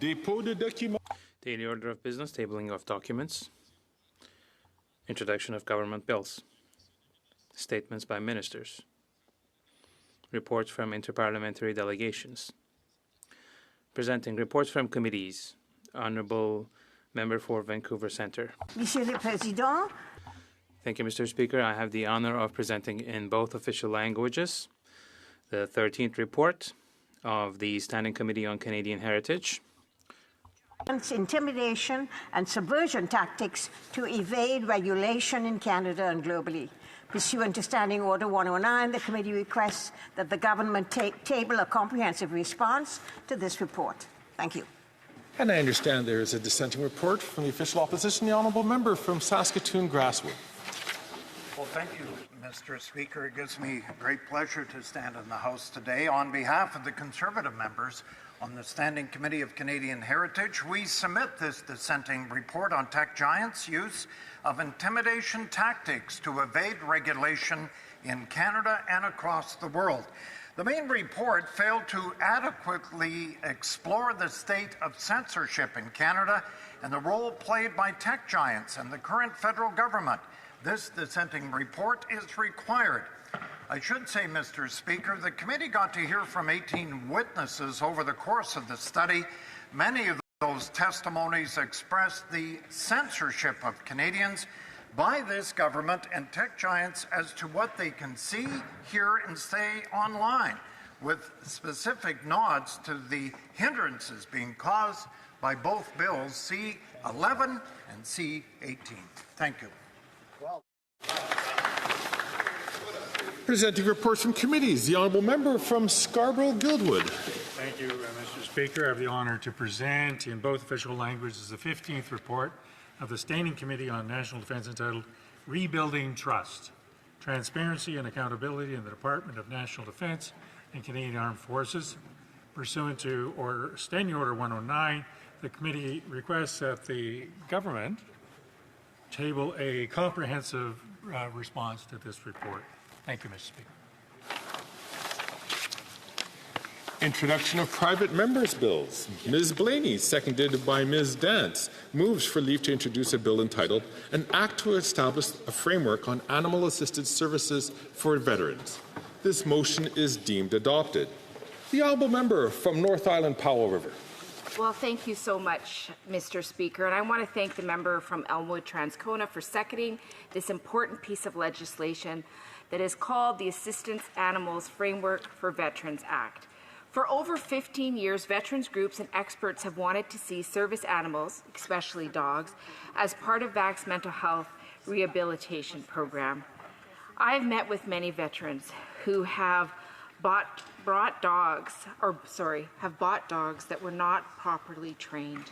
Dépôt de documents. Daily order of business, tabling of documents, introduction of government bills, statements by ministers, reports from interparliamentary delegations, presenting reports from committees. Honourable Member for Vancouver Centre. Monsieur le Président. Thank you, Mr. Speaker. I have the honour of presenting in both official languages the 13th report of the Standing Committee on Canadian Heritage. Intimidation and subversion tactics to evade regulation in Canada and globally. Pursuant to Standing Order 109, the committee requests that the government table a comprehensive response to this report. Thank you. And I understand there is a dissenting report from the official opposition, the honourable member from Saskatoon-Grasswood. Well, thank you, Mr. Speaker. It gives me great pleasure to stand in the House today on behalf of the Conservative members on the Standing Committee of Canadian Heritage. We submit this dissenting report on tech giants' use of intimidation tactics to evade regulation in Canada and across the world. The main report failed to adequately explore the state of censorship in Canada and the role played by tech giants and the current federal government. This dissenting report is required. I should say, Mr. Speaker, the committee got to hear from 18 witnesses over the course of the study. Many of those testimonies expressed the censorship of Canadians by this government and tech giants as to what they can see, hear, and say online, with specific nods to the hindrances being caused by both bills C-11 and C-18. Thank you. Presenting reports from committees, the honourable member from Scarborough-Guildwood. Thank you, Mr. Speaker. I have the honour to present in both official languages the 15th report of the Standing Committee on National Defence entitled Rebuilding Trust, Transparency and Accountability in the Department of National Defence and Canadian Armed Forces. Pursuant to Standing Order 109, the committee requests that the government table a comprehensive response to this report. Thank you, Mr. Speaker. Introduction of private members' bills. Ms. Blaney, seconded by Ms. Dance, moves for leave to introduce a bill entitled An Act to Establish a Framework on Animal-Assisted Services for Veterans. This motion is deemed adopted. The honourable member from North Island Powell River. Well, thank you so much, Mr. Speaker, and I want to thank the member from Elmwood-Transcona for seconding this important piece of legislation that is called the Assistance Animals Framework for Veterans Act. For over 15 years, veterans groups and experts have wanted to see service animals, especially dogs, as part of VAC's mental health rehabilitation program. I have met with many veterans who have bought dogs that were not properly trained,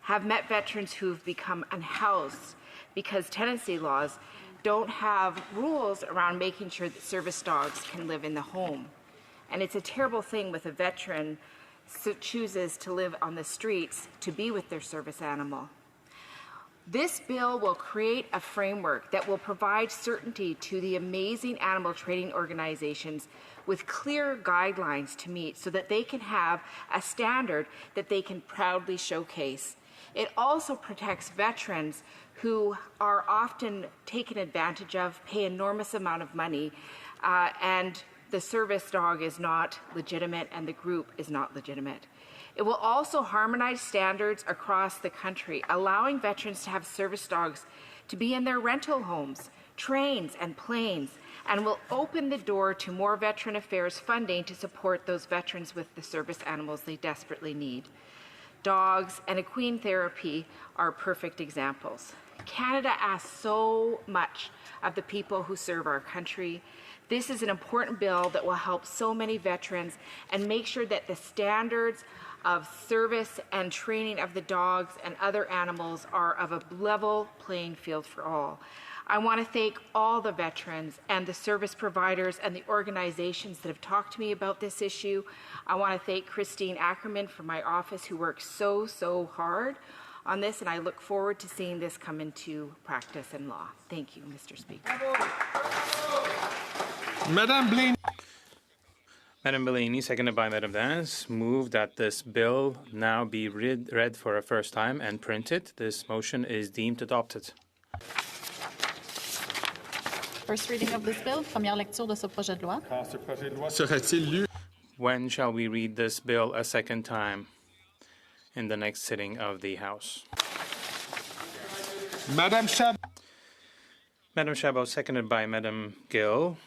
have met veterans who've become unhoused because tenancy laws don't have rules around making sure that service dogs can live in the home. And it's a terrible thing with a veteran who chooses to live on the streets to be with their service animal. This bill will create a framework that will provide certainty to the amazing animal training organizations with clear guidelines to meet so that they can have a standard that they can proudly showcase. It also protects veterans who are often taken advantage of, pay enormous amount of money, and the service dog is not legitimate and the group is not legitimate. It will also harmonize standards across the country, allowing veterans to have service dogs to be in their rental homes, trains and planes, and will open the door to more veteran affairs funding to support those veterans with the service animals they desperately need. Dogs and equine therapy are perfect examples. Canada asks so much of the people who serve our country. This is an important bill that will help so many veterans and make sure that the standards of service and training of the dogs and other animals are of a level playing field for all. I want to thank all the veterans and the service providers and the organizations that have talked to me about this issue. I want to thank Christine Ackerman from my office who works so hard on this, and I look forward to seeing this come into practice and law. Thank you, Mr. Speaker. Madame Blaney. Madam Bellini, seconded by Madam Dance, move that this bill now be read for a first time and printed. This motion is deemed adopted. First reading of this bill, première lecture de ce projet de loi. Quand ce projet de loi sera-t-il lu? When shall we read this bill a second time in the next sitting of the House? Madame Chabot. Madam Chabot, seconded by Madam Gill,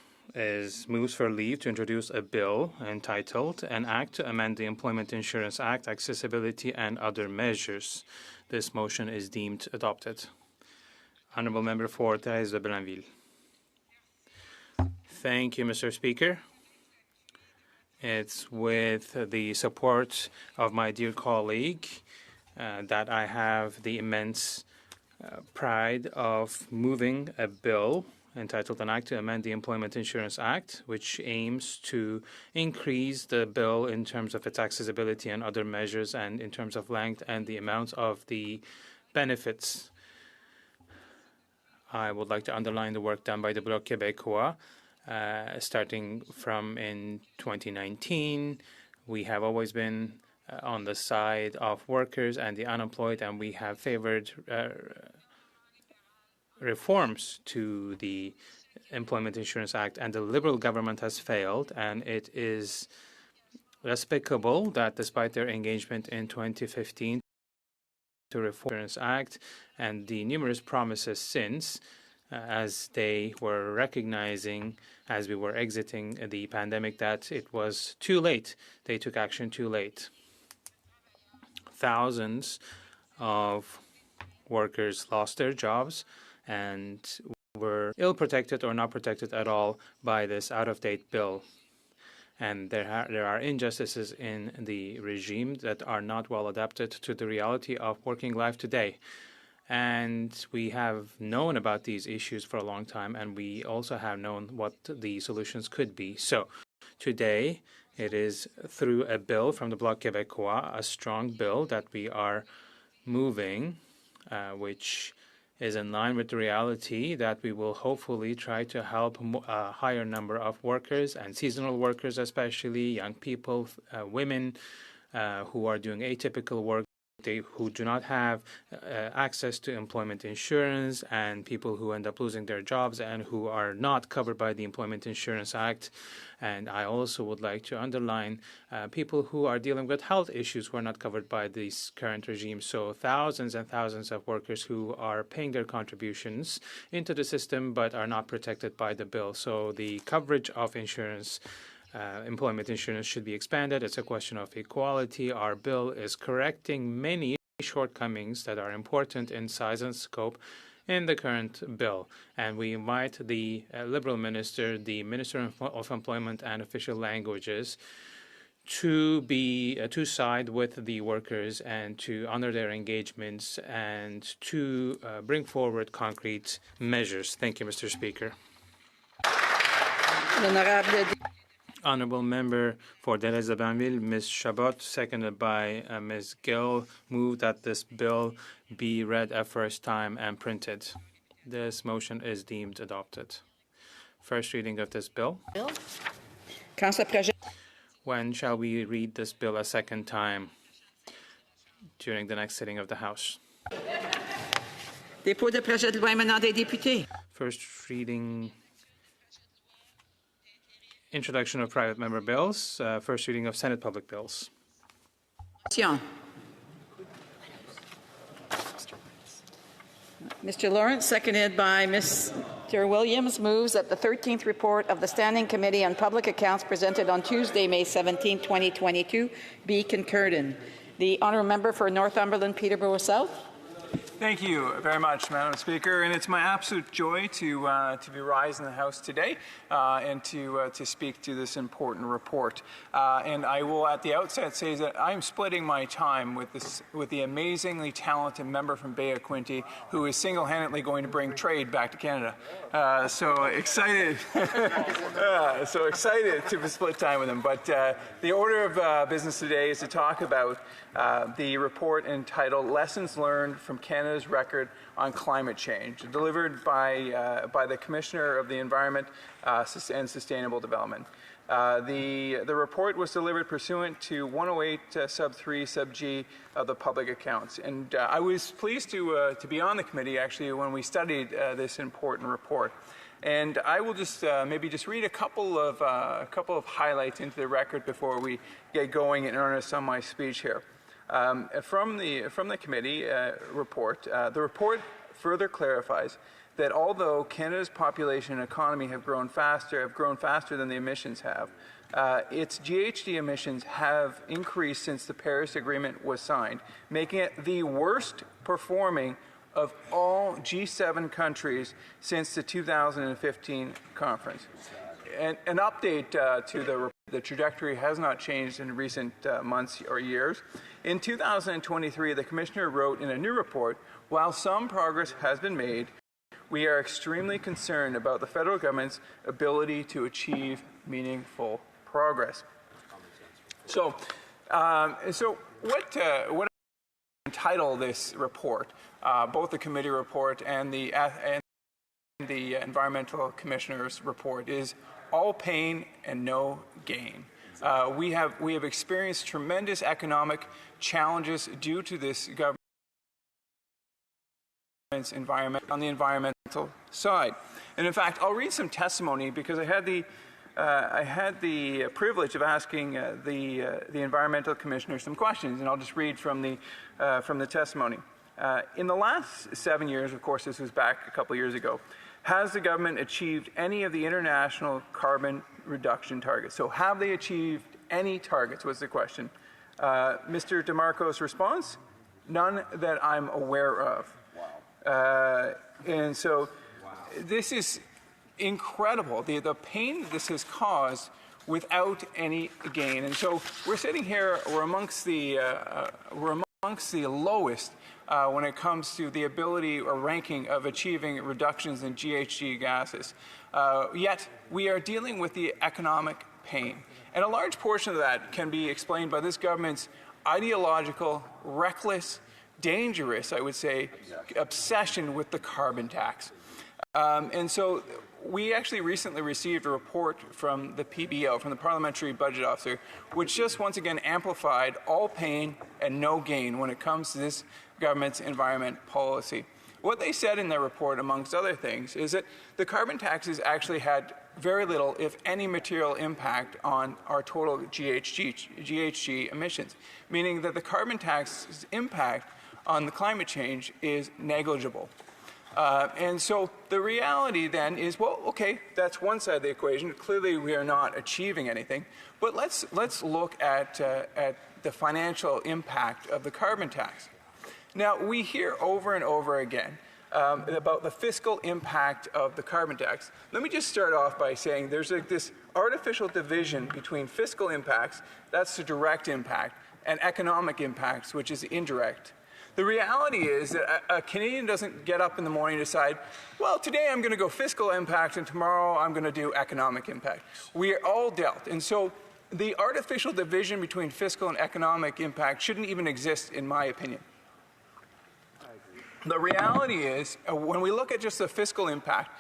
moves for leave to introduce a bill entitled An Act to Amend the Employment Insurance Act, Accessibility and Other Measures. This motion is deemed adopted. Honourable Member for Thérèse de Blainville. Thank you, Mr. Speaker. It's with the support of my dear colleague that I have the immense pride of moving a bill entitled An Act to Amend the Employment Insurance Act, which aims to increase the bill in terms of its accessibility and other measures and in terms of length and the amount of the benefits. I would like to underline the work done by the Bloc Québécois. Starting from in 2019, we have always been on the side of workers and the unemployed, and we have favored reforms to the Employment Insurance Act, and the Liberal government has failed, and it is despicable that despite their engagement in 2015 to reform the Insurance Act and the numerous promises since, as they were recognizing as we were exiting the pandemic that it was too late. They took action too late. Thousands of workers lost their jobs and were ill-protected or not protected at all by this out-of-date bill. And there are injustices in the regime that are not well adapted to the reality of working life today. And we have known about these issues for a long time, and we also have known what the solutions could be. So today, it is through a bill from the Bloc Québécois, a strong bill that we are moving, which is in line with the reality that we will hopefully try to help a higher number of workers and seasonal workers, especially young people, women who are doing atypical work, who do not have access to employment insurance, and people who end up losing their jobs and who are not covered by the Employment Insurance Act. And I also would like to underline people who are dealing with health issues who are not covered by this current regime. So thousands and thousands of workers who are paying their contributions into the system but are not protected by the bill. So the coverage of insurance employment insurance should be expanded. It's a question of equality. Our bill is correcting many shortcomings that are important in size and scope in the current bill. And we invite the Liberal Minister, the Minister of Employment and Official Languages, to side with the workers and to honor their engagements and to bring forward concrete measures. Thank you, Mr. Speaker. Honourable Member for Thérèse de Blainville, Ms. Chabot, seconded by Ms. Gill, move that this bill be read a first time and printed. This motion is deemed adopted. First reading of this bill. When shall we read this bill a second time? During the next sitting of the House. Dépôt de projet de loi émanant des députés. First reading. Introduction of private member bills. First reading of Senate public bills. Mr. Lawrence, seconded by Mr. Williams, moves that the 13th report of the Standing Committee on Public Accounts presented on Tuesday, May 17, 2022, be concurred in. The honourable member for Northumberland, Peterborough South. Thank you very much, Madam Speaker, and it's my absolute joy to be rising in the House today and to speak to this important report. And I will, at the outset, say that I'm splitting my time with the amazingly talented member from Bay of Quinte, who is single-handedly going to bring trade back to Canada. So excited, so excited to split time with him. But the order of business today is to talk about the report entitled "Lessons Learned from Canada's Record on Climate Change," delivered by the Commissioner of the Environment and Sustainable Development. The report was delivered pursuant to 108 sub 3 sub G of the public accounts. And I was pleased to be on the committee actually when we studied this important report. And I will just maybe just read a couple of highlights into the record before we get going in earnest on my speech here. From the committee report, the report further clarifies that although Canada's population and economy have grown faster than the emissions have, its GHG emissions have increased since the Paris Agreement was signed, making it the worst performing of all G7 countries since the 2015 conference. And an update to the trajectory has not changed in recent months or years. In 2023, the Commissioner wrote in a new report, while some progress has been made, we are extremely concerned about the federal government's ability to achieve meaningful progress. So what I entitle this report, both the committee report and the Environmental Commissioner's report, is all pain and no gain. We have experienced tremendous economic challenges due to this government's environment on the environmental side. And in fact, I'll read some testimony because I had the privilege of asking the Environmental Commissioner some questions, and I'll just read from the testimony. In the last 7 years, of course, this was back a couple of years ago, has the government achieved any of the international carbon reduction targets? So have they achieved any targets was the question. Mr. DeMarco's response, none that I'm aware of. And so this is incredible, the pain this has caused without any gain. And so we're sitting here, we're amongst the lowest when it comes to the ability or ranking of achieving reductions in GHG gases. Yet we are dealing with the economic pain. And a large portion of that can be explained by this government's ideological, reckless, dangerous, I would say, obsession with the carbon tax. And so we actually recently received a report from the PBO, from the Parliamentary Budget Officer, which just once again amplified all pain and no gain when it comes to this government's environment policy. What they said in their report, amongst other things, is that the carbon taxes actually had very little, if any, material impact on our total GHG emissions, meaning that the carbon tax's impact on the climate change is negligible. And so the reality then is, well, okay, that's one side of the equation. Clearly, we are not achieving anything. But let's look at the financial impact of the carbon tax. Now, we hear over and over again about the fiscal impact of the carbon tax. Let me just start off by saying there's this artificial division between fiscal impacts, that's the direct impact, and economic impacts, which is indirect. The reality is that a Canadian doesn't get up in the morning and decide, well, today I'm going to go fiscal impact and tomorrow I'm going to do economic impact. We are all dealt. And so the artificial division between fiscal and economic impact shouldn't even exist, in my opinion. The reality is, when we look at just the fiscal impact,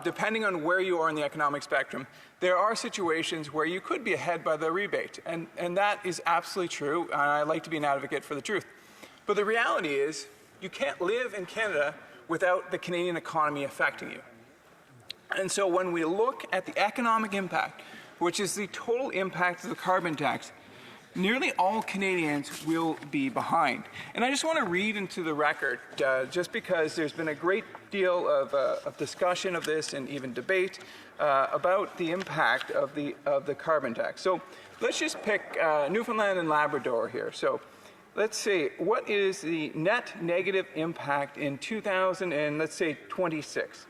depending on where you are in the economic spectrum, there are situations where you could be ahead by the rebate. And that is absolutely true, and I like to be an advocate for the truth. But the reality is, you can't live in Canada without the Canadian economy affecting you. And so when we look at the economic impact, which is the total impact of the carbon tax, nearly all Canadians will be behind. And I just want to read into the record, just because there's been a great deal of discussion of this and even debate about the impact of the carbon tax. So let's just pick Newfoundland and Labrador here. So let's see, what is the net negative impact in 2026?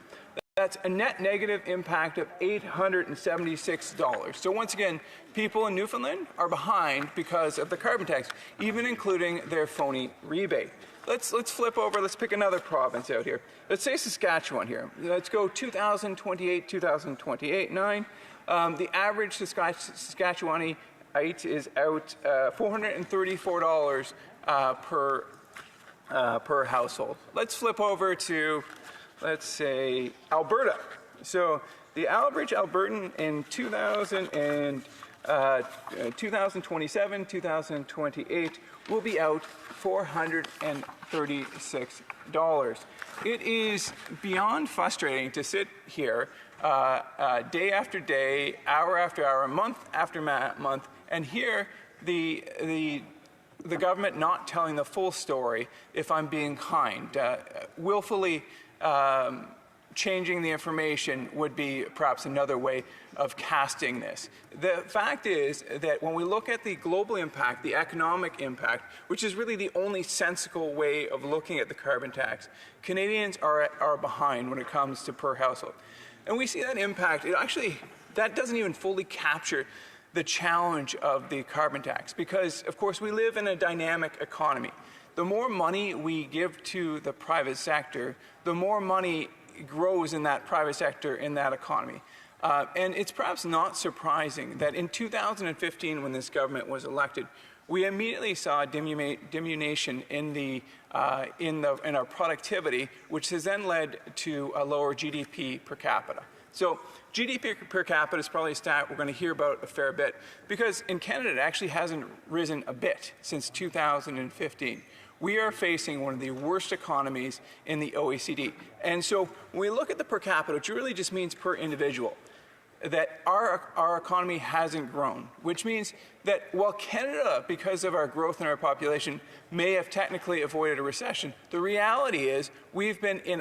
That's a net negative impact of $876. So once again, people in Newfoundland are behind because of the carbon tax, even including their phony rebate. Let's flip over, let's pick another province out here. Let's say Saskatchewan here. Let's go 2028-9. The average Saskatchewanite is out $434 per household. Let's flip over to, let's say, Alberta. So the average Albertan in 2027, 2028 will be out $436. It is beyond frustrating to sit here day after day, hour after hour, month after month, and hear the government not telling the full story, if I'm being kind. Willfully changing the information would be perhaps another way of casting this. The fact is that when we look at the global impact, the economic impact, which is really the only sensible way of looking at the carbon tax, Canadians are behind when it comes to per household. And we see that impact, that doesn't even fully capture the challenge of the carbon tax, because of course we live in a dynamic economy. The more money we give to the private sector, the more money grows in that private sector, in that economy. And it's perhaps not surprising that in 2015, when this government was elected, we immediately saw a diminution in our productivity, which has then led to a lower GDP per capita. So GDP per capita is probably a stat we're going to hear about a fair bit, because in Canada it actually hasn't risen a bit since 2015. We are facing one of the worst economies in the OECD. And so when we look at the per capita, which really just means per individual, that our economy hasn't grown, which means that while Canada, because of our growth in our population, may have technically avoided a recession, the reality is we've been in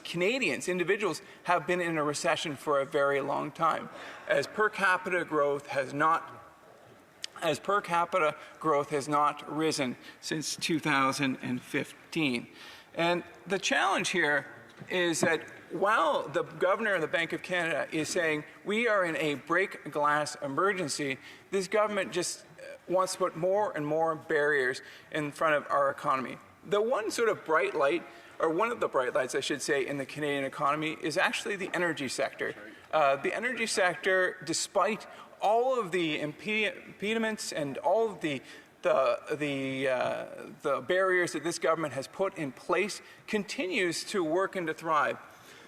Canadians, individuals, have been in a recession for a very long time, as per capita growth has not risen since 2015. And the challenge here is that while the governor of the Bank of Canada is saying we are in a break glass emergency, this government just wants to put more and more barriers in front of our economy. The one sort of bright light, or one of the bright lights I should say, in the Canadian economy is actually the energy sector. The energy sector, despite all of the impediments and all of the barriers that this government has put in place, continues to work and to thrive.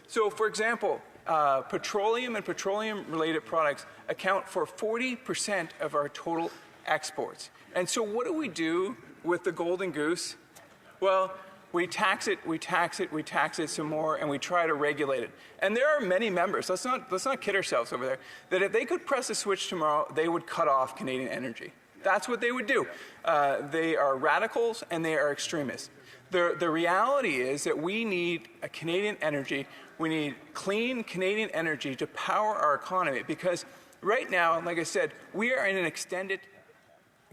So, for example, petroleum and petroleum-related products account for 40% of our total exports. And so what do we do with the golden goose? Well, we tax it some more, and we try to regulate it. And there are many members, let's not kid ourselves over there, that if they could press a switch tomorrow, they would cut off Canadian energy. That's what they would do. They are radicals and they are extremists. The reality is that we need a Canadian energy. We need clean Canadian energy to power our economy, because right now, like I said,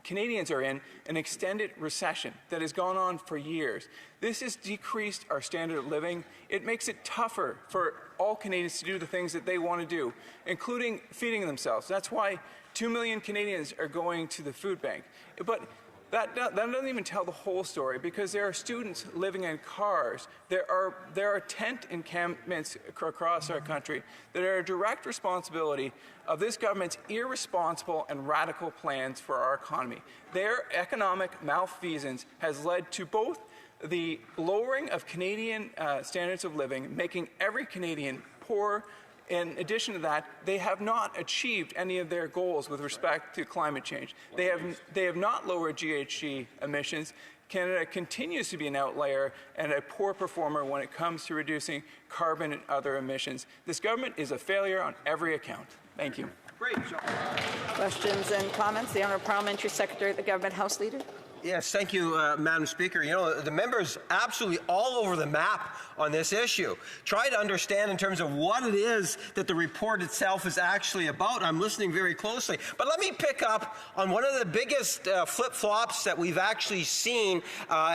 Canadians are in an extended recession that has gone on for years. This has decreased our standard of living. It makes it tougher for all Canadians to do the things that they want to do, including feeding themselves. That's why 2 million Canadians are going to the food bank. But that doesn't even tell the whole story, because there are students living in cars. There are tent encampments across our country that are a direct responsibility of this government's irresponsible and radical plans for our economy. Their economic malfeasance has led to both the lowering of Canadian standards of living, making every Canadian poor. In addition to that, they have not achieved any of their goals with respect to climate change. They have not lowered GHG emissions. Canada continues to be an outlier and a poor performer when it comes to reducing carbon and other emissions. This government is a failure on every account. Thank you. Great. Questions and comments? The Honourable Parliamentary Secretary, the Government House Leader. Yes, thank you, Madam Speaker. You know, the members absolutely all over the map on this issue. Try to understand in terms of what it is that the report itself is actually about. I'm listening very closely. But let me pick up on one of the biggest flip-flops that we've actually seen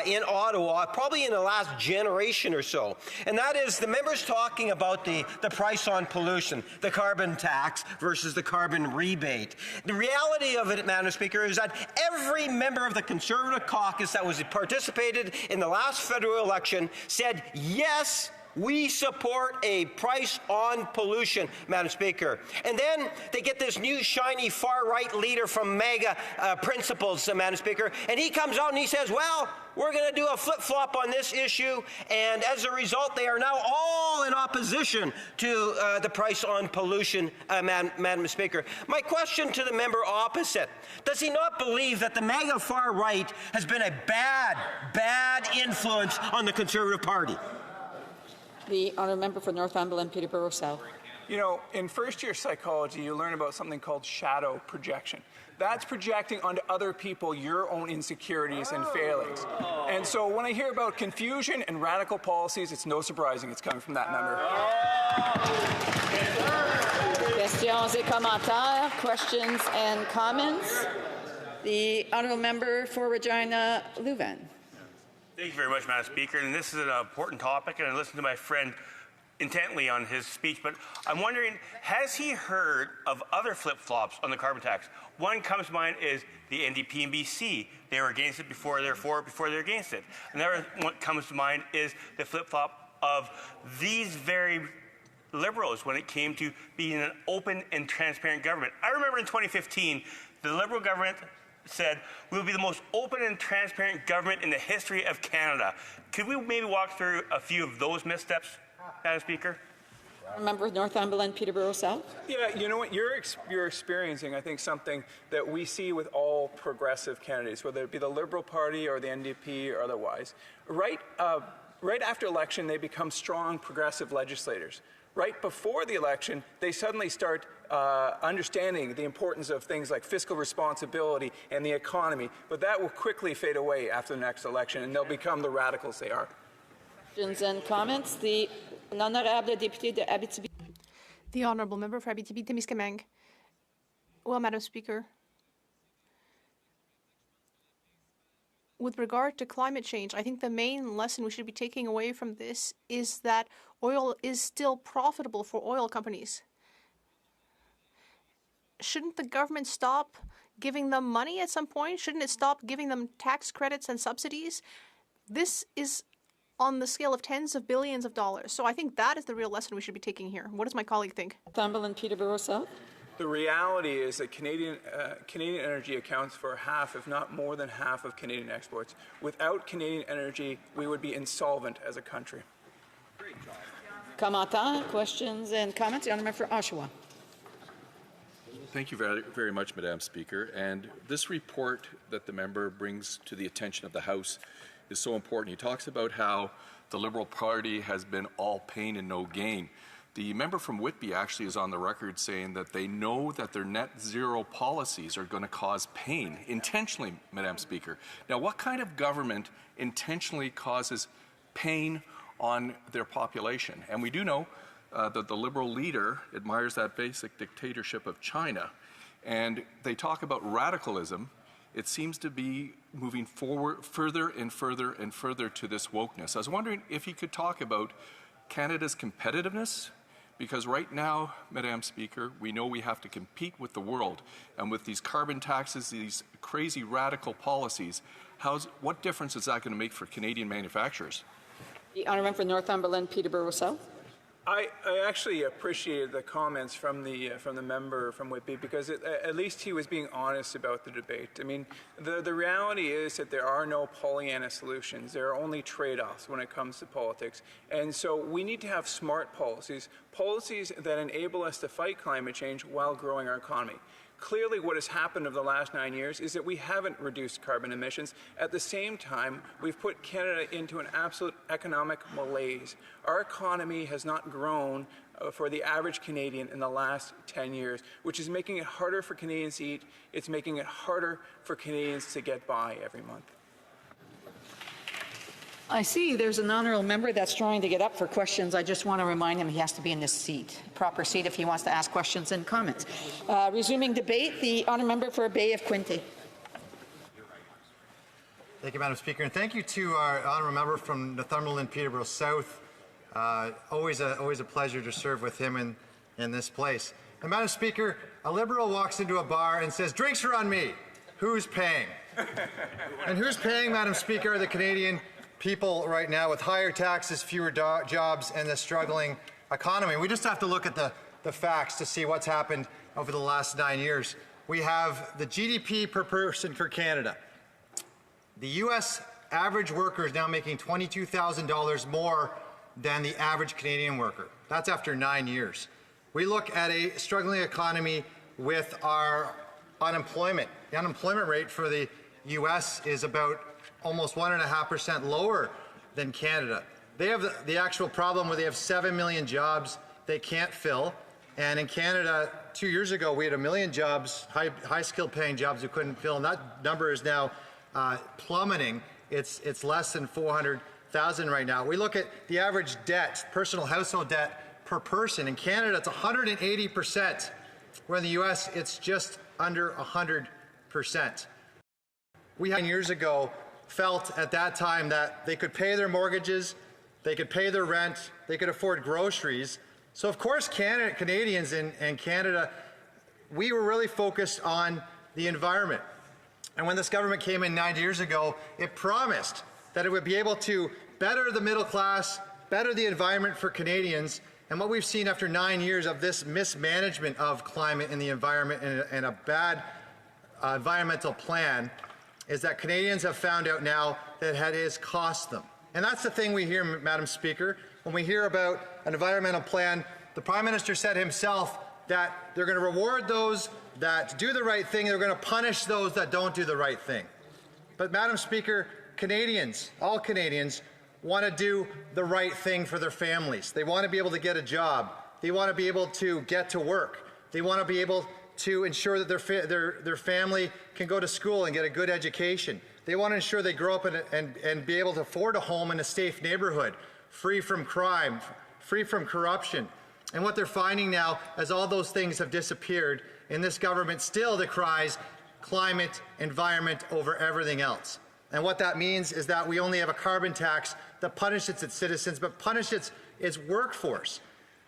in Ottawa, probably in the last generation or so. And that is the members talking about the price on pollution, the carbon tax versus the carbon rebate. The reality of it, Madam Speaker, is that every member of the Conservative caucus that was participated in the last federal election said yes We support a price on pollution, Madam Speaker. And then they get this new shiny far-right leader from MAGA principles, Madam Speaker, and he comes out and he says, well, we're going to do a flip-flop on this issue, and as a result, they are now all in opposition to the price on pollution, Madam Speaker. My question to the member opposite, does he not believe that the MAGA far-right has been a bad influence on the Conservative Party? The honourable member for Northumberland, Peterborough South. You know, in first-year psychology, you learn about something called shadow projection. That's projecting onto other people your own insecurities and failings. And so when I hear about confusion and radical policies, it's no surprising it's coming from that member. Questions et commentaires, questions and comments. The honourable member for Regina Leuven. Thank you very much, Madam Speaker. And this is an important topic, and I listened to my friend intently on his speech, but I'm wondering, has he heard of other flip-flops on the carbon tax? One comes to mind is the NDP and BC. They were against it before they're for it, before they're against it. Another one comes to mind is the flip-flop of these very Liberals when it came to being an open and transparent government. I remember in 2015, the Liberal government said, we'll be the most open and transparent government in the history of Canada. Could we maybe walk through a few of those missteps, Madam Speaker? Member of Northumberland, Peterborough South. Yeah, you know what? You're experiencing, I think, something that we see with all progressive candidates, whether it be the Liberal Party or the NDP or otherwise. Right after election, they become strong progressive legislators. Right before the election, they suddenly start understanding the importance of things like fiscal responsibility and the economy. But that will quickly fade away after the next election, and they'll become the radicals they are. Questions and comments. The honourable député de Abitibi. The honourable member for Abitibi-Témiscamingue. Well, Madam Speaker, with regard to climate change, I think the main lesson we should be taking away from this is that oil is still profitable for oil companies. Shouldn't the government stop giving them money at some point? Shouldn't it stop giving them tax credits and subsidies? This is on the scale of tens of billions of dollars. So I think that is the real lesson we should be taking here. What does my colleague think? Northumberland, Peterborough South. The reality is that Canadian energy accounts for half, if not more than half, of Canadian exports. Without Canadian energy, we would be insolvent as a country. Commentaires, questions and comments. The honourable member for Oshawa. Thank you very, very much, Madam Speaker. And this report that the member brings to the attention of the House is so important. He talks about how the Liberal Party has been all pain and no gain. The member from Whitby actually is on the record saying that they know that their net zero policies are going to cause pain, intentionally, Madam Speaker. Now, what kind of government intentionally causes pain on their population? And we do know that the Liberal leader admires that basic dictatorship of China. And they talk about radicalism. It seems to be moving forward further and further and further to this wokeness. I was wondering if you could talk about Canada's competitiveness, because right now, Madam Speaker, we know we have to compete with the world, and with these carbon taxes, these crazy radical policies, what difference is that going to make for Canadian manufacturers? The honourable member for Northumberland, Peterborough South. I actually appreciated the comments from the member from Whitby, because at least he was being honest about the debate. I mean, the reality is that there are no Pollyanna solutions. There are only trade-offs when it comes to politics. And so we need to have smart policies that enable us to fight climate change while growing our economy. Clearly, what has happened over the last 9 years is that we haven't reduced carbon emissions. At the same time, we've put Canada into an absolute economic malaise. Our economy has not grown for the average Canadian in the last 10 years, which is making it harder for Canadians to eat. It's making it harder for Canadians to get by every month. I see there's an honourable member that's trying to get up for questions. I just want to remind him he has to be in this seat, proper seat, if he wants to ask questions and comments. Resuming debate, the honourable member for Bay of Quinte. Thank you, Madam Speaker, and thank you to our honourable member from Northumberland, Peterborough South. Always a pleasure to serve with him in this place. And Madam Speaker, a Liberal walks into a bar and says, "Drinks are on me. Who's paying?" And who's paying, Madam Speaker, are the Canadian people right now with higher taxes, fewer jobs, and the struggling economy. We just have to look at the facts to see what's happened over the last 9 years. We have the GDP per person for Canada. The U.S. average worker is now making $22,000 more than the average Canadian worker. That's after 9 years. We look at a struggling economy with our unemployment. The unemployment rate for the U.S. is about almost 1.5% lower than Canada. They have the actual problem where they have 7 million jobs they can't fill. And in Canada, 2 years ago, we had 1 million jobs, high-skilled paying jobs we couldn't fill, and that number is now plummeting. It's less than 400,000 right now. We look at the average debt, personal household debt per person. In Canada, it's 180%, where in the U.S., it's just under 100%. We 9 years ago felt at that time that they could pay their mortgages, they could pay their rent, they could afford groceries. So of course Canadians and Canada, we were really focused on the environment. And when this government came in 9 years ago, it promised that it would be able to better the middle class, better the environment for Canadians. And what we've seen after 9 years of this mismanagement of climate and the environment and a bad environmental plan is that Canadians have found out now that it has cost them. And that's the thing we hear, Madam Speaker, when we hear about an environmental plan. The Prime Minister said himself that they're going to reward those that do the right thing, they're going to punish those that don't do the right thing. But Madam Speaker, Canadians, all Canadians, want to do the right thing for their families. They want to be able to get a job. They want to be able to get to work. They want to be able to ensure that their family can go to school and get a good education. They want to ensure they grow up and be able to afford a home in a safe neighborhood, free from crime, free from corruption. And what they're finding now, as all those things have disappeared, and this government still decries climate, environment over everything else. And what that means is that we only have a carbon tax that punishes its citizens, but punishes its workforce.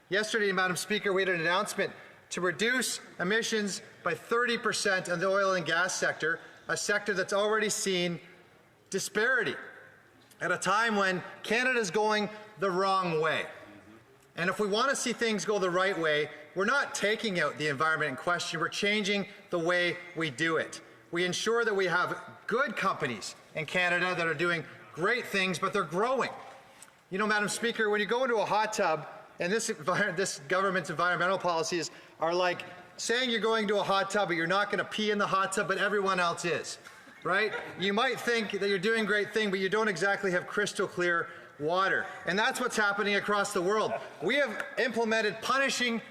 Yesterday, Madam Speaker, we had an announcement to reduce emissions by 30% in the oil and gas sector, a sector that's already seen disparity at a time when Canada's going the wrong way. And if we want to see things go the right way, we're not taking out the environment in question, we're changing the way we do it. We ensure that we have good companies in Canada that are doing great things, but they're growing. You know, Madam Speaker, when you go into a hot tub, and this government's environmental policies are like saying you're going to a hot tub, but you're not going to pee in the hot tub, but everyone else is, right? You might think that you're doing a great thing, but you don't exactly have crystal clear water. And that's what's happening across the world. We have implemented punishing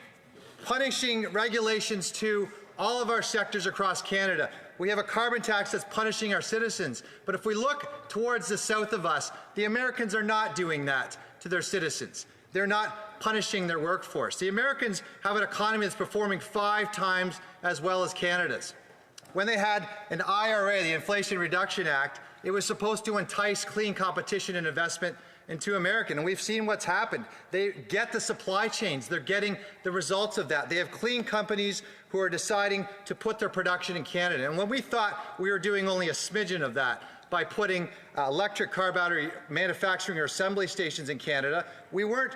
regulations to all of our sectors across Canada. We have a carbon tax that's punishing our citizens. But if we look towards the south of us, the Americans are not doing that to their citizens. They're not punishing their workforce. The Americans have an economy that's performing 5 times as well as Canada's. When they had an IRA, the Inflation Reduction Act, it was supposed to entice clean competition and investment into America. And we've seen what's happened. They get the supply chains. They're getting the results of that. They have clean companies who are deciding to put their production in Canada. And when we thought we were doing only a smidgen of that by putting electric car battery manufacturing or assembly stations in Canada, we weren't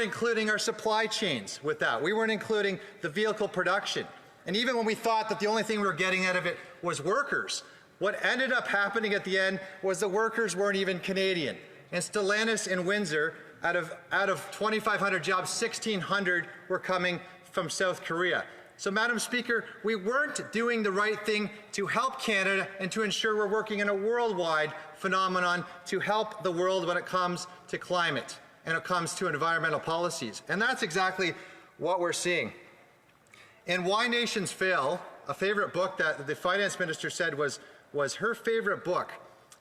including our supply chains with that. We weren't including the vehicle production. And even when we thought that the only thing we were getting out of it was workers, what ended up happening at the end was the workers weren't even Canadian. In Stellantis and Windsor, out of 2,500 jobs, 1,600 were coming from South Korea. So, Madam Speaker, we weren't doing the right thing to help Canada and to ensure we're working in a worldwide phenomenon to help the world when it comes to climate and it comes to environmental policies. And that's exactly what we're seeing. In Why Nations Fail, a favorite book that the finance minister said was her favorite book,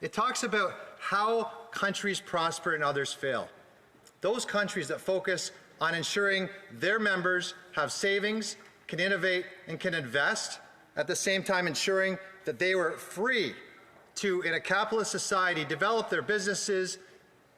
it talks about how countries prosper and others fail. Those countries that focus on ensuring their members have savings, can innovate, and can invest, at the same time ensuring that they were free to, in a capitalist society, develop their businesses,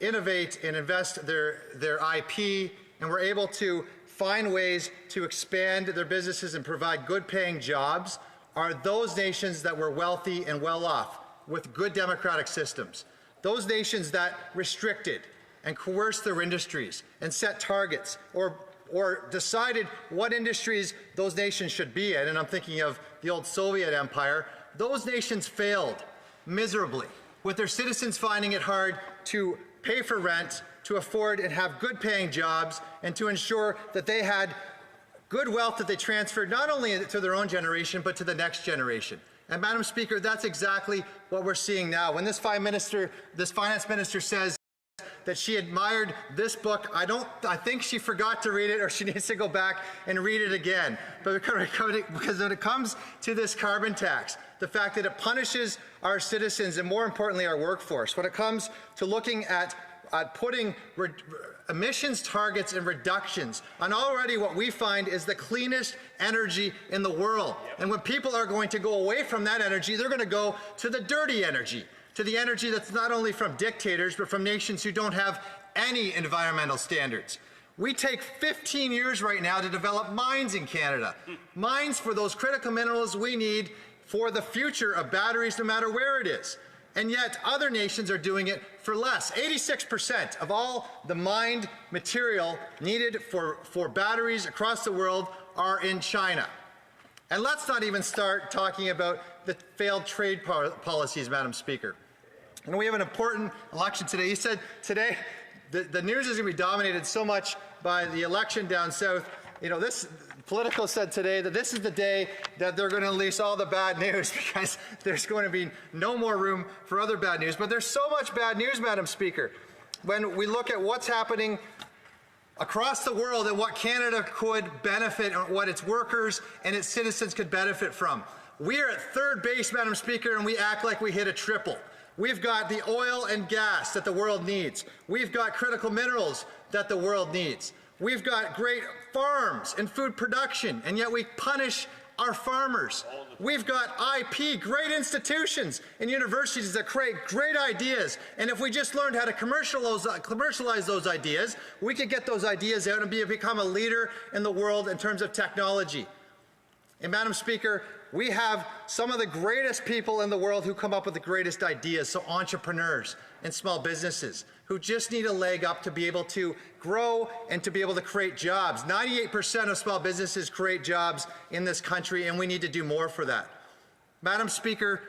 innovate and invest their IP, and were able to find ways to expand their businesses and provide good-paying jobs, are those nations that were wealthy and well-off with good democratic systems. those nations that restricted and coerced their industries and set targets or decided what industries those nations should be in, and I'm thinking of the old Soviet Empire, those nations failed miserably, with their citizens finding it hard to pay for rent, to afford and have good paying jobs, and to ensure that they had good wealth that they transferred not only to their own generation, but to the next generation. And Madam Speaker, that's exactly what we're seeing now. When this finance minister says that she admired this book, I think she forgot to read it, or she needs to go back and read it again. But because when it comes to this carbon tax, the fact that it punishes our citizens and more importantly our workforce, when it comes to looking at putting emissions targets and reductions on already what we find is the cleanest energy in the world. And when people are going to go away from that energy, they're going to go to the dirty energy, to the energy that's not only from dictators, but from nations who don't have any environmental standards. We take 15 years right now to develop mines in Canada. Mines for those critical minerals we need for the future of batteries, no matter where it is. And yet other nations are doing it for less. 86% of all the mined material needed for batteries across the world are in China. And let's not even start talking about the failed trade policies, Madam Speaker. And we have an important election today. You said today the news is going to be dominated so much by the election down south. You know, Politico said today that this is the day that they're going to release all the bad news because there's going to be no more room for other bad news. But there's so much bad news, Madam Speaker, when we look at what's happening across the world and what Canada could benefit, or what its workers and its citizens could benefit from. We are at third base, Madam Speaker, and we act like we hit a triple. We've got the oil and gas that the world needs. We've got critical minerals that the world needs. We've got great farms and food production, and yet we punish our farmers. We've got IP, great institutions and universities that create great ideas, and if we just learned how to commercialize those ideas, we could get those ideas out and become a leader in the world in terms of technology. And Madam Speaker, we have some of the greatest people in the world who come up with the greatest ideas, so entrepreneurs and small businesses who just need a leg up to be able to grow and to be able to create jobs. 98% of small businesses create jobs in this country, and we need to do more for that. Madam Speaker,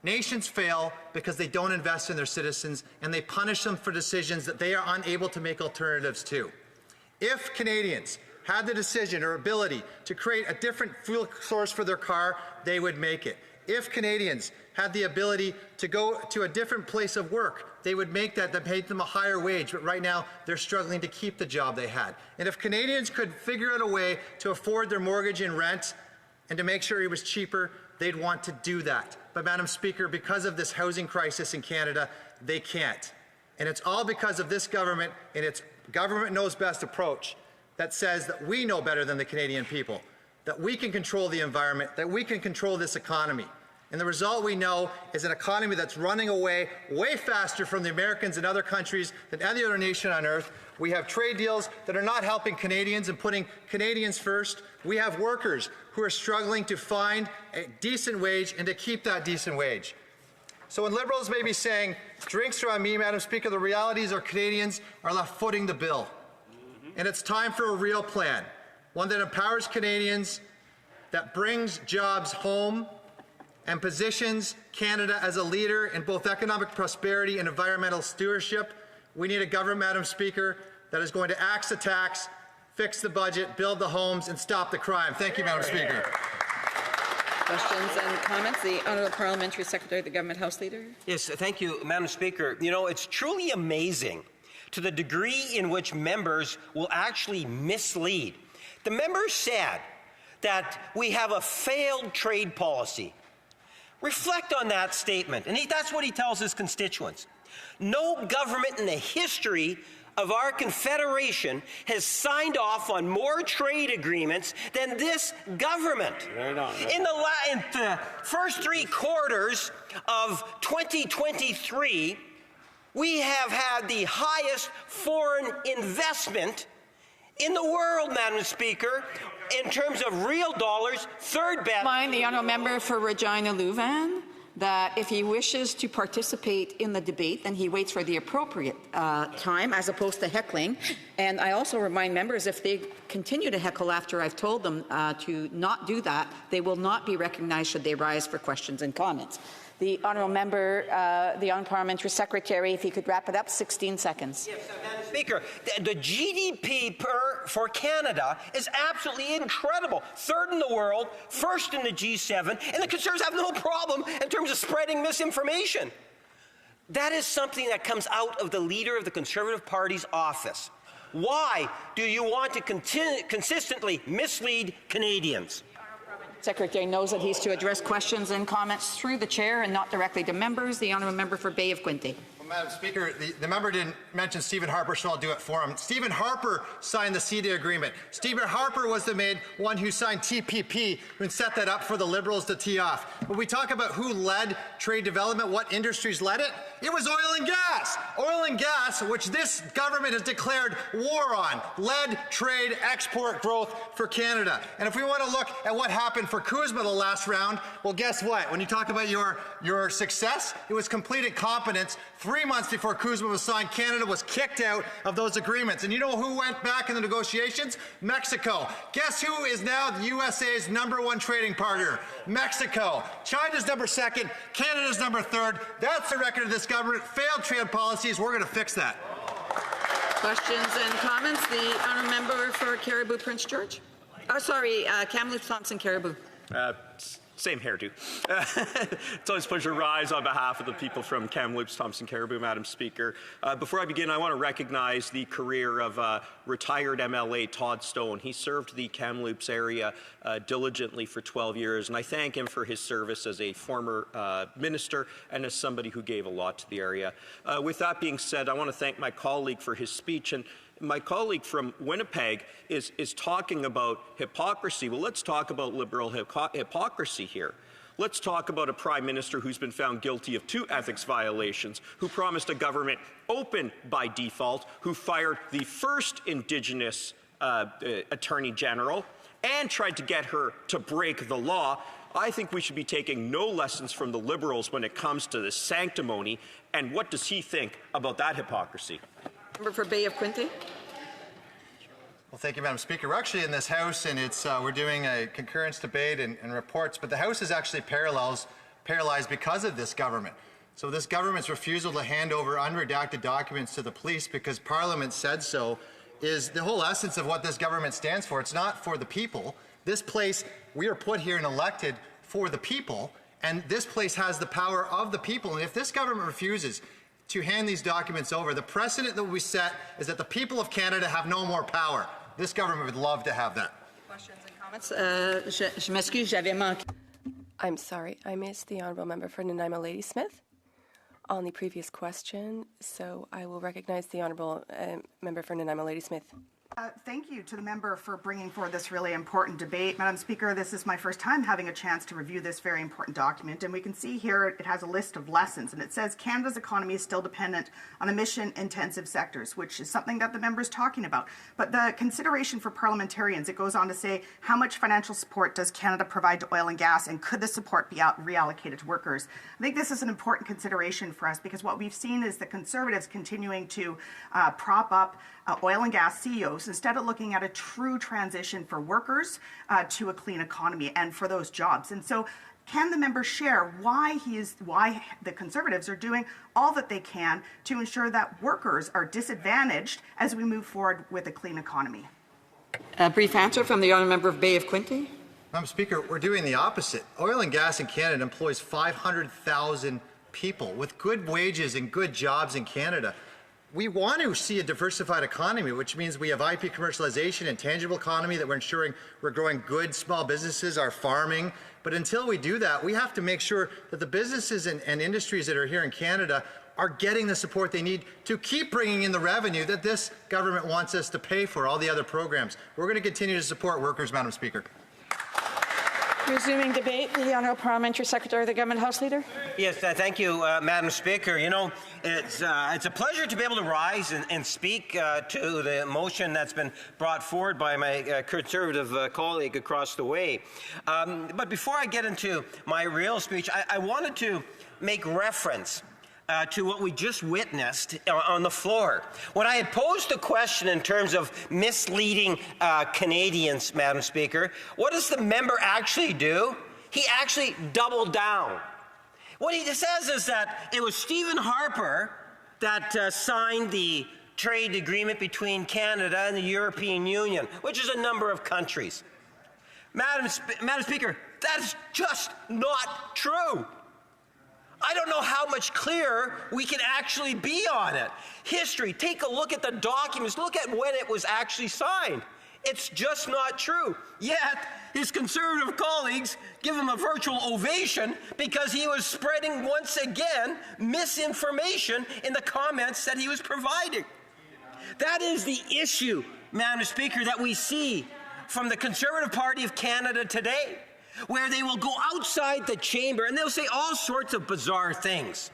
nations fail because they don't invest in their citizens, and they punish them for decisions that they are unable to make alternatives to. If Canadians had the decision or ability to create a different fuel source for their car, they would make it. If Canadians had the ability to go to a different place of work, they would make that paid them a higher wage, but right now they're struggling to keep the job they had. And if Canadians could figure out a way to afford their mortgage and rent and to make sure it was cheaper, they'd want to do that. But Madam Speaker, because of this housing crisis in Canada, they can't. And it's all because of this government and its government knows best approach that says that we know better than the Canadian people, that we can control the environment, that we can control this economy. And the result we know is an economy that's running away way faster from the Americans and other countries than any other nation on earth. We have trade deals that are not helping Canadians and putting Canadians first. We have workers who are struggling to find a decent wage and to keep that decent wage. So when Liberals may be saying, drinks are on me, Madam Speaker, the reality is our Canadians are left footing the bill. And it's time for a real plan, one that empowers Canadians, that brings jobs home, and positions Canada as a leader in both economic prosperity and environmental stewardship. We need a government, Madam Speaker, that is going to axe the tax, fix the budget, build the homes, and stop the crime. Thank you, Madam Speaker. Questions and comments? The Honourable Parliamentary Secretary, the Government House Leader. Yes, thank you, Madam Speaker. You know, it's truly amazing to the degree in which members will actually mislead. The member said that we have a failed trade policy. Reflect on that statement, and that's what he tells his constituents. No government in the history of our Confederation has signed off on more trade agreements than this government. Right on. In the first 3 quarters of 2023, we have had the highest foreign investment in the world, Madam Speaker, in terms of real dollars, third best. The honourable member for Regina Louvain. that if he wishes to participate in the debate, then he waits for the appropriate time as opposed to heckling. And I also remind members, if they continue to heckle after I've told them to not do that, they will not be recognized should they rise for questions and comments. The honourable member, the honourable parliamentary secretary, if he could wrap it up, 16 seconds. Yes, Madam Speaker, the GDP for Canada is absolutely incredible. Third in the world, first in the G7, and the Conservatives have no problem in terms of spreading misinformation. That is something that comes out of the leader of the Conservative Party's office. Why do you want to consistently mislead Canadians? Secretary knows that he's to address questions and comments through the chair and not directly to members. The honourable member for Bay of Quinte. Well, Madam Speaker, the member didn't mention Stephen Harper, so I'll do it for him. Stephen Harper signed the CETA agreement. Stephen Harper was the one who signed TPP and set that up for the Liberals to tee off. When we talk about who led trade development, what industries led it, it was oil and gas. Oil and gas, which this government has declared war on, led trade export growth for Canada. And if we want to look at what happened for Kuzma the last round, well, guess what? When you talk about your success, it was complete incompetence. 3 months before Kuzma was signed, Canada was kicked out of those agreements. And you know who went back in the negotiations? Mexico. Guess who is now the USA's #1 trading partner? Mexico. China's #2, Canada's #3. That's the record of this government. Failed trade policies. We're going to fix that. Questions and comments? The honourable member for Caribou Prince George. Oh, sorry, Kamloops Thompson Caribou. Same hairdo. It's always a pleasure to rise on behalf of the people from Kamloops, Thompson Caribou, Madam Speaker. Before I begin, I want to recognize the career of retired MLA Todd Stone. He served the Kamloops area diligently for 12 years, and I thank him for his service as a former minister and as somebody who gave a lot to the area. With that being said, I want to thank my colleague for his speech. And my colleague from Winnipeg is talking about hypocrisy. Well, let's talk about Liberal hypocrisy here. Let's talk about a Prime Minister who's been found guilty of 2 ethics violations, who promised a government open by default, who fired the first Indigenous Attorney General and tried to get her to break the law. I think we should be taking no lessons from the Liberals when it comes to the sanctimony. And what does he think about that hypocrisy? Member for Bay of Quinte. Well, thank you, Madam Speaker. We're actually in this House, and we're doing a concurrence debate and reports, but the House is actually paralyzed because of this government. So this government's refusal to hand over unredacted documents to the police because Parliament said so is the whole essence of what this government stands for. It's not for the people. This place, we are put here and elected for the people, and this place has the power of the people. And if this government refuses to hand these documents over, the precedent that we set is that the people of Canada have no more power. This government would love to have that. Questions and comments? Je m'excuse, j'avais manqué. I'm sorry, I missed the honourable member for Nanaimo Ladysmith on the previous question, so I will recognize the honourable member for Nanaimo Ladysmith. Thank you to the member for bringing forward this really important debate. Madam Speaker, this is my first time having a chance to review this very important document, and we can see here it has a list of lessons, and it says Canada's economy is still dependent on emission-intensive sectors, which is something that the member is talking about. But the consideration for parliamentarians, it goes on to say, how much financial support does Canada provide to oil and gas, and could the support be reallocated to workers? I think this is an important consideration for us, because what we've seen is the Conservatives continuing to prop up oil and gas CEOs instead of looking at a true transition for workers to a clean economy and for those jobs. And so can the member share why the Conservatives are doing all that they can to ensure that workers are disadvantaged as we move forward with a clean economy? A brief answer from the honourable member of Bay of Quinte. Madam Speaker, we're doing the opposite. Oil and gas in Canada employs 500,000 people with good wages and good jobs in Canada. We want to see a diversified economy, which means we have IP commercialization and tangible economy, that we're ensuring we're growing good small businesses, our farming. But until we do that, we have to make sure that the businesses and industries that are here in Canada are getting the support they need to keep bringing in the revenue that this government wants us to pay for all the other programs. We're going to continue to support workers, Madam Speaker. Resuming debate, the Honourable Parliamentary Secretary of the Government House Leader. Yes, thank you, Madam Speaker. You know, it's a pleasure to be able to rise and speak to the motion that's been brought forward by my Conservative colleague across the way. But before I get into my real speech, I wanted to make reference to what we just witnessed on the floor. When I had posed the question in terms of misleading Canadians, Madam Speaker, what does the member actually do? He actually doubled down. What he says is that it was Stephen Harper that signed the trade agreement between Canada and the European Union, which is a number of countries. Madam Speaker, that's just not true. I don't know how much clearer we can actually be on it. History, take a look at the documents, look at when it was actually signed. It's just not true. Yet, his Conservative colleagues give him a virtual ovation because he was spreading, once again, misinformation in the comments that he was providing. That is the issue, Madam Speaker, that we see from the Conservative Party of Canada today, where they will go outside the chamber and they'll say all sorts of bizarre things.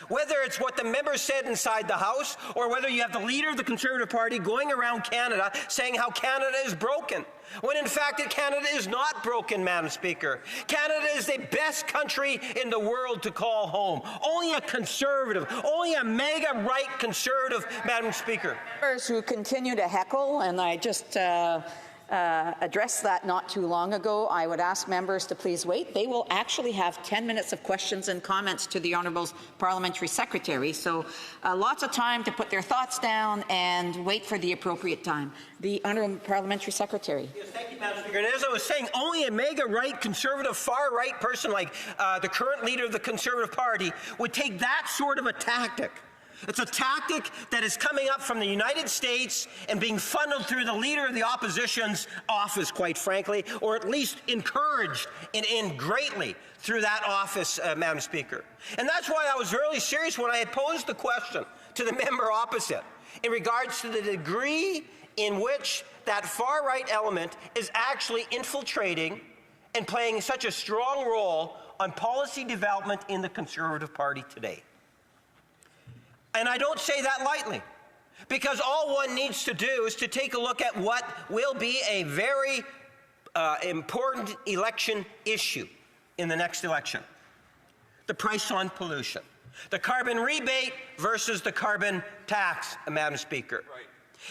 Whether it's what the members said inside the House, or whether you have the leader of the Conservative Party going around Canada saying how Canada is broken, when in fact Canada is not broken, Madam Speaker. Canada is the best country in the world to call home. Only a conservative, only a mega right conservative, Madam Speaker. Members who continue to heckle, and I just addressed that not too long ago. I would ask members to please wait. They will actually have 10 minutes of questions and comments to the Honourable Parliamentary Secretary, so lots of time to put their thoughts down and wait for the appropriate time. The Honourable Parliamentary Secretary. Yes, thank you, Madam Speaker. And as I was saying, only a mega right, conservative, far right person like the current leader of the Conservative Party would take that sort of a tactic. It's a tactic that is coming up from the United States and being funneled through the leader of the opposition's office, quite frankly, or at least encouraged in greatly through that office, Madam Speaker. And that's why I was really serious when I had posed the question to the member opposite in regards to the degree in which that far-right element is actually infiltrating and playing such a strong role on policy development in the Conservative Party today. And I don't say that lightly, because all one needs to do is to take a look at what will be a very important election issue in the next election. The price on pollution. The carbon rebate versus the carbon tax, Madam Speaker. Right.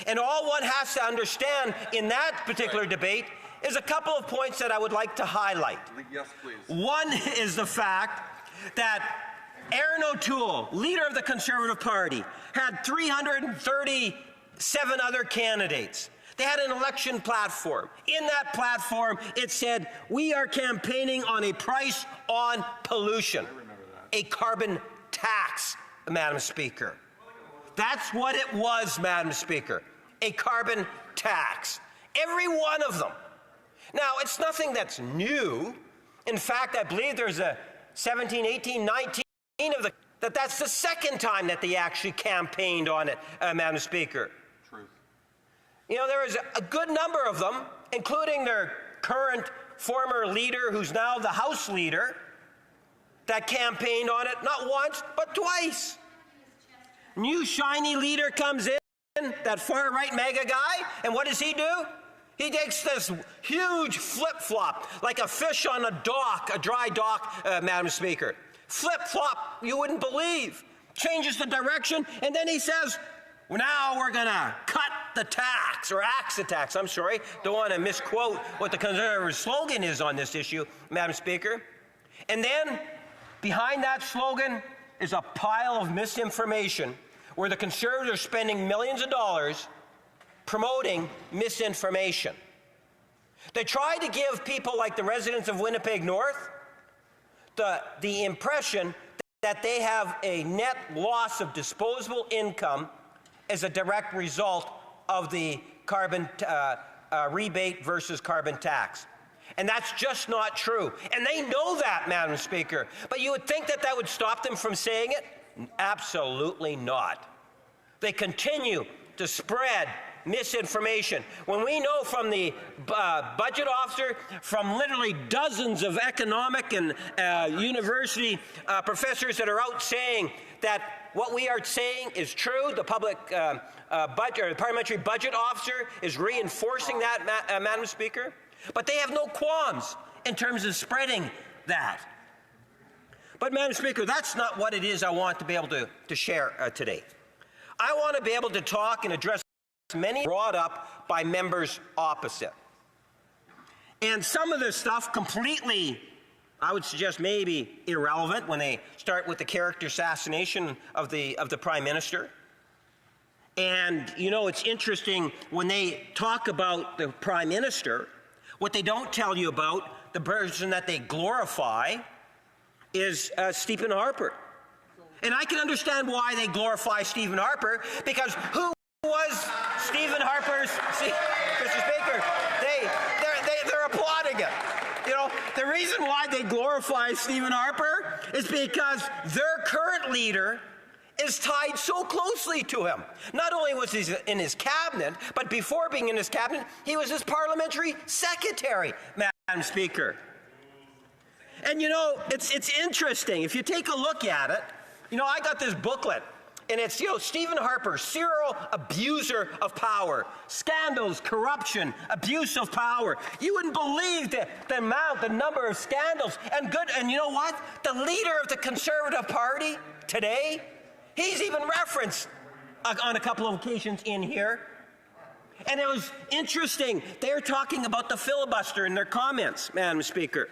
And all one has to understand in that particular debate is a couple of points that I would like to highlight. Yes, please. One is the fact that Aaron O'Toole, leader of the Conservative Party, had 337 other candidates. They had an election platform. In that platform, it said, we are campaigning on a price on pollution, a carbon tax, Madam Speaker. That's what it was, Madam Speaker, a carbon tax. Every one of them. Now, it's nothing that's new. In fact, I believe there's a 17, 18, 19 of that's the second time that they actually campaigned on it, Madam Speaker. Truth. You know, there was a good number of them, including their current former leader, who's now the House leader, that campaigned on it not once, but twice. New shiny leader comes in, that far-right mega guy, and what does he do? He takes this huge flip-flop, like a fish on a dock, a dry dock, Madam Speaker. Flip-flop, you wouldn't believe. Changes the direction, and then he says, well, now we're going to cut the tax, or axe the tax. I'm sorry. Don't want to misquote what the Conservative slogan is on this issue, Madam Speaker. And then, behind that slogan is a pile of misinformation where the Conservatives are spending millions of dollars promoting misinformation. They try to give people like the residents of Winnipeg North the impression that they have a net loss of disposable income as a direct result of the carbon rebate versus carbon tax. And that's just not true. And they know that, Madam Speaker. But you would think that that would stop them from saying it? Absolutely not. They continue to spread misinformation. When we know from the budget officer, from literally dozens of economic and university professors that are out saying that what we are saying is true, the public budget, or the parliamentary budget officer is reinforcing that, Madam Speaker. But they have no qualms in terms of spreading that. But, Madam Speaker, that's not what it is I want to be able to share today. I want to be able to talk and address many brought up by members opposite. And some of this stuff completely, I would suggest, maybe irrelevant when they start with the character assassination of the Prime Minister. And, you know, it's interesting when they talk about the Prime Minister, what they don't tell you about, the person that they glorify, is Stephen Harper. And I can understand why they glorify Stephen Harper, because who was Stephen Harper's, Mr. Speaker? They're applauding it. You know, the reason why they glorify Stephen Harper is because their current leader is tied so closely to him. Not only was he in his cabinet, but before being in his cabinet, he was his parliamentary secretary, Madam Speaker. And you know, it's interesting. If you take a look at it, you know, I got this booklet, and it's, you know, Stephen Harper, serial abuser of power, scandals, corruption, abuse of power. You wouldn't believe the number of scandals. And you know what? The leader of the Conservative Party today, he's even referenced on a couple of occasions in here. And it was interesting. They're talking about the filibuster in their comments, Madam Speaker.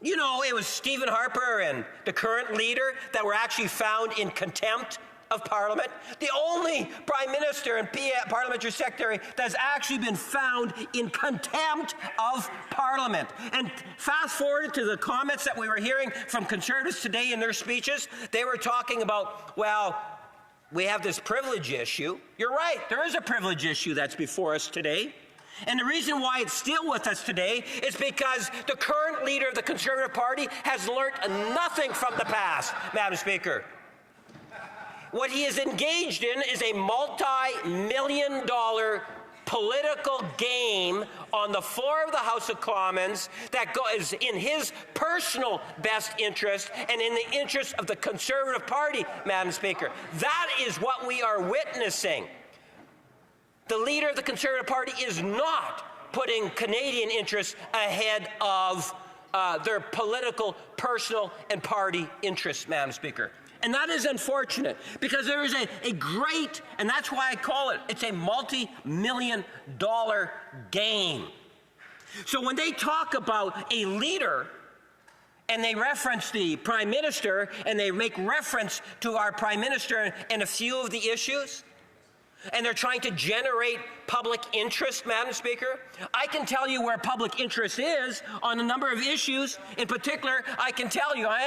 You know, it was Stephen Harper and the current leader that were actually found in contempt of Parliament. The only Prime Minister and Parliamentary Secretary that's actually been found in contempt of Parliament. And fast forward to the comments that we were hearing from Conservatives today in their speeches. They were talking about, well, we have this privilege issue. You're right, there is a privilege issue that's before us today. And the reason why it's still with us today is because the current leader of the Conservative Party has learnt nothing from the past, Madam Speaker. What he is engaged in is a multi-million-dollar political game on the floor of the House of Commons that is in his personal best interest and in the interest of the Conservative Party, Madam Speaker. That is what we are witnessing. The leader of the Conservative Party is not putting Canadian interests ahead of their political, personal, and party interests, Madam Speaker. And that is unfortunate, because there is a great, and that's why I call it, it's a multi-million-dollar game. So when they talk about a leader, and they reference the Prime Minister, and they make reference to our Prime Minister and a few of the issues, and they're trying to generate public interest, Madam Speaker, I can tell you where public interest is on a number of issues. In particular, I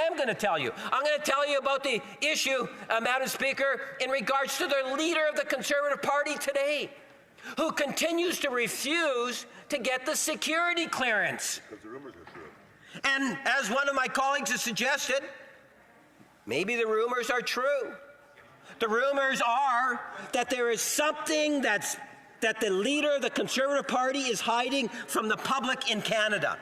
am going to tell you. I'm going to tell you about the issue, Madam Speaker, in regards to the leader of the Conservative Party today, who continues to refuse to get the security clearance. Because the rumors are true. And as one of my colleagues has suggested, maybe the rumors are true. The rumors are that there is something that the leader of the Conservative Party is hiding from the public in Canada.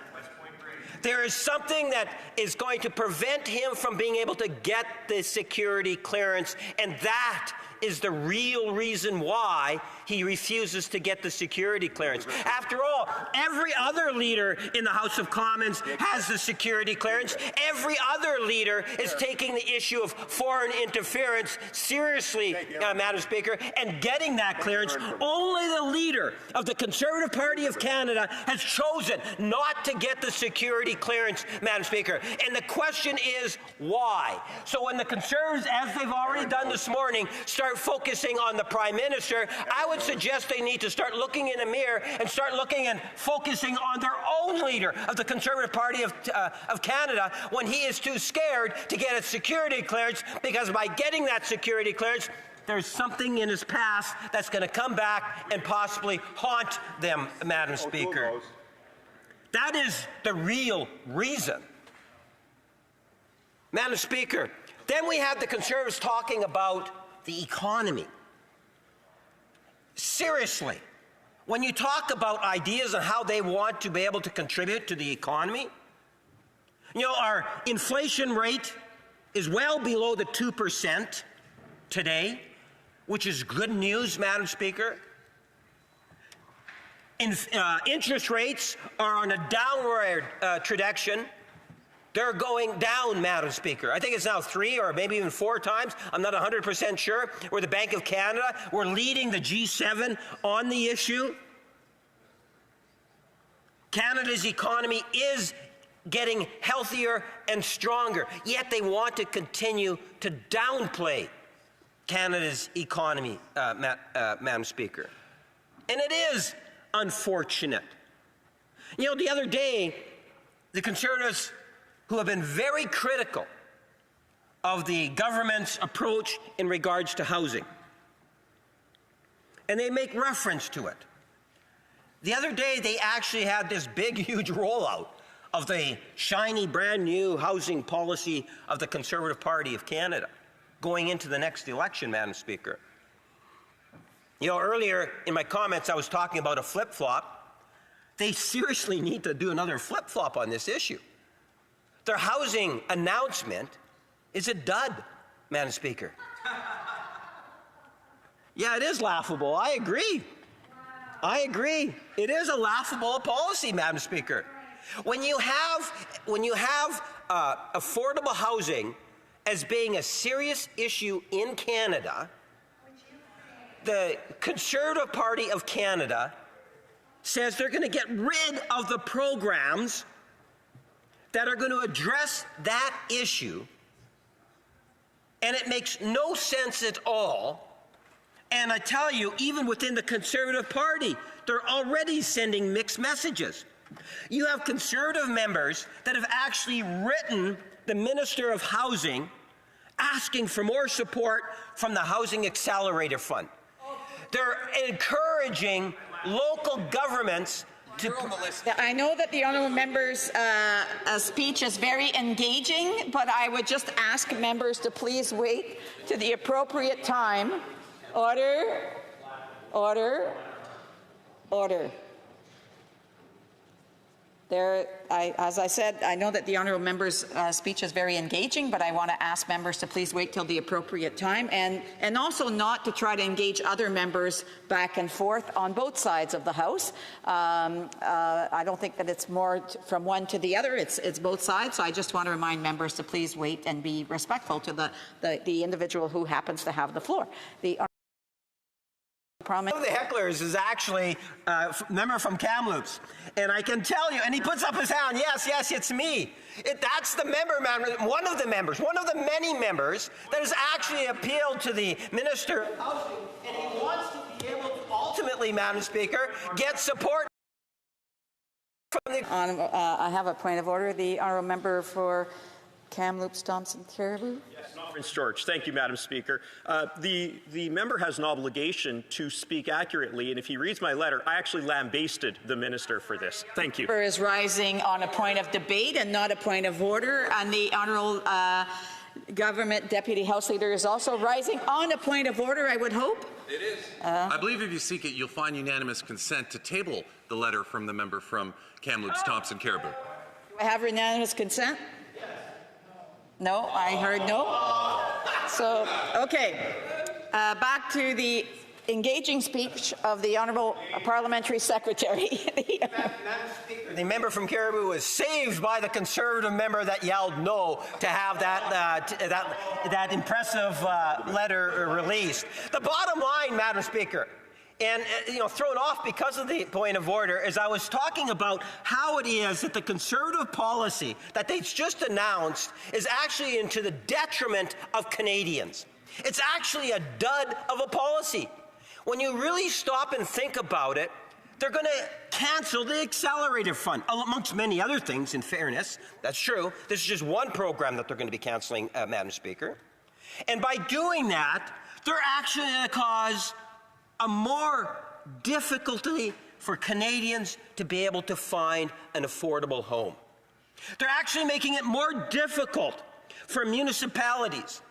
There is something that is going to prevent him from being able to get the security clearance, and that is the real reason why he refuses to get the security clearance. After all, every other leader in the House of Commons has the security clearance. Every other leader is taking the issue of foreign interference seriously, Madam Speaker, and getting that clearance. Only the leader of the Conservative Party of Canada has chosen not to get the security clearance, Madam Speaker. And the question is, why? So when the Conservatives, as they've already done this morning, start focusing on the Prime Minister, I would suggest they need to start looking in a mirror and start looking and focusing on their own leader of the Conservative Party of Canada when he is too scared to get a security clearance, because by getting that security clearance, there's something in his past that's going to come back and possibly haunt them, Madam Speaker. That is the real reason. Madam Speaker, then we have the Conservatives talking about the economy. seriously, when you talk about ideas on how they want to be able to contribute to the economy, you know, our inflation rate is well below the 2% today, which is good news, Madam Speaker. Interest rates are on a downward trajectory. They're going down, Madam Speaker. I think it's now 3 or maybe even 4 times. I'm not 100% sure. We're the Bank of Canada. We're leading the G7 on the issue. Canada's economy is getting healthier and stronger, yet they want to continue to downplay Canada's economy, Madam Speaker. And it is unfortunate. You know, the other day, the Conservatives, who have been very critical of the government's approach in regards to housing, and they make reference to it. The other day, they actually had this big, huge rollout of the shiny, brand new housing policy of the Conservative Party of Canada going into the next election, Madam Speaker. You know, earlier in my comments, I was talking about a flip-flop. They seriously need to do another flip-flop on this issue. Their housing announcement is a dud, Madam Speaker. Yeah, it is laughable. I agree. I agree. It is a laughable policy, Madam Speaker. When you have affordable housing as being a serious issue in Canada, the Conservative Party of Canada says they're going to get rid of the programs that are going to address that issue, and it makes no sense at all. And I tell you, even within the Conservative Party, they're already sending mixed messages. You have Conservative members that have actually written the Minister of Housing asking for more support from the Housing Accelerator Fund. They're encouraging local governments to... I know that the honourable member's speech is very engaging, but I would just ask members to please wait to the appropriate time. Order. Order. Order. As I said, I know that the honourable member's speech is very engaging, but I want to ask members to please wait till the appropriate time, and also not to try to engage other members back and forth on both sides of the House. I don't think that it's more from one to the other. It's both sides. So I just want to remind members to please wait and be respectful to the individual who happens to have the floor. One of the hecklers is actually a member from Kamloops. And I can tell you, and he puts up his hand, yes, yes, it's me. That's the member, one of the members, one of the many members that has actually appealed to the Minister of Housing, and he wants to be able to ultimately, Madam Speaker, get support from the... I have a point of order. The honourable member for Kamloops, Thompson, Caribou. Yes, Prince George. Thank you, Madam Speaker. The member has an obligation to speak accurately, and if he reads my letter, I actually lambasted the minister for this. Thank you. The member is rising on a point of debate and not a point of order, and the honourable government deputy House Leader is also rising on a point of order, I would hope. It is. I believe if you seek it, you'll find unanimous consent to table the letter from the member from Kamloops, Thompson, Caribou. Do I have unanimous consent? No, I heard no. So, okay. Back to the engaging speech of the Honourable Parliamentary Secretary. The member from Caribou was saved by the Conservative member that yelled no to have that impressive letter released. The bottom line, Madam Speaker, and thrown off because of the point of order, is I was talking about how it is that the Conservative policy that they've just announced is actually into the detriment of Canadians. It's actually a dud of a policy. When you really stop and think about it, they're going to cancel the Accelerator Fund, amongst many other things, in fairness. That's true. This is just one program that they're going to be canceling, Madam Speaker. And by doing that, they're actually going to cause a more difficulty for Canadians to be able to find an affordable home. They're actually making it more difficult for municipalities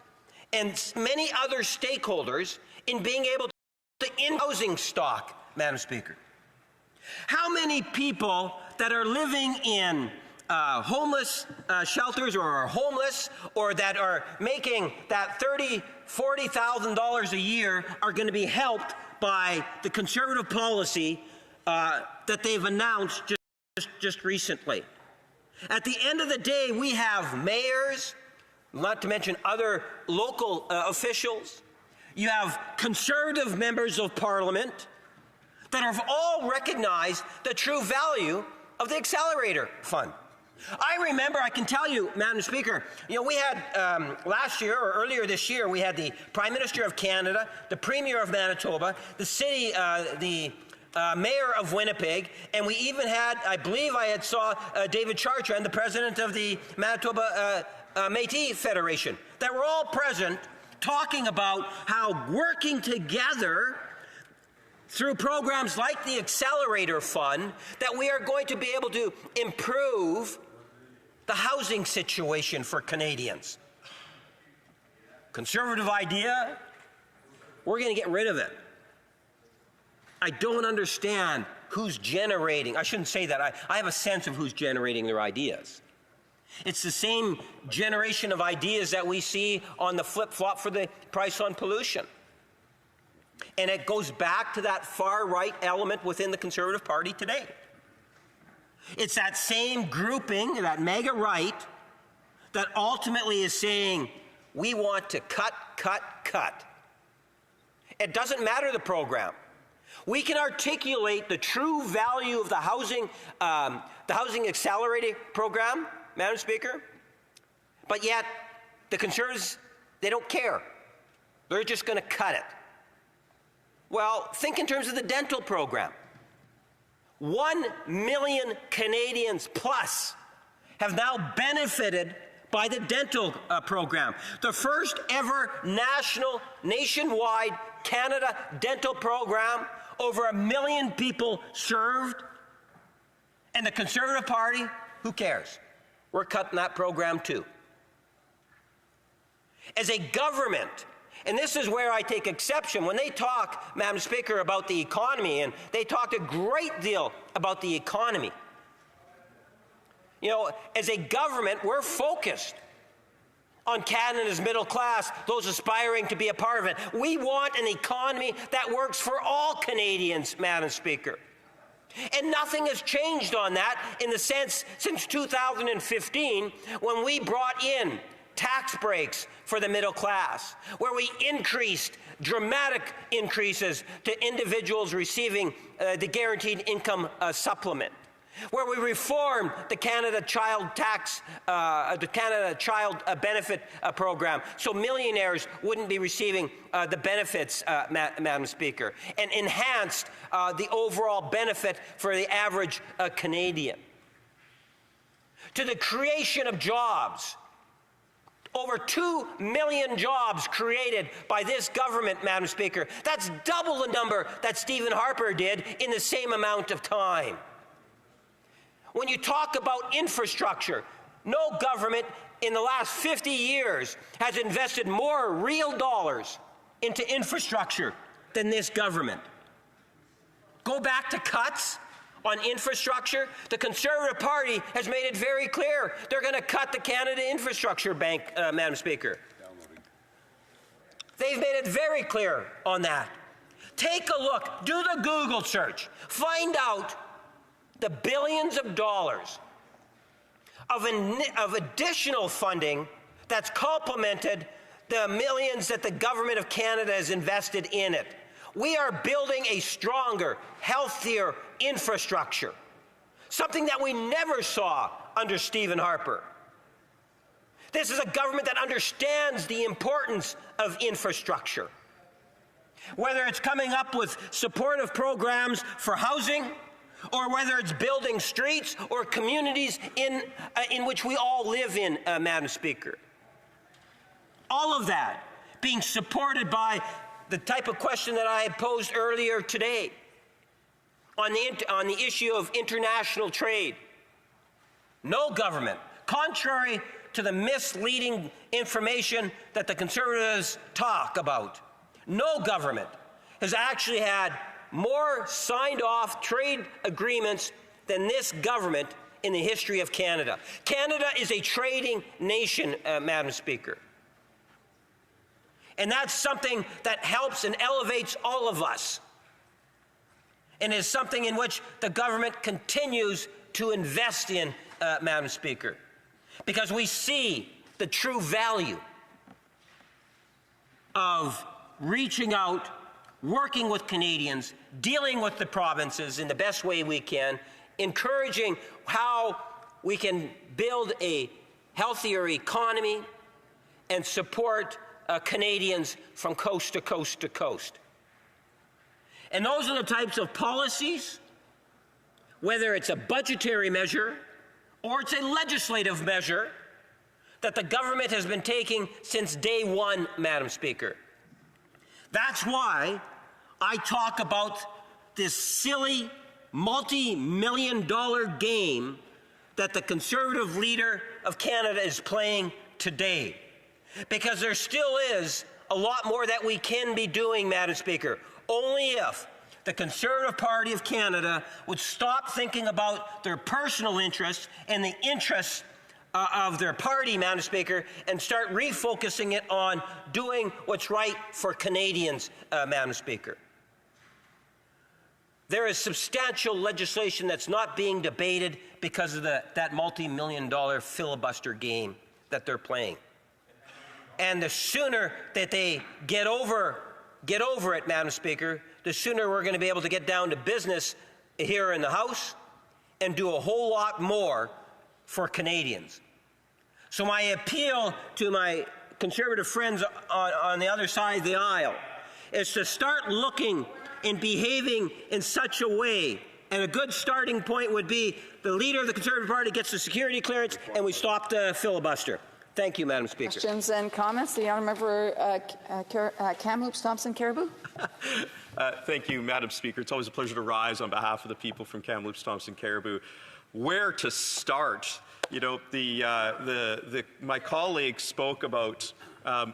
and many other stakeholders in being able to the in-housing stock, Madam Speaker. How many people that are living in homeless shelters or are homeless or that are making that $30,000, $40,000 a year are going to be helped by the Conservative policy that they've announced just recently? At the end of the day, we have mayors, not to mention other local officials. You have Conservative members of Parliament that have all recognized the true value of the Accelerator Fund. I remember, I can tell you, Madam Speaker, you know, we had last year or earlier this year, we had the Prime Minister of Canada, the Premier of Manitoba, the city, Mayor of Winnipeg, and we even had, I believe I had saw David Chartrand, the President of the Manitoba Métis Federation, that were all present talking about how working together through programs like the Accelerator Fund, that we are going to be able to improve the housing situation for Canadians. Conservative idea, we're going to get rid of it. I don't understand who's generating. I shouldn't say that. I have a sense of who's generating their ideas. It's the same generation of ideas that we see on the flip-flop for the price on pollution. And it goes back to that far-right element within the Conservative Party today. It's that same grouping, that mega right, that ultimately is saying, we want to cut, cut, cut. It doesn't matter the program. We can articulate the true value of the housing accelerator program, Madam Speaker, but yet the Conservatives, they don't care. They're just going to cut it. Well, think in terms of the dental program. 1 million Canadians plus have now benefited by the dental program. The first ever nationwide Canada dental program, over 1 million people served. And the Conservative Party, who cares? We're cutting that program too. As a government, and this is where I take exception, when they talk, Madam Speaker, about the economy, and they talked a great deal about the economy. You know, as a government, we're focused on Canada's middle class, those aspiring to be a part of it. We want an economy that works for all Canadians, Madam Speaker. And nothing has changed on that in the sense since 2015, when we brought in tax breaks for the middle class, where we increased dramatic increases to individuals receiving the guaranteed income supplement, where we reformed the Canada Child Benefit Program, so millionaires wouldn't be receiving the benefits, Madam Speaker, and enhanced the overall benefit for the average Canadian. To the creation of jobs. Over 2 million jobs created by this government, Madam Speaker. That's double the number that Stephen Harper did in the same amount of time. When you talk about infrastructure, no government in the last 50 years has invested more real dollars into infrastructure than this government. Go back to cuts on infrastructure. The Conservative Party has made it very clear they're going to cut the Canada Infrastructure Bank, Madam Speaker. They've made it very clear on that. Take a look, do the Google search, find out the billions of dollars of additional funding that's complemented the millions that the Government of Canada has invested in it. We are building a stronger, healthier infrastructure, something that we never saw under Stephen Harper. This is a government that understands the importance of infrastructure. Whether it's coming up with supportive programs for housing, or whether it's building streets or communities in which we all live in, Madam Speaker. All of that being supported by the type of question that I had posed earlier today on the issue of international trade. No government, contrary to the misleading information that the Conservatives talk about, no government has actually had more signed off trade agreements than this government in the history of Canada. Canada is a trading nation, Madam Speaker. And that's something that helps and elevates all of us, and is something in which the government continues to invest in, Madam Speaker, because we see the true value of reaching out, working with Canadians, dealing with the provinces in the best way we can, encouraging how we can build a healthier economy and support Canadians from coast to coast to coast. And those are the types of policies, whether it's a budgetary measure or it's a legislative measure, that the government has been taking since day one, Madam Speaker. That's why talk about this silly multi-million-dollar game that the Conservative leader of Canada is playing today. Because there still is a lot more that we can be doing, Madam Speaker, only if the Conservative Party of Canada would stop thinking about their personal interests and the interests of their party, Madam Speaker, and start refocusing it on doing what's right for Canadians, Madam Speaker. There is substantial legislation that's not being debated because of that multi-million-dollar filibuster game that they're playing. And the sooner that they get over it, Madam Speaker, the sooner we're going to be able to get down to business here in the House and do a whole lot more for Canadians. So my appeal to my Conservative friends on the other side of the aisle is to start looking and behaving in such a way, and a good starting point would be the leader of the Conservative Party gets the security clearance and we stop the filibuster. Thank you, Madam Speaker. Questions and comments? The Honourable Member Kamloops Thompson Caribou. Thank you, Madam Speaker. It's always a pleasure to rise on behalf of the people from Kamloops Thompson Caribou. Where to start? You know, my colleague spoke about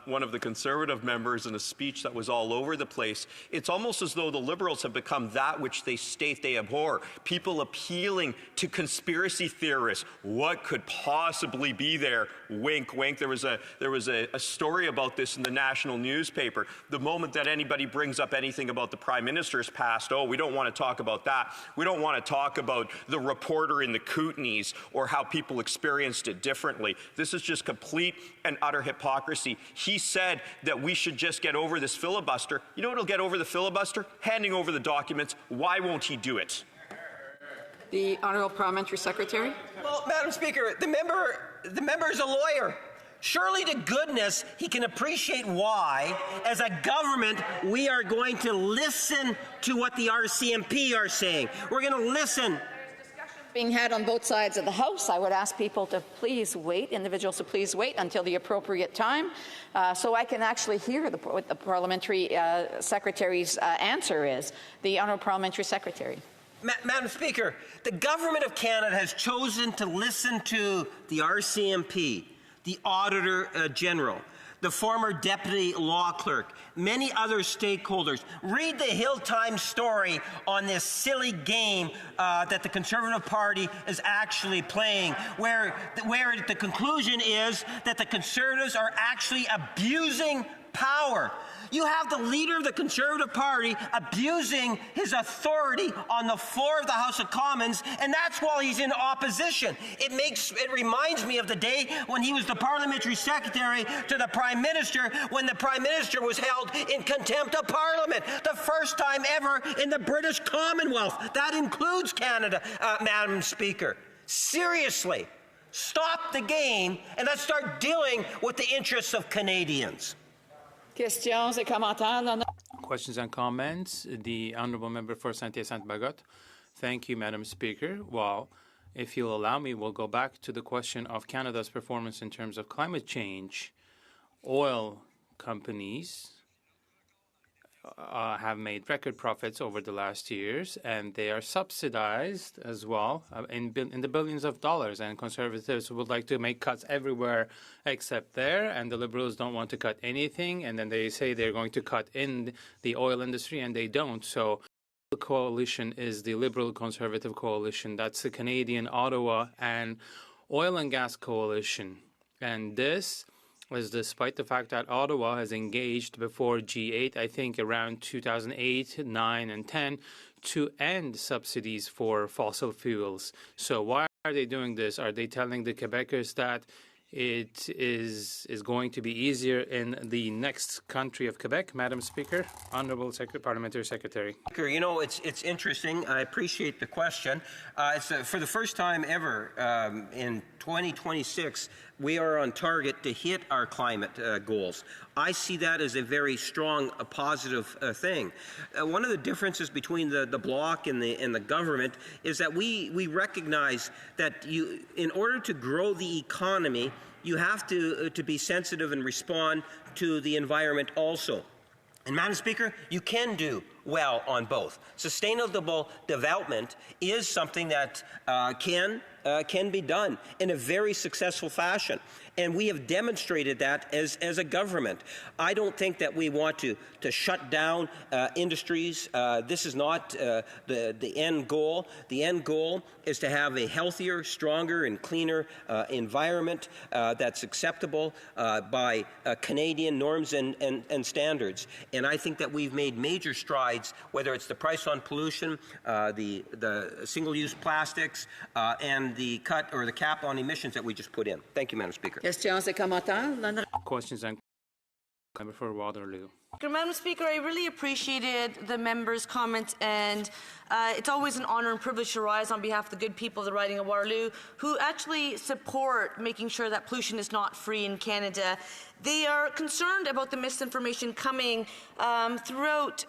one of the Conservative members in a speech that was all over the place. It's almost as though the Liberals have become that which they state they abhor. People appealing to conspiracy theorists. What could possibly be there? Wink, wink. There was a story about this in the national newspaper. The moment that anybody brings up anything about the Prime Minister's past, oh, we don't want to talk about that. We don't want to talk about the reporter in the Kootenays or how people experienced it differently. This is just complete and utter hypocrisy. He said that we should just get over this filibuster. You know what'll get over the filibuster? Handing over the documents. Why won't he do it? The Honourable Parliamentary Secretary. Well, Madam Speaker, the member is a lawyer. Surely to goodness he can appreciate why, as a government, we are going to listen to what the RCMP are saying. We're going to listen. Being had on both sides of the House, I would ask people to please wait, individuals to please wait until the appropriate time, so I can actually hear what the Parliamentary Secretary's answer is. The Honourable Parliamentary Secretary. Madam Speaker, the Government of Canada has chosen to listen to the RCMP, the Auditor General, the former Deputy Law Clerk, many other stakeholders. Read the Hill Times story on this silly game that the Conservative Party is actually playing, where the conclusion is that the Conservatives are actually abusing power. You have the leader of the Conservative Party abusing his authority on the floor of the House of Commons, and that's while he's in opposition. It reminds me of the day when he was the Parliamentary Secretary to the Prime Minister, when the Prime Minister was held in contempt of Parliament, the first time ever in the British Commonwealth. That includes Canada, Madam Speaker. Seriously, stop the game and let's start dealing with the interests of Canadians. Questions et commentaires. Questions and comments. The Honourable Member for Saint-Hyacinthe-Bagotte. Thank you, Madam Speaker. Well, if you'll allow me, we'll go back to the question of Canada's performance in terms of climate change. Oil companies have made record profits over the last years, and they are subsidized as well in the billions of dollars. And Conservatives would like to make cuts everywhere except there, and the Liberals don't want to cut anything. And then they say they're going to cut in the oil industry, and they don't. So the coalition is the Liberal Conservative coalition. That's the Canadian Ottawa and Oil and Gas Coalition. And this was despite the fact that Ottawa has engaged before G8, I think around 2008, 9, and 10, to end subsidies for fossil fuels. So why are they doing this? Are they telling the Quebecers that it is going to be easier in the next country of Quebec? Madam Speaker, Honourable Parliamentary Secretary. You know, it's interesting. I appreciate the question. It's for the first time ever in 2026, we are on target to hit our climate goals. I see that as a very strong, positive thing. One of the differences between the Bloc and the government is that we recognize that in order to grow the economy, you have to be sensitive and respond to the environment also. And Madam Speaker, you can do well on both. Sustainable development is something that can be done in a very successful fashion. And we have demonstrated that as a government. I don't think that we want to shut down industries. This is not the end goal. The end goal is to have a healthier, stronger, and cleaner environment that's acceptable by Canadian norms and standards. And I think that we've made major strides, whether it's the price on pollution, the single-use plastics, and the cut or the cap on emissions that we just put in. Thank you, Madam Speaker. Questions et commentaires? Questions and member for Waterloo. Madam Speaker, I really appreciated the member's comments, and it's always an honour and privilege to rise on behalf of the good people of the riding of Waterloo who actually support making sure that pollution is not free in Canada. They are concerned about the misinformation coming throughout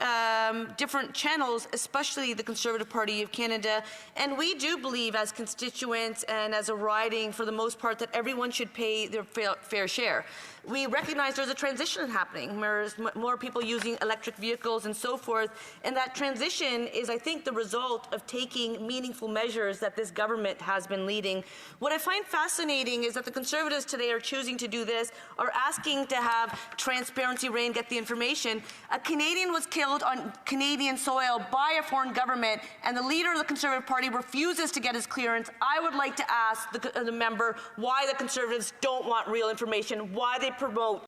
different channels, especially the Conservative Party of Canada. And we do believe as constituents and as a riding, for the most part, that everyone should pay their fair share. We recognize there's a transition happening. There's more people using electric vehicles and so forth. And that transition is, I think, the result of taking meaningful measures that this government has been leading. What I find fascinating is that the Conservatives today are choosing to do this, are asking to have transparency reign, get the information. A Canadian was killed on Canadian soil by a foreign government, and the leader of the Conservative Party refuses to get his clearance. I would like to ask the member why the Conservatives don't want real information, why they promote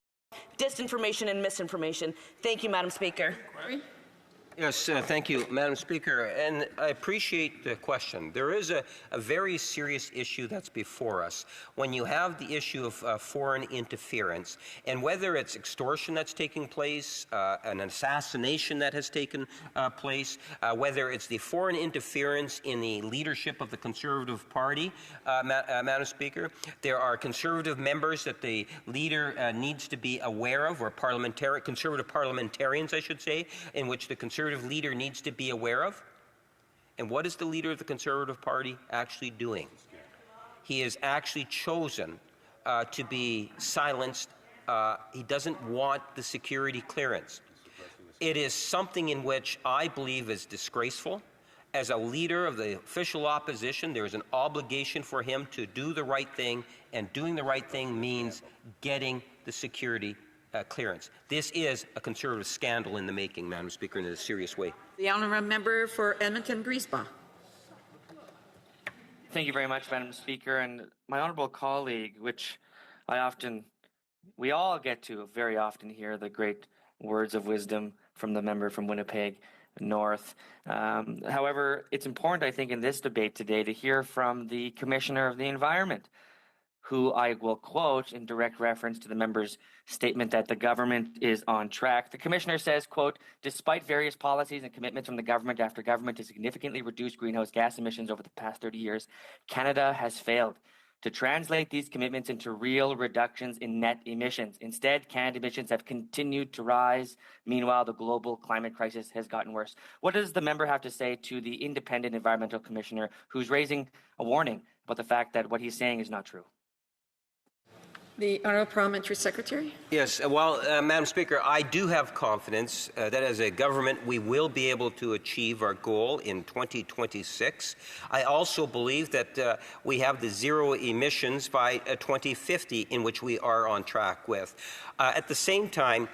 disinformation and misinformation. Thank you, Madam Speaker. Yes, thank you, Madam Speaker, and I appreciate the question. There is a very serious issue that's before us when you have the issue of foreign interference, and whether it's extortion that's taking place, an assassination that has taken place, whether it's the foreign interference in the leadership of the Conservative Party, Madam Speaker, there are Conservative members that the leader needs to be aware of, or Conservative parliamentarians, I should say, in which the Conservative leader needs to be aware of. And what is the leader of the Conservative Party actually doing? He has actually chosen to be silenced. He doesn't want the security clearance. It is something in which I believe is disgraceful. As a leader of the official opposition, there is an obligation for him to do the right thing, and doing the right thing means getting the security clearance. This is a Conservative scandal in the making, Madam Speaker, in a serious way. The honourable member for Edmonton-Griesbach. Thank you very much, Madam Speaker. And my honourable colleague, which we all get to very often hear the great words of wisdom from the member from Winnipeg North. However, it's important, I think, in this debate today to hear from the Commissioner of the Environment, who I will quote in direct reference to the member's statement that the government is on track. The Commissioner says, quote, despite various policies and commitments from the government after government to significantly reduce greenhouse gas emissions over the past 30 years, Canada has failed to translate these commitments into real reductions in net emissions. Instead, Canada emissions have continued to rise. Meanwhile, the global climate crisis has gotten worse. What does the member have to say to the independent environmental commissioner who's raising a warning about the fact that what he's saying is not true? The Honourable Parliamentary Secretary. Yes, well, Madam Speaker, I do have confidence that as a government we will be able to achieve our goal in 2026. I also believe that we have the zero emissions by 2050, in which we are on track with. At the same time,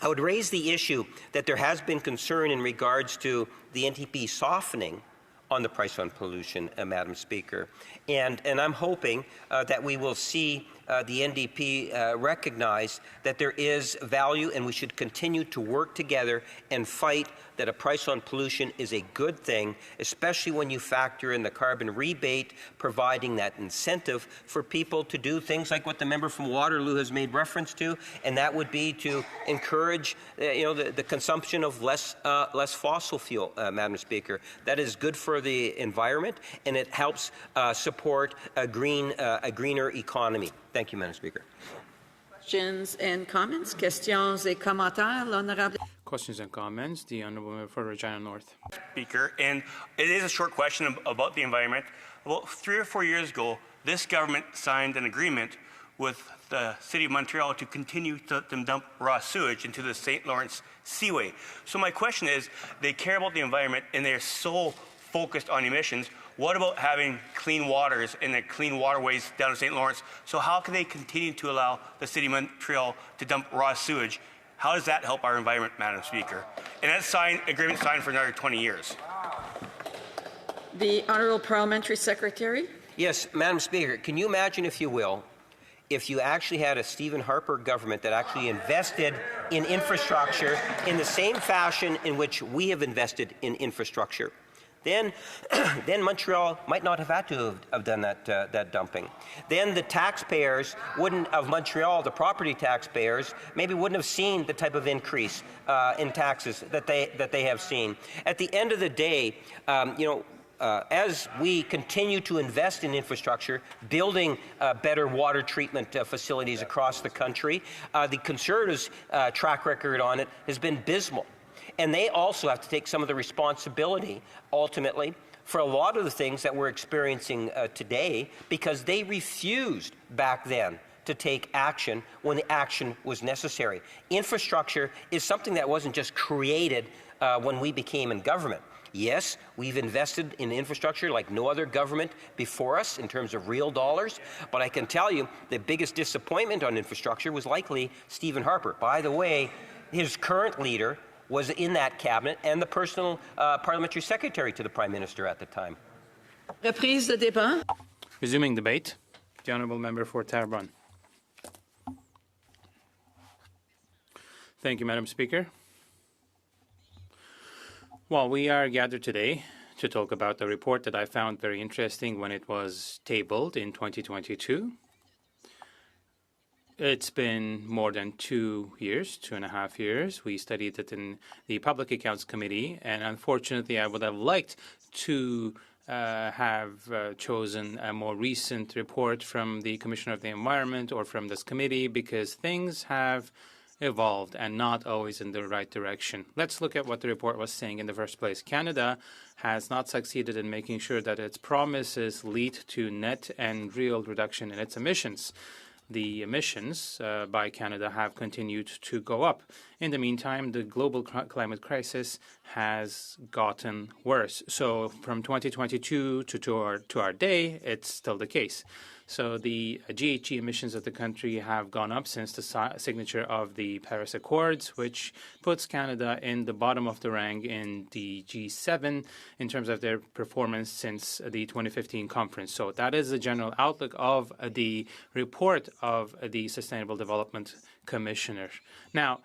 I would raise the issue that there has been concern in regards to the NTP softening on the price on pollution, Madam Speaker. And I'm hoping that we will see the NDP recognize that there is value and we should continue to work together and fight that a price on pollution is a good thing, especially when you factor in the carbon rebate, providing that incentive for people to do things like what the member from Waterloo has made reference to, and that would be to encourage the consumption of less fossil fuel, Madam Speaker. That is good for the environment, and it helps support a greener economy. Thank you, Madam Speaker. Questions and comments? Questions et commentaires, l'honorable. Questions and comments. The Honourable Member for Regina North. Speaker, and it is a short question about the environment. About 3 or 4 years ago, this government signed an agreement with the City of Montreal to continue to let them dump raw sewage into the St. Lawrence Seaway. So my question is, they care about the environment and they're so focused on emissions. What about having clean waters and the clean waterways down in St. Lawrence? So how can they continue to allow the City of Montreal to dump raw sewage? How does that help our environment, Madam Speaker? And that agreement signed for another 20 years. The Honourable Parliamentary Secretary. Yes, Madam Speaker, can you imagine, if you will, if you actually had a Stephen Harper government that actually invested in infrastructure in the same fashion in which we have invested in infrastructure? Then Montreal might not have had to have done that dumping. Then the taxpayers of Montreal, the property taxpayers, maybe wouldn't have seen the type of increase in taxes that they have seen. At the end of the day, as we continue to invest in infrastructure, building better water treatment facilities across the country, the Conservatives' track record on it has been abysmal. And they also have to take some of the responsibility, ultimately, for a lot of the things that we're experiencing today, because they refused back then to take action when the action was necessary. Infrastructure is something that wasn't just created when we became in government. Yes, we've invested in infrastructure like no other government before us in terms of real dollars, but I can tell you the biggest disappointment on infrastructure was likely Stephen Harper. By the way, his current leader was in that cabinet and the personal parliamentary secretary to the Prime Minister at the time. Reprise de débat. Resuming debate. The Honourable Member for Terrebonne. Thank you, Madam Speaker. Well, we are gathered today to talk about the report that I found very interesting when it was tabled in 2022. It's been more than 2 years, 2.5 years. We studied it in the Public Accounts Committee, and unfortunately, I would have liked to have chosen a more recent report from the Commissioner of the Environment or from this committee, because things have evolved and not always in the right direction. Let's look at what the report was saying in the first place. Canada has not succeeded in making sure that its promises lead to net and real reduction in its emissions. The emissions by Canada have continued to go up. In the meantime, the global climate crisis has gotten worse. So from 2022 to our day, it's still the case. So the GHG emissions of the country have gone up since the signature of the Paris Accords, which puts Canada in the bottom of the rank in the G7 in terms of their performance since the 2015 conference. So that is the general outlook of the report of the Sustainable Development Commissioner. Now,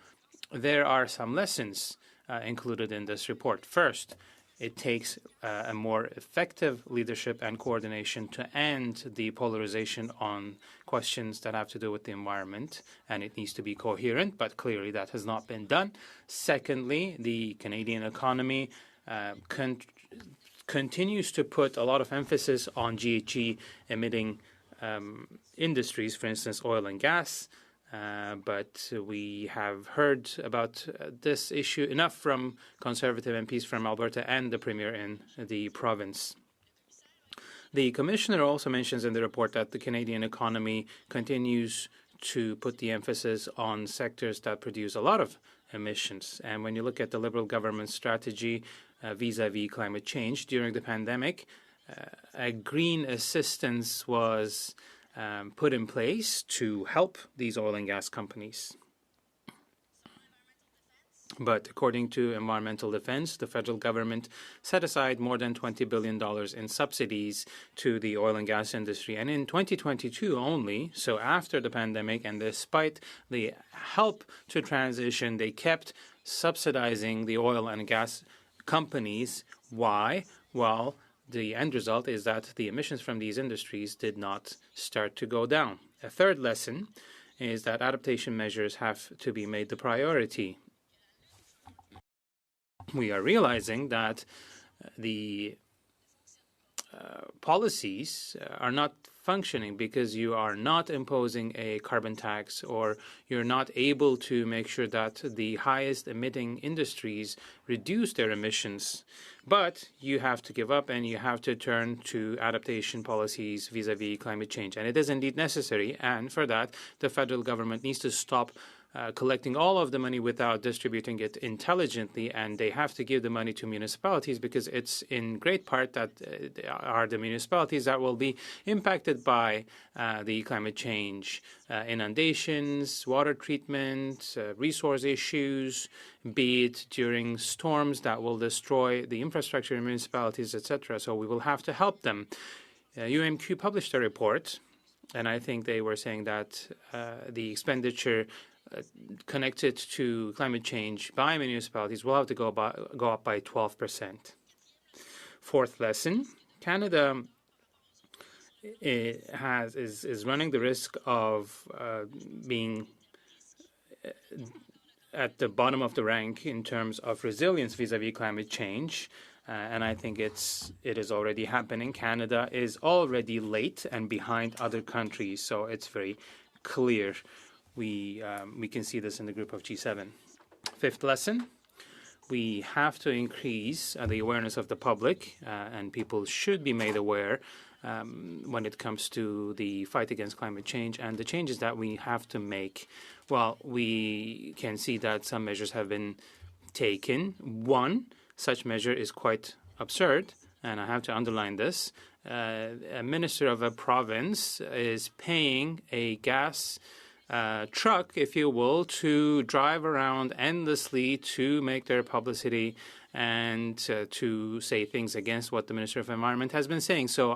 there are some lessons included in this report. First, it takes a more effective leadership and coordination to end the polarization on questions that have to do with the environment, and it needs to be coherent, but clearly that has not been done. Secondly, the Canadian economy continues to put a lot of emphasis on GHG emitting industries, for instance, oil and gas. But we have heard about this issue enough from Conservative MPs from Alberta and the Premier in the province. The Commissioner also mentions in the report that the Canadian economy continues to put the emphasis on sectors that produce a lot of emissions. And when you look at the Liberal government's strategy vis-à-vis climate change during the pandemic, a green assistance was put in place to help these oil and gas companies. But according to Environmental Defense, the federal government set aside more than $20 billion in subsidies to the oil and gas industry. And in 2022 only, so after the pandemic, and despite the help to transition, they kept subsidizing the oil and gas companies. Why? Well, the end result is that the emissions from these industries did not start to go down. A third lesson is that adaptation measures have to be made the priority. We are realizing that the policies are not functioning because you are not imposing a carbon tax, or you're not able to make sure that the highest emitting industries reduce their emissions. But you have to give up and you have to turn to adaptation policies vis-à-vis climate change. And it is indeed necessary. And for that, the federal government needs to stop collecting all of the money without distributing it intelligently, and they have to give the money to municipalities because it's in great part that are the municipalities that will be impacted by the climate change, inundations, water treatment, resource issues, be it during storms that will destroy the infrastructure in municipalities, etc. So we will have to help them. UMQ published a report, and I think they were saying that the expenditure connected to climate change by municipalities will have to go up by 12%. Fourth lesson, Canada is running the risk of being at the bottom of the rank in terms of resilience vis-à-vis climate change. And I think it is already happening. Canada is already late and behind other countries, so it's very clear. We can see this in the group of G7. Fifth lesson, we have to increase the awareness of the public, and people should be made aware when it comes to the fight against climate change and the changes that we have to make. Well, we can see that some measures have been taken. One such measure is quite absurd, and I have to underline this. A minister of a province is paying a gas truck, if you will, to drive around endlessly to make their publicity and to say things against what the Minister of Environment has been saying. So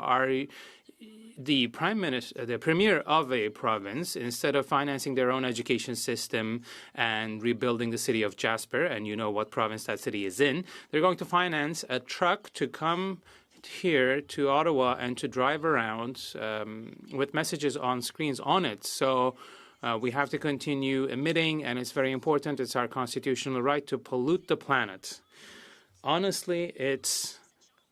the premier of a province, instead of financing their own education system and rebuilding the city of Jasper, and you know what province that city is in, they're going to finance a truck to come here to Ottawa and to drive around with messages on screens on it. So we have to continue emitting, and it's very important. It's our constitutional right to pollute the planet. Honestly, it's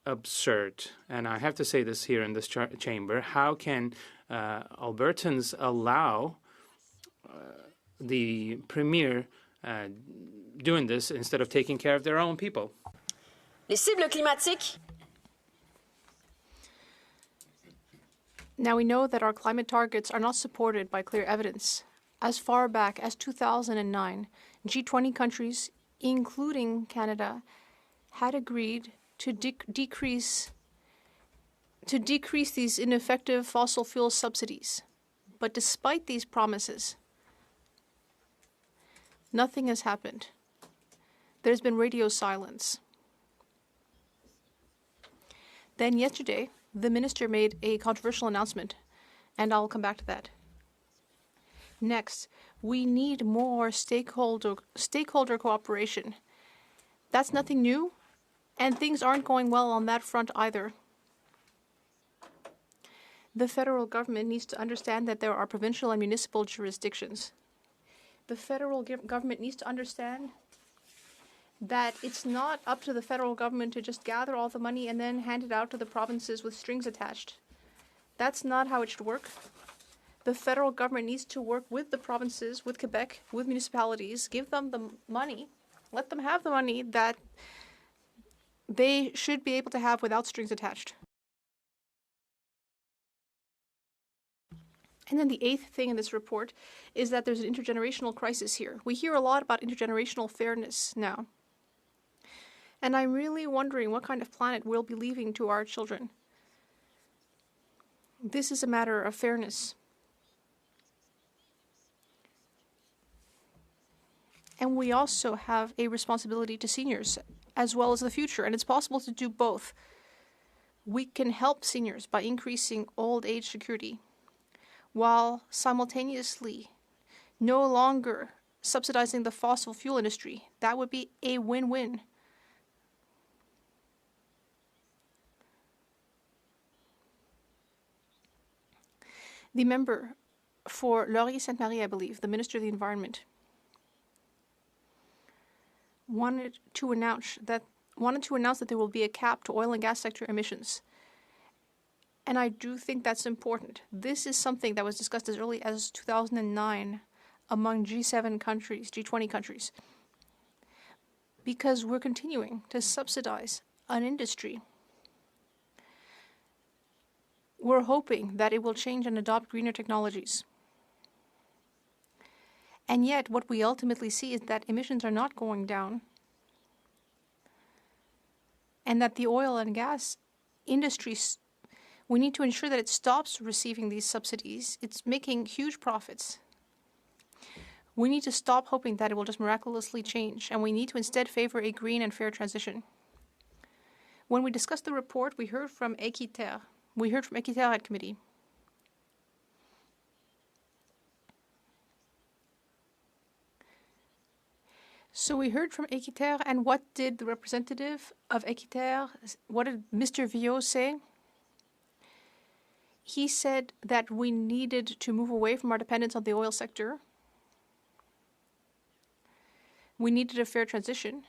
absurd. And I have to say this here in this chamber. How can Albertans allow the Premier doing this instead of taking care of their own people? Les cibles climatiques. Now we know that our climate targets are not supported by clear evidence. As far back as 2009, G20 countries, including Canada, had agreed to decrease these ineffective fossil fuel subsidies. But despite these promises, nothing has happened. There's been radio silence. Then yesterday, the minister made a controversial announcement, and I'll come back to that. Next, we need more stakeholder cooperation. That's nothing new, and things aren't going well on that front either. The federal government needs to understand that there are provincial and municipal jurisdictions. The federal government needs to understand that it's not up to the federal government to just gather all the money and then hand it out to the provinces with strings attached. That's not how it should work. The federal government needs to work with the provinces, with Quebec, with municipalities, give them the money, let them have the money that they should be able to have without strings attached. And then the eighth thing in this report is that there's an intergenerational crisis here. We hear a lot about intergenerational fairness now. And I'm really wondering what kind of planet we'll be leaving to our children. This is a matter of fairness. And we also have a responsibility to seniors as well as the future, and it's possible to do both. We can help seniors by increasing old age security, while simultaneously no longer subsidizing the fossil fuel industry. That would be a win-win. The member for Laurier-Sainte-Marie, I believe, the Minister of the Environment, wanted to announce that there will be a cap to oil and gas sector emissions. And I do think that's important. This is something that was discussed as early as 2009 among G7 countries, G20 countries, because we're continuing to subsidize an industry. We're hoping that it will change and adopt greener technologies. And yet, what we ultimately see is that emissions are not going down, and that the oil and gas industry, we need to ensure that it stops receiving these subsidies. It's making huge profits. We need to stop hoping that it will just miraculously change, and we need to instead favor a green and fair transition. When we discussed the report, we heard from Équiterre. We heard from Équiterre at committee. So we heard from Équiterre, and what did the representative of Équiterre, what did Mr. Villot say? He said that we needed to move away from our dependence on the oil sector. We needed a fair transition.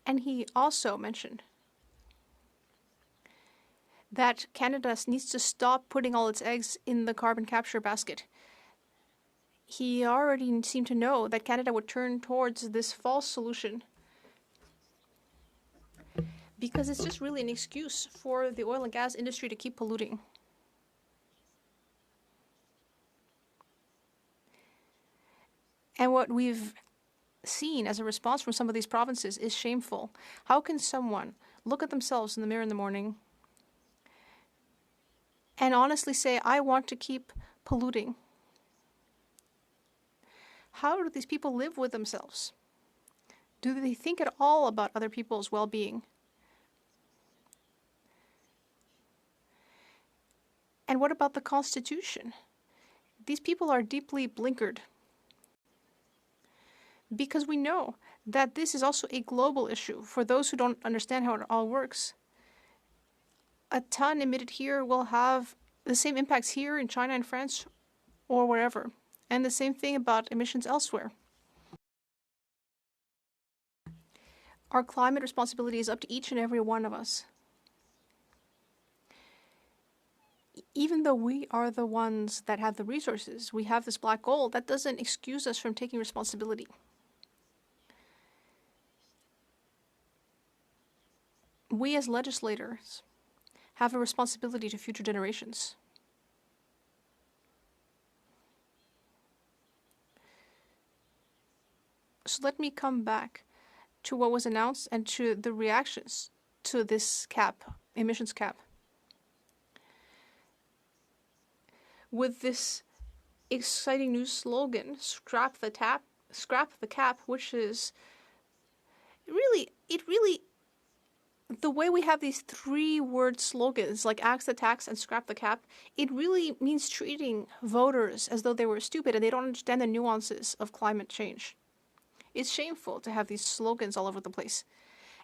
And he also mentioned that Canada needs to stop putting all its eggs in the carbon capture basket. He already seemed to know that Canada would turn towards this false solution because it's just really an excuse for the oil and gas industry to keep polluting. And what we've seen as a response from some of these provinces is shameful. How can someone look at themselves in the mirror in the morning and honestly say, I want to keep polluting? How do these people live with themselves? Do they think at all about other people's well-being? And what about the Constitution? These people are deeply blinkered because we know that this is also a global issue. For those who don't understand how it all works, a ton emitted here will have the same impacts here in China and France or wherever. And the same thing about emissions elsewhere. Our climate responsibility is up to each and every one of us. Even though we are the ones that have the resources, we have this black gold, that doesn't excuse us from taking responsibility. We as legislators have a responsibility to future generations. So let me come back to what was announced and to the reactions to this cap, emissions cap. With this exciting new slogan, scrap the cap, which is really, the way we have these 3-word slogans like axe the tax and scrap the cap, it really means treating voters as though they were stupid and they don't understand the nuances of climate change. It's shameful to have these slogans all over the place.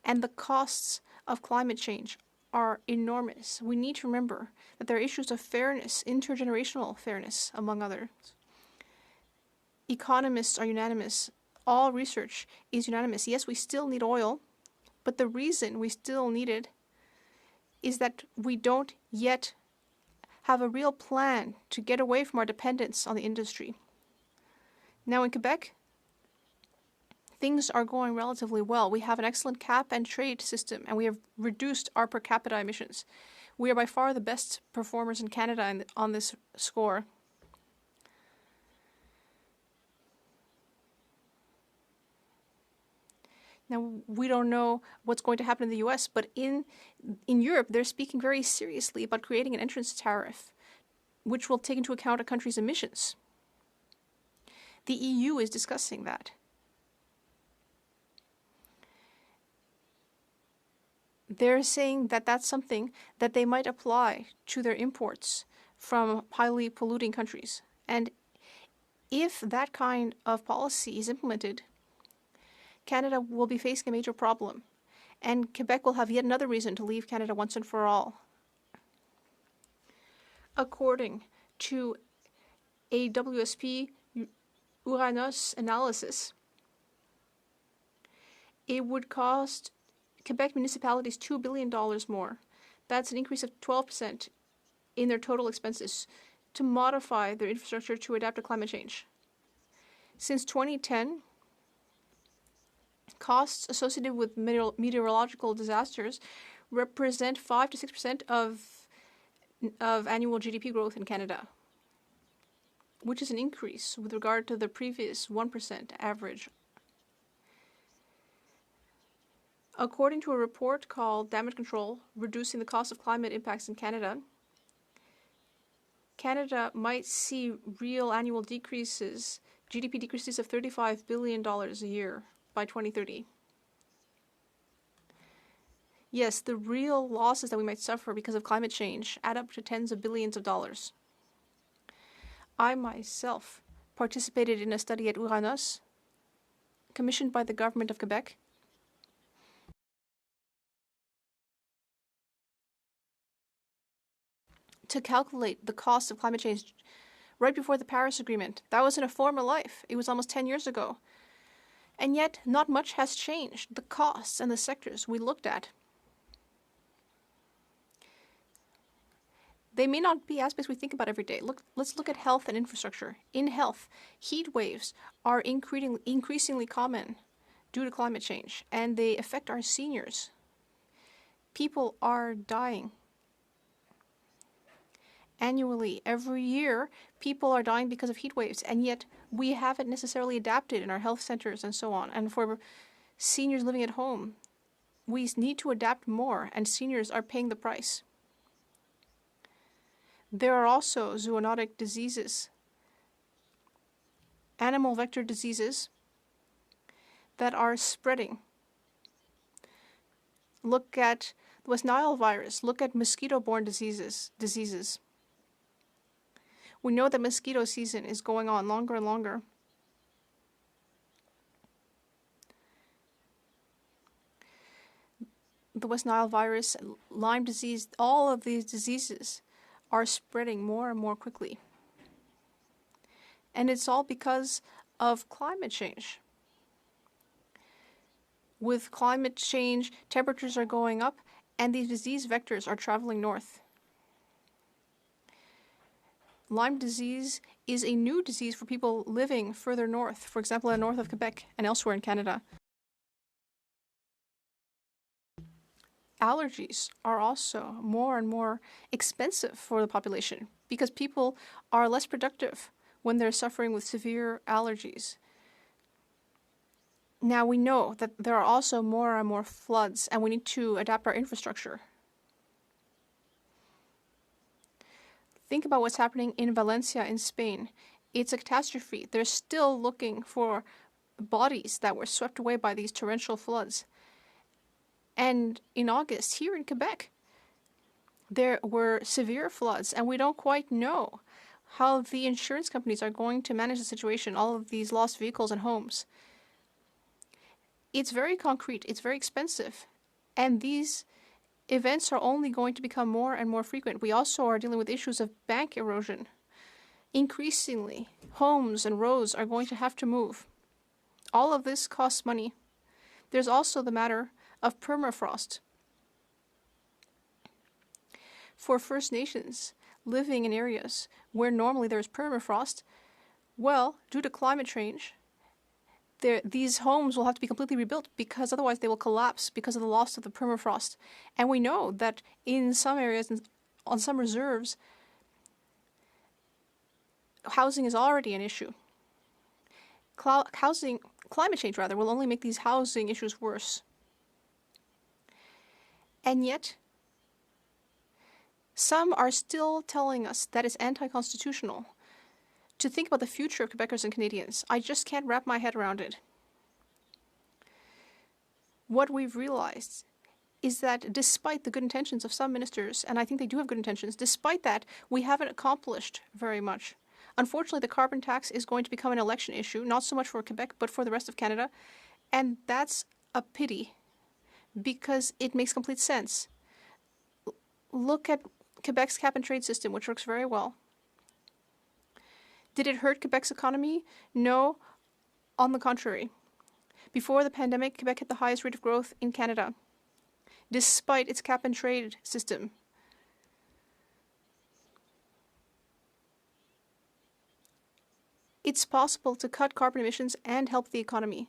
And the costs of climate change are enormous. We need to remember that there are issues of fairness, intergenerational fairness, among others. Economists are unanimous. All research is unanimous. Yes, we still need oil, but the reason we still need it is that we don't yet have a real plan to get away from our dependence on the industry. Now in Quebec, things are going relatively well. We have an excellent cap and trade system, and we have reduced our per capita emissions. We are by far the best performers in Canada on this score. Now, we don't know what's going to happen in the US, but in Europe, they're speaking very seriously about creating an entrance tariff, which will take into account a country's emissions. The EU is discussing that. They're saying that that's something that they might apply to their imports from highly polluting countries. And if that kind of policy is implemented, Canada will be facing a major problem, and Quebec will have yet another reason to leave Canada once and for all. According to a WSP Uranus analysis, it would cost Quebec municipalities $2 billion more. That's an increase of 12% in their total expenses to modify their infrastructure to adapt to climate change. Since 2010, costs associated with meteorological disasters represent 5 to 6% of annual GDP growth in Canada, which is an increase with regard to the previous 1% average. According to a report called Damage Control, Reducing the Cost of Climate Impacts in Canada, Canada might see real annual decreases, GDP decreases of $35 billion a year by 2030. Yes, the real losses that we might suffer because of climate change add up to tens of billions of dollars. I myself participated in a study at Uranus, commissioned by the government of Quebec, to calculate the cost of climate change right before the Paris Agreement. That was in a former life. It was almost 10 years ago. And yet, not much has changed. The costs and the sectors we looked at, they may not be aspects we think about every day. Let's look at health and infrastructure. In health, heat waves are increasingly common due to climate change, and they affect our seniors. People are dying. Annually, every year, people are dying because of heat waves, and yet we haven't necessarily adapted in our health centers and so on. And for seniors living at home, we need to adapt more, and seniors are paying the price. There are also zoonotic diseases, animal vector diseases that are spreading. Look at the West Nile virus. Look at mosquito-borne diseases. We know that mosquito season is going on longer and longer. The West Nile virus, Lyme disease, all of these diseases are spreading more and more quickly. And it's all because of climate change. With climate change, temperatures are going up, and these disease vectors are traveling north. Lyme disease is a new disease for people living further north, for example, in the north of Quebec and elsewhere in Canada. Allergies are also more and more expensive for the population because people are less productive when they're suffering with severe allergies. Now we know that there are also more and more floods, and we need to adapt our infrastructure. Think about what's happening in Valencia in Spain. It's a catastrophe. They're still looking for bodies that were swept away by these torrential floods. And in August, here in Quebec, there were severe floods, and we don't quite know how the insurance companies are going to manage the situation, all of these lost vehicles and homes. It's very concrete, it's very expensive, and these events are only going to become more and more frequent. We also are dealing with issues of bank erosion. Increasingly, homes and roads are going to have to move. All of this costs money. There's also the matter of permafrost. For First Nations living in areas where normally there's permafrost, well, due to climate change, these homes will have to be completely rebuilt because otherwise they will collapse because of the loss of the permafrost. And we know that in some areas, on some reserves, housing is already an issue. climate change will only make these housing issues worse. And yet, some are still telling us that it's anti-constitutional to think about the future of Quebecers and Canadians. I just can't wrap my head around it. What we've realized is that despite the good intentions of some ministers, and I think they do have good intentions, despite that, we haven't accomplished very much. Unfortunately, the carbon tax is going to become an election issue, not so much for Quebec, but for the rest of Canada. And that's a pity because it makes complete sense. Look at Quebec's cap and trade system, which works very well. Did it hurt Quebec's economy? No, on the contrary. Before the pandemic, Quebec had the highest rate of growth in Canada, despite its cap and trade system. It's possible to cut carbon emissions and help the economy.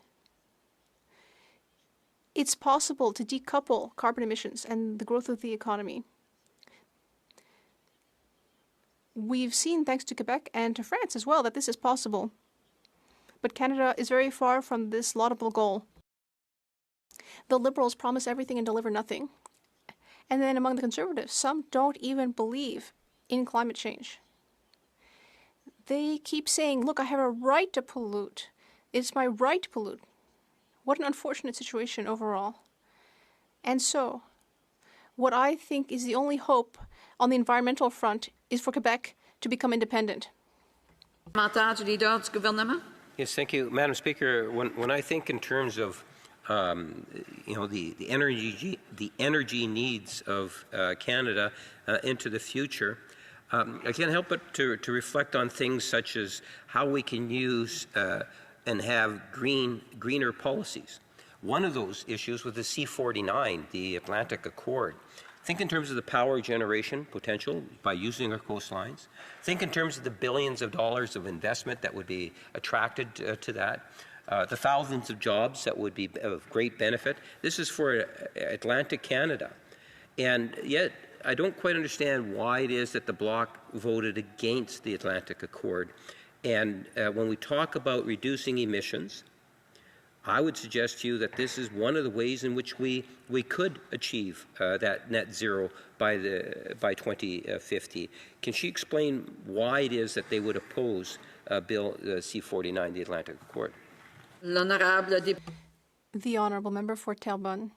It's possible to decouple carbon emissions and the growth of the economy. We've seen, thanks to Quebec and to France as well, that this is possible. But Canada is very far from this laudable goal. The Liberals promise everything and deliver nothing. And then among the Conservatives, some don't even believe in climate change. They keep saying, look, I have a right to pollute. It's my right to pollute. What an unfortunate situation overall. And so, what I think is the only hope on the environmental front is for Quebec to become independent. Yes, thank you, Madam Speaker. When I think in terms of the energy needs of Canada into the future, I can't help but to reflect on things such as how we can use and have greener policies. One of those issues was the C49, the Atlantic Accord. Think in terms of the power generation potential by using our coastlines. Think in terms of the billions of dollars of investment that would be attracted to that. The thousands of jobs that would be of great benefit. This is for Atlantic Canada. And yet, I don't quite understand why it is that the Bloc voted against the Atlantic Accord. And when we talk about reducing emissions, I would suggest to you that this is one of the ways in which we could achieve that net zero by 2050. Can she explain why it is that they would oppose Bill C-49, the Atlantic Accord? The Honourable Member for Terrebonne.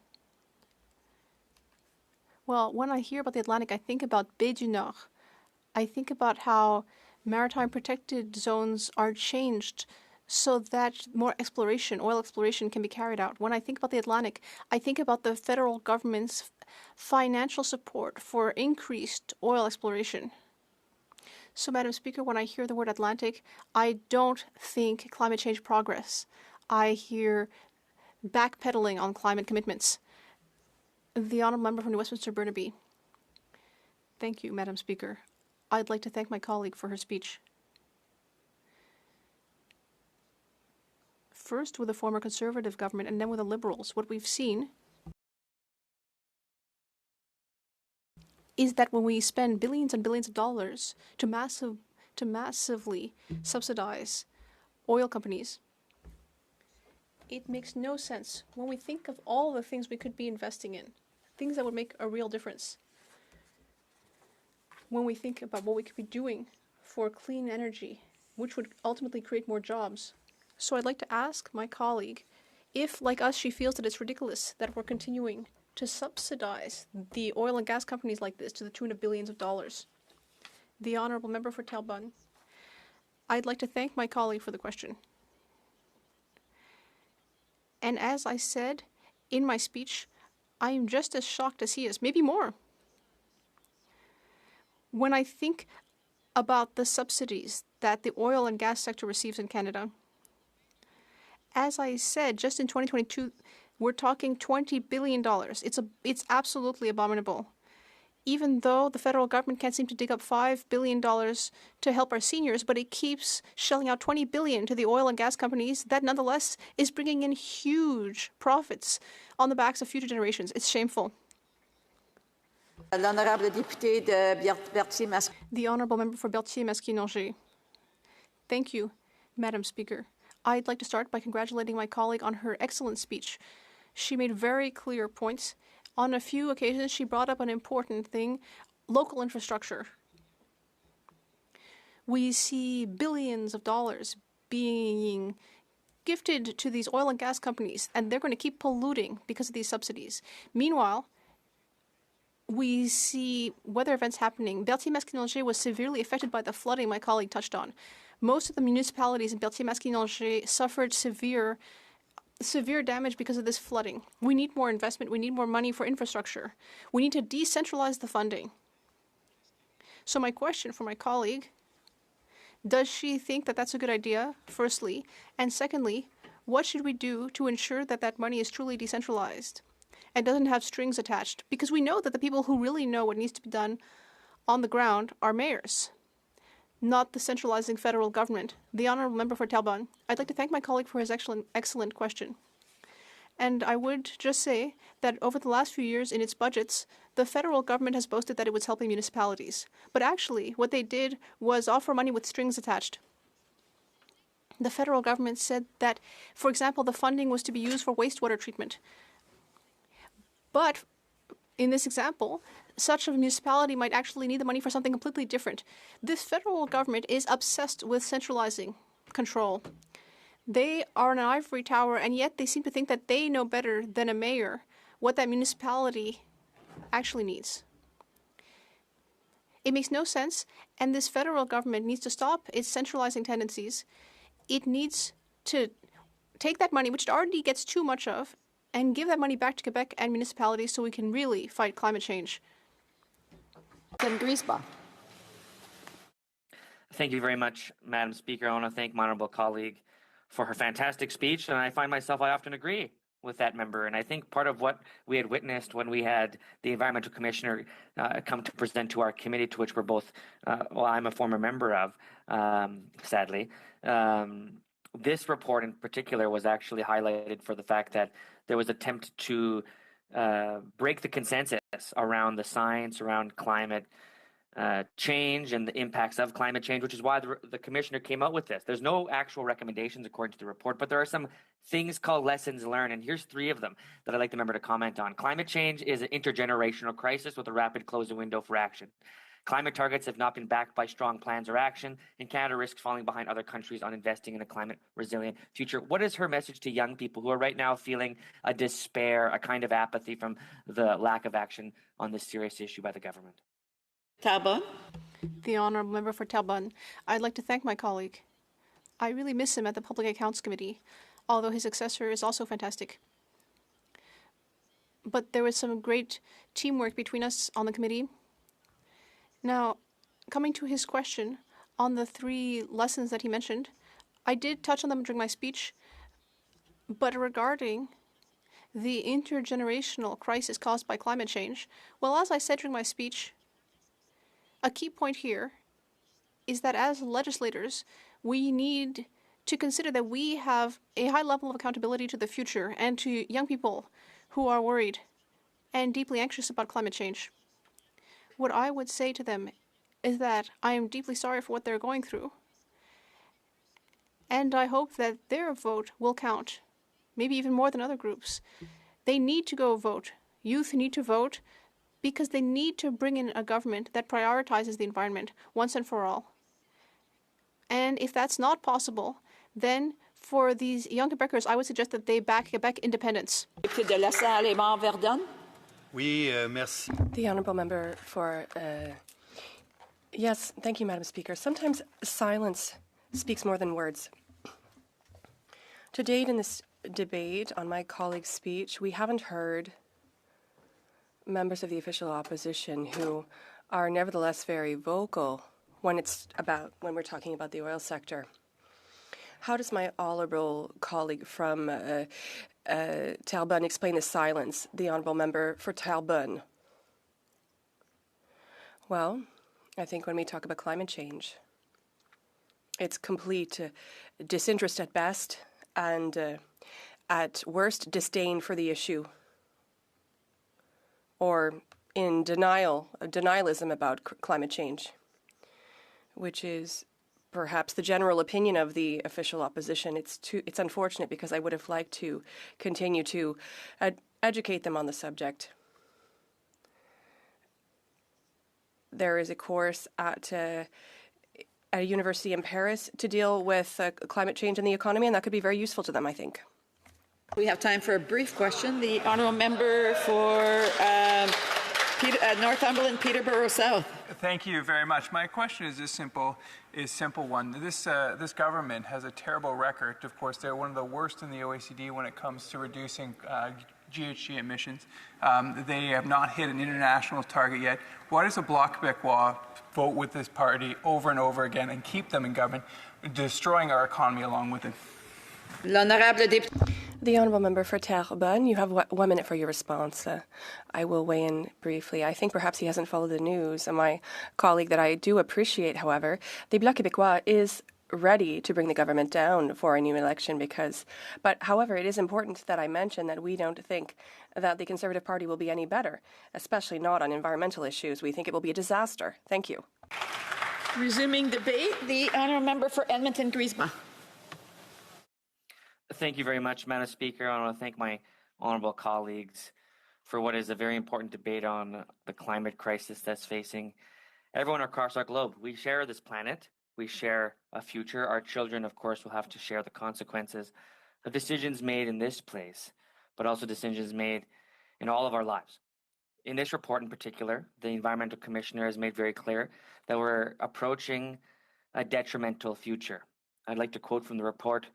Well, when I hear about the Atlantic, I think about Baie du Nord. I think about how maritime protected zones are changed so that more exploration, oil exploration, can be carried out. When I think about the Atlantic, I think about the federal government's financial support for increased oil exploration. So, Madam Speaker, when I hear the word Atlantic, I don't think climate change progress. I hear backpedaling on climate commitments. The Honourable Member from New Westminster Burnaby. Thank you, Madam Speaker. I'd like to thank my colleague for her speech. First with the former Conservative government and then with the Liberals, what we've seen is that when we spend billions and billions of dollars to massively subsidize oil companies, it makes no sense when we think of all the things we could be investing in, things that would make a real difference. When we think about what we could be doing for clean energy, which would ultimately create more jobs. So I'd like to ask my colleague if, like us, she feels that it's ridiculous that we're continuing to subsidize the oil and gas companies like this to the tune of billions of dollars. The Honourable Member for Terrebonne. I'd like to thank my colleague for the question. And as I said in my speech, I am just as shocked as he is, maybe more. When I think about the subsidies that the oil and gas sector receives in Canada, as I said, just in 2022, we're talking $20 billion. It's absolutely abominable. Even though the federal government can't seem to dig up $5 billion to help our seniors, but it keeps shelling out $20 billion to the oil and gas companies, that nonetheless is bringing in huge profits on the backs of future generations. It's shameful. The Honourable Member for Berthier-Masquinongé. Thank you, Madam Speaker. I'd like to start by congratulating my colleague on her excellent speech. She made very clear points. On a few occasions, she brought up an important thing, local infrastructure. We see billions of dollars being gifted to these oil and gas companies, and they're going to keep polluting because of these subsidies. Meanwhile, we see weather events happening. Berthier-Masquinongé was severely affected by the flooding my colleague touched on. Most of the municipalities in Berthier-Masquinongé suffered severe damage because of this flooding. We need more investment. We need more money for infrastructure. We need to decentralize the funding. So my question for my colleague, does she think that that's a good idea, firstly? And secondly, what should we do to ensure that that money is truly decentralized and doesn't have strings attached? Because we know that the people who really know what needs to be done on the ground are mayors, not the centralizing federal government. The honourable member for Terrebonne, I'd like to thank my colleague for his excellent question. And I would just say that over the last few years in its budgets, the federal government has boasted that it was helping municipalities. But actually, what they did was offer money with strings attached. The federal government said that, for example, the funding was to be used for wastewater treatment. But in this example, such a municipality might actually need the money for something completely different. This federal government is obsessed with centralizing control. They are an ivory tower, and yet they seem to think that they know better than a mayor what that municipality actually needs. It makes no sense, and this federal government needs to stop its centralizing tendencies. It needs to take that money, which it already gets too much of, and give that money back to Quebec and municipalities so we can really fight climate change. Thank you very much, Madam Speaker. I want to thank my honourable colleague for her fantastic speech, and I find myself I often agree with that member. And I think part of what we had witnessed when we had the Environmental Commissioner come to present to our committee, to which we're both, I'm a former member of, sadly, this report in particular was actually highlighted for the fact that there was an attempt to break the consensus around the science, around climate change and the impacts of climate change, which is why the commissioner came out with this. There's no actual recommendations according to the report, but there are some things called lessons learned, and here's 3 of them that I'd like the member to comment on. Climate change is an intergenerational crisis with a rapid closing window for action. Climate targets have not been backed by strong plans or action, and Canada risks falling behind other countries on investing in a climate resilient future. What is her message to young people who are right now feeling a despair, a kind of apathy from the lack of action on this serious issue by the government? Terrebonne. The honourable member for Terrebonne, I'd like to thank my colleague. I really miss him at the Public Accounts Committee, although his successor is also fantastic. But there was some great teamwork between us on the committee. Now, coming to his question on the 3 lessons that he mentioned, I did touch on them during my speech, but regarding the intergenerational crisis caused by climate change, well, as I said during my speech, a key point here is that as legislators, we need to consider that we have a high level of accountability to the future and to young people who are worried and deeply anxious about climate change. What I would say to them is that I am deeply sorry for what they're going through, and I hope that their vote will count, maybe even more than other groups. They need to go vote. Youth need to vote because they need to bring in a government that prioritizes the environment once and for all. And if that's not possible, then for these young Quebecers, I would suggest that they back Quebec independence. Oui, merci. The honourable member for... Yes, thank you, Madam Speaker. Sometimes silence speaks more than words. To date in this debate on my colleague's speech, we haven't heard members of the official opposition who are nevertheless very vocal when we're talking about the oil sector. How does my honourable colleague from Terrebonne explain the silence, the honourable member for Terrebonne? Well, I think when we talk about climate change, it's complete disinterest at best and at worst disdain for the issue, or in denialism about climate change, which is perhaps the general opinion of the official opposition. It's unfortunate because I would have liked to continue to educate them on the subject. There is a course at a university in Paris to deal with climate change and the economy, and that could be very useful to them, I think. We have time for a brief question. The honourable member for Northumberland, Peterborough South. Thank you very much. My question is simple one. This government has a terrible record. Of course, they're one of the worst in the OECD when it comes to reducing GHG emissions. They have not hit an international target yet. Why does the Bloc Québécois vote with this party over and over again and keep them in government, destroying our economy along with it? L'honorable député. The honourable member for Terrebonne, you have 1 minute for your response. I will weigh in briefly. I think perhaps he hasn't followed the news. And my colleague that I do appreciate, however, the Bloc Québécois is ready to bring the government down for a new election however, it is important that I mention that we don't think that the Conservative Party will be any better, especially not on environmental issues. We think it will be a disaster. Thank you. Resuming debate, the honourable member for Edmonton-Griezba. Thank you very much, Madam Speaker. I want to thank my honourable colleagues for what is a very important debate on the climate crisis that's facing everyone across our globe. We share this planet. We share a future. Our children, of course, will have to share the consequences of decisions made in this place, but also decisions made in all of our lives. In this report in particular, the Environmental Commissioner has made very clear that we're approaching a detrimental future. I'd like to quote from the report: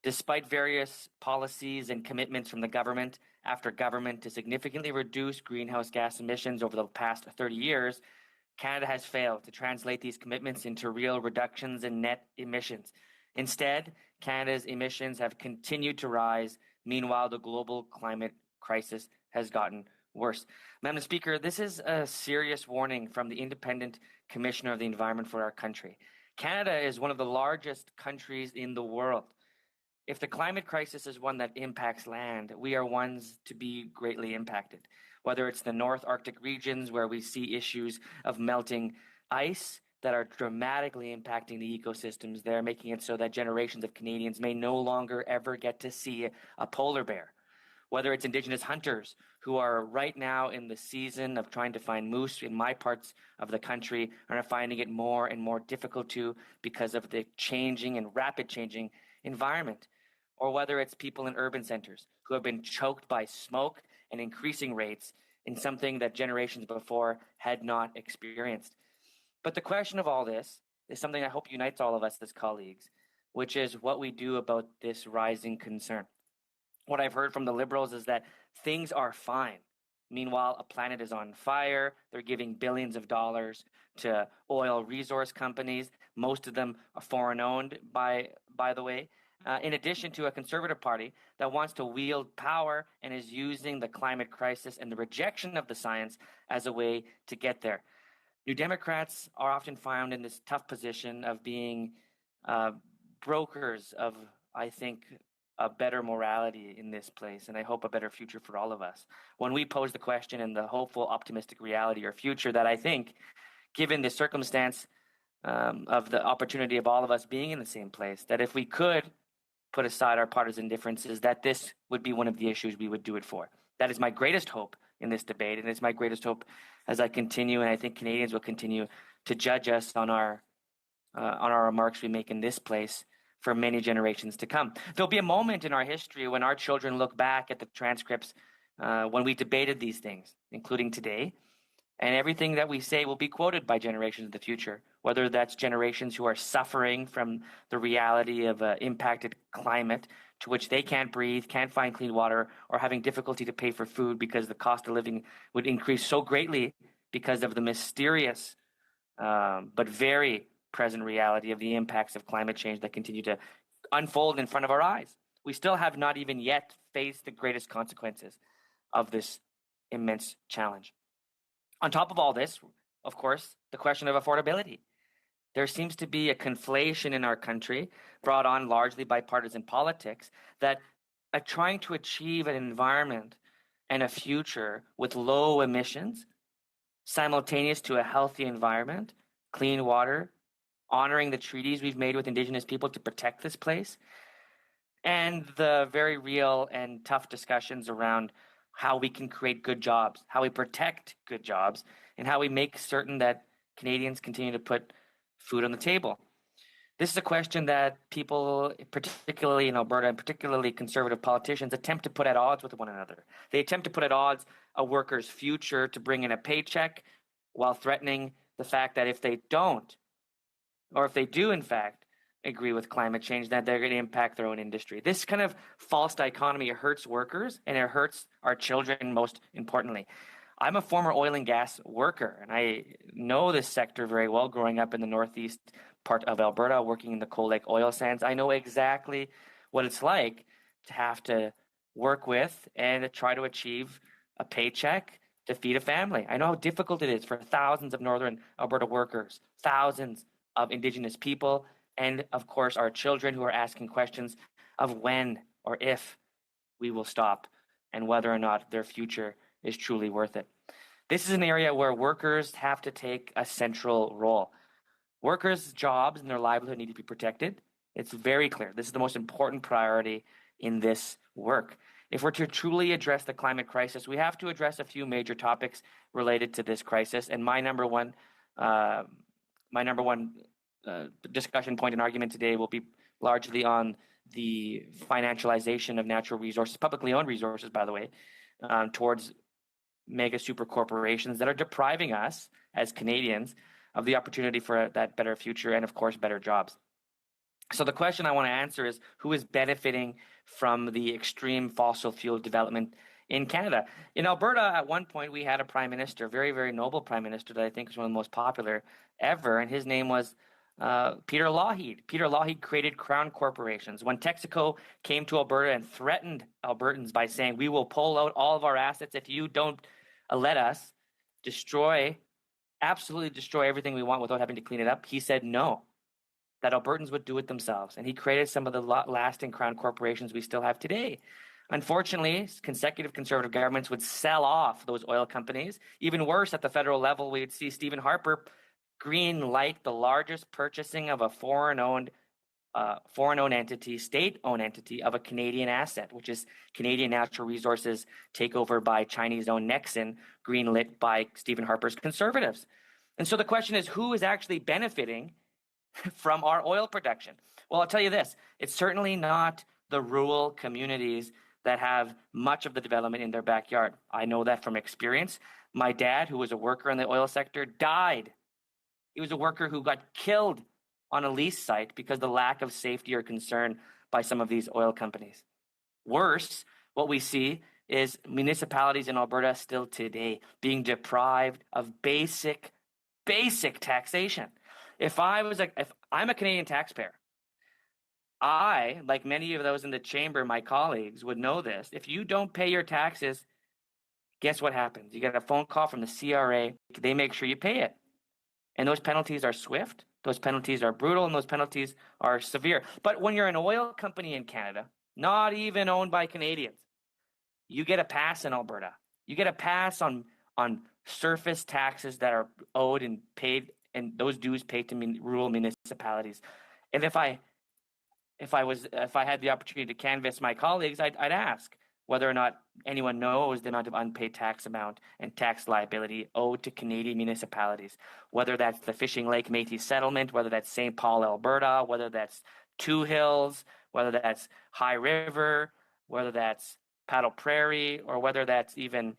"Despite various policies and commitments from the government after government to significantly reduce greenhouse gas emissions over the past 30 years, Canada has failed to translate these commitments into real reductions in net emissions. Instead, Canada's emissions have continued to rise. Meanwhile, the global climate crisis has gotten worse." Madam Speaker, this is a serious warning from the Independent Commissioner of the Environment for our country. Canada is one of the largest countries in the world. If the climate crisis is one that impacts land, we are ones to be greatly impacted. Whether it's the North Arctic regions where we see issues of melting ice that are dramatically impacting the ecosystems there, making it so that generations of Canadians may no longer ever get to see a polar bear. Whether it's Indigenous hunters who are right now in the season of trying to find moose in my parts of the country and are finding it more and more difficult to because of the changing and rapid changing environment. Or whether it's people in urban centers who have been choked by smoke and increasing rates in something that generations before had not experienced. But the question of all this is something I hope unites all of us as colleagues, which is what we do about this rising concern. What I've heard from the Liberals is that things are fine. Meanwhile, a planet is on fire. They're giving billions of dollars to oil resource companies. Most of them are foreign owned, by the way. In addition to a Conservative Party that wants to wield power and is using the climate crisis and the rejection of the science as a way to get there. New Democrats are often found in this tough position of being brokers of, I think, a better morality in this place, and I hope a better future for all of us. When we pose the question and the hopeful, optimistic reality or future that I think, given the circumstance of the opportunity of all of us being in the same place, that if we could put aside our partisan differences, that this would be one of the issues we would do it for. That is my greatest hope in this debate, and it's my greatest hope as I continue, and I think Canadians will continue to judge us on our remarks we make in this place for many generations to come. There'll be a moment in our history when our children look back at the transcripts when we debated these things, including today, and everything that we say will be quoted by generations of the future, whether that's generations who are suffering from the reality of an impacted climate to which they can't breathe, can't find clean water, or having difficulty to pay for food because the cost of living would increase so greatly because of the mysterious but very present reality of the impacts of climate change that continue to unfold in front of our eyes. We still have not even yet faced the greatest consequences of this immense challenge. On top of all this, of course, the question of affordability. There seems to be a conflation in our country, brought on largely by partisan politics, that are trying to achieve an environment and a future with low emissions, simultaneous to a healthy environment, clean water, honoring the treaties we've made with Indigenous people to protect this place, and the very real and tough discussions around how we can create good jobs, how we protect good jobs, and how we make certain that Canadians continue to put food on the table. This is a question that people, particularly in Alberta and particularly conservative politicians, attempt to put at odds with one another. They attempt to put at odds a worker's future to bring in a paycheck while threatening the fact that if they don't, or if they do, in fact, agree with climate change, that they're going to impact their own industry. This kind of false dichotomy hurts workers and it hurts our children, most importantly. I'm a former oil and gas worker, and I know this sector very well growing up in the northeast part of Alberta, working in the Cold Lake oil sands. I know exactly what it's like to have to work with and try to achieve a paycheck to feed a family. I know how difficult it is for thousands of Northern Alberta workers, thousands of Indigenous people, and of course our children who are asking questions of when or if we will stop and whether or not their future is truly worth it. This is an area where workers have to take a central role. Workers' jobs and their livelihood need to be protected. It's very clear. This is the most important priority in this work. If we're to truly address the climate crisis, we have to address a few major topics related to this crisis. And my number one discussion point and argument today will be largely on the financialization of natural resources, publicly owned resources, by the way, towards mega super corporations that are depriving us as Canadians of the opportunity for that better future and, of course, better jobs. So the question I want to answer is, who is benefiting from the extreme fossil fuel development in Canada? In Alberta, at one point, we had a prime minister, very, very noble prime minister that I think is one of the most popular ever, and his name was Peter Lougheed. Peter Lougheed created crown corporations. When Texaco came to Alberta and threatened Albertans by saying, we will pull out all of our assets if you don't let us absolutely destroy everything we want without having to clean it up, he said no, that Albertans would do it themselves. And he created some of the lasting crown corporations we still have today. Unfortunately, consecutive Conservative governments would sell off those oil companies. Even worse, at the federal level, we would see Stephen Harper green light the largest purchasing of a foreign-owned entity, state-owned entity of a Canadian asset, which is Canadian Natural Resources takeover by Chinese-owned Nexen, greenlit by Stephen Harper's Conservatives. And so the question is, who is actually benefiting from our oil production? Well, I'll tell you this, it's certainly not the rural communities that have much of the development in their backyard. I know that from experience. My dad, who was a worker in the oil sector, died. He was a worker who got killed on a lease site because of the lack of safety or concern by some of these oil companies. Worse, what we see is municipalities in Alberta still today being deprived of basic taxation. If I'm a Canadian taxpayer, I, like many of those in the chamber, my colleagues, would know this. If you don't pay your taxes, guess what happens? You get a phone call from the CRA. They make sure you pay it. And those penalties are swift, those penalties are brutal, and those penalties are severe. But when you're an oil company in Canada, not even owned by Canadians, you get a pass in Alberta. You get a pass on surface taxes that are owed and paid, and those dues paid to rural municipalities. And if I had the opportunity to canvass my colleagues, I'd ask whether or not anyone knows the amount of unpaid tax amount and tax liability owed to Canadian municipalities, whether that's the Fishing Lake Métis settlement, whether that's St. Paul, Alberta, whether that's Two Hills, whether that's High River, whether that's Paddle Prairie, or whether that's even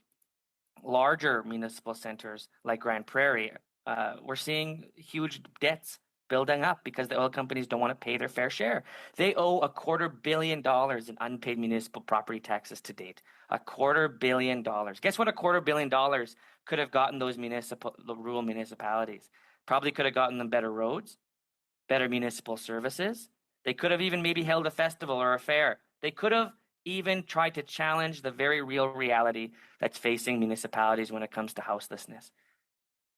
larger municipal centers like Grand Prairie. We're seeing huge debts building up because the oil companies don't want to pay their fair share. They owe $250 million in unpaid municipal property taxes to date. $250 million. Guess what $250 million could have gotten the rural municipalities? Probably could have gotten them better roads, better municipal services. They could have even maybe held a festival or a fair. They could have even tried to challenge the very real reality that's facing municipalities when it comes to houselessness.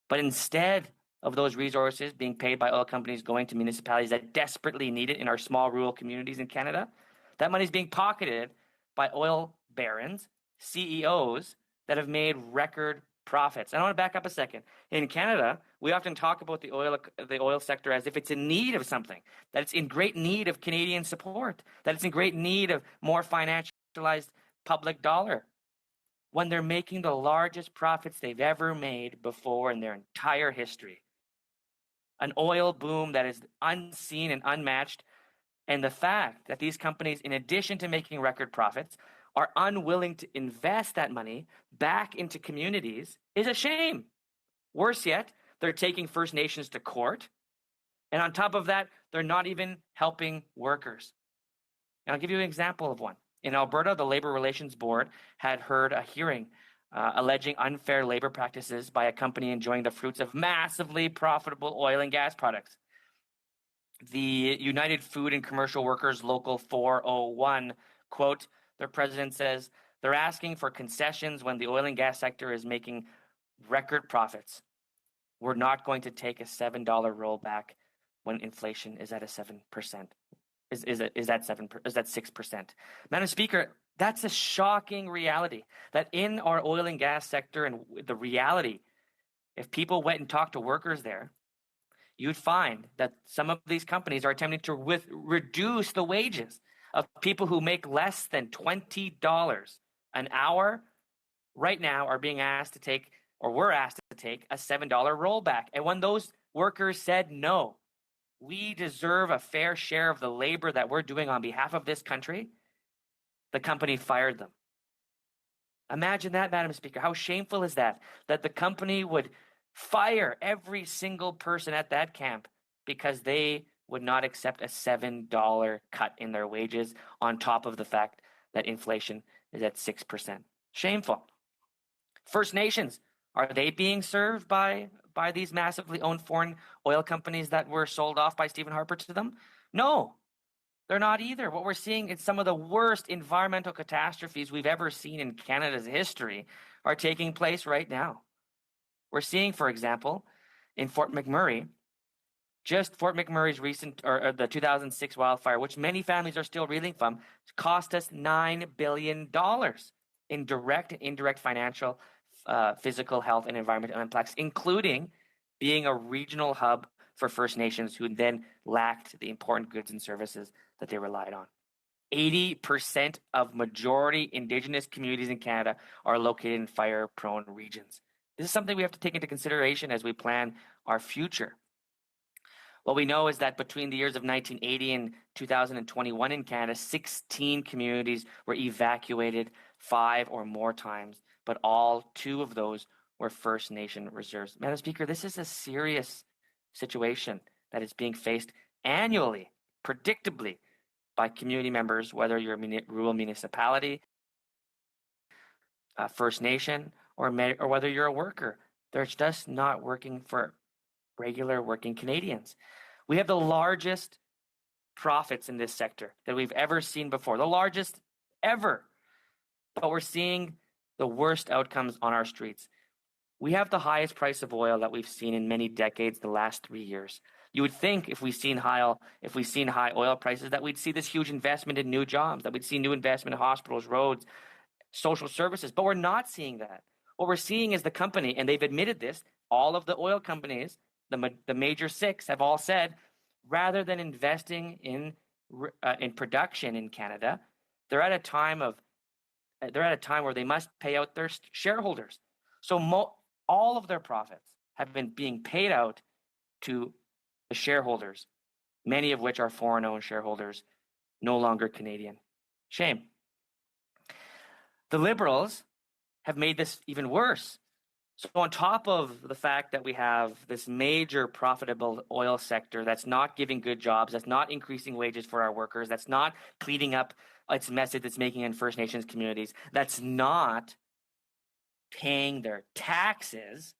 But instead of those resources being paid by oil companies going to municipalities that desperately need it in our small rural communities in Canada, that money is being pocketed by oil barons, CEOs that have made record profits. And I want to back up a second. In Canada, we often talk about the oil sector as if it's in need of something, that it's in great need of Canadian support, that it's in great need of more financialized public dollar, when they're making the largest profits they've ever made before in their entire history. An oil boom that is unseen and unmatched, and the fact that these companies, in addition to making record profits, are unwilling to invest that money back into communities is a shame. Worse yet, they're taking First Nations to court, and on top of that, they're not even helping workers. And I'll give you an example of one. In Alberta, the Labor Relations Board had heard a hearing alleging unfair labor practices by a company enjoying the fruits of massively profitable oil and gas products. The United Food and Commercial Workers Local 401, quote, their president says, they're asking for concessions when the oil and gas sector is making record profits. We're not going to take a $7 rollback when inflation is at a 7%. Is that 6%? Madam Speaker, that's a shocking reality, that in our oil and gas sector, and the reality, if people went and talked to workers there, you'd find that some of these companies are attempting to reduce the wages of people who make less than $20 an hour right now are being asked to take, or were asked to take, a $7 rollback. And when those workers said no, we deserve a fair share of the labor that we're doing on behalf of this country, the company fired them. Imagine that, Madam Speaker. How shameful is that? That the company would fire every single person at that camp because they would not accept a $7 cut in their wages on top of the fact that inflation is at 6%. Shameful. First Nations, are they being served by these massively owned foreign oil companies that were sold off by Stephen Harper to them? No, they're not either. What we're seeing is some of the worst environmental catastrophes we've ever seen in Canada's history are taking place right now. We're seeing, for example, in Fort McMurray, just Fort McMurray's recent, or the 2006 wildfire, which many families are still reeling from, cost us $9 billion in direct and indirect financial, physical, health, and environmental impacts, including being a regional hub for First Nations who then lacked the important goods and services that they relied on. 80% of majority Indigenous communities in Canada are located in fire-prone regions. This is something we have to take into consideration as we plan our future. What we know is that between the years of 1980 and 2021 in Canada, 16 communities were evacuated 5 or more times, but all 2 of those were First Nation reserves. Madam Speaker, this is a serious situation that is being faced annually, predictably, by community members, whether you're a rural municipality, First Nation, or whether you're a worker. They're just not working for regular working Canadians. We have the largest profits in this sector that we've ever seen before, the largest ever. But we're seeing the worst outcomes on our streets. We have the highest price of oil that we've seen in many decades, the last 3 years. You would think if we've seen high oil prices that we'd see this huge investment in new jobs, that we'd see new investment in hospitals, roads, social services, but we're not seeing that. What we're seeing is the company, and they've admitted this, all of the oil companies, the major 6 have all said, rather than investing in production in Canada, they're at a time where they must pay out their shareholders. So all of their profits have been being paid out to the shareholders, many of which are foreign-owned shareholders, no longer Canadian. Shame. The Liberals have made this even worse. So on top of the fact that we have this major profitable oil sector that's not giving good jobs, that's not increasing wages for our workers, that's not cleaning up its mess it's making in First Nations communities, that's not paying their taxes,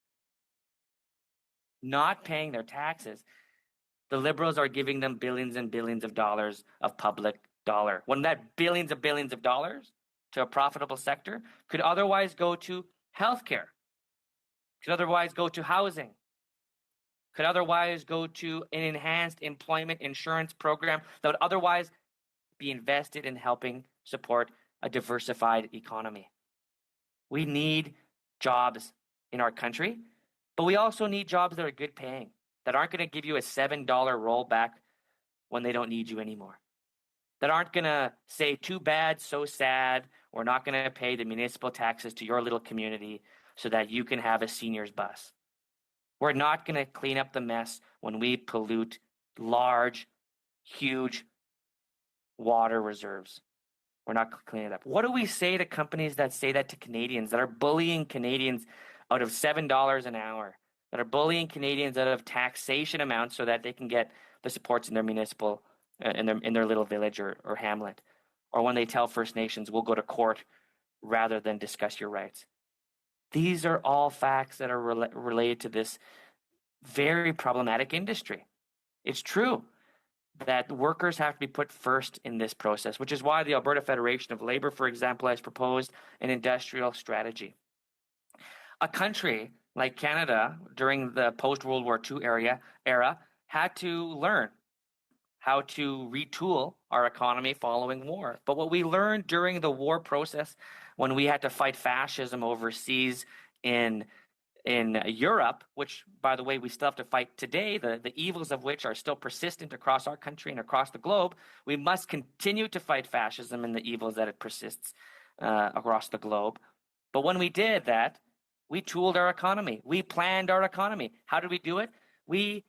the Liberals are giving them billions and billions of dollars of public dollar. When that billions of dollars to a profitable sector could otherwise go to healthcare, could otherwise go to housing, could otherwise go to an enhanced employment insurance program that would otherwise be invested in helping support a diversified economy. We need jobs in our country, but we also need jobs that are good paying, that aren't going to give you a $7 rollback when they don't need you anymore, that aren't going to say, too bad, so sad, we're not going to pay the municipal taxes to your little community so that you can have a senior's bus. We're not going to clean up the mess when we pollute large, huge water reserves. We're not cleaning it up. What do we say to companies that say that to Canadians, that are bullying Canadians out of $7 an hour, that are bullying Canadians out of taxation amounts so that they can get the supports in their municipal, in their little village or hamlet? Or when they tell First Nations, we'll go to court rather than discuss your rights. These are all facts that are related to this very problematic industry. It's true that workers have to be put first in this process, which is why the Alberta Federation of Labour, for example, has proposed an industrial strategy. A country like Canada during the post-World War II era had to learn how to retool our economy following war. But what we learned during the war process, when we had to fight fascism overseas in Europe, which, by the way, we still have to fight today, the evils of which are still persistent across our country and across the globe, we must continue to fight fascism and the evils that it persists across the globe. But when we did that, we tooled our economy. We planned our economy. How did we do it? We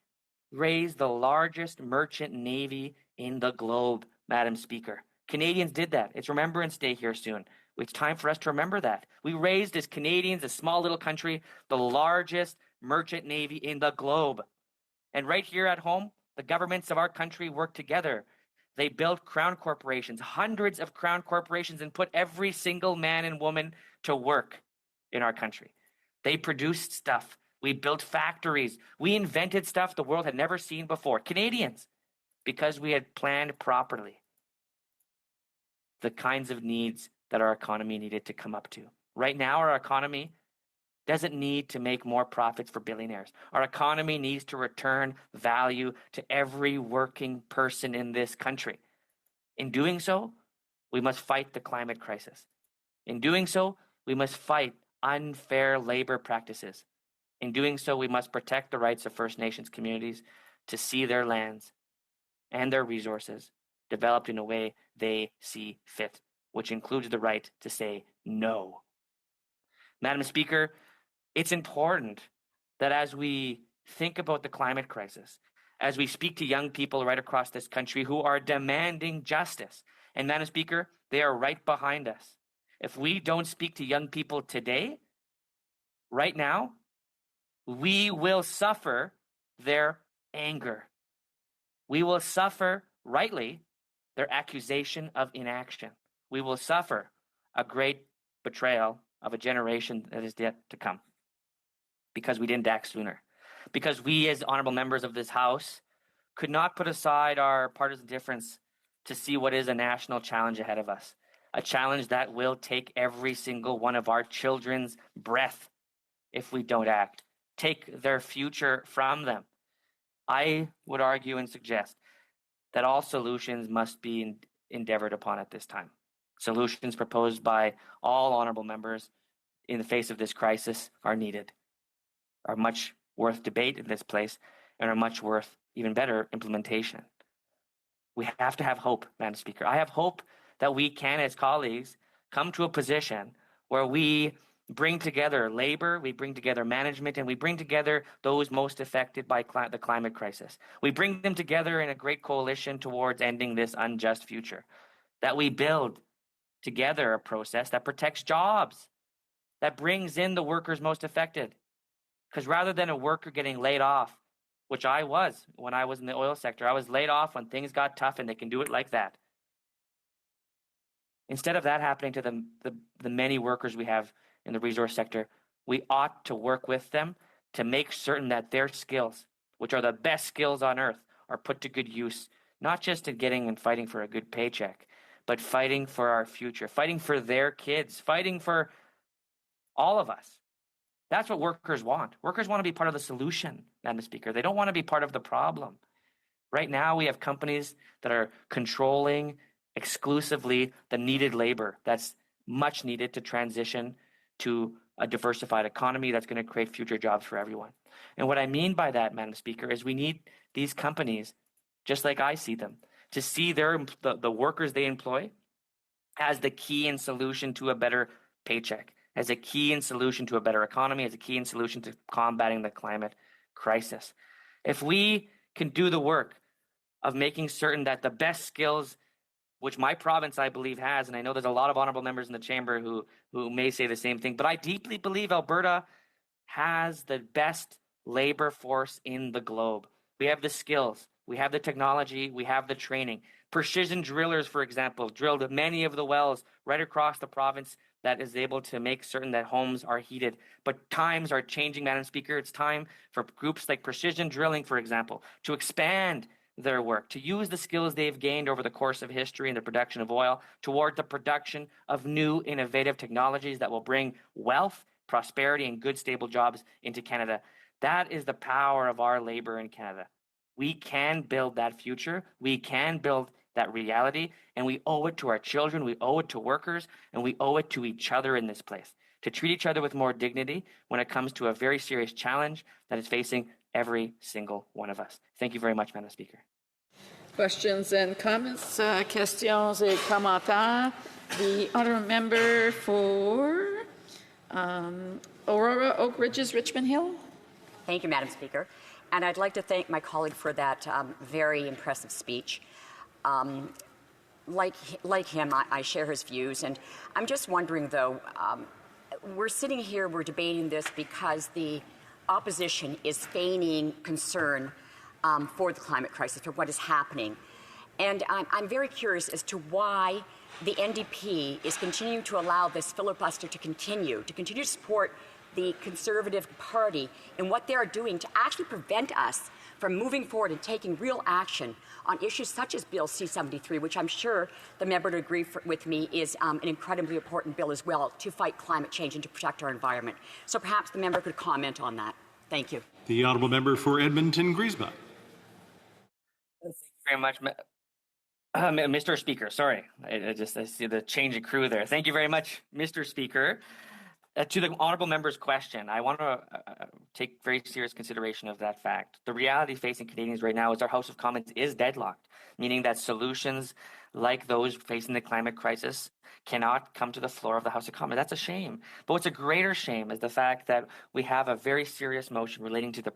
raised the largest merchant navy in the globe, Madam Speaker. Canadians did that. It's Remembrance Day here soon. It's time for us to remember that. We raised, as Canadians, a small little country, the largest merchant navy in the globe. And right here at home, the governments of our country work together. They built crown corporations, hundreds of crown corporations, and put every single man and woman to work in our country. They produced stuff. We built factories. We invented stuff the world had never seen before. Canadians, because we had planned properly the kinds of needs that our economy needed to come up to. Right now, our economy doesn't need to make more profits for billionaires. Our economy needs to return value to every working person in this country. In doing so, we must fight the climate crisis. In doing so, we must fight unfair labor practices. In doing so, we must protect the rights of First Nations communities to see their lands and their resources developed in a way they see fit, which includes the right to say no. Madam Speaker, it's important that as we think about the climate crisis, as we speak to young people right across this country who are demanding justice, and Madam Speaker, they are right behind us. If we don't speak to young people today, right now, we will suffer their anger. We will suffer, rightly, their accusation of inaction. We will suffer a great betrayal of a generation that is yet to come because we didn't act sooner. Because we, as honorable members of this House, could not put aside our partisan difference to see what is a national challenge ahead of us. A challenge that will take every single one of our children's breath if we don't act. Take their future from them. I would argue and suggest that all solutions must be endeavored upon at this time. Solutions proposed by all honorable members in the face of this crisis are needed, are much worth debate in this place, and are much worth even better implementation. We have to have hope, Madam Speaker. I have hope that we can, as colleagues, come to a position where we bring together labor, we bring together management, and we bring together those most affected by the climate crisis. We bring them together in a great coalition towards ending this unjust future. That we build together a process that protects jobs, that brings in the workers most affected. Because rather than a worker getting laid off, which I was when I was in the oil sector, I was laid off when things got tough, and they can do it like that. Instead of that happening to the many workers we have in the resource sector, we ought to work with them to make certain that their skills, which are the best skills on earth, are put to good use, not just in getting and fighting for a good paycheck, but fighting for our future, fighting for their kids, fighting for all of us. That's what workers want. Workers want to be part of the solution, Madam Speaker. They don't want to be part of the problem. Right now, we have companies that are controlling exclusively the needed labor that's much needed to transition to a diversified economy that's going to create future jobs for everyone. And what I mean by that, Madam Speaker, is we need these companies, just like I see them, to see the workers they employ as the key and solution to a better paycheck, as a key and solution to a better economy, as a key and solution to combating the climate crisis. If we can do the work of making certain that the best skills, which my province, I believe, has, and I know there's a lot of honorable members in the chamber who may say the same thing, but I deeply believe Alberta has the best labor force in the globe. We have the skills, we have the technology, we have the training. Precision drillers, for example, drilled many of the wells right across the province that is able to make certain that homes are heated. But times are changing, Madam Speaker. It's time for groups like Precision Drilling, for example, to expand their work, to use the skills they've gained over the course of history in the production of oil toward the production of new innovative technologies that will bring wealth, prosperity, and good stable jobs into Canada. That is the power of our labor in Canada. We can build that future. We can build that reality, and we owe it to our children, we owe it to workers, and we owe it to each other in this place to treat each other with more dignity when it comes to a very serious challenge that is facing every single one of us. Thank you very much, Madam Speaker. Questions and comments? Questions et commentaires. The honourable member for Aurora, Oak Ridges, Richmond Hill. Thank you, Madam Speaker. And I'd like to thank my colleague for that very impressive speech. Like him, I share his views. And I'm just wondering, though, we're sitting here, we're debating this because the opposition is feigning concern for the climate crisis, for what is happening. And I'm very curious as to why the NDP is continuing to allow this filibuster to continue to support the Conservative Party in what they are doing to actually prevent us from moving forward and taking real action on issues such as Bill C-73, which I'm sure the member would agree with me is an incredibly important bill as well to fight climate change and to protect our environment. So perhaps the member could comment on that. Thank you. The honourable member for Edmonton-Griesbach. Thank you very much, Mr. Speaker. Sorry, I see the change of crew there. Thank you very much, Mr. Speaker. To the honourable member's question, I want to take very serious consideration of that fact. The reality facing Canadians right now is our House of Commons is deadlocked, meaning that solutions like those facing the climate crisis cannot come to the floor of the House of Commons. That's a shame. But what's a greater shame is the fact that we have a very serious motion relating to the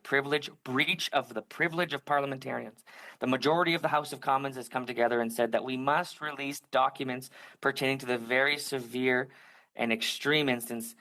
breach of the privilege of parliamentarians. The majority of the House of Commons has come together and said that we must release documents pertaining to the very severe and extreme instance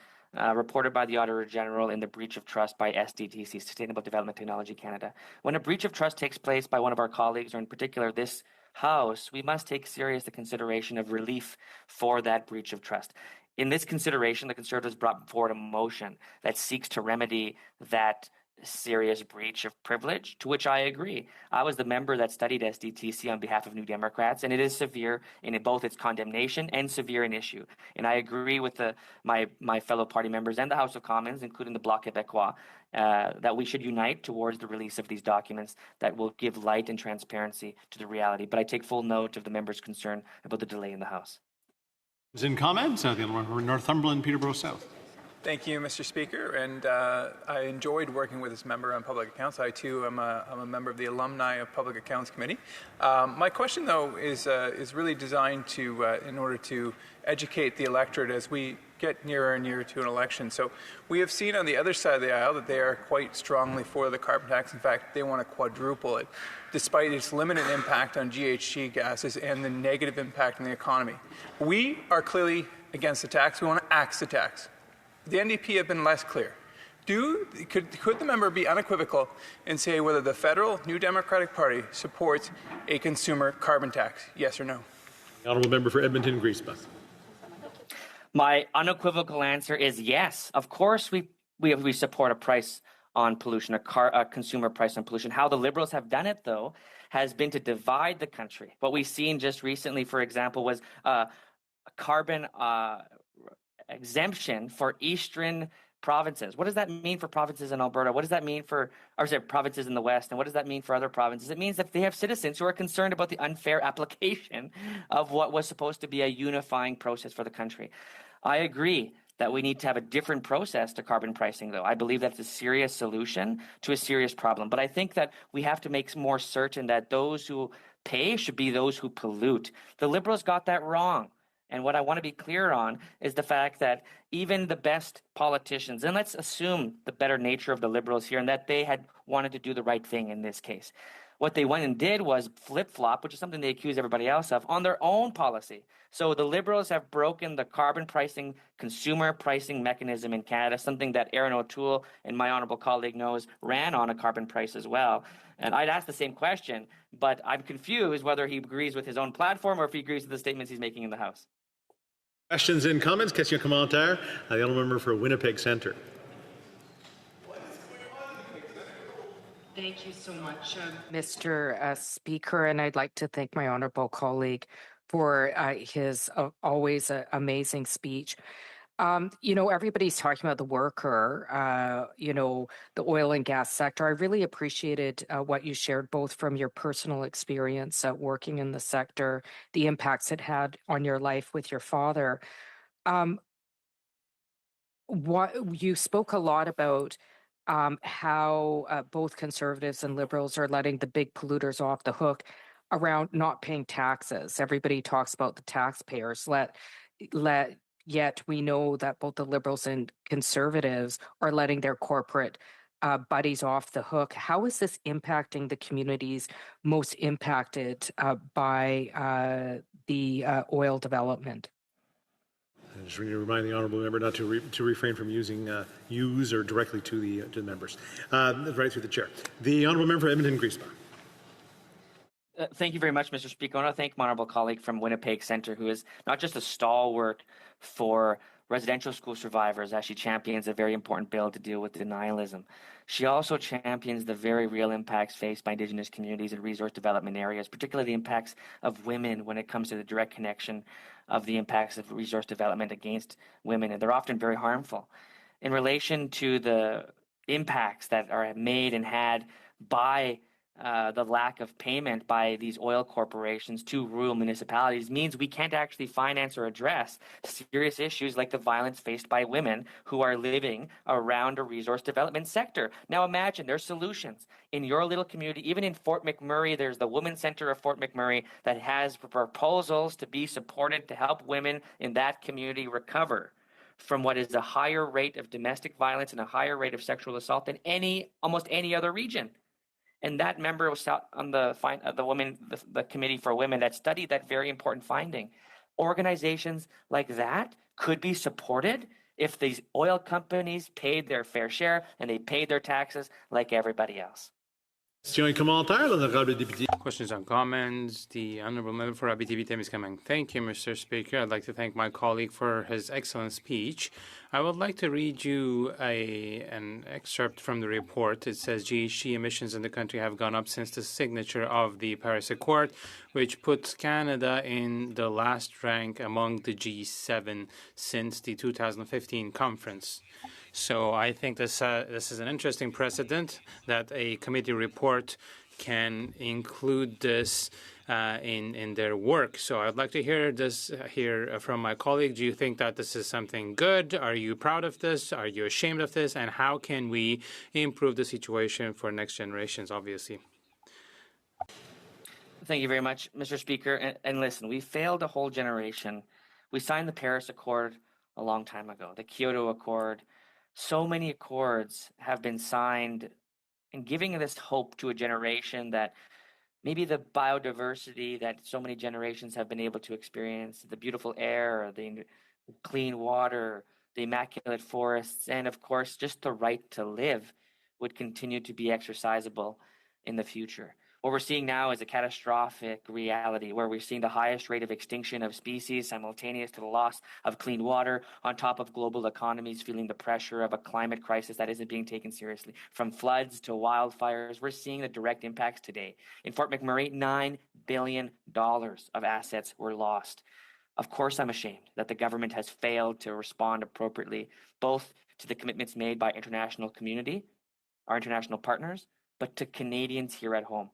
reported by the Auditor General in the breach of trust by SDTC, Sustainable Development Technology Canada. When a breach of trust takes place by one of our colleagues, or in particular this House, we must take serious the consideration of relief for that breach of trust. In this consideration, the Conservatives brought forward a motion that seeks to remedy that serious breach of privilege, to which I agree. I was the member that studied SDTC on behalf of New Democrats, and it is severe in both its condemnation and severe in issue. And I agree with my fellow party members and the House of Commons, including the Bloc Québécois, that we should unite towards the release of these documents that will give light and transparency to the reality. But I take full note of the members' concern about the delay in the House. In comments, the other one for Northumberland, Peterborough South. Thank you, Mr. Speaker, and I enjoyed working with this member on public accounts. I too am a member of the Alumni of Public Accounts Committee. My question, though, is really designed to in order to educate the electorate as we get nearer and nearer to an election. So we have seen on the other side of the aisle that they are quite strongly for the carbon tax. In fact, they want to quadruple it, despite its limited impact on GHG gases and the negative impact on the economy. We are clearly against the tax. We want to axe the tax. The NDP have been less clear. Could the member be unequivocal and say whether the federal New Democratic Party supports a consumer carbon tax? Yes or no? The honourable member for Edmonton-Griesbach. My unequivocal answer is yes. Of course, we support a price on pollution, a consumer price on pollution. How the Liberals have done it, though, has been to divide the country. What we've seen just recently, for example, was a carbon exemption for eastern provinces. What does that mean for provinces in Alberta? What does that mean for provinces in the West? And what does that mean for other provinces? It means that they have citizens who are concerned about the unfair application of what was supposed to be a unifying process for the country. I agree that we need to have a different process to carbon pricing, though. I believe that's a serious solution to a serious problem. But I think that we have to make more certain that those who pay should be those who pollute. The Liberals got that wrong. And what I want to be clear on is the fact that even the best politicians, and let's assume the better nature of the Liberals here, and that they had wanted to do the right thing in this case. What they went and did was flip-flop, which is something they accuse everybody else of, on their own policy. So the Liberals have broken the carbon pricing, consumer pricing mechanism in Canada, something that Aaron O'Toole and my honourable colleague knows ran on a carbon price as well. And I'd ask the same question, but I'm confused whether he agrees with his own platform or if he agrees with the statements he's making in the House. Questions and comments? Question commentaire. The honourable member for Winnipeg Centre. Thank you so much, Mr. Speaker, and I'd like to thank my honourable colleague for his always amazing speech. Everybody's talking about the worker, the oil and gas sector. I really appreciated what you shared, both from your personal experience working in the sector, the impacts it had on your life with your father. What you spoke a lot about how both Conservatives and Liberals are letting the big polluters off the hook around not paying taxes. Everybody talks about the taxpayers. Yet we know that both the Liberals and Conservatives are letting their corporate buddies off the hook. How is this impacting the communities most impacted by the oil development? I just remind the honourable member not to refrain from using yous or directly to the members. Right through the chair. The honourable member for Edmonton-Griesbach. Thank you very much, Mr. Speaker. I want to thank my honourable colleague from Winnipeg Centre, who is not just a stalwart for residential school survivors as she champions a very important bill to deal with denialism. She also champions the very real impacts faced by Indigenous communities in resource development areas, particularly the impacts of women when it comes to the direct connection of the impacts of resource development against women, and they're often very harmful. In relation to the impacts that are made and had by the lack of payment by these oil corporations to rural municipalities means we can't actually finance or address serious issues like the violence faced by women who are living around a resource development sector. Now imagine there's solutions in your little community. Even in Fort McMurray, there's the Women's Center of Fort McMurray that has proposals to be supported to help women in that community recover from what is a higher rate of domestic violence and a higher rate of sexual assault than almost any other region. And that member was on the committee for women that studied that very important finding. Organizations like that could be supported if these oil companies paid their fair share and they paid their taxes like everybody else. Questions and comments. The honourable member for Abitibi-Témiscamingue. Thank you, Mr. Speaker. I'd like to thank my colleague for his excellent speech. I would like to read you an excerpt from the report. It says GHG emissions in the country have gone up since the signature of the Paris Accord, which puts Canada in the last rank among the G7 since the 2015 conference. So I think this is an interesting precedent that a committee report can include this in their work. So I'd like to hear from my colleague. Do you think that this is something good? Are you proud of this? Are you ashamed of this? And how can we improve the situation for next generations, obviously? Thank you very much, Mr. Speaker. And listen, we failed a whole generation. We signed the Paris Accord a long time ago, the Kyoto Accord. So many accords have been signed and giving this hope to a generation that maybe the biodiversity that so many generations have been able to experience, the beautiful air, the clean water, the immaculate forests, and of course, just the right to live would continue to be exercisable in the future. What we're seeing now is a catastrophic reality where we're seeing the highest rate of extinction of species simultaneous to the loss of clean water on top of global economies feeling the pressure of a climate crisis that isn't being taken seriously. From floods to wildfires, we're seeing the direct impacts today. In Fort McMurray, $9 billion of assets were lost. Of course, I'm ashamed that the government has failed to respond appropriately, both to the commitments made by international community, our international partners, but to Canadians here at home.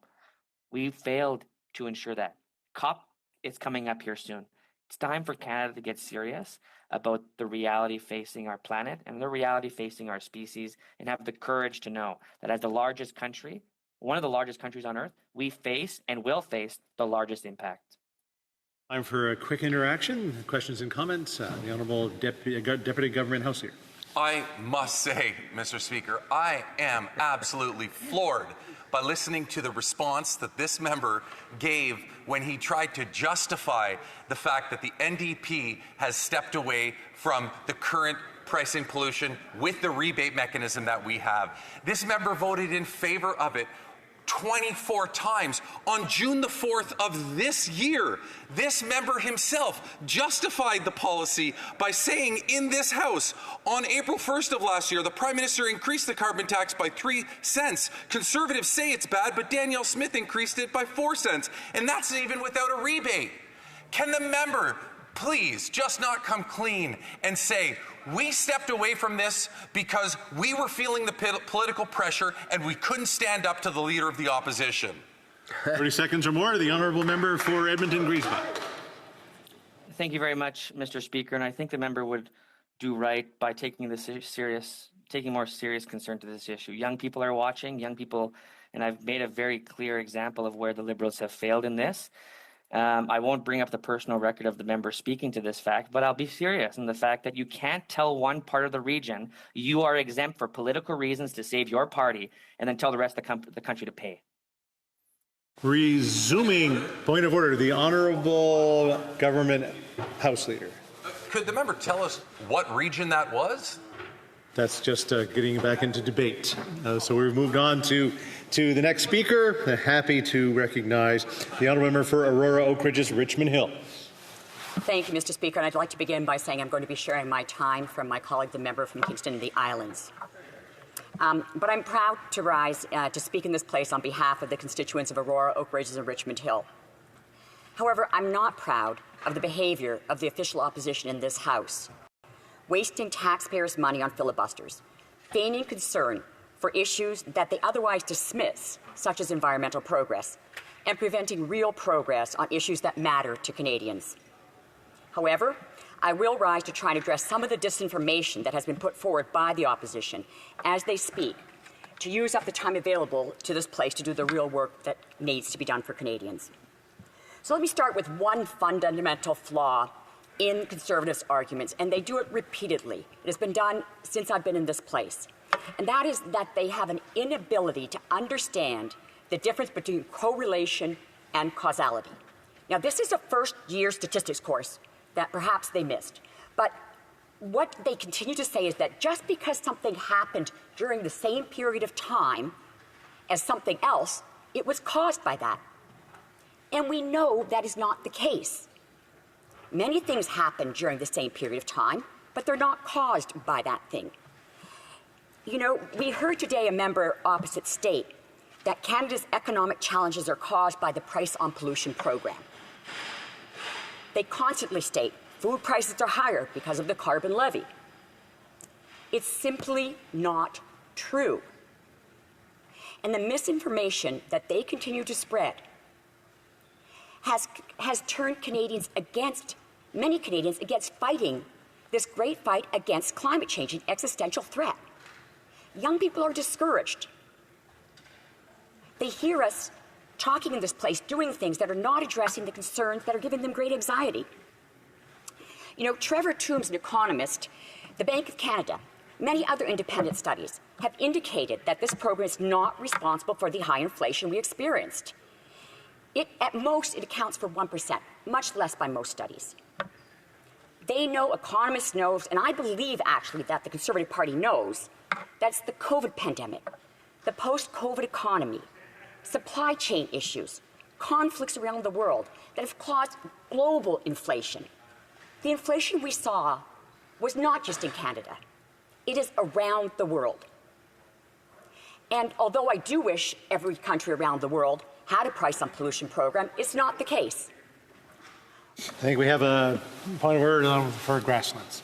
We failed to ensure that. COP is coming up here soon. It's time for Canada to get serious about the reality facing our planet and the reality facing our species, and have the courage to know that as the largest country, one of the largest countries on Earth, we face and will face the largest impact. Time for a quick interaction. Questions and comments. The Honourable Deputy Government House Leader. I must say, Mr. Speaker, I am absolutely floored by listening to the response that this member gave when he tried to justify the fact that the NDP has stepped away from the current pricing pollution with the rebate mechanism that we have. This member voted in favor of it 24 times. On June the 4th of this year, this member himself justified the policy by saying in this House, on April 1st of last year, the Prime Minister increased the carbon tax by 3 cents. Conservatives say it's bad, but Danielle Smith increased it by 4 cents, and that's even without a rebate. Can the member please just not come clean and say, we stepped away from this because we were feeling the political pressure and we couldn't stand up to the Leader of the Opposition? 30 seconds or more. The Honourable Member for Edmonton-Griesbach. Thank you very much, Mr. Speaker, and I think the member would do right by taking more serious concern to this issue. Young people are watching, and I've made a very clear example of where the Liberals have failed in this. I won't bring up the personal record of the member speaking to this fact, but I'll be serious in the fact that you can't tell one part of the region you are exempt for political reasons to save your party and then tell the rest of the country to pay. Resuming point of order, the Honourable Government House Leader. Could the member tell us what region that was? That's just getting back into debate. So we've moved on to the next speaker. Happy to recognize the Honourable Member for Aurora Oak Ridges, Richmond Hill. Thank you, Mr. Speaker. And I'd like to begin by saying I'm going to be sharing my time from my colleague, the member from Kingston and the Islands. But I'm proud to rise to speak in this place on behalf of the constituents of Aurora, Oak Ridges, and Richmond Hill. However, I'm not proud of the behaviour of the official opposition in this House, wasting taxpayers' money on filibusters, feigning concern for issues that they otherwise dismiss, such as environmental progress, and preventing real progress on issues that matter to Canadians. However, I will rise to try and address some of the disinformation that has been put forward by the opposition as they speak, to use up the time available to this place to do the real work that needs to be done for Canadians. So let me start with one fundamental flaw in Conservatives' arguments, and they do it repeatedly. It has been done since I've been in this place. And that is that they have an inability to understand the difference between correlation and causality. Now, this is a first-year statistics course that perhaps they missed. But what they continue to say is that just because something happened during the same period of time as something else, it was caused by that. And we know that is not the case. Many things happen during the same period of time, but they're not caused by that thing. You know, we heard today a member opposite state that Canada's economic challenges are caused by the Price on Pollution program. They constantly state food prices are higher because of the carbon levy. It's simply not true. And the misinformation that they continue to spread has turned many Canadians against fighting this great fight against climate change, an existential threat. Young people are discouraged. They hear us talking in this place, doing things that are not addressing the concerns that are giving them great anxiety. You know, Trevor Toombs, an economist, the Bank of Canada, many other independent studies have indicated that this program is not responsible for the high inflation we experienced. At most, it accounts for 1%, much less by most studies. They know, economists know, and I believe actually that the Conservative Party knows, that's the COVID pandemic, the post-COVID economy, supply chain issues, conflicts around the world that have caused global inflation. The inflation we saw was not just in Canada. It is around the world. And although I do wish every country around the world had a price on pollution program, it's not the case. I think we have a point of order for grasslands.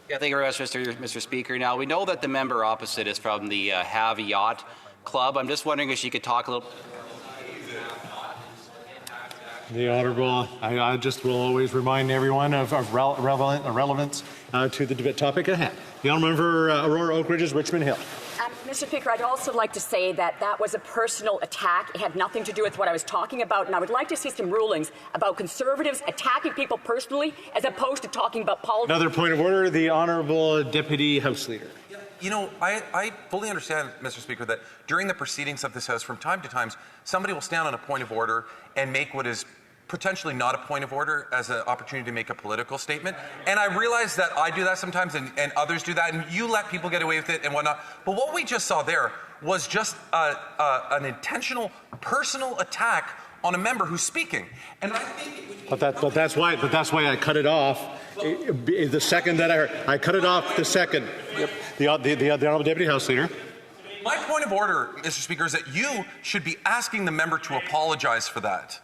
Yeah, thank you very much, Mr. Speaker. Now, we know that the member opposite is from the Have a Yacht Club. I'm just wondering if she could talk a little. The Honourable, I just will always remind everyone of relevance to the topic at hand. The Honourable Member Aurora Oak Ridges, Richmond Hill. Mr. Speaker, I'd also like to say that that was a personal attack. It had nothing to do with what I was talking about, and I would like to see some rulings about Conservatives attacking people personally as opposed to talking about politics. Another point of order, the Honourable Deputy House Leader. You know, I fully understand, Mr. Speaker, that during the proceedings of this House, from time to time, somebody will stand on a point of order and make what is potentially not a point of order as an opportunity to make a political statement. And I realize that I do that sometimes and others do that, and you let people get away with it and whatnot. But what we just saw there was just an intentional personal attack on a member who's speaking. And I think But that's why I cut it off. The second that I cut it off, the second. Yep. The Honourable Deputy House Leader. My point of order, Mr. Speaker, is that you should be asking the member to apologize for that.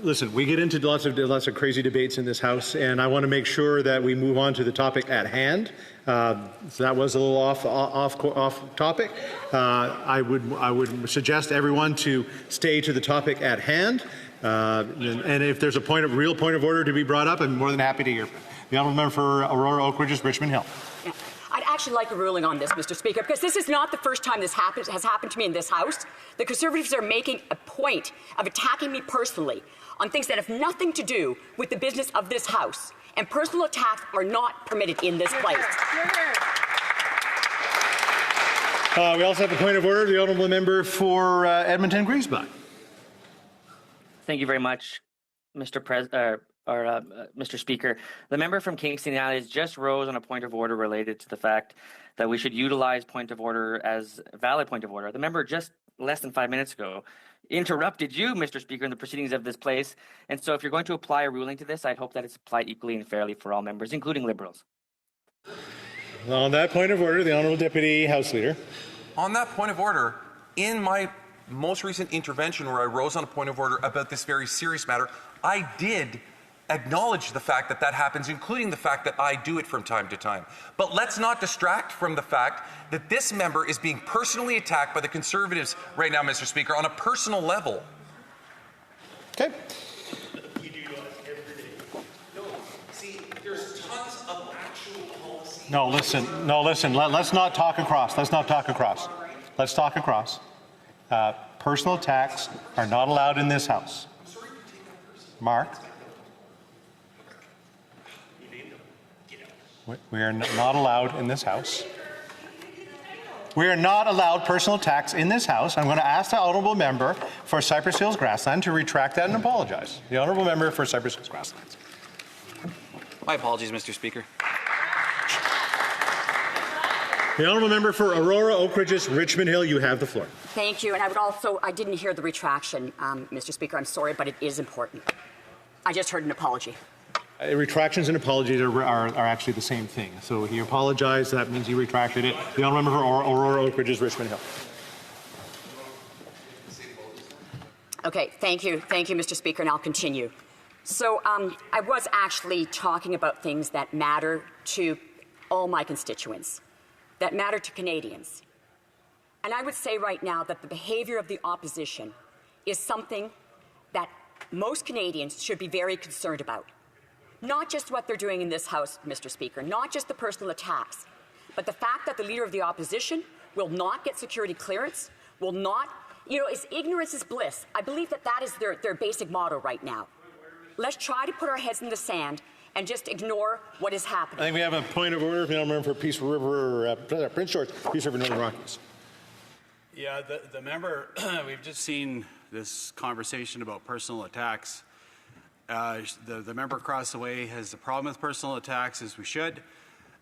Listen, we get into lots of crazy debates in this House, and I want to make sure that we move on to the topic at hand. So that was a little off topic. I would suggest everyone to stay to the topic at hand. And if there's a real point of order to be brought up, I'm more than happy to hear. The Honourable Member for Aurora Oak Ridges, Richmond Hill. Yeah. I'd actually like a ruling on this, Mr. Speaker, because this is not the first time this has happened to me in this House. The Conservatives are making a point of attacking me personally on things that have nothing to do with the business of this House, and personal attacks are not permitted in this place. We also have a point of order. The Honourable Member for Edmonton Griesbach. Thank you very much, Mr. Speaker. The member from Kingston United just rose on a point of order related to the fact that we should utilize point of order as a valid point of order. The member just less than 5 minutes ago interrupted you, Mr. Speaker, in the proceedings of this place. And so if you're going to apply a ruling to this, I'd hope that it's applied equally and fairly for all members, including Liberals. On that point of order, the Honourable Deputy House Leader. On that point of order, in my most recent intervention where I rose on a point of order about this very serious matter, I did acknowledge the fact that that happens, including the fact that I do it from time to time. But let's not distract from the fact that this member is being personally attacked by the Conservatives right now, Mr. Speaker, on a personal level. Okay. We do that every day. No, see, there's tons of actual policy. No, listen. Let's not talk across. Let's talk across. Personal attacks are not allowed in this House. Mark? We are not allowed in this House. We are not allowed personal attacks in this House. I'm going to ask the Honourable Member for Cypress Hills Grassland to retract that and apologize. The Honourable Member for Cypress Hills Grasslands. My apologies, Mr. Speaker. The Honourable Member for Aurora Oak Ridges, Richmond Hill, you have the floor. Thank you. And I didn't hear the retraction, Mr. Speaker. I'm sorry, but it is important. I just heard an apology. Retractions and apologies are actually the same thing. So he apologized, that means he retracted it. The Honourable Member for Aurora Oak Ridges, Richmond Hill. Okay, thank you, Mr. Speaker, and I'll continue. So I was actually talking about things that matter to all my constituents, that matter to Canadians. And I would say right now that the behaviour of the opposition is something that most Canadians should be very concerned about. Not just what they're doing in this House, Mr. Speaker, not just the personal attacks, but the fact that the Leader of the Opposition will not get security clearance, will not, ignorance is bliss. I believe that is their basic motto right now. Let's try to put our heads in the sand and just ignore what is happening. I think we have a point of order from the Honourable Member for Peace River, Prince George, Peace River, Northern Rockies. Yeah, the member, we've just seen this conversation about personal attacks. The member across the way has a problem with personal attacks, as we should,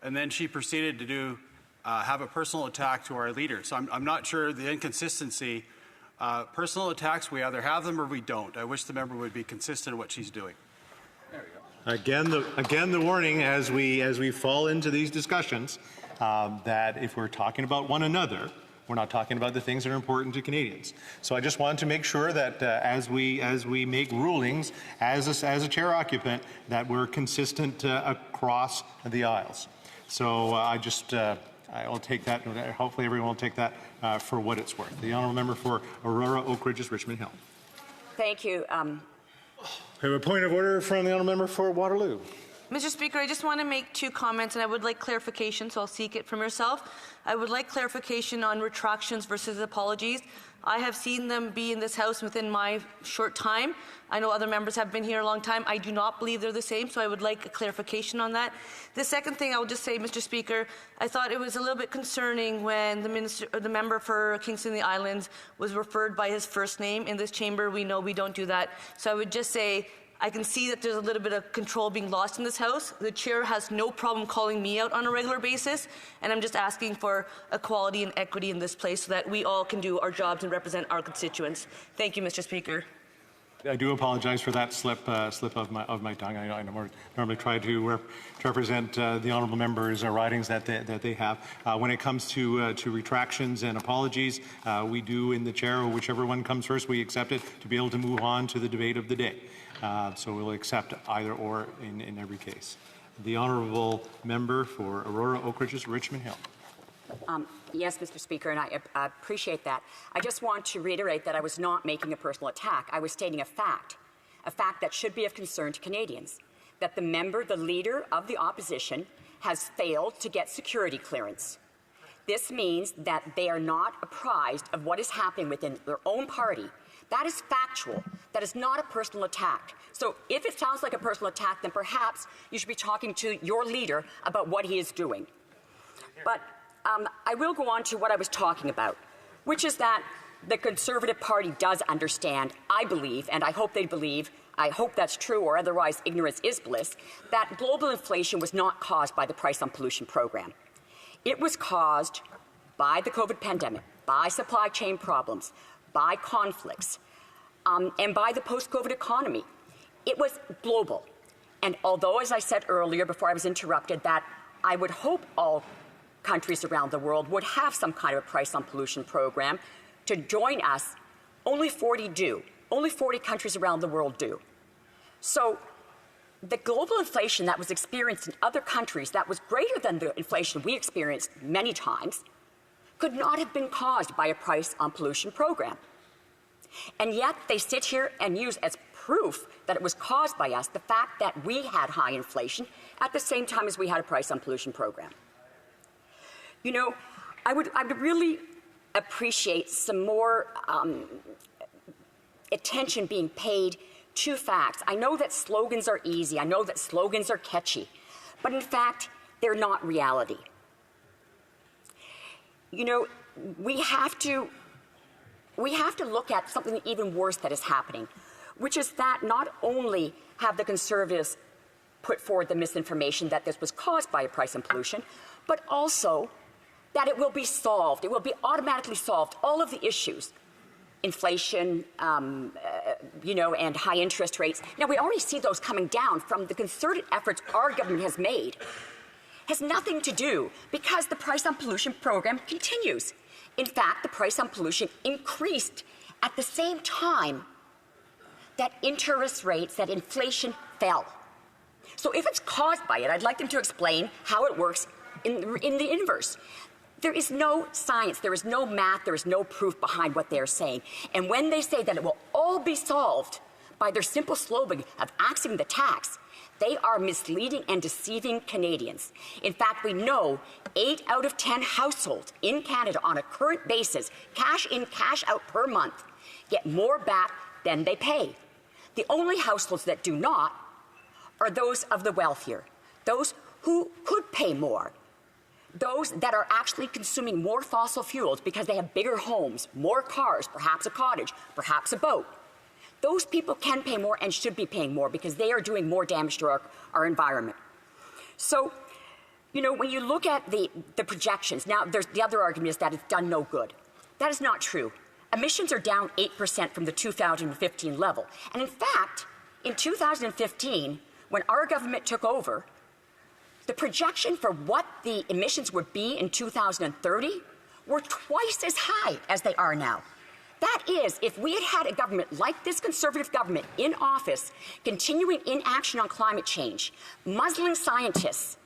and then she proceeded to have a personal attack to our leader. So I'm not sure the inconsistency. Personal attacks, we either have them or we don't. I wish the member would be consistent in what she's doing. There we go. Again, the warning as we fall into these discussions that if we're talking about one another, we're not talking about the things that are important to Canadians. So I just wanted to make sure that as we make rulings as a chair occupant, that we're consistent across the aisles. So I will take that. Hopefully, everyone will take that for what it's worth. The Honourable Member for Aurora Oak Ridges, Richmond Hill. Thank you. We have a point of order from the honourable member for Waterloo. Mr. Speaker, I just want to make two comments, and I would like clarification, so I'll seek it from yourself. I would like clarification on retractions versus apologies. I have seen them be in this House within my short time. I know other members have been here a long time. I do not believe they're the same, so I would like a clarification on that. The second thing I will just say, Mr. Speaker, I thought it was a little bit concerning when the member for Kingston and the Islands was referred by his first name. In this chamber, we know we don't do that. So I would just say, I can see that there's a little bit of control being lost in this House. The chair has no problem calling me out on a regular basis, and I'm just asking for equality and equity in this place so that we all can do our jobs and represent our constituents. Thank you, Mr. Speaker. I do apologize for that slip of my tongue. I normally try to represent the honourable members' ridings that they have. When it comes to retractions and apologies, we do in the chair, or whichever one comes first, we accept it to be able to move on to the debate of the day. So we'll accept either or in every case. The honourable member for Aurora, Oak Ridges, Richmond Hill. Yes, Mr. Speaker, and I appreciate that. I just want to reiterate that I was not making a personal attack. I was stating a fact that should be of concern to Canadians, that the leader of the opposition, has failed to get security clearance. This means that they are not apprised of what is happening within their own party. That is factual. That is not a personal attack. So if it sounds like a personal attack, then perhaps you should be talking to your leader about what he is doing. But I will go on to what I was talking about, which is that the Conservative Party does understand, I believe, and I hope they believe, I hope that's true or otherwise ignorance is bliss, that global inflation was not caused by the Price on Pollution program. It was caused by the COVID pandemic, by supply chain problems, by conflicts, and by the post-COVID economy. It was global. And although, as I said earlier before I was interrupted, that I would hope all countries around the world would have some kind of a price on pollution program to join us, only 40 do. Only 40 countries around the world do. So the global inflation that was experienced in other countries that was greater than the inflation we experienced many times could not have been caused by a price on pollution program. And yet they sit here and use as proof that it was caused by us the fact that we had high inflation at the same time as we had a price on pollution program. You know, I would really appreciate some more attention being paid to facts. I know that slogans are easy. I know that slogans are catchy. But in fact, they're not reality. You know, we have to look at something even worse that is happening, which is that not only have the Conservatives put forward the misinformation that this was caused by a price on pollution, but also that it will be solved. It will be automatically solved. All of the issues, inflation, you know, and high interest rates. Now, we already see those coming down from the concerted efforts our government has made. Has nothing to do because the price on pollution program continues. In fact, the price on pollution increased at the same time that interest rates, that inflation fell. So if it's caused by it, I'd like them to explain how it works in the inverse. There is no science, there is no math, there is no proof behind what they're saying. And when they say that it will all be solved by their simple slogan of axing the tax, they are misleading and deceiving Canadians. In fact, we know 8 out of 10 households in Canada on a current basis, cash in, cash out per month, get more back than they pay. The only households that do not are those of the wealthier, those who could pay more, those that are actually consuming more fossil fuels because they have bigger homes, more cars, perhaps a cottage, perhaps a boat. Those people can pay more and should be paying more because they are doing more damage to our environment. So, you know, when you look at the projections, now there's the other argument is that it's done no good. That is not true. Emissions are down 8% from the 2015 level. And in fact, in 2015, when our government took over, the projection for what the emissions would be in 2030 were twice as high as they are now. That is, if we had had a government like this Conservative government in office, continuing inaction on climate change, muzzling scientists,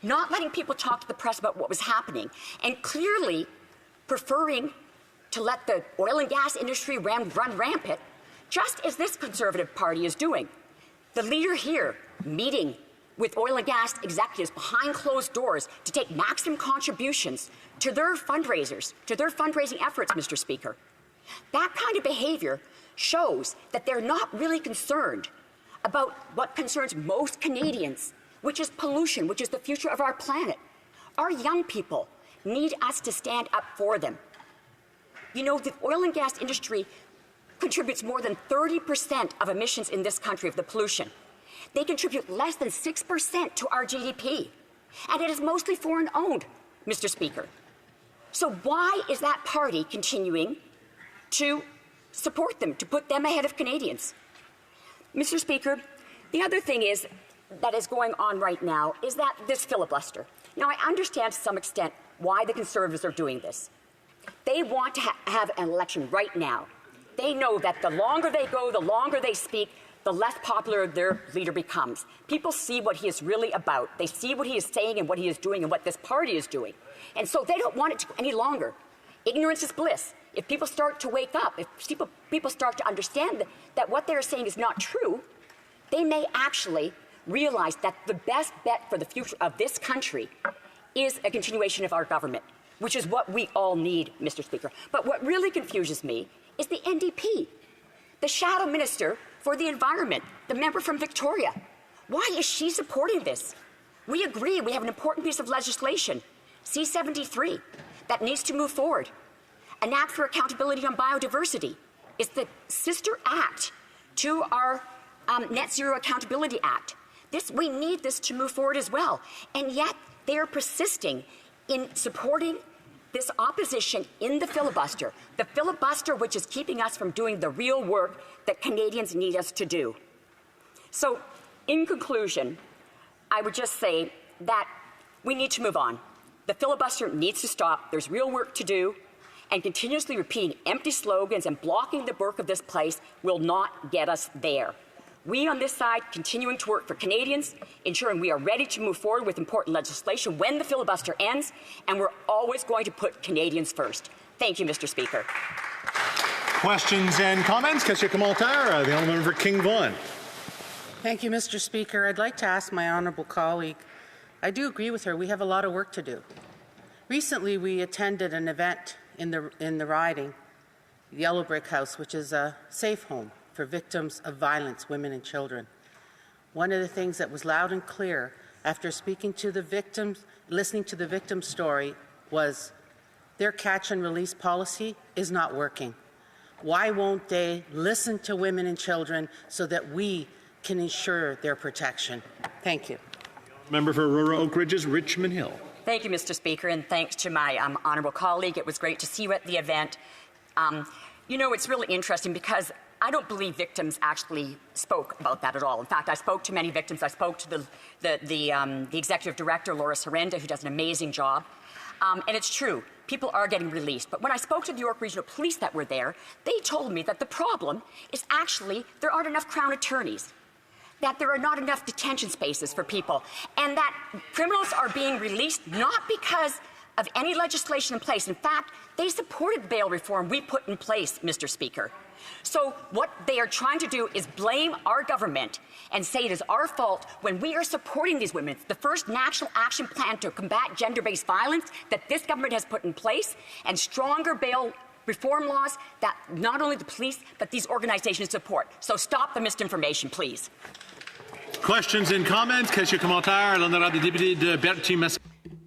not letting people talk to the press about what was happening, and clearly preferring to let the oil and gas industry run rampant, just as this Conservative Party is doing. The leader here meeting with oil and gas executives behind closed doors to take maximum contributions to their fundraisers, to their fundraising efforts, Mr. Speaker. That kind of behavior shows that they're not really concerned about what concerns most Canadians, which is pollution, which is the future of our planet. Our young people need us to stand up for them. You know, the oil and gas industry contributes more than 30% of emissions in this country, of the pollution. They contribute less than 6% to our GDP. And it is mostly foreign owned, Mr. Speaker. So why is that party continuing to support them, to put them ahead of Canadians? Mr. Speaker, the other thing that is going on right now is that this filibuster. Now, I understand to some extent why the Conservatives are doing this. They want to have an election right now. They know that the longer they go, the longer they speak, the less popular their leader becomes. People see what he is really about. They see what he is saying and what he is doing and what this party is doing. And so they don't want it to go any longer. Ignorance is bliss. If people start to wake up, if people start to understand that what they're saying is not true, they may actually realize that the best bet for the future of this country is a continuation of our government, which is what we all need, Mr. Speaker. But what really confuses me is the NDP, the shadow minister for the environment, the member from Victoria. Why is she supporting this? We agree we have an important piece of legislation, C-73, that needs to move forward. An Act for Accountability on Biodiversity is the sister act to our Net Zero Accountability Act. We need this to move forward as well. And yet they are persisting in supporting this opposition in the filibuster which is keeping us from doing the real work that Canadians need us to do. So, in conclusion, I would just say that we need to move on. The filibuster needs to stop. There's real work to do. And continuously repeating empty slogans and blocking the work of this place will not get us there. We on this side continuing to work for Canadians, ensuring we are ready to move forward with important legislation when the filibuster ends, and we're always going to put Canadians first. Thank you, Mr. Speaker. Questions and comments? Councillor Kamal Tara, the honourable member for King Vaughan. Thank you, Mr. Speaker. I'd like to ask my honourable colleague, I do agree with her, we have a lot of work to do. Recently, we attended an event in the riding, the Yellow Brick House, which is a safe home for victims of violence, women and children. One of the things that was loud and clear after speaking to the victims, listening to the victim's story, was their catch and release policy is not working. Why won't they listen to women and children so that we can ensure their protection? Thank you. Member for Aurora Oak Ridges, Richmond Hill. Thank you, Mr. Speaker, and thanks to my honourable colleague. It was great to see you at the event. You know, it's really interesting because I don't believe victims actually spoke about that at all. In fact, I spoke to many victims. I spoke to the executive director, Laura Sorrenda, who does an amazing job. And it's true, people are getting released. But when I spoke to the York Regional Police that were there, they told me that the problem is actually there aren't enough Crown attorneys, that there are not enough detention spaces for people, and that criminals are being released not because of any legislation in place. In fact, they supported bail reform we put in place, Mr. Speaker. So what they are trying to do is blame our government and say it is our fault when we are supporting these women. It's the first national action plan to combat gender-based violence that this government has put in place, and stronger bail reform laws that not only the police but these organizations support. So stop the misinformation, please. Questions and comments? Councillor Kamal Tara, l'honorable député de Berthier-Mascouche.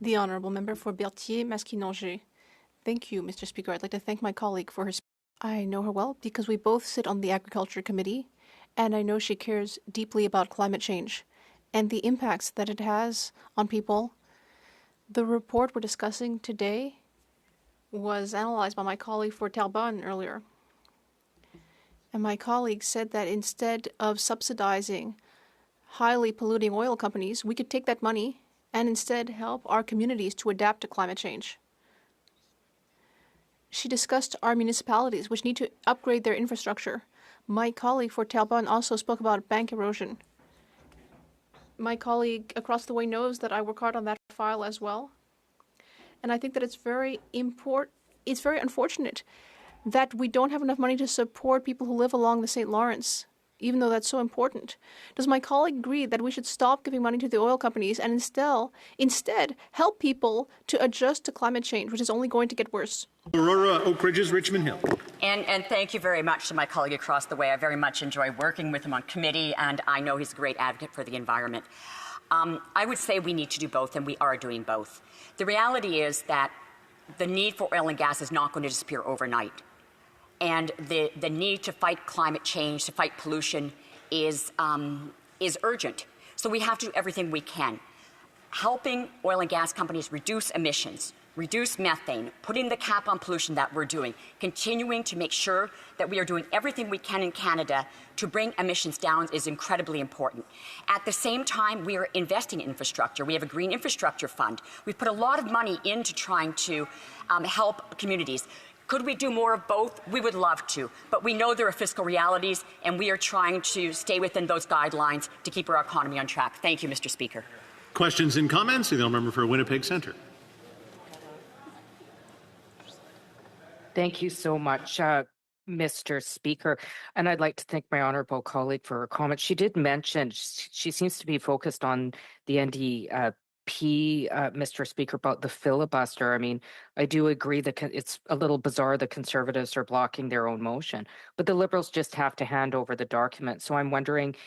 The honourable member for Berthier-Mascouche. Thank you, Mr. Speaker. I'd like to thank my colleague for her speech. I know her well because we both sit on the Agriculture Committee, and I know she cares deeply about climate change and the impacts that it has on people. The report we're discussing today was analyzed by my colleague for Terrebonne earlier. And my colleague said that instead of subsidizing highly polluting oil companies, we could take that money and instead help our communities to adapt to climate change. She discussed our municipalities, which need to upgrade their infrastructure. My colleague for Terrebonne also spoke about bank erosion. My colleague across the way knows that I work hard on that file as well. And I think that it's very unfortunate that we don't have enough money to support people who live along the St. Lawrence, even though that's so important? Does my colleague agree that we should stop giving money to the oil companies and instead help people to adjust to climate change, which is only going to get worse? Aurora, Oak Ridges, Richmond Hill. And thank you very much to my colleague across the way. I very much enjoy working with him on committee, and I know he's a great advocate for the environment. I would say we need to do both, and we are doing both. The reality is that the need for oil and gas is not going to disappear overnight. And the need to fight climate change, to fight pollution, is urgent. So we have to do everything we can. Helping oil and gas companies reduce emissions, reduce methane, putting the cap on pollution that we're doing, continuing to make sure that we are doing everything we can in Canada to bring emissions down is incredibly important. At the same time, we are investing in infrastructure. We have a green infrastructure fund. We've put a lot of money into trying to help communities. Could we do more of both? We would love to, but we know there are fiscal realities, and we are trying to stay within those guidelines to keep our economy on track. Thank you, Mr. Speaker. Questions and comments? The honourable member for Winnipeg Centre. Thank you so much, Mr. Speaker. And I'd like to thank my honourable colleague for her comments. She did mention, she seems to be focused on the NDP, Mr. Speaker, about the filibuster. I mean, I do agree that it's a little bizarre the Conservatives are blocking their own motion, but the Liberals just have to hand over the document. So I'm wondering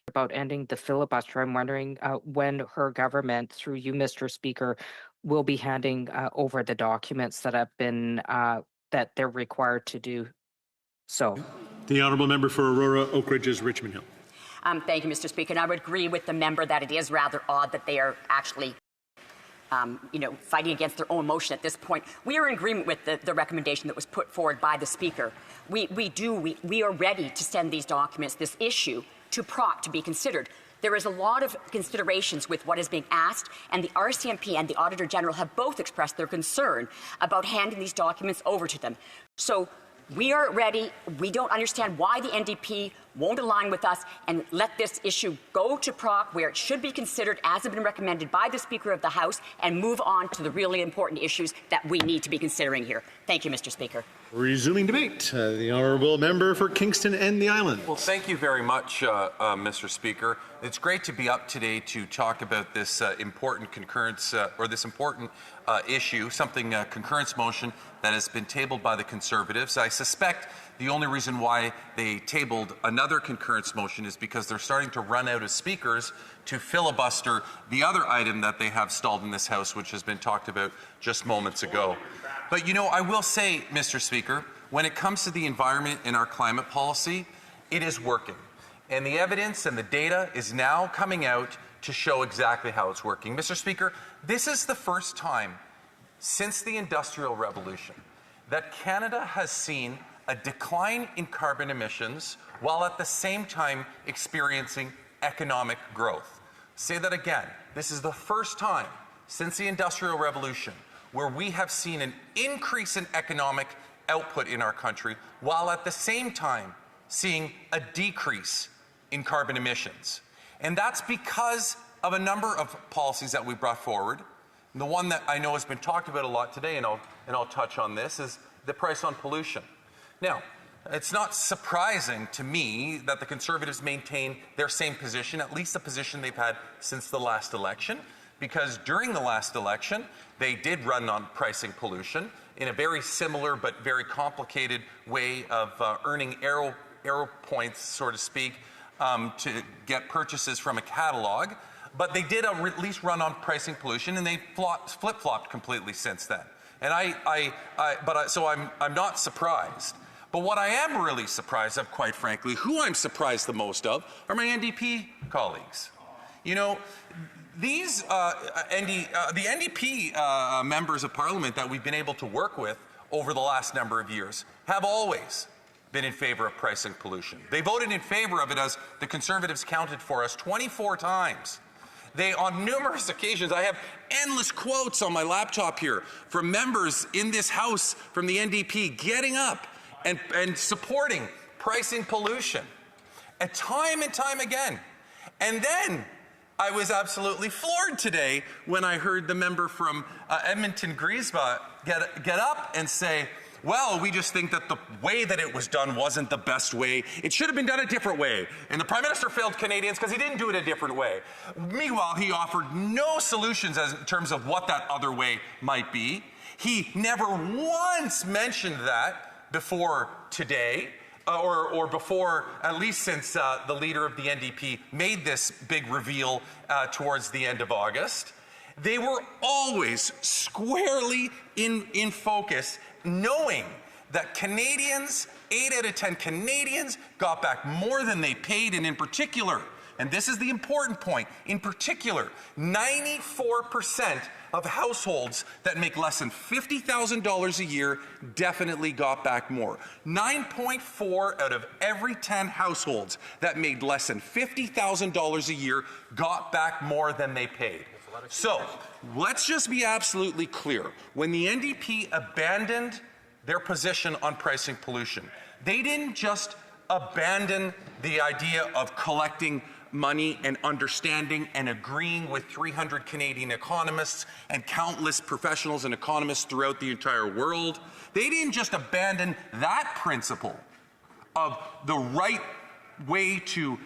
about ending the filibuster. I'm wondering when her government, through you, Mr. Speaker, will be handing over the documents that have been that they're required to do so. The honourable member for Aurora, Oak Ridges, Richmond Hill. Thank you, Mr. Speaker. And I would agree with the member that it is rather odd that they are actually fighting against their own motion at this point. We are in agreement with the recommendation that was put forward by the Speaker. We are ready to send these documents, this issue, to PROC to be considered. There is a lot of considerations with what is being asked, and the RCMP and the Auditor General have both expressed their concern about handing these documents over to them. So we are ready. We don't understand why the NDP won't align with us and let this issue go to PROC where it should be considered as has been recommended by the Speaker of the House and move on to the really important issues that we need to be considering here. Thank you, Mr. Speaker. Resuming debate, the honourable member for Kingston and the Islands. Well, thank you very much, Mr. Speaker. It's great to be up today to talk about this important concurrence or this important issue, concurrence motion that has been tabled by the Conservatives. I suspect the only reason why they tabled another concurrence motion is because they're starting to run out of speakers to filibuster the other item that they have stalled in this House, which has been talked about just moments ago. But, I will say, Mr. Speaker, when it comes to the environment and our climate policy, it is working. And the evidence and the data is now coming out to show exactly how it's working. Mr. Speaker, this is the first time since the Industrial Revolution that Canada has seen a decline in carbon emissions while at the same time experiencing economic growth. Say that again. This is the first time since the Industrial Revolution where we have seen an increase in economic output in our country while at the same time seeing a decrease in carbon emissions. And that's because of a number of policies that we brought forward. And the one that I know has been talked about a lot today, and I'll touch on this, is the price on pollution. Now, it's not surprising to me that the Conservatives maintain their same position, at least the position they've had since the last election, because during the last election, they did run on pricing pollution in a very similar but very complicated way of earning arrow points, so to speak, to get purchases from a catalog. But they did at least run on pricing pollution, and they flip-flopped completely since then. And so I'm not surprised. But what I am really surprised of, quite frankly, who I'm surprised the most of, are my NDP colleagues. These the NDP members of Parliament that we've been able to work with over the last number of years have always been in favor of pricing pollution. They voted in favor of it, as the Conservatives counted for us, 24 times. They, on numerous occasions, I have endless quotes on my laptop here from members in this House from the NDP getting up and supporting pricing pollution, and time again. And then I was absolutely floored today when I heard the member from Edmonton Griesba get up and say, well, we just think that the way that it was done wasn't the best way. It should have been done a different way. And the Prime Minister failed Canadians because he didn't do it a different way. Meanwhile, he offered no solutions in terms of what that other way might be. He never once mentioned that before today. Or before, at least since the leader of the NDP made this big reveal towards the end of August. They were always squarely in focus, knowing that Canadians, 8 out of 10 Canadians, got back more than they paid, and in particular, and this is the important point, in particular, 94% of households that make less than $50,000 a year definitely got back more. 9.4 out of every 10 households that made less than $50,000 a year got back more than they paid. So let's just be absolutely clear. When the NDP abandoned their position on pricing pollution, they didn't just abandon the idea of collecting money and understanding and agreeing with 300 Canadian economists and countless professionals and economists throughout the entire world. They didn't just abandon that principle of the right way to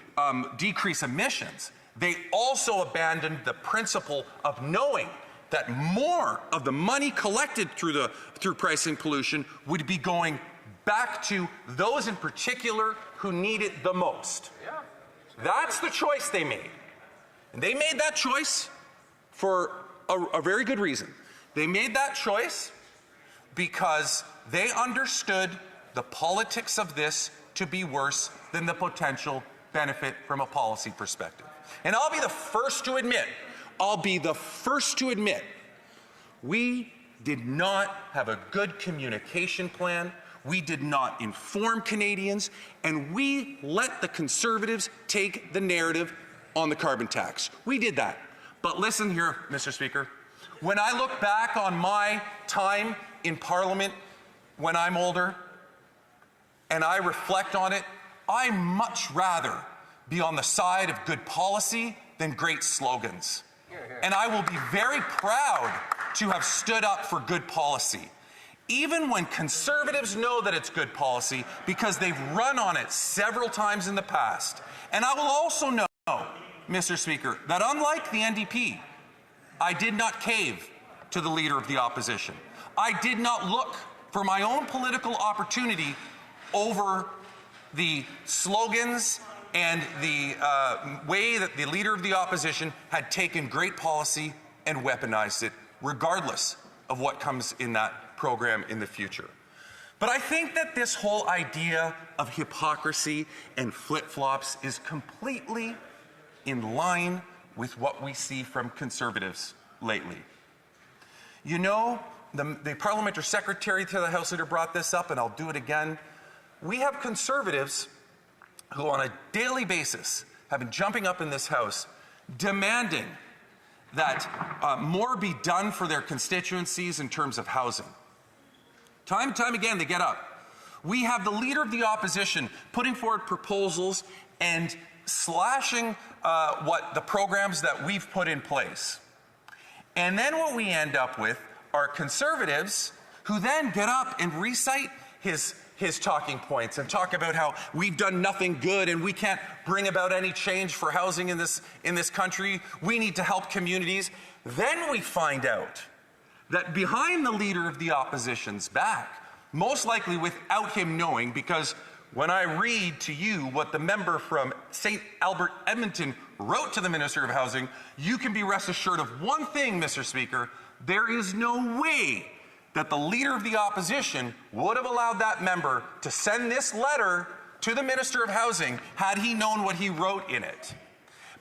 decrease emissions. They also abandoned the principle of knowing that more of the money collected through pricing pollution would be going back to those in particular who need it the most. That's the choice they made. And they made that choice for a very good reason. They made that choice because they understood the politics of this to be worse than the potential benefit from a policy perspective. And I'll be the first to admit, we did not have a good communication plan. We did not inform Canadians, and we let the Conservatives take the narrative on the carbon tax. We did that. But listen here, Mr. Speaker. When I look back on my time in Parliament when I'm older, and I reflect on it, I much rather be on the side of good policy than great slogans. And I will be very proud to have stood up for good policy, even when Conservatives know that it's good policy because they've run on it several times in the past. And I will also know, Mr. Speaker, that unlike the NDP, I did not cave to the Leader of the Opposition. I did not look for my own political opportunity over the slogans and the way that the Leader of the Opposition had taken great policy and weaponized it, regardless of what comes in that program in the future. But I think that this whole idea of hypocrisy and flip-flops is completely in line with what we see from Conservatives lately. You know, the Parliamentary Secretary to the House Leader brought this up, and I'll do it again. We have Conservatives who on a daily basis have been jumping up in this House demanding that more be done for their constituencies in terms of housing. Time and time again, they get up. We have the Leader of the Opposition putting forward proposals and slashing the programs that we've put in place. And then what we end up with are Conservatives who then get up and recite his talking points and talk about how we've done nothing good and we can't bring about any change for housing in this country. We need to help communities. Then we find out that behind the Leader of the Opposition's back, most likely without him knowing, because when I read to you what the member from St. Albert Edmonton wrote to the Minister of Housing, you can be rest assured of one thing, Mr. Speaker, there is no way that the Leader of the Opposition would have allowed that member to send this letter to the Minister of Housing had he known what he wrote in it.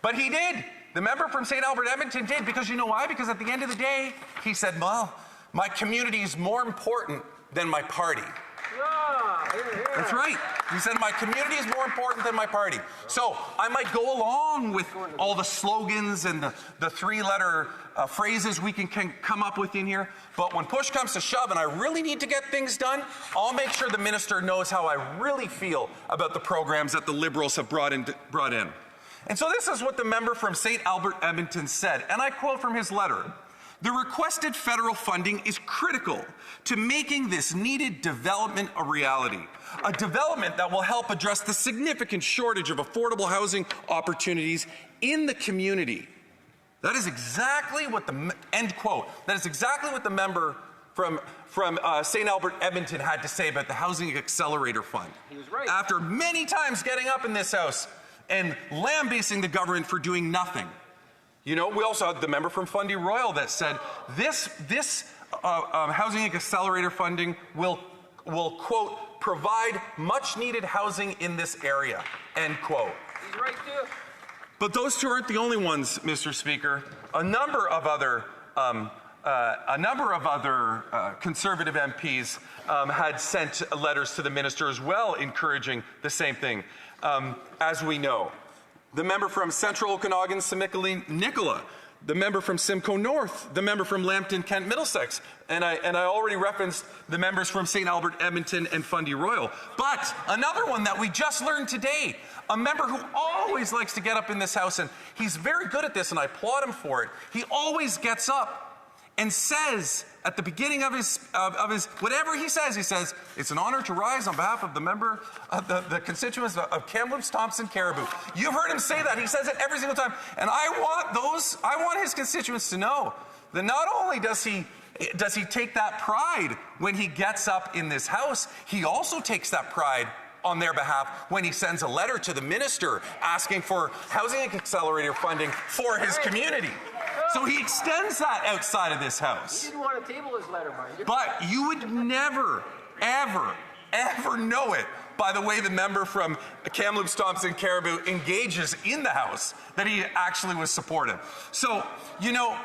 But he did. The member from St. Albert Edmonton did, because you know why? Because at the end of the day, he said, well, my community is more important than my party. That's right. He said, my community is more important than my party. So I might go along with all the slogans and the three-letter phrases we can come up with in here, but when push comes to shove and I really need to get things done, I'll make sure the minister knows how I really feel about the programs that the Liberals have brought in. And so this is what the member from St. Albert Edmonton said, and I quote from his letter. The requested federal funding is critical to making this needed development a reality, a development that will help address the significant shortage of affordable housing opportunities in the community. That is exactly what the, end quote, that is exactly what the member from St. Albert Edmonton had to say about the Housing Accelerator Fund. He was right. After many times getting up in this House and lambasting the government for doing nothing. You know, we also had the member from Fundy Royal that said this Housing Accelerator funding will quote, provide much needed housing in this area, end quote. He's right too. But those two aren't the only ones, Mr. Speaker. A number of other Conservative MPs had sent letters to the minister as well, encouraging the same thing. As we know, the member from Central Okanagan, Simically Nicola, the member from Simcoe North, the member from Lambton, Kent, Middlesex, and I already referenced the members from St. Albert, Edmonton, and Fundy Royal. But another one that we just learned today, a member who always likes to get up in this House, and he's very good at this, and I applaud him for it. He always gets up and says at the beginning of his whatever he says, it's an honor to rise on behalf of the member of the constituents of Kamloops, Thompson, Caribou. You've heard him say that. He says it every single time. And I want his constituents to know that not only does he take that pride when he gets up in this House, he also takes that pride on their behalf when he sends a letter to the minister asking for Housing Accelerator funding for his community. So he extends that outside of this House. He didn't want to table his letter, mind you. But you would never, ever, ever know it by the way the member from Kamloops, Thompson, Caribou engages in the House that he actually was supportive. So, you know,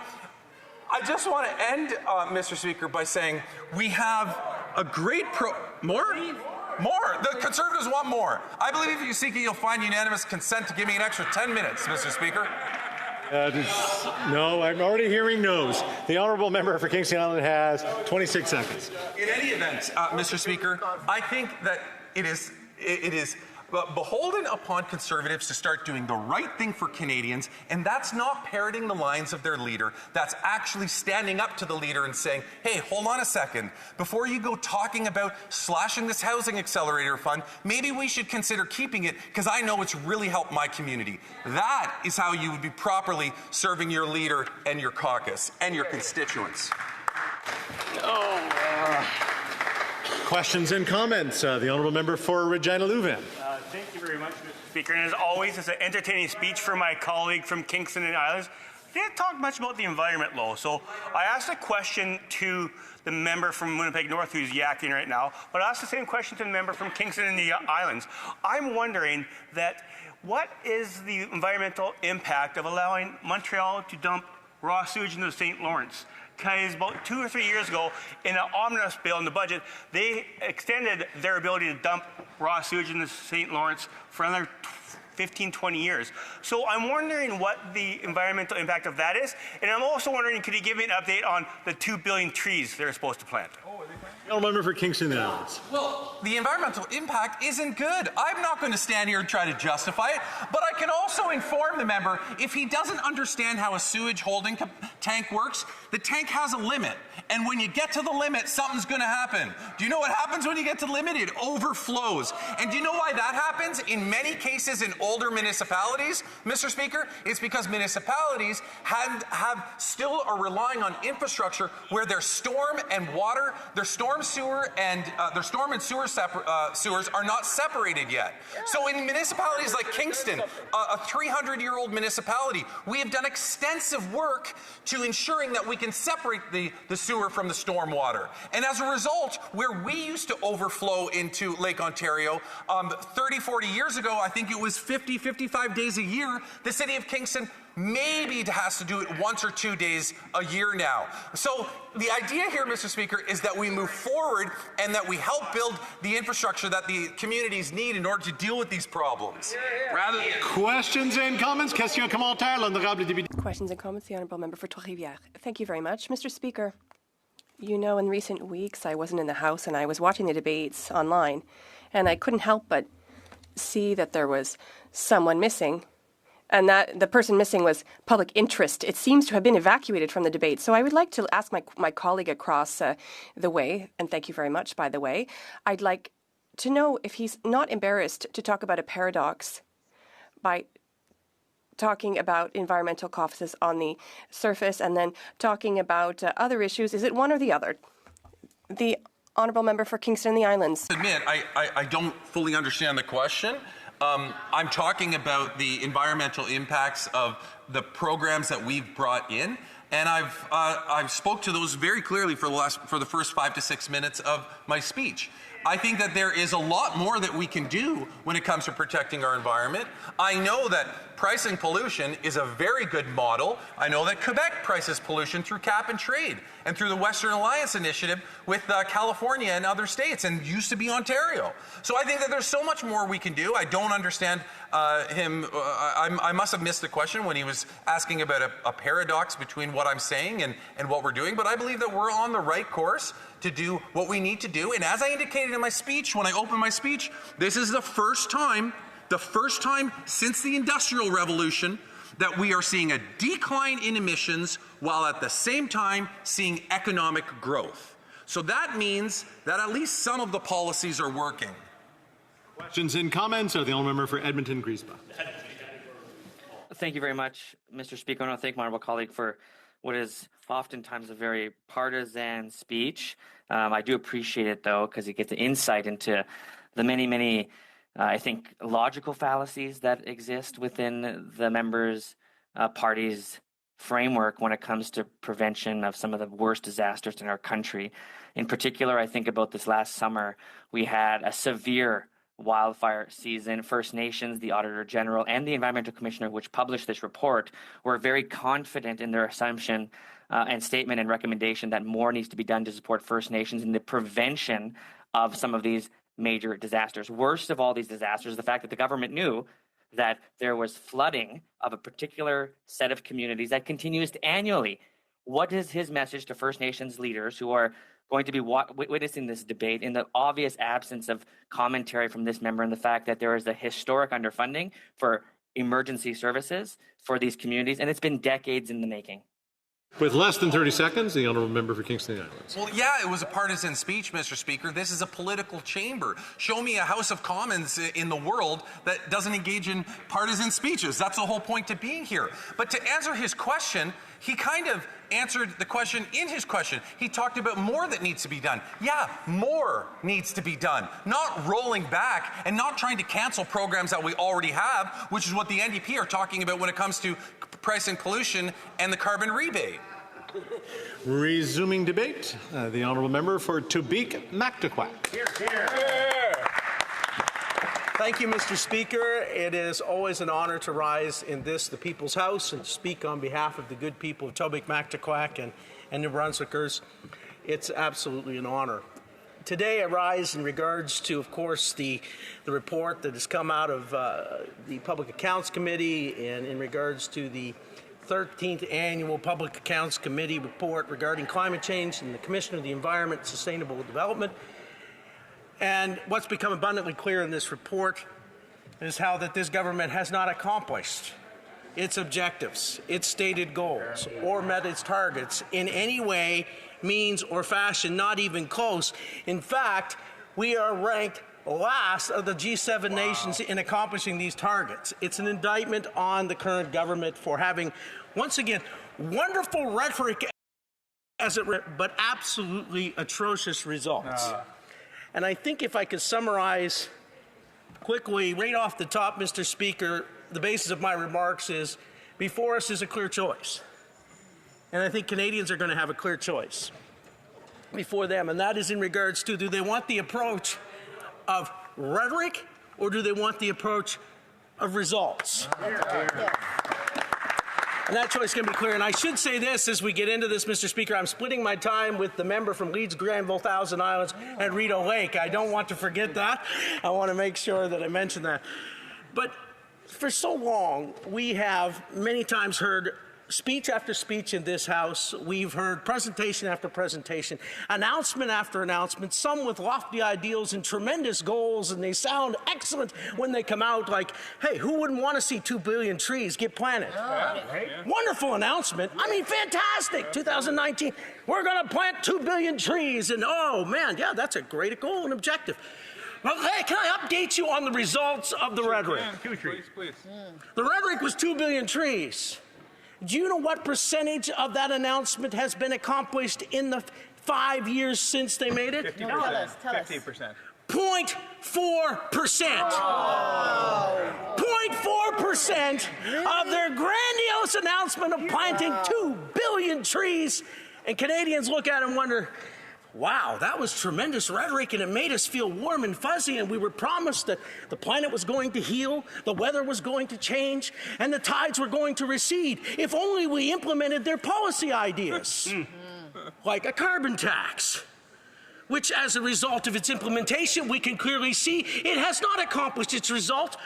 I just want to end, Mr. Speaker, by saying we have a great More? More. The Conservatives want more. I believe if you seek it, you'll find unanimous consent to give me an extra 10 minutes, Mr. Speaker. No, I'm already hearing no's. The honourable member for Kingston Island has 26 seconds. In any event, Mr. Speaker, I think that it is beholden upon Conservatives to start doing the right thing for Canadians, and that's not parroting the lines of their leader. That's actually standing up to the leader and saying, hey, hold on a second. Before you go talking about slashing this Housing Accelerator Fund, maybe we should consider keeping it because I know it's really helped my community. That is how you would be properly serving your leader and your caucus and your constituents. Questions and comments. The honourable member for Regina Leuven. Thank you very much, Mr. Speaker. And as always, it's an entertaining speech from my colleague from Kingston and Islands. He didn't talk much about the environment law. So I asked a question to the member from Winnipeg North who's yakking right now, but I asked the same question to the member from Kingston and the Islands. I'm wondering that what is the environmental impact of allowing Montreal to dump raw sewage into the St. Lawrence? Because about 2 or 3 years ago, in an omnibus bill in the budget, they extended their ability to dump raw sewage in the St. Lawrence for another 15, 20 years. So I'm wondering what the environmental impact of that is. And I'm also wondering, could you give me an update on the 2 billion trees they're supposed to plant? The honourable member for Kingston Islands. Well, the environmental impact isn't good. I'm not going to stand here and try to justify it, but I can also inform the member if he doesn't understand how a sewage holding tank works, the tank has a limit. And when you get to the limit, something's going to happen. Do you know what happens when you get to the limit? It overflows. And do you know why that happens? In many cases in older municipalities, Mr. Speaker, it's because municipalities still are relying on infrastructure where their storm and water, their storm and sewer sewers are not separated yet. So in municipalities like Kingston, a 300-year-old municipality, we have done extensive work to ensuring that we can separate the sewer from the storm water. And as a result, where we used to overflow into Lake Ontario 30, 40 years ago, I think it was 50, 55 days a year, the City of Kingston maybe it has to do it 1 or 2 days a year now. So the idea here, Mr. Speaker, is that we move forward and that we help build the infrastructure that the communities need in order to deal with these problems. Questions and comments. Question commentaire, l'honorable député. Questions and comments, the Honourable Member for Trois-Rivières. Thank you very much, Mr. Speaker. You know, in recent weeks, I wasn't in the House and I was watching the debates online, and I couldn't help but see that there was someone missing and that the person missing was public interest. It seems to have been evacuated from the debate. So I would like to ask my colleague across the way, and thank you very much, by the way, I'd like to know if he's not embarrassed to talk about a paradox by talking about environmental caucuses on the surface and then talking about other issues. Is it one or the other? The honourable member for Kingston and the Islands. Admit, I don't fully understand the question. I'm talking about the environmental impacts of the programs that we've brought in, and I've spoke to those very clearly for the first 5 to 6 minutes of my speech. I think that there is a lot more that we can do when it comes to protecting our environment. I know that pricing pollution is a very good model. I know that Quebec prices pollution through cap and trade and through the Western Alliance Initiative with California and other states, and used to be Ontario. So I think that there's so much more we can do. I don't understand him. I must have missed the question when he was asking about a paradox between what I'm saying and what we're doing, but I believe that we're on the right course to do what we need to do. And as I indicated in my speech, when I opened my speech, this is the first time since the Industrial Revolution that we are seeing a decline in emissions while at the same time seeing economic growth. So that means that at least some of the policies are working. Questions and comments are the honourable member for Edmonton-Griesbach. Thank you very much, Mr. Speaker. I want to thank my honourable colleague for what is oftentimes a very partisan speech. I do appreciate it, though, because it gets insight into the many, I think, logical fallacies that exist within the members' party's framework when it comes to prevention of some of the worst disasters in our country. In particular, I think about this last summer, we had a severe wildfire season. First Nations, the Auditor General, and the Environmental Commissioner, which published this report, were very confident in their assumption and statement and recommendation that more needs to be done to support First Nations in the prevention of some of these major disasters. Worst of all these disasters is the fact that the government knew that there was flooding of a particular set of communities that continues annually. What is his message to First Nations leaders who are going to be witnessing this debate in the obvious absence of commentary from this member and the fact that there is a historic underfunding for emergency services for these communities, and it's been decades in the making? With less than 30 seconds, the honourable member for Kingston and the Islands. Well, yeah, it was a partisan speech, Mr. Speaker. This is a political chamber. Show me a House of Commons in the world that doesn't engage in partisan speeches. That's the whole point to being here. But to answer his question, he kind of answered the question in his question. He talked about more that needs to be done. Yeah, more needs to be done. Not rolling back and not trying to cancel programs that we already have, which is what the NDP are talking about when it comes to pricing pollution and the carbon rebate. Resuming debate, the honourable member for Tobique-Mactaquac. Thank you, Mr. Speaker. It is always an honour to rise in this, the People's House, and speak on behalf of the good people of Tobique-Mactaquac and New Brunswickers. It's absolutely an honour. Today I rise in regards to, of course, the report that has come out of the Public Accounts Committee, and in regards to the 13th Annual Public Accounts Committee report regarding climate change and the Commission of the Environment and Sustainable Development. And what's become abundantly clear in this report is how that this government has not accomplished its objectives, its stated goals, or met its targets in any way, means, or fashion, not even close. In fact, we are ranked last of the G7 nations in accomplishing these targets. It's an indictment on the current government for having, once again, wonderful rhetoric but absolutely atrocious results. And I think if I could summarize quickly, right off the top, Mr. Speaker, the basis of my remarks is, before us is a clear choice. And I think Canadians are going to have a clear choice before them, and that is in regards to, do they want the approach of rhetoric, or do they want the approach of results? And that choice can be clear. And I should say this as we get into this, Mr. Speaker, I'm splitting my time with the member from Leeds, Granville, Thousand Islands, and Rideau Lake. I don't want to forget that. I want to make sure that I mention that. But for so long, we have many times heard speech after speech in this House. We've heard presentation after presentation, announcement after announcement, some with lofty ideals and tremendous goals, and they sound excellent when they come out like, hey, who wouldn't want to see 2 billion trees get planted? Wonderful announcement. I mean, fantastic. 2019, we're going to plant 2 billion trees, and oh man, yeah, that's a great goal and objective. Well, hey, can I update you on the results of the rhetoric? Please. The rhetoric was 2 billion trees. Do you know what percentage of that announcement has been accomplished in the 5 years since they made it? 50%. Tell us. 50%. 0.4%. 0.4% of their grandiose announcement of planting 2 billion trees. And Canadians look at it and wonder, wow, that was tremendous rhetoric, and it made us feel warm and fuzzy, and we were promised that the planet was going to heal, the weather was going to change, and the tides were going to recede if only we implemented their policy ideas, like a carbon tax, which as a result of its implementation, we can clearly see it has not accomplished its result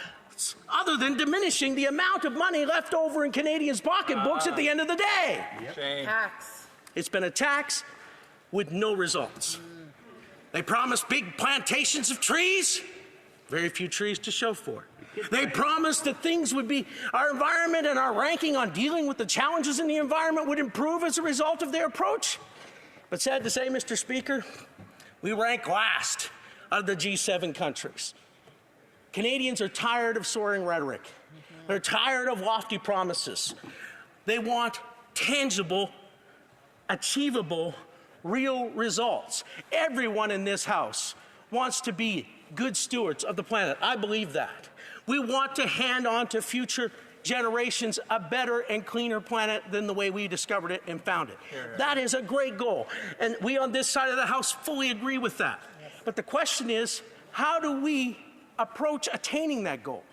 other than diminishing the amount of money left over in Canadians' pocketbooks at the end of the day. Tax. It's been a tax with no results. They promised big plantations of trees, very few trees to show for it. They promised that things would be, our environment and our ranking on dealing with the challenges in the environment would improve as a result of their approach. But sad to say, Mr. Speaker, we rank last out of the G7 countries. Canadians are tired of soaring rhetoric. They're tired of lofty promises. They want tangible, achievable, real results. Everyone in this House wants to be good stewards of the planet. I believe that. We want to hand on to future generations a better and cleaner planet than the way we discovered it and found it. That is a great goal. And we on this side of the House fully agree with that. But the question is, how do we approach attaining that goal?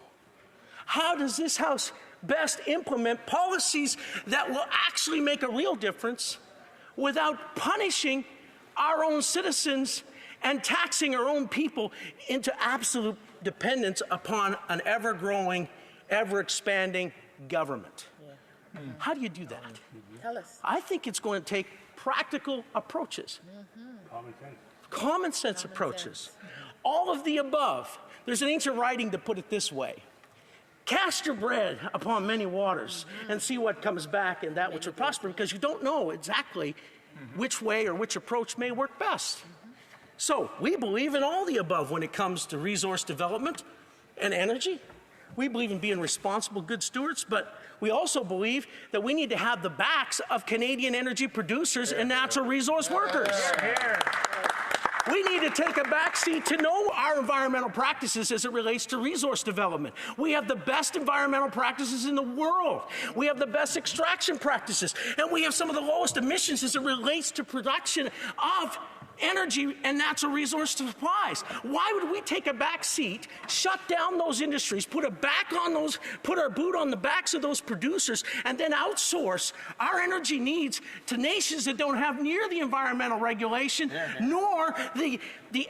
How does this House best implement policies that will actually make a real difference without punishing our own citizens and taxing our own people into absolute dependence upon an ever-growing, ever-expanding government? How do you do that? Tell us. I think it's going to take practical approaches. Common sense approaches. All of the above. There's an ancient writing to put it this way. Cast your bread upon many waters and see what comes back and that which will prosper, because you don't know exactly which way or which approach may work best. So we believe in all the above when it comes to resource development and energy. We believe in being responsible, good stewards, but we also believe that we need to have the backs of Canadian energy producers and natural resource workers. We need to take a backseat to know our environmental practices as it relates to resource development. We have the best environmental practices in the world. We have the best extraction practices, and we have some of the lowest emissions as it relates to production of energy and natural resource supplies. Why would we take a back seat, shut down those industries, put our boot on the backs of those producers, and then outsource our energy needs to nations that don't have near the environmental regulation, nor the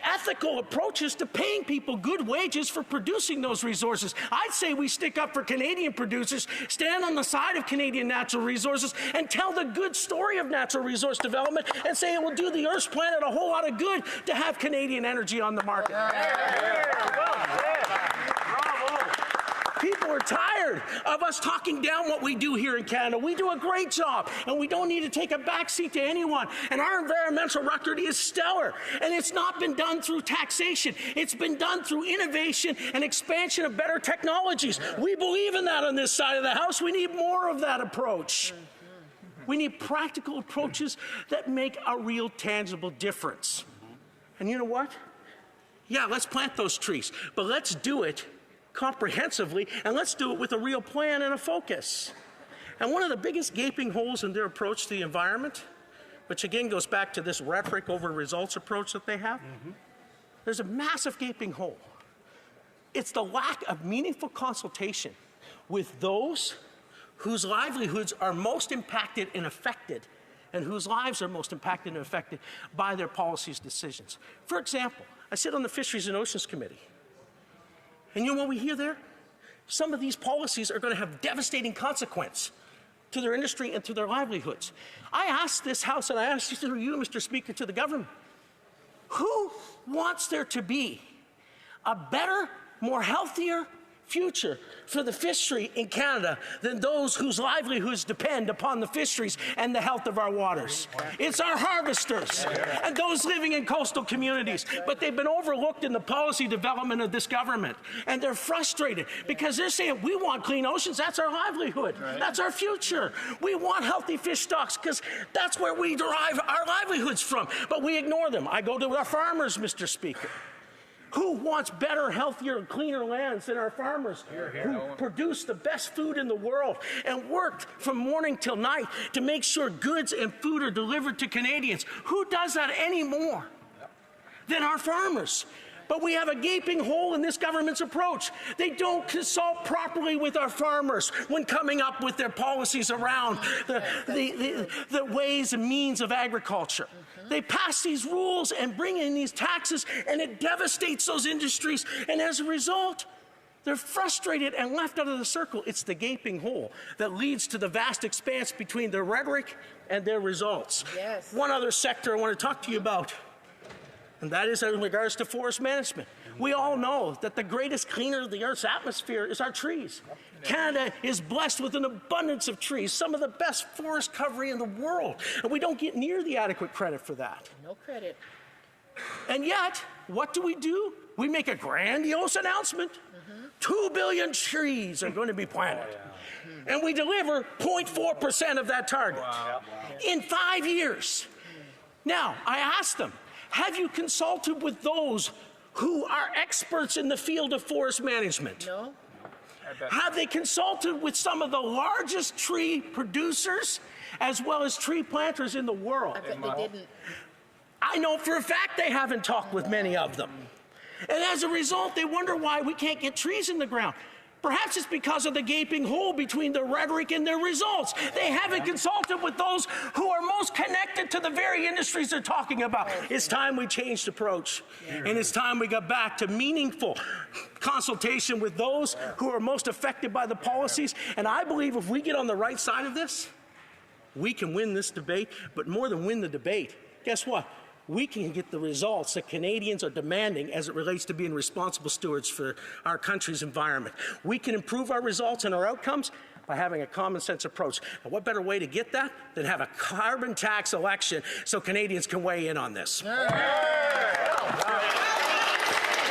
ethical approaches to paying people good wages for producing those resources? I'd say we stick up for Canadian producers, stand on the side of Canadian natural resources, and tell the good story of natural resource development and say it will do the Earth's planet a whole lot of good to have Canadian energy on the market. People are tired of us talking down what we do here in Canada. We do a great job, and we don't need to take a backseat to anyone. And our environmental record is stellar, and it's not been done through taxation. It's been done through innovation and expansion of better technologies. We believe in that on this side of the House. We need more of that approach. We need practical approaches that make a real tangible difference. And you know what? Yeah, let's plant those trees, but let's do it comprehensively, and let's do it with a real plan and a focus. And one of the biggest gaping holes in their approach to the environment, which again goes back to this rhetoric over results approach that they have, there's a massive gaping hole. It's the lack of meaningful consultation with those whose livelihoods are most impacted and affected, and whose lives are most impacted and affected by their policies' decisions. For example, I sit on the Fisheries and Oceans Committee. And you know what we hear there? Some of these policies are going to have devastating consequence to their industry and to their livelihoods. I ask this House, and I ask you through you, Mr. Speaker, to the government, who wants there to be a better, more healthier future for the fishery in Canada than those whose livelihoods depend upon the fisheries and the health of our waters? It's our harvesters and those living in coastal communities. But they've been overlooked in the policy development of this government. And they're frustrated because they're saying, we want clean oceans. That's our livelihood. That's our future. We want healthy fish stocks because that's where we derive our livelihoods from. But we ignore them. I go to our farmers, Mr. Speaker. Who wants better, healthier, cleaner lands than our farmers who produce the best food in the world and worked from morning till night to make sure goods and food are delivered to Canadians? Who does that any more than our farmers? But we have a gaping hole in this government's approach. They don't consult properly with our farmers when coming up with their policies around the ways and means of agriculture. They pass these rules and bring in these taxes, and it devastates those industries. And as a result, they're frustrated and left out of the circle. It's the gaping hole that leads to the vast expanse between their rhetoric and their results. Yes. One other sector I want to talk to you about, and that is in regards to forest management. We all know that the greatest cleaner of the Earth's atmosphere is our trees. Canada is blessed with an abundance of trees, some of the best forest cover in the world, and we don't get near the adequate credit for that. No credit. And yet, what do? We make a grandiose announcement. 2 billion trees are going to be planted. And we deliver 0.4% of that target in 5 years. Now, I asked them, have you consulted with those who are experts in the field of forest management? No. Have they consulted with some of the largest tree producers as well as tree planters in the world? I bet they didn't. I know for a fact they haven't talked with many of them. And as a result, they wonder why we can't get trees in the ground. Perhaps it's because of the gaping hole between their rhetoric and their results. They haven't consulted with those who are most connected to the very industries they're talking about. It's time we changed approach. And it's time we got back to meaningful consultation with those who are most affected by the policies. And I believe if we get on the right side of this, we can win this debate. But more than win the debate, guess what? We can get the results that Canadians are demanding as it relates to being responsible stewards for our country's environment. We can improve our results and our outcomes by having a common sense approach. And what better way to get that than have a carbon tax election so Canadians can weigh in on this?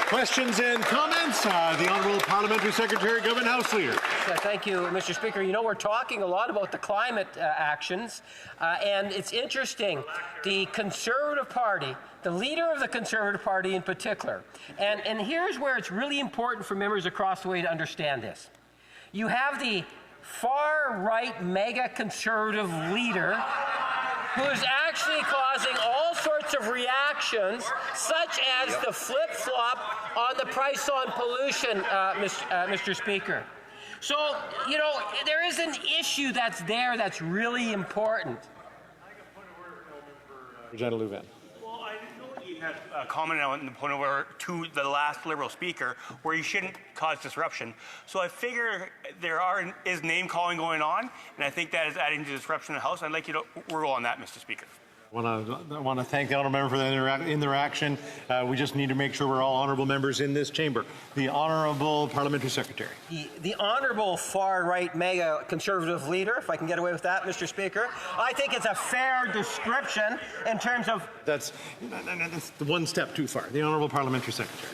Questions and comments? The Honourable Parliamentary Secretary, Government House Leader. Thank you, Mr. Speaker. You know, we're talking a lot about the climate actions, and it's interesting. The Conservative Party, the leader of the Conservative Party in particular, and here's where it's really important for members across the way to understand this. You have the far-right mega-conservative leader who is actually causing all sorts of reactions, such as the flip-flop on the price on pollution, Mr. Speaker. So, you know, there is an issue that's there that's really important. Representative Louvain. Well, I know you had a comment on the point over to the last Liberal speaker where you shouldn't cause disruption. So I figure is name calling going on, and I think that is adding to disruption in the House. I'd like you to rule on that, Mr. Speaker. I want to thank the honourable member for the interaction. We just need to make sure we're all honourable members in this chamber. The Honourable Parliamentary Secretary. The Honourable far-right mega-conservative leader, if I can get away with that, Mr. Speaker, I think it's a fair description in terms of... That's one step too far. The Honourable Parliamentary Secretary.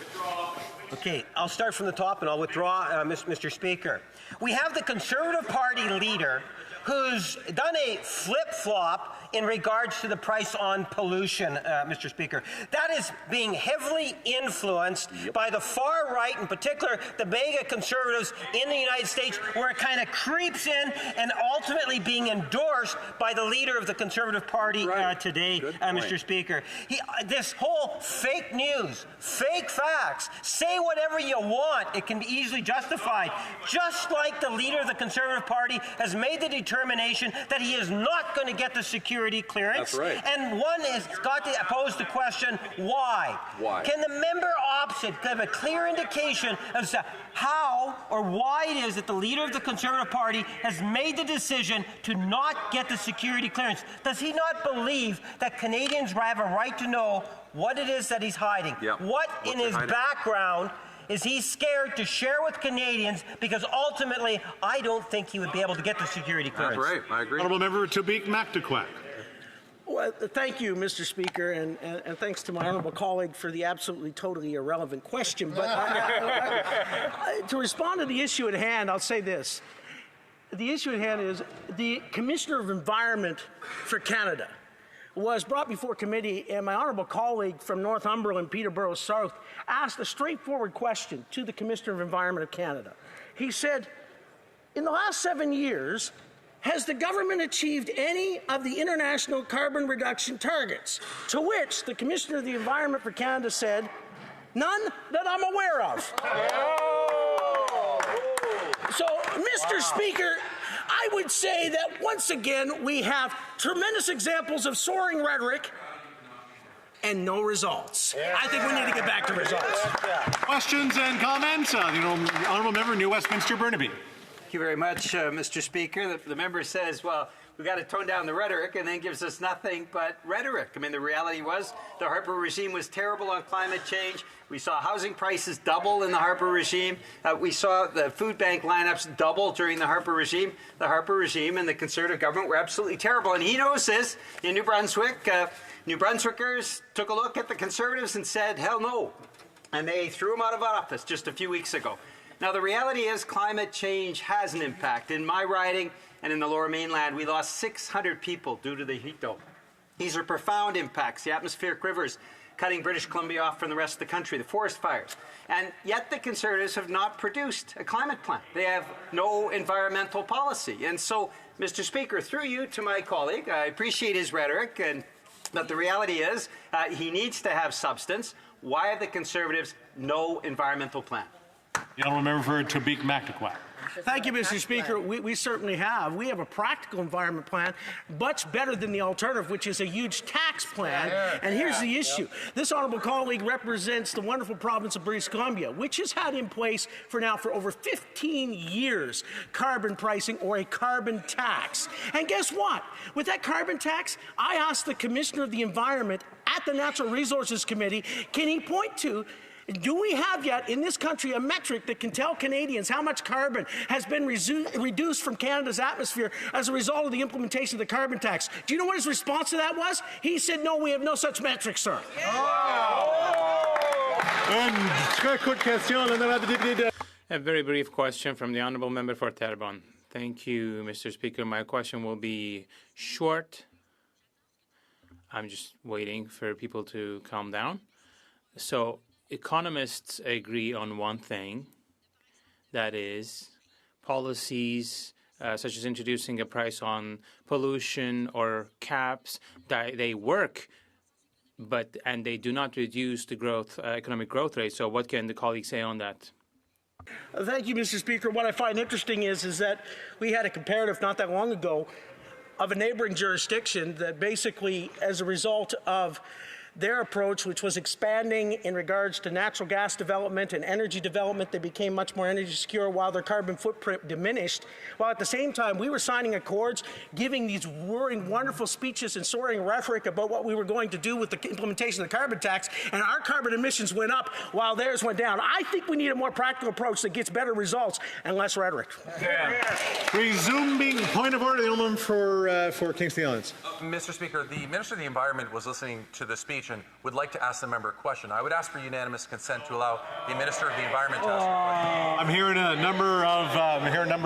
Okay, I'll start from the top and I'll withdraw, Mr. Speaker. We have the Conservative Party leader who's done a flip-flop in regards to the price on pollution, Mr. Speaker. That is being heavily influenced by the far right, in particular the mega conservatives in the United States, where it kind of creeps in and ultimately being endorsed by the leader of the Conservative Party today, Mr. Speaker. This whole fake news, fake facts, say whatever you want, it can be easily justified. Just like the leader of the Conservative Party has made the determination determination that he is not going to get the security clearance. That's right. And one has got to pose the question, why? Why? Can the member opposite give a clear indication as to how or why it is that the leader of the Conservative Party has made the decision to not get the security clearance? Does he not believe that Canadians have a right to know what it is that he's hiding? Yep. What What's in his hiding? background is he scared to share with Canadians, because ultimately I don't think he would be able to get the security clearance. That's right. I agree. Honourable Member Tobique Mactaquac. Well, thank you, Mr. Speaker, and thanks to my honourable colleague for the absolutely totally irrelevant question. But to respond to the issue at hand, I'll say this. The issue at hand is the Commissioner of Environment for Canada was brought before committee, and my honourable colleague from Northumberland, Peterborough South, asked a straightforward question to the Commissioner of Environment of Canada. He said, in the last 7 years, has the government achieved any of the international carbon reduction targets? To which the Commissioner of the Environment for Canada said, none that I'm aware of. So, Mr. Speaker, I would say that once again we have tremendous examples of soaring rhetoric and no results. I think we need to get back to results. Questions and comments? The Honourable Member, New Westminster Burnaby. Thank you very much, Mr. Speaker. The member says, well, we've got to tone down the rhetoric, and then gives us nothing but rhetoric. I mean, the reality was the Harper regime was terrible on climate change. We saw housing prices double in the Harper regime. We saw the food bank lineups double during the Harper regime. The Harper regime and the Conservative government were absolutely terrible, and he knows this. In New Brunswick, New Brunswickers took a look at the Conservatives and said, hell no. And they threw him out of office just a few weeks ago. Now, the reality is climate change has an impact. In my riding and in the Lower Mainland, we lost 600 people due to the heat dome. These are profound impacts. The atmospheric rivers cutting British Columbia off from the rest of the country, the forest fires. And yet the Conservatives have not produced a climate plan. They have no environmental policy. And so, Mr. Speaker, through you to my colleague, I appreciate his rhetoric, but the reality is he needs to have substance. Why have the Conservatives no environmental plan? The Honourable Member for Tobique Mactaquac. Thank you, Mr. Speaker. We certainly have. We have a practical environment plan, much better than the alternative, which is a huge tax plan. And here's the issue. This honourable colleague represents the wonderful province of British Columbia, which has had in place for over 15 years carbon pricing, or a carbon tax. And guess what? With that carbon tax, I asked the Commissioner of the Environment at the Natural Resources Committee, can he point to, do we have yet in this country a metric that can tell Canadians how much carbon has been reduced from Canada's atmosphere as a result of the implementation of the carbon tax? Do you know what his response to that was? He said, no, we have no such metric, sir. A very brief question from the Honourable Member for Terrebonne. Thank you, Mr. Speaker. My question will be short. I'm just waiting for people to calm down. So, economists agree on one thing, that is, policies such as introducing a price on pollution or caps, that they work, and they do not reduce the economic growth rate. So what can the colleagues say on that? Thank you, Mr. Speaker. What I find interesting is that we had a comparative not that long ago of a neighboring jurisdiction that basically, as a result of their approach, which was expanding in regards to natural gas development and energy development, they became much more energy secure while their carbon footprint diminished. While at the same time, we were signing accords, giving these roaring, wonderful speeches and soaring rhetoric about what we were going to do with the implementation of the carbon tax, and our carbon emissions went up while theirs went down. I think we need a more practical approach that gets better results and less rhetoric. Resuming point of order, the gentleman for Kingston Islands. Mr. Speaker, the Minister of the Environment was listening to the speech and would like to ask the member a question. I would ask for unanimous consent to allow the Minister of the Environment to ask a question. I'm hearing a number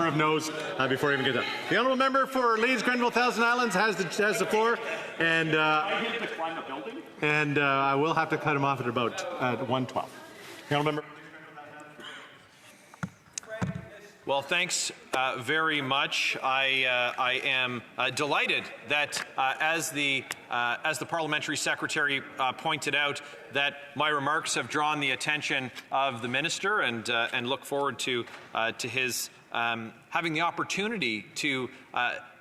of no's before I even get done. The honourable member for Leeds, Grenville, Thousand Islands has the floor, and I will have to cut him off at about 1:12. The honourable member. Well, thanks very much. I am delighted that, as the Parliamentary Secretary pointed out, that my remarks have drawn the attention of the Minister, and look forward to his having the opportunity to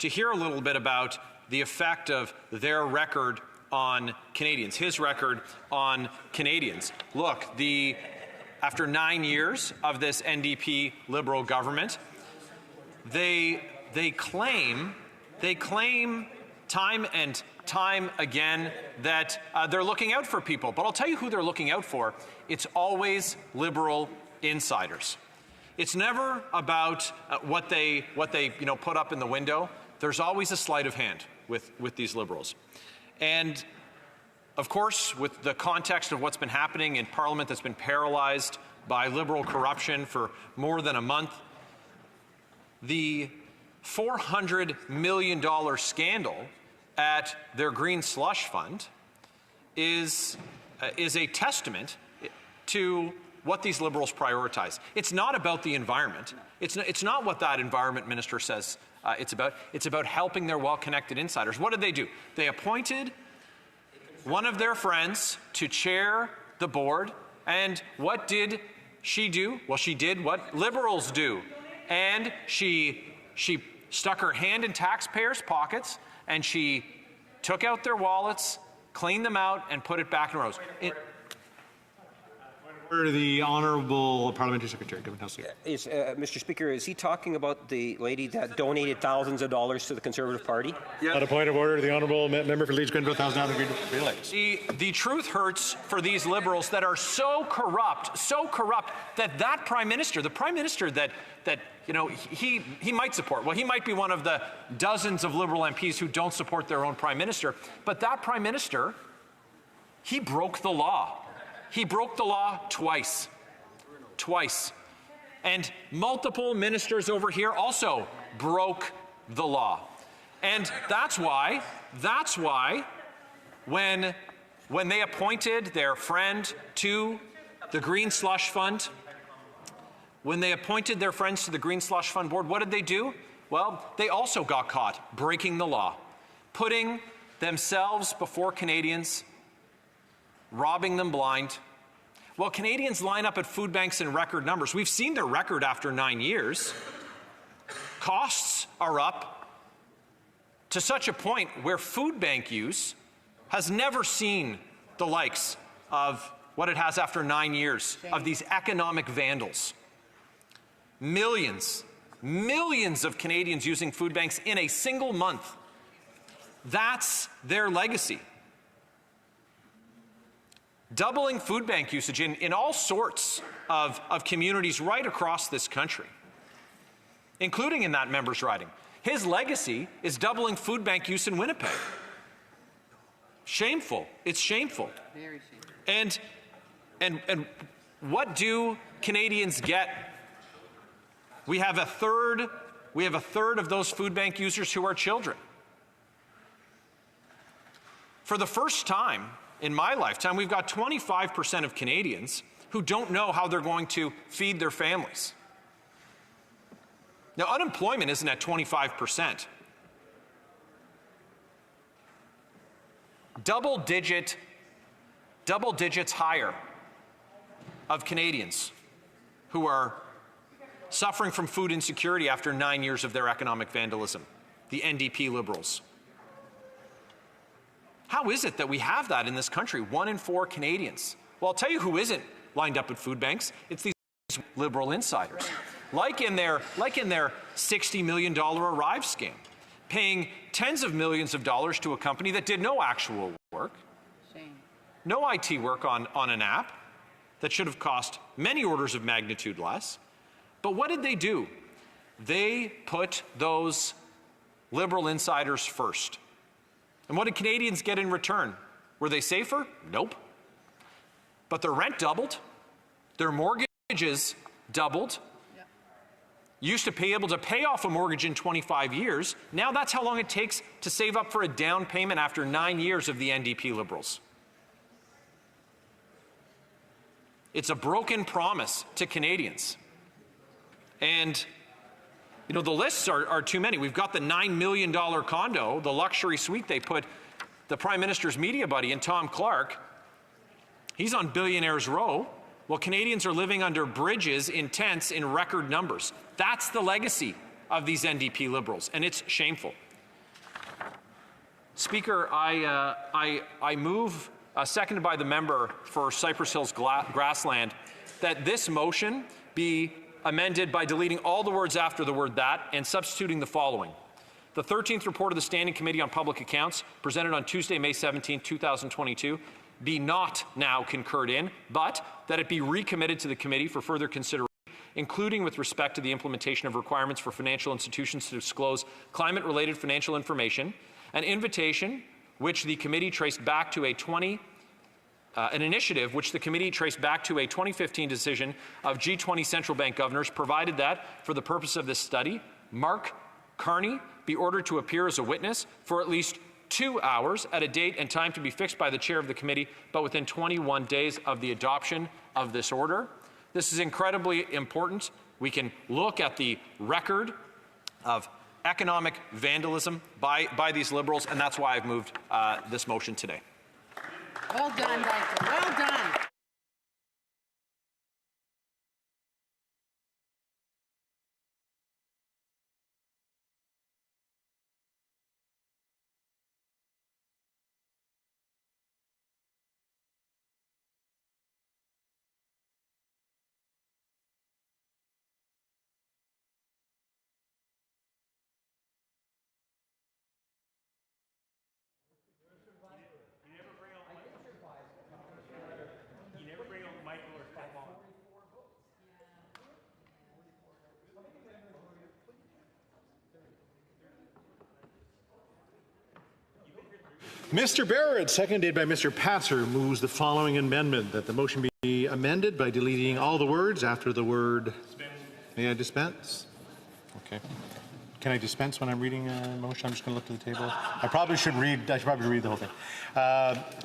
hear a little bit about the effect of their record on Canadians, his record on Canadians. Look, after 9 years of this NDP Liberal government, they claim time and time again that they're looking out for people. But I'll tell you who they're looking out for. It's always Liberal insiders. It's never about what they put up in the window. There's always a sleight of hand with these Liberals. And of course, with the context of what's been happening in Parliament that's been paralyzed by Liberal corruption for more than a month, the $400 million scandal at their green slush fund is a testament to what these Liberals prioritize. It's not about the environment. It's not what that environment minister says it's about. It's about helping their well-connected insiders. What did they do? They appointed one of their friends to chair the board, and what did she do? Well, she did what Liberals do, and she stuck her hand in taxpayers' pockets, and she took out their wallets, cleaned them out, and put it back in rows. The Honourable Parliamentary Secretary, Government House Leader. Mr. Speaker, is he talking about the lady that donated thousands of dollars to the Conservative Party? Yeah. At a point of order, the Honourable Member for Leeds Grenville, Thousand Island Green Lakes. The truth hurts for these Liberals that are so corrupt that Prime Minister, the Prime Minister that he might support. Well, he might be one of the dozens of Liberal MPs who don't support their own Prime Minister, but that Prime Minister, he broke the law. He broke the law twice. And multiple ministers over here also broke the law. And that's why when they appointed their friend to the Green Slush Fund, when they appointed their friends to the Green Slush Fund board, what did they do? Well, they also got caught breaking the law, putting themselves before Canadians, robbing them blind. Well, Canadians line up at food banks in record numbers. We've seen their record after 9 years. Costs are up to such a point where food bank use has never seen the likes of what it has after 9 years of these economic vandals. Millions of Canadians using food banks in a single month. That's their legacy. Doubling food bank usage in all sorts of communities right across this country, including in that member's riding. His legacy is doubling food bank use in Winnipeg. Shameful. It's shameful. Very shameful. And what do Canadians get? We have a third of those food bank users who are children. For the first time in my lifetime, we've got 25% of Canadians who don't know how they're going to feed their families. Now, unemployment isn't at 25%. Double digits higher of Canadians who are suffering from food insecurity after 9 years of their economic vandalism, the NDP Liberals. How is it that we have that in this country? 1 in 4 Canadians. Well, I'll tell you who isn't lined up at food banks. It's these Liberal insiders. Like in their $60 million Arrive scam, paying tens of millions of dollars to a company that did no actual work, no IT work on an app that should have cost many orders of magnitude less. But what did they do? They put those Liberal insiders first. And what did Canadians get in return? Were they safer? Nope. But their rent doubled. Their mortgages doubled. Yep. Used to be able to pay off a mortgage in 25 years. Now that's how long it takes to save up for a down payment after 9 years of the NDP Liberals. It's a broken promise to Canadians. And the lists are too many. We've got the $9 million condo, the luxury suite they put the Prime Minister's media buddy in Tom Clark. He's on Billionaires Row. while Canadians are living under bridges in tents in record numbers. That's the legacy of these NDP Liberals, and it's shameful. Speaker, I move, seconded by the member for Cypress Hills Grassland, that this motion be amended by deleting all the words after the word that and substituting the following. The 13th report of the Standing Committee on Public Accounts, presented on Tuesday, May 17, 2022, be not now concurred in, but that it be recommitted to the committee for further consideration, including with respect to the implementation of requirements for financial institutions to disclose climate-related financial information, an invitation which the committee traced back to an initiative which the committee traced back to a 2015 decision of G20 central bank governors, provided that, for the purpose of this study, Mark Carney be ordered to appear as a witness for at least 2 hours at a date and time to be fixed by the chair of the committee, but within 21 days of the adoption of this order. This is incredibly important. We can look at the record of economic vandalism by these Liberals, and that's why I've moved this motion today. Well done, Michael. Well done. Mr. Barrett, seconded by Mr. Patzer, moves the following amendment, that the motion be amended by deleting all the words after the word. May I dispense? Okay. Can I dispense when I'm reading a motion? I'm just going to look to the table. I should probably read the whole thing.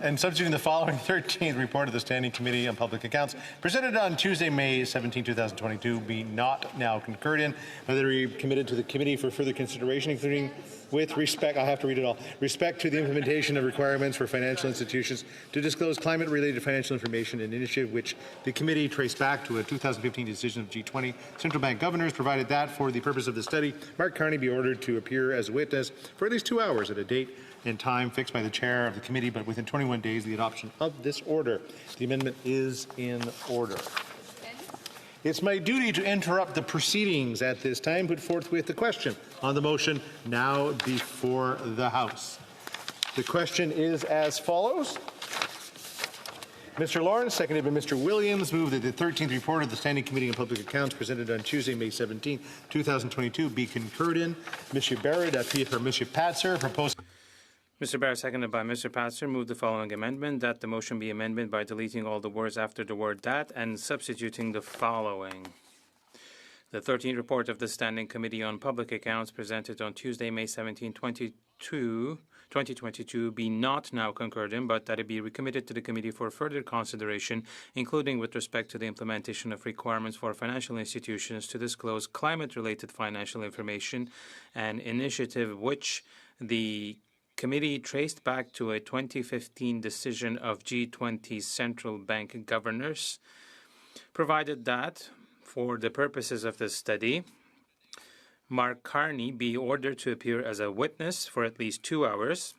And substituting the following 13th report of the Standing Committee on Public Accounts, presented on Tuesday, May 17, 2022, be not now concurred in, but that be committed to the committee for further consideration, including with respect, I have to read it all, respect to the implementation of requirements for financial institutions to disclose climate-related financial information, an initiative which the committee traced back to a 2015 decision of G20 central bank governors, provided that, for the purpose of the study, Mark Carney be ordered to appear as a witness for at least 2 hours at a date and time fixed by the chair of the committee, but within 21 days of the adoption of this order. The amendment is in order. It's my duty to interrupt the proceedings at this time, put forth with the question on the motion now before the House. The question is as follows. Mr. Lawrence, seconded by Mr. Williams, move that the 13th report of the Standing Committee on Public Accounts, presented on Tuesday, May 17, 2022, be concurred in. Mr. Barrett, appuyé par Mr. Patzer, proposed. Mr. Barrett, seconded by Mr. Patzer, move the following amendment, that the motion be amended by deleting all the words after the word that and substituting the following. The 13th report of the Standing Committee on Public Accounts, presented on Tuesday, May 17, 2022, be not now concurred in, but that it be recommitted to the committee for further consideration, including with respect to the implementation of requirements for financial institutions to disclose climate-related financial information, an initiative which the committee traced back to a 2015 decision of G20 central bank governors, provided that, for the purposes of this study, Mark Carney be ordered to appear as a witness for at least 2 hours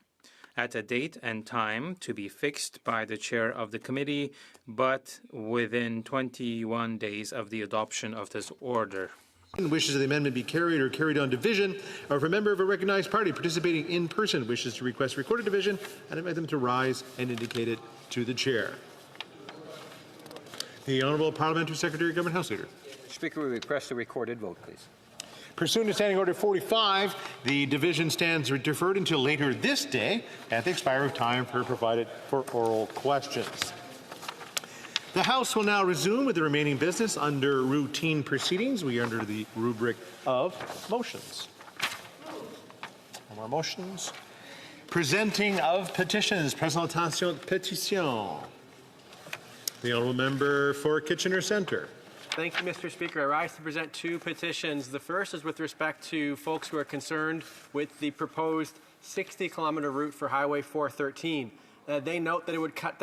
at a date and time to be fixed by the chair of the committee, but within 21 days of the adoption of this order. Wishes of the amendment be carried or carried on division, or if a member of a recognized party participating in person wishes to request recorded division, and invite them to rise and indicate it to the chair. The Honourable Parliamentary Secretary, Government House Leader. Speaker, we request a recorded vote, please. Pursuant to Standing Order 45, the division stands deferred until later this day at the expiry of time provided for oral questions. The House will now resume with the remaining business under routine proceedings. We are under the rubric of motions. No more motions. Presenting of petitions. Présentation de pétition. The Honourable Member for Kitchener Centre. Thank you, Mr. Speaker. I rise to present 2 petitions. The first is with respect to folks who are concerned with the proposed 60-kilometer route for Highway 413. They note that it would cut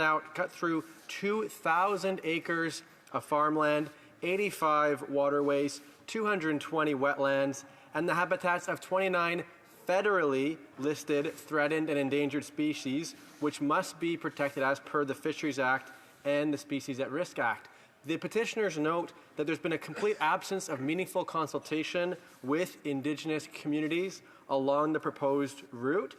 through 2,000 acres of farmland, 85 waterways, 220 wetlands, and the habitats of 29 federally listed threatened and endangered species, which must be protected as per the Fisheries Act and the Species at Risk Act. The petitioners note that there's been a complete absence of meaningful consultation with Indigenous communities along the proposed route.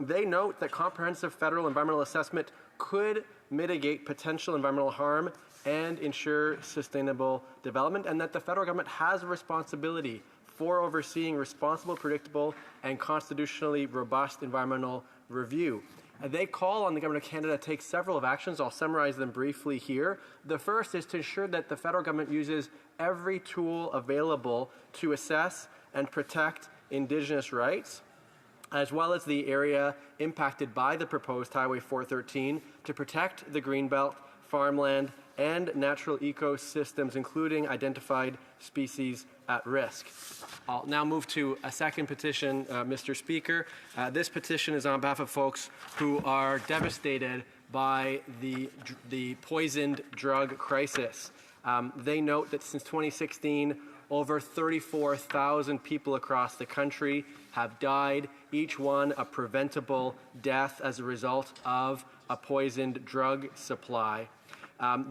They note that comprehensive federal environmental assessment could mitigate potential environmental harm and ensure sustainable development, and that the federal government has a responsibility for overseeing responsible, predictable, and constitutionally robust environmental review. They call on the Government of Canada to take several of actions. I'll summarize them briefly here. The first is to ensure that the federal government uses every tool available to assess and protect Indigenous rights, as well as the area impacted by the proposed Highway 413, to protect the Greenbelt, farmland, and natural ecosystems, including identified species at risk. I'll now move to a second petition, Mr. Speaker. This petition is on behalf of folks who are devastated by the poisoned drug crisis. They note that since 2016, over 34,000 people across the country have died, each one a preventable death as a result of a poisoned drug supply.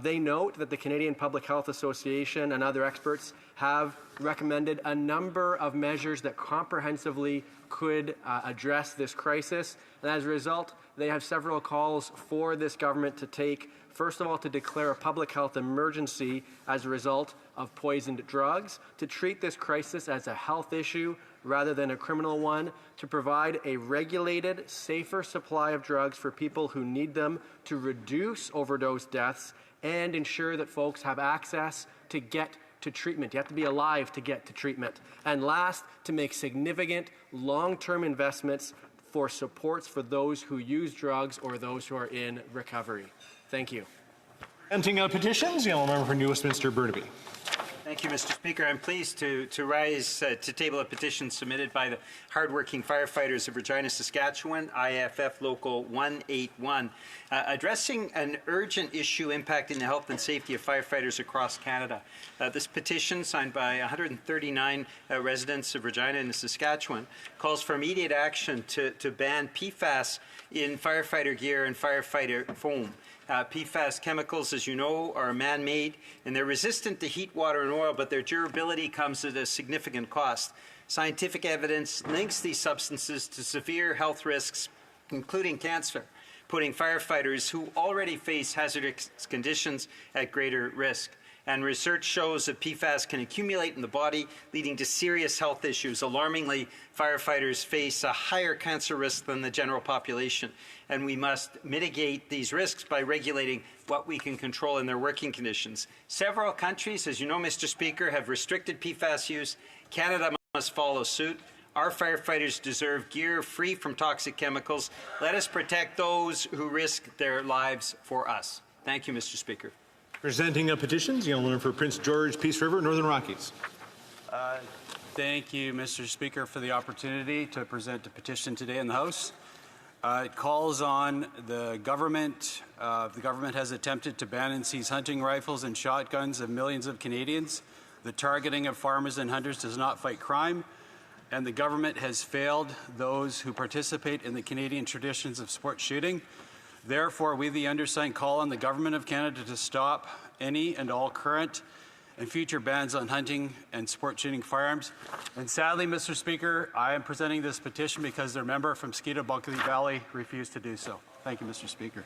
They note that the Canadian Public Health Association and other experts have recommended a number of measures that comprehensively could address this crisis. And as a result, they have several calls for this government to take. First of all, to declare a public health emergency as a result of poisoned drugs, to treat this crisis as a health issue rather than a criminal one, to provide a regulated, safer supply of drugs for people who need them, to reduce overdose deaths, and ensure that folks have access to get to treatment. You have to be alive to get to treatment. And last, to make significant long-term investments for supports for those who use drugs or those who are in recovery. Thank you. Presenting petitions, the Honourable Member for New Westminster Burnaby. Thank you, Mr. Speaker. I'm pleased to rise to table a petition submitted by the hardworking firefighters of Regina, Saskatchewan, IFF Local 181, addressing an urgent issue impacting the health and safety of firefighters across Canada. This petition, signed by 139 residents of Regina and Saskatchewan, calls for immediate action to ban PFAS in firefighter gear and firefighter foam. PFAS chemicals, as you know, are man-made, and they're resistant to heat, water, and oil, but their durability comes at a significant cost. Scientific evidence links these substances to severe health risks, including cancer, putting firefighters who already face hazardous conditions at greater risk. And research shows that PFAS can accumulate in the body, leading to serious health issues. Alarmingly, firefighters face a higher cancer risk than the general population, and we must mitigate these risks by regulating what we can control in their working conditions. Several countries, as you know, Mr. Speaker, have restricted PFAS use. Canada must follow suit. Our firefighters deserve gear free from toxic chemicals. Let us protect those who risk their lives for us. Thank you, Mr. Speaker. Presenting petitions, the Honourable Member for Prince George, Peace River, Northern Rockies. Thank you, Mr. Speaker, for the opportunity to present a petition today in the House. It calls on the government. The government has attempted to ban and seize hunting rifles and shotguns of millions of Canadians. The targeting of farmers and hunters does not fight crime, and the government has failed those who participate in the Canadian traditions of sport shooting. Therefore, we, the undersigned, call on the Government of Canada to stop any and all current and future bans on hunting and sport shooting firearms. And sadly, Mr. Speaker, I am presenting this petition because their member from Skeeto-Bulkley Valley refused to do so. Thank you, Mr. Speaker.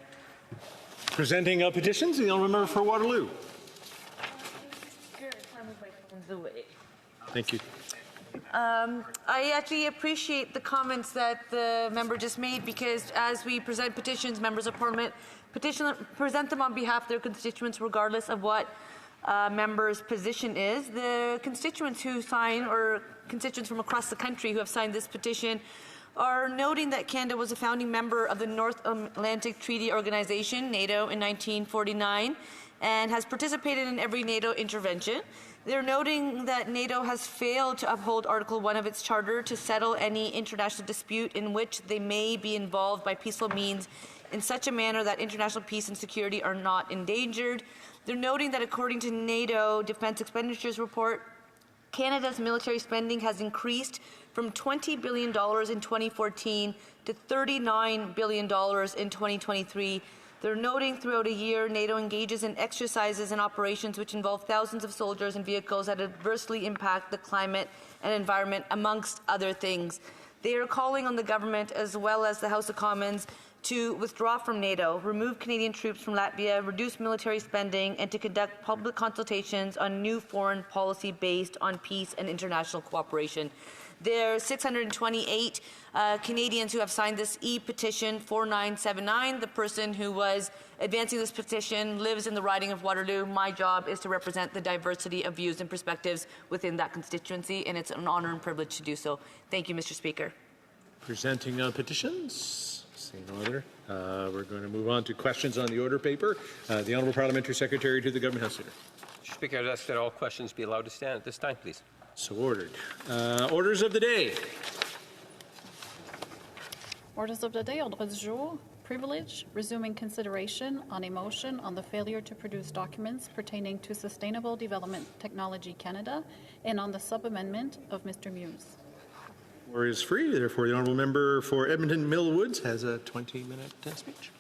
Presenting petitions, the Honourable Member for Waterloo. Thank you. I actually appreciate the comments that the member just made, because as we present petitions, members of Parliament present them on behalf of their constituents regardless of what member's position is. The constituents who sign, or constituents from across the country who have signed this petition, are noting that Canada was a founding member of the North Atlantic Treaty Organization, NATO, in 1949, and has participated in every NATO intervention. They're noting that NATO has failed to uphold Article 1 of its charter to settle any international dispute in which they may be involved by peaceful means in such a manner that international peace and security are not endangered. They're noting that according to NATO Defense Expenditures Report, Canada's military spending has increased from $20 billion in 2014 to $39 billion in 2023. They're noting throughout a year, NATO engages in exercises and operations which involve thousands of soldiers and vehicles that adversely impact the climate and environment, amongst other things. They are calling on the government, as well as the House of Commons, to withdraw from NATO, remove Canadian troops from Latvia, reduce military spending, and to conduct public consultations on new foreign policy based on peace and international cooperation. There are 628 Canadians who have signed this e-petition 4979. The person who was advancing this petition lives in the riding of Waterloo. My job is to represent the diversity of views and perspectives within that constituency, and it's an honor and privilege to do so. Thank you, Mr. Speaker. Presenting petitions. Seeing no other. We're going to move on to questions on the order paper. The Honourable Parliamentary Secretary to the Government House Leader. Mr. Speaker, I ask that all questions be allowed to stand at this time, please. So ordered. Orders of the day. Orders of the day. Ordre du jour. Privilege. Resuming consideration on a motion on the failure to produce documents pertaining to Sustainable Development Technology Canada and on the sub-amendment of Mr. Muse. Floor is free. Therefore, the Honourable Member for Edmonton Mill Woods has a 20-minute speech.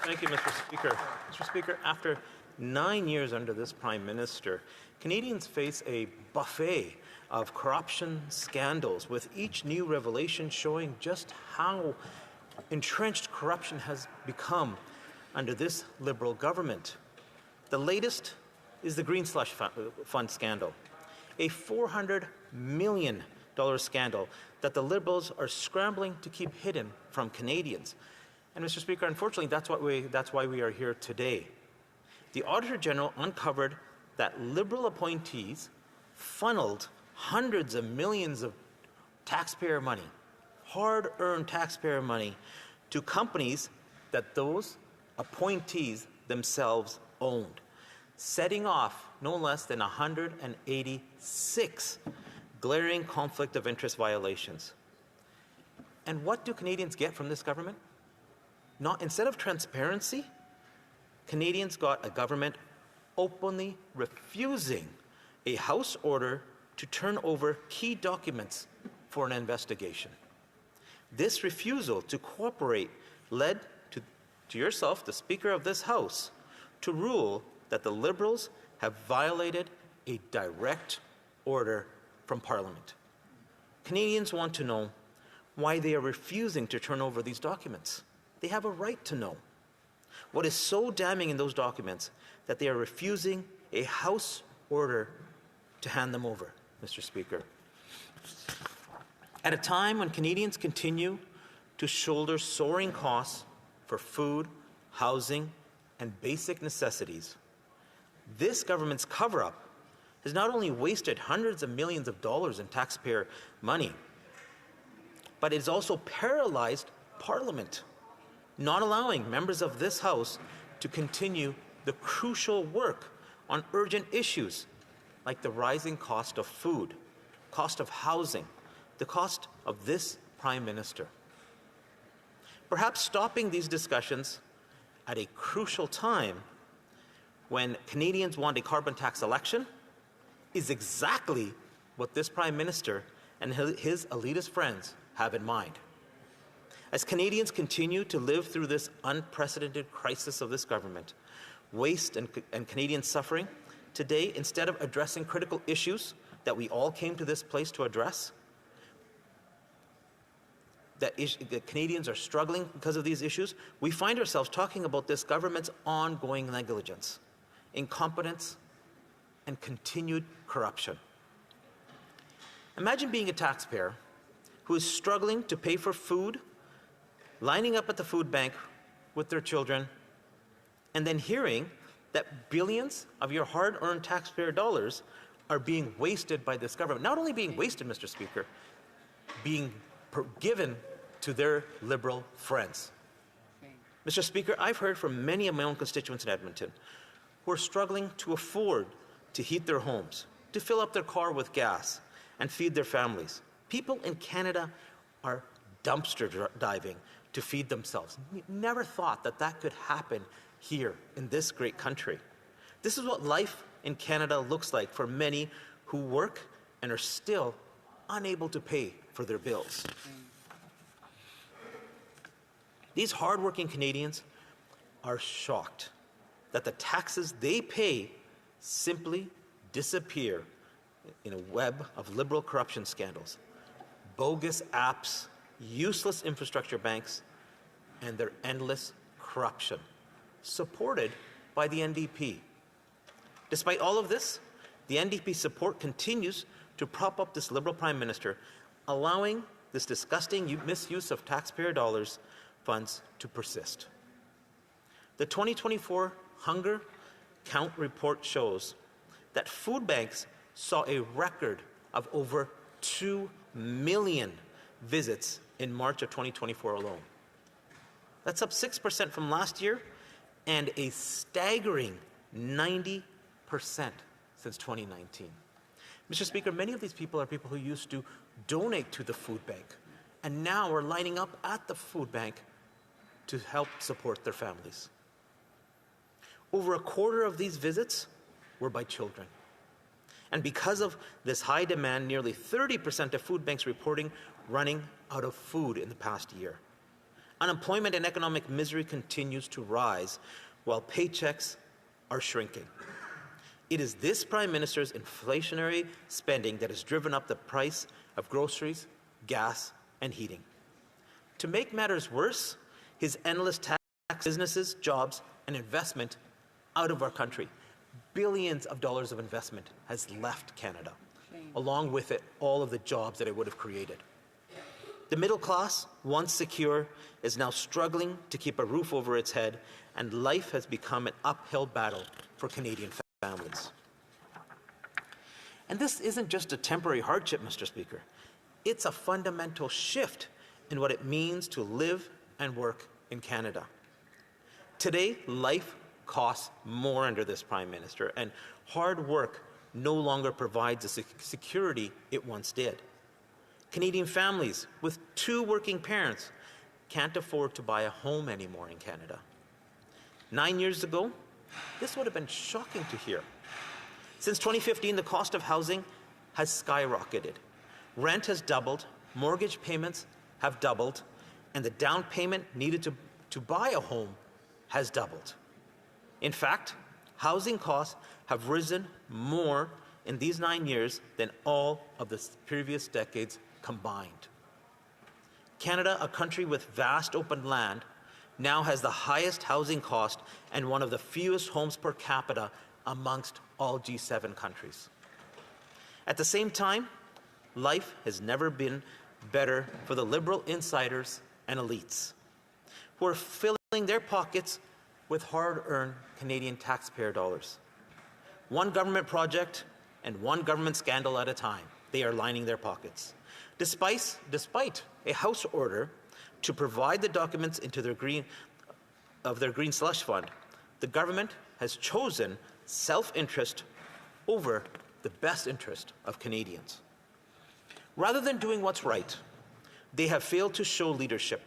Thank you, Mr. Speaker. Mr. Speaker, after 9 years under this Prime Minister, Canadians face a buffet of corruption scandals, with each new revelation showing just how entrenched corruption has become under this Liberal government. The latest is the Green Slush Fund scandal, a $400 million scandal that the Liberals are scrambling to keep hidden from Canadians. And Mr. Speaker, unfortunately, that's why we are here today. The Auditor General uncovered that Liberal appointees funneled hundreds of millions of taxpayer money, hard-earned taxpayer money, to companies that those appointees themselves owned, setting off no less than 186 glaring conflict of interest violations. And what do Canadians get from this government? Instead of transparency, Canadians got a government openly refusing a House order to turn over key documents for an investigation. This refusal to cooperate led to yourself, the Speaker of this House, to rule that the Liberals have violated a direct order from Parliament. Canadians want to know why they are refusing to turn over these documents. They have a right to know. What is so damning in those documents that they are refusing a House order to hand them over, Mr. Speaker? At a time when Canadians continue to shoulder soaring costs for food, housing, and basic necessities, this government's cover-up has not only wasted hundreds of millions of dollars in taxpayer money, but it has also paralyzed Parliament, not allowing members of this House to continue the crucial work on urgent issues like the rising cost of food, cost of housing, the cost of this Prime Minister. Perhaps stopping these discussions at a crucial time when Canadians want a carbon tax election is exactly what this Prime Minister and his elitist friends have in mind. As Canadians continue to live through this unprecedented crisis of this government, waste and Canadian suffering, today, instead of addressing critical issues that we all came to this place to address, that Canadians are struggling because of these issues, we find ourselves talking about this government's ongoing negligence, incompetence, and continued corruption. Imagine being a taxpayer who is struggling to pay for food, lining up at the food bank with their children, and then hearing that billions of your hard-earned taxpayer dollars are being wasted by this government. Not only being wasted, Mr. Speaker, being given to their Liberal friends. Mr. Speaker, I've heard from many of my own constituents in Edmonton who are struggling to afford to heat their homes, to fill up their car with gas, and feed their families. People in Canada are dumpster diving to feed themselves. Never thought that that could happen here in this great country. This is what life in Canada looks like for many who work and are still unable to pay for their bills. These hardworking Canadians are shocked that the taxes they pay simply disappear in a web of liberal corruption scandals, bogus apps, useless infrastructure banks, and their endless corruption, supported by the NDP. Despite all of this, the NDP support continues to prop up this Liberal Prime Minister, allowing this disgusting misuse of taxpayer dollars funds to persist. The 2024 Hunger Count report shows that food banks saw a record of over 2 million visits in March of 2024 alone. That's up 6% from last year and a staggering 90% since 2019. Mr. Speaker, many of these people are people who used to donate to the food bank and now are lining up at the food bank to help support their families. Over a quarter of these visits were by children. And because of this high demand, nearly 30% of food banks reporting running out of food in the past year. Unemployment and economic misery continues to rise while paychecks are shrinking. It is this Prime Minister's inflationary spending that has driven up the price of groceries, gas, and heating. To make matters worse, his endless tax businesses, jobs, and investment out of our country. Billions of dollars of investment has left Canada, along with it all of the jobs that it would have created. The middle class, once secure, is now struggling to keep a roof over its head, and life has become an uphill battle for Canadian families. And this isn't just a temporary hardship, Mr. Speaker. It's a fundamental shift in what it means to live and work in Canada. Today, life costs more under this Prime Minister, and hard work no longer provides the security it once did. Canadian families with 2 working parents can't afford to buy a home anymore in Canada. 9 years ago, this would have been shocking to hear. Since 2015, the cost of housing has skyrocketed. Rent has doubled, mortgage payments have doubled, and the down payment needed to buy a home has doubled. In fact, housing costs have risen more in these 9 years than all of the previous decades combined. Canada, a country with vast open land, now has the highest housing cost and one of the fewest homes per capita amongst all G7 countries. At the same time, life has never been better for the Liberal insiders and elites who are filling their pockets with hard-earned Canadian taxpayer dollars. One government project and one government scandal at a time, they are lining their pockets. Despite a House order to provide the documents into their green slush fund, the government has chosen self-interest over the best interest of Canadians. Rather than doing what's right, they have failed to show leadership,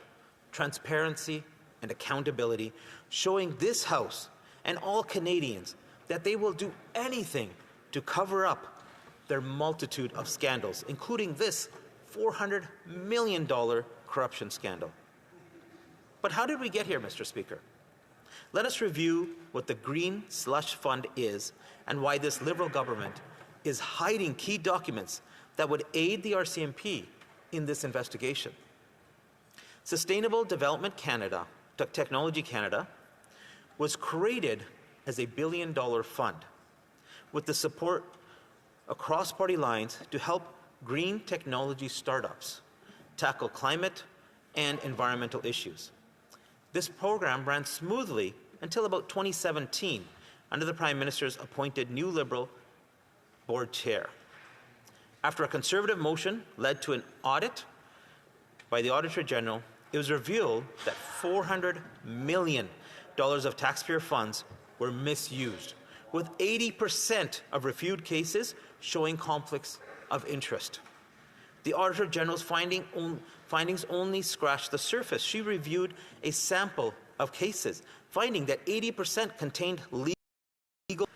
transparency, and accountability, showing this House and all Canadians that they will do anything to cover up their multitude of scandals, including this $400 million corruption scandal. But how did we get here, Mr. Speaker? Let us review what the Green Slush Fund is and why this Liberal government is hiding key documents that would aid the RCMP in this investigation. Sustainable Development Canada, Technology Canada, was created as a $1 billion fund with the support across party lines to help green technology startups tackle climate and environmental issues. This program ran smoothly until about 2017 under the Prime Minister's appointed new Liberal board chair. After a Conservative motion led to an audit by the Auditor General, it was revealed that $400 million of taxpayer funds were misused, with 80% of reviewed cases showing conflicts of interest. The Auditor General's finding findings only scratched the surface. She reviewed a sample of cases, finding that 80% contained legal.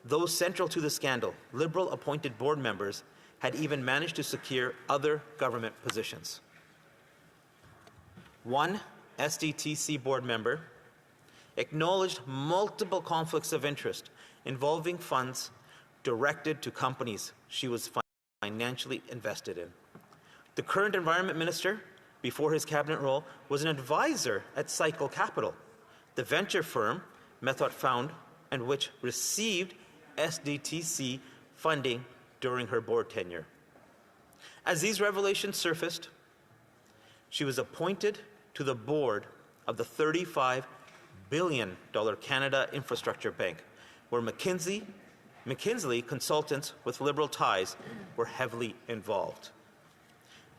Those central to the scandal, Liberal-appointed board members, had even managed to secure other government positions. One SDTC board member acknowledged multiple conflicts of interest involving funds directed to companies she was financially invested in. The current Environment Minister, before his cabinet role, was an advisor at Cycle Capital, the venture firm Method found and which received SDTC funding during her board tenure. As these revelations surfaced, she was appointed to the board of the $35 billion Canada Infrastructure Bank, where McKinsey consultants with Liberal ties were heavily involved.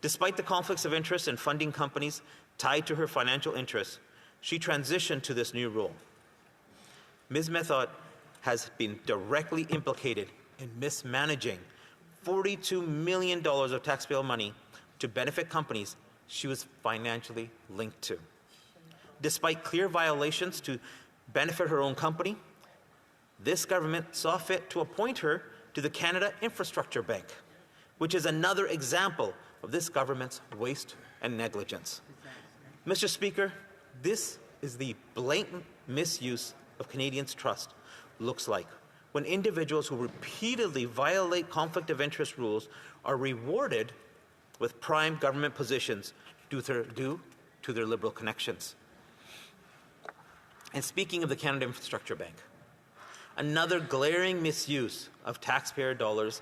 Despite the conflicts of interest in funding companies tied to her financial interests, she transitioned to this new role. Ms. Method has been directly implicated in mismanaging $42 million of taxpayer money to benefit companies she was financially linked to. Despite clear violations to benefit her own company, this government saw fit to appoint her to the Canada Infrastructure Bank, which is another example of this government's waste and negligence. Mr. Speaker, this is the blatant misuse of Canadians' trust looks like when individuals who repeatedly violate conflict of interest rules are rewarded with prime government positions due to their Liberal connections. And speaking of the Canada Infrastructure Bank, another glaring misuse of taxpayer dollars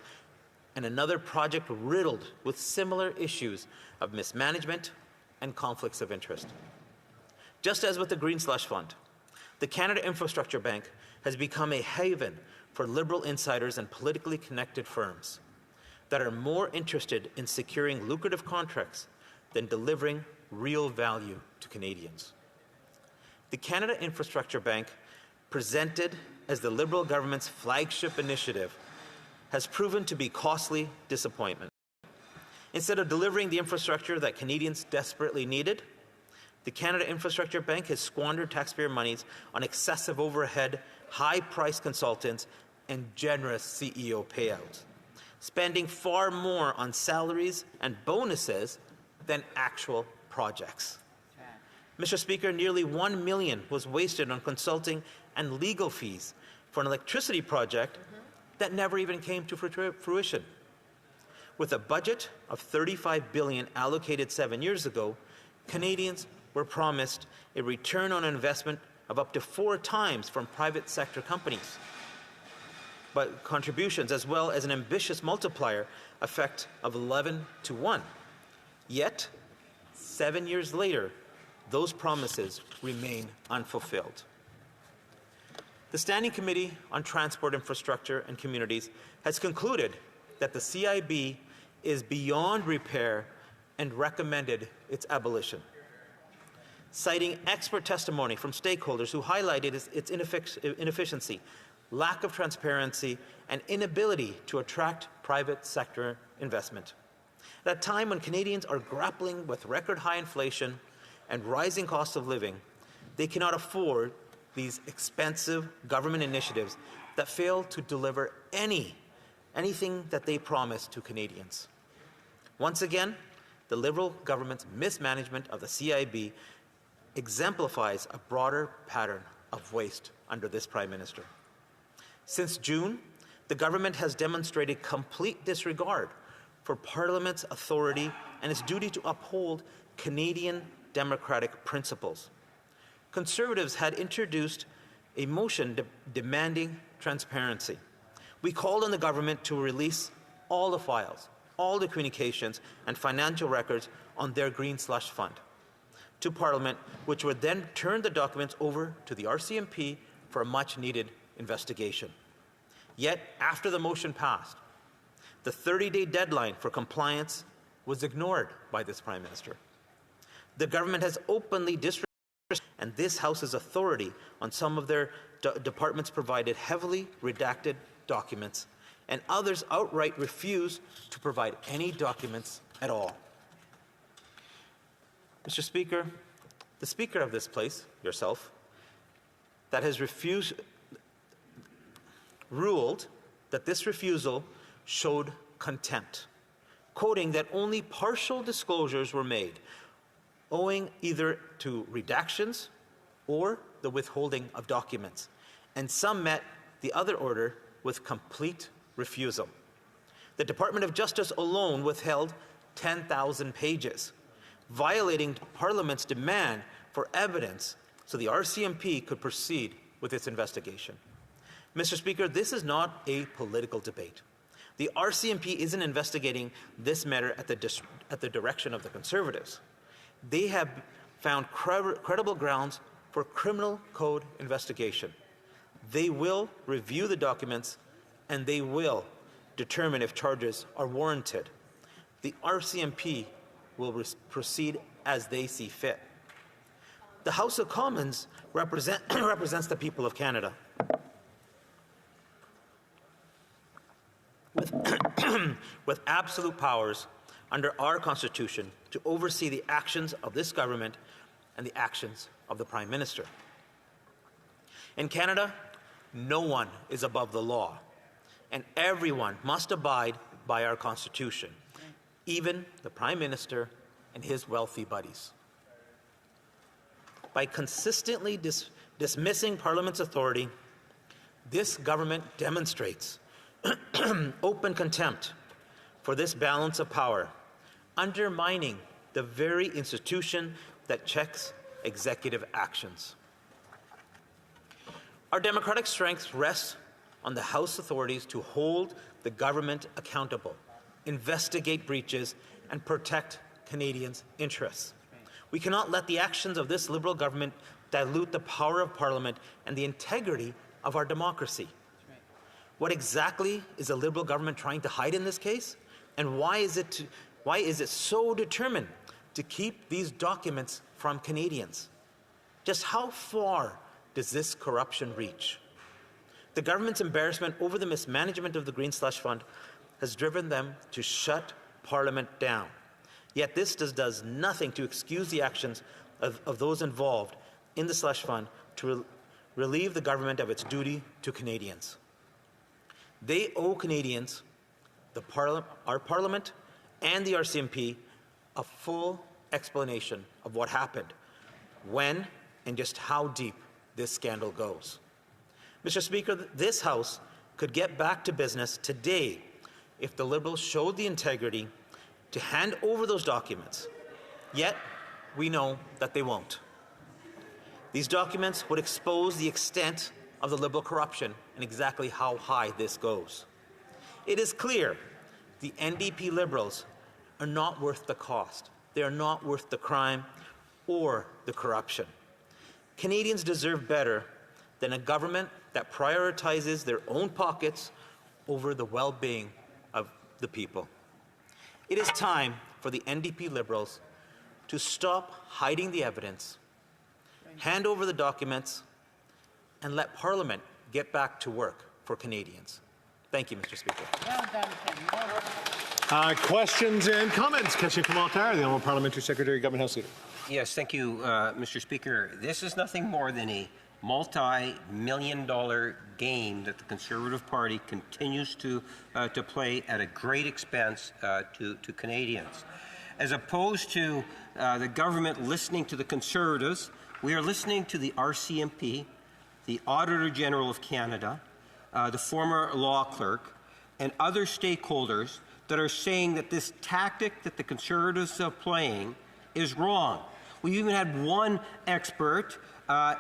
and another project riddled with similar issues of mismanagement and conflicts of interest. Just as with the Green Slush Fund, the Canada Infrastructure Bank has become a haven for Liberal insiders and politically connected firms that are more interested in securing lucrative contracts than delivering real value to Canadians. The Canada Infrastructure Bank, presented as the Liberal government's flagship initiative, has proven to be costly disappointment. Instead of delivering the infrastructure that Canadians desperately needed, the Canada Infrastructure Bank has squandered taxpayer monies on excessive overhead, high-priced consultants, and generous CEO payouts, spending far more on salaries and bonuses than actual projects. Mr. Speaker, nearly $1 million was wasted on consulting and legal fees for an electricity project that never even came to fruition. With a budget of $35 billion allocated 7 years ago, Canadians were promised a return on investment of up to 4 times from private sector companies, but contributions as well as an ambitious multiplier effect of 11 to 1. Yet, 7 years later, those promises remain unfulfilled. The Standing Committee on Transport, Infrastructure and Communities has concluded that the CIB is beyond repair and recommended its abolition, citing expert testimony from stakeholders who highlighted its inefficiency, lack of transparency, and inability to attract private sector investment. At a time when Canadians are grappling with record high inflation and rising cost of living, they cannot afford these expensive government initiatives that fail to deliver anything that they promise to Canadians. Once again, the Liberal government's mismanagement of the CIB exemplifies a broader pattern of waste under this Prime Minister. Since June, the government has demonstrated complete disregard for Parliament's authority and its duty to uphold Canadian democratic principles. Conservatives had introduced a motion demanding transparency. We called on the government to release all the files, all the communications and financial records on their Green Slush Fund to Parliament, which would then turn the documents over to the RCMP for a much-needed investigation. Yet, after the motion passed, the 30-day deadline for compliance was ignored by this Prime Minister. The government has openly disregarded and this House's authority on some of their departments provided heavily redacted documents, and others outright refuse to provide any documents at all. Mr. Speaker, the Speaker of this place, yourself, that has ruled that this refusal showed contempt, quoting that only partial disclosures were made, owing either to redactions or the withholding of documents, and some met the other order with complete refusal. The Department of Justice alone withheld 10,000 pages, violating Parliament's demand for evidence so the RCMP could proceed with its investigation. Mr. Speaker, this is not a political debate. The RCMP isn't investigating this matter at the direction of the Conservatives. They have found credible grounds for criminal code investigation. They will review the documents and they will determine if charges are warranted. The RCMP will proceed as they see fit. The House of Commons represents the people of Canada. With absolute powers under our Constitution to oversee the actions of this government and the actions of the Prime Minister. In Canada, no one is above the law, and everyone must abide by our Constitution, even the Prime Minister and his wealthy buddies. By consistently dismissing Parliament's authority, this government demonstrates open contempt for this balance of power, undermining the very institution that checks executive actions. Our democratic strength rests on the House authorities to hold the government accountable, investigate breaches, and protect Canadians' interests. We cannot let the actions of this Liberal government dilute the power of Parliament and the integrity of our democracy. What exactly is the Liberal government trying to hide in this case? And why is it so determined to keep these documents from Canadians? Just how far does this corruption reach? The government's embarrassment over the mismanagement of the Green Slush Fund has driven them to shut Parliament down. Yet this does nothing to excuse the actions of those involved in the slush fund to relieve the government of its duty to Canadians. They owe Canadians, our Parliament, and the RCMP a full explanation of what happened, when, and just how deep this scandal goes. Mr. Speaker, this House could get back to business today if the Liberals showed the integrity to hand over those documents. Yet, we know that they won't. These documents would expose the extent of the Liberal corruption and exactly how high this goes. It is clear the NDP Liberals are not worth the cost. They are not worth the crime or the corruption. Canadians deserve better than a government that prioritizes their own pockets over the well-being of the people. It is time for the NDP Liberals to stop hiding the evidence, hand over the documents, and let Parliament get back to work for Canadians. Thank you, Mr. Speaker. Well done, Ken. Questions and comments. Question from Altar, the Honourable Parliamentary Secretary, Government House Leader. Yes, thank you, Mr. Speaker. This is nothing more than a multi-million-dollar game that the Conservative Party continues to play at a great expense to Canadians. As opposed to the government listening to the Conservatives, we are listening to the RCMP, the Auditor General of Canada, the former law clerk, and other stakeholders that are saying that this tactic that the Conservatives are playing is wrong. We even had one expert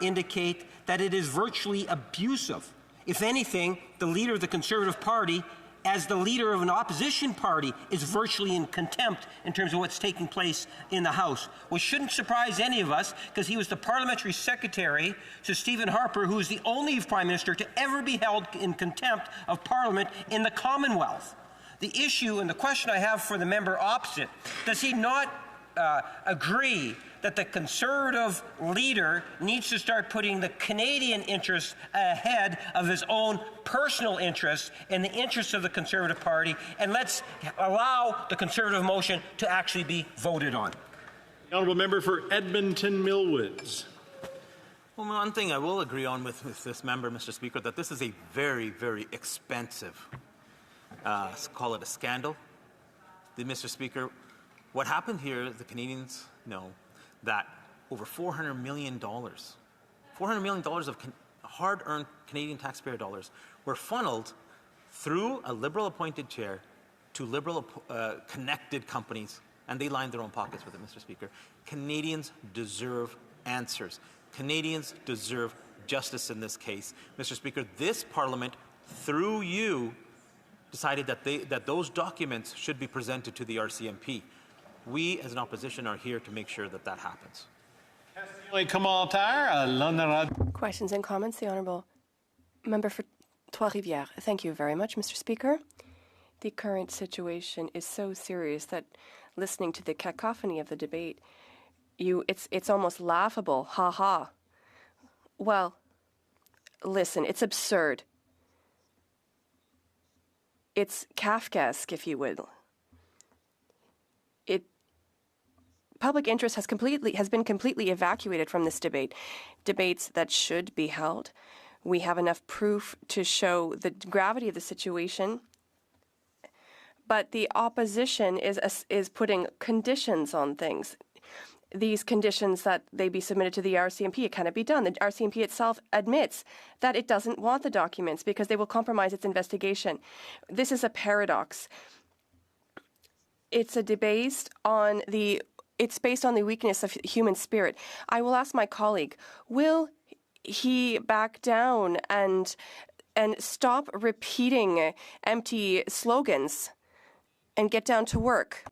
indicate that it is virtually abusive. If anything, the leader of the Conservative Party, as the leader of an opposition party, is virtually in contempt in terms of what's taking place in the House, which shouldn't surprise any of us because he was the parliamentary secretary to Stephen Harper, who is the only Prime Minister to ever be held in contempt of Parliament in the Commonwealth. The issue and the question I have for the member opposite, does he not agree that the Conservative leader needs to start putting the Canadian interests ahead of his own personal interests and the interests of the Conservative Party, and let's allow the Conservative motion to actually be voted on? The honourable member for Edmonton Millwoods. Well, one thing I will agree on with this member, Mr. Speaker, that this is a very, very expensive, call it a scandal. Mr. Speaker, what happened here, the Canadians know that over $400 million of hard-earned Canadian taxpayer dollars were funneled through a Liberal-appointed chair to Liberal connected companies, and they lined their own pockets with it, Mr. Speaker. Canadians deserve answers. Canadians deserve justice in this case. Mr. Speaker, this Parliament, through you, decided that those documents should be presented to the RCMP. We, as an opposition, are here to make sure that that happens. Questions and comments? The Honourable Member for Trois-Rivières. Thank you very much, Mr. Speaker. The current situation is so serious that listening to the cacophony of the debate, it's almost laughable. Ha ha. Well, listen, it's absurd. It's Kafkaesque, if you will. Public interest has been completely evacuated from this debate. Debates that should be held. We have enough proof to show the gravity of the situation. But the opposition is putting conditions on things. These conditions that they be submitted to the RCMP, it cannot be done. The RCMP itself admits that it doesn't want the documents because they will compromise its investigation. This is a paradox. It's based on the weakness of human spirit. I will ask my colleague, will he back down and stop repeating empty slogans and get down to work?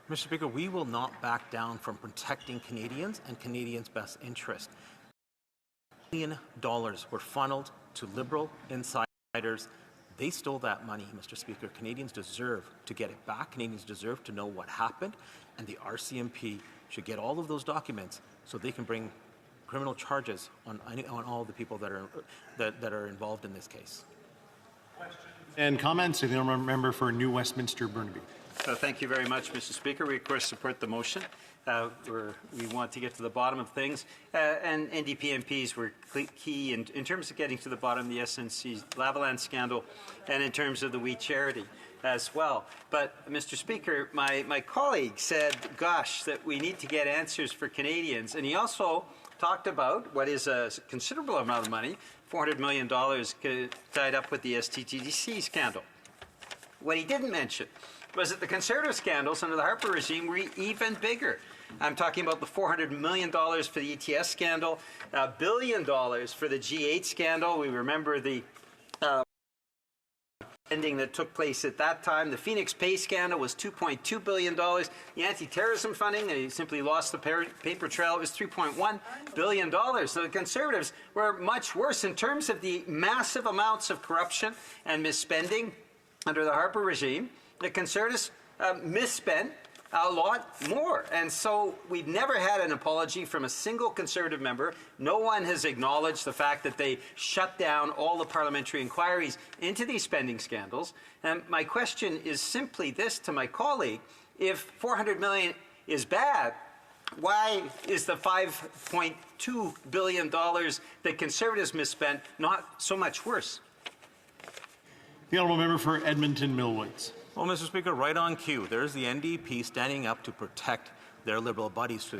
Mr. Speaker, we will not back down from protecting Canadians and Canadians' best interest. $1 billion were funneled to Liberal insiders. They stole that money, Mr. Speaker. Canadians deserve to get it back. Canadians deserve to know what happened, and the RCMP should get all of those documents so they can bring criminal charges on all the people that are involved in this case. And comments, the honourable member for New Westminster Burnaby. Thank you very much, Mr. Speaker. We, of course, support the motion. We want to get to the bottom of things, and NDP MPs were key in terms of getting to the bottom of the SNC Lavalin scandal and in terms of the We Charity as well. But, Mr. Speaker, my colleague said, gosh, that we need to get answers for Canadians, and he also talked about what is a considerable amount of money, $400 million tied up with the STTDC scandal. What he didn't mention was that the Conservative scandals under the Harper regime were even bigger. I'm talking about the $400 million for the ETS scandal, $1 billion for the G8 scandal. We remember the ending that took place at that time. The Phoenix Pay scandal was $2.2 billion. The anti-terrorism funding, they simply lost the paper trail, it was $3.1 billion. So the Conservatives were much worse in terms of the massive amounts of corruption and misspending under the Harper regime. The Conservatives misspent a lot more. And so we've never had an apology from a single Conservative member. No one has acknowledged the fact that they shut down all the parliamentary inquiries into these spending scandals. And my question is simply this to my colleague. If $400 million is bad, why is the $5.2 billion that Conservatives misspent not so much worse? The honourable member for Edmonton Millwoods. Well, Mr. Speaker, right on cue. There's the NDP standing up to protect their Liberal buddies.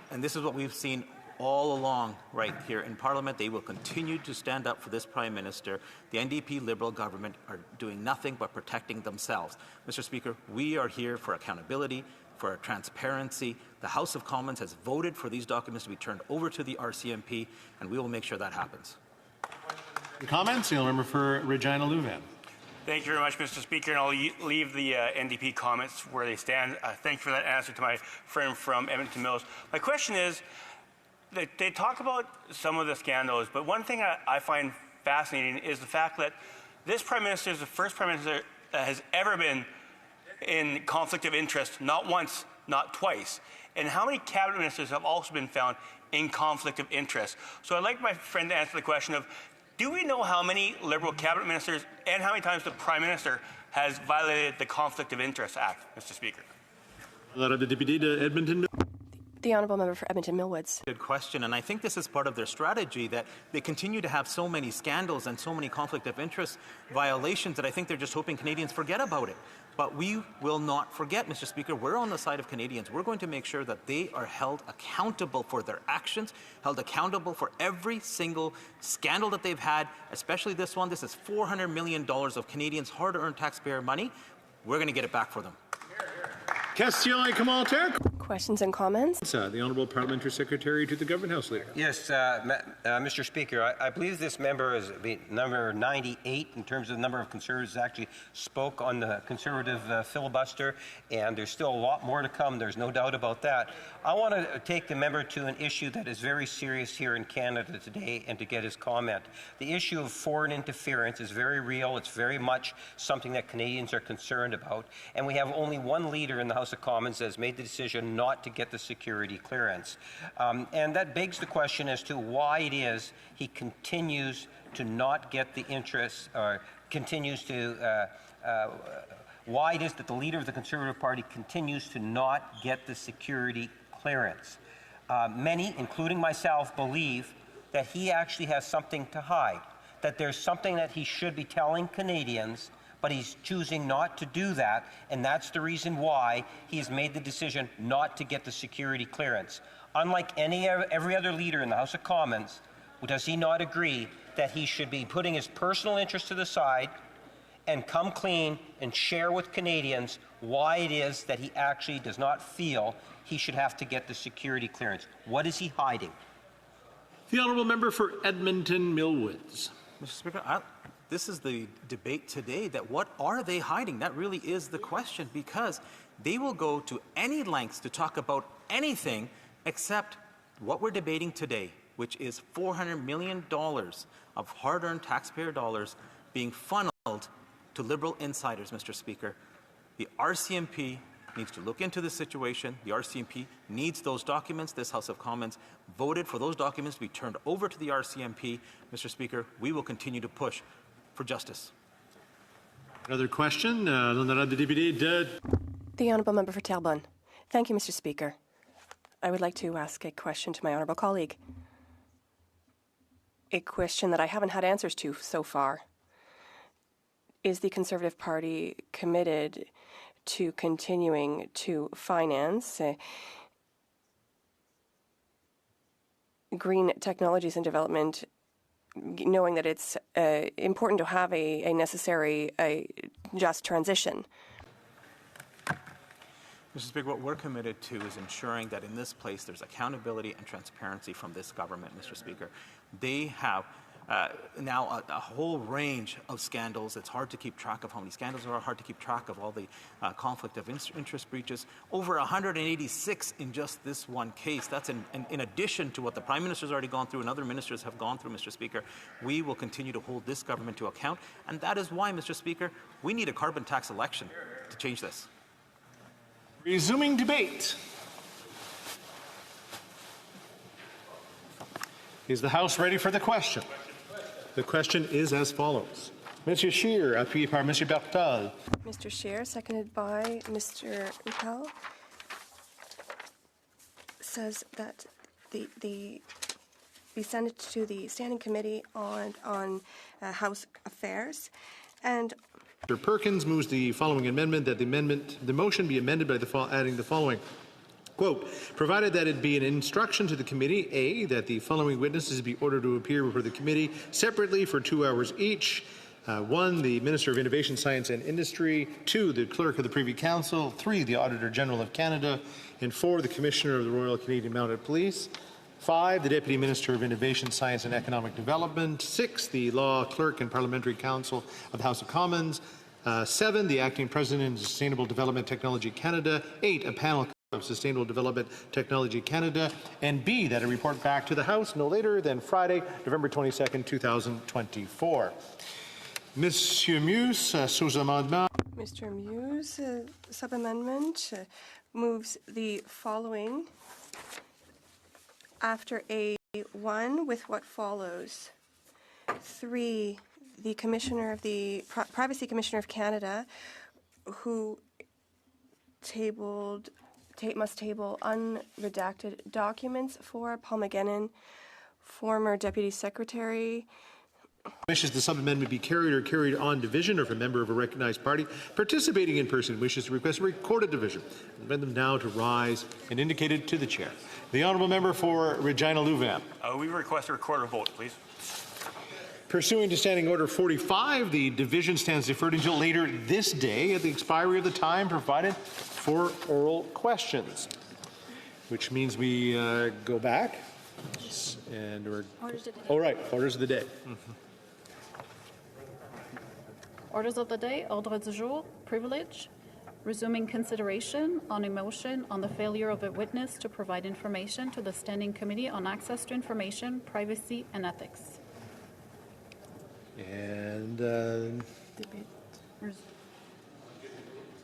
And this is what we've seen all along right here in Parliament. They will continue to stand up for this Prime Minister. The NDP Liberal government are doing nothing but protecting themselves. Mr. Speaker, we are here for accountability, for transparency. The House of Commons has voted for these documents to be turned over to the RCMP, and we will make sure that happens. Comments? The member for Regina Louvain. Thank you very much, Mr. Speaker, and I'll leave the NDP comments where they stand. Thank you for that answer to my friend from Edmonton Mills. My question is, they talk about some of the scandals, but one thing I find fascinating is the fact that this Prime Minister is the first Prime Minister that has ever been in conflict of interest, not once, not twice. And how many cabinet ministers have also been found in conflict of interest? So I'd like my friend to answer the question of, do we know how many Liberal cabinet ministers and how many times the Prime Minister has violated the Conflict of Interest Act, Mr. Speaker? The deputy to Edmonton. The Honourable Member for Edmonton Millwoods. Good question, and I think this is part of their strategy, that they continue to have so many scandals and so many conflict of interest violations that I think they're just hoping Canadians forget about it. But we will not forget, Mr. Speaker. We're on the side of Canadians. We're going to make sure that they are held accountable for their actions, held accountable for every single scandal that they've had, especially this one. This is $400 million of Canadians' hard-earned taxpayer money. We're going to get it back for them. Question commentaire. Questions and comments? The Honourable Parliamentary Secretary to the Government House Leader. Yes, Mr. Speaker, I believe this member is number 98 in terms of the number of Conservatives that actually spoke on the Conservative filibuster, and there's still a lot more to come. There's no doubt about that. I want to take the member to an issue that is very serious here in Canada today and to get his comment. The issue of foreign interference is very real. It's very much something that Canadians are concerned about, and we have only one leader in the House of Commons that has made the decision not to get the security clearance. And that begs the question as to why it is he continues to not get the interest, or continues to, why it is that the leader of the Conservative Party continues to not get the security clearance. Many, including myself, believe that he actually has something to hide, that there's something that he should be telling Canadians, but he's choosing not to do that, and that's the reason why he's made the decision not to get the security clearance. Unlike every other leader in the House of Commons, does he not agree that he should be putting his personal interest to the side and come clean and share with Canadians why it is that he actually does not feel he should have to get the security clearance? What is he hiding? The Honourable Member for Edmonton Millwoods. Mr. Speaker, this is the debate today, that what are they hiding? That really is the question, because they will go to any lengths to talk about anything except what we're debating today, which is $400 million of hard-earned taxpayer dollars being funneled to Liberal insiders, Mr. Speaker. The RCMP needs to look into the situation. The RCMP needs those documents. This House of Commons voted for those documents to be turned over to the RCMP. Mr. Speaker, we will continue to push for justice. Another question. The Honourable Member for Terrebonne. Thank you, Mr. Speaker. I would like to ask a question to my honourable colleague. A question that I haven't had answers to so far. Is the Conservative Party committed to continuing to finance green technologies and development, knowing that it's important to have a necessary just transition? Mr. Speaker, what we're committed to is ensuring that in this place there's accountability and transparency from this government, Mr. Speaker. They have now a whole range of scandals. It's hard to keep track of how many scandals there are, hard to keep track of all the conflict of interest breaches. Over 186 in just this one case. That's in addition to what the Prime Minister's already gone through and other ministers have gone through, Mr. Speaker. We will continue to hold this government to account, and that is why, Mr. Speaker, we need a carbon tax election to change this. Resuming debate. Is the House ready for the question? The question is as follows. Mr. Scheer, appuyé par Mr. Bertal. Mr. Scheer, seconded by Mr. Bertal, says that the be sent to the Standing Committee on House Affairs, and Mr. Perkins moves the following amendment, that the motion be amended by adding the following. Quote, provided that it be an instruction to the committee, A, that the following witnesses be ordered to appear before the committee separately for 2 hours each. 1, the Minister of Innovation, Science and Industry. 2, the Clerk of the Privy Council. 3, the Auditor General of Canada. And 4, the Commissioner of the Royal Canadian Mounted Police. 5, the Deputy Minister of Innovation, Science and Economic Development. 6, the Law Clerk and Parliamentary Council of the House of Commons. 7, the Acting President of Sustainable Development Technology Canada. 8, a panel of Sustainable Development Technology Canada, and B, that a report back to the House no later than Friday, November 22nd, 2024. Monsieur Muse, sous-amendement. Mr. Muse, sub-amendment, moves the following after A1 with what follows. 3, the Commissioner of the Privacy Commissioner of Canada, who tabled must table unredacted documents for Paul McGinnon, former Deputy Secretary. Wishes the sub-amendment be carried or carried on division, or if a member of a recognized party participating in person wishes to request a recorded division, invite them now to rise and indicate it to the chair. The honourable member for Regina Louvain. We request a recorded vote, please. Pursuant to Standing Order 45, the division stands deferred until later this day at the expiry of the time provided for oral questions, which means we go back and we're orders of the day. Orders of the day, ordre du jour, privilege, resuming consideration on a motion on the failure of a witness to provide information to the Standing Committee on Access to Information, Privacy and Ethics. And Debate.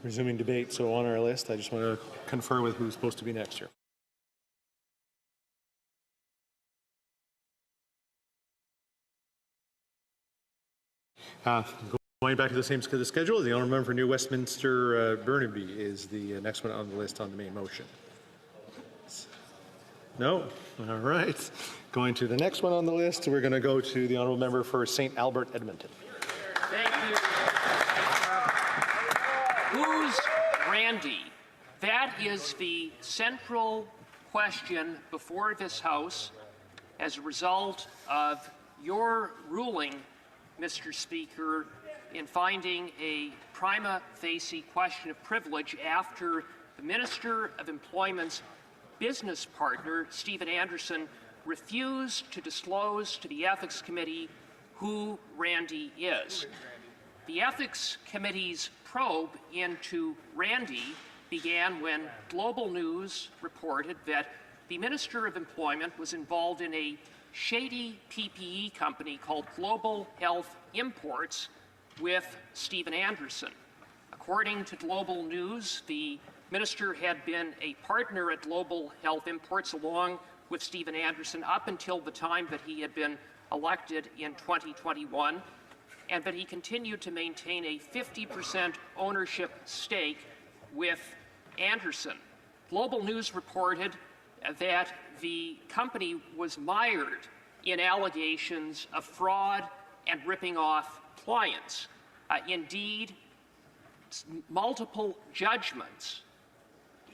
resuming debate. So on our list, I just want to confer with who's supposed to be next here. Going back to the same schedule, the honourable member for New Westminster Burnaby is the next one on the list on the main motion. No? All right. Going to the next one on the list, we're going to go to the honourable member for St. Albert, Edmonton. Thank you. Who's Randy? That is the central question before this House as a result of your ruling, Mr. Speaker, in finding a prima facie question of privilege after the Minister of Employment's business partner, Stephen Anderson, refused to disclose to the Ethics Committee who Randy is. The Ethics Committee's probe into Randy began when Global News reported that the Minister of Employment was involved in a shady PPE company called Global Health Imports with Stephen Anderson. According to Global News, the minister had been a partner at Global Health Imports along with Stephen Anderson up until the time that he had been elected in 2021, and that he continued to maintain a 50% ownership stake with Anderson. Global News reported that the company was mired in allegations of fraud and ripping off clients. Indeed, multiple judgments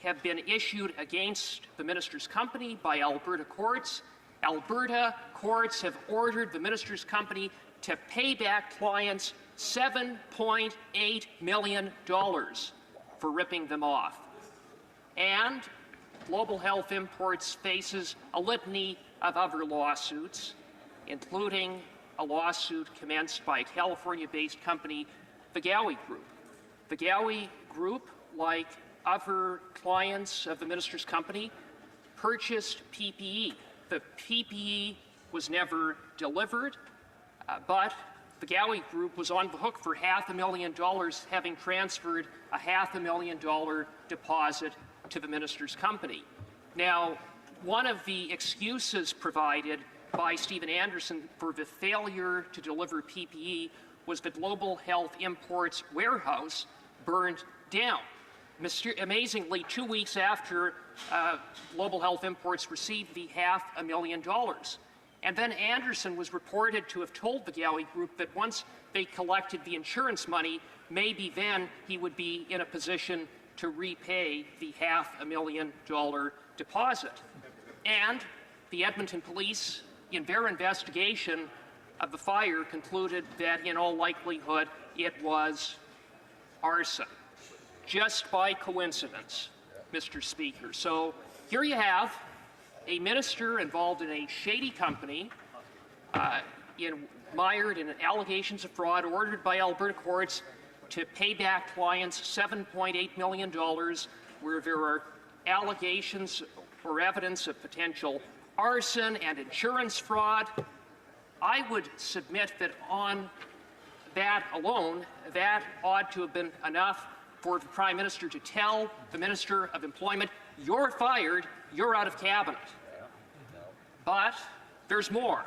have been issued against the minister's company by Alberta courts. Alberta courts have ordered the minister's company to pay back clients $7.8 million for ripping them off. And Global Health Imports faces a litany of other lawsuits, including a lawsuit commenced by a California-based company, the Gowie Group. The Gowie Group, like other clients of the minister's company, purchased PPE. The PPE was never delivered, but the Gowie Group was on the hook for $500,000, having transferred a $500,000 deposit to the minister's company. Now, one of the excuses provided by Stephen Anderson for the failure to deliver PPE was the Global Health Imports warehouse burned down. Amazingly, 2 weeks after Global Health Imports received the $500,000. And then Anderson was reported to have told the Gowie Group that once they collected the insurance money, maybe then he would be in a position to repay the $500,000 deposit. And the Edmonton police, in their investigation of the fire, concluded that in all likelihood it was arson. Just by coincidence, Mr. Speaker. So here you have a minister involved in a shady company, mired in allegations of fraud, ordered by Alberta courts to pay back clients $7.8 million, where there are allegations or evidence of potential arson and insurance fraud. I would submit that on that alone, that ought to have been enough for the Prime Minister to tell the Minister of Employment, you're fired, you're out of cabinet. But there's more,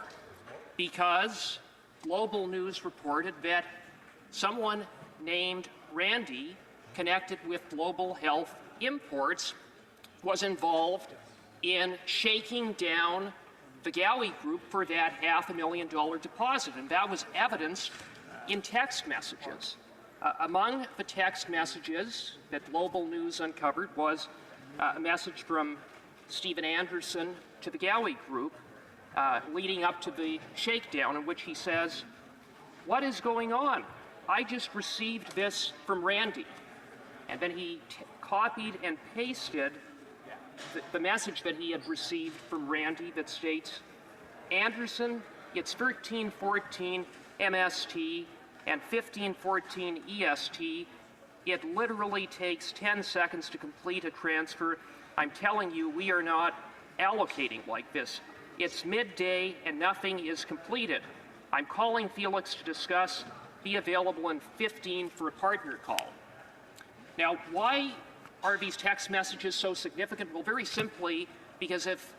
because Global News reported that someone named Randy, connected with Global Health Imports, was involved in shaking down the Gowie Group for that $500,000 deposit, and that was evidenced in text messages. Among the text messages that Global News uncovered was a message from Stephen Anderson to the Gowie Group leading up to the shakedown, in which he says, "What is going on? I just received this from Randy." And then he copied and pasted the message that he had received from Randy that states, "Anderson, it's 1314 MST and 1514 EST. It literally takes 10 seconds to complete a transfer. I'm telling you, we are not allocating like this. It's midday and nothing is completed. I'm calling Felix to discuss. Be available in 15 for a partner call." Now, why are these text messages so significant? Well, very simply, because if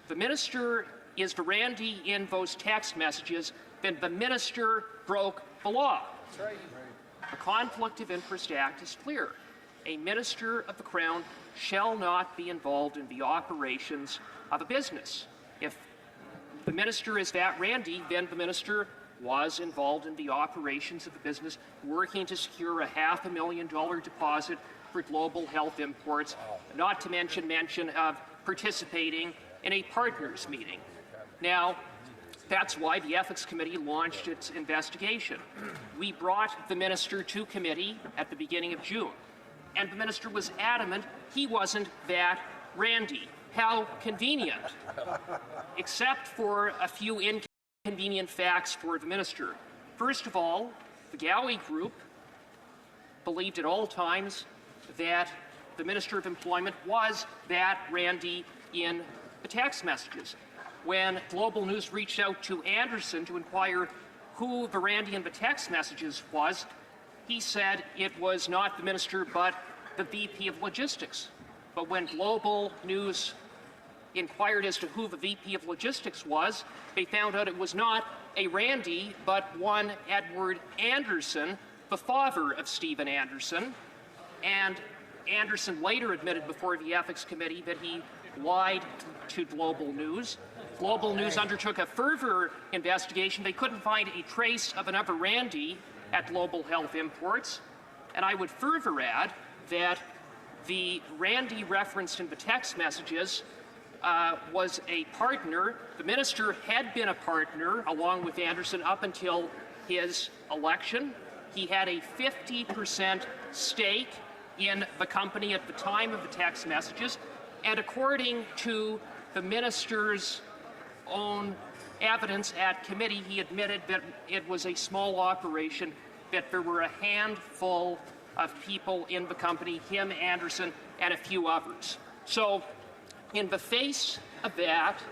the minister is for Randy in those text messages, then the minister broke the law. That's right. The Conflict of Interest Act is clear. A minister of the Crown shall not be involved in the operations of a business. If the minister is that Randy, then the minister was involved in the operations of the business, working to secure a $500,000 deposit for Global Health Imports, not to mention of participating in a partners meeting. Now, that's why the Ethics Committee launched its investigation. We brought the minister to committee at the beginning of June, and the minister was adamant he wasn't that Randy. How convenient, except for a few inconvenient facts for the minister. First of all, the Gowie Group believed at all times that the Minister of Employment was that Randy in the text messages. When Global News reached out to Anderson to inquire who the Randy in the text messages was, he said it was not the minister but the VP of Logistics. But when Global News inquired as to who the VP of Logistics was, they found out it was not a Randy, but one Edward Anderson, the father of Stephen Anderson. And Anderson later admitted before the Ethics Committee that he lied to Global News. Global News undertook a further investigation. They couldn't find a trace of another Randy at Global Health Imports. And I would further add that the Randy referenced in the text messages was a partner. The minister had been a partner along with Anderson up until his election. He had a 50% stake in the company at the time of the text messages. And according to the minister's own evidence at committee, he admitted that it was a small operation, that there were a handful of people in the company, him, Anderson, and a few others. So in the face of that,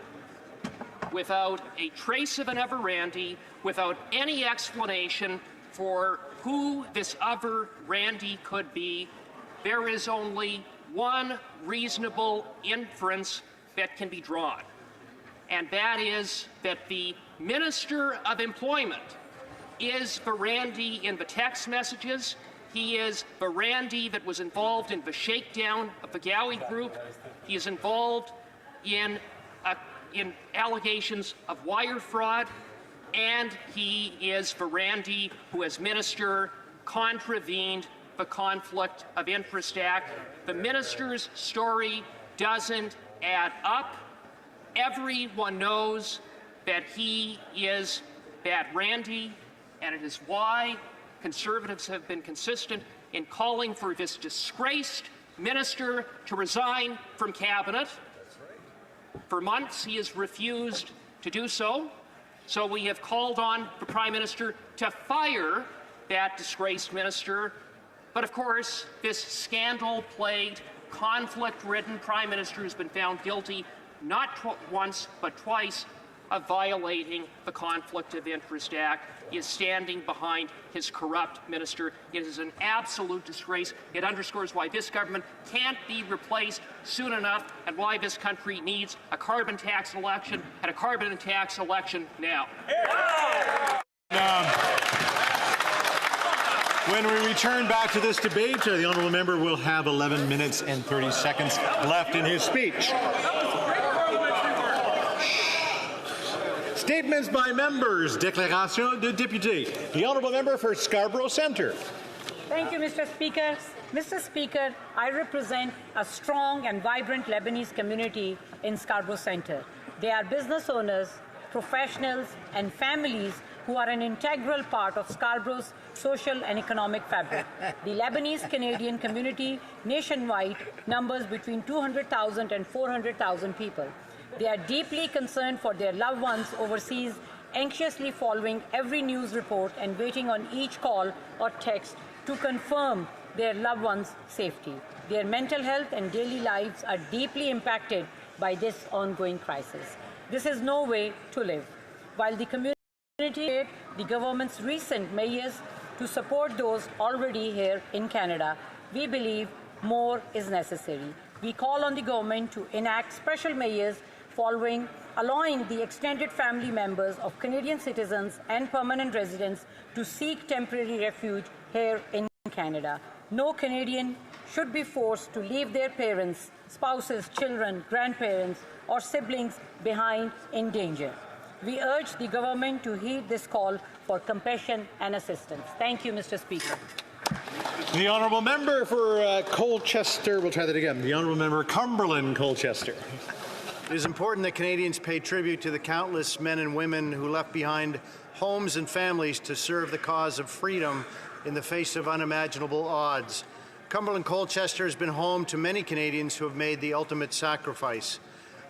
without a trace of another Randy, without any explanation for who this other Randy could be, there is only one reasonable inference that can be drawn, and that is that the Minister of Employment is the Randy in the text messages. He is the Randy that was involved in the shakedown of the Gowie Group. He is involved in allegations of wire fraud, and he is the Randy who, as minister, contravened the Conflict of Interest Act. The minister's story doesn't add up. Everyone knows that he is that Randy, and it is why Conservatives have been consistent in calling for this disgraced minister to resign from cabinet. For months, he has refused to do so. So we have called on the Prime Minister to fire that disgraced minister. But of course, this scandal-plagued, conflict-ridden Prime Minister has been found guilty not once but twice of violating the Conflict of Interest Act. He is standing behind his corrupt minister. It is an absolute disgrace. It underscores why this government can't be replaced soon enough and why this country needs a carbon tax election and a carbon tax election now. When we return back to this debate, the honourable member will have 11 minutes and 30 seconds left in his speech. Statements by members. Déclaration de député. The honourable member for Scarborough Centre. Thank you, Mr. Speaker. Mr. Speaker, I represent a strong and vibrant Lebanese community in Scarborough Centre. They are business owners, professionals, and families who are an integral part of Scarborough's social and economic fabric. The Lebanese Canadian community nationwide numbers between 200,000 and 400,000 people. They are deeply concerned for their loved ones overseas, anxiously following every news report and waiting on each call or text to confirm their loved ones' safety. Their mental health and daily lives are deeply impacted by this ongoing crisis. This is no way to live. While the community the government's recent measures to support those already here in Canada, we believe more is necessary. We call on the government to enact special measures allowing the extended family members of Canadian citizens and permanent residents to seek temporary refuge here in Canada. No Canadian should be forced to leave their parents, spouses, children, grandparents, or siblings behind in danger. We urge the government to heed this call for compassion and assistance. Thank you, Mr. Speaker. The honourable member for Colchester, we'll try that again. The honourable member Cumberland Colchester. It is important that Canadians pay tribute to the countless men and women who left behind homes and families to serve the cause of freedom in the face of unimaginable odds. Cumberland Colchester has been home to many Canadians who have made the ultimate sacrifice.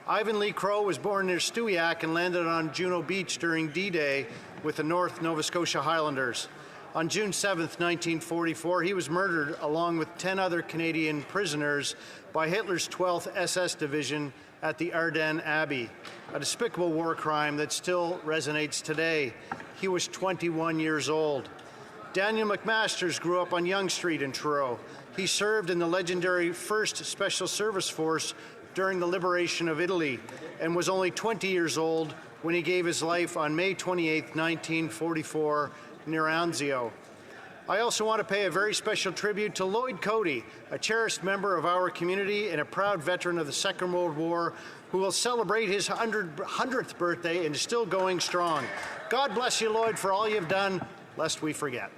Ivan Lee Crow was born near Stewiacke and landed on Juno Beach during D-Day with the North Nova Scotia Highlanders. On June 7, 1944, he was murdered along with 10 other Canadian prisoners by Hitler's 12th SS Division at the Ardennes Abbey, a despicable war crime that still resonates today. He was 21 years old. Daniel McMasters grew up on Yonge Street in Truro. He served in the legendary 1st Special Service Force during the liberation of Italy and was only 20 years old when he gave his life on May 28, 1944, near Anzio. I also want to pay a very special tribute to Lloyd Cody, a cherished member of our community and a proud veteran of the Second World War, who will celebrate his 100th birthday and is still going strong. God bless you, Lloyd, for all you've done, lest we forget.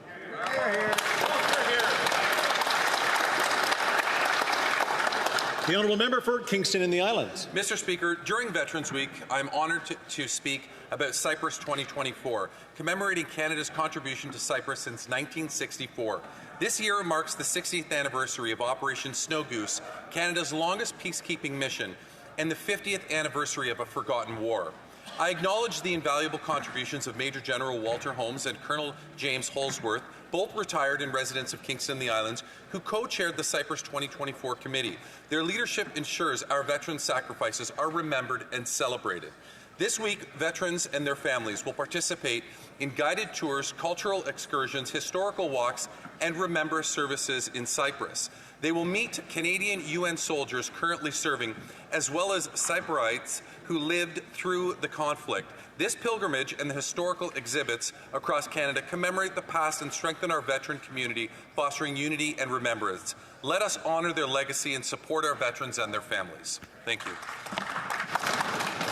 The honourable member for Kingston and the Islands. Mr. Speaker, during Veterans Week, I'm honoured to speak about Cyprus 2024, commemorating Canada's contribution to Cyprus since 1964. This year marks the 60th anniversary of Operation Snow Goose, Canada's longest peacekeeping mission, and the 50th anniversary of a forgotten war. I acknowledge the invaluable contributions of Major General Walter Holmes and Colonel James Holsworth, both retired and residents of Kingston and the Islands, who co-chaired the Cyprus 2024 committee. Their leadership ensures our veterans' sacrifices are remembered and celebrated. This week, veterans and their families will participate in guided tours, cultural excursions, historical walks, and remember services in Cyprus. They will meet Canadian UN soldiers currently serving, as well as Cypriots who lived through the conflict. This pilgrimage and the historical exhibits across Canada commemorate the past and strengthen our veteran community, fostering unity and remembrance. Let us honour their legacy and support our veterans and their families. Thank you.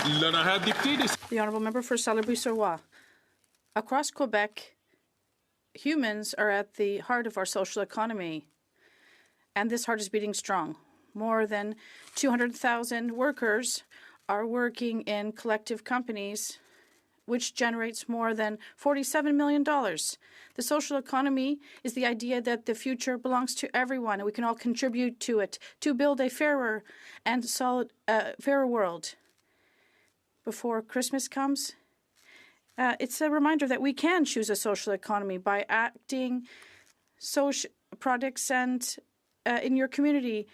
The honourable member for Salabri-sur-Loire. Across Quebec, humans are at the heart of our social economy, and this heart is beating strong. More than 200,000 workers are working in collective companies, which generates more than $47 million. The social economy is the idea that the future belongs to everyone, and we can all contribute to it to build a fairer and fairer world. Before Christmas comes, it's a reminder that we can choose a social economy by acting social projects and in your community,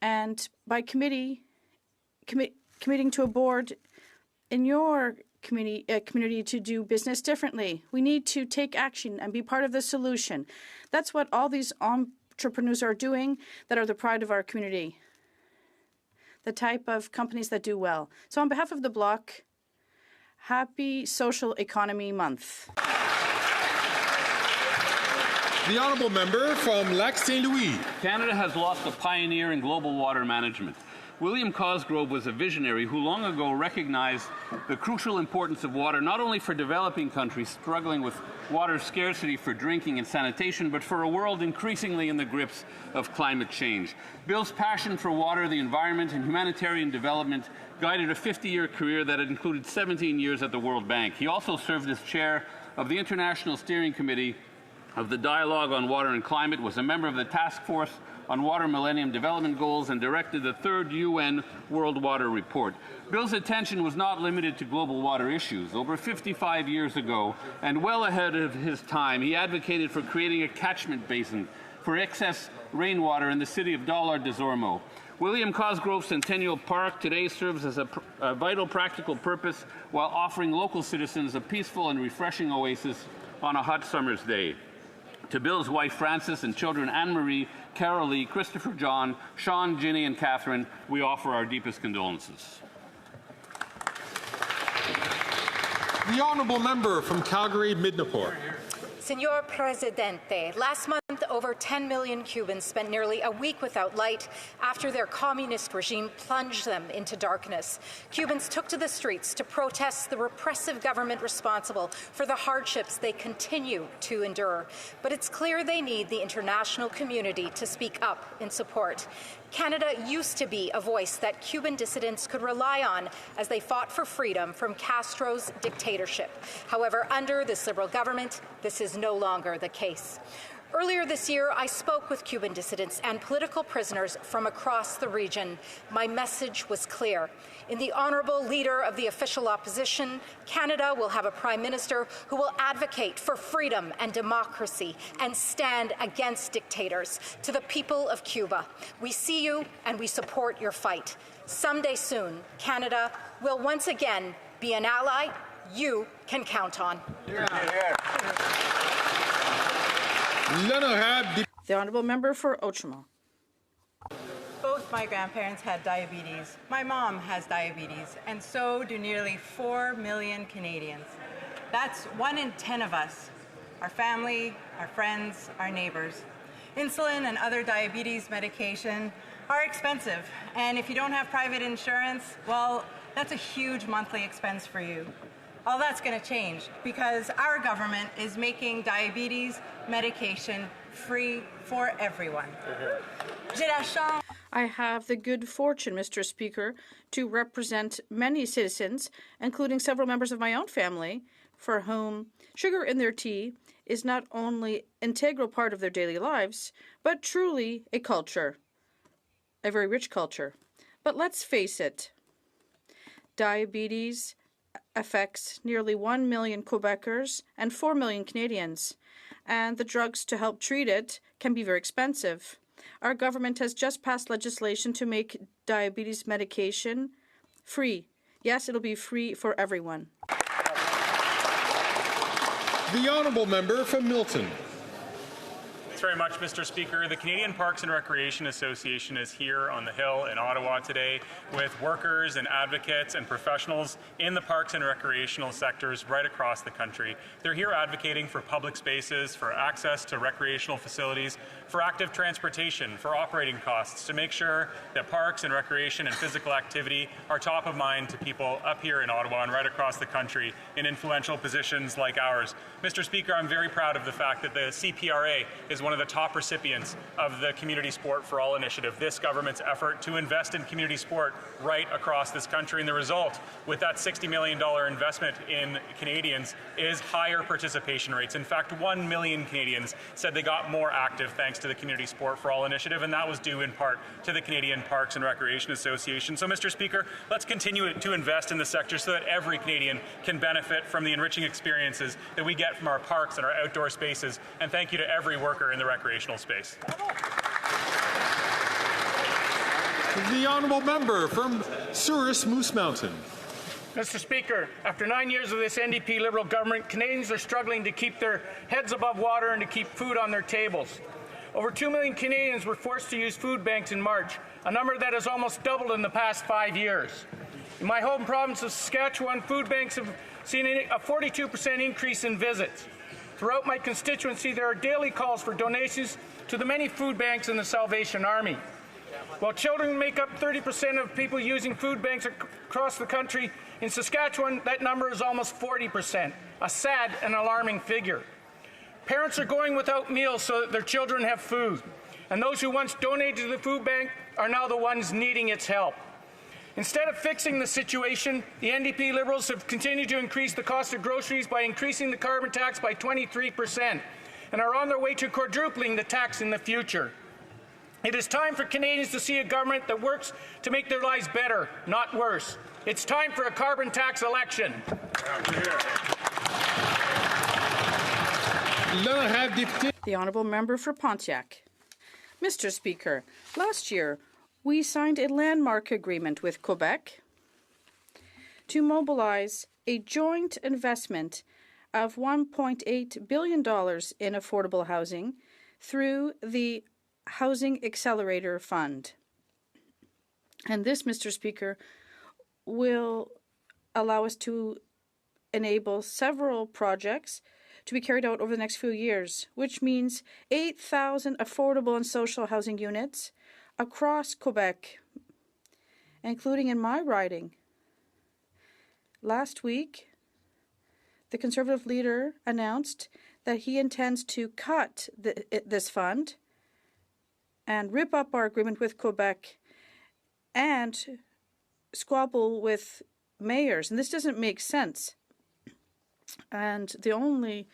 and by committing to a board in your community to do business differently. We need to take action and be part of the solution. That's what all these entrepreneurs are doing that are the pride of our community, the type of companies that do well. So on behalf of the Bloc, happy Social Economy Month. The honourable member from Lac St. Louis. Canada has lost a pioneer in global water management. William Cosgrove was a visionary who long ago recognized the crucial importance of water, not only for developing countries struggling with water scarcity for drinking and sanitation, but for a world increasingly in the grips of climate change. Bill's passion for water, the environment, and humanitarian development guided a 50-year career that included 17 years at the World Bank. He also served as chair of the International Steering Committee of the Dialogue on Water and Climate, was a member of the Task Force on Water Millennium Development Goals, and directed the 3rd UN World Water Report. Bill's attention was not limited to global water issues. Over 55 years ago, and well ahead of his time, he advocated for creating a catchment basin for excess rainwater in the city of Dollard-des-Ormeaux. William Cosgrove Centennial Park today serves as a vital practical purpose while offering local citizens a peaceful and refreshing oasis on a hot summer's day. To Bill's wife Frances and children Anne-Marie, Carol Lee, Christopher John, Sean, Ginny, and Catherine, we offer our deepest condolences. The honourable member from Calgary-Midnapore. Senor Presidente, last month over 10 million Cubans spent nearly a week without light after their communist regime plunged them into darkness. Cubans took to the streets to protest the repressive government responsible for the hardships they continue to endure. But it's clear they need the international community to speak up in support. Canada used to be a voice that Cuban dissidents could rely on as they fought for freedom from Castro's dictatorship. However, under this Liberal government, this is no longer the case. Earlier this year, I spoke with Cuban dissidents and political prisoners from across the region. My message was clear. In the honourable leader of the official opposition, Canada will have a Prime Minister who will advocate for freedom and democracy and stand against dictators. To the people of Cuba, we see you and we support your fight. Someday soon, Canada will once again be an ally you can count on. The honourable member for Outremer. Both my grandparents had diabetes. My mom has diabetes, and so do nearly 4 million Canadians. That's 1 in 10 of us, our family, our friends, our neighbours. Insulin and other diabetes medication are expensive, and if you don't have private insurance, well, that's a huge monthly expense for you. All that's going to change because our government is making diabetes medication free for everyone. I have the good fortune, Mr. Speaker, to represent many citizens, including several members of my own family, for whom sugar in their tea is not only an integral part of their daily lives, but truly a culture, a very rich culture. But let's face it, diabetes affects nearly 1 million Quebecers and 4 million Canadians, and the drugs to help treat it can be very expensive. Our government has just passed legislation to make diabetes medication free. Yes, it'll be free for everyone. The honourable member from Milton. Thanks very much, Mr. Speaker. The Canadian Parks and Recreation Association is here on the Hill in Ottawa today with workers and advocates and professionals in the parks and recreational sectors right across the country. They're here advocating for public spaces, for access to recreational facilities, for active transportation, for operating costs, to make sure that parks and recreation and physical activity are top of mind to people up here in Ottawa and right across the country in influential positions like ours. Mr. Speaker, I'm very proud of the fact that the CPRA is one of the top recipients of the Community Sport for All initiative, this government's effort to invest in community sport right across this country. And the result, with that $60 million investment in Canadians, is higher participation rates. In fact, 1 million Canadians said they got more active thanks to the Community Sport for All initiative, and that was due in part to the Canadian Parks and Recreation Association. So, Mr. Speaker, let's continue to invest in the sector so that every Canadian can benefit from the enriching experiences that we get from our parks and our outdoor spaces. And thank you to every worker in the recreational space. The honourable member from Souris Moose Mountain. Mr. Speaker, after 9 years of this NDP Liberal government, Canadians are struggling to keep their heads above water and to keep food on their tables. Over 2 million Canadians were forced to use food banks in March, a number that has almost doubled in the past 5 years. In my home province of Saskatchewan, food banks have seen a 42% increase in visits. Throughout my constituency, there are daily calls for donations to the many food banks in the Salvation Army. While children make up 30% of people using food banks across the country, in Saskatchewan, that number is almost 40%, a sad and alarming figure. Parents are going without meals so that their children have food, and those who once donated to the food bank are now the ones needing its help. Instead of fixing the situation, the NDP Liberals have continued to increase the cost of groceries by increasing the carbon tax by 23% and are on their way to quadrupling the tax in the future. It is time for Canadians to see a government that works to make their lives better, not worse. It's time for a carbon tax election. The Honourable Member for Pontiac. Mr. Speaker, last year we signed a landmark agreement with Quebec to mobilize a joint investment of $1.8 billion in affordable housing through the Housing Accelerator Fund. And this, Mr. Speaker, will allow us to enable several projects to be carried out over the next few years, which means 8,000 affordable and social housing units across Quebec, including in my riding. Last week, the Conservative leader announced that he intends to cut this fund and rip up our agreement with Quebec and squabble with mayors. And this doesn't make sense. And the only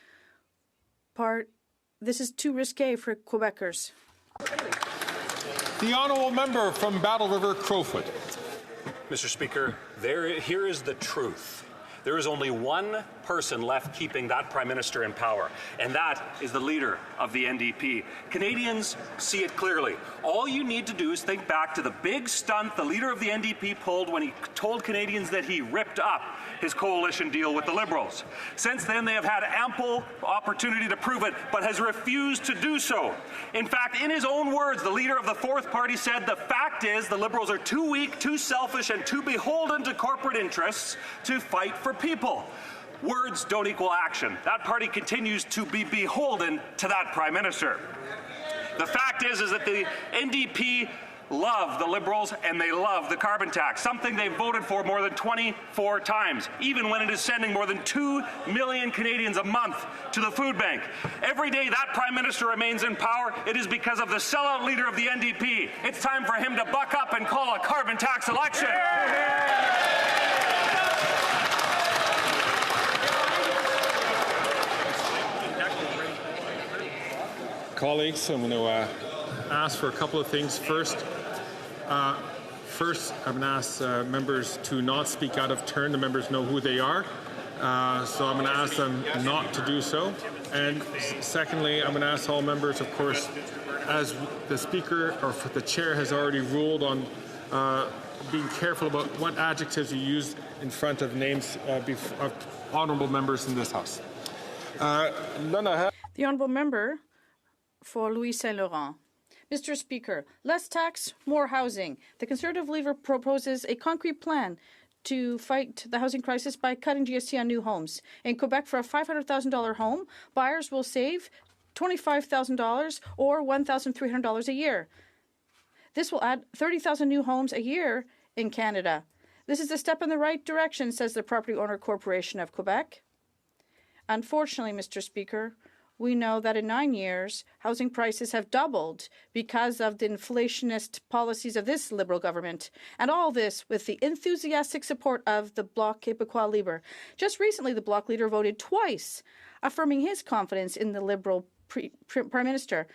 part, this is too risque for Quebecers. The honourable member from Battle River Crowfoot. Mr. Speaker, here is the truth. There is only one person left keeping that Prime Minister in power, and that is the leader of the NDP. Canadians see it clearly. All you need to do is think back to the big stunt the leader of the NDP pulled when he told Canadians that he ripped up his coalition deal with the Liberals. Since then, they have had ample opportunity to prove it, but has refused to do so. In fact, in his own words, the leader of the fourth party said, "The fact is the Liberals are too weak, too selfish, and too beholden to corporate interests to fight for people." Words don't equal action. That party continues to be beholden to that Prime Minister. The fact is that the NDP love the Liberals and they love the carbon tax, something they've voted for more than 24 times, even when it is sending more than 2 million Canadians a month to the food bank. Every day that Prime Minister remains in power, it is because of the sellout leader of the NDP. It's time for him to buck up and call a carbon tax election. Colleagues, I'm going to ask for a couple of things. First, I'm going to ask members to not speak out of turn. The members know who they are, so I'm going to ask them not to do so. And secondly, I'm going to ask all members, of course, as the Speaker or the Chair has already ruled on being careful about what adjectives you use in front of names of honourable members in this House. The honourable member for Louis Saint Laurent. Mr. Speaker, less tax, more housing. The Conservative leader proposes a concrete plan to fight the housing crisis by cutting GST on new homes. In Quebec, for a $500,000 home, buyers will save $25,000 or $1,300 a year. This will add 30,000 new homes a year in Canada. This is a step in the right direction, says the Property Owner Corporation of Quebec. Unfortunately, Mr. Speaker, we know that in 9 years, housing prices have doubled because of the inflationist policies of this Liberal government. And all this with the enthusiastic support of the Bloc Québécois Libre. Just recently, the Bloc leader voted twice, affirming his confidence in the Liberal Prime Minister.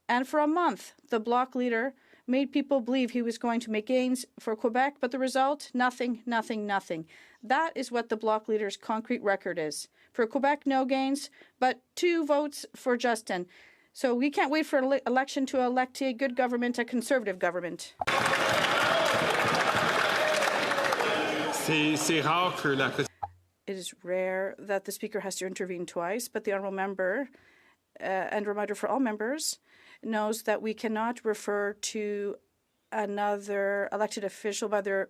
And for a month, the Bloc leader made people believe he was going to make gains for Quebec, but the result, nothing, nothing, nothing. That is what the Bloc leader's concrete record is. For Quebec, no gains, but 2 votes for Justin. So we can't wait for an election to elect a good government, a Conservative government. It is rare that the Speaker has to intervene twice, but the honourable member, and reminder for all members, knows that we cannot refer to another elected official by their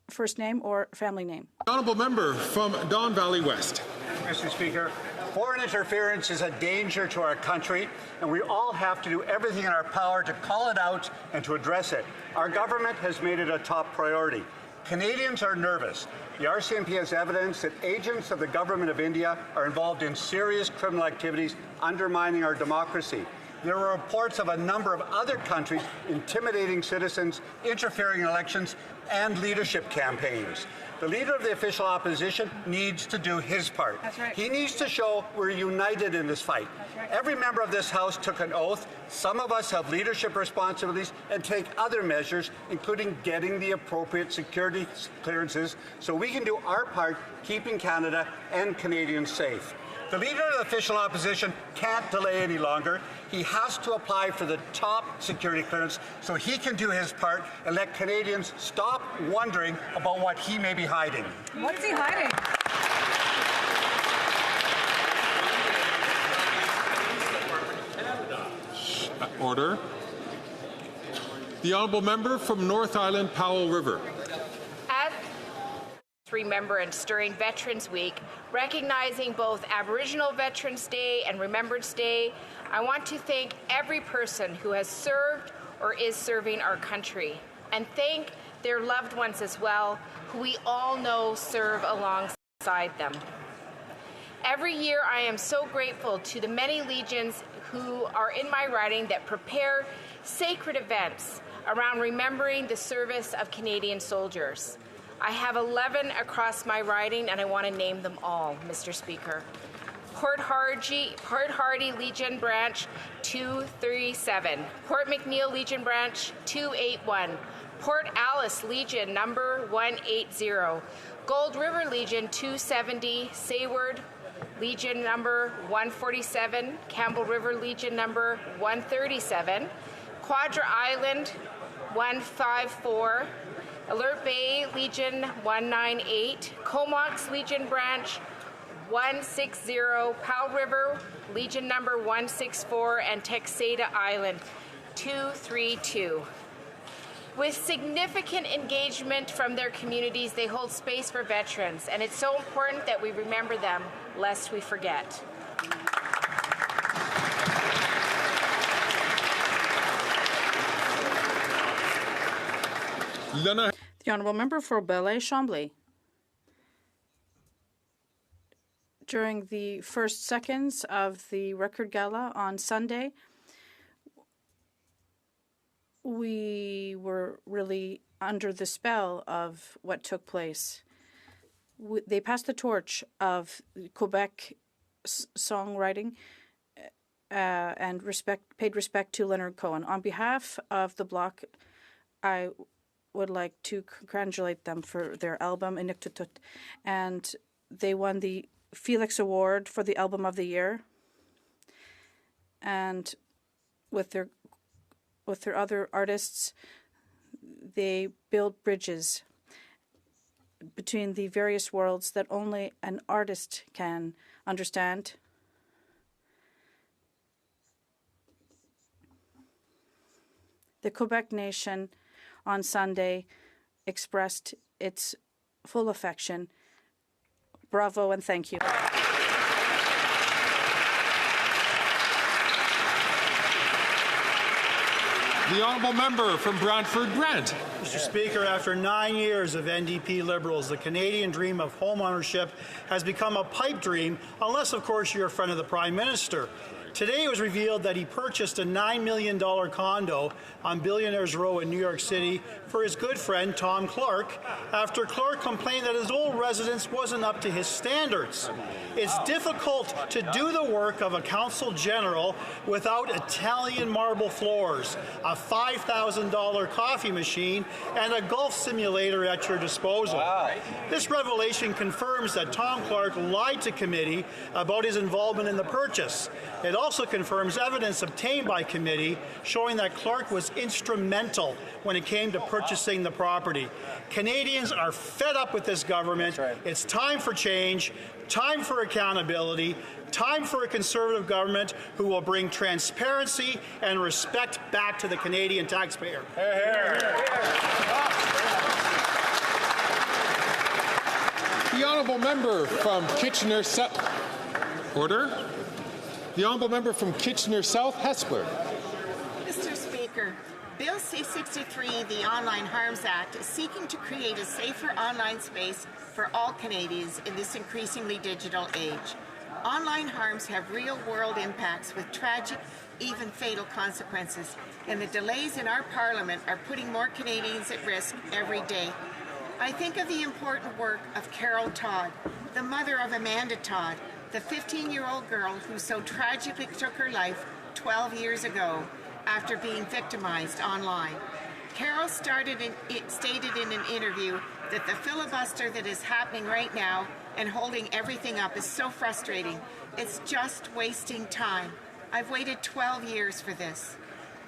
first name or family name. Honourable member from Don Valley West. Mr. Speaker, Foreign interference is a danger to our country, and we all have to do everything in our power to call it out and to address it. Our government has made it a top priority. Canadians are nervous. The RCMP has evidence that agents of the Government of India are involved in serious criminal activities undermining our democracy. There were reports of a number of other countries intimidating citizens, interfering in elections, and leadership campaigns. The leader of the official opposition needs to do his part. That's right. He needs to show we're united in this fight. That's right. Every member of this House took an oath. Some of us have leadership responsibilities and take other measures, including getting the appropriate security clearances so we can do our part keeping Canada and Canadians safe. The leader of the official opposition can't delay any longer. He has to apply for the top security clearance so he can do his part and let Canadians stop wondering about what he may be hiding. What's he hiding? Order. The honourable member from North Island, Powell River. Remembrance during Veterans Week, recognizing both Aboriginal Veterans Day and Remembrance Day, I want to thank every person who has served or is serving our country, and thank their loved ones as well, who we all know serve alongside them. Every year I am so grateful to the many legions who are in my riding that prepare sacred events around remembering the service of Canadian soldiers. I have 11 across my riding, and I want to name them all, Mr. Speaker. Port Hardy Legion Branch 237, Port McNeill Legion Branch 281, Port Alice Legion number 180, Gold River Legion 270, Sayward Legion number 147, Campbell River Legion number 137, Quadra Island 154, Alert Bay Legion 198, Comox Legion Branch 160, Powell River Legion number 164, and Texada Island 232. With significant engagement from their communities, they hold space for veterans, and it's so important that we remember them lest we forget. The honourable member for Bellay-Chambly. During the first seconds of the record gala on Sunday, we were really under the spell of what took place. They passed the torch of Quebec songwriting and paid respect to Leonard Cohen. On behalf of the Bloc, I would like to congratulate them for their album Inuktitut, and they won the Felix Award for the Album of the Year. And with their other artists, they build bridges between the various worlds that only an artist can understand. The Quebec nation on Sunday expressed its full affection. Bravo and thank you. The honourable member from Brantford Brant. Mr. Speaker, after 9 years of NDP Liberals, the Canadian dream of home ownership has become a pipe dream, unless, of course, you're a friend of the Prime Minister. Today it was revealed that he purchased a $9 million condo on Billionaires Row in New York City for his good friend Tom Clark, after Clark complained that his old residence wasn't up to his standards. It's difficult to do the work of a consul general without Italian marble floors, a $5,000 coffee machine, and a golf simulator at your disposal. This revelation confirms that Tom Clark lied to committee about his involvement in the purchase. It also confirms evidence obtained by committee showing that Clark was instrumental when it came to purchasing the property. Canadians are fed up with this government. It's time for change, time for accountability, time for a Conservative government who will bring transparency and respect back to the Canadian taxpayer. The honourable member from Kitchener Order. The honourable member from Kitchener South, Hespeler. Mr. Speaker, Bill C-63, the Online Harms Act, is seeking to create a safer online space for all Canadians in this increasingly digital age. Online harms have real-world impacts with tragic, even fatal consequences, and the delays in our Parliament are putting more Canadians at risk every day. I think of the important work of Carol Todd, the mother of Amanda Todd, the 15-year-old girl who so tragically took her life 12 years ago after being victimized online. Carol stated in an interview that the filibuster that is happening right now and holding everything up is so frustrating. It's just wasting time. I've waited 12 years for this.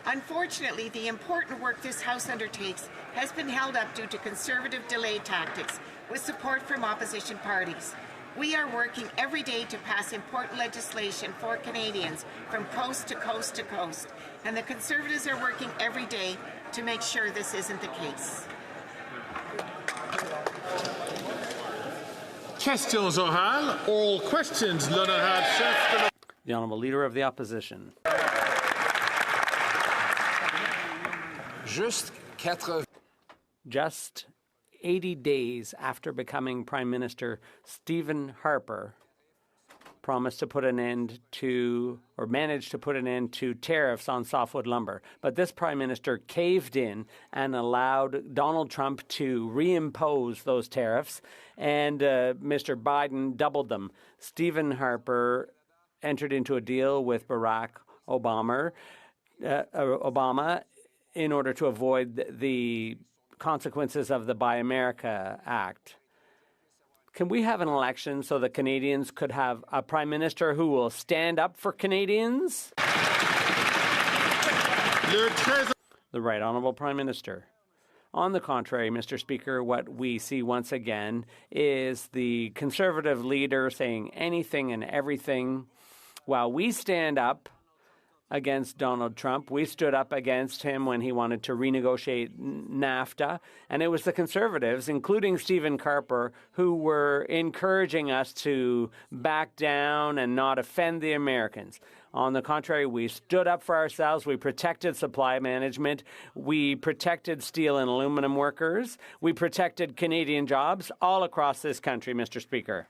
Unfortunately, the important work this House undertakes has been held up due to conservative delay tactics with support from opposition parties. We are working every day to pass important legislation for Canadians from coast to coast to coast, and the Conservatives are working every day to make sure this isn't the case. Questions orales. Oral questions. L'honorable chef de la... The Honourable Leader of the Opposition. Just 80 days after becoming Prime Minister, Stephen Harper promised to put an end to, or managed to put an end to, tariffs on softwood lumber. But this Prime Minister caved in and allowed Donald Trump to reimpose those tariffs, and Mr. Biden doubled them. Stephen Harper entered into a deal with Barack Obama in order to avoid the consequences of the Buy America Act. Can we have an election so that Canadians could have a Prime Minister who will stand up for Canadians? The Right Honourable Prime Minister. On the contrary, Mr. Speaker, what we see once again is the Conservative leader saying anything and everything while we stand up against Donald Trump. We stood up against him when he wanted to renegotiate NAFTA, and it was the Conservatives, including Stephen Harper, who were encouraging us to back down and not offend the Americans. On the contrary, we stood up for ourselves. We protected supply management. We protected steel and aluminum workers. We protected Canadian jobs all across this country, Mr. Speaker.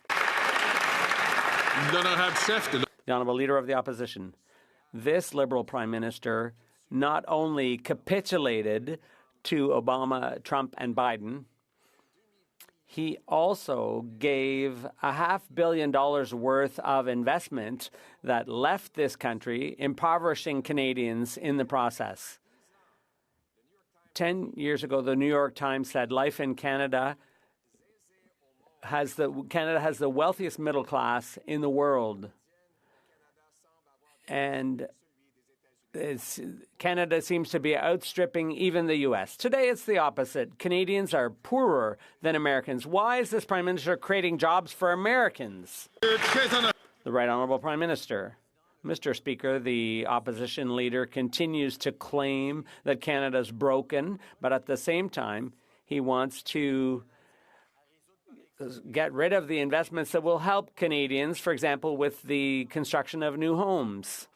The Honourable Leader of the Opposition. This Liberal Prime Minister not only capitulated to Obama, Trump, and Biden, he also gave $500 million worth of investment that left this country, impoverishing Canadians in the process. 10 years ago, the New York Times said life in Canada has the wealthiest middle class in the world. And Canada seems to be outstripping even the U.S. Today, it's the opposite. Canadians are poorer than Americans. Why is this Prime Minister creating jobs for Americans? The Right Honourable Prime Minister. Mr. Speaker, the opposition leader continues to claim that Canada's broken, but at the same time, he wants to get rid of the investments that will help Canadians, for example, with the construction of new homes.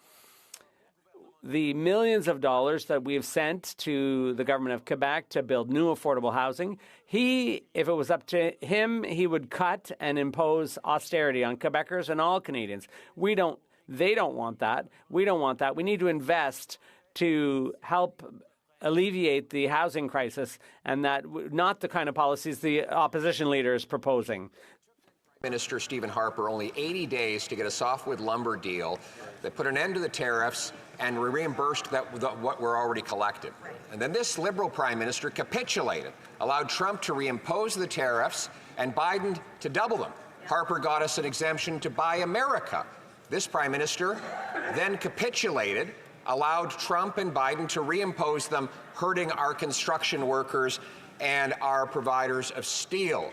The millions of dollars that we've sent to the government of Quebec to build new affordable housing, if it was up to him, he would cut and impose austerity on Quebecers and all Canadians. They don't want that. We don't want that. We need to invest to help alleviate the housing crisis, and that not the kind of policies the opposition leader is proposing. Minister Stephen Harper only 80 days to get a softwood lumber deal that put an end to the tariffs and reimbursed what were already collected. And then this Liberal Prime Minister capitulated, allowed Trump to reimpose the tariffs and Biden to double them. Harper got us an exemption to Buy America. This Prime Minister then capitulated, allowed Trump and Biden to reimpose them, hurting our construction workers and our providers of steel.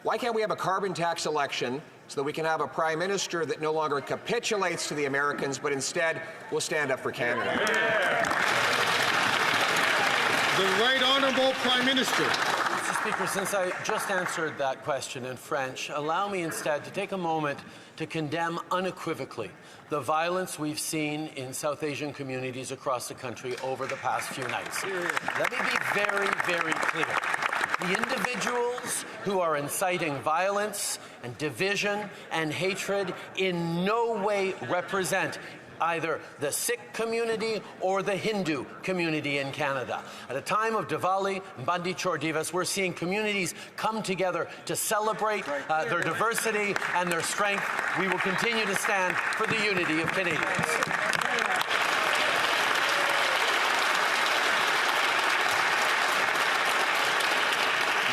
Why can't we have a carbon tax election so that we can have a Prime Minister that no longer capitulates to the Americans, but instead will stand up for Canada? The Right Honourable Prime Minister. Mr. Speaker, since I just answered that question in French, allow me instead to take a moment to condemn unequivocally the violence we've seen in South Asian communities across the country over the past few nights. Let me be very, very clear. The individuals who are inciting violence and division and hatred in no way represent either the Sikh community or the Hindu community in Canada. At a time of Diwali, Bandi Chor Divas, we're seeing communities come together to celebrate their diversity and their strength. We will continue to stand for the unity of Canadians.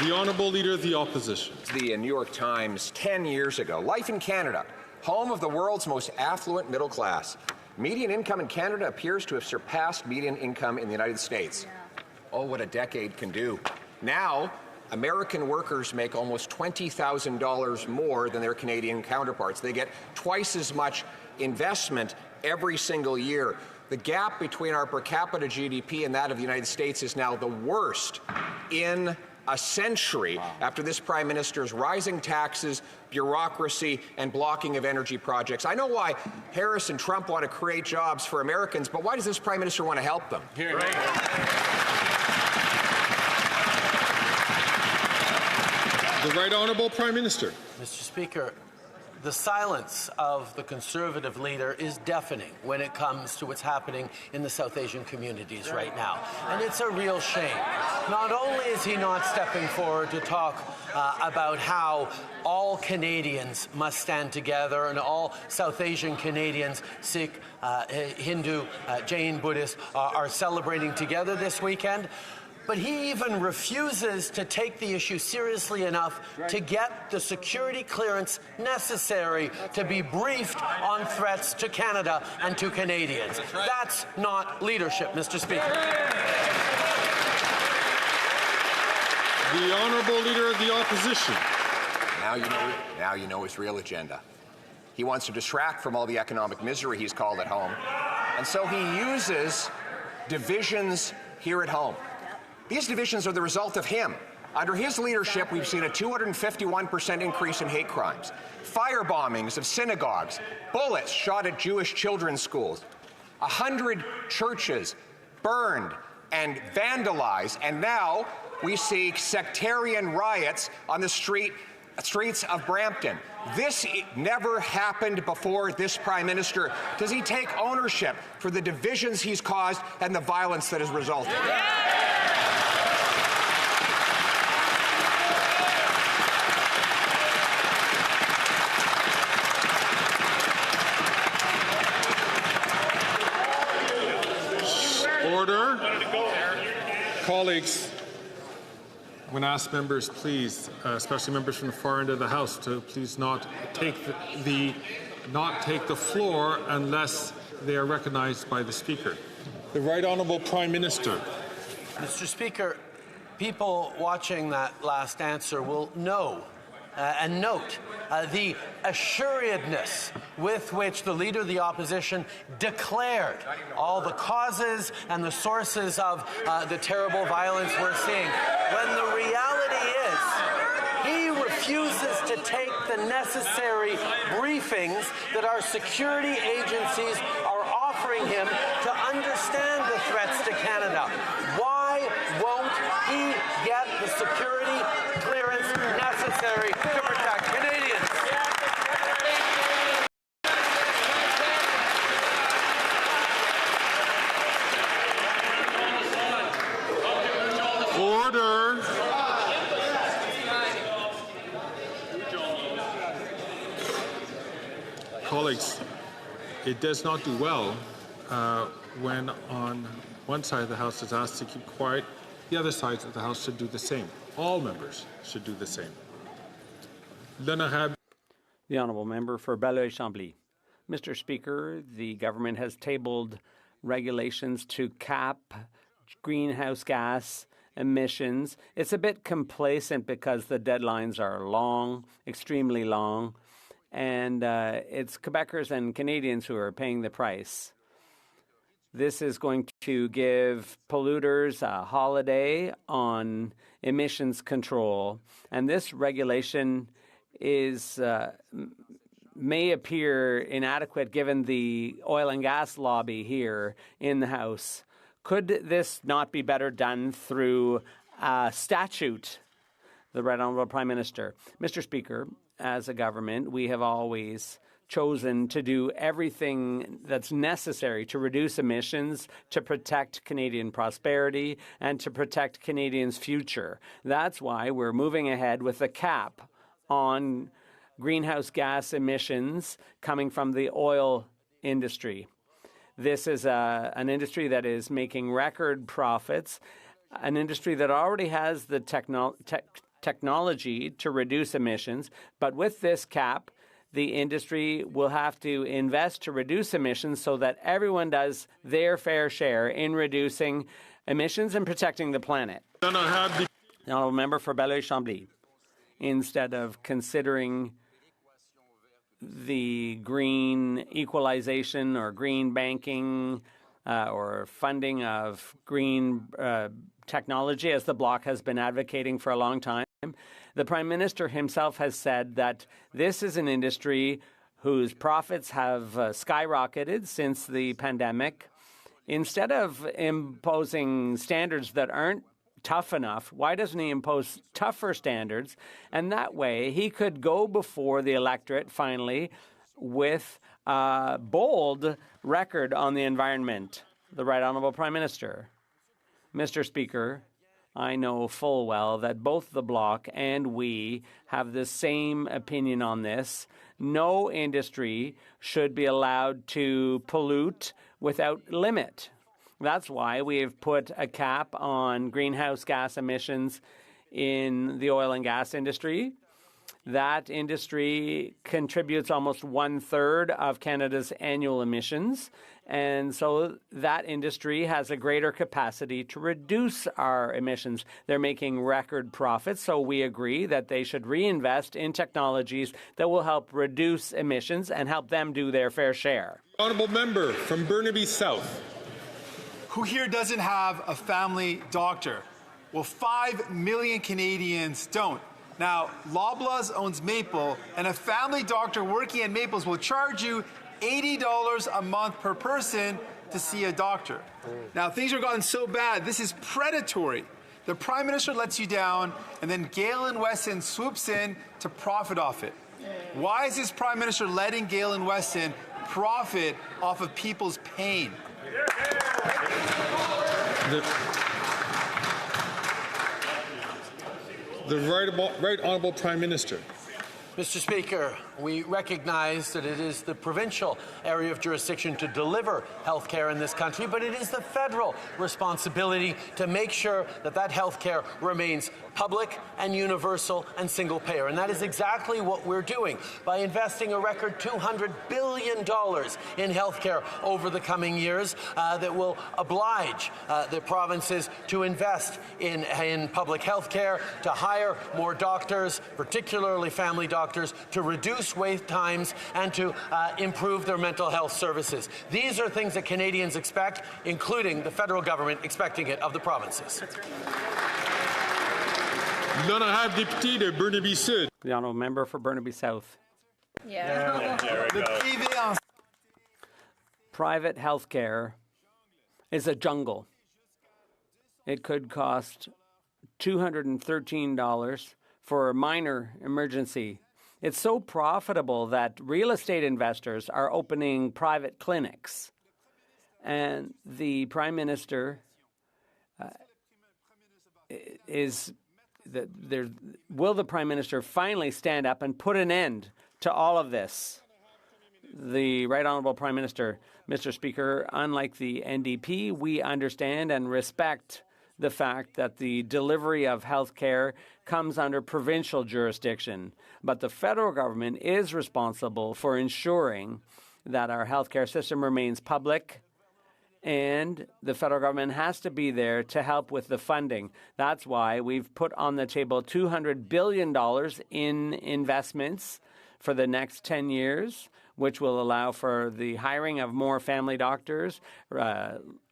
The Honourable Leader of the Opposition. The New York Times 10 years ago. Life in Canada, home of the world's most affluent middle class. Median income in Canada appears to have surpassed median income in the United States. Oh, what a decade can do. Now, American workers make almost $20,000 more than their Canadian counterparts. They get twice as much investment every single year. The gap between our per capita GDP and that of the United States is now the worst in a century after this Prime Minister's rising taxes, bureaucracy, and blocking of energy projects. I know why Harris and Trump want to create jobs for Americans, but why does this Prime Minister want to help them? The Right Honourable Prime Minister. Mr. Speaker, the silence of the Conservative leader is deafening when it comes to what's happening in the South Asian communities right now. And it's a real shame. Not only is he not stepping forward to talk about how all Canadians must stand together and all South Asian Canadians, Sikh, Hindu, Jain, Buddhist, are celebrating together this weekend, but he even refuses to take the issue seriously enough to get the security clearance necessary to be briefed on threats to Canada and to Canadians. That's not leadership, Mr. Speaker. The Honourable Leader of the Opposition. Now you know his real agenda. He wants to distract from all the economic misery he's called at home. And so he uses divisions here at home. These divisions are the result of him. Under his leadership, we've seen a 251% increase in hate crimes, fire bombings of synagogues, bullets shot at Jewish children's schools, 100 churches burned and vandalized, and now we see sectarian riots on the streets of Brampton. This never happened before this Prime Minister. Does he take ownership for the divisions he's caused and the violence that has resulted? Order. Colleagues, I'm going to ask members, please, especially members from the far end of the House, to please not take the floor unless they are recognized by the Speaker. The Right Honourable Prime Minister. Mr. Speaker, people watching that last answer will know and note the assuredness with which the Leader of the Opposition declared all the causes and the sources of the terrible violence we're seeing, when the reality is he refuses to take the necessary briefings that our security agencies are offering him to understand the threats to Canada. Why won't he get the security clearance necessary to protect Canadians? Order. Colleagues, it does not do well when on one side of the House is asked to keep quiet, the other side of the House should do the same. All members should do the same. The Honourable Member for Belleuil-Chambly. Mr. Speaker, the government has tabled regulations to cap greenhouse gas emissions. It's a bit complacent because the deadlines are long, extremely long, and it's Quebecers and Canadians who are paying the price. This is going to give polluters a holiday on emissions control. And this regulation is may appear inadequate given the oil and gas lobby here in the House. Could this not be better done through statute? The Right Honourable Prime Minister. Mr. Speaker, as a government, we have always chosen to do everything that's necessary to reduce emissions, to protect Canadian prosperity, and to protect Canadians' future. That's why we're moving ahead with a cap on greenhouse gas emissions coming from the oil industry. This is an industry that is making record profits, an industry that already has the technology to reduce emissions, but with this cap, the industry will have to invest to reduce emissions so that everyone does their fair share in reducing emissions and protecting the planet. The Honourable Member for Belleuil-Chambly. Instead of considering the green equalization or green banking or funding of green technology, as the Bloc has been advocating for a long time, the Prime Minister himself has said that this is an industry whose profits have skyrocketed since the pandemic. Instead of imposing standards that aren't tough enough, why doesn't he impose tougher standards? And that way he could go before the electorate finally with a bold record on the environment. The Right Honourable Prime Minister. Mr. Speaker, I know full well that both the Bloc and we have the same opinion on this. No industry should be allowed to pollute without limit. That's why we have put a cap on greenhouse gas emissions in the oil and gas industry. That industry contributes almost 1/3 of Canada's annual emissions. And so that industry has a greater capacity to reduce our emissions. They're making record profits, so we agree that they should reinvest in technologies that will help reduce emissions and help them do their fair share. Honourable Member from Burnaby South. Who here doesn't have a family doctor? Well, 5 million Canadians don't. Now, Loblaws owns Maple, and a family doctor working at Maples will charge you $80 a month per person to see a doctor. Now, things are gotten so bad, this is predatory. The Prime Minister lets you down, and then Galen Weston swoops in to profit off it. Why is this Prime Minister letting Galen Weston profit off of people's pain? The Right Honourable Prime Minister. Mr. Speaker, we recognize that it is the provincial area of jurisdiction to deliver health care in this country, but it is the federal responsibility to make sure that that health care remains public and universal and single payer. And that is exactly what we're doing by investing a record $200 billion in health care over the coming years that will oblige the provinces to invest in public health care, to hire more doctors, particularly family doctors, to reduce wait times and to improve their mental health services. These are things that Canadians expect, including the federal government expecting it of the provinces. L'honorable député de Burnaby Sud. The Honourable Member for Burnaby South. Private health care is a jungle. It could cost $213 for a minor emergency. It's so profitable that real estate investors are opening private clinics. And the Prime Minister will the Prime Minister finally stand up and put an end to all of this? The Right Honourable Prime Minister. Mr. Speaker, unlike the NDP, we understand and respect the fact that the delivery of health care comes under provincial jurisdiction, but the federal government is responsible for ensuring that our healthcare system remains public, and the federal government has to be there to help with the funding. That's why we've put on the table $200 billion in investments for the next 10 years, which will allow for the hiring of more family doctors,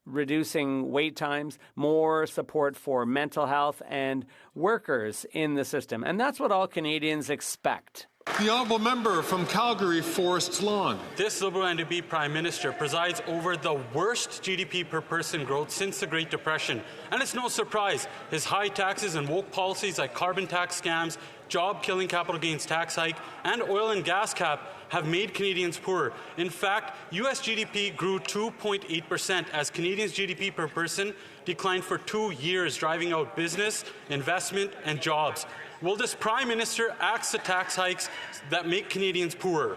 reducing wait times, more support for mental health and workers in the system. And that's what all Canadians expect. The honourable member from Calgary, Forest Lawn. This Liberal NDP Prime Minister presides over the worst GDP per person growth since the Great Depression. And it's no surprise. His high taxes and woke policies like carbon tax scams, job-killing capital gains tax hike, and oil and gas cap have made Canadians poorer. In fact, U.S. GDP grew 2.8% as Canadians' GDP per person declined for 2 years, driving out business, investment, and jobs. Will this Prime Minister axe the tax hikes that make Canadians poorer?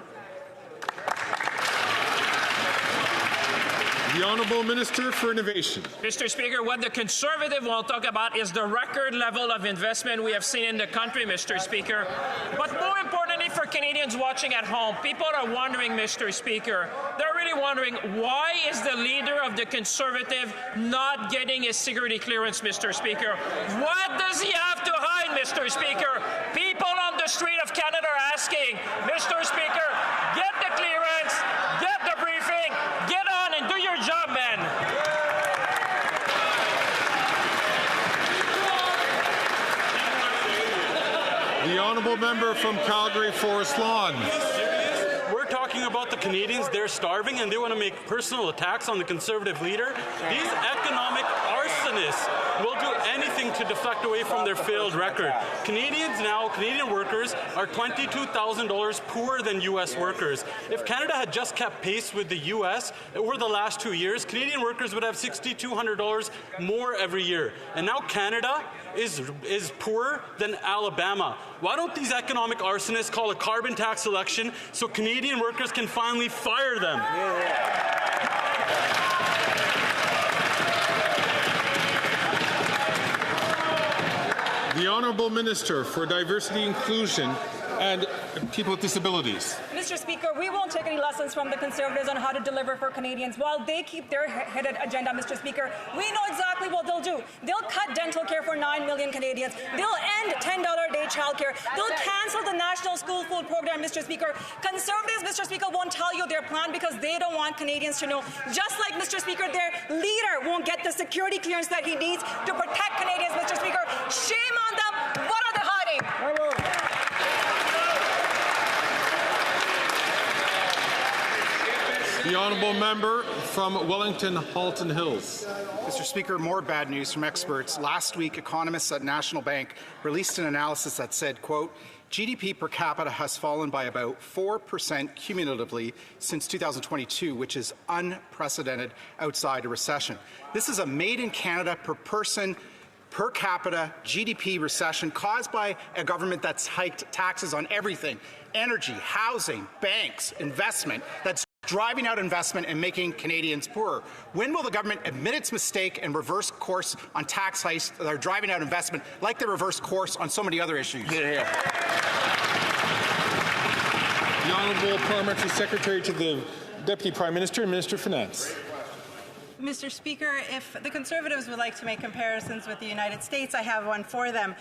The Honourable Minister for Innovation. Mr. Speaker, what the Conservative will talk about is the record level of investment we have seen in the country, Mr. Speaker. But more importantly for Canadians watching at home, people are wondering, Mr. Speaker, they're really wondering, why is the leader of the Conservative not getting his security clearance, Mr. Speaker? What does he have to hide, Mr. Speaker? People on the street of Canada are asking, Mr. Speaker, get the clearance, get the briefing, get on and do your job, man. The honourable member from Calgary, Forest Lawn. We're talking about the Canadians. They're starving and they want to make personal attacks on the Conservative leader. These economic arsonists will do anything to deflect away from their failed record. Canadian workers are $22,000 poorer than U.S. workers. If Canada had just kept pace with the U.S. over the last 2 years, Canadian workers would have $6,200 more every year. And now Canada is poorer than Alabama. Why don't these economic arsonists call a carbon tax election so Canadian workers can finally fire them? The Honourable Minister for Diversity, Inclusion and People with Disabilities. Mr. Speaker, we won't take any lessons from the Conservatives on how to deliver for Canadians. While they keep their headed agenda, Mr. Speaker, we know exactly what they'll do. They'll cut dental care for 9 million Canadians. They'll end $10 a day childcare. They'll cancel the National School Food Program, Mr. Speaker. Conservatives, Mr. Speaker, won't tell you their plan because they don't want Canadians to know. Just like, Mr. Speaker, their leader won't get the security clearance that he needs to protect Canadians, Mr. Speaker. Shame on them. What are they hiding? The honourable member from Wellington Halton Hills. Mr. Speaker, more bad news from experts. Last week, economists at National Bank released an analysis that said, quote, GDP per capita has fallen by about 4% cumulatively since 2022, which is unprecedented outside a recession. This is a made-in-Canada per person per capita GDP recession caused by a government that's hiked taxes on everything, energy, housing, banks, investment, that's driving out investment and making Canadians poorer. When will the government admit its mistake and reverse course on tax hikes that are driving out investment like they reversed course on so many other issues? The Honourable Parliamentary Secretary to the Deputy Prime Minister and Minister of Finance. Mr. Speaker, if the Conservatives would like to make comparisons with the United States, I have one for them.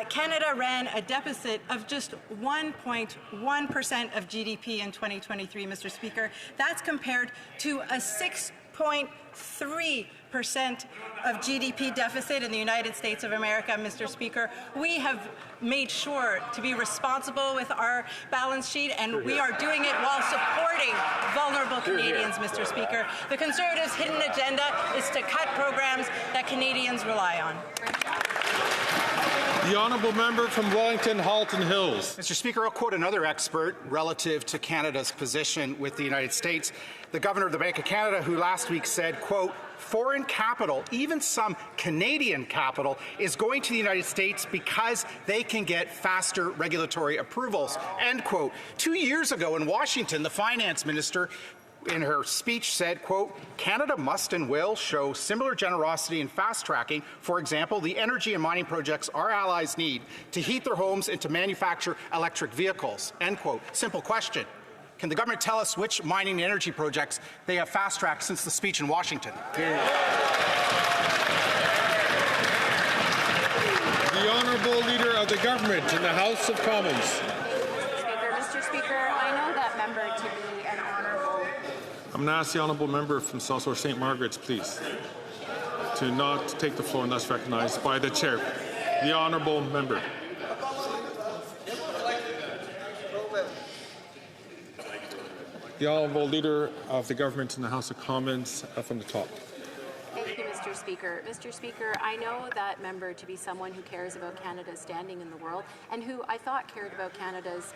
Canada ran a deficit of just 1.1% of GDP in 2023, Mr. Speaker. That's compared to a 6.3% of GDP deficit in the United States of America, Mr. Speaker. We have made sure to be responsible with our balance sheet, and we are doing it while supporting vulnerable Canadians, Mr. Speaker. The Conservatives' hidden agenda is to cut programs that Canadians rely on. The honourable member from Wellington Halton Hills. Mr. Speaker, I'll quote another expert relative to Canada's position with the United States. The Governor of the Bank of Canada, who last week said, quote, foreign capital, even some Canadian capital, is going to the United States because they can get faster regulatory approvals, end quote. 2 years ago in Washington, the finance minister in her speech said, quote, Canada must and will show similar generosity in fast-tracking, for example, the energy and mining projects our allies need to heat their homes and to manufacture electric vehicles, end quote. Simple question. Can the government tell us which mining and energy projects they have fast-tracked since the speech in Washington? The Honourable Leader of the Government in the House of Commons. Mr. Speaker, I know that member to be an honourable. I'm going to ask the honourable member from South Shore St. Margaret's, please. to not take the floor, and thus recognized by the chair. The honourable member. The honourable leader of the government in the House of Commons from the top. Thank you, Mr. Speaker. Mr. Speaker, I know that member to be someone who cares about Canada's standing in the world and who I thought cared about Canada's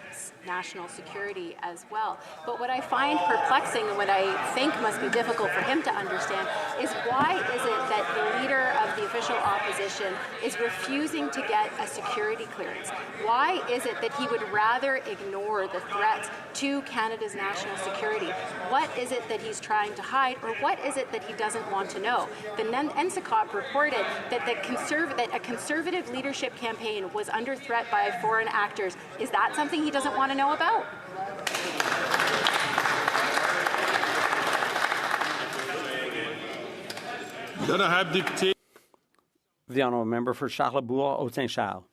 national security as well. But what I find perplexing and what I think must be difficult for him to understand is why is it that the leader of the official opposition is refusing to get a security clearance? Why is it that he would rather ignore the threats to Canada's national security? What is it that he's trying to hide, or what is it that he doesn't want to know? The NSICOP reported that a conservative leadership campaign was under threat by foreign actors. Is that something he doesn't want to know about? The honourable member for Charlebourg-Haute-Saint-Charles.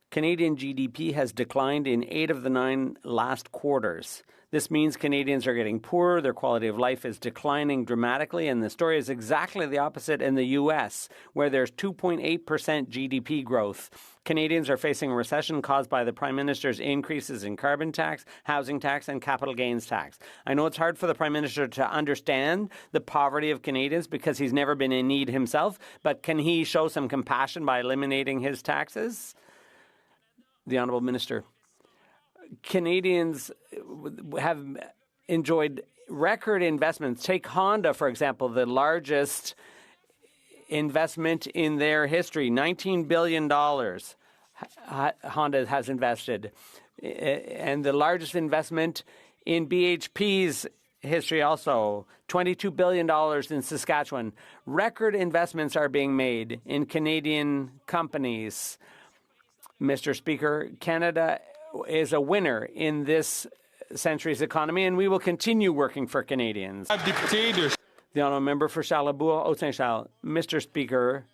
Canadian GDP has declined in 8 of the 9 last quarters. This means Canadians are getting poorer, their quality of life is declining dramatically, and the story is exactly the opposite in the U.S., where there's 2.8% GDP growth. Canadians are facing a recession caused by the Prime Minister's increases in carbon tax, housing tax, and capital gains tax. I know it's hard for the Prime Minister to understand the poverty of Canadians because he's never been in need himself, but can he show some compassion by eliminating his taxes? The Honourable Minister. Canadians have enjoyed record investments. Take Honda, for example, the largest investment in their history, $19 billion Honda has invested. And the largest investment in BHP's history also, $22 billion in Saskatchewan. Record investments are being made in Canadian companies. Mr. Speaker, Canada is a winner in this century's economy, and we will continue working for Canadians. The honourable member for Charlebourg-Haute-Saint-Charles. Mr. Speaker,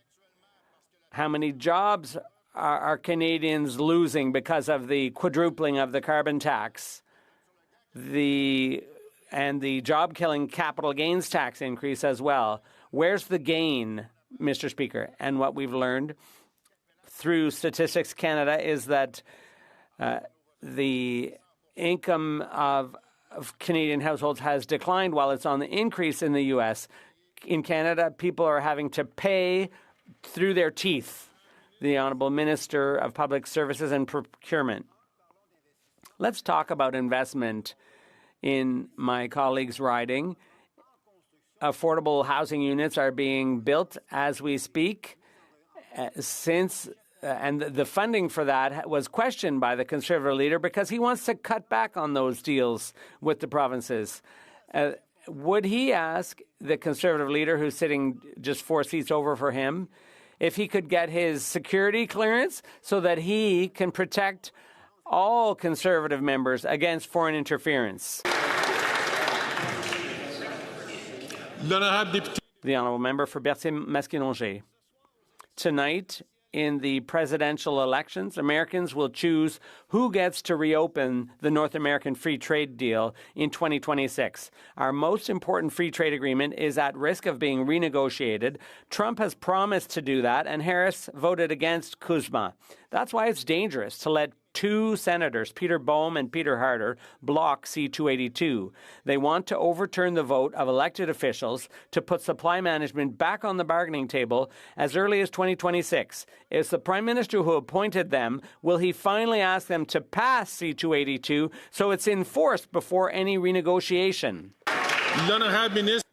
how many jobs are Canadians losing because of the quadrupling of the carbon tax, and the job-killing capital gains tax increase as well? Where's the gain, Mr. Speaker? And what we've learned through Statistics Canada is that the income of Canadian households has declined while it's on the increase in the U.S. In Canada, people are having to pay through their teeth. The Honourable Minister of Public Services and Procurement. Let's talk about investment in my colleague's riding. Affordable housing units are being built as we speak and the funding for that was questioned by the Conservative leader because he wants to cut back on those deals with the provinces. Would he ask the Conservative leader, who's sitting just 4 seats over for him, if he could get his security clearance so that he can protect all Conservative members against foreign interference? The honourable member for Berthier-Masquinongé. Tonight, in the presidential elections, Americans will choose who gets to reopen the North American Free Trade Deal in 2026. Our most important free trade agreement is at risk of being renegotiated. Trump has promised to do that, and Harris voted against CUSMA. That's why it's dangerous to let 2 senators, Peter Boehm and Peter Harder, block C-282. They want to overturn the vote of elected officials to put supply management back on the bargaining table as early as 2026. It's the Prime Minister who appointed them. Will he finally ask them to pass C-282 so it's enforced before any renegotiation?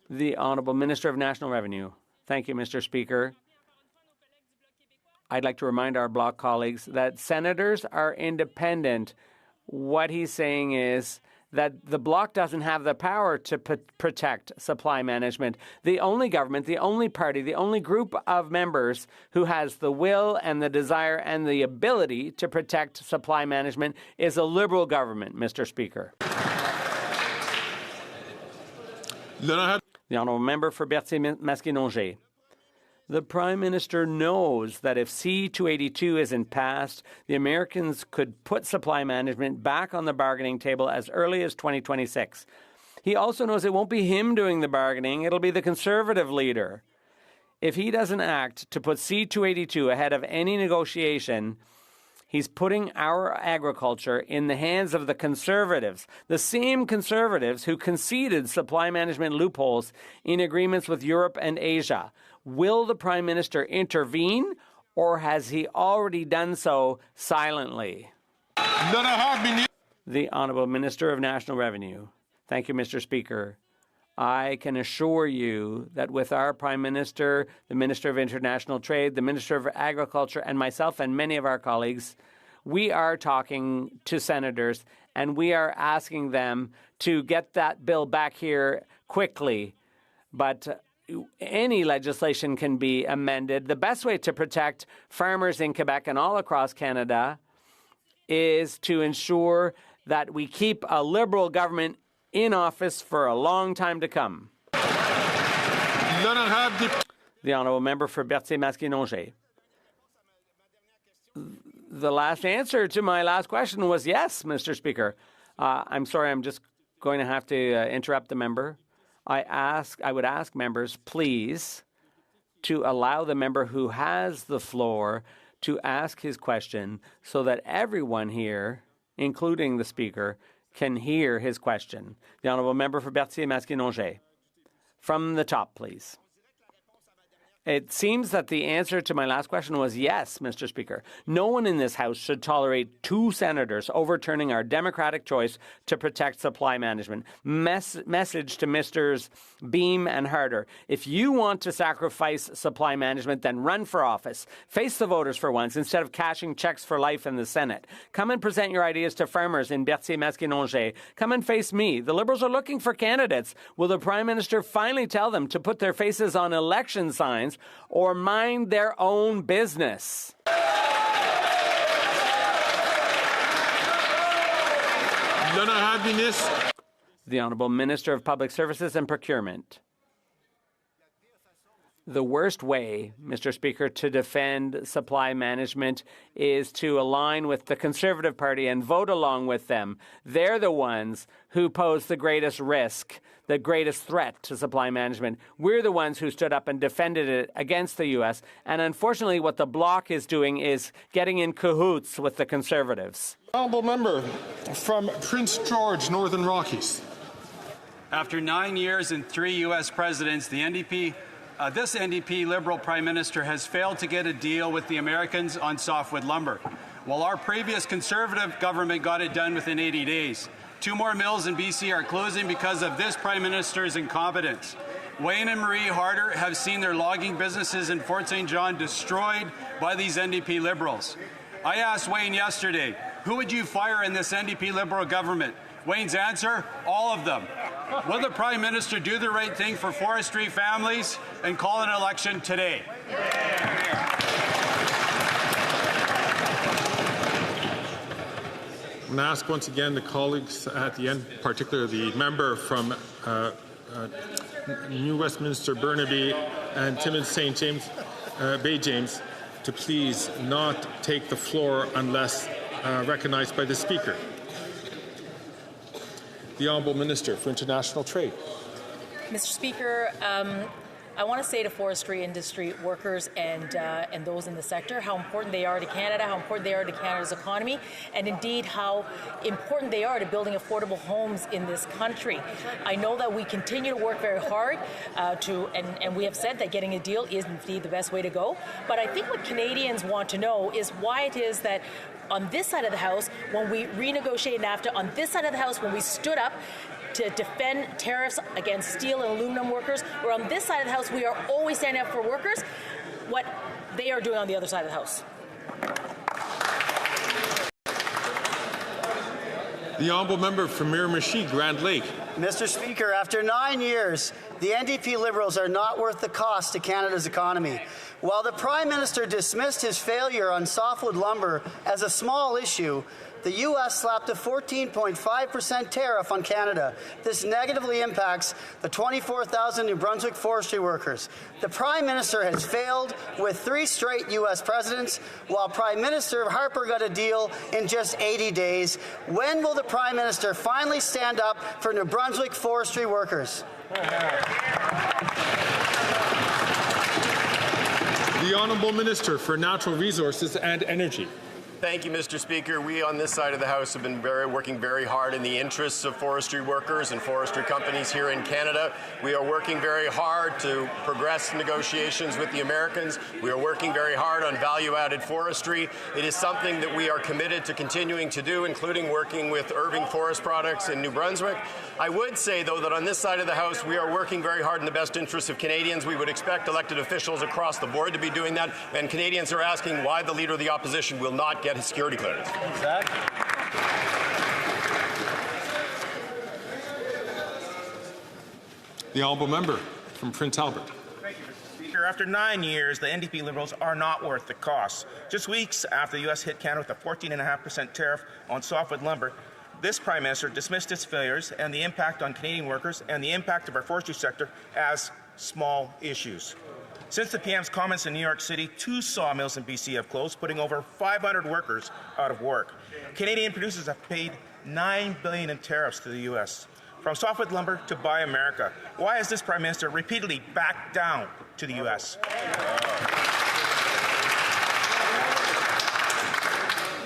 The Honourable Minister of National Revenue. Thank you, Mr. Speaker. I'd like to remind our Bloc colleagues that senators are independent. What he's saying is that the Bloc doesn't have the power to protect supply management. The only government, the only party, the only group of members who has the will and the desire and the ability to protect supply management is a Liberal government, Mr. Speaker. The honourable member for Berthier-Masquinongé. The Prime Minister knows that if C-282 isn't passed, the Americans could put supply management back on the bargaining table as early as 2026. He also knows it won't be him doing the bargaining, it'll be the Conservative leader. If he doesn't act to put C-282 ahead of any negotiation, he's putting our agriculture in the hands of the Conservatives, the same Conservatives who conceded supply management loopholes in agreements with Europe and Asia. Will the Prime Minister intervene, or has he already done so silently? The Honourable Minister of National Revenue. Thank you, Mr. Speaker. I can assure you that with our Prime Minister, the Minister of International Trade, the Minister of Agriculture, and myself and many of our colleagues, we are talking to senators and we are asking them to get that bill back here quickly. But any legislation can be amended. The best way to protect farmers in Quebec and all across Canada is to ensure that we keep a Liberal government in office for a long time to come. The Honourable Member for Berthier-Masquinongé. The last answer to my last question was yes, Mr. Speaker. I'm sorry, I'm just going to have to interrupt the member. I would ask members, please, to allow the member who has the floor to ask his question so that everyone here, including the Speaker, can hear his question. The Honourable Member for Berthier-Masquinongé. From the top, please. It seems that the answer to my last question was yes, Mr. Speaker. No one in this House should tolerate two senators overturning our democratic choice to protect supply management. Message to Misters Beam and Harder. If you want to sacrifice supply management, then run for office. Face the voters for once instead of cashing checks for life in the Senate. Come and present your ideas to farmers in Berthier-Masquinongé. Come and face me. The Liberals are looking for candidates. Will the Prime Minister finally tell them to put their faces on election signs or mind their own business? The Honourable Minister of Public Services and Procurement. The worst way, Mr. Speaker, to defend supply management is to align with the Conservative Party and vote along with them. They're the ones who pose the greatest risk, the greatest threat to supply management. We're the ones who stood up and defended it against the U.S. And unfortunately, what the Bloc is doing is getting in cahoots with the Conservatives. Honourable Member from Prince George, Northern Rockies. After 9 years and 3 U.S. presidents, this NDP Liberal Prime Minister has failed to get a deal with the Americans on softwood lumber, while our previous Conservative government got it done within 80 days. 2 more mills in BC are closing because of this Prime Minister's incompetence. Wayne and Marie Harder have seen their logging businesses in Fort St. John destroyed by these NDP Liberals. I asked Wayne yesterday, who would you fire in this NDP Liberal government? Wayne's answer, all of them. Will the Prime Minister do the right thing for forestry families and call an election today? I'm going to ask once again the colleagues at the end, particularly the member from New Westminster, Burnaby, and Timmins St. James, Bay James, to please not take the floor unless recognized by the Speaker. The Honourable Minister for International Trade. Mr. Speaker, I want to say to forestry industry workers and those in the sector how important they are to Canada, how important they are to Canada's economy, and indeed how important they are to building affordable homes in this country. I know that we continue to work very hard and we have said that getting a deal is indeed the best way to go. But I think what Canadians want to know is why it is that on this side of the House, when we renegotiated NAFTA, on this side of the House, when we stood up to defend tariffs against steel and aluminum workers, or on this side of the House, we are always standing up for workers, what they are doing on the other side of the House. The Honourable Member for Miramichi, Grand Lake. Mr. Speaker, after 9 years, the NDP Liberals are not worth the cost to Canada's economy. While the Prime Minister dismissed his failure on softwood lumber as a small issue, the U.S. slapped a 14.5% tariff on Canada. This negatively impacts the 24,000 New Brunswick forestry workers. The Prime Minister has failed with 3 straight U.S. presidents, while Prime Minister Harper got a deal in just 80 days. When will the Prime Minister finally stand up for New Brunswick forestry workers? The Honourable Minister for Natural Resources and Energy. Thank you, Mr. Speaker. We on this side of the House have been working very hard in the interests of forestry workers and forestry companies here in Canada. We are working very hard to progress negotiations with the Americans. We are working very hard on value-added forestry. It is something that we are committed to continuing to do, including working with Irving Forest Products in New Brunswick. I would say, though, that on this side of the House, we are working very hard in the best interests of Canadians. We would expect elected officials across the board to be doing that, and Canadians are asking why the Leader of the Opposition will not get his security clearance. Exactly. The Honourable Member from Prince Albert. Thank you, Mr. Speaker. After 9 years, the NDP Liberals are not worth the cost. Just weeks after the U.S. hit Canada with a 14.5% tariff on softwood lumber, this Prime Minister dismissed its failures and the impact on Canadian workers and the impact of our forestry sector as small issues. Since the PM's comments in New York City, 2 sawmills in BC have closed, putting over 500 workers out of work. Canadian producers have paid $9 billion in tariffs to the U.S., from softwood lumber to Buy America. Why has this Prime Minister repeatedly backed down to the U.S.?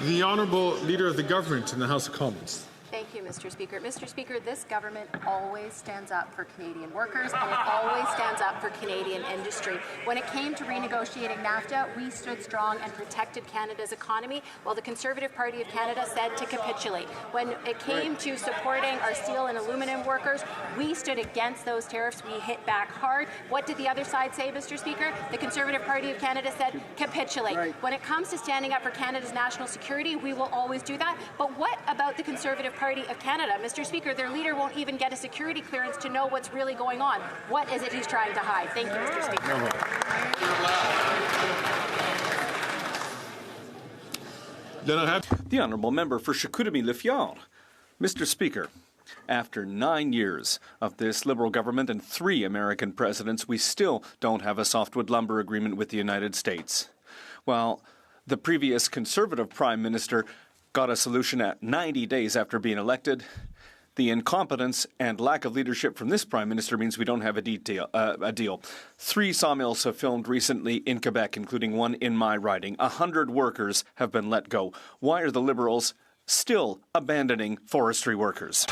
The Honourable Leader of the Government in the House of Commons. Thank you, Mr. Speaker. Mr. Speaker, this government always stands up for Canadian workers and it always stands up for Canadian industry. When it came to renegotiating NAFTA, we stood strong and protected Canada's economy, while the Conservative Party of Canada said to capitulate. When it came to supporting our steel and aluminum workers, we stood against those tariffs. We hit back hard. What did the other side say, Mr. Speaker? The Conservative Party of Canada said capitulate. Right. When it comes to standing up for Canada's national security, we will always do that. But what about the Conservative Party of Canada? Mr. Speaker, their leader won't even get a security clearance to know what's really going on. What is it he's trying to hide? Thank you, Mr. Speaker. The Honourable Member for Chicoutimi-Le-Fjord. Mr. Speaker, after 9 years of this Liberal government and 3 American presidents, we still don't have a softwood lumber agreement with the United States. While the previous Conservative Prime Minister got a solution at 90 days after being elected, the incompetence and lack of leadership from this Prime Minister means we don't have a deal. 3 sawmills have filmed recently in Quebec, including one in my riding. 100 workers have been let go. Why are the Liberals still abandoning forestry workers?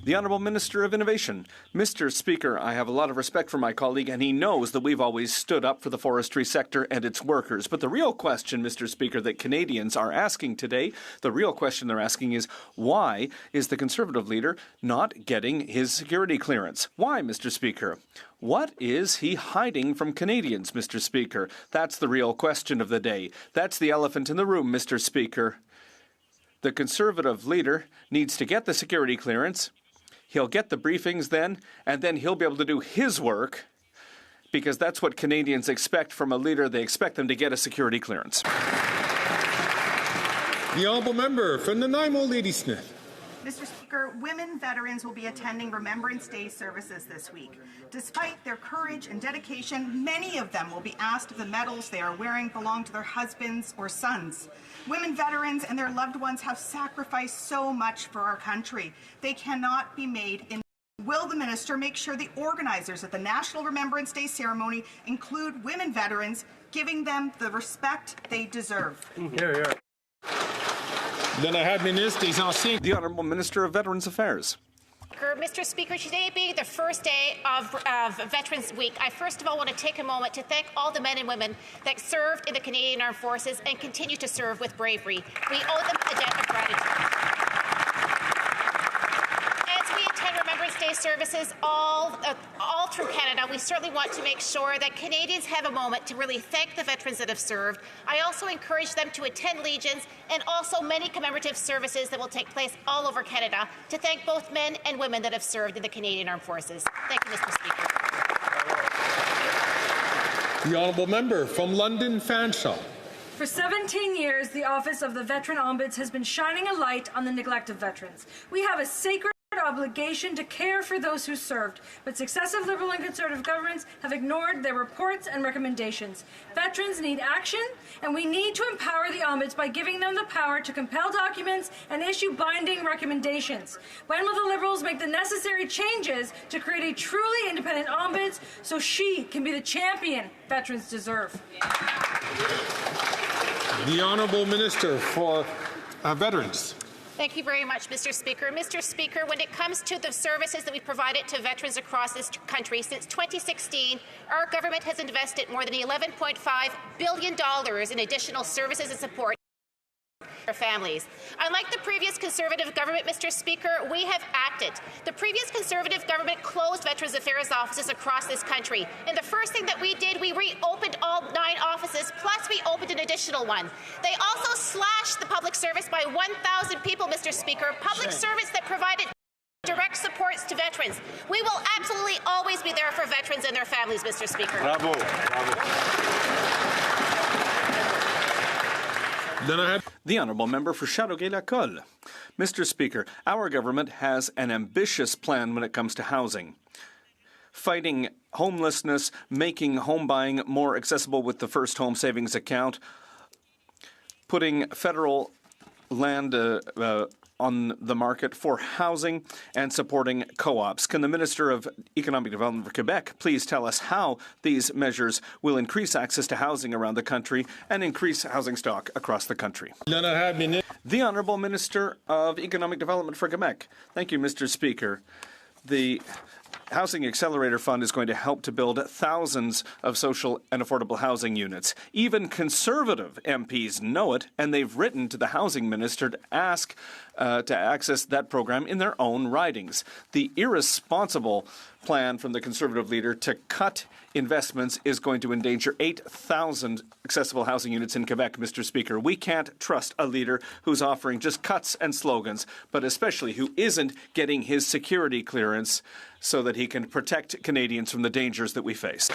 The Honourable Minister of Innovation. Mr. Speaker, I have a lot of respect for my colleague, and he knows that we've always stood up for the forestry sector and its workers. But the real question, Mr. Speaker, that Canadians are asking today, the real question they're asking is, why is the Conservative leader not getting his security clearance? Why, Mr. Speaker? What is he hiding from Canadians, Mr. Speaker? That's the real question of the day. That's the elephant in the room, Mr. Speaker. The Conservative leader needs to get the security clearance. He'll get the briefings then, and then he'll be able to do his work, because that's what Canadians expect from a leader. They expect them to get a security clearance. The Honourable Member from Nanaimo, Ladysmith. Mr. Speaker, women veterans will be attending Remembrance Day services this week. Despite their courage and dedication, many of them will be asked if the medals they are wearing belong to their husbands or sons. Women veterans and their loved ones have sacrificed so much for our country. They cannot be made in. Will the minister make sure the organizers of the National Remembrance Day ceremony include women veterans, giving them the respect they deserve? The Honourable Minister of Veterans Affairs. Mr. Speaker, today being the first day of Veterans Week, I first of all want to take a moment to thank all the men and women that served in the Canadian Armed Forces and continue to serve with bravery. We owe them a debt of gratitude. As we attend Remembrance Day services all through Canada, we certainly want to make sure that Canadians have a moment to really thank the veterans that have served. I also encourage them to attend Legions and also many commemorative services that will take place all over Canada to thank both men and women that have served in the Canadian Armed Forces. Thank you, Mr. Speaker. The Honourable Member from London, Fanshawe. For 17 years, the Office of the Veteran Ombuds has been shining a light on the neglect of veterans. We have a sacred obligation to care for those who served, but successive Liberal and Conservative governments have ignored their reports and recommendations. Veterans need action, and we need to empower the ombuds by giving them the power to compel documents and issue binding recommendations. When will the Liberals make the necessary changes to create a truly independent ombuds so she can be the champion veterans deserve? The Honourable Minister for Veterans. Thank you very much, Mr. Speaker. Mr. Speaker, when it comes to the services that we've provided to veterans across this country, since 2016, our government has invested more than $11.5 billion in additional services and support for families. Unlike the previous Conservative government, Mr. Speaker, we have acted. The previous Conservative government closed Veterans Affairs offices across this country. And the first thing that we did, we reopened all 9 offices, plus we opened an additional one. They also slashed the public service by 1,000 people, Mr. Speaker, public service that provided direct supports to veterans. We will absolutely always be there for veterans and their families, Mr. Speaker. Bravo. Bravo. The Honourable Member for Châteauguay-Lacolle. Mr. Speaker, our government has an ambitious plan when it comes to housing. Fighting homelessness, making home buying more accessible with the First Home Savings Account, putting federal land on the market for housing, and supporting co-ops. Can the Minister of Economic Development for Quebec please tell us how these measures will increase access to housing around the country and increase housing stock across the country? The Honourable Minister of Economic Development for Quebec. Thank you, Mr. Speaker. The Housing Accelerator Fund is going to help to build thousands of social and affordable housing units. Even Conservative MPs know it, and they've written to the Housing Minister to ask to access that program in their own ridings. The irresponsible plan from the Conservative leader to cut investments is going to endanger 8,000 accessible housing units in Quebec, Mr. Speaker. We can't trust a leader who's offering just cuts and slogans, but especially who isn't getting his security clearance so that he can protect Canadians from the dangers that we face.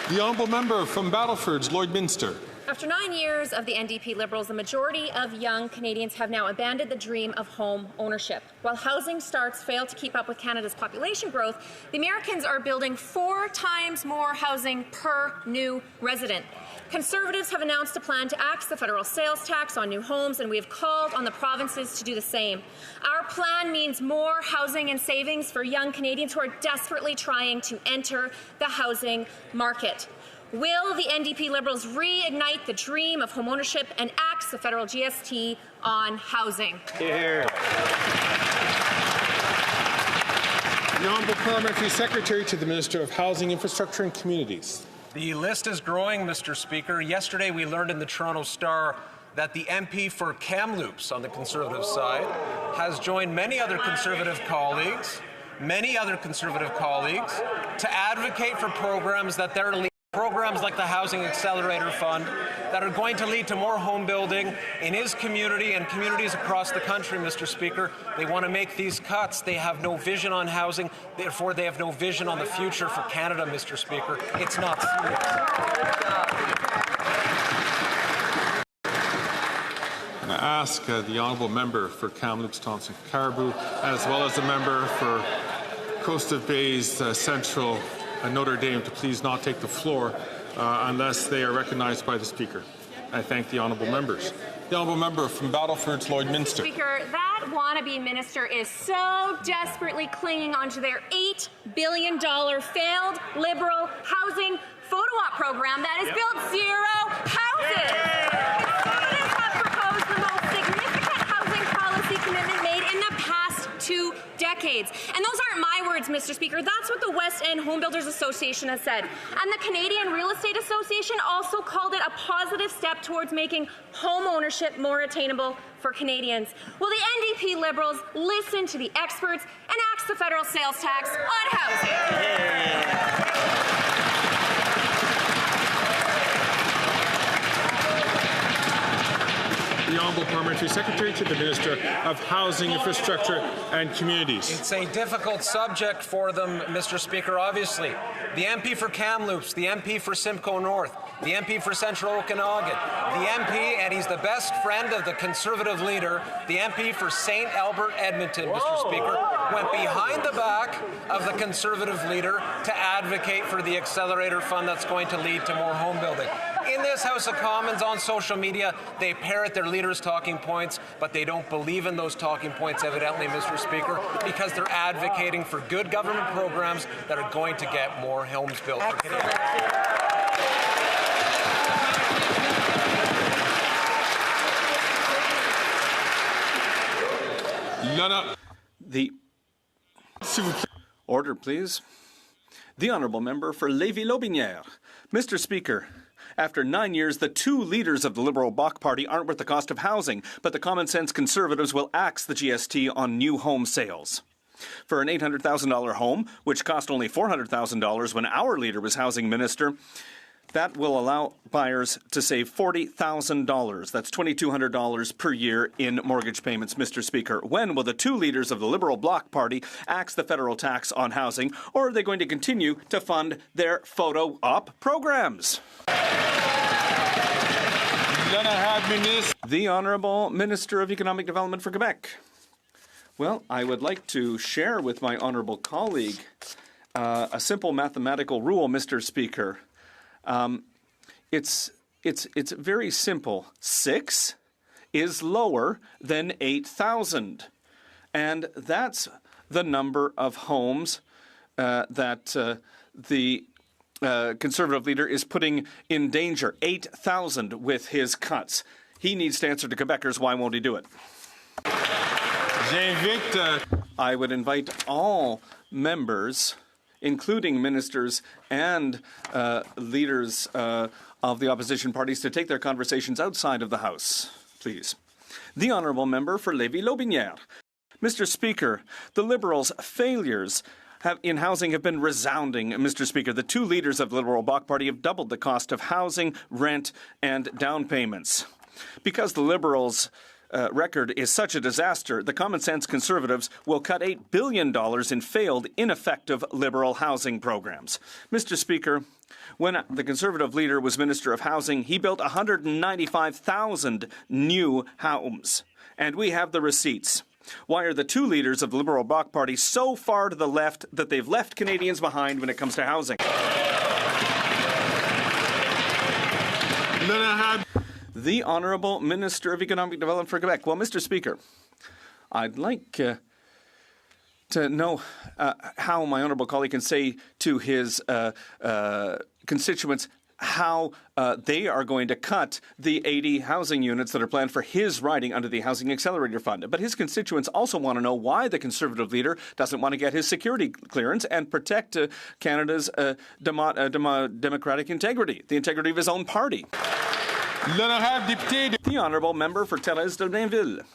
The Honourable Member from Battleford's Lloydminster. After 9 years of the NDP Liberals, the majority of young Canadians have now abandoned the dream of home ownership. While housing starts fail to keep up with Canada's population growth, the Americans are building 4 times more housing per new resident. Conservatives have announced a plan to axe the federal sales tax on new homes, and we have called on the provinces to do the same. Our plan means more housing and savings for young Canadians who are desperately trying to enter the housing market. Will the NDP Liberals reignite the dream of homeownership and axe the federal GST on housing? Here. The Honourable Parliamentary Secretary to the Minister of Housing, Infrastructure and Communities. The list is growing, Mr. Speaker. Yesterday we learned in the Toronto Star that the MP for Kamloops on the Conservative side has joined many other Conservative colleagues, to advocate for programs that they're leading. Programs like the Housing Accelerator Fund that are going to lead to more home building in his community and communities across the country, Mr. Speaker. They want to make these cuts. They have no vision on housing. Therefore, they have no vision on the future for Canada, Mr. Speaker. It's not serious. I ask the Honourable Member for Kamloops Thompson Caribou, as well as the member for Coast of Bays Central Notre Dame, to please not take the floor unless they are recognized by the Speaker. I thank the Honourable Members. The Honourable Member from Battleford, Lloydminster. Speaker, that wannabe minister is so desperately clinging onto their $8 billion failed Liberal housing photo op program that has built 0 houses. Conservatives have proposed the most significant housing policy commitment made in the past 2 decades. And those aren't my words, Mr. Speaker. That's what the West End Home Builders Association has said. And the Canadian Real Estate Association also called it a positive step towards making home ownership more attainable for Canadians. Will the NDP Liberals listen to the experts and axe the federal sales tax on housing? The Honourable Parliamentary Secretary to the Minister of Housing, Infrastructure and Communities. It's a difficult subject for them, Mr. Speaker, obviously. The MP for Kamloops, the MP for Simcoe North, the MP for Central Okanagan, the MP, and he's the best friend of the Conservative leader, the MP for St. Albert Edmonton, Mr. Speaker, went behind the back of the Conservative leader to advocate for the accelerator fund that's going to lead to more home building. In this House of Commons, on social media, they parrot their leader's talking points, but they don't believe in those talking points, evidently, Mr. Speaker, because they're advocating for good government programs that are going to get more homes built for Canadians. The order, please. The honourable member for Lévis-Lotbinière. Mr. Speaker, after 9 years, the two leaders of the Liberal Bloc Party aren't worth the cost of housing, but the common sense Conservatives will axe the GST on new home sales. For an $800,000 home, which cost only $400,000 when our leader was housing minister, that will allow buyers to save $40,000. That's $2,200 per year in mortgage payments, Mr. Speaker. When will the two leaders of the Liberal Bloc Party axe the federal tax on housing, or are they going to continue to fund their photo op programs? The Honourable Minister of Economic Development for Quebec. Well, I would like to share with my honourable colleague a simple mathematical rule, Mr. Speaker. It's very simple. 6 is lower than 8,000, and that's the number of homes that the Conservative leader is putting in danger. 8,000 with his cuts. He needs to answer to Quebecers. Why won't he do it? I would invite all members, including ministers and leaders of the opposition parties, to take their conversations outside of the House, please. The honourable member for Lévis-Lotbinière. Mr. Speaker, the Liberals' failures in housing have been resounding, Mr. Speaker. The two leaders of the Liberal Bloc Party have doubled the cost of housing, rent, and down payments. Because the Liberals' record is such a disaster, the common sense Conservatives will cut $8 billion in failed, ineffective Liberal housing programs. Mr. Speaker, when the Conservative leader was Minister of Housing, he built 195,000 new homes. And we have the receipts. Why are the two leaders of the Liberal Bloc Party so far to the left that they've left Canadians behind when it comes to housing? The Honourable Minister of Economic Development for Quebec. Well, Mr. Speaker, I'd like to know how my honourable colleague can say to his constituents how they are going to cut the 80 housing units that are planned for his riding under the Housing Accelerator Fund. But his constituents also want to know why the Conservative leader doesn't want to get his security clearance and protect Canada's democratic integrity, the integrity of his own party. The Honourable Member for Thérèse de Blainville.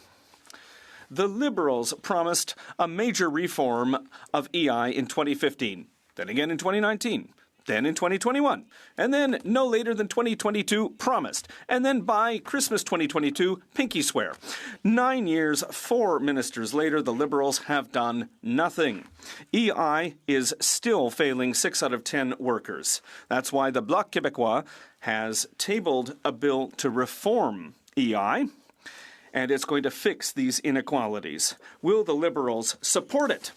The Liberals promised a major reform of EI in 2015, then again in 2019, then in 2021, and then no later than 2022 promised, and then by Christmas 2022 pinky swear. 9 years, 4 ministers later, the Liberals have done nothing. EI is still failing 6 out of 10 workers. That's why the Bloc Québécois has tabled a bill to reform EI, and it's going to fix these inequalities. Will the Liberals support it?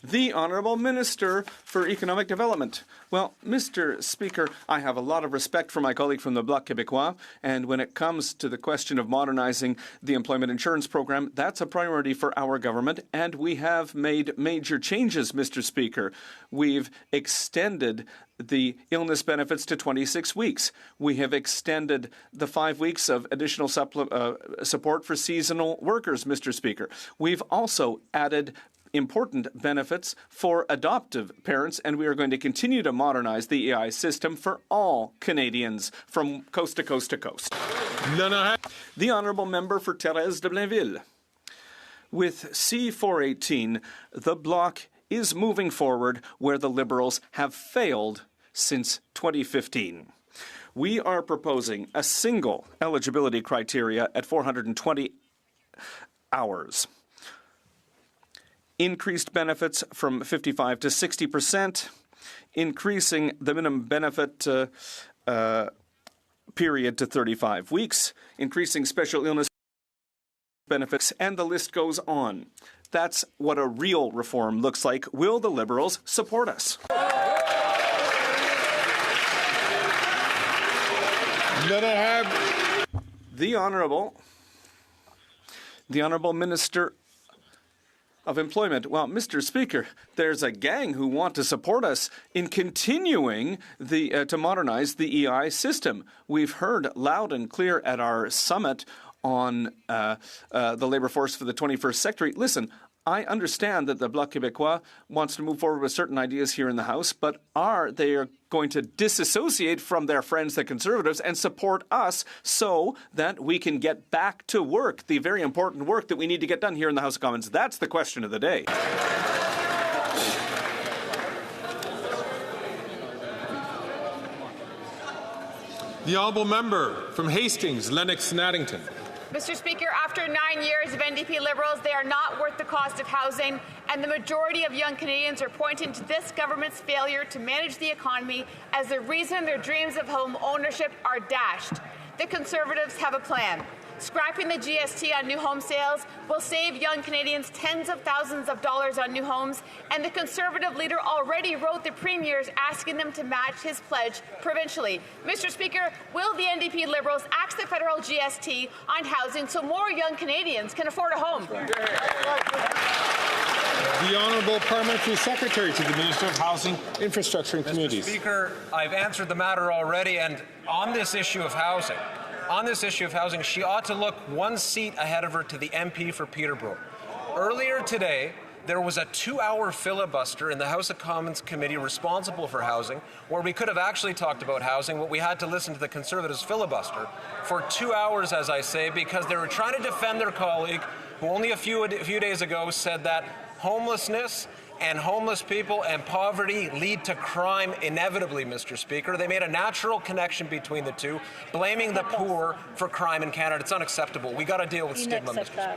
The Honourable Minister for Economic Development. Well, Mr. Speaker, I have a lot of respect for my colleague from the Bloc Québécois, and when it comes to the question of modernizing the employment insurance program, that's a priority for our government, and we have made major changes, Mr. Speaker. We've extended the illness benefits to 26 weeks. We have extended the 5 weeks of additional support for seasonal workers, Mr. Speaker. We've also added important benefits for adoptive parents, and we are going to continue to modernize the EI system for all Canadians from coast to coast to coast. The Honourable Member for Thérèse de Blainville. With C418, the Bloc is moving forward where the Liberals have failed since 2015. We are proposing a single eligibility criteria at 420 hours. increased benefits from 55 to 60%, increasing the minimum benefit period to 35 weeks, increasing special illness benefits, and the list goes on. That's what a real reform looks like. Will the Liberals support us? The Honourable Minister of Employment. Well, Mr. Speaker, there's a gang who want to support us in continuing to modernize the EI system. We've heard loud and clear at our summit on the labour force for the 21st century. Listen, I understand that the Bloc Québécois wants to move forward with certain ideas here in the House, but they are going to disassociate from their friends, the Conservatives, and support us so that we can get back to work, the very important work that we need to get done here in the House of Commons. That's the question of the day. The honourable member from Hastings, Lennox and Addington. Mr. Speaker, after 9 years of NDP Liberals, they are not worth the cost of housing, and the majority of young Canadians are pointing to this government's failure to manage the economy as the reason their dreams of home ownership are dashed. The Conservatives have a plan. Scrapping the GST on new home sales will save young Canadians tens of thousands of dollars on new homes, and the Conservative leader already wrote the premiers asking them to match his pledge provincially. Mr. Speaker, will the NDP Liberals axe the federal GST on housing so more young Canadians can afford a home? The Honourable Parliamentary Secretary to the Minister of Housing, Infrastructure and Communities. Mr. Speaker, I've answered the matter already, and on this issue of housing, she ought to look one seat ahead of her to the MP for Peterborough. Earlier today, there was a 2-hour filibuster in the House of Commons committee responsible for housing, where we could have actually talked about housing, but we had to listen to the Conservatives filibuster for 2 hours, as I say, because they were trying to defend their colleague, who only a few days ago said that homelessness and homeless people and poverty lead to crime inevitably, Mr. Speaker. They made a natural connection between the two, blaming the poor for crime in Canada. It's unacceptable. We got to deal with stigma, Mr. Speaker.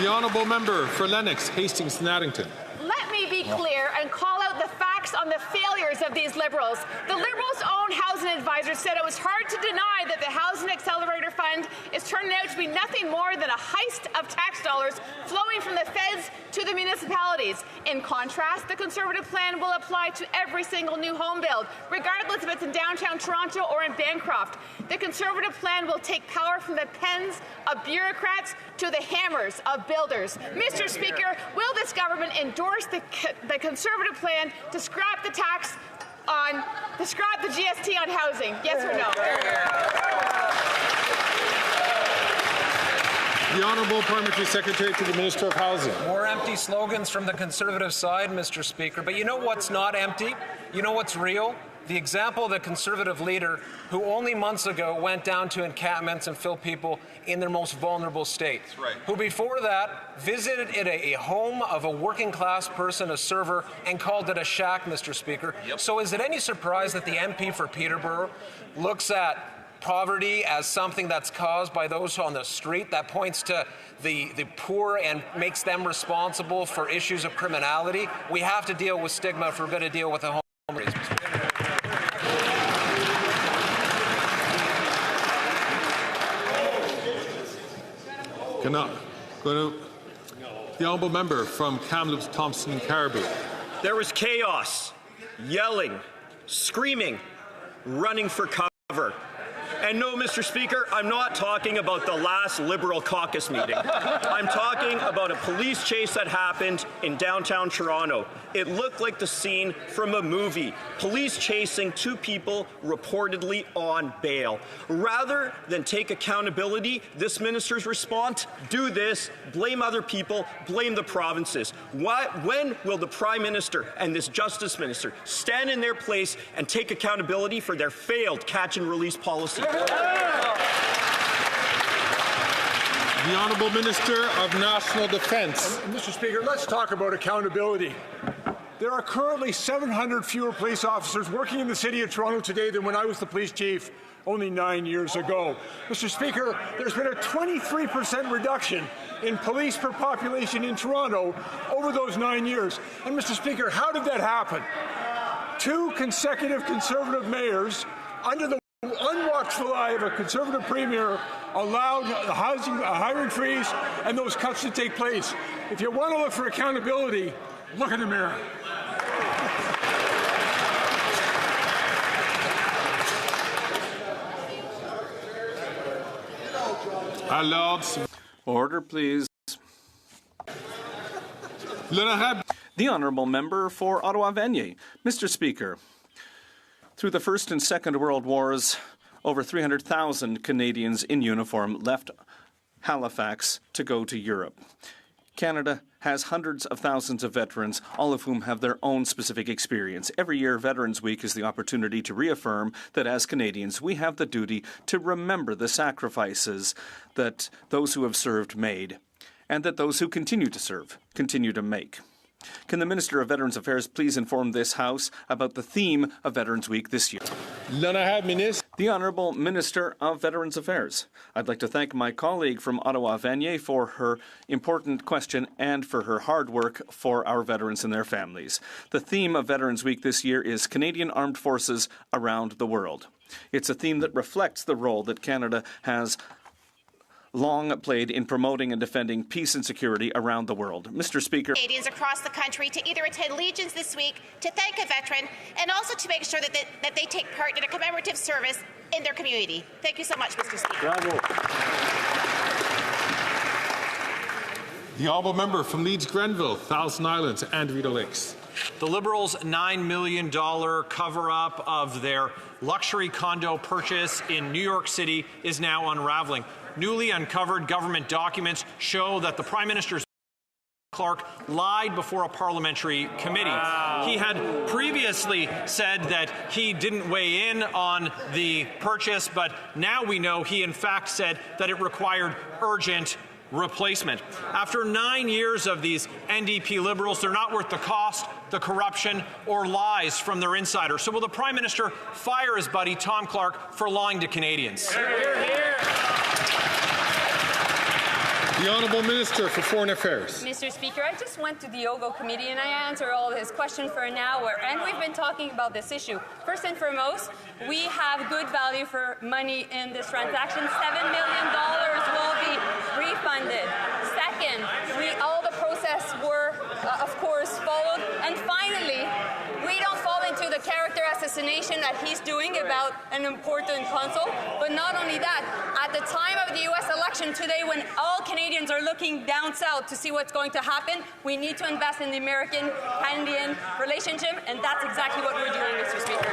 The honourable member for Lennox, Hastings and Addington. Let me be clear and call out the facts on the failures of these Liberals. The Liberals' own housing advisor said it was hard to deny that the Housing Accelerator Fund is turning out to be nothing more than a heist of tax dollars flowing from the feds to the municipalities. In contrast, the Conservative plan will apply to every single new home build, regardless if it's in downtown Toronto or in Bancroft. The Conservative plan will take power from the pens of bureaucrats to the hammers of builders. Mr. Speaker, will this government endorse the Conservative plan to scrap the GST on housing? Yes or no? The Honourable Parliamentary Secretary to the Minister of Housing. More empty slogans from the Conservative side, Mr. Speaker. But you know what's not empty? You know what's real? The example of the Conservative leader who only months ago went down to encampments and filled people in their most vulnerable state. That's right. Who before that visited a home of a working class person, a server, and called it a shack, Mr. Speaker. Yep. So is it any surprise that the MP for Peterborough looks at poverty as something that's caused by those on the street, that points to the poor and makes them responsible for issues of criminality? We have to deal with stigma if we're going to deal with the homeless. The honourable member from Kamloops, Thompson and Caribou. There was chaos, yelling, screaming, running for cover. And no, Mr. Speaker, I'm not talking about the last Liberal caucus meeting. I'm talking about a police chase that happened in downtown Toronto. It looked like the scene from a movie. Police chasing two people reportedly on bail. Rather than take accountability, this minister's response, do this, blame other people, blame the provinces. When will the Prime Minister and this Justice Minister stand in their place and take accountability for their failed catch and release policy? The Honourable Minister of National Defence. Mr. Speaker, let's talk about accountability. There are currently 700 fewer police officers working in the City of Toronto today than when I was the police chief. only 9 years ago. Mr. Speaker, there's been a 23% reduction in police per population in Toronto over those 9 years. And Mr. Speaker, how did that happen? 2 consecutive Conservative mayors, under the unwatchful eye of a Conservative premier, allowed the hiring freeze and those cuts to take place. If you want to look for accountability, look in the mirror. Order, please. The honourable member for Ottawa-Vanier. Mr. Speaker, through the First and Second World Wars, over 300,000 Canadians in uniform left Halifax to go to Europe. Canada has hundreds of thousands of veterans, all of whom have their own specific experience. Every year, Veterans Week is the opportunity to reaffirm that as Canadians, we have the duty to remember the sacrifices that those who have served made, and that those who continue to serve continue to make. Can the Minister of Veterans Affairs please inform this House about the theme of Veterans Week this year? The Honourable Minister of Veterans Affairs. I'd like to thank my colleague from Ottawa-Vanier for her important question and for her hard work for our veterans and their families. The theme of Veterans Week this year is Canadian Armed Forces Around the World. It's a theme that reflects the role that Canada has long played in promoting and defending peace and security around the world. Mr. Speaker, Canadians across the country to either attend Legions this week, to thank a veteran, and also to make sure that they take part in a commemorative service in their community. Thank you so much, Mr. Speaker. Bravo. The honourable member from Leeds-Grenville, Thousand Islands and Rideau Lakes. The Liberals' $9 million cover-up of their luxury condo purchase in New York City is now unraveling. Newly uncovered government documents show that the Prime Minister's Clark lied before a parliamentary committee. Wow. He had previously said that he didn't weigh in on the purchase, but now we know he in fact said that it required urgent replacement. After 9 years of these NDP Liberals, they're not worth the cost, the corruption, or lies from their insiders. So will the Prime Minister fire his buddy Tom Clark for lying to Canadians? The Honourable Minister for Foreign Affairs. Mr. Speaker, I just went to the OGO committee and I answered all his questions for an hour, and we've been talking about this issue. First and foremost, we have good value for money in this transaction. $7 million will be refunded. Second, all the process were, of course, followed. And finally, we don't fall into the character assassination that he's doing about an important consul. But not only that, at the time of the U.S. election today, when all Canadians are looking down south to see what's going to happen, we need to invest in the American-Canadian relationship, and that's exactly what we're doing, Mr. Speaker.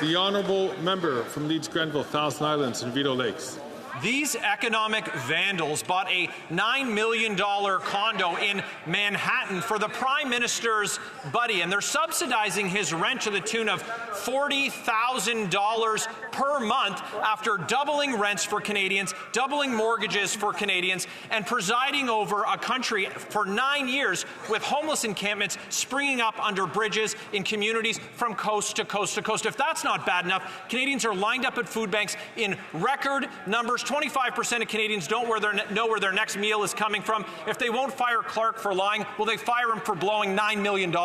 The honourable member from Leeds-Grenville, Thousand Islands and Rideau Lakes. These economic vandals bought a $9 million condo in Manhattan for the Prime Minister's buddy, and they're subsidizing his rent to the tune of $40,000 per month after doubling rents for Canadians, doubling mortgages for Canadians, and presiding over a country for 9 years with homeless encampments springing up under bridges in communities from coast to coast to coast. If that's not bad enough, Canadians are lined up at food banks in record numbers. 25% of Canadians don't know where their next meal is coming from. If they won't fire Clark for lying, will they fire him for blowing $9 million? The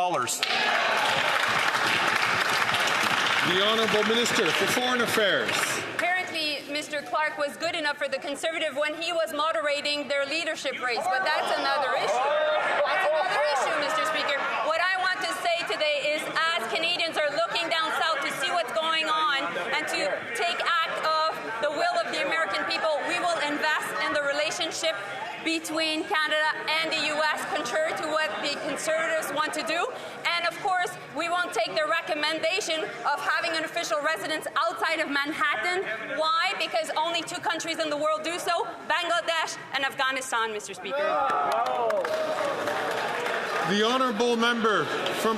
Honourable Minister for Foreign Affairs. Apparently, Mr. Clark was good enough for the Conservative when he was moderating their leadership race, but that's another issue. That's another issue, Mr. Speaker. What I want to say today is, as Canadians are looking down south to see what's going on and to take act of the will of the American people, we will invest in the relationship between Canada and the U.S., contrary to what the Conservatives want to do. And of course, we won't take the recommendation of having an official residence outside of Manhattan. Why? Because only 2 countries in the world do so, Bangladesh and Afghanistan, Mr. Speaker. The honourable member from...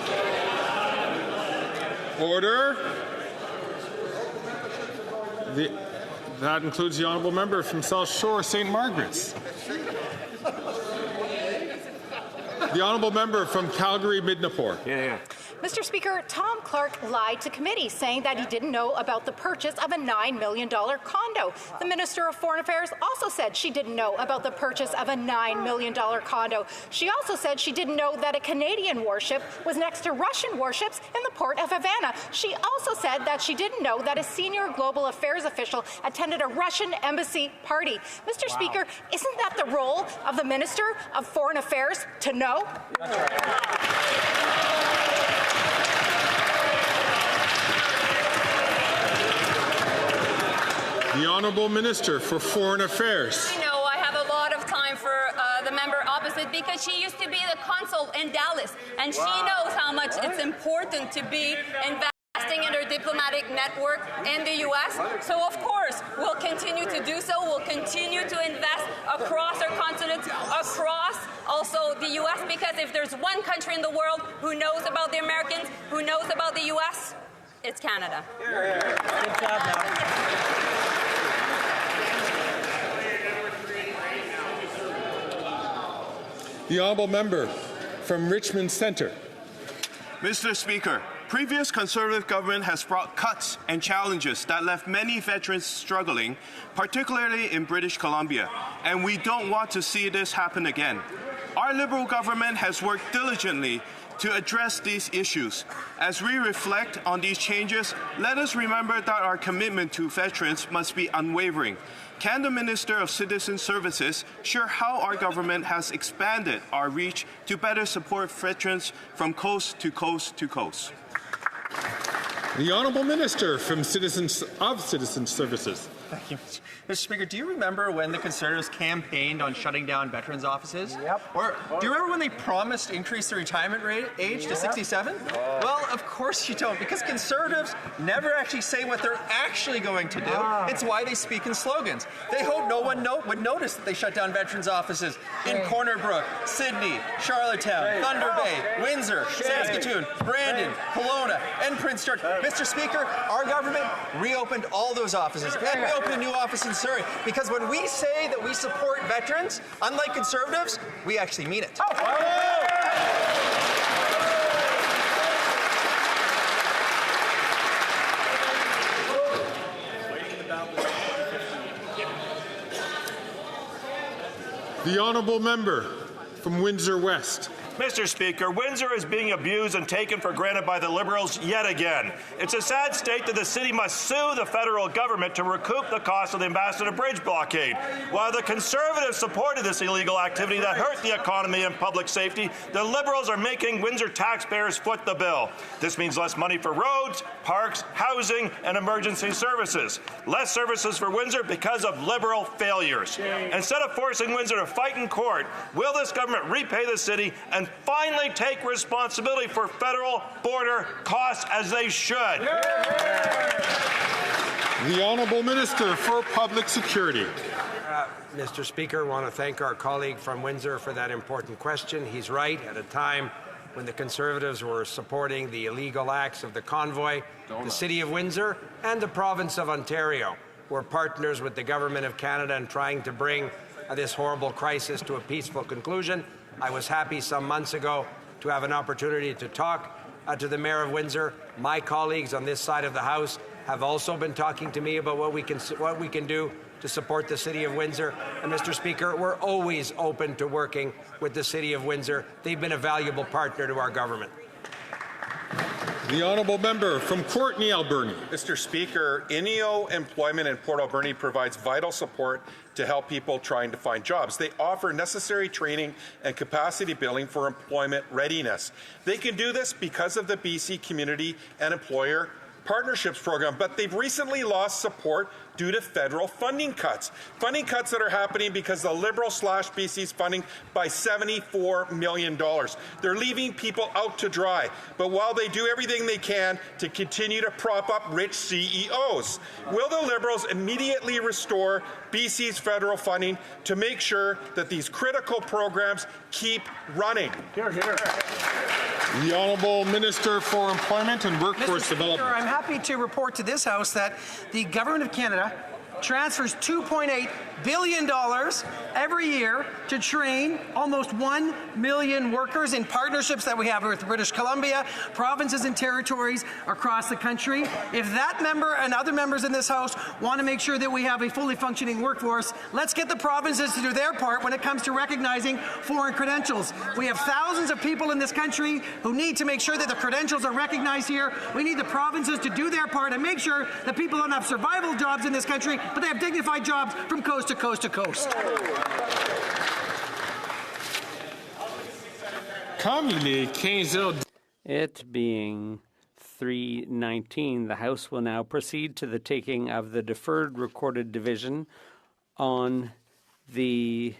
Order. That includes the honourable member from South Shore, St. Margaret's. The honourable member from Calgary, Midnapore. Mr. Speaker, Tom Clark lied to committee, saying that he didn't know about the purchase of a $9 million condo. The Minister of Foreign Affairs also said she didn't know about the purchase of a $9 million condo. She also said she didn't know that a Canadian warship was next to Russian warships in the port of Havana. She also said that she didn't know that a senior global affairs official attended a Russian embassy party. Mr. Speaker, isn't that the role of the Minister of Foreign Affairs to know? That's right. The Honourable Minister for Foreign Affairs. I know I have a lot of time for the member opposite because she used to be the consul in Dallas, and she knows how much it's important to be investing in her diplomatic network in the U.S. So, of course, we'll continue to do so. We'll continue to invest across our continents, across also the U.S., because if there's one country in the world who knows about the Americans, who knows about the U.S., it's Canada. Good job, now. The Honourable Member from Richmond Centre. Mr. Speaker, previous Conservative government has brought cuts and challenges that left many veterans struggling, particularly in British Columbia, and we don't want to see this happen again. Our Liberal government has worked diligently to address these issues. As we reflect on these changes, let us remember that our commitment to veterans must be unwavering. Can the Minister of Citizen Services share how our government has expanded our reach to better support veterans from coast to coast to coast? The Honourable Minister from Citizen Services. Thank you, Mr. Speaker. Do you remember when the Conservatives campaigned on shutting down veterans' offices? Yep. Or do you remember when they promised to increase the retirement age to 67? Well, of course you don't, because Conservatives never actually say what they're actually going to do. It's why they speak in slogans. They hope no one would notice that they shut down veterans' offices in Corner Brook, Sydney, Charlottetown, Thunder Bay, Windsor, Saskatoon, Brandon, Kelowna, and Prince George. Mr. Speaker, our government reopened all those offices, and we opened a new office in Surrey, because when we say that we support veterans, unlike Conservatives, we actually mean it. The Honourable Member from Windsor West. Mr. Speaker, Windsor is being abused and taken for granted by the Liberals yet again. It's a sad state that the city must sue the federal government to recoup the cost of the Ambassador Bridge blockade. While the Conservatives supported this illegal activity that hurt the economy and public safety, the Liberals are making Windsor taxpayers foot the bill. This means less money for roads, parks, housing, and emergency services. Less services for Windsor because of Liberal failures. Instead of forcing Windsor to fight in court, will this government repay the city and finally take responsibility for federal border costs as they should? The Honourable Minister for Public Security. Mr. Speaker, I want to thank our colleague from Windsor for that important question. He's right. At a time when the Conservatives were supporting the illegal acts of the convoy, the City of Windsor and the province of Ontario were partners with the Government of Canada in trying to bring this horrible crisis to a peaceful conclusion. I was happy some months ago to have an opportunity to talk to the Mayor of Windsor. My colleagues on this side of the House have also been talking to me about what we can do to support the City of Windsor. And Mr. Speaker, we're always open to working with the City of Windsor. They've been a valuable partner to our government. The Honourable Member from Courtenay, Alberni. Mr. Speaker, INEO Employment in Port Alberni provides vital support to help people trying to find jobs. They offer necessary training and capacity building for employment readiness. They can do this because of the BC Community and Employer Partnerships Program, but they've recently lost support due to federal funding cuts. Funding cuts that are happening because the Liberal slashed BC's funding by $74 million. They're leaving people out to dry. But while they do everything they can to continue to prop up rich CEOs, will the Liberals immediately restore BC's federal funding to make sure that these critical programs keep running? Hear, hear. The Honourable Minister for Employment and Workforce Development. I'm happy to report to this House that the Government of Canada transfers $2.8 billion every year to train almost 1 million workers in partnerships that we have with British Columbia, provinces and territories across the country. If that member and other members in this House want to make sure that we have a fully functioning workforce, let's get the provinces to do their part when it comes to recognizing foreign credentials. We have thousands of people in this country who need to make sure that the credentials are recognized here. We need the provinces to do their part and make sure that people don't have survival jobs in this country, but they have dignified jobs from coast to coast to coast. It being 3:19, the House will now proceed to the taking of the deferred recorded division on the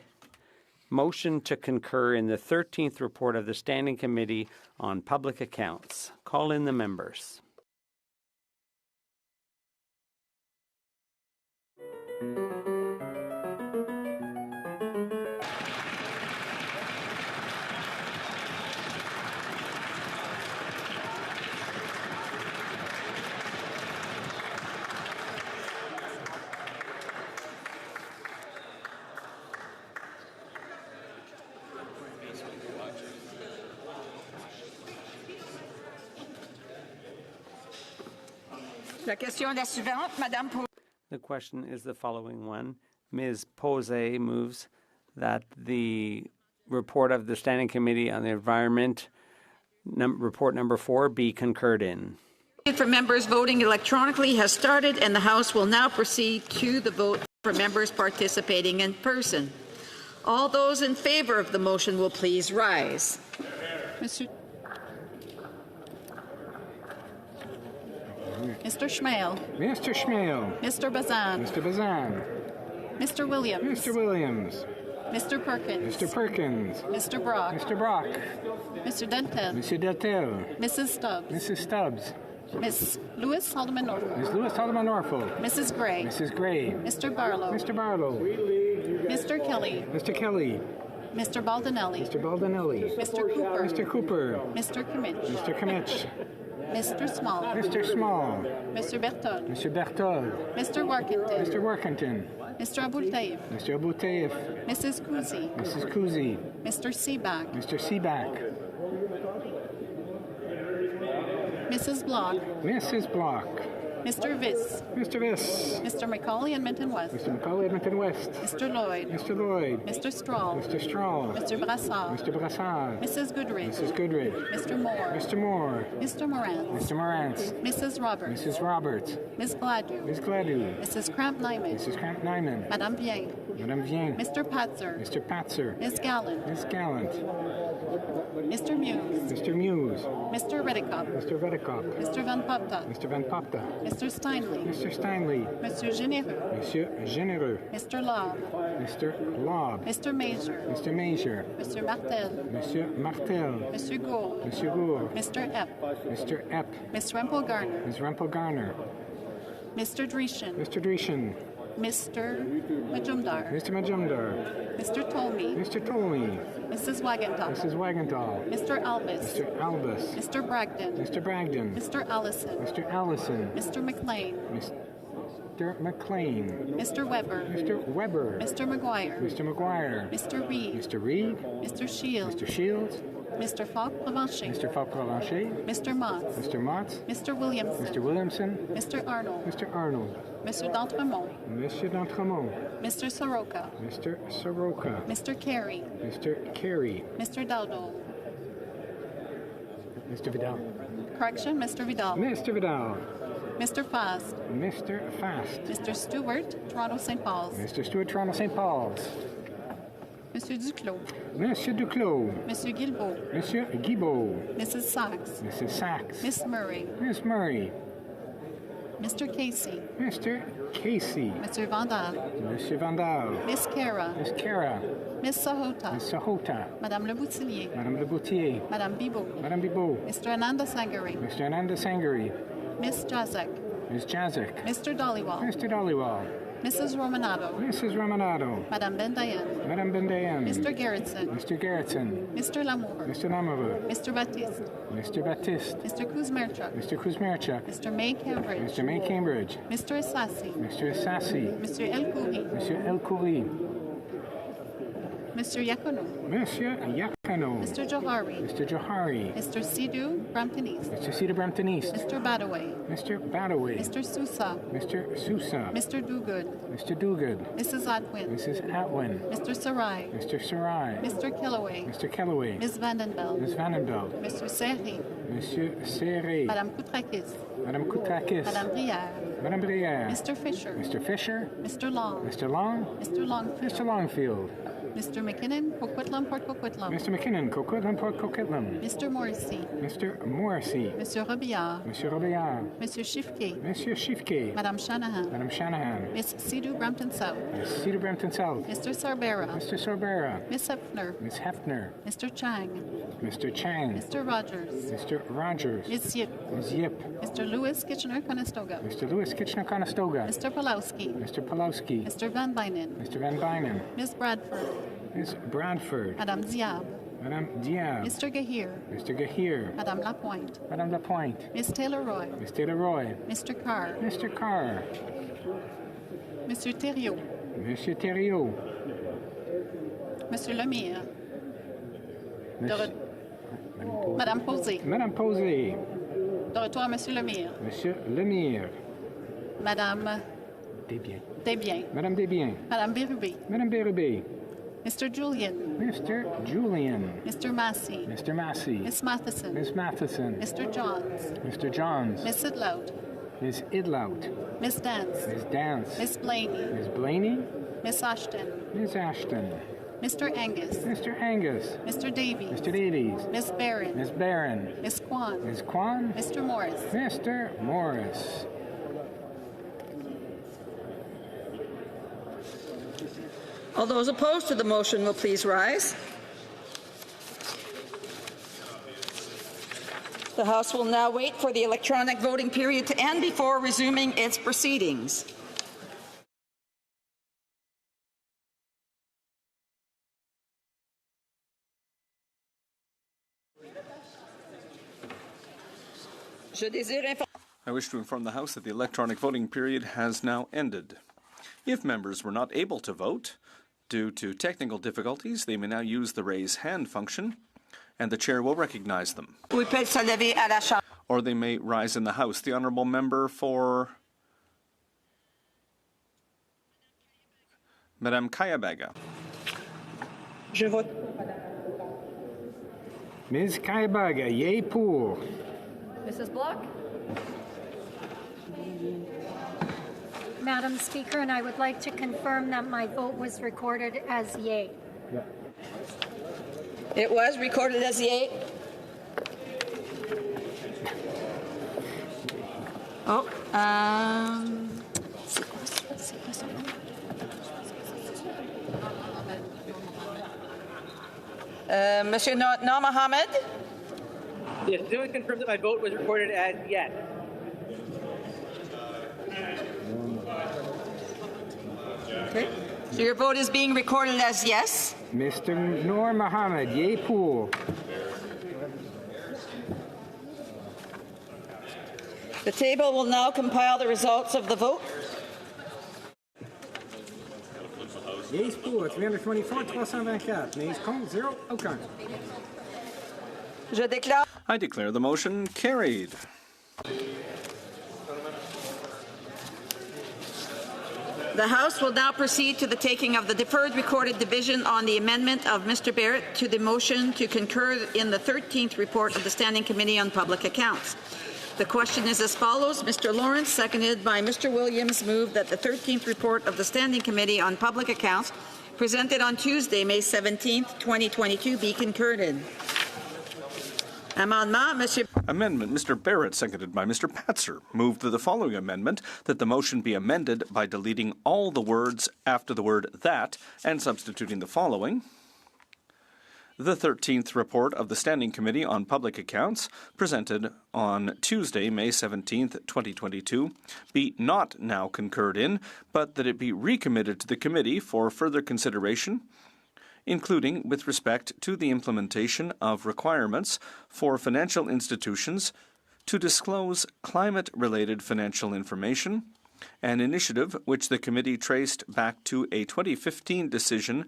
motion to concur in the 13th report of the Standing Committee on Public Accounts. Call in the members. La question est la suivante, Madame. The question is the following one. Ms. Posey moves that the report of the Standing Committee on the Environment, report number 4, be concurred in. For members voting electronically has started, and the House will now proceed to the vote for members participating in person. All those in favor of the motion will please rise. Mr. Schmale. Mr. Schmale. Mr. Bazan. Mr. Bazan. Mr. Williams. Mr. Williams. Mr. Perkins. Mr. Perkins. Mr. Brock. Mr. Brock. Mr. Dentel. Mr. Dentel. Mrs. Stubbs. Mrs. Stubbs. Miss Lewis Haldeman Norfolk. Ms. Lewis Haldeman Norfolk. Mrs. Gray. Mrs. Gray. Mr. Barlow. Mr. Barlow. Mr. Kelly. Mr. Kelly. Mr. Baldinelli. Mr. Baldinelli. Mr. Cooper. Mr. Cooper. Mr. Kimmich. Mr. Kimmich. Mr. Small. Mr. Small. Mr. Berthold. Mr. Berthold. Mr. Workington. Mr. Workington. Mr. Abultaif. Mr. Abultaif. Mrs. Kuzi. Mrs. Kuzi. Mr. Seaback. Mr. Seaback. Mrs. Block. Mrs. Block. Mr. Viss. Mr. Viss. Mr. McCauley, Edmonton West. Mr. McCauley, Edmonton West. Mr. Lloyd. Mr. Lloyd. Mr. Strahl. Mr. Strahl. Mr. Brassard. Mr. Brassard. Mrs. Goodrich. Mrs. Goodrich. Mr. Moore. Mr. Moore. Mr. Morantz. Mr. Morantz. Mrs. Roberts. Mrs. Roberts. Ms. Gladue. Ms. Gladue. Mrs. Cramp-Nyman. Mrs. Cramp-Nyman. Madame Bien. Madame Bien. Mr. Patzer. Mr. Patzer. Ms. Gallant. Ms. Gallant. Mr. Muse. Mr. Muse. Mr. Redekop. Mr. Redekop. Mr. Van Popta. Mr. Van Popta. Mr. Steinley. Mr. Steinley. Monsieur Généreux. Monsieur Généreux. Mr. Lobb. Mr. Lobb. Mr. Major. Mr. Major. Monsieur Martel. Monsieur Martel. Monsieur Gould. Monsieur Gould. Mr. Epp. Mr. Epp. Ms. Rempel Garner. Ms. Rempel Garner. Mr. Dreeshen. Mr. Dreeshen. Mr. Majumdar. Mr. Majumdar. Mr. Tolmie. Mr. Tolmie. Mrs. Wagenthal. Mrs. Wagenthal. Mr. Albus. Mr. Albus. Mr. Bragdon. Mr. Bragdon. Mr. Allison. Mr. Allison. Mr. McLean. Mr. McLean. Mr. Weber. Mr. Weber. Mr. McGuire. Mr. McGuire. Mr. Reed. Mr. Reed. Mr. Shields. Mr. Shields. Mr. Falk Provencher. Mr. Falk Provencher. Mr. Motts. Mr. Motts. Mr. Williamson. Mr. Williamson. Mr. Arnold. Mr. Arnold. Mr. D'Entremont. Monsieur D'Entremont. Mr. Soroka. Mr. Soroka. Mr. Carey. Mr. Carey. Mr. Dowdle. Mr. Vidal. Correction, Mr. Vidal. Mr. Vidal. Mr. Fast. Mr. Fast. Mr. Stewart, Toronto St. Paul's. Mr. Stewart, Toronto St. Paul's. Monsieur Duclos. Monsieur Duclos. Monsieur Guilbeault. Monsieur Guilbeault. Mrs. Sachs. Mrs. Sachs. Miss Murray. Miss Murray. Mr. Casey. Mr. Casey. Mr. Vandal. Monsieur Vandal. Miss Cara. Miss Cara. Miss Sahota. Miss Sahota. Madame Le Boutillier. Madame Le Boutier. Madame Bibot. Madame Bibot. Mr. Ananda Sangari. Mr. Ananda Sangari. Miss Jazek. Miss Jazek. Mr. Dollywall. Mr. Dollywall. Mrs. Romanado. Mrs. Romanado. Madame Bendayan. Madame Bendayan. Mr. Gerritsen. Mr. Gerritsen. Mr. Lamour. Mr. Lamoureux. Mr. Baptiste. Mr. Baptiste. Mr. Kuzmerchuk. Mr. Kuzmerchuk. Mr. May Cambridge. Mr. May Cambridge. Mr. Assassi. Mr. Assassi. Mr. El Khoury. Mr. El Khoury. Mr. Yacono. Monsieur Yakano. Mr. Johari. Mr. Johari. Mr. Sidhu Brampton East. Mr. Cedar Brampton East. Mr. Badaway. Mr. Badaway. Mr. Sousa. Mr. Sousa. Mr. Duguid. Mr. Duguid. Mrs. Atwin. Mrs. Atwin. Mr. Sarai. Mr. Sarai. Mr. Kellaway. Mr. Kellaway. Ms. Vandenbeld. Ms. Vandenbeld. Mr. Serri. Monsieur Serré. Madame Koutrakis. Madame Koutrakis. Madame Brière. Madame Brière. Mr. Fisher. Mr. Fisher. Mr. Long. Mr. Long. Mr. Longfield. Mr. Longfield. Mr. McKinnon, Coquitlam, Port Coquitlam. Mr. McKinnon, Coquitlam, Port Coquitlam. Mr. Morrissey. Mr. Morrissey. Monsieur Robillard. Monsieur Robillard. Monsieur Shifke. Monsieur Shifke. Madame Shanahan. Madame Shanahan. Miss Sidhu Brampton South. Miss Cedar Brampton South. Mr. Sarbera. Mr. Sorbera. Miss Hefner. Miss Hefner. Mr. Chang. Mr. Chang. Mr. Rogers. Mr. Rogers. Miss Yip. Ms. Yip. Mr. Lewis Kitchener-Conestoga. Mr. Lewis Kitchener-Conestoga. Mr. Pulowski. Mr. Pulowski. Mr. Van Bynen. Mr. Van Bynen. Miss Bradford. Miss Bradford. Madame Diab. Madame Diab. Mr. Gahir. Mr. Gahir. Madame Lapointe. Madame Lapointe. Miss Taylor-Roy. Miss Taylor-Roy. Mr. Carr. Mr. Carr. Monsieur Thériault. Monsieur Thériault. Monsieur Lemire. Madame Posé. Madame Posé. De retour à Monsieur Lemire. Monsieur Lemire. Madame Desbiens. Desbiens. Madame Desbiens. Madame Bérubé. Madame Bérubé. Mr. Julian. Mr. Julian. Mr. Massey. Mr. Massey. Miss Matheson. Miss Matheson. Mr. Johns. Mr. Johns. Miss Idlout. Miss Idlout. Miss Dance. Miss Dance. Miss Blaney. Miss Blaney. Miss Ashton. Miss Ashton. Mr. Angus. Mr. Angus. Mr. Davies. Mr. Davies. Miss Barron. Miss Barron. Miss Kwan. Miss Kwan. Mr. Morris. Mr. Morris. All those opposed to the motion will please rise. The House will now wait for the electronic voting period to end before resuming its proceedings. I wish to inform the House that the electronic voting period has now ended. If members were not able to vote due to technical difficulties, they may now use the raise hand function, and the chair will recognize them. Or they may rise in the House. The honourable member for Madame Kayabaga. Je vote. Ms. Kayabaga, yea pour. Mrs. Block? Madam Speaker, and I would like to confirm that my vote was recorded as yea. Yeah. It was recorded as yea. Monsieur Noor Mohammed? Yes, do confirm that my vote was recorded as yes. Okay. So your vote is being recorded as yes. Mr. Noor Mohammed, yea pour. The table will now compile the results of the vote. Yeas pour, 324, 324. Nays contre, 0, aucun. Je déclare. I declare the motion carried. The House will now proceed to the taking of the deferred recorded division on the amendment of Mr. Barrett to the motion to concur in the 13th report of the Standing Committee on Public Accounts. The question is as follows. Mr. Lawrence, seconded by Mr. Williams, moved that the 13th report of the Standing Committee on Public Accounts presented on Tuesday, May 17, 2022, be concurred in. Amendment. Mr. Barrett, seconded by Mr. Patzer, moved the following amendment, that the motion be amended by deleting all the words after the word that and substituting the following. the 13th report of the Standing Committee on Public Accounts, presented on Tuesday, May 17th, 2022, be not now concurred in, but that it be recommitted to the committee for further consideration, including with respect to the implementation of requirements for financial institutions to disclose climate-related financial information, an initiative which the committee traced back to a 2015 decision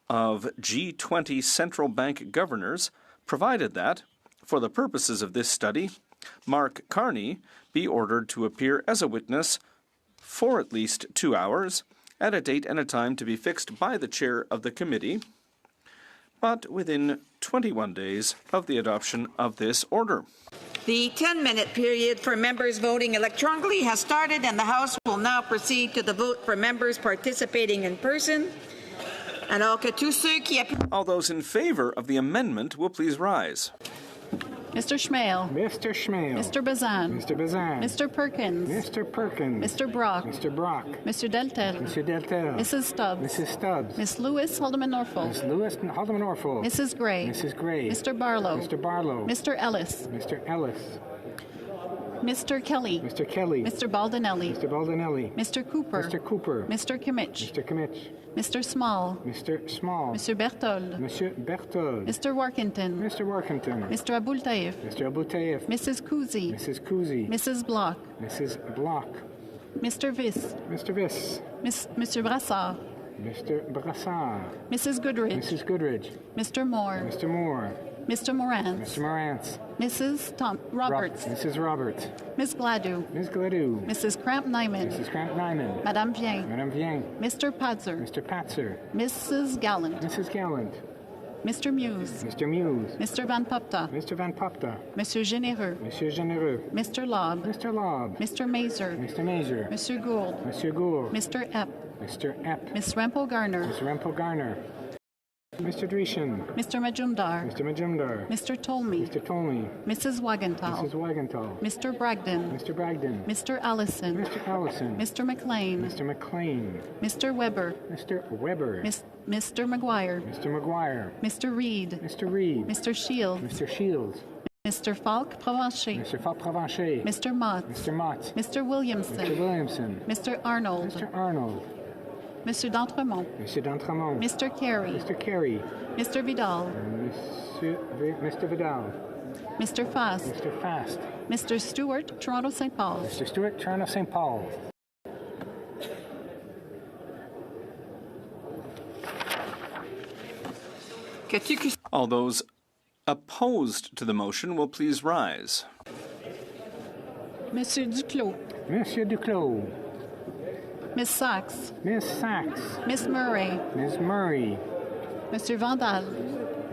of G20 central bank governors, provided that, for the purposes of this study, Mark Carney be ordered to appear as a witness for at least 2 hours at a date and a time to be fixed by the chair of the committee, but within 21 days of the adoption of this order. The 10-minute period for members voting electronically has started, and the House will now proceed to the vote for members participating in person. All those in favor of the amendment will please rise. Mr. Schmale. Mr. Schmale. Mr. Bazan. Mr. Bazan. Mr. Perkins. Mr. Perkins. Mr. Brock. Mr. Brock. Mr. Deltel. Mr. Deltel. Mrs. Stubbs. Mrs. Stubbs. Miss Lewis Haldeman Norfolk. Miss Lewis Haldeman Norfolk. Mrs. Gray. Mrs. Gray. Mr. Barlow. Mr. Barlow. Mr. Ellis. Mr. Ellis. Mr. Kelly. Mr. Kelly. Mr. Baldinelli. Mr. Baldinelli. Mr. Cooper. Mr. Cooper. Mr. Kimmich. Mr. Kimmich. Mr. Small. Mr. Small. Mr. Berthold. Monsieur Berthold. Mr. Workington. Mr. Workington. Mr. Abultaif. Mr. Abultaif. Mrs. Kuzi. Mrs. Kuzi. Mrs. Block. Mrs. Block. Mr. Viss. Mr. Viss. Monsieur Brassard. Mr. Brassard. Mrs. Goodrich. Mrs. Goodrich. Mr. Moore. Mr. Moore. Mr. Morantz. Mr. Morantz. Mrs. Roberts. Mrs. Roberts. Ms. Gladue. Ms. Gladue. Mrs. Cramp-Nyman. Mrs. Cramp-Nyman. Madame Vien. Madame Vien. Mr. Patzer. Mr. Patzer. Mrs. Gallant. Mrs. Gallant. Mr. Muse. Mr. Muse. Mr. Van Popta. Mr. Van Popta. Monsieur Généreux. Monsieur Généreux. Mr. Lobb. Mr. Lobb. Mr. Mazer. Mr. Mazer. Monsieur Gould. Monsieur Gould. Mr. Epp. Mr. Epp. Miss Rempel Garner. Miss Rempel Garner. Mr. Dreeshen. Mr. Majumdar. Mr. Majumdar. Mr. Tolmy. Mr. Tolmy. Mrs. Wagenthal. Mrs. Wagenthal. Mr. Bragdon. Mr. Bragdon. Mr. Allison. Mr. Allison. Mr. McLean. Mr. McLean. Mr. Weber. Mr. Weber. Mr. McGuire. Mr. McGuire. Mr. Reed. Mr. Reed. Mr. Shields. Mr. Shields. Mr. Falk Provencher. Mr. Falk Provencher. Mr. Mott. Mr. Mott. Mr. Williamson. Mr. Williamson. Mr. Arnold. Mr. Arnold. Monsieur d'Entremont. Monsieur d'Entremont. Mr. Carey. Mr. Carey. Mr. Vidal. Mr. Vidal. Mr. Fast. Mr. Fast. Mr. Stewart, Toronto St. Paul. Mr. Stewart, Toronto St. Paul. All those opposed to the motion will please rise. Monsieur Duclos. Monsieur Duclos. Miss Sachs. Miss Sachs. Miss Murray. Miss Murray. Monsieur Vandal.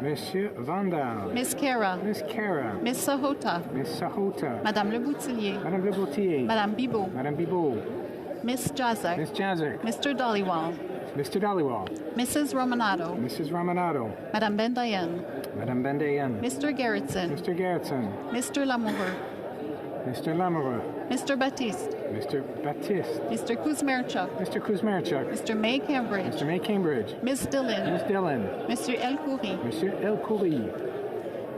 Monsieur Vandal. Miss Cara. Miss Cara. Miss Sahota. Miss Sahota. Madame Le Boutillier. Madame Le Boutillier. Madame Bibot. Madame Bibot. Miss Jazek. Miss Jazek. Mr. Dollywall. Mr. Dollywall. Mrs. Romanado. Mrs. Romanado. Madame Bendayen. Madame Bendayen. Mr. Gerritsen. Mr. Gerritsen. Mr. Lamoureux. Mr. Lamoureux. Mr. Baptiste. Mr. Baptiste. Mr. Kuzmerchuk. Mr. Kuzmerchuk. Mr. May Cambridge. Mr. May Cambridge. Miss Dillon. Miss Dillon. Monsieur El Khoury. Monsieur El Khoury.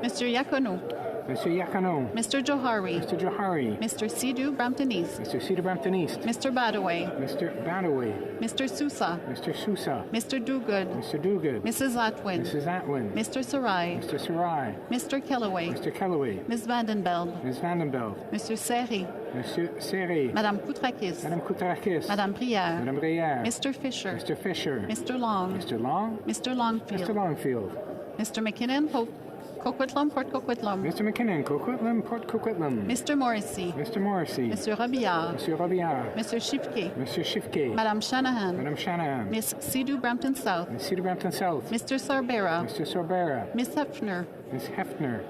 Mr. Yacono. Mr. Yacono. Mr. Johari. Mr. Johari. Mr. Sidhu Brampton East. Mr. Cedar Brampton East. Mr. Badaway. Mr. Badaway. Mr. Sousa. Mr. Sousa. Mr. Dogood. Mr. Dogood. Mrs. Atwin. Mrs. Atwin. Mr. Sarai. Mr. Sarai. Mr. Kellaway. Mr. Kellaway. Ms. Vandenbeld. Ms. Vandenbeld. Monsieur Seri. Monsieur Seri. Madame Koutrakis. Madame Koutrakis. Madame Brière. Madame Brière. Mr. Fisher. Mr. Fisher. Mr. Long. Mr. Long. Mr. Longfield. Mr. Longfield. Mr. McKinnon, Coquitlam, Port Coquitlam. Mr. McKinnon, Coquitlam, Port Coquitlam. Mr. Morrissey. Mr. Morrissey. Monsieur Robillard. Monsieur Robillard. Mr. Shifke. Monsieur Shifke. Madame Shanahan. Madame Shanahan. Miss Sidhu Brampton South. Miss Cedar Brampton South. Mr. Sorbera. Mr. Sorbera. Miss Hefner. Miss Hefner.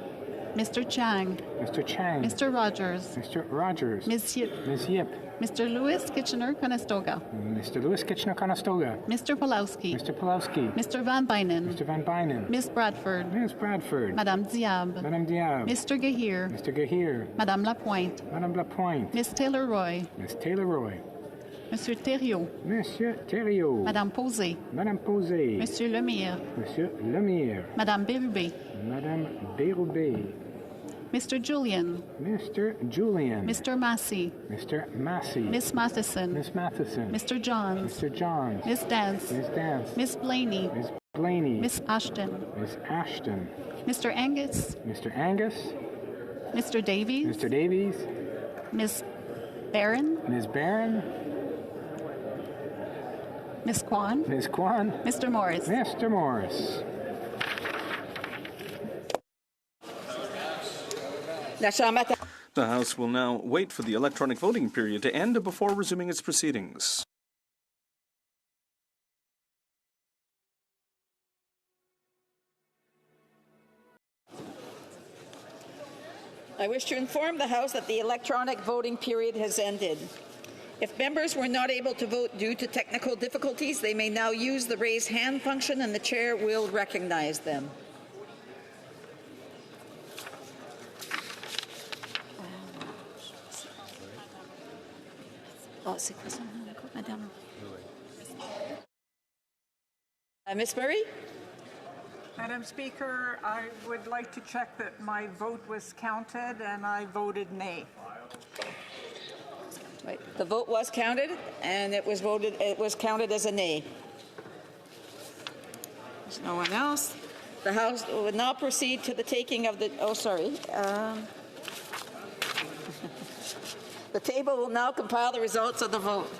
Mr. Chang. Mr. Chang. Mr. Rogers. Mr. Rogers. Ms. Yip. Ms. Yip. Mr. Lewis Kitchener Conestoga. Mr. Lewis Kitchener Conestoga. Mr. Pulowski. Mr. Pulowski. Mr. Van Bynen. Mr. Van Bynen. Miss Bradford. Miss Bradford. Madame Diab. Madame Diab. Mr. Gahir. Mr. Gahir. Madame Lapointe. Madame Lapointe. Miss Taylor Roy. Miss Taylor Roy. Monsieur Thériault. Monsieur Thériault. Madame Posé. Madame Posé. Monsieur Lemire. Monsieur Lemire. Madame Bérubé. Madame Bérubé. Mr. Julian. Mr. Julian. Mr. Massey. Mr. Massey. Miss Matheson. Miss Matheson. Mr. Johns. Mr. Johns. Miss Dance. Miss Dance. Miss Blaney. Miss Blaney. Miss Ashton. Miss Ashton. Mr. Angus. Mr. Angus. Mr. Davies. Mr. Davies. Miss Barron. Ms. Barron. Miss Kwan. Ms. Kwan. Mr. Morris. Mr. Morris. The House will now wait for the electronic voting period to end before resuming its proceedings. I wish to inform the House that the electronic voting period has ended. If members were not able to vote due to technical difficulties, they may now use the raise hand function and the chair will recognize them. Ms. Murray? Madam Speaker, I would like to check that my vote was counted and I voted nay. Right. The vote was counted and it was counted as a nay. There's no one else. The House will now proceed to the taking of the, the table will now compile the results of the vote.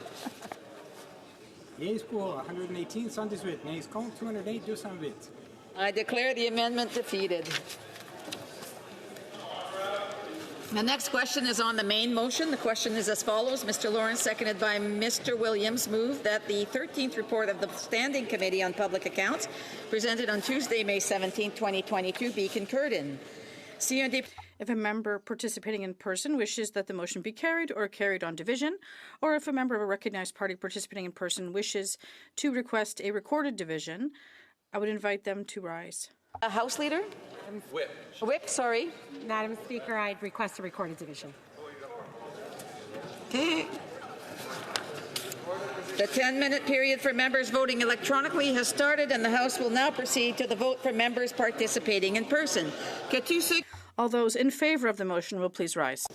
Yeas pour 118, 118. Nays contre 208, 208. I declare the amendment defeated. The next question is on the main motion. The question is as follows. Mr. Lawrence, seconded by Mr. Williams, move that the 13th report of the Standing Committee on Public Accounts, presented on Tuesday, May 17, 2022, be concurred in. If a member participating in person wishes that the motion be carried or carried on division, or if a member of a recognized party participating in person wishes to request a recorded division, I would invite them to rise. A House Leader? Whip, sorry. Madam Speaker, I'd request a recorded division. Okay. The 10-minute period for members voting electronically has started, and the House will now proceed to the vote for members participating in person. All those in favor of the motion will please rise.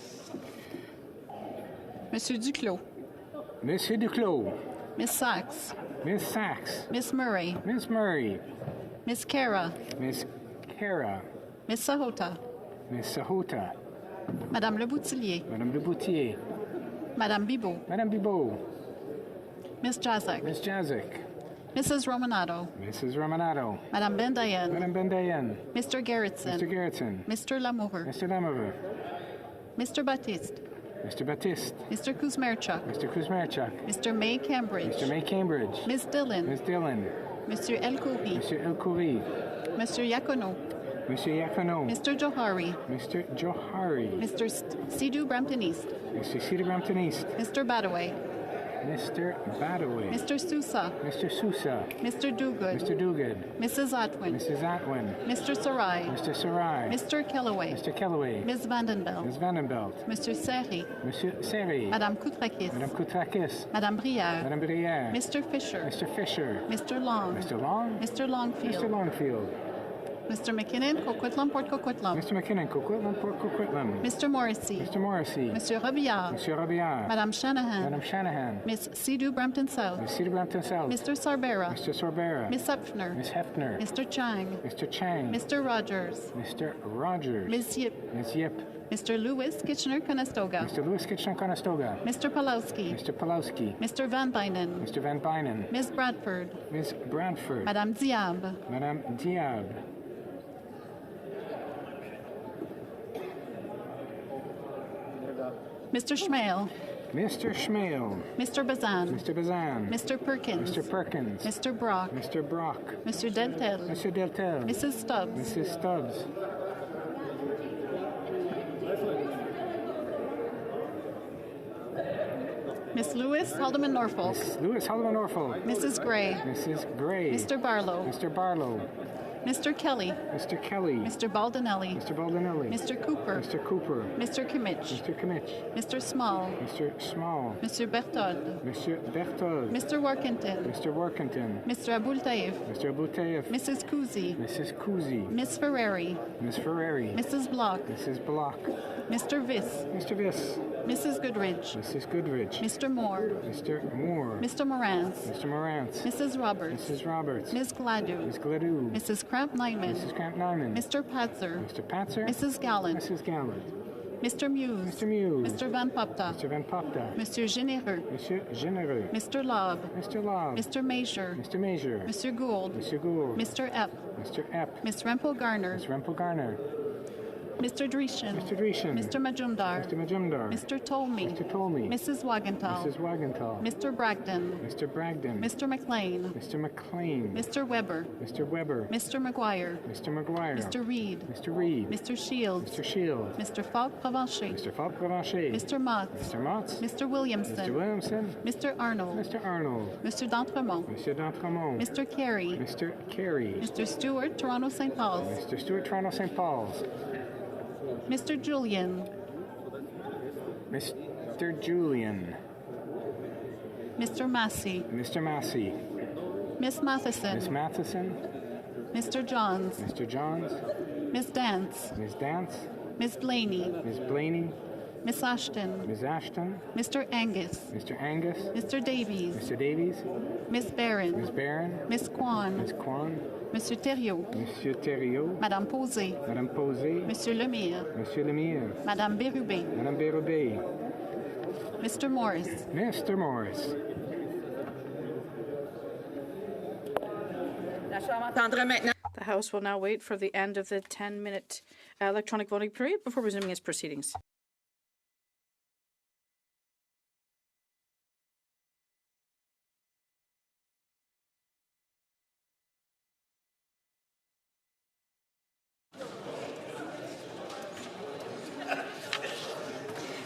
Monsieur Duclos. Monsieur Duclos. Miss Sachs. Miss Sachs. Miss Murray. Miss Murray. Miss Kara. Miss Kara. Miss Sahota. Miss Sahota. Madame Le Boutillier. Madame Le Boutillier. Madame Bibot. Madame Bibot. Miss Jazek. Miss Jazek. Mrs. Romanado. Mrs. Romanado. Madame Bendayen. Madame Bendayen. Mr. Gerritsen. Mr. Gerritsen. Mr. Lamoureux. Mr. Lamoureux. Mr. Baptiste. Mr. Baptiste. Mr. Kuzmerchuk. Mr. Kuzmerchuk. Mr. May Cambridge. Mr. May Cambridge. Miss Dillon. Miss Dillon. Monsieur El Khoury. Monsieur El Khoury. Mr. Yacono. Monsieur Yacono. Mr. Johari. Mr. Johari. Mr. Sidhu Brampton East. Mr. Sidhu Brampton East. Mr. Badaway. Mr. Badaway. Mr. Sousa. Mr. Sousa. Mr. Duguid. Mr. Duguid. Mrs. Atwin. Mrs. Atwin. Mr. Sarai. Mr. Sarai. Mr. Kellaway. Mr. Kellaway. Ms. Vandenbelt. Ms. Vandenbelt. Mr. Seri. Monsieur Seri. Madame Koutrakis. Madame Koutrakis. Madame Brière. Madame Brière. Mr. Fisher. Mr. Fisher. Mr. Long. Mr. Long. Mr. Longfield. Mr. Longfield. Mr. McKinnon, Coquitlam, Port Coquitlam. Mr. McKinnon, Coquitlam, Port Coquitlam. Mr. Morrissey. Mr. Morrissey. Monsieur Robillard. Monsieur Robillard. Madame Shanahan. Madame Shanahan. Miss Sidhu Brampton South. Miss Sidhu Brampton South. Mr. Sarbera. Mr. Sorbera. Miss Hepfner. Miss Hepfner. Mr. Chang. Mr. Chang. Mr. Rogers. Mr. Rogers. Miss Yip. Miss Yip. Mr. Lewis Kitchener-Conestoga. Mr. Lewis Kitchener-Conestoga. Mr. Pulowski. Mr. Pulowski. Mr. Van Bynen. Mr. Van Bynen. Miss Bradford. Miss Bradford. Madame Diab. Madame Diab. Mr. Schmale. Mr. Schmale. Mr. Bazan. Mr. Bazan. Mr. Perkins. Mr. Perkins. Mr. Brock. Mr. Brock. Mr. Deltel. Mr. Deltel. Mrs. Stubbs. Mrs. Stubbs. Miss Lewis, Haldeman Norfolk. Miss Lewis, Haldeman Norfolk. Mrs. Gray. Mrs. Gray. Mr. Barlow. Mr. Barlow. Mr. Kelly. Mr. Kelly. Mr. Baldinelli. Mr. Baldinelli. Mr. Cooper. Mr. Cooper. Mr. Kimmich. Mr. Kimmich. Mr. Small. Mr. Small. Mr. Berthold. Mr. Berthold. Mr. Workington. Mr. Workington. Mr. Abultaif. Mr. Abultaif. Mrs. Kuzi. Mrs. Kuzi. Miss Ferrari. Miss Ferrari. Mrs. Block. Mrs. Block. Mr. Viss. Mr. Viss. Mrs. Goodridge. Mrs. Goodridge. Mr. Moore. Mr. Moore. Mr. Morantz. Mr. Morantz. Mrs. Roberts. Mrs. Roberts. Ms. Gladue. Ms. Gladue. Mrs. Kramp-Nyman. Mrs. Kramp-Nyman. Mr. Patzer. Mr. Patzer. Mrs. Gallant. Mrs. Gallant. Mr. Muse. Mr. Muse. Mr. Van Popta. Mr. Van Popta. Monsieur Généreux. Monsieur Généreux. Mr. Lobb. Mr. Lobb. Mr. Major. Mr. Major. Mr. Gould. Mr. Gould. Mr. Epp. Mr. Epp. Miss Rempel Garner. Ms. Rempel Garner. Mr. Dreeshen. Mr. Dreeshen. Mr. Majumdar. Mr. Majumdar. Mr. Tolmie. Mr. Tolmie. Mrs. Wagenthal. Mrs. Wagenthal. Mr. Bragdon. Mr. Bragdon. Mr. McLean. Mr. McLean. Mr. Weber. Mr. Weber. Mr. McGuire. Mr. McGuire. Mr. Reed. Mr. Reed. Mr. Shields. Mr. Shields. Mr. Falk Provencher. Mr. Falk Provencher. Mr. Motz. Mr. Motz. Mr. Williamson. Mr. Williamson. Mr. Arnold. Mr. Arnold. Mr. D'Entremont. Mr. D'Entremont. Mr. Carey. Mr. Carey. Mr. Stewart, Toronto St. Paul's. Mr. Stewart, Toronto St. Paul's. Mr. Julian. Mr. Julian. Mr. Massey. Mr. Massey. Miss Matheson. Miss Matheson. Mr. Johns. Mr. Johns. Miss Dance. Ms. Dance. Miss Blaney. Ms. Blaney. Miss Ashton. Ms. Ashton. Mr. Angus. Mr. Angus. Mr. Davies. Mr. Davies. Miss Barron. Ms. Barron. Miss Kwan. Ms. Kwan. Monsieur Thériault. Monsieur Thériault. Madame Posé. Madame Posé. Monsieur Lemire. Monsieur Lemire. Madame Bérubé. Madame Bérubé. Mr. Morris. Mr. Morris. The House will now wait for the end of the 10-minute electronic voting period before resuming its proceedings.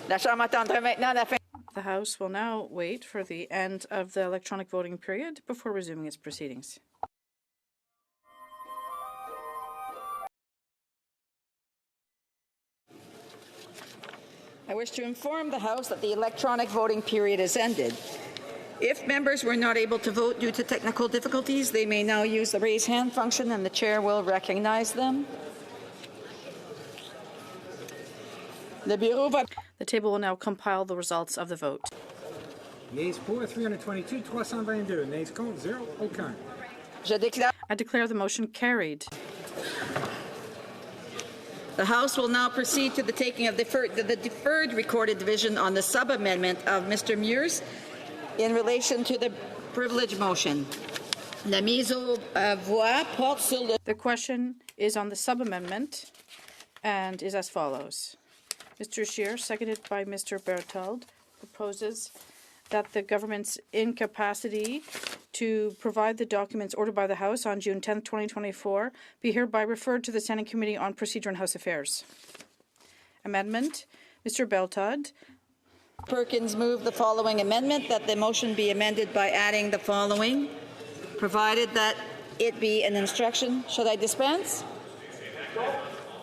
The House will now wait for the end of the electronic voting period before resuming its proceedings. I wish to inform the House that the electronic voting period has ended. If members were not able to vote due to technical difficulties, they may now use the raise hand function and the chair will recognize them. The table will now compile the results of the vote. Yeas pour 322, 322. Nays contre 0, aucun. I declare the motion carried. The House will now proceed to the taking of the deferred recorded division on the sub-amendment of Mr. Mears in relation to the privilege motion. La mise au voix porte sur le... The question is on the sub-amendment and is as follows. Mr. Scheer, seconded by Mr. Berthold, proposes that the government's incapacity to provide the documents ordered by the House on June 10, 2024, be hereby referred to the Standing Committee on Procedure and House Affairs. Amendment. Mr. Berthold. Perkins moved the following amendment, that the motion be amended by adding the following, provided that it be an instruction. Should I dispense?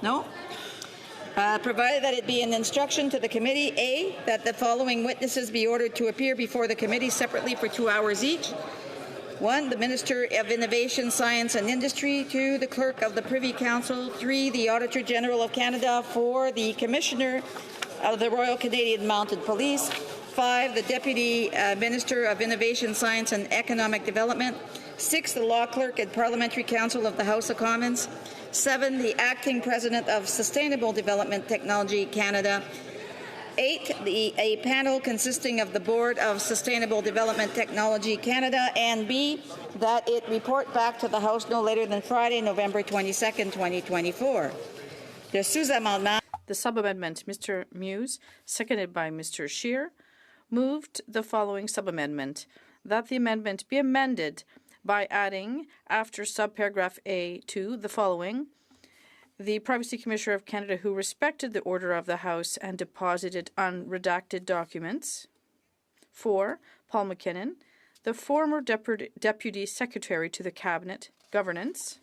No? Provided that it be an instruction to the committee, A, that the following witnesses be ordered to appear before the committee separately for 2 hours each. 1, the Minister of Innovation, Science and Industry. 2, the Clerk of the Privy Council. 3, the Auditor General of Canada. 4, the Commissioner of the Royal Canadian Mounted Police. 5, the Deputy Minister of Innovation, Science and Economic Development. 6, the Law Clerk and Parliamentary Council of the House of Commons. 7, the Acting President of Sustainable Development Technology Canada. 8, a panel consisting of the Board of Sustainable Development Technology Canada, and B, that it report back to the House no later than Friday, November 22nd, 2024. The sous-amendement. The sub-amendment, Mr. Mews, seconded by Mr. Scheer, moved the following sub-amendment, that the amendment be amended by adding, after subparagraph A2, the following: the Privacy Commissioner of Canada who respected the order of the House and deposited unredacted documents. 4, Paul McKinnon, the former Deputy Secretary to the Cabinet Governance.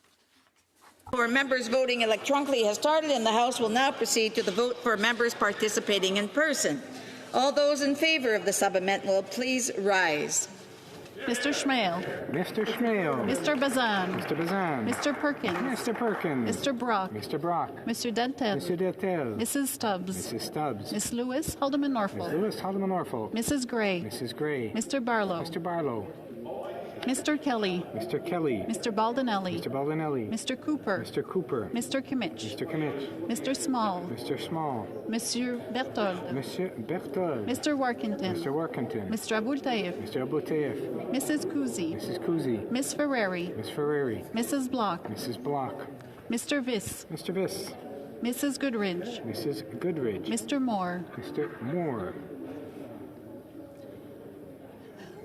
For members voting electronically has started, and the House will now proceed to the vote for members participating in person. All those in favour of the sub-amendment will please rise. Mr. Schmale. Mr. Schmale. Mr. Bazan. Mr. Bazan. Mr. Perkins. Mr. Perkins. Mr. Brock. Mr. Brock. Mr. Deltel. Mr. Deltel. Mrs. Stubbs. Mrs. Stubbs. Miss Lewis, Haldeman Norfolk. Miss Lewis, Haldeman Norfolk. Mrs. Gray. Mrs. Gray. Mr. Barlow. Mr. Barlow. Mr. Kelly. Mr. Kelly. Mr. Baldinelli. Mr. Baldinelli. Mr. Cooper. Mr. Cooper. Mr. Kimmich. Mr. Kimmich. Mr. Small. Mr. Small. Monsieur Berthold. Monsieur Berthold. Mr. Workington. Mr. Workington. Mr. Abultaif. Mr. Abultaif. Mrs. Kuzi. Mrs. Kuzi. Miss Ferreri. Miss Ferreri. Mrs. Block. Mrs. Block. Mr. Viss. Mr. Viss. Mrs. Goodridge. Mrs. Goodridge. Mr. Moore. Mr. Moore.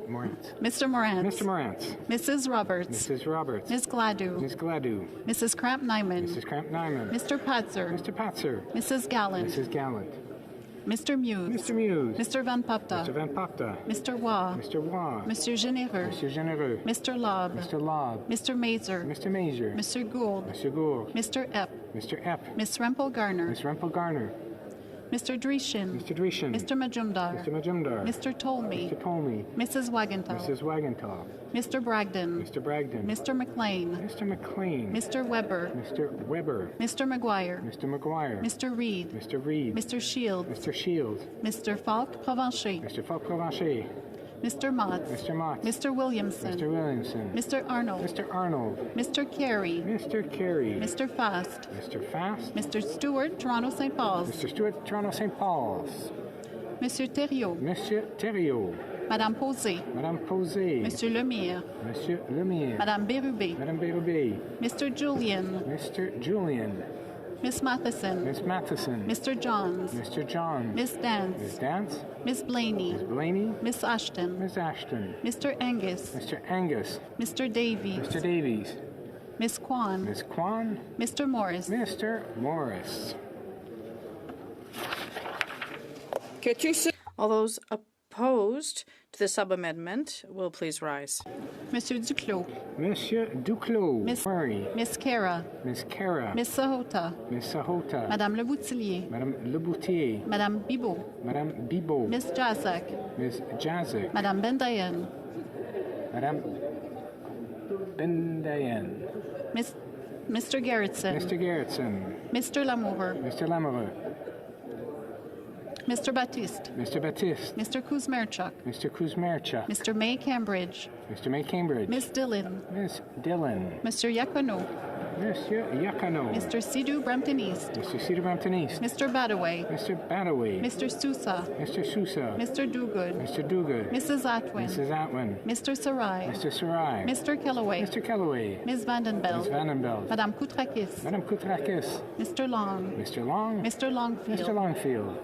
Morant. Mr. Morant. Mr. Morant. Mrs. Roberts. Mrs. Roberts. Ms. Gladue. Ms. Gladue. Mrs. Kramp-Nyman. Mrs. Kramp-Nyman. Mr. Patzer. Mr. Patzer. Mrs. Gallant. Mrs. Gallant. Mr. Muse. Mr. Muse. Mr. Van Papta. Mr. Van Papta. Mr. Waugh. Mr. Waugh. Monsieur Généreux. Monsieur Généreux. Mr. Lobb. Mr. Lobb. Mr. Mazer. Mr. Mazer. Mr. Gould. Mr. Gould. Mr. Epp. Mr. Epp. Miss Rempel Garner. Miss Rempel Garner. Mr. Drishin. Mr. Drishin. Mr. Majumdar. Mr. Majumdar. Mr. Tolmie. Mr. Tolmie. Mrs. Wagenthal. Mrs. Wagenthal. Mr. Bragdon. Mr. Bragdon. Mr. McLean. Mr. McLean. Mr. Weber. Mr. Weber. Mr. McGuire. Mr. McGuire. Mr. Reed. Mr. Reed. Mr. Shields. Mr. Shields. Mr. Falk Provencher. Mr. Falk Provencher. Mr. Motts. Mr. Motts. Mr. Williamson. Mr. Williamson. Mr. Arnold. Mr. Arnold. Mr. Carey. Mr. Carey. Mr. Fast. Mr. Fast. Mr. Stewart, Toronto St. Paul's. Mr. Stewart, Toronto St. Paul's. Monsieur Thériault. Monsieur Thériault. Madame Posé. Madame Posé. Monsieur Lemire. Monsieur Lemire. Madame Bérubé. Madame Bérubé. Mr. Julian. Mr. Julian. Miss Matheson. Miss Matheson. Mr. Johns. Mr. Johns. Miss Dance. Miss Dance. Miss Blaney. Miss Blaney. Miss Ashton. Miss Ashton. Mr. Angus. Mr. Angus. Mr. Davies. Mr. Davies. Miss Kwan. Miss Kwan. Mr. Morris. Mr. Morris. All those opposed to the sub-amendment will please rise. Monsieur Duclos. Monsieur Duclos. Miss Murray. Miss Cara. Miss Cara. Miss Sahota. Miss Sahota. Madame Leboutillier. Madame Leboutier. Madame Bibot. Madame Bibot. Miss Jazak. Miss Jazek. Madame Bendayen. Madame Bendayen. Mr. Gerritsen. Mr. Gerritsen. Mr. Lamoureux. Mr. Lamoureux. Mr. Baptiste. Mr. Baptiste. Mr. Kuzmerchuk. Mr. Kuzmerchuk. Mr. May Cambridge. Mr. May Cambridge. Miss Dillon. Miss Dillon. Mr. Yacono. Monsieur Yacano. Mr. Sidhu Brampton East. Mr. Cedar Brampton East. Mr. Badaway. Mr. Badaway. Mr. Sousa. Mr. Sousa. Mr. Duguid. Mr. Duguid. Mrs. Atwin. Mrs. Atwin. Mr. Sarai. Mr. Sarai. Mr. Kellaway. Mr. Kellaway. Ms. Vandenbelt. Ms. Vandenbelt. Madame Koutrakis. Madame Koutrakis. Mr. Long. Mr. Long. Mr. Longfield. Mr. Longfield.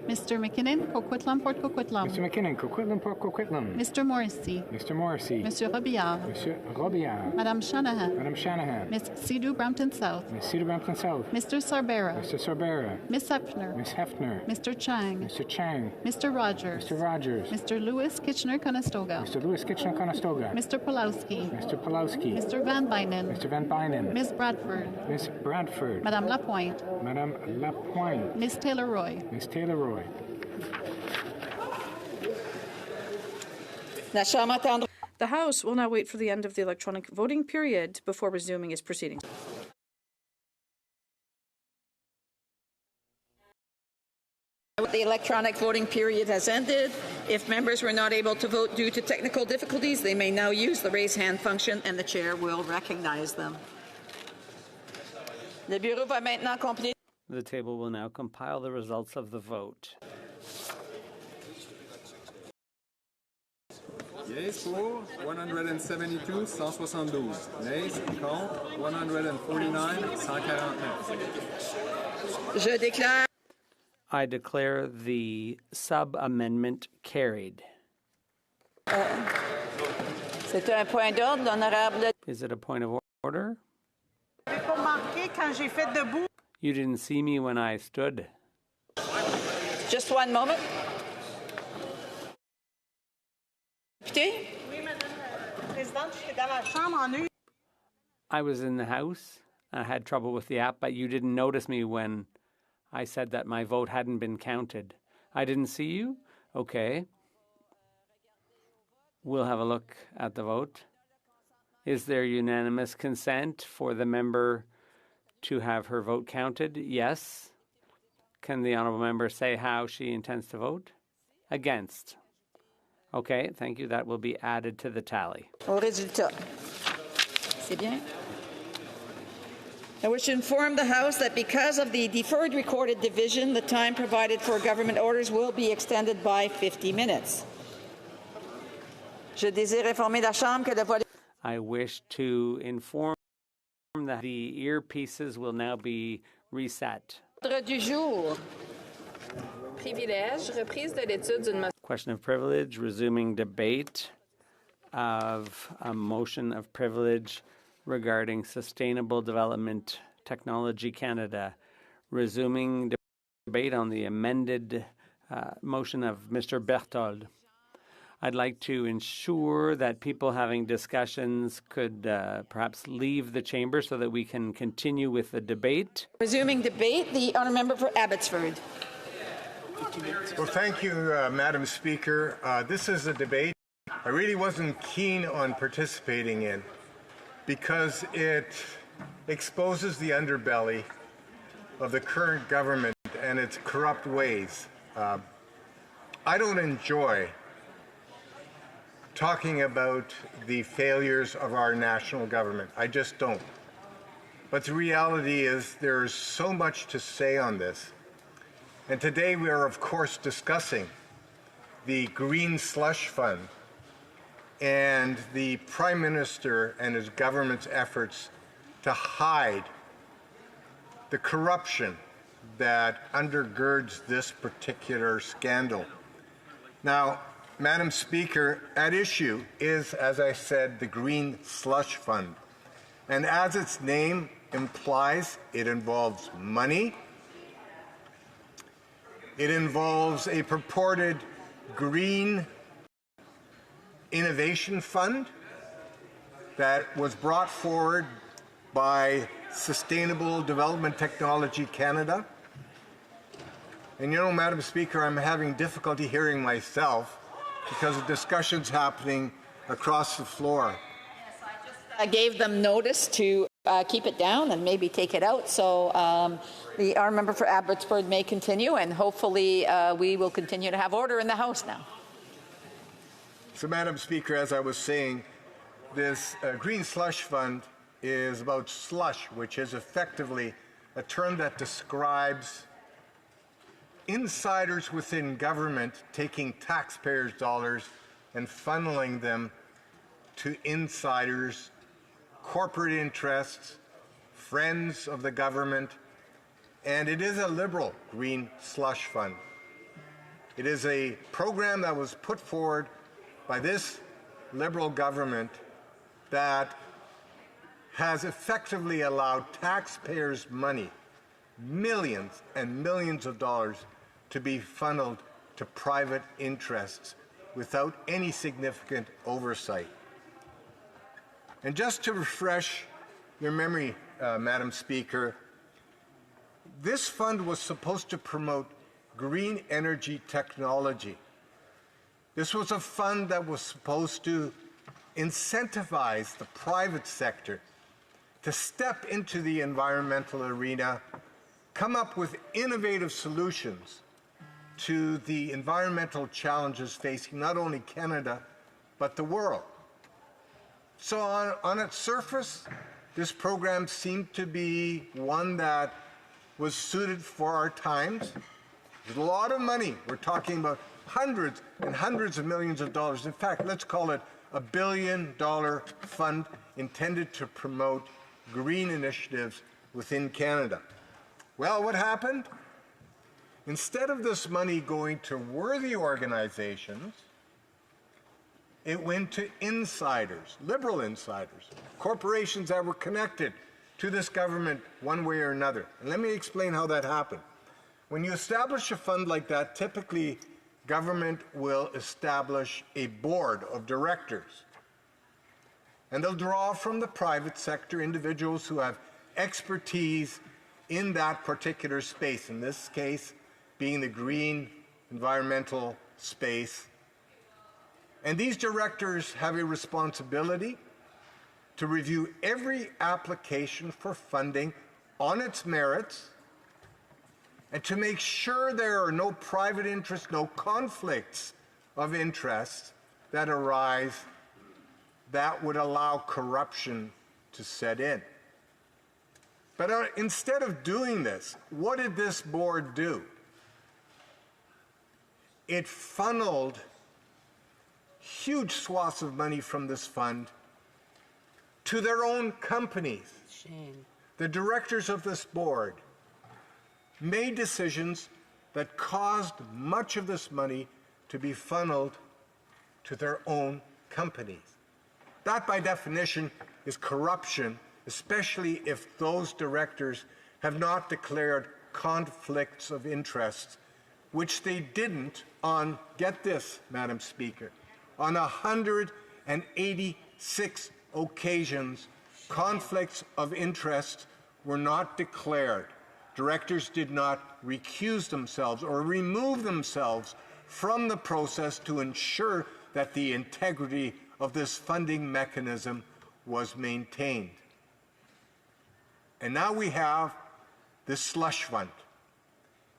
Mr. McKinnon, Coquitlam, Port Coquitlam. Mr. McKinnon, Coquitlam, Port Coquitlam. Mr. Morrissey. Mr. Morrissey. Monsieur Robillard. Monsieur Robillard. Madame Shanahan. Madame Shanahan. Miss Sidhu Brampton South. Miss Cedar Brampton South. Mr. Sarbera. Mr. Sorbera. Miss Hefner. Miss Hefner. Mr. Chang. Mr. Chang. Mr. Rogers. Mr. Rogers. Mr. Lewis Kitchener-Conestoga. Mr. Lewis Kitchener-Conestoga. Mr. Pulowski. Mr. Pulowski. Mr. Van Bynen. Mr. Van Bynen. Miss Bradford. Miss Bradford. Madame Lapointe. Madame Lapointe. Miss Taylor-Roy. Miss Taylor-Roy. The House will now wait for the end of the electronic voting period before resuming its proceedings. The electronic voting period has ended. If members were not able to vote due to technical difficulties, they may now use the raise hand function and the chair will recognize them. Le bureau va maintenant compléter. The table will now compile the results of the vote. Yeas pour 172, 172. Nays contre 149, 149. Je déclare. I declare the sub-amendment carried. C'est un point d'ordre, l'honorable. Is it a point of order? You didn't see me when I stood. Just one moment. I was in the House I had trouble with the app, but you didn't notice me when I said that my vote hadn't been counted. I didn't see you? Okay. We'll have a look at the vote. Is there unanimous consent for the member to have her vote counted? Yes. Can the honourable member say how she intends to vote? Against. Okay, thank you. That will be added to the tally. Au résultat. C'est bien. I wish to inform the House that because of the deferred recorded division, the time provided for government orders will be extended by 50 minutes. Je désire informer la Chambre que la voix... I wish to inform that the earpieces will now be reset. Ordre du jour. Privilège, reprise de l'étude d'une motion. Question of privilege, resuming debate of a motion of privilege regarding Sustainable Development Technology Canada. Resuming debate on the amended motion of Mr. Berthold. I'd like to ensure that people having discussions could perhaps leave the chamber so that we can continue with the debate. Resuming debate, the honourable member for Abbotsford. Well, thank you, Madam Speaker. This is a debate I really wasn't keen on participating in because it exposes the underbelly of the current government and its corrupt ways. I don't enjoy talking about the failures of our national government. I just don't. But the reality is there's so much to say on this. And today we are, of course, discussing the Green Slush Fund and the Prime Minister and his government's efforts to hide the corruption that undergirds this particular scandal. Now, Madam Speaker, at issue is, as I said, the Green Slush Fund. And as its name implies, it involves money. It involves a purported green innovation fund that was brought forward by Sustainable Development Technology Canada. And you know, Madam Speaker, I'm having difficulty hearing myself because of discussions happening across the floor. I gave them notice to keep it down and maybe take it out, so the honourable member for Abbotsford may continue, and hopefully we will continue to have order in the House now. So, Madam Speaker, as I was saying, this Green Slush Fund is about slush, which is effectively a term that describes insiders within government taking taxpayers' dollars and funneling them to insiders, corporate interests, friends of the government, and it is a liberal green slush fund. It is a program that was put forward by this liberal government that has effectively allowed taxpayers' money, millions and millions of dollars, to be funneled to private interests without any significant oversight. And just to refresh your memory, Madam Speaker, this fund was supposed to promote green energy technology. This was a fund that was supposed to incentivize the private sector to step into the environmental arena, come up with innovative solutions to the environmental challenges facing not only Canada, but the world. So on its surface, this program seemed to be one that was suited for our times. There's a lot of money. We're talking about hundreds and hundreds of millions of dollars. In fact, let's call it a $1 billion fund intended to promote green initiatives within Canada. Well, what happened? Instead of this money going to worthy organizations, it went to insiders, liberal insiders, corporations that were connected to this government one way or another. And let me explain how that happened. When you establish a fund like that, typically government will establish a board of directors. And they'll draw from the private sector individuals who have expertise in that particular space, in this case being the green environmental space. And these directors have a responsibility to review every application for funding on its merits and to make sure there are no private interests, no conflicts of interest that arise that would allow corruption to set in. But instead of doing this, what did this board do? It funneled huge swaths of money from this fund to their own companies. Shame. The directors of this board made decisions that caused much of this money to be funneled to their own companies. That, by definition, is corruption, especially if those directors have not declared conflicts of interest, which they didn't on, get this, Madam Speaker, on 186 occasions, conflicts of interest were not declared. Directors did not recuse themselves or remove themselves from the process to ensure that the integrity of this funding mechanism was maintained. And now we have this slush fund.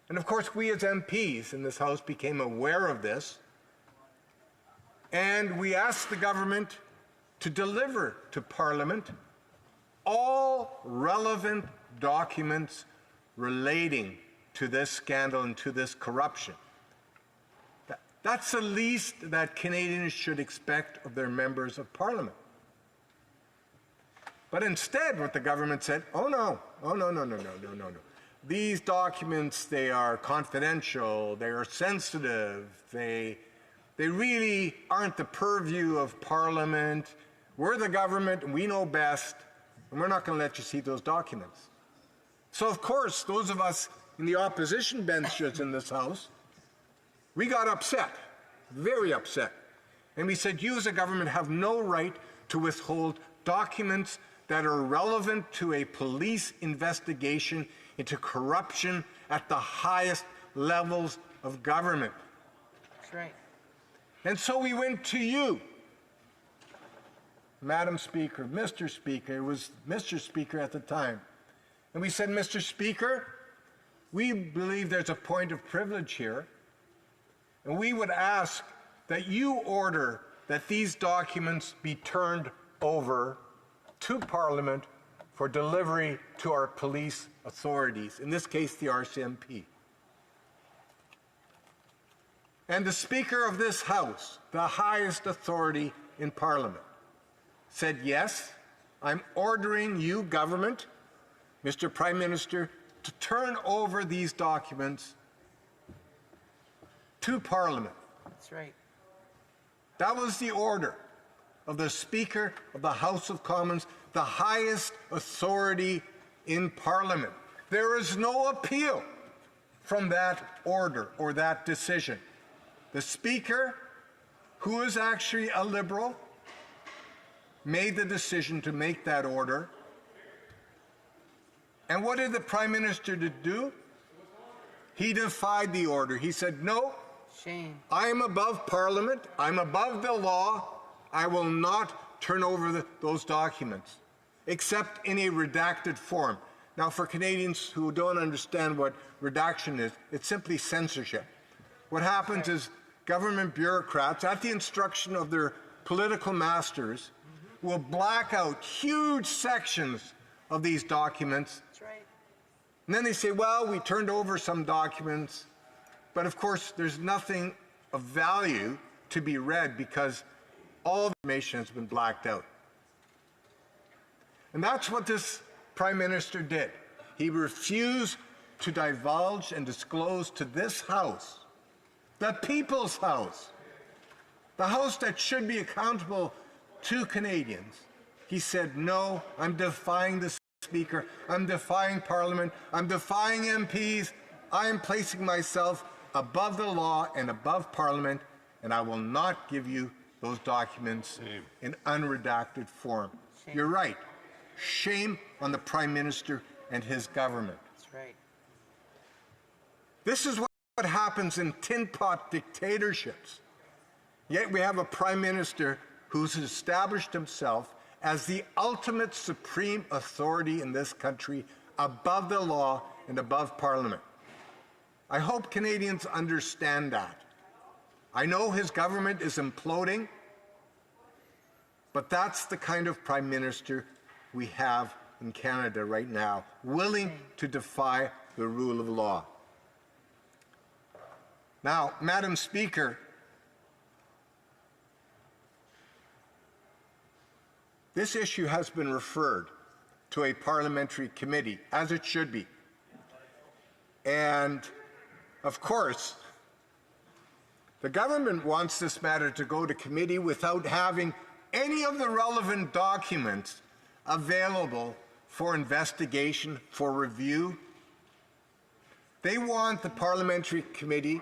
And of course, we as MPs in this House became aware of this, and we asked the government to deliver to Parliament all relevant documents relating to this scandal and to this corruption. That's the least that Canadians should expect of their members of Parliament. But instead, what the government said, oh no. These documents, they are confidential, they are sensitive, they really aren't the purview of Parliament. We're the government, and we know best, and we're not going to let you see those documents. So, of course, those of us in the opposition benches in this House, we got upset, very upset. And we said, you as a government have no right to withhold documents that are relevant to a police investigation into corruption at the highest levels of government. That's right. And so we went to you, Madam Speaker, Mr. Speaker, it was Mr. Speaker at the time. And we said, Mr. Speaker, we believe there's a point of privilege here, and we would ask that you order that these documents be turned over to Parliament for delivery to our police authorities, in this case, the RCMP. And the Speaker of this House, the highest authority in Parliament, said, yes, I'm ordering you, government, Mr. Prime Minister, to turn over these documents to Parliament. That's right. That was the order of the Speaker of the House of Commons, the highest authority in Parliament. There is no appeal from that order or that decision. The Speaker, who is actually a Liberal, made the decision to make that order. And what did the Prime Minister do? He defied the order. He said, no, shame. I am above Parliament. I'm above the law. I will not turn over those documents, except in a redacted form. Now, for Canadians who don't understand what redaction is, it's simply censorship. What happens is government bureaucrats, at the instruction of their political masters, will black out huge sections of these documents. That's right. And then they say, well, we turned over some documents, but of course there's nothing of value to be read because all the information has been blacked out. And that's what this Prime Minister did. He refused to divulge and disclose to this House, the People's House, the House that should be accountable to Canadians. He said, no, I'm defying the Speaker, I'm defying Parliament, I'm defying MPs, I am placing myself above the law and above Parliament, and I will not give you those documents in unredacted form. You're right. shame on the Prime Minister and his government. That's right. This is what happens in tin pot dictatorships. Yet we have a Prime Minister who's established himself as the ultimate supreme authority in this country, above the law and above Parliament. I hope Canadians understand that. I know his government is imploding, but that's the kind of Prime Minister we have in Canada right now, willing to defy the rule of law. Now, Madam Speaker, this issue has been referred to a parliamentary committee, as it should be. And, of course, the government wants this matter to go to committee without having any of the relevant documents available for investigation, for review. They want the parliamentary committee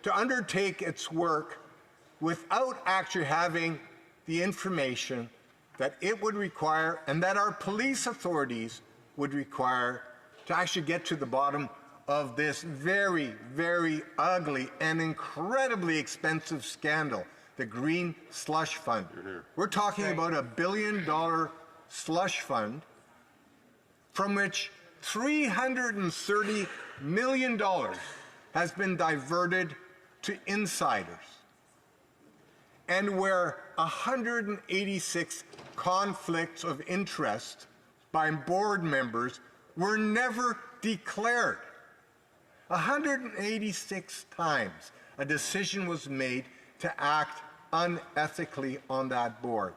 to undertake its work without actually having the information that it would require and that our police authorities would require to actually get to the bottom of this very, very ugly and incredibly expensive scandal, the Green Slush Fund. We're talking about $1 billion slush fund from which $330 million has been diverted to insiders, and where 186 conflicts of interest by board members were never declared. 186 times a decision was made to act unethically on that board.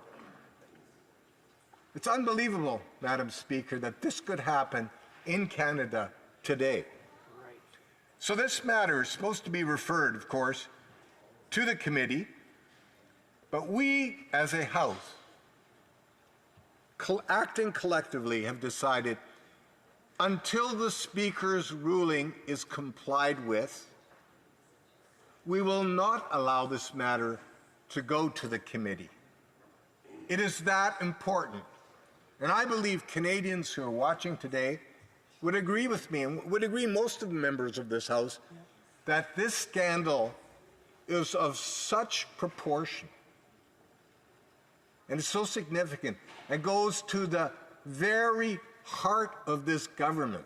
It's unbelievable, Madam Speaker, that this could happen in Canada today. So this matter is supposed to be referred, of course, to the committee, but we as a House, acting collectively, have decided until the Speaker's ruling is complied with, we will not allow this matter to go to the committee. It is that important. And I believe Canadians who are watching today would agree with me, and would agree most of the members of this House, that this scandal is of such proportion and is so significant and goes to the very heart of this government,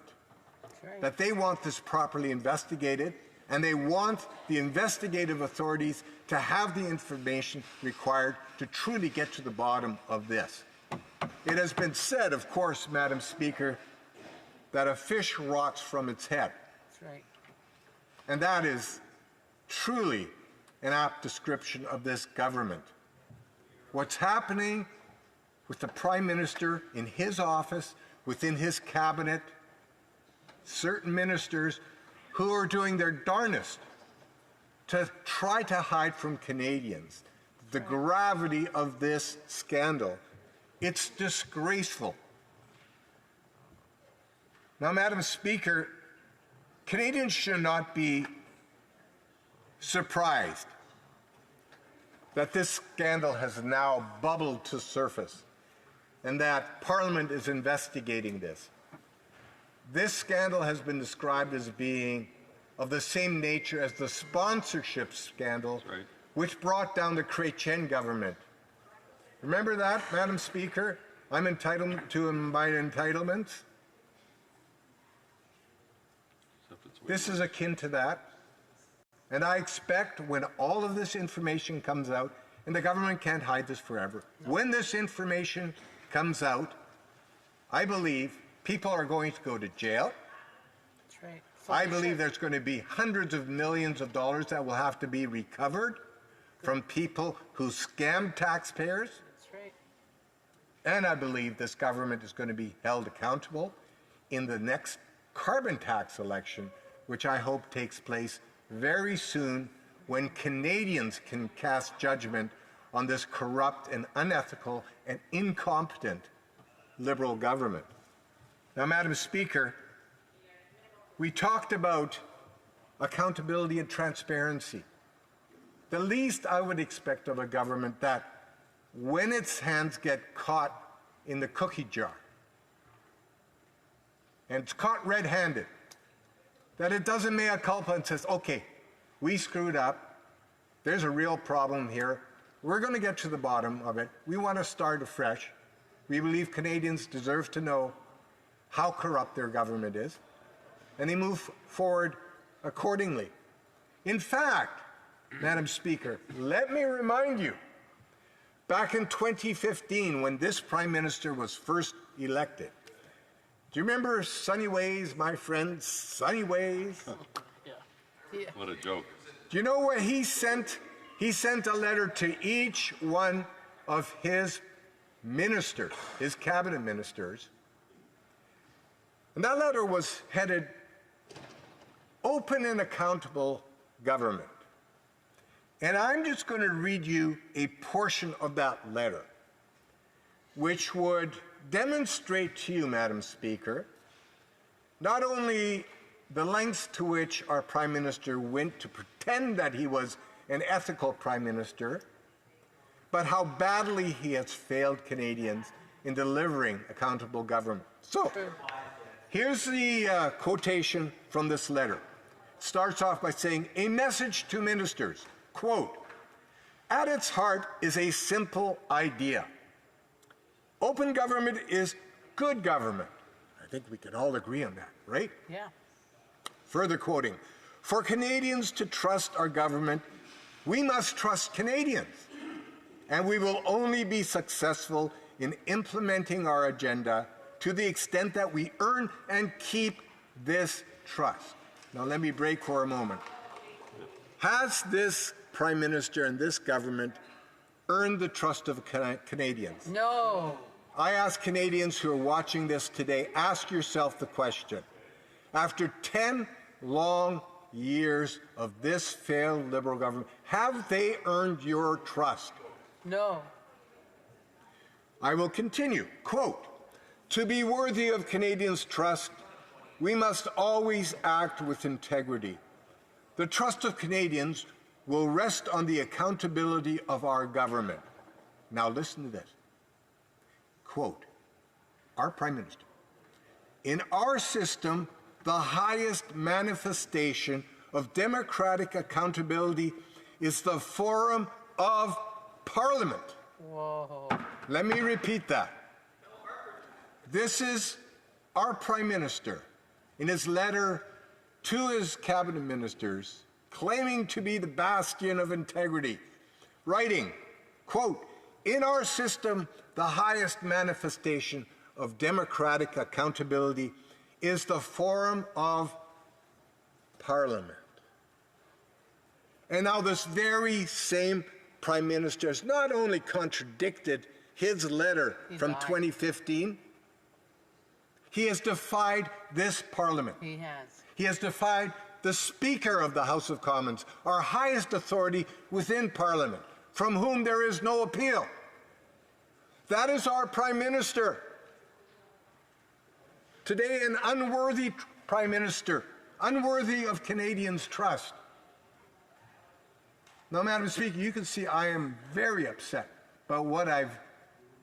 that they want this properly investigated, and they want the investigative authorities to have the information required to truly get to the bottom of this. It has been said, of course, Madam Speaker, that a fish rots from its head. That's right. And that is truly an apt description of this government. What's happening with the Prime Minister in his office, within his cabinet, certain ministers who are doing their darnest to try to hide from Canadians the gravity of this scandal. It's disgraceful. Now, Madam Speaker, Canadians should not be surprised that this scandal has now bubbled to surface and that Parliament is investigating this. This scandal has been described as being of the same nature as the sponsorship scandal, which brought down the Chrétien government. Remember that, Madam Speaker? I'm entitled to my entitlements. This is akin to that. And I expect when all of this information comes out, and the government can't hide this forever, when this information comes out, I believe people are going to go to jail. That's right. I believe there's going to be hundreds of millions of dollars that will have to be recovered from people who scam taxpayers. That's right. And I believe this government is going to be held accountable in the next carbon tax election, which I hope takes place very soon, when Canadians can cast judgment on this corrupt and unethical and incompetent Liberal government. Now, Madam Speaker, we talked about accountability and transparency. The least I would expect of a government that when its hands get caught in the cookie jar, and it's caught red-handed, that it doesn't mea culpa and says, okay, we screwed up, there's a real problem here, we're going to get to the bottom of it, we want to start afresh, we believe Canadians deserve to know how corrupt their government is, and they move forward accordingly. In fact, Madam Speaker, let me remind you, back in 2015, when this Prime Minister was first elected, do you remember Sunny Ways, my friend, Sunny Ways? What a joke. Do you know what he sent? He sent a letter to each one of his ministers, his cabinet ministers. And that letter was headed, Open and Accountable Government. And I'm just going to read you a portion of that letter, which would demonstrate to you, Madam Speaker, not only the lengths to which our Prime Minister went to pretend that he was an ethical Prime Minister, but how badly he has failed Canadians in delivering accountable government. So, here's the quotation from this letter. It starts off by saying, a message to ministers, quote, at its heart is a simple idea. Open government is good government. I think we can all agree on that, right? Yeah. Further quoting, for Canadians to trust our government, we must trust Canadians. And we will only be successful in implementing our agenda to the extent that we earn and keep this trust. Now let me break for a moment. Has this Prime Minister and this government earned the trust of Canadians? No. I ask Canadians who are watching this today, ask yourself the question. After 10 long years of this failed Liberal government, have they earned your trust? No. I will continue. Quote, to be worthy of Canadians' trust, we must always act with integrity. The trust of Canadians will rest on the accountability of our government. Now listen to this. Quote, our Prime Minister, in our system, the highest manifestation of democratic accountability is the forum of Parliament. Whoa. Let me repeat that. This is our Prime Minister in his letter to his cabinet ministers, claiming to be the bastion of integrity, writing, quote, in our system, the highest manifestation of democratic accountability is the forum of Parliament. And now this very same Prime Minister has not only contradicted his letter from 2015, he has defied this Parliament. He has. He has defied the Speaker of the House of Commons, our highest authority within Parliament, from whom there is no appeal. That is our Prime Minister. Today, an unworthy Prime Minister, unworthy of Canadians' trust. Now, Madam Speaker, you can see I am very upset about what I've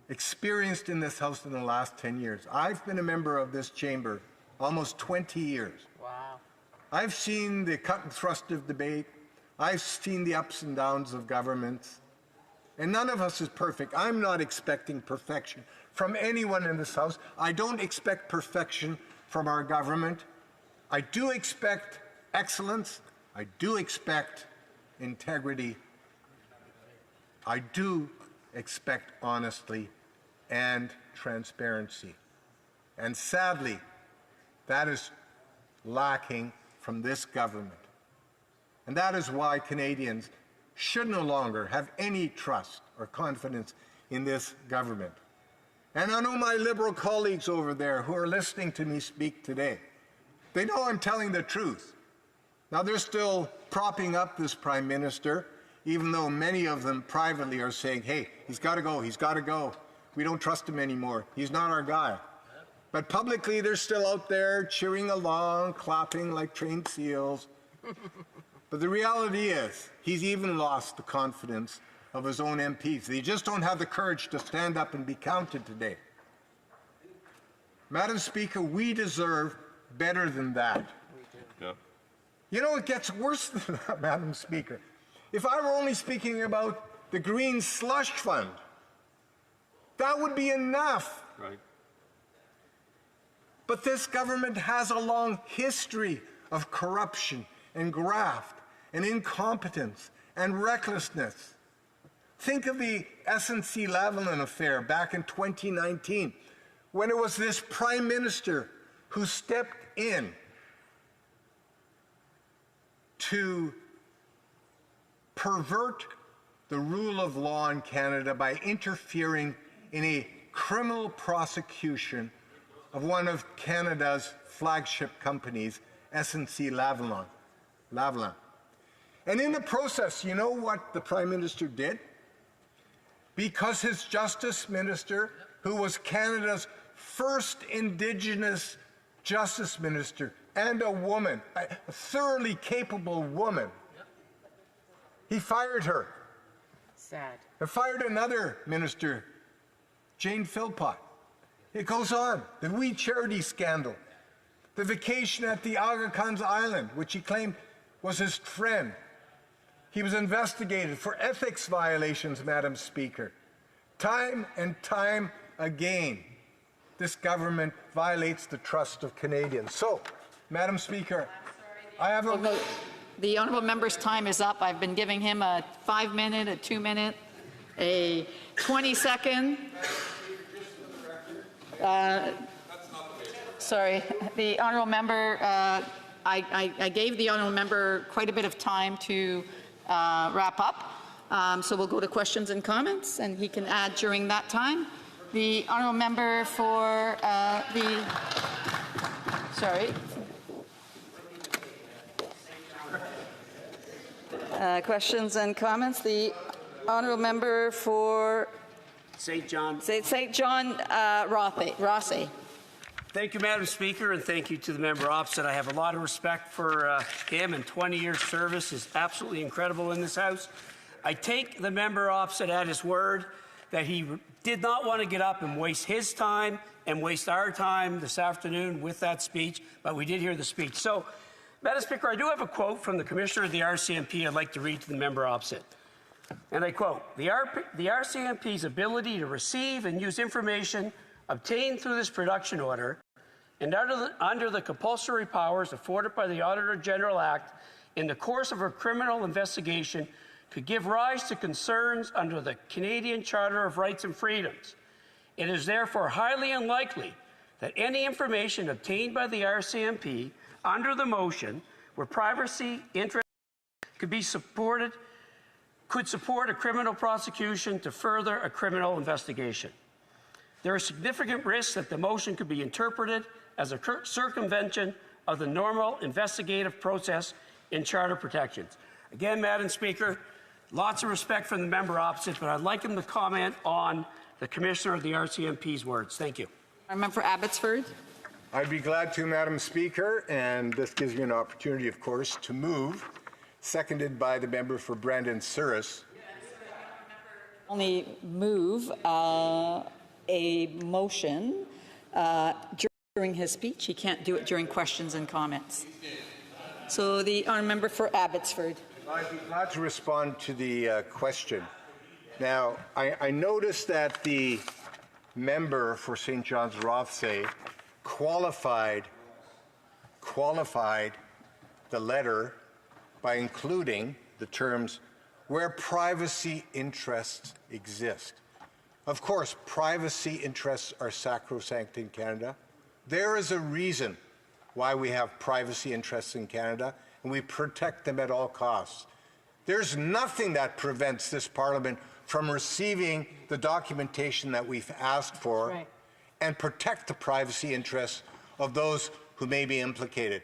experienced in this House in the last 10 years. I've been a member of this chamber almost 20 years. Wow. I've seen the cut and thrust of debate. I've seen the ups and downs of governments. And none of us is perfect. I'm not expecting perfection from anyone in this House. I don't expect perfection from our government. I do expect excellence. I do expect integrity. I do expect honesty and transparency. And sadly, that is lacking from this government. And that is why Canadians should no longer have any trust or confidence in this government. And I know my Liberal colleagues over there who are listening to me speak today, they know I'm telling the truth. Now, they're still propping up this Prime Minister, even though many of them privately are saying, hey, he's got to go, he's got to go. We don't trust him anymore. He's not our guy. But publicly, they're still out there cheering along, clapping like trained seals. But the reality is, he's even lost the confidence of his own MPs. They just don't have the courage to stand up and be counted today. Madam Speaker, we deserve better than that. Yeah. You know, it gets worse than that, Madam Speaker. If I were only speaking about the Green Slush Fund, that would be enough. Right. But this government has a long history of corruption and graft and incompetence and recklessness. Think of the SNC-Lavalin affair back in 2019, when it was this Prime Minister who stepped in to pervert the rule of law in Canada by interfering in a criminal prosecution of one of Canada's flagship companies, SNC-Lavalin. And in the process, you know what the Prime Minister did? Because his Justice Minister, who was Canada's first Indigenous Justice Minister and a woman, a thoroughly capable woman, he fired her. Sad. He fired another minister, Jane Philpott. It goes on. The We Charity scandal. The vacation at the Aga Khan's Island, which he claimed was his friend. He was investigated for ethics violations, Madam Speaker. Time and time again, this government violates the trust of Canadians. So, Madam Speaker, I have a... The honourable member's time is up. I've been giving him a 5-minute, a 2-minute, a 20-second. Sorry, the honourable member, I gave the honourable member quite a bit of time to wrap up. So we'll go to questions and comments, and he can add during that time. The honourable member for questions and comments. The honourable member for St. John. St. John Rossi. Thank you, Madam Speaker, and thank you to the member opposite. I have a lot of respect for him, and 20 years service is absolutely incredible in this House. I take the member opposite at his word that he did not want to get up and waste his time and waste our time this afternoon with that speech, but we did hear the speech. So, Madam Speaker, I do have a quote from the Commissioner of the RCMP I'd like to read to the member opposite. And I quote, the RCMP's ability to receive and use information obtained through this production order and under the compulsory powers afforded by the Auditor General Act in the course of a criminal investigation could give rise to concerns under the Canadian Charter of Rights and Freedoms. It is therefore highly unlikely that any information obtained by the RCMP under the motion where privacy interests could support a criminal prosecution to further a criminal investigation. There is significant risk that the motion could be interpreted as a circumvention of the normal investigative process in charter protections. Again, Madam Speaker, lots of respect from the member opposite, but I'd like him to comment on the Commissioner of the RCMP's words. Thank you. Member for Abbotsford. I'd be glad to, Madam Speaker, and this gives me an opportunity, of course, to move, seconded by the member for Brandon-Souris. Only move a motion during his speech. He can't do it during questions and comments. So the honourable member for Abbotsford. I'd be glad to respond to the question. Now, I noticed that the member for St. John's Rothsay qualified the letter by including the terms where privacy interests exist. Of course, privacy interests are sacrosanct in Canada. There is a reason why we have privacy interests in Canada, and we protect them at all costs. There's nothing that prevents this Parliament from receiving the documentation that we've asked for and protect the privacy interests of those who may be implicated.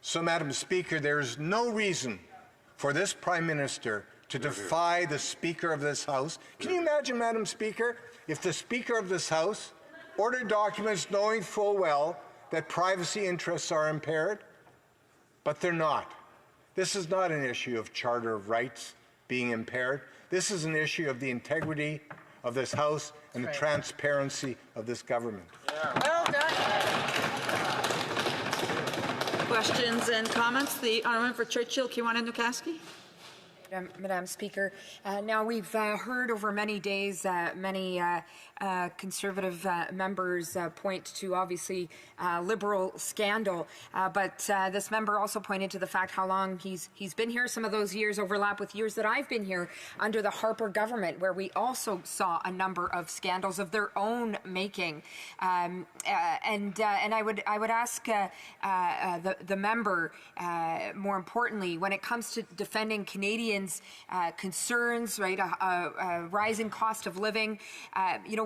So, Madam Speaker, there is no reason for this Prime Minister to defy the Speaker of this House. Can you imagine, Madam Speaker, if the Speaker of this House ordered documents knowing full well that privacy interests are impaired? But they're not. This is not an issue of Charter of Rights being impaired. This is an issue of the integrity of this House and the transparency of this government. Well done. Questions and comments? The honourable for Churchill, Kiwana, Newcastle. Madam Speaker, now we've heard over many days many Conservative members point to obviously Liberal scandal, but this member also pointed to the fact how long he's been here. Some of those years overlap with years that I've been here under the Harper government, where we also saw a number of scandals of their own making. And I would ask the member, more importantly, when it comes to defending Canadians' concerns, right? A rising cost of living.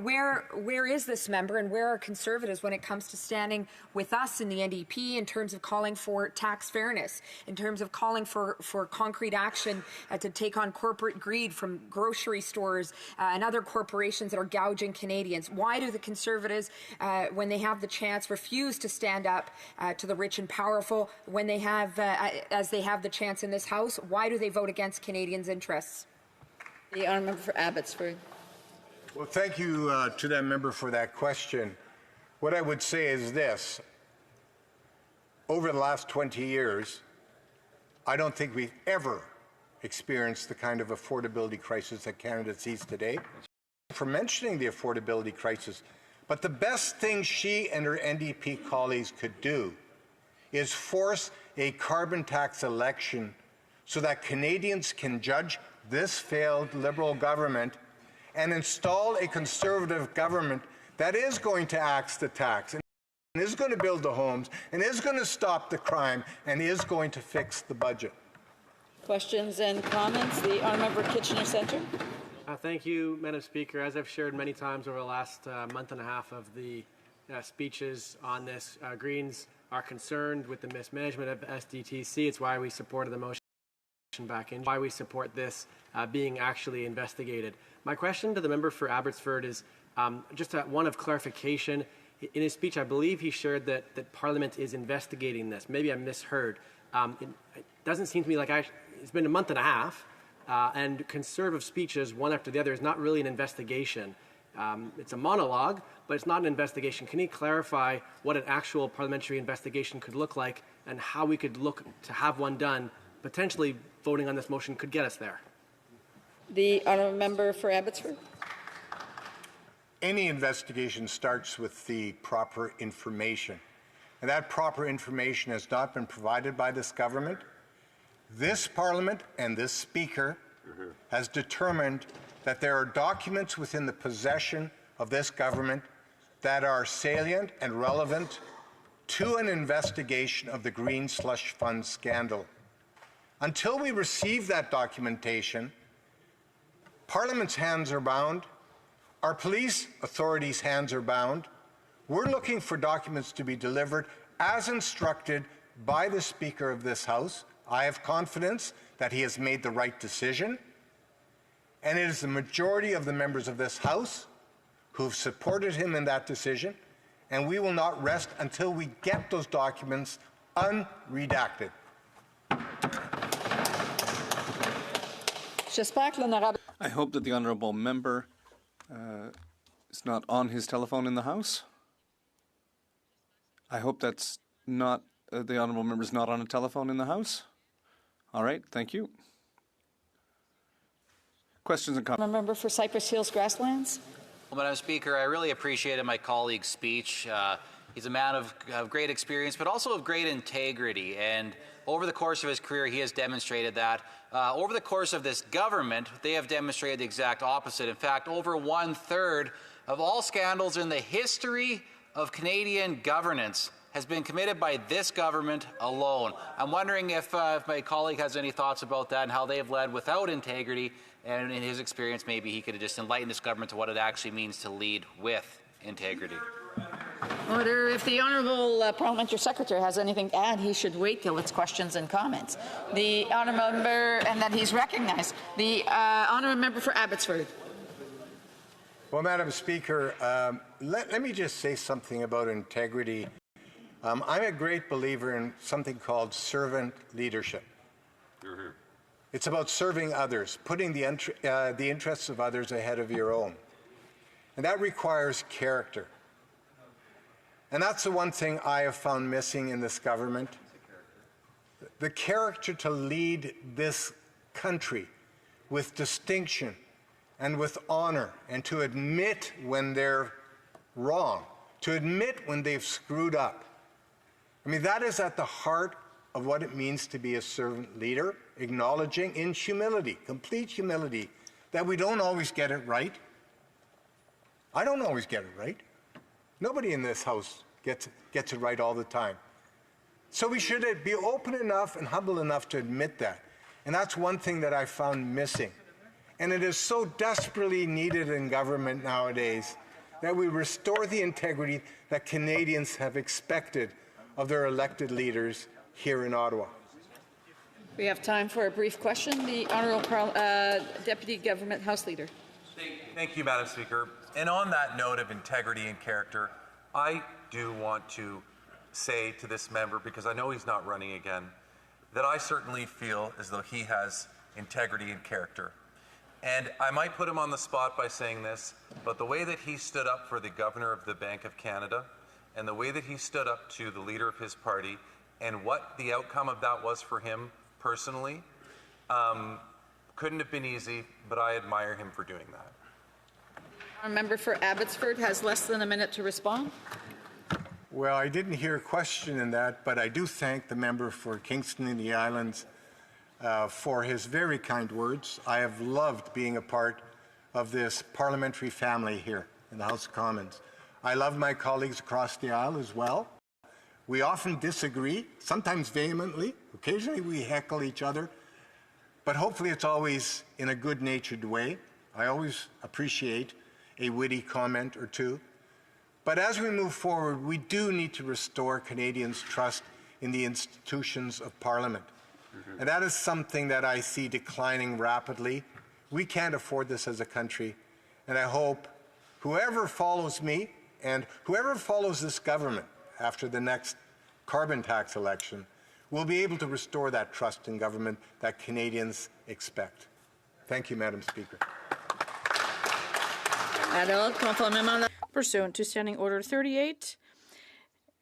Where is this member, and where are Conservatives when it comes to standing with us in the NDP in terms of calling for tax fairness, in terms of calling for concrete action to take on corporate greed from grocery stores and other corporations that are gouging Canadians? Why do the Conservatives, when they have the chance, refuse to stand up to the rich and powerful when they have, as they have the chance in this House? Why do they vote against Canadians' interests? The honourable member for Abbotsford. Well, thank you to that member for that question. What I would say is this. Over the last 20 years, I don't think we've ever experienced the kind of affordability crisis that Canada sees today. For mentioning the affordability crisis, but the best thing she and her NDP colleagues could do is force a carbon tax election so that Canadians can judge this failed Liberal government and install a Conservative government that is going to axe the tax and is going to build the homes and is going to stop the crime and is going to fix the budget. Questions and comments? The honourable member Kitchener Centre. Thank you, Madam Speaker. As I've shared many times over the last month and a half of the speeches on this, Greens are concerned with the mismanagement of SDTC. It's why we supported the motion back in, why we support this being actually investigated. My question to the member for Abbotsford is just one of clarification. In his speech, I believe he shared that Parliament is investigating this. Maybe I misheard. It doesn't seem to me like it's been a month and a half, and Conservative speeches, one after the other, is not really an investigation. It's a monologue, but it's not an investigation. Can he clarify what an actual parliamentary investigation could look like and how we could look to have one done? Potentially voting on this motion could get us there. The honourable member for Abbotsford. Any investigation starts with the proper information, and that proper information has not been provided by this government. This Parliament and this Speaker has determined that there are documents within the possession of this government that are salient and relevant to an investigation of the Green Slush Fund scandal. Until we receive that documentation, Parliament's hands are bound, our police authorities' hands are bound. We're looking for documents to be delivered as instructed by the Speaker of this House. I have confidence that he has made the right decision, and it is the majority of the members of this House who've supported him in that decision, and we will not rest until we get those documents unredacted. I hope that the honourable member is not on his telephone in the House. I hope that's not the honourable member is not on a telephone in the House. All right, thank you. Questions and comments? Member for Cypress Hills Grasslands. Well, Madam Speaker, I really appreciated my colleague's speech. He's a man of great experience, but also of great integrity. And over the course of his career, he has demonstrated that. Over the course of this government, they have demonstrated the exact opposite. In fact, over 1/3 of all scandals in the history of Canadian governance has been committed by this government alone. I'm wondering if my colleague has any thoughts about that and how they have led without integrity. And in his experience, maybe he could have just enlightened this government to what it actually means to lead with integrity. Order. If the honourable parliamentary secretary has anything to add, he should wait till it's questions and comments. The honourable member, and that he's recognized. The honourable member for Abbotsford. Well, Madam Speaker, let me just say something about integrity. I'm a great believer in something called servant leadership. It's about serving others, putting the interests of others ahead of your own. And that requires character. And that's the one thing I have found missing in this government. the character to lead this country with distinction and with honor, and to admit when they're wrong, to admit when they've screwed up. I mean, that is at the heart of what it means to be a servant leader, acknowledging in humility, complete humility, that we don't always get it right. I don't always get it right. Nobody in this house gets it right all the time. So we should be open enough and humble enough to admit that. And that's one thing that I found missing. And it is so desperately needed in government nowadays that we restore the integrity that Canadians have expected of their elected leaders here in Ottawa. We have time for a brief question. The Honourable Deputy Government House Leader. Thank you, Madam Speaker. And on that note of integrity and character, I do want to say to this member, because I know he's not running again, that I certainly feel as though he has integrity and character. And I might put him on the spot by saying this, but the way that he stood up for the Governor of the Bank of Canada, and the way that he stood up to the leader of his party, and what the outcome of that was for him personally, couldn't have been easy, but I admire him for doing that. A member for Abbotsford has less than a minute to respond. Well, I didn't hear a question in that, but I do thank the member for Kingston and the Islands for his very kind words. I have loved being a part of this parliamentary family here in the House of Commons. I love my colleagues across the aisle as well. We often disagree, sometimes vehemently. Occasionally we heckle each other, but hopefully it's always in a good-natured way. I always appreciate a witty comment or two. But as we move forward, we do need to restore Canadians' trust in the institutions of Parliament. And that is something that I see declining rapidly. We can't afford this as a country. And I hope whoever follows me and whoever follows this government after the next carbon tax election will be able to restore that trust in government that Canadians expect. Thank you, Madam Speaker. Pursuant to Standing Order 38,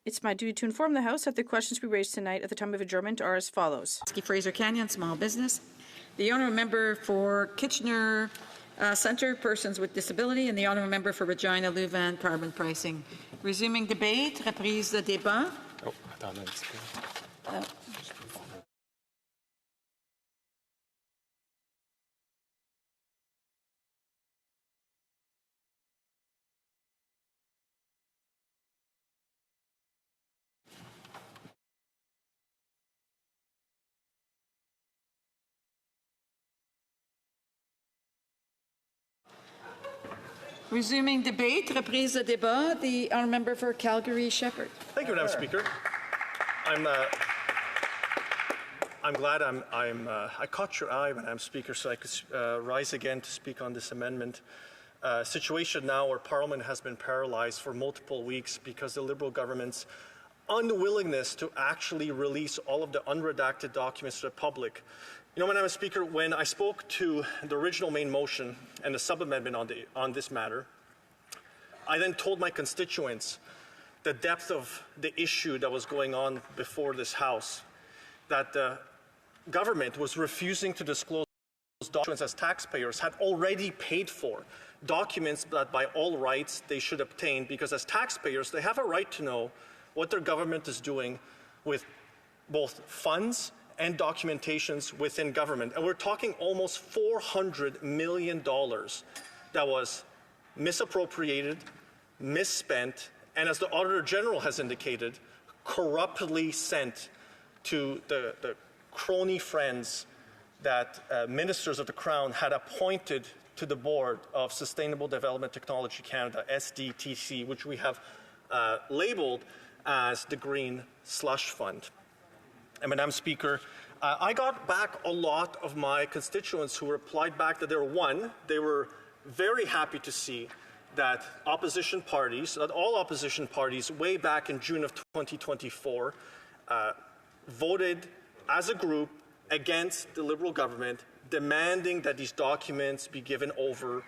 it's my duty to inform the House that the questions we raised tonight at the time of adjournment are as follows. Fraser Canyon, Small Business. The Honourable Member for Kitchener Centre, Persons with Disability, and the Honourable Member for Regina, Louvain, Carbon Pricing. Resuming debate, reprise de débat. Oh, attends un petit peu. Resuming debate, reprise de débat. The Honourable Member for Calgary Shepherd. Thank you, Madam Speaker. I'm glad I caught your eye, Madam Speaker, so I could rise again to speak on this amendment. Situation now where Parliament has been paralyzed for multiple weeks because the Liberal government's unwillingness to actually release all of the unredacted documents to the public. You know, Madam Speaker, when I spoke to the original main motion and the sub-amendment on this matter, I then told my constituents the depth of the issue that was going on before this House, that the government was refusing to disclose documents as taxpayers had already paid for, documents that by all rights they should obtain, because as taxpayers they have a right to know what their government is doing with both funds and documentations within government. And we're talking almost $400 million that was misappropriated, misspent, and as the Auditor General has indicated, corruptly sent to the crony friends that ministers of the Crown had appointed to the board of Sustainable Development Technology Canada, SDTC, which we have labeled as the Green Slush Fund. And Madam Speaker, I got back a lot of my constituents who replied back that they were very happy to see that opposition parties, that all opposition parties way back in June of 2024 voted as a group against the Liberal government, demanding that these documents be given over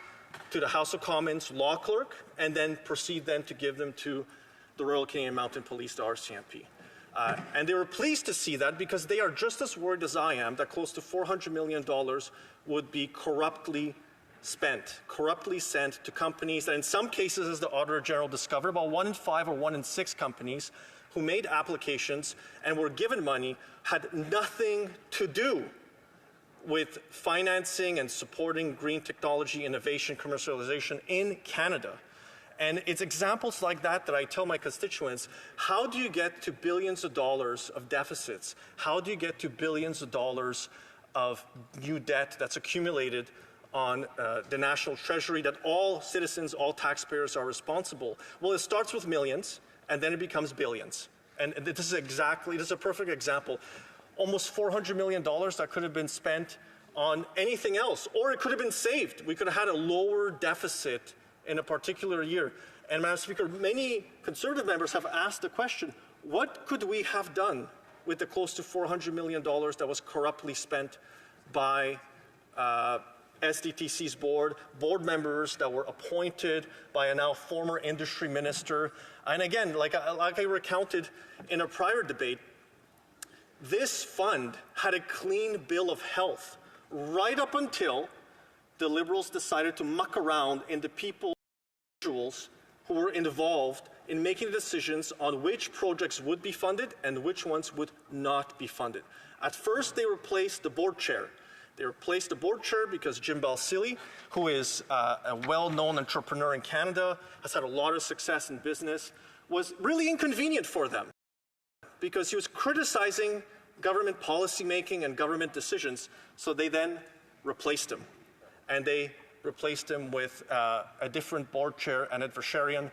to the House of Commons law clerk and then proceed then to give them to the Royal Canadian Mounted Police, the RCMP. And they were pleased to see that because they are just as worried as I am that close to $400 million would be corruptly spent, corruptly sent to companies that in some cases, as the Auditor General discovered, about 1 in 5 or 1 in 6 companies who made applications and were given money had nothing to do with financing and supporting green technology, innovation, commercialization in Canada. And it's examples like that that I tell my constituents, how do you get to billions of dollars of deficits? How do you get to billions of dollars of new debt that's accumulated on the national treasury that all citizens, all taxpayers are responsible? Well, it starts with millions, and then it becomes billions. And this is a perfect example. Almost $400 million that could have been spent on anything else, or it could have been saved. We could have had a lower deficit in a particular year. And Madam Speaker, many Conservative members have asked the question, what could we have done with the close to $400 million that was corruptly spent by SDTC's board members that were appointed by a now former industry minister? And again, like I recounted in a prior debate, this fund had a clean bill of health right up until the Liberals decided to muck around in the people who were involved in making decisions on which projects would be funded and which ones would not be funded. At first, they replaced the board chair. They replaced the board chair because Jim Balsillie, who is a well-known entrepreneur in Canada, has had a lot of success in business, was really inconvenient for them because he was criticizing government policymaking and government decisions, so they then replaced him. And they replaced him with a different board chair, an adversarian,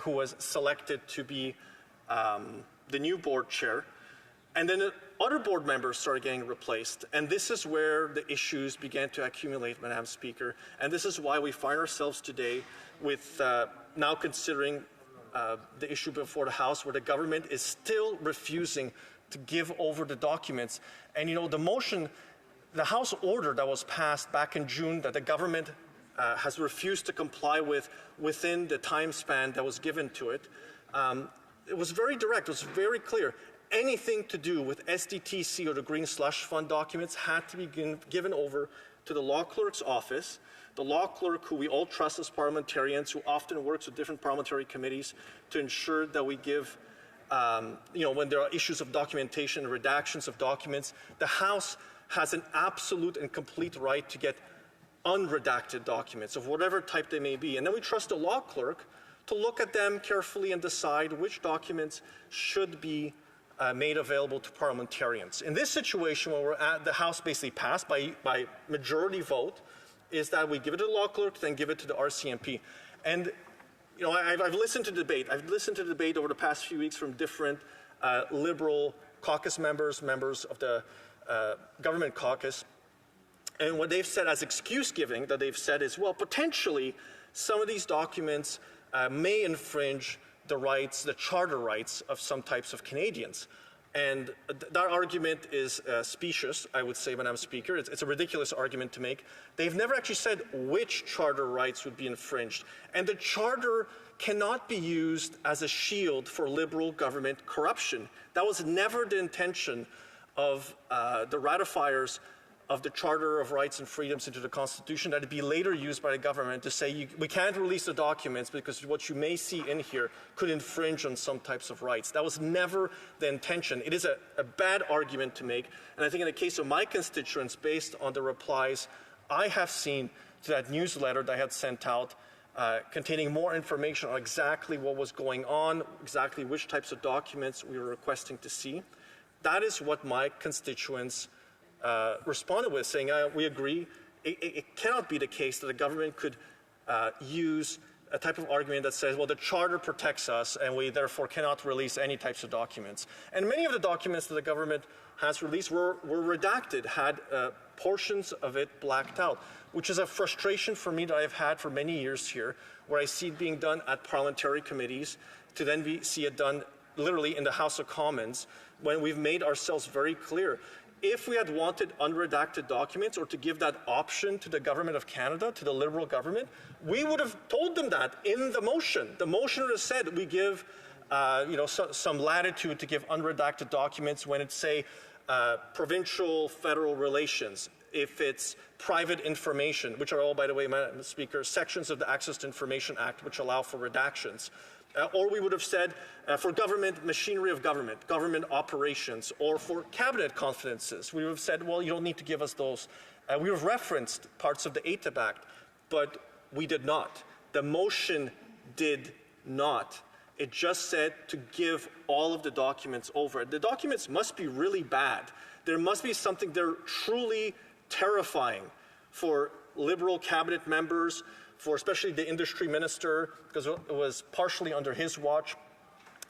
who was selected to be the new board chair. And then other board members started getting replaced. And this is where the issues began to accumulate, Madam Speaker. And this is why we find ourselves today with now considering the issue before the House, where the government is still refusing to give over the documents. And you know, the motion, the House order that was passed back in June that the government has refused to comply with within the time span that was given to it, it was very direct, it was very clear. Anything to do with SDTC or the Green Slush Fund documents had to be given over to the law clerk's office, the law clerk who we all trust as parliamentarians, who often works with different parliamentary committees to ensure that we give, when there are issues of documentation, redactions of documents, the House has an absolute and complete right to get unredacted documents of whatever type they may be. And then we trust the law clerk to look at them carefully and decide which documents should be made available to parliamentarians. In this situation, where we're at, the House basically passed by majority vote, is that we give it to the law clerk, then give it to the RCMP. And you know, I've listened to debate. I've listened to debate over the past few weeks from different Liberal caucus members of the government caucus. And what they've said as excuse giving, that they've said is, well, potentially some of these documents may infringe the rights, the charter rights of some types of Canadians. And that argument is specious, I would say, Madam Speaker. It's a ridiculous argument to make. They've never actually said which charter rights would be infringed. And the charter cannot be used as a shield for Liberal government corruption. That was never the intention of the ratifiers of the Charter of Rights and Freedoms into the Constitution, that it'd be later used by the government to say we can't release the documents because what you may see in here could infringe on some types of rights. That was never the intention. It is a bad argument to make, and I think in the case of my constituents, based on the replies I have seen to that newsletter that I had sent out, containing more information on exactly what was going on, exactly which types of documents we were requesting to see, that is what my constituents responded with, saying, we agree. It cannot be the case that the government could use a type of argument that says, well, the Charter protects us and we therefore cannot release any types of documents. And many of the documents that the government has released were redacted, had portions of it blacked out, which is a frustration for me that I've had for many years here, where I see it being done at parliamentary committees, to then see it done literally in the House of Commons, when we've made ourselves very clear. If we had wanted unredacted documents, or to give that option to the Government of Canada, to the Liberal government, we would have told them that in the motion. The motion would have said we give some latitude to give unredacted documents when it's, say, provincial-federal relations, if it's private information, which are all, by the way, Madam Speaker, sections of the Access to Information Act which allow for redactions. Or we would have said for government, machinery of government, government operations, or for cabinet confidences. We would have said, well, you don't need to give us those. We have referenced parts of the ATIP Act, but we did not. The motion did not. It just said to give all of the documents over. The documents must be really bad. There must be something there truly terrifying for Liberal cabinet members, for especially the industry minister, because it was partially under his watch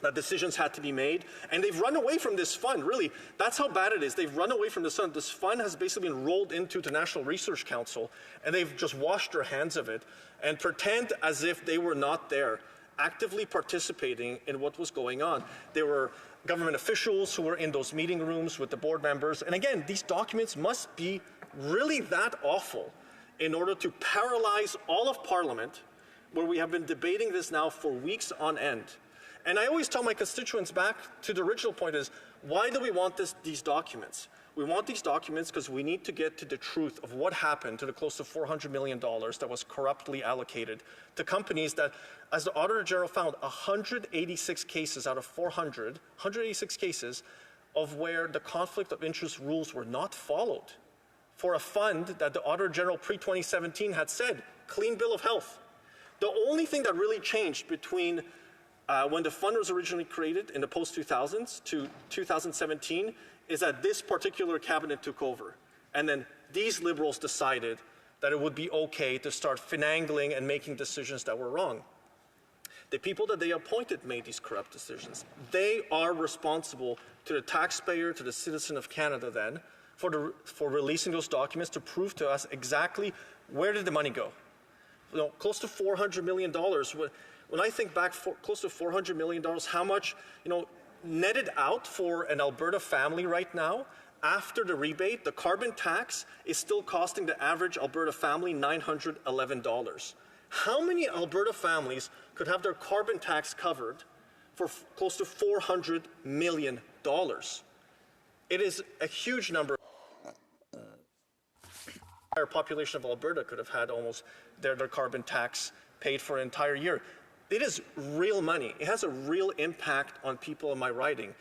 that decisions had to be made. And they've run away from this fund, really. That's how bad it is. They've run away from this fund. This fund has basically been rolled into the National Research Council, and they've just washed their hands of it and pretend as if they were not there, actively participating in what was going on. There were government officials who were in those meeting rooms with the board members. And again, these documents must be really that awful in order to paralyze all of Parliament, where we have been debating this now for weeks on end. And I always tell my constituents, back to the original point, is why do we want these documents? We want these documents because we need to get to the truth of what happened to the close to $400 million that was corruptly allocated to companies that, as the Auditor General found, 186 cases out of 400, 186 cases of where the conflict of interest rules were not followed for a fund that the Auditor General pre-2017 had said, clean bill of health. The only thing that really changed between when the fund was originally created in the post-2000s to 2017 is that this particular cabinet took over. And then these Liberals decided that it would be okay to start finagling and making decisions that were wrong. The people that they appointed made these corrupt decisions. They are responsible to the taxpayer, to the citizen of Canada then, for releasing those documents to prove to us exactly where did the money go. Close to $400 million. When I think back, close to $400 million, how much, netted out for an Alberta family right now, after the rebate, the carbon tax is still costing the average Alberta family $911. How many Alberta families could have their carbon tax covered for close to $400 million? It is a huge number. The entire population of Alberta could have had almost their carbon tax paid for an entire year. It is real money. It has a real impact on people in my riding.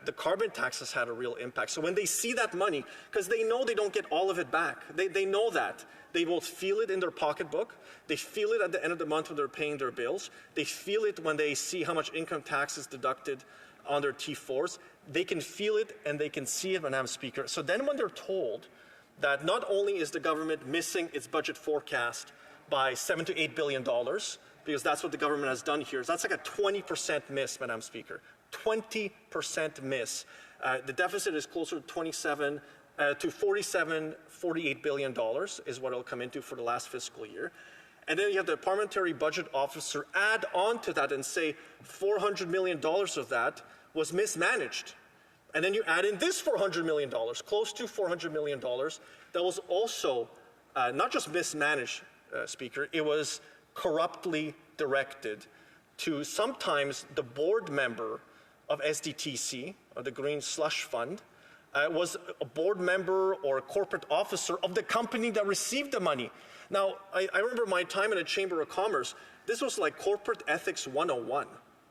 The carbon tax has had a real impact. So when they see that money, because they know they don't get all of it back, they know that. They will feel it in their pocketbook. They feel it at the end of the month when they're paying their bills. They feel it when they see how much income tax is deducted on their T4s. They can feel it and they can see it, Madam Speaker. So then when they're told that not only is the government missing its budget forecast by $7 to $8 billion, because that's what the government has done here. That's like a 20% miss, Madam Speaker. 20% miss. The deficit is closer to $47 $48 billion is what it'll come into for the last fiscal year. And then you have the Parliamentary Budget Officer add on to that and say $400 million of that was mismanaged. And then you add in this $400 million, close to $400 million, that was also not just mismanaged, Speaker, it was corruptly directed to sometimes the board member of SDTC, or the Green Slush Fund, was a board member or a corporate officer of the company that received the money. Now, I remember my time in the Chamber of Commerce. This was like corporate ethics 101,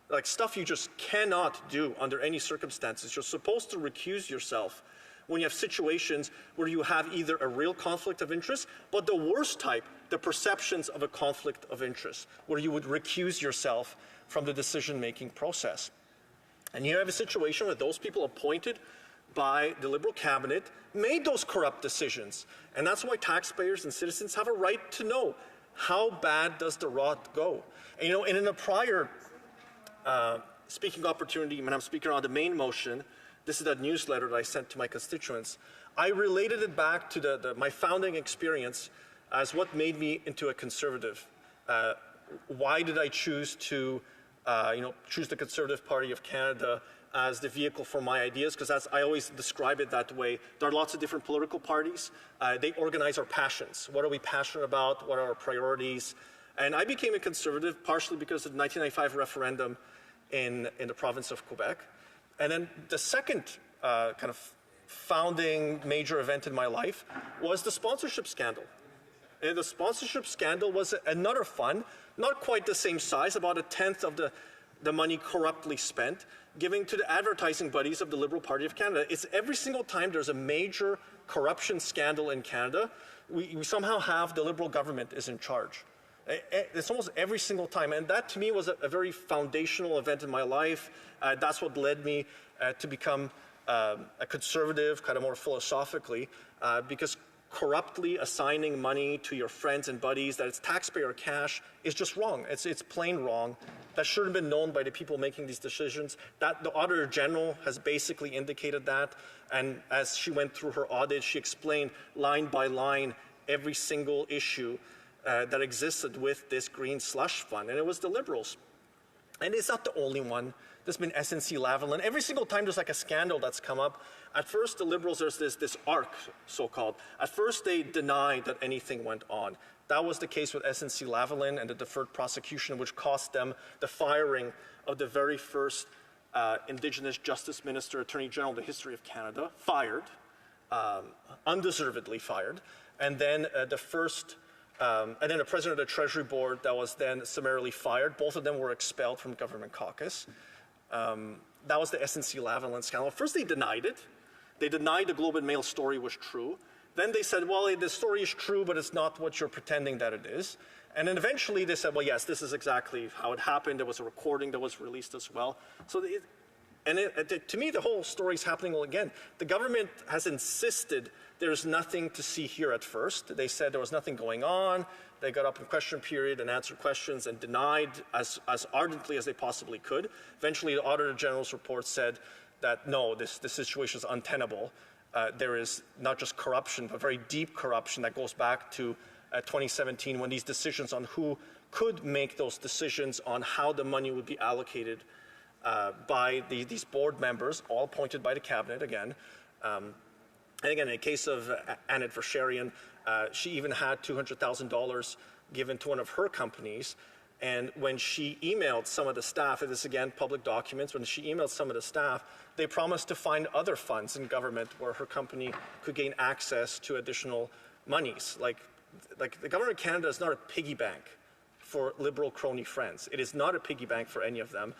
like stuff you just cannot do under any circumstances. You're supposed to recuse yourself when you have situations where you have either a real conflict of interest, but the worst type, the perceptions of a conflict of interest, where you would recuse yourself from the decision-making process. And you have a situation where those people appointed by the Liberal cabinet made those corrupt decisions. And that's why taxpayers and citizens have a right to know, how bad does the rot go? And, and in a prior speaking opportunity, Madam Speaker, on the main motion, this is that newsletter that I sent to my constituents, I related it back to my founding experience as what made me into a conservative. Why did I choose to choose the Conservative Party of Canada as the vehicle for my ideas? Because I always describe it that way. There are lots of different political parties. They organize our passions. What are we passionate about? What are our priorities? And I became a conservative partially because of the 1995 referendum in the province of Quebec. And then the second kind of founding major event in my life was the sponsorship scandal. And the sponsorship scandal was another fund, not quite the same size, about a tenth of the money corruptly spent, giving to the advertising buddies of the Liberal Party of Canada. It's every single time there's a major corruption scandal in Canada, we somehow have the Liberal government is in charge. It's almost every single time. And that to me was a very foundational event in my life. That's what led me to become a conservative, kind of more philosophically, because corruptly assigning money to your friends and buddies that it's taxpayer cash is just wrong. It's plain wrong. That should have been known by the people making these decisions. That the Auditor General has basically indicated that, and as she went through her audit, she explained line by line every single issue that existed with this green slush fund, and it was the Liberals. And it's not the only one. There's been SNC-Lavalin. Every single time there's like a scandal that's come up, at first the Liberals, there's this arc, so-called. At first they denied that anything went on. That was the case with SNC-Lavalin and the deferred prosecution, which cost them the firing of the very first Indigenous Justice Minister, Attorney General in the history of Canada, fired, undeservedly fired. And then the President of the Treasury Board that was then summarily fired. Both of them were expelled from government caucus. That was the SNC-Lavalin scandal. First, they denied it. They denied the Globe and Mail story was true. Then they said, well, the story is true, but it's not what you're pretending that it is. And then eventually they said, well, yes, this is exactly how it happened. There was a recording that was released as well. So, to me, the whole story is happening all again. The government has insisted there's nothing to see here at first. They said there was nothing going on. They got up in question period and answered questions and denied as ardently as they possibly could. Eventually, the Auditor General's report said that, no, this situation is untenable. There is not just corruption, but very deep corruption that goes back to 2017 when these decisions on who could make those decisions on how the money would be allocated by these board members, all appointed by the cabinet again. And again, in the case of Annette Verscherian, she even had $200,000 given to one of her companies. And when she emailed some of the staff, and this again, public documents, when she emailed some of the staff, they promised to find other funds in government where her company could gain access to additional monies. Like the government of Canada is not a piggy bank for Liberal crony friends. It is not a piggy bank for any of them.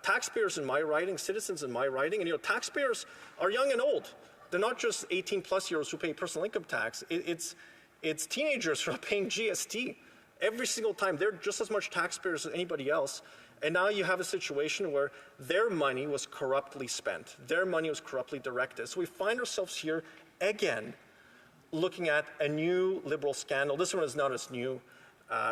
Taxpayers in my riding, citizens in my riding, and taxpayers are young and old. They're not just 18-plus-year-olds who pay personal income tax. It's teenagers who are paying GST. Every single time, they're just as much taxpayers as anybody else. And now you have a situation where their money was corruptly spent. Their money was corruptly directed. So we find ourselves here again looking at a new Liberal scandal. This one is not as new.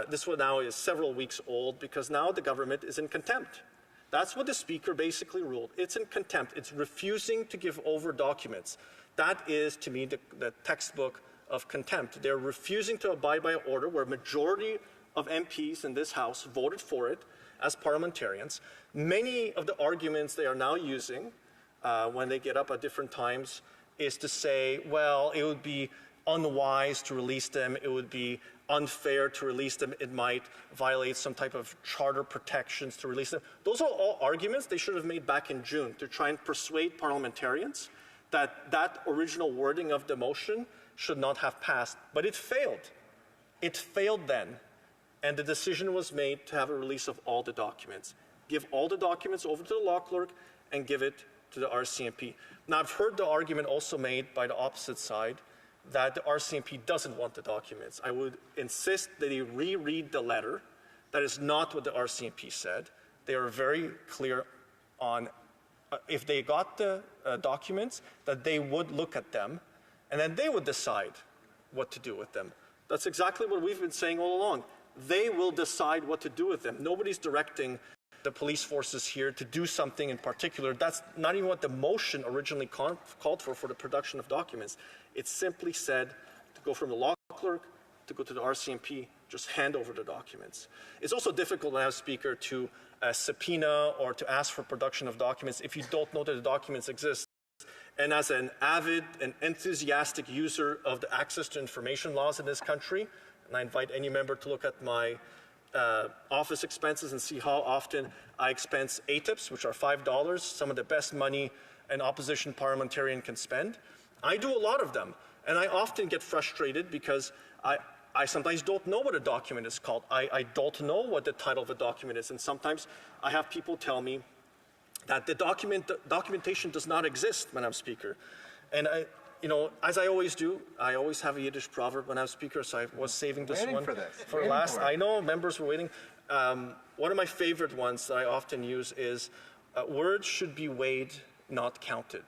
This one now is several weeks old because now the government is in contempt. That's what the Speaker basically ruled. It's in contempt. It's refusing to give over documents. That is, to me, the textbook of contempt. They're refusing to abide by an order where a majority of MPs in this House voted for it as parliamentarians. Many of the arguments they are now using when they get up at different times is to say, well, it would be unwise to release them. It would be unfair to release them. It might violate some type of charter protections to release them. Those are all arguments they should have made back in June to try and persuade parliamentarians that that original wording of the motion should not have passed. But it failed. It failed then. And the decision was made to have a release of all the documents. Give all the documents over to the law clerk and give it to the RCMP. Now, I've heard the argument also made by the opposite side that the RCMP doesn't want the documents. I would insist that they reread the letter. That is not what the RCMP said. They are very clear on if they got the documents, that they would look at them, and then they would decide what to do with them. That's exactly what we've been saying all along. They will decide what to do with them. Nobody's directing the police forces here to do something in particular. That's not even what the motion originally called for the production of documents. It simply said to go from the law clerk to go to the RCMP, just hand over the documents. It's also difficult now, Speaker, to subpoena or to ask for production of documents if you don't know that the documents exist. And as an avid and enthusiastic user of the access to information laws in this country, and I invite any member to look at my office expenses and see how often I expense ATIPs, which are $5, some of the best money an opposition parliamentarian can spend. I do a lot of them, and I often get frustrated because I sometimes don't know what a document is called. I don't know what the title of a document is, and sometimes I have people tell me that the documentation does not exist, Madam Speaker. And as I always do, I always have a Yiddish proverb when I'm Speaker, so I was saving this one for last. I know members were waiting. One of my favorite ones that I often use is, words should be weighed, not counted.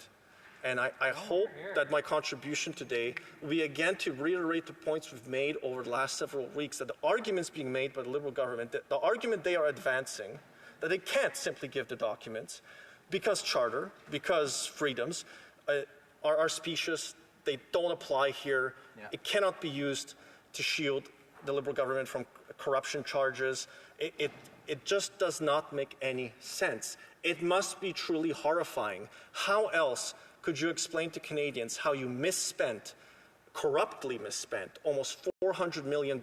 And I hope that my contribution today will be again to reiterate the points we've made over the last several weeks, that the arguments being made by the Liberal government, the argument they are advancing, that they can't simply give the documents because charter, because freedoms are specious, they don't apply here. Yeah. It cannot be used to shield the Liberal government from corruption charges. It just does not make any sense. It must be truly horrifying. How else could you explain to Canadians how you corruptly misspent almost $400 million,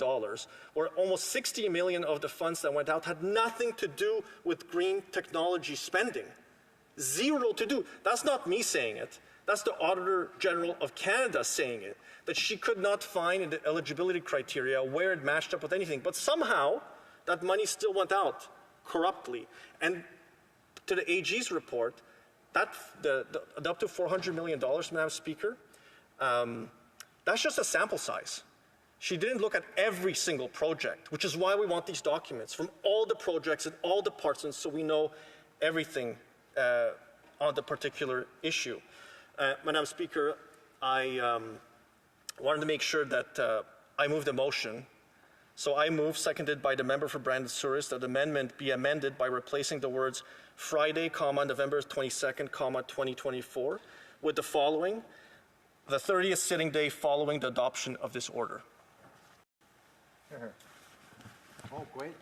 where almost 60 million of the funds that went out had nothing to do with green technology spending? Zero to do. That's not me saying it. That's the Auditor General of Canada saying it, that she could not find in the eligibility criteria where it matched up with anything. But somehow, that money still went out corruptly. And to the AG's report, that up to $400 million, Madam Speaker, that's just a sample size. She didn't look at every single project, which is why we want these documents from all the projects and all departments so we know everything on the particular issue. Madam Speaker, I wanted to make sure that I move the motion. So I move, seconded by the member for Brandon Souris, that the amendment be amended by replacing the words Friday, November 22nd, 2024, with the following: the 30th sitting day following the adoption of this order. Oh, great.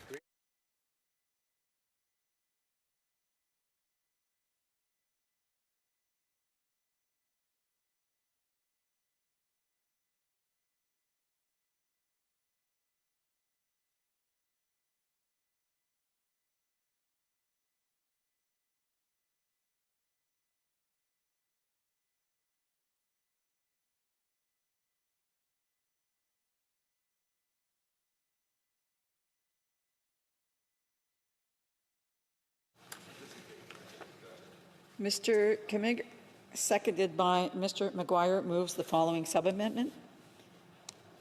Mr. Kimmig, seconded by Mr. McGuire, moves the following sub-amendment: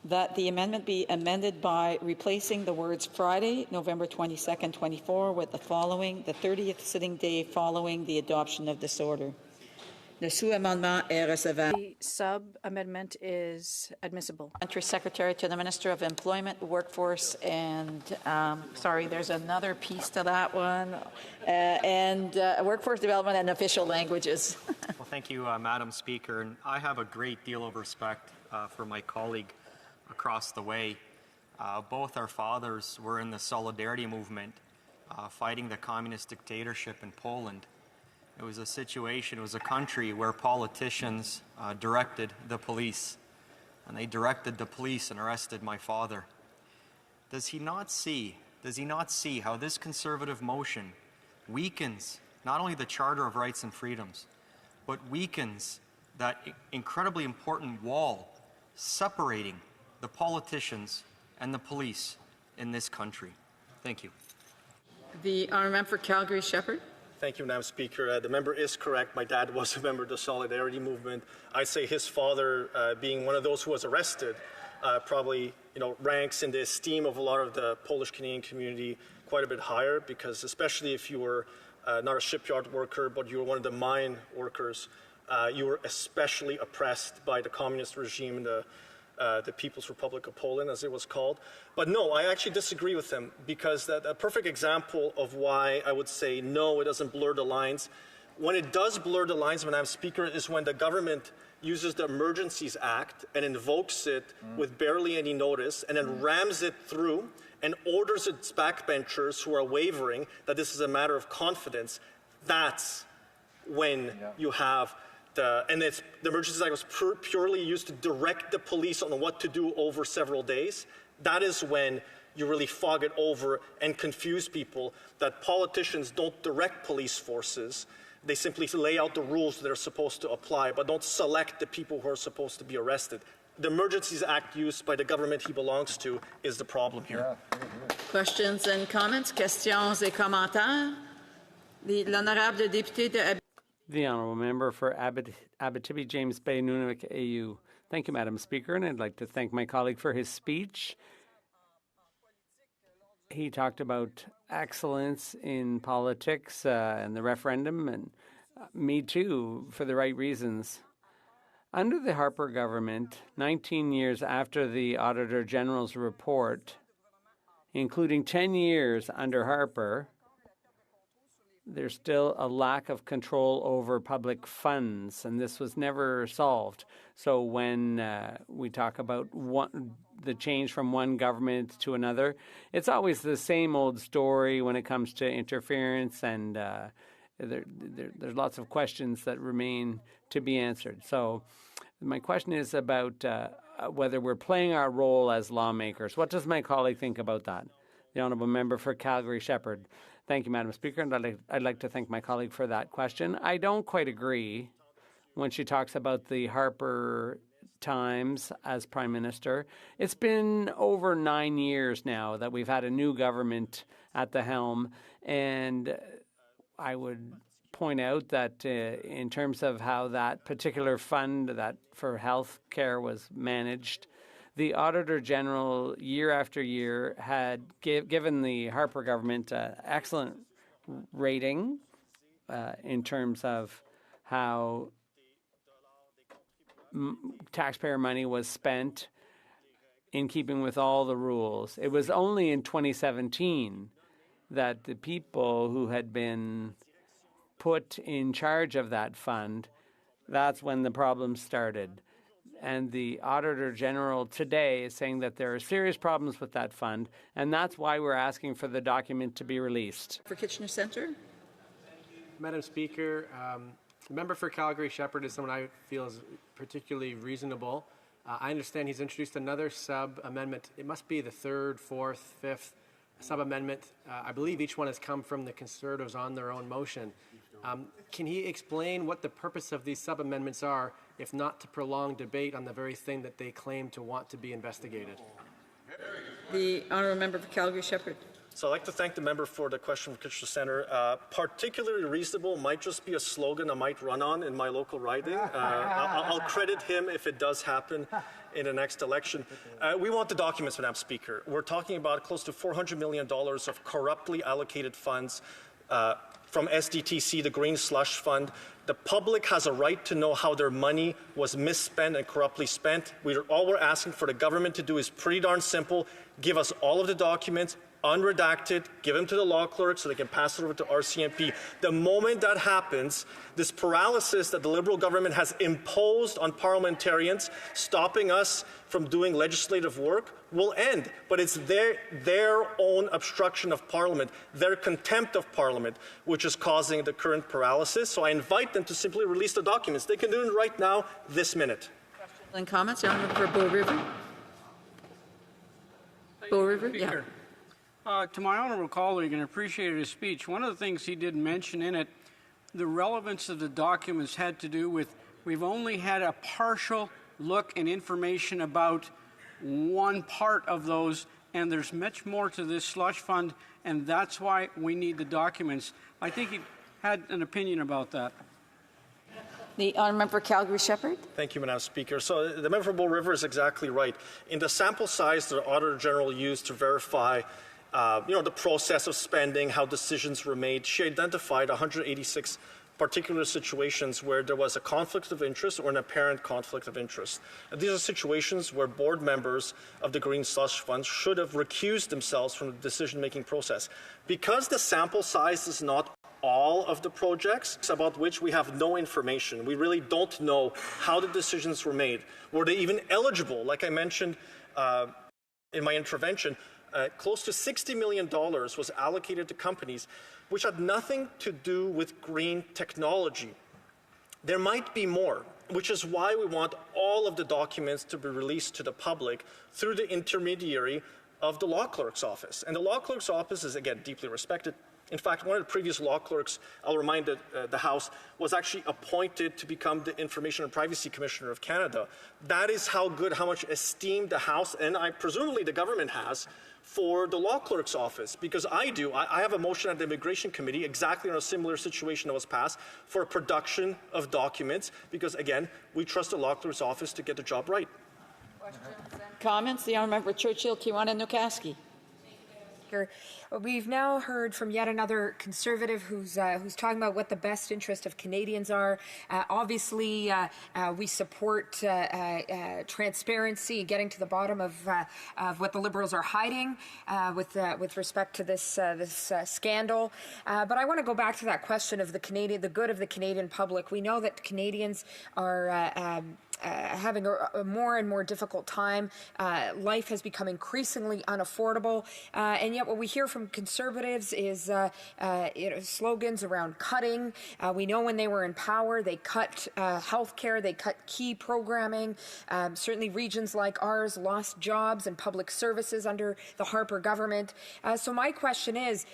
that the amendment be amended by replacing the words Friday, November 22nd, 24, with the following: the 30th sitting day following the adoption of this order. Le sous-amendement est recevable. The sub-amendment is admissible. Parliamentary Secretary to the Minister of Employment, Workforce, and sorry, there's another piece to that one, and Workforce Development and Official Languages. Well, thank you, Madam Speaker. And I have a great deal of respect for my colleague across the way. Both our fathers were in the Solidarity movement, fighting the communist dictatorship in Poland. It was a situation, it was a country where politicians directed the police, and they directed the police and arrested my father. Does he not see how this Conservative motion weakens not only the Charter of Rights and Freedoms, but weakens that incredibly important wall separating the politicians and the police in this country? Thank you. The honourable member for Calgary-Shepherd. Thank you, Madam Speaker. The member is correct. My dad was a member of the Solidarity movement. I'd say his father, being one of those who was arrested, probably ranks in the esteem of a lot of the Polish-Canadian community quite a bit higher, because especially if you were not a shipyard worker, but you were one of the mine workers, you were especially oppressed by the communist regime in the People's Republic of Poland, as it was called. But no, I actually disagree with him, because a perfect example of why I would say no, it doesn't blur the lines. When it does blur the lines, Madam Speaker, is when the government uses the Emergencies Act and invokes it with barely any notice, and then rams it through and orders its backbenchers who are wavering that this is a matter of confidence. That's when you have the Emergencies Act was purely used to direct the police on what to do over several days. That is when you really fog it over and confuse people, that politicians don't direct police forces. They simply lay out the rules that are supposed to apply, but don't select the people who are supposed to be arrested. The Emergencies Act used by the government he belongs to is the problem here. Questions and comments? Questions et commentaires? L'honorable député de The honourable member for Abitibi, James Bay, Nunavik, AU. Thank you, Madam Speaker, and I'd like to thank my colleague for his speech. He talked about excellence in politics and the referendum, and me too, for the right reasons. Under the Harper government, 19 years after the Auditor General's report, including 10 years under Harper, there's still a lack of control over public funds, and this was never solved. So when we talk about the change from one government to another, it's always the same old story when it comes to interference, and there's lots of questions that remain to be answered. So my question is about whether we're playing our role as lawmakers. What does my colleague think about that? The honourable member for Calgary-Shepherd. Thank you, Madam Speaker, and I'd like to thank my colleague for that question. I don't quite agree when she talks about the Harper times as Prime Minister. It's been over 9 years now that we've had a new government at the helm, and I would point out that in terms of how that particular fund that for health care was managed, the Auditor General, year after year, had given the Harper government an excellent rating in terms of how taxpayer money was spent in keeping with all the rules. It was only in 2017 that the people who had been put in charge of that fund, that's when the problems started. And the Auditor General today is saying that there are serious problems with that fund, and that's why we're asking for the document to be released. For Kitchener Centre. Madam Speaker, the member for Calgary-Shepherd is someone I feel is particularly reasonable. I understand he's introduced another sub-amendment. It must be the third, fourth, fifth sub-amendment. I believe each one has come from the Conservatives on their own motion. Can he explain what the purpose of these sub-amendments are, if not to prolong debate on the very thing that they claim to want to be investigated? The honourable member for Calgary-Shepherd. So I'd like to thank the member for the question from Kitchener Centre. Particularly reasonable might just be a slogan I might run on in my local riding. I'll credit him if it does happen in the next election. We want the documents, Madam Speaker. We're talking about close to $400 million of corruptly allocated funds from SDTC, the Green Slush Fund. The public has a right to know how their money was misspent and corruptly spent. All we're asking for the government to do is pretty darn simple. Give us all of the documents, unredacted, give them to the law clerk so they can pass it over to RCMP. The moment that happens, this paralysis that the Liberal government has imposed on parliamentarians, stopping us from doing legislative work, will end. But it's their own obstruction of Parliament, their contempt of Parliament, which is causing the current paralysis. So I invite them to simply release the documents. They can do it right now, this minute. And comments? For Bow River. Bow River, yeah. To my honourable colleague, and appreciated his speech, one of the things he did mention in it, the relevance of the documents had to do with we've only had a partial look and information about one part of those, and there's much more to this slush fund, and that's why we need the documents. I think he had an opinion about that. The honourable member for Calgary-Shepherd. Thank you, Madam Speaker. So the member for Bow River is exactly right. In the sample size the Auditor General used to verify the process of spending, how decisions were made, she identified 186 particular situations where there was a conflict of interest or an apparent conflict of interest. And these are situations where board members of the Green Slush Fund should have recused themselves from the decision-making process. Because the sample size is not all of the projects about which we have no information, we really don't know how the decisions were made. Were they even eligible? Like I mentioned in my intervention, close to $60 million was allocated to companies which had nothing to do with green technology. There might be more, which is why we want all of the documents to be released to the public through the intermediary of the law clerk's office. And the law clerk's office is, again, deeply respected. In fact, one of the previous law clerks, I'll remind the House, was actually appointed to become the Information and Privacy Commissioner of Canada. That is how much esteem the House, and presumably the government has, for the law clerk's office. Because I have a motion at the Immigration Committee exactly on a similar situation that was passed for a production of documents, because, again, we trust the law clerk's office to get the job right. Questions and comments? The Honourable Member Churchill, Kiwana, Newcastle. We've now heard from yet another Conservative who's talking about what the best interest of Canadians are. Obviously, we support transparency, getting to the bottom of what the Liberals are hiding with respect to this scandal. But I want to go back to that question of the good of the Canadian public. We know that Canadians are having a more and more difficult time. Life has become increasingly unaffordable, and yet what we hear from Conservatives is slogans around cutting. We know when they were in power, they cut health care, they cut key programming. Certainly regions like ours lost jobs and public services under the Harper government. So my question is,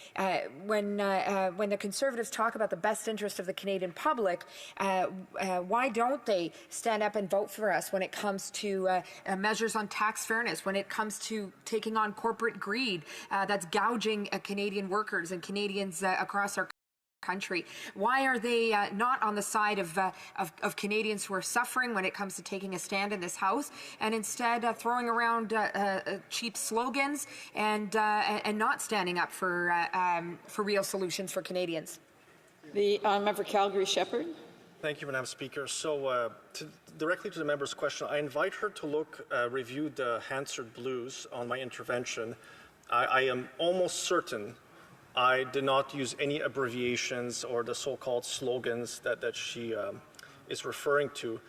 when the Conservatives talk about the best interest of the Canadian public, why don't they stand up and vote for us when it comes to measures on tax fairness, when it comes to taking on corporate greed that's gouging Canadian workers and Canadians across our country? Why are they not on the side of Canadians who are suffering when it comes to taking a stand in this House, and instead throwing around cheap slogans and not standing up for real solutions for Canadians? The member Calgary Shepherd. Thank you, Madam Speaker. So, directly to the member's question, I invite her to review the Hansard Blues on my intervention. I am almost certain I did not use any abbreviations or the so-called slogans that she is referring to.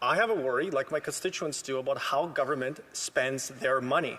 I have a worry, like my constituents do, about how government spends their money.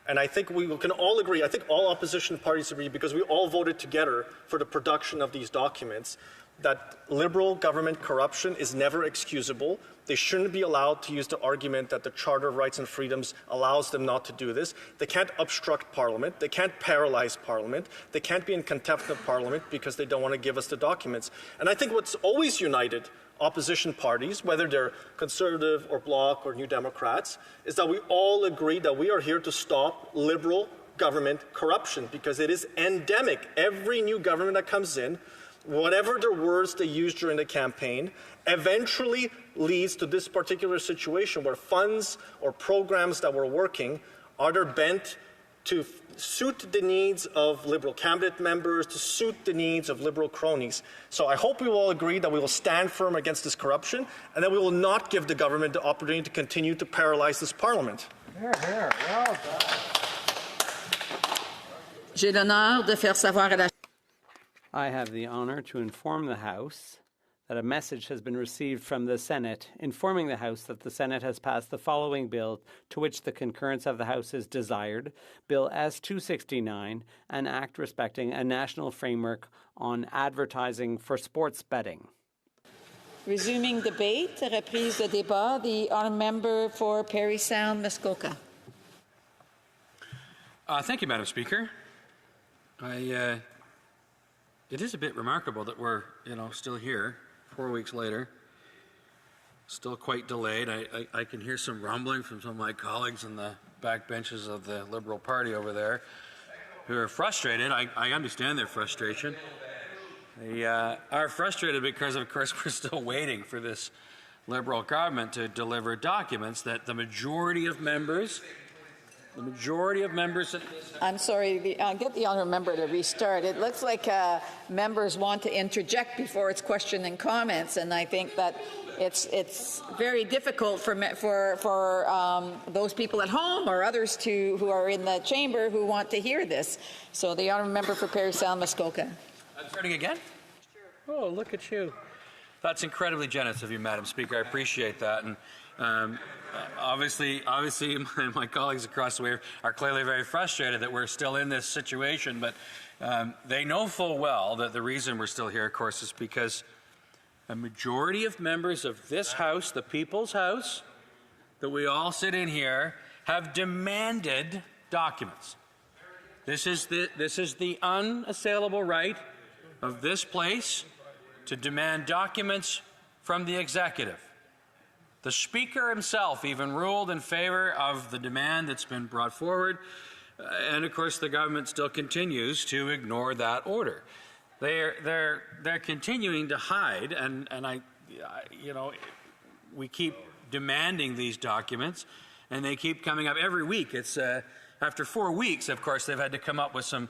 And I think we can all agree, I think all opposition parties agree, because we all voted together for the production of these documents, that Liberal government corruption is never excusable. They shouldn't be allowed to use the argument that the Charter of Rights and Freedoms allows them not to do this. They can't obstruct Parliament. They can't paralyze Parliament. They can't be in contempt of Parliament because they don't want to give us the documents. And I think what's always united opposition parties, whether they're Conservative or Bloc or New Democrats, is that we all agree that we are here to stop Liberal government corruption, because it is endemic. Every new government that comes in, whatever the words they use during the campaign, eventually leads to this particular situation where funds or programs that were working are bent to suit the needs of Liberal cabinet members, to suit the needs of Liberal cronies. So I hope we will all agree that we will stand firm against this corruption, and that we will not give the government the opportunity to continue to paralyze this Parliament. Here, here. Well done. J'ai l'honneur de faire savoir à la I have the honor to inform the House that a message has been received from the Senate informing the House that the Senate has passed the following bill to which the concurrence of the House is desired, Bill S-269, an act respecting a national framework on advertising for sports betting. Resuming debate, reprise de débat, the honourable member for Parry Sound, Muskoka. Thank you, Madam Speaker. It is a bit remarkable that we're, still here 4 weeks later, still quite delayed. I can hear some rumbling from some of my colleagues in the back benches of the Liberal Party over there who are frustrated. I understand their frustration. They are frustrated because, of course, we're still waiting for this Liberal government to deliver documents that the majority of members I'm sorry, I'll get the honourable member to restart. It looks like members want to interject before it's question and comments, and I think that it's very difficult for those people at home or others who are in the chamber who want to hear this. So the honourable member for Parry Sound, Muskoka. I'm starting again? Sure. Oh, look at you. That's incredibly generous of you, Madam Speaker. I appreciate that. And obviously, my colleagues across the way are clearly very frustrated that we're still in this situation, but they know full well that the reason we're still here, of course, is because a majority of members of this House, the People's House, that we all sit in here, have demanded documents. This is the unassailable right of this place to demand documents from the executive. The Speaker himself even ruled in favor of the demand that's been brought forward, and of course the government still continues to ignore that order. They're continuing to hide, and we keep demanding these documents, and they keep coming up every week. It's after 4 weeks, of course, they've had to come up with some,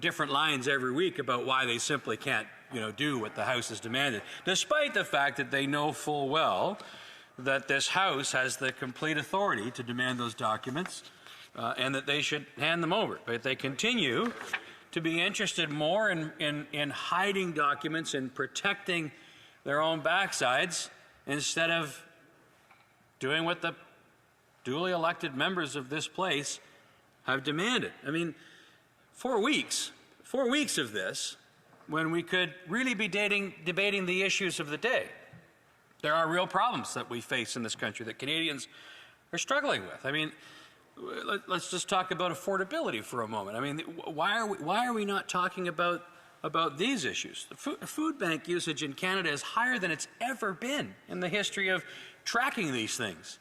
different lines every week about why they simply can't, do what the House has demanded, despite the fact that they know full well that this House has the complete authority to demand those documents, and that they should hand them over. But they continue to be interested more in hiding documents and protecting their own backsides instead of doing what the duly elected members of this place have demanded. I mean, 4 weeks of this, when we could really be debating the issues of the day. There are real problems that we face in this country that Canadians are struggling with. I mean, let's just talk about affordability for a moment. I mean, why are we not talking about these issues? The food bank usage in Canada is higher than it's ever been in the history of tracking these things.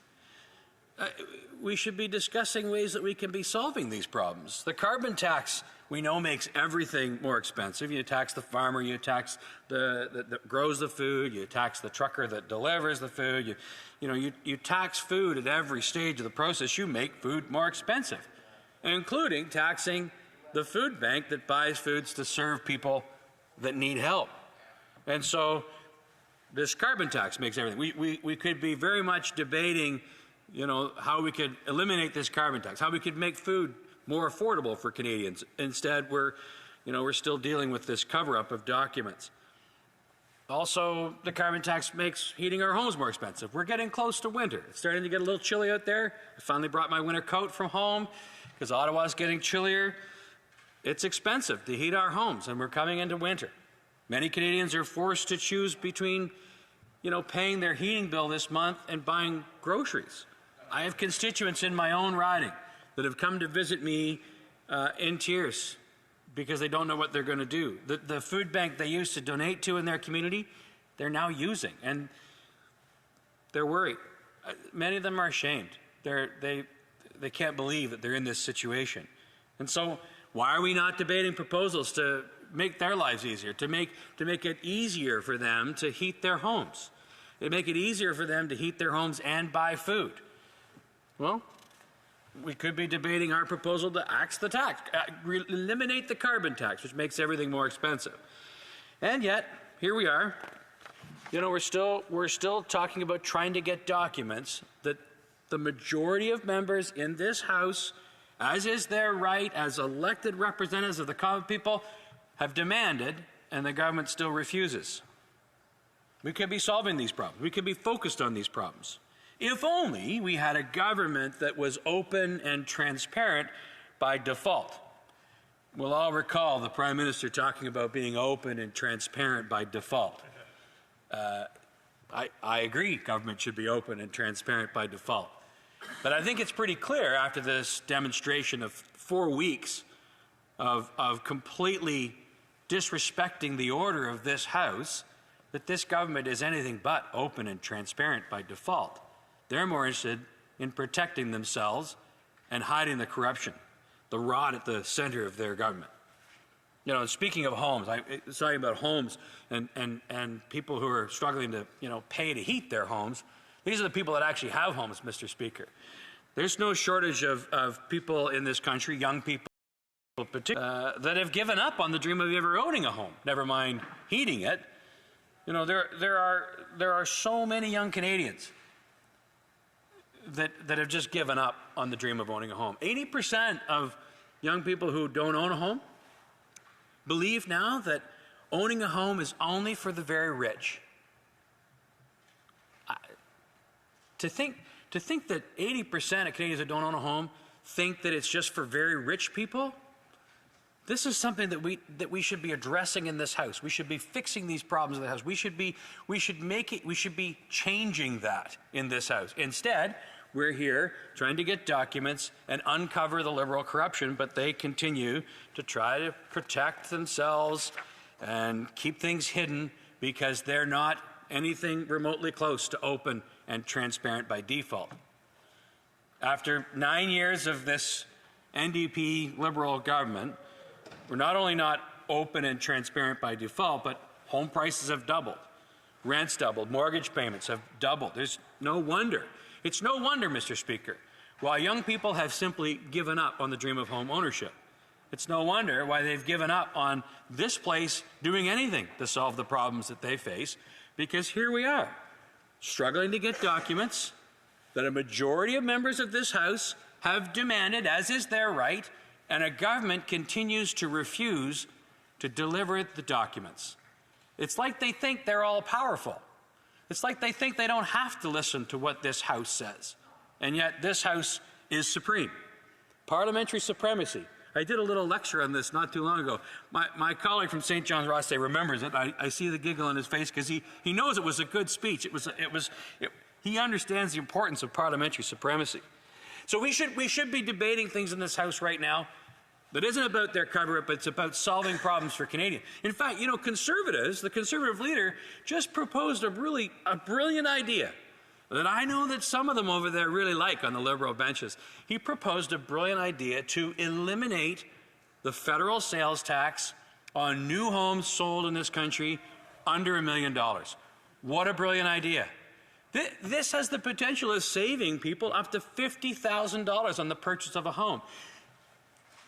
We should be discussing ways that we can be solving these problems. The carbon tax, we know, makes everything more expensive. You tax the farmer, you tax that grows the food, you tax the trucker that delivers the food, you tax food at every stage of the process. You make food more expensive, including taxing the food bank that buys foods to serve people that need help. And so this carbon tax makes everything. We could be very much debating how we could eliminate this carbon tax, how we could make food more affordable for Canadians. Instead, we're still dealing with this cover-up of documents. Also, the carbon tax makes heating our homes more expensive. We're getting close to winter. It's starting to get a little chilly out there. I finally brought my winter coat from home because Ottawa's getting chillier. It's expensive to heat our homes, and we're coming into winter. Many Canadians are forced to choose between, paying their heating bill this month and buying groceries. I have constituents in my own riding that have come to visit me in tears because they don't know what they're going to do. The food bank they used to donate to in their community, they're now using, and they're worried. Many of them are ashamed. They can't believe that they're in this situation. And so why are we not debating proposals to make their lives easier, to make it easier for them to heat their homes, to make it easier for them to heat their homes and buy food? Well, we could be debating our proposal to axe the tax, eliminate the carbon tax, which makes everything more expensive. And yet, here we are. We're still talking about trying to get documents that the majority of members in this House, as is their right as elected representatives of the common people, have demanded, and the government still refuses. We could be solving these problems. We could be focused on these problems. If only we had a government that was open and transparent by default. We'll all recall the Prime Minister talking about being open and transparent by default. I agree government should be open and transparent by default. But I think it's pretty clear after this demonstration of 4 weeks of completely disrespecting the order of this House that this government is anything but open and transparent by default. They're more interested in protecting themselves and hiding the corruption, the rot at the center of their government. Speaking of homes, I was talking about homes and people who are struggling to, pay to heat their homes. These are the people that actually have homes, Mr. Speaker. There's no shortage of people in this country, young people that have given up on the dream of ever owning a home, never mind heating it. There are so many young Canadians that have just given up on the dream of owning a home. 80% of young people who don't own a home believe now that owning a home is only for the very rich. To think that 80% of Canadians that don't own a home think that it's just for very rich people, this is something that we should be addressing in this House. We should be fixing these problems in the House. We should be changing that in this House. Instead, We're here trying to get documents and uncover the Liberal corruption, but they continue to try to protect themselves and keep things hidden because they're not anything remotely close to open and transparent by default. After 9 years of this NDP Liberal government, we're not only not open and transparent by default, but home prices have doubled, rents doubled, mortgage payments have doubled. There's no wonder. It's no wonder, Mr. Speaker, why young people have simply given up on the dream of home ownership. It's no wonder why they've given up on this place doing anything to solve the problems that they face, because here we are, struggling to get documents that a majority of members of this House have demanded, as is their right, and a government continues to refuse to deliver the documents. It's like they think they're all powerful. It's like they think they don't have to listen to what this House says. And yet this House is supreme. Parliamentary supremacy. I did a little lecture on this not too long ago. My colleague from St. John's Ross remembers it. I see the giggle on his face because he knows it was a good speech. He understands the importance of parliamentary supremacy. So we should be debating things in this House right now that isn't about their cover-up, but it's about solving problems for Canadians. In fact, you know, Conservatives, the Conservative leader, just proposed a brilliant idea that I know that some of them over there really like on the Liberal benches. He proposed a brilliant idea to eliminate the federal sales tax on new homes sold in this country under $1 million. What a brilliant idea. This has the potential of saving people up to $50,000 on the purchase of a home.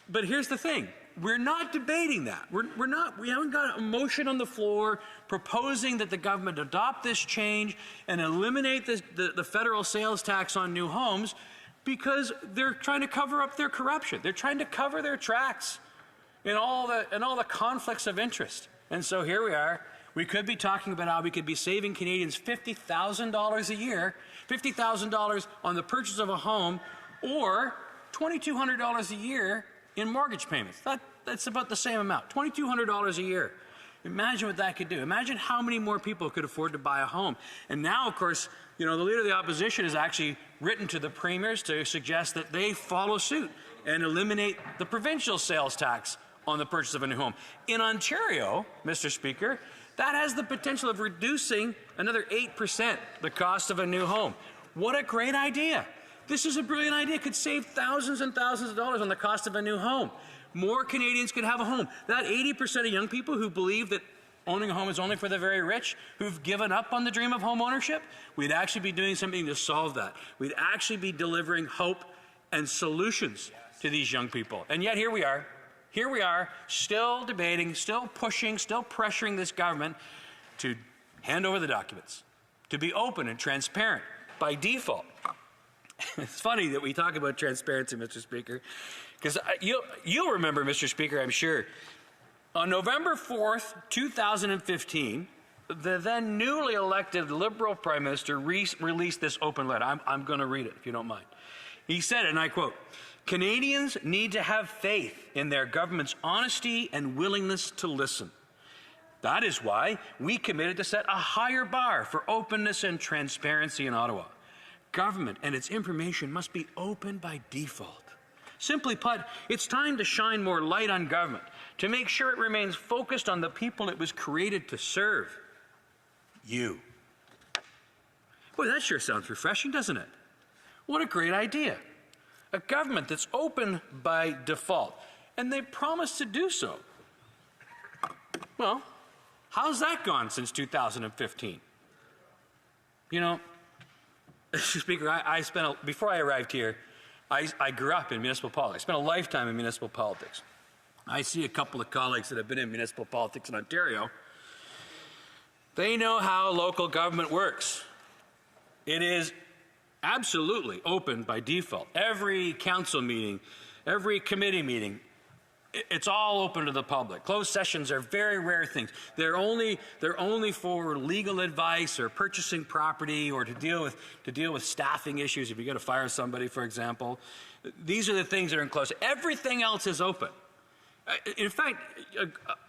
But here's the thing. We're not debating that. We haven't got a motion on the floor proposing that the government adopt this change and eliminate the federal sales tax on new homes because they're trying to cover up their corruption. They're trying to cover their tracks in all the conflicts of interest. And so here we are. We could be talking about how we could be saving Canadians $50,000 a year, $50,000 on the purchase of a home, or $2,200 a year in mortgage payments. That's about the same amount, $2,200 a year. Imagine what that could do. Imagine how many more people could afford to buy a home. And now, of course, you know, the Leader of the Opposition has actually written to the premiers to suggest that they follow suit and eliminate the provincial sales tax on the purchase of a new home. In Ontario, Mr. Speaker, that has the potential of reducing another 8% the cost of a new home. What a great idea. This is a brilliant idea. It could save thousands and thousands of dollars on the cost of a new home. More Canadians could have a home. That 80% of young people who believe that owning a home is only for the very rich, who've given up on the dream of home ownership, we'd actually be doing something to solve that. We'd actually be delivering hope and solutions to these young people. And yet here we are. Here we are, still debating, still pushing, still pressuring this government to hand over the documents, to be open and transparent by default. It's funny that we talk about transparency, Mr. Speaker, because you'll remember, Mr. Speaker, I'm sure, on November 4th, 2015, the then newly elected Liberal Prime Minister released this open letter. I'm going to read it, if you don't mind. He said, and I quote, "Canadians need to have faith in their government's honesty and willingness to listen. That is why we committed to set a higher bar for openness and transparency in Ottawa. Government and its information must be open by default. Simply put, it's time to shine more light on government, to make sure it remains focused on the people it was created to serve. You." Boy, that sure sounds refreshing, doesn't it? What a great idea. A government that's open by default, and they promised to do so. Well, how's that gone since 2015? You know, Mr. Speaker, before I arrived here, I grew up in municipal politics. I spent a lifetime in municipal politics. I see a couple of colleagues that have been in municipal politics in Ontario. They know how local government works. It is absolutely open by default. Every council meeting, every committee meeting, it's all open to the public. Closed sessions are very rare things. They're only for legal advice or purchasing property or to deal with staffing issues. If you're going to fire somebody, for example, these are the things that are enclosed. Everything else is open. In fact,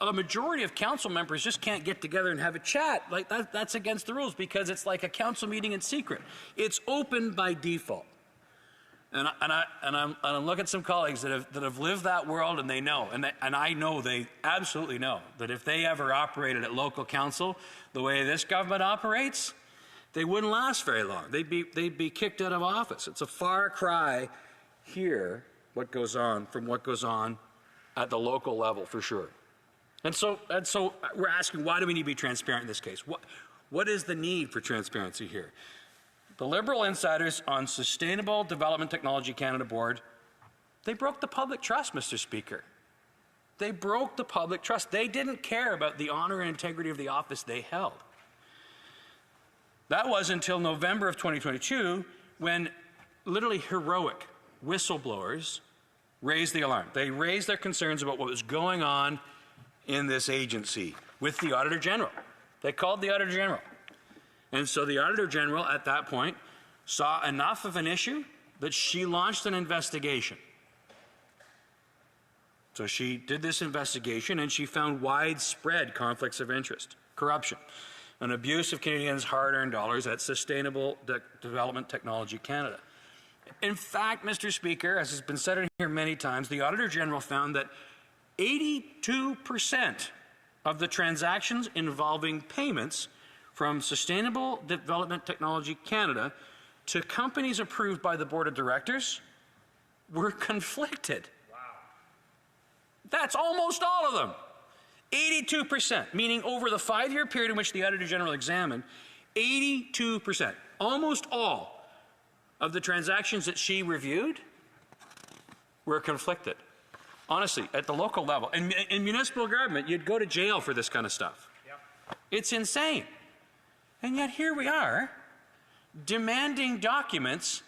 a majority of council members just can't get together and have a chat. Like that's against the rules because it's like a council meeting in secret. It's open by default. And I'm looking at some colleagues that have lived that world, and they know, and I know they absolutely know that if they ever operated at local council the way this government operates, they wouldn't last very long. They'd be kicked out of office. It's a far cry here what goes on from what goes on at the local level for sure. And so we're asking, why do we need to be transparent in this case? What is the need for transparency here? The Liberal insiders on Sustainable Development Technology Canada Board, they broke the public trust, Mr. Speaker. They broke the public trust. They didn't care about the honor and integrity of the office they held. That was until November of 2022 when literally heroic whistleblowers raised the alarm. They raised their concerns about what was going on in this agency with the Auditor General. They called the Auditor General. And so the Auditor General at that point saw enough of an issue that she launched an investigation. So she did this investigation and she found widespread conflicts of interest, corruption, and abuse of Canadians' hard-earned dollars at Sustainable Development Technology Canada. In fact, Mr. Speaker, as has been said in here many times, the Auditor General found that 82% of the transactions involving payments from Sustainable Development Technology Canada to companies approved by the Board of Directors were conflicted. Wow. That's almost all of them. 82%, meaning over the 5-year period in which the Auditor General examined, 82%, almost all of the transactions that she reviewed were conflicted. Honestly, at the local level. In municipal government, you'd go to jail for this kind of stuff. Yep. It's insane. And yet here we are, demanding documents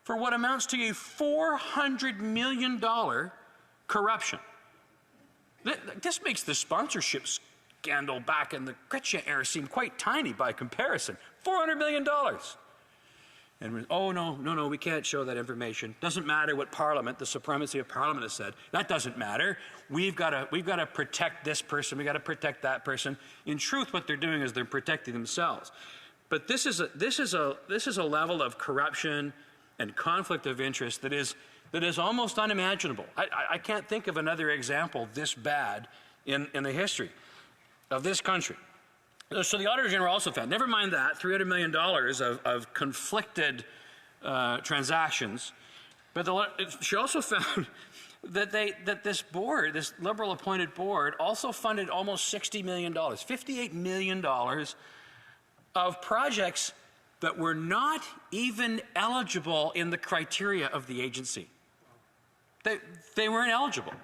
for what amounts to a $400 million corruption. This makes the sponsorship scandal back in the Chrétien era seem quite tiny by comparison. $400 million. And oh, no, we can't show that information. Doesn't matter what Parliament, the supremacy of Parliament has said. That doesn't matter. We've got to protect this person. We've got to protect that person. In truth, what they're doing is they're protecting themselves. But this is a level of corruption and conflict of interest that is almost unimaginable. I can't think of another example this bad in the history of this country. So the Auditor General also found, never mind that, $300 million of conflicted transactions, but she also found that this board, this Liberal-appointed board, also funded almost $60 million, $58 million of projects that were not even eligible in the criteria of the agency. They weren't eligible.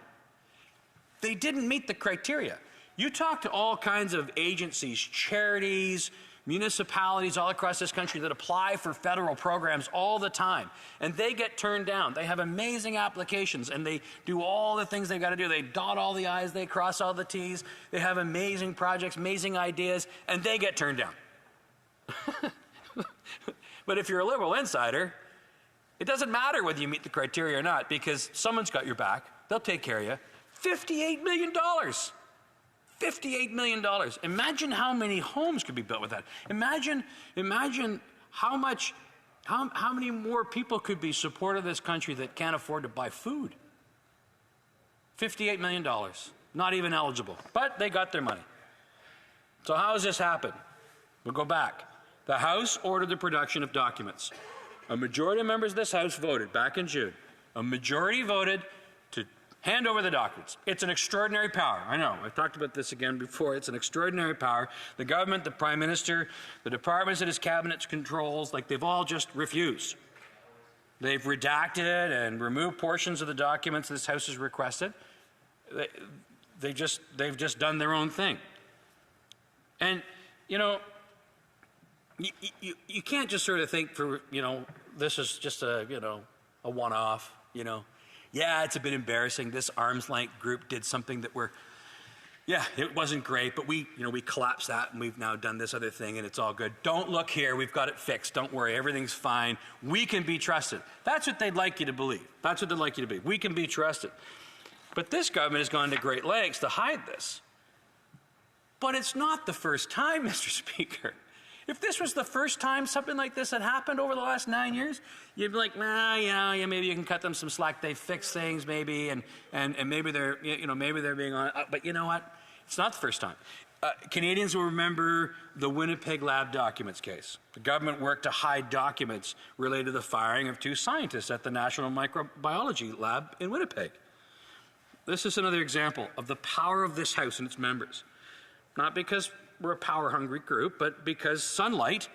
They didn't meet the criteria. You talk to all kinds of agencies, charities, municipalities all across this country that apply for federal programs all the time, and they get turned down. They have amazing applications, and they do all the things they've got to do. They dot all the I's, they cross all the T's. They have amazing projects, amazing ideas, and they get turned down. But if you're a Liberal insider, it doesn't matter whether you meet the criteria or not, because someone's got your back. They'll take care of you. $58 million. $58 million. Imagine how many homes could be built with that. Imagine how many more people could be supported in this country that can't afford to buy food. $58 million. Not even eligible. But they got their money. So how has this happened? We'll go back. The House ordered the production of documents. A majority of members of this House voted back in June. A majority voted to hand over the documents. It's an extraordinary power. I know. I've talked about this again before. It's an extraordinary power. The government, the Prime Minister, the departments that his cabinet controls, they've all just refused. They've redacted and removed portions of the documents this House has requested. They've just done their own thing. And, you can't just sort of think this is just a one-off, Yeah, it's a bit embarrassing. This arm's length group did something that it wasn't great, but we collapsed that and we've now done this other thing and it's all good. Don't look here. We've got it fixed. Don't worry. Everything's fine. We can be trusted. That's what they'd like you to believe. That's what they'd like you to believe. We can be trusted. But this government has gone to great lengths to hide this. But it's not the first time, Mr. Speaker. If this was the first time something like this had happened over the last 9 years, you'd be like, nah, yeah, maybe you can cut them some slack. They fix things, maybe, and maybe they're, maybe they're being on. But you know what? It's not the first time. Canadians will remember the Winnipeg lab documents case. The government worked to hide documents related to the firing of 2 scientists at the National Microbiology Lab in Winnipeg. This is another example of the power of this House and its members. Not because we're a power-hungry group, but because sunlight,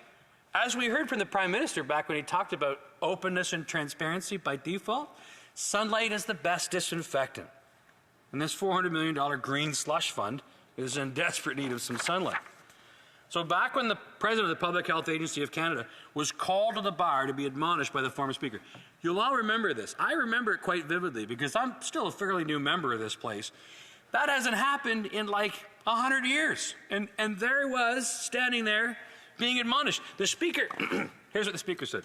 as we heard from the Prime Minister back when he talked about openness and transparency by default, sunlight is the best disinfectant. And this $400 million green slush fund is in desperate need of some sunlight. So back when the President of the Public Health Agency of Canada was called to the bar to be admonished by the former Speaker, you'll all remember this. I remember it quite vividly because I'm still a fairly new member of this place. That hasn't happened in like 100 years. And there he was, standing there, being admonished. The Speaker, here's what the Speaker said.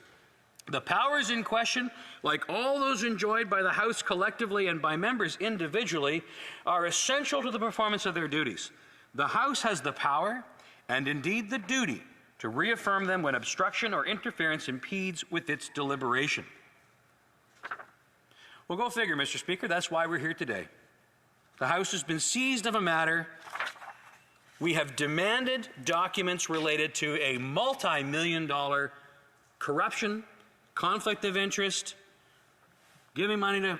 The powers in question, like all those enjoyed by the House collectively and by members individually, are essential to the performance of their duties. The House has the power, and indeed the duty, to reaffirm them when obstruction or interference impedes with its deliberation. Well, go figure, Mr. Speaker, that's why we're here today. The House has been seized of a matter. We have demanded documents related to a multi-million-dollar corruption, conflict of interest, giving money to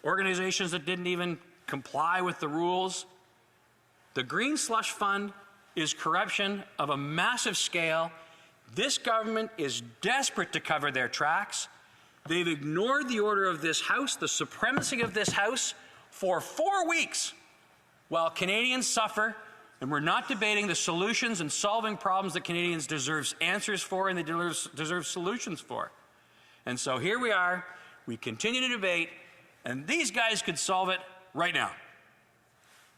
organizations that didn't even comply with the rules. The Green Slush Fund is corruption of a massive scale. This government is desperate to cover their tracks. They've ignored the order of this House, the supremacy of this House, for 4 weeks while Canadians suffer, and we're not debating the solutions and solving problems that Canadians deserve answers for and they deserve solutions for. And so here we are, we continue to debate, and these guys could solve it right now.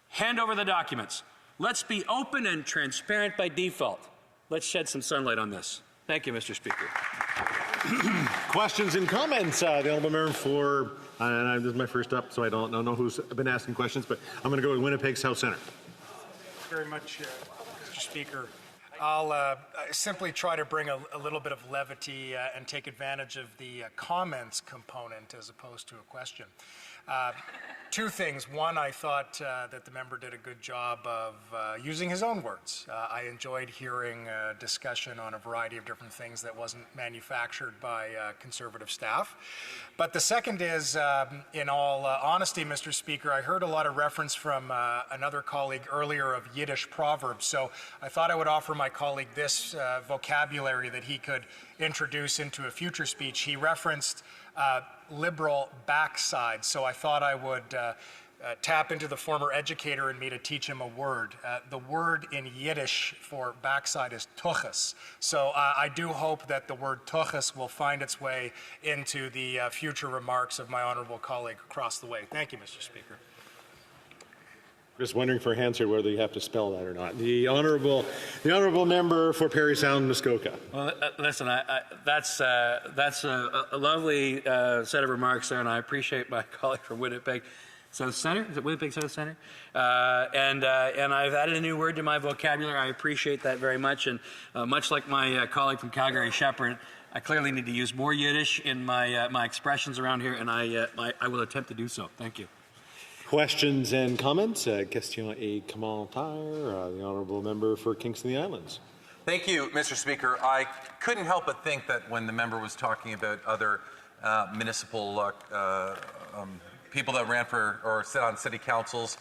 Hand over the documents. Let's be open and transparent by default. Let's shed some sunlight on this. Thank you, Mr. Speaker. Questions and comments? The Honourable Member for, and this is my first up, so I don't know who's been asking questions, but I'm going to go with Winnipeg South Centre. Very much, Mr. Speaker. I'll simply try to bring a little bit of levity and take advantage of the comments component as opposed to a question. 2 things. One, I thought that the member did a good job of using his own words. I enjoyed hearing discussion on a variety of different things that wasn't manufactured by Conservative staff. But the second is, in all honesty, Mr. Speaker, I heard a lot of reference from another colleague earlier of Yiddish proverbs. So I thought I would offer my colleague this vocabulary that he could introduce into a future speech. He referenced liberal backside, so I thought I would tap into the former educator in me to teach him a word. The word in Yiddish for backside is tuchus. So I do hope that the word tuchus will find its way into the future remarks of my honourable colleague across the way. Thank you, Mr. Speaker. Just wondering for hands here whether you have to spell that or not. The honourable member for Parry Sound, Muskoka. Well, listen, that's a lovely set of remarks there, and I appreciate my colleague from Winnipeg South Centre. Is it Winnipeg South Centre? And I've added a new word to my vocabulary. I appreciate that very much, and much like my colleague from Calgary, Shepherd, I clearly need to use more Yiddish in my expressions around here, and I will attempt to do so. Thank you. Questions and comments? Question et commentaire. The Honourable Member for Kingston the Islands. Thank you, Mr. Speaker. I couldn't help but think that when the member was talking about other municipal people that ran for or sit on city councils,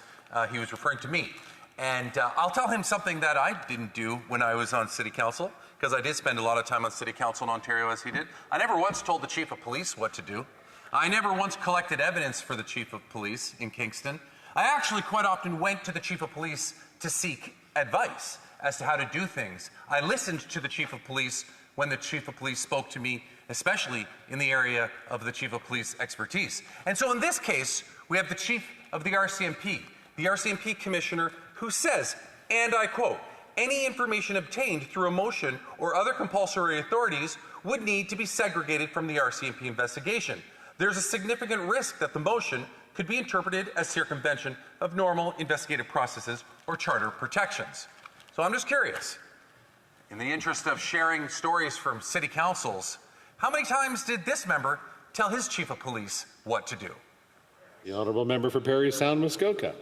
he was referring to me. And I'll tell him something that I didn't do when I was on city council, because I did spend a lot of time on city council in Ontario as he did. I never once told the chief of police what to do. I never once collected evidence for the chief of police in Kingston. I actually quite often went to the chief of police to seek advice as to how to do things. I listened to the chief of police when the chief of police spoke to me, especially in the area of the chief of police expertise. And so in this case, we have the chief of the RCMP commissioner, who says, and I quote, "Any information obtained through a motion or other compulsory authorities would need to be segregated from the RCMP investigation. There's a significant risk that the motion could be interpreted as circumvention of normal investigative processes or charter protections." So I'm just curious, in the interest of sharing stories from city councils, how many times did this member tell his chief of police what to do? The honourable member for Parry Sound, Muskoka.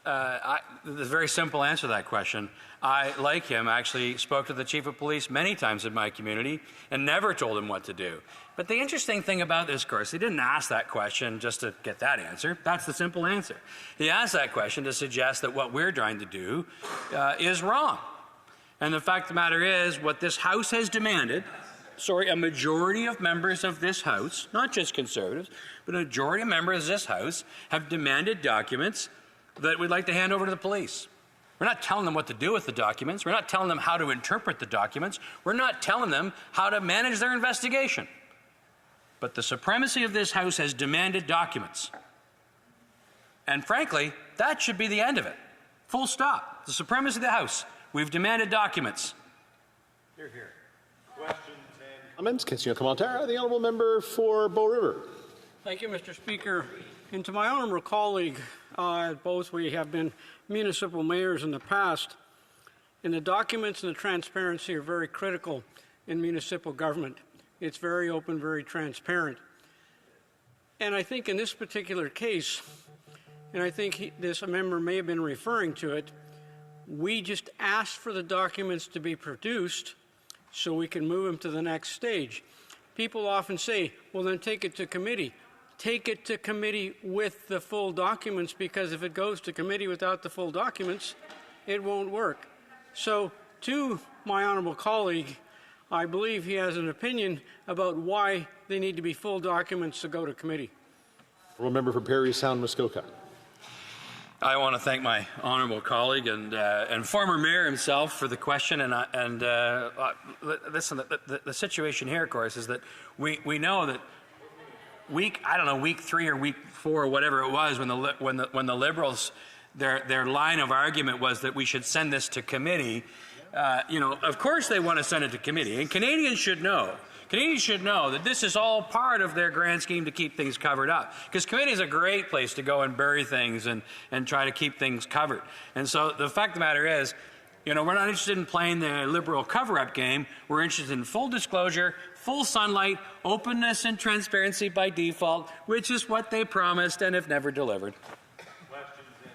The very simple answer to that question. I, like him, actually spoke to the chief of police many times in my community and never told him what to do. But the interesting thing about this, of course, he didn't ask that question just to get that answer. That's the simple answer. He asked that question to suggest that what we're trying to do is wrong. And the fact of the matter is, what this House has demanded, a majority of members of this House, not just Conservatives, but a majority of members of this House have demanded documents that we'd like to hand over to the police. We're not telling them what to do with the documents. We're not telling them how to interpret the documents. We're not telling them how to manage their investigation. But the supremacy of this House has demanded documents. And frankly, that should be the end of it. Full stop. The supremacy of the House. We've demanded documents. Hear, hear. Questions and comments? Question commentaire. The honourable member for Bow River. Thank you, Mr. Speaker. And to my honourable colleague, both we have been municipal mayors in the past, and the documents and the transparency are very critical in municipal government. It's very open, very transparent. And I think in this particular case, and I think this member may have been referring to it, we just asked for the documents to be produced so we can move them to the next stage. People often say, well, then take it to committee. Take it to committee with the full documents, because if it goes to committee without the full documents, it won't work. So to my honourable colleague, I believe he has an opinion about why they need to be full documents to go to committee. Honourable member for Parry Sound, Muskoka. I want to thank my honourable colleague and former mayor himself for the question. Listen, the situation here, of course, is that we know that week 3 or week 4 or whatever it was, when the Liberals, their line of argument was that we should send this to committee. Of course they want to send it to committee, and Canadians should know. Canadians should know that this is all part of their grand scheme to keep things covered up. Because committee is a great place to go and bury things and try to keep things covered. And so the fact of the matter is, we're not interested in playing the Liberal cover-up game. We're interested in full disclosure, full sunlight, openness and transparency by default, which is what they promised and have never delivered.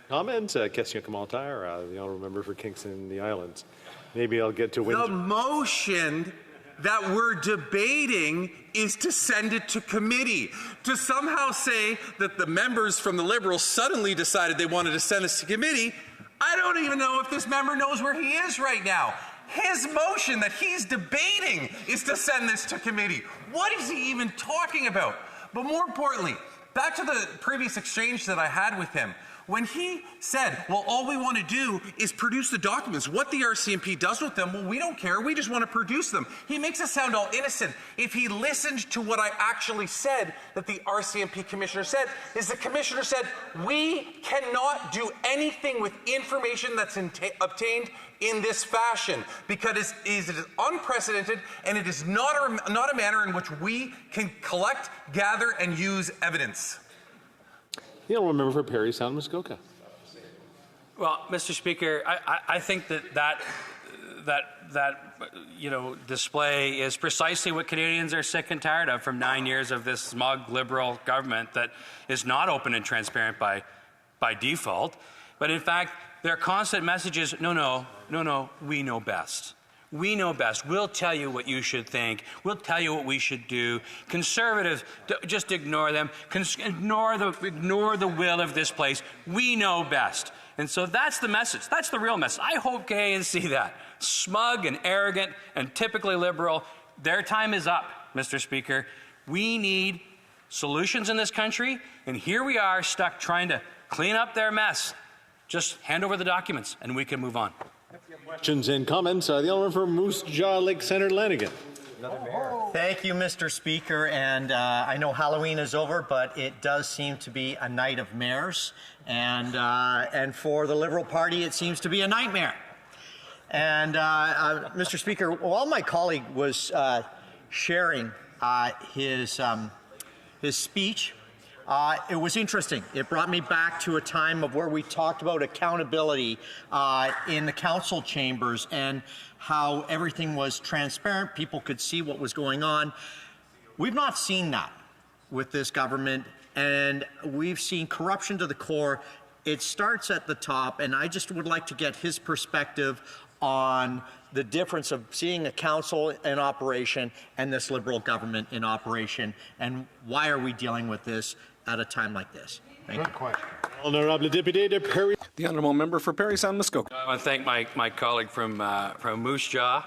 Comment? Question commentaire. The honourable member for Kingston and the Islands. Maybe I'll get to Windsor. The motion that we're debating is to send it to committee. To somehow say that the members from the Liberals suddenly decided they wanted to send this to committee, I don't even know if this member knows where he is right now. His motion that he's debating is to send this to committee. What is he even talking about? But more importantly, back to the previous exchange that I had with him. When he said, well, all we want to do is produce the documents, what the RCMP does with them, well, we don't care. We just want to produce them. He makes it sound all innocent. If he listened to what I actually said that the RCMP commissioner said, is the commissioner said, we cannot do anything with information that's obtained in this fashion because it is unprecedented and it is not a manner in which we can collect, gather, and use evidence. The honourable member for Parry Sound, Muskoka. Well, Mr. Speaker, I think that display is precisely what Canadians are sick and tired of from 9 years of this smug Liberal government that is not open and transparent by default. But in fact, their constant message is, no, we know best. We know best. We'll tell you what you should think. We'll tell you what we should do. Conservatives, just ignore them. Ignore the will of this place. We know best. And so that's the message. That's the real message. I hope Canadians see that. Smug and arrogant and typically Liberal. Their time is up, Mr. Speaker. We need solutions in this country, and here we are stuck trying to clean up their mess. Just hand over the documents, and we can move on. Questions and comments. The honourable for Moose Jaw Lake Centre, Lanigan. Thank you, Mr. Speaker. And I know Halloween is over, but it does seem to be a night of mayors. And for the Liberal Party, it seems to be a nightmare. And Mr. Speaker, while my colleague was sharing his speech, It was interesting. It brought me back to a time of where we talked about accountability in the council chambers and how everything was transparent. People could see what was going on. We've not seen that with this government, and we've seen corruption to the core. It starts at the top, and I just would like to get his perspective on the difference of seeing a council in operation and this Liberal government in operation, and why are we dealing with this at a time like this? Thank you. Honourable Député de Perry. The honourable member for Parry Sound Muskoka. I want to thank my colleague from Moose Jaw,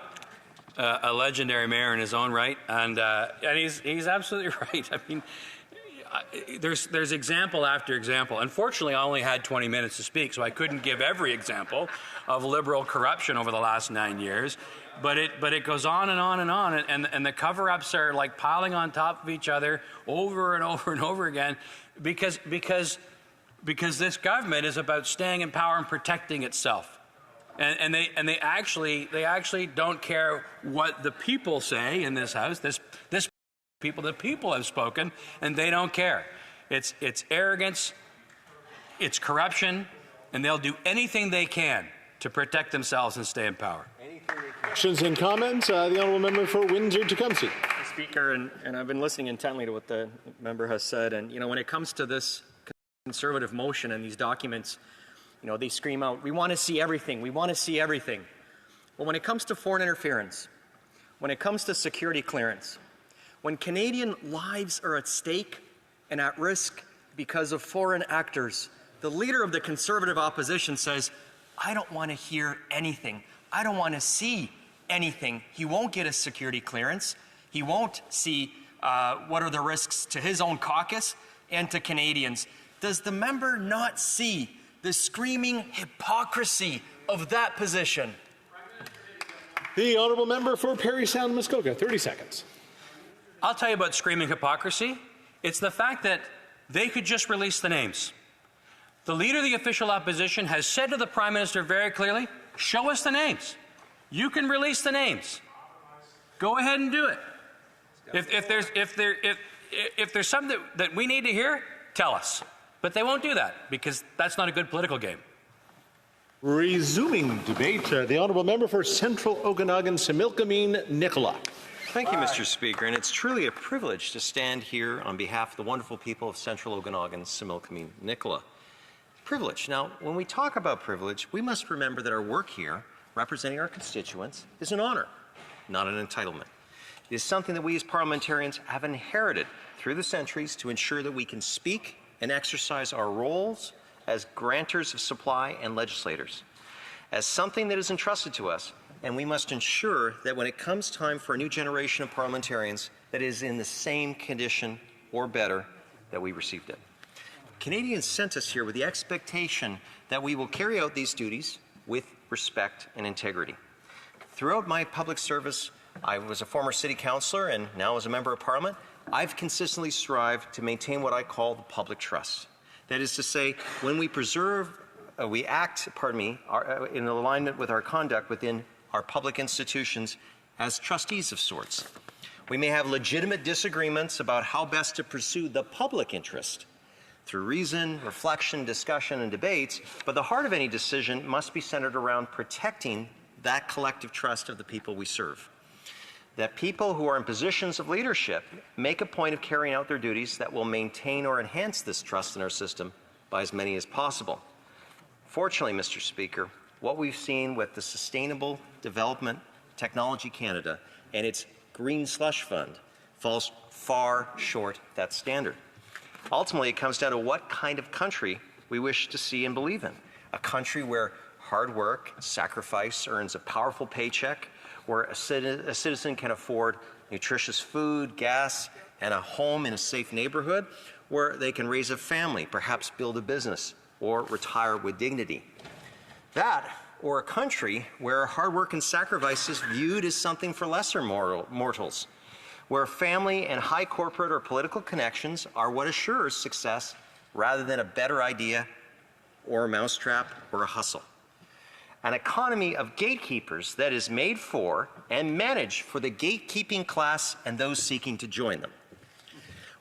a legendary mayor in his own right, and he's absolutely right. I mean, there's example after example. Unfortunately, I only had 20 minutes to speak, so I couldn't give every example of Liberal corruption over the last 9 years. But it goes on and on and on, and the cover-ups are like piling on top of each other over and over and over again, because this government is about staying in power and protecting itself, and they actually don't care what the people say in this house. The people have spoken, and they don't care. It's arrogance, it's corruption, and they'll do anything they can to protect themselves and stay in power. Questions and comments? The honourable member for Windsor-Tecumseh. Speaker, and I've been listening intently to what the member has said, and when it comes to this Conservative motion and these documents, they scream out, "We want to see everything. We want to see everything." Well, when it comes to foreign interference, when it comes to security clearance, when Canadian lives are at stake and at risk because of foreign actors, the leader of the Conservative opposition says, "I don't want to hear anything. I don't want to see anything." He won't get a security clearance. He won't see what are the risks to his own caucus and to Canadians. Does the member not see the screaming hypocrisy of that position? The honourable member for Parry Sound Muskoka, 30 seconds. I'll tell you about screaming hypocrisy. It's the fact that they could just release the names. The leader of the official opposition has said to the Prime Minister very clearly, "Show us the names. You can release the names. Go ahead and do it. If there's something that we need to hear, tell us." But they won't do that because that's not a good political game. Resuming debate, the honourable member for Central Okanagan, Similkameen Nicola. Thank you, Mr. Speaker, and it's truly a privilege to stand here on behalf of the wonderful people of Central Okanagan, Similkameen Nicola. Privilege. Now, when we talk about privilege, we must remember that our work here, representing our constituents, is an honour, not an entitlement. It is something that we as parliamentarians have inherited through the centuries to ensure that we can speak and exercise our roles as grantors of supply and legislators, as something that is entrusted to us, and we must ensure that when it comes time for a new generation of parliamentarians that is in the same condition or better that we received it. Canadians sent us here with the expectation that we will carry out these duties with respect and integrity. Throughout my public service, I was a former city councillor and now as a member of parliament, I've consistently strived to maintain what I call the public trust. That is to say, when we act in alignment with our conduct within our public institutions as trustees of sorts. We may have legitimate disagreements about how best to pursue the public interest through reason, reflection, discussion, and debates, but the heart of any decision must be centered around protecting that collective trust of the people we serve. That people who are in positions of leadership make a point of carrying out their duties that will maintain or enhance this trust in our system by as many as possible. Fortunately, Mr. Speaker, what we've seen with the Sustainable Development Technology Canada and its Green Slush Fund falls far short of that standard. Ultimately, it comes down to what kind of country we wish to see and believe in. A country where hard work, sacrifice earns a powerful paycheck, where a citizen can afford nutritious food, gas, and a home in a safe neighborhood, where they can raise a family, perhaps build a business, or retire with dignity. That, or a country where hard work and sacrifice is viewed as something for lesser mortals, where family and high corporate or political connections are what assures success rather than a better idea or a mousetrap or a hustle. An economy of gatekeepers that is made for and managed for the gatekeeping class and those seeking to join them.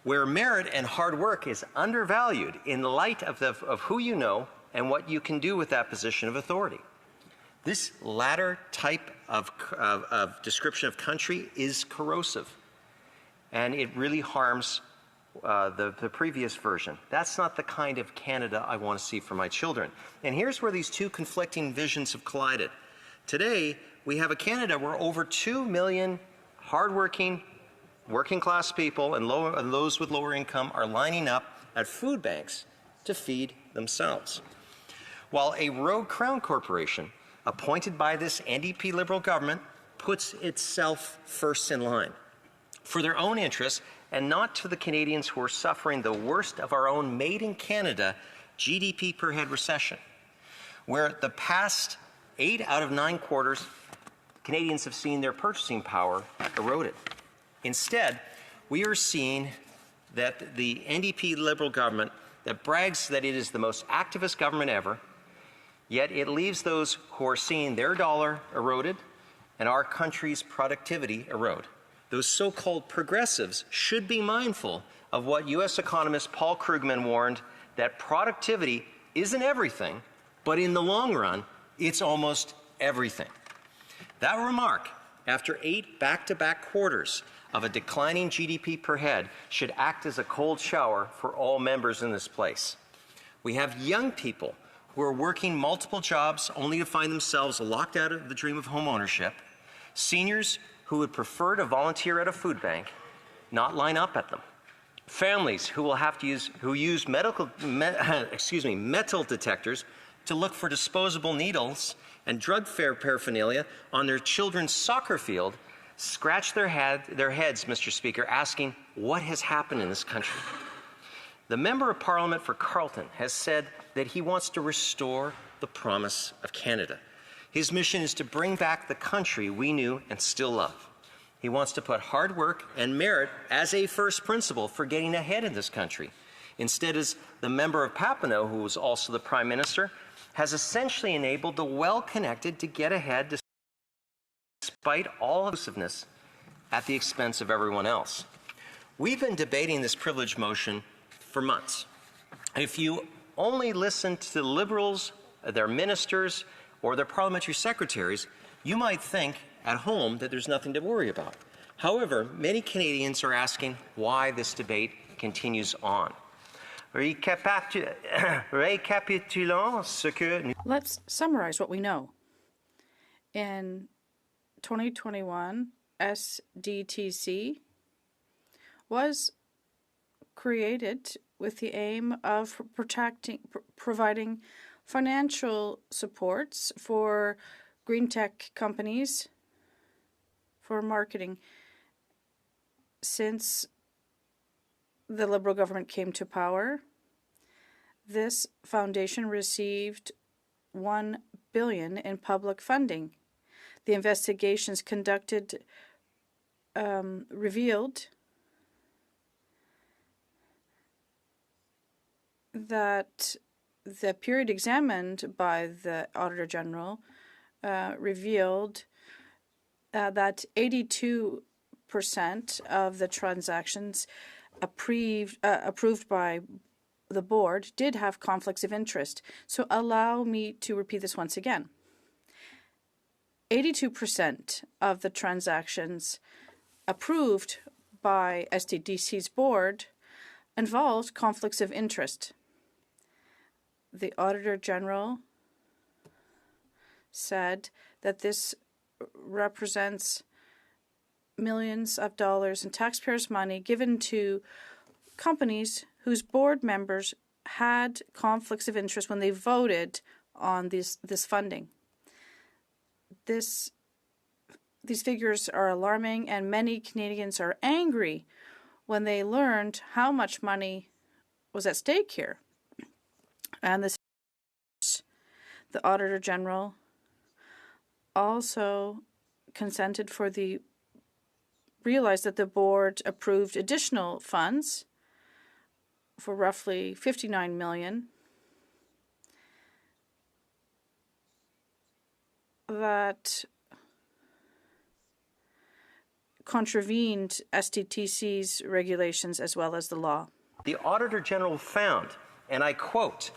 where merit and hard work is undervalued in the light of who you know and what you can do with that position of authority. This latter type of description of country is corrosive, and it really harms the previous version. That's not the kind of Canada I want to see for my children. And here's where these two conflicting visions have collided. Today, we have a Canada where over 2 million hardworking, working-class people and those with lower income are lining up at food banks to feed themselves. While a rogue Crown Corporation, appointed by this NDP Liberal government, puts itself first in line for their own interests and not to the Canadians who are suffering the worst of our own made-in-Canada GDP per head recession, where the past 8 out of 9 quarters, Canadians have seen their purchasing power eroded. Instead, we are seeing that the NDP Liberal government that brags that it is the most activist government ever, yet it leaves those who are seeing their dollar eroded and our country's productivity erode. Those so-called progressives should be mindful of what U.S. economist Paul Krugman warned, that productivity isn't everything, but in the long run, it's almost everything. That remark, after 8 back-to-back quarters of a declining GDP per head, should act as a cold shower for all members in this place. We have young people who are working multiple jobs only to find themselves locked out of the dream of home ownership, seniors who would prefer to volunteer at a food bank, not line up at them, families who will have to use metal detectors to look for disposable needles and drug paraphernalia on their children's soccer field, scratch their heads, Mr. Speaker, asking what has happened in this country. The Member of Parliament for Carleton has said that he wants to restore the promise of Canada. His mission is to bring back the country we knew and still love. He wants to put hard work and merit as a first principle for getting ahead in this country. Instead, as the member of Papineau, who was also the Prime Minister, has essentially enabled the well-connected to get ahead despite all inclusiveness at the expense of everyone else. We've been debating this privilege motion for months. If you only listen to the Liberals, their ministers, or their parliamentary secretaries, you might think at home that there's nothing to worry about. However, many Canadians are asking why this debate continues on. Let's summarize what we know. In 2021, SDTC was created with the aim of providing financial supports for green tech companies for marketing. Since the Liberal government came to power, this foundation received $1 billion in public funding. The investigations conducted revealed that the period examined by the Auditor General revealed that 82% of the transactions approved by the board did have conflicts of interest. So allow me to repeat this once again. 82% of the transactions approved by SDTC's board involved conflicts of interest. The Auditor General said that this represents millions of dollars in taxpayers' money given to companies whose board members had conflicts of interest when they voted on this funding. These figures are alarming, and many Canadians are angry when they learned how much money was at stake here. And the Auditor General also realized that the board approved additional funds for roughly $59 million that contravened SDTC's regulations as well as the law. The Auditor General found, and I quote,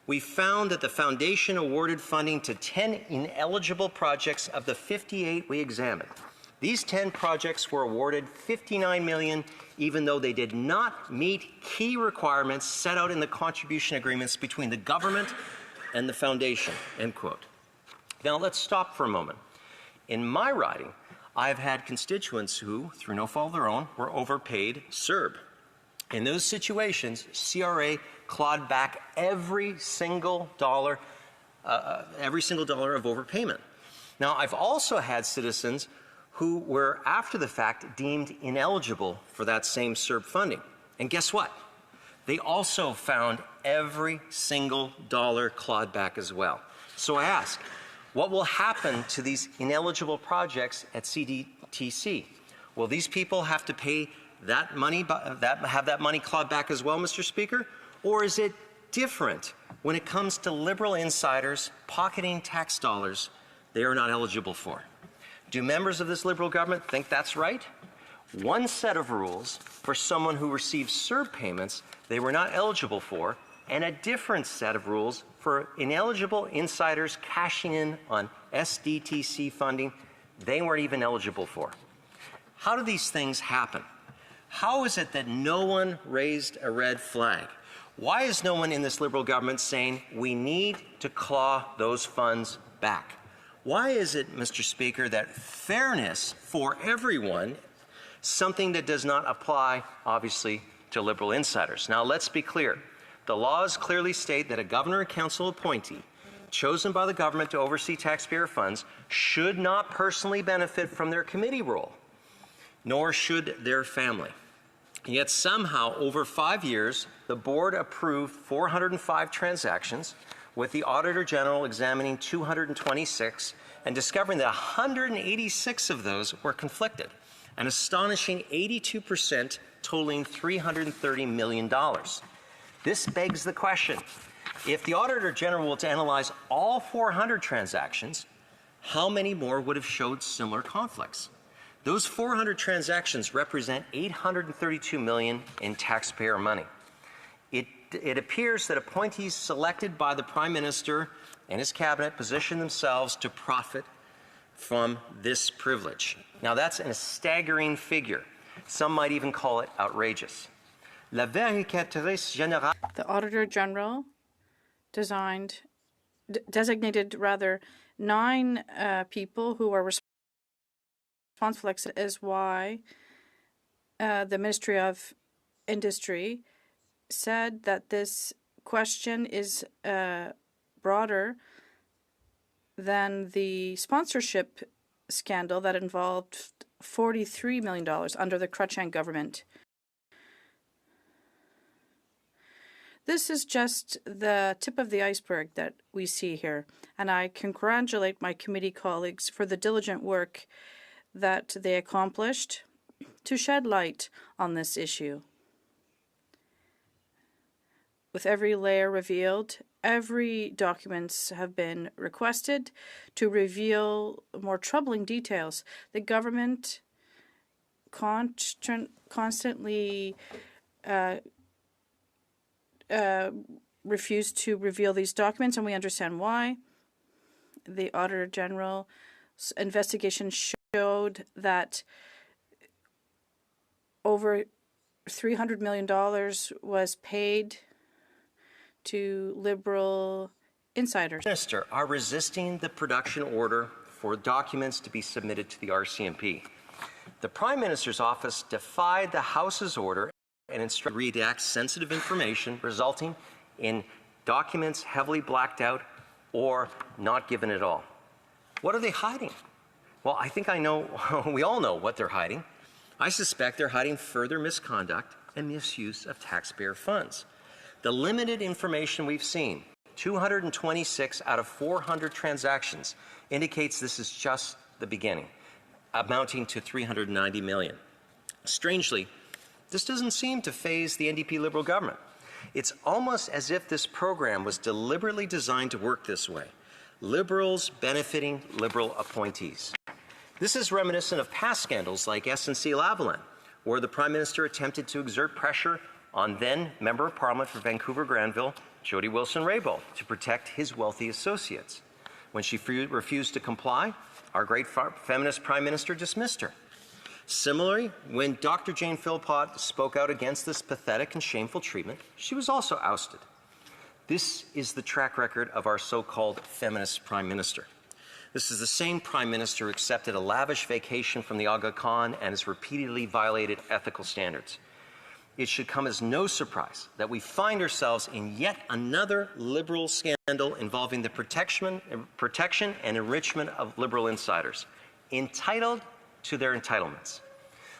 "We found that the Foundation awarded funding to 10 ineligible projects of the 58 we examined. These 10 projects were awarded $59 million, even though they did not meet key requirements set out in the contribution agreements between the government and the Foundation," end quote. Now let's stop for a moment. In my riding, I've had constituents who, through no fault of their own, were overpaid CERB. In those situations, CRA clawed back every single dollar of overpayment. Now, I've also had citizens who were, after the fact, deemed ineligible for that same CERB funding. And guess what? They also found every single dollar clawed back as well. So I ask, what will happen to these ineligible projects at CDTC? Will these people have to pay that money, have that money clawed back as well, Mr. Speaker? Or is it different when it comes to Liberal insiders pocketing tax dollars they are not eligible for? Do members of this Liberal government think that's right? One set of rules for someone who receives CERB payments they were not eligible for, and a different set of rules for ineligible insiders cashing in on SDTC funding they weren't even eligible for. How do these things happen? How is it that no one raised a red flag? Why is no one in this Liberal government saying we need to claw those funds back? Why is it, Mr. Speaker, that fairness for everyone, something that does not apply, obviously, to Liberal insiders? Now, let's be clear. The laws clearly state that a governor and council appointee chosen by the government to oversee taxpayer funds should not personally benefit from their committee role, nor should their family. Yet somehow, over 5 years, the board approved 405 transactions, with the Auditor General examining 226 and discovering that 186 of those were conflicted, an astonishing 82%, totaling $330 million. This begs the question, if the Auditor General were to analyze all 400 transactions, how many more would have showed similar conflicts? Those 400 transactions represent $832 million in taxpayer money. It appears that appointees selected by the Prime Minister and his cabinet position themselves to profit from this privilege. Now, that's a staggering figure. Some might even call it outrageous. La vérificatrice générale. The Auditor General designated 9 people who are responsible, is why the Ministry of Industry said that this question is broader than the sponsorship scandal that involved $43 million under the Crutchan government. This is just the tip of the iceberg that we see here, and I congratulate my committee colleagues for the diligent work that they accomplished to shed light on this issue. With every layer revealed, every documents have been requested to reveal more troubling details. The government constantly refused to reveal these documents, and we understand why. The Auditor General's investigation showed that over $300 million was paid to Liberal insiders. Minister are resisting the production order for documents to be submitted to the RCMP. The Prime Minister's office defied the House's order and instructed to redact sensitive information, resulting in documents heavily blacked out or not given at all. What are they hiding? Well, I think I know, we all know what they're hiding. I suspect they're hiding further misconduct and misuse of taxpayer funds. The limited information we've seen, 226 out of 400 transactions, indicates this is just the beginning, amounting to $390 million. Strangely, this doesn't seem to faze the NDP Liberal government. It's almost as if this program was deliberately designed to work this way. Liberals benefiting Liberal appointees. This is reminiscent of past scandals like SNC-Lavalin, where the Prime Minister attempted to exert pressure on then Member of Parliament for Vancouver-Granville, Jody Wilson-Raybould, to protect his wealthy associates. When she refused to comply, our great feminist Prime Minister dismissed her. Similarly, when Dr. Jane Philpott spoke out against this pathetic and shameful treatment, she was also ousted. This is the track record of our so-called feminist Prime Minister. This is the same Prime Minister who accepted a lavish vacation from the Aga Khan and has repeatedly violated ethical standards. It should come as no surprise that we find ourselves in yet another Liberal scandal involving the protection and enrichment of Liberal insiders, entitled to their entitlements.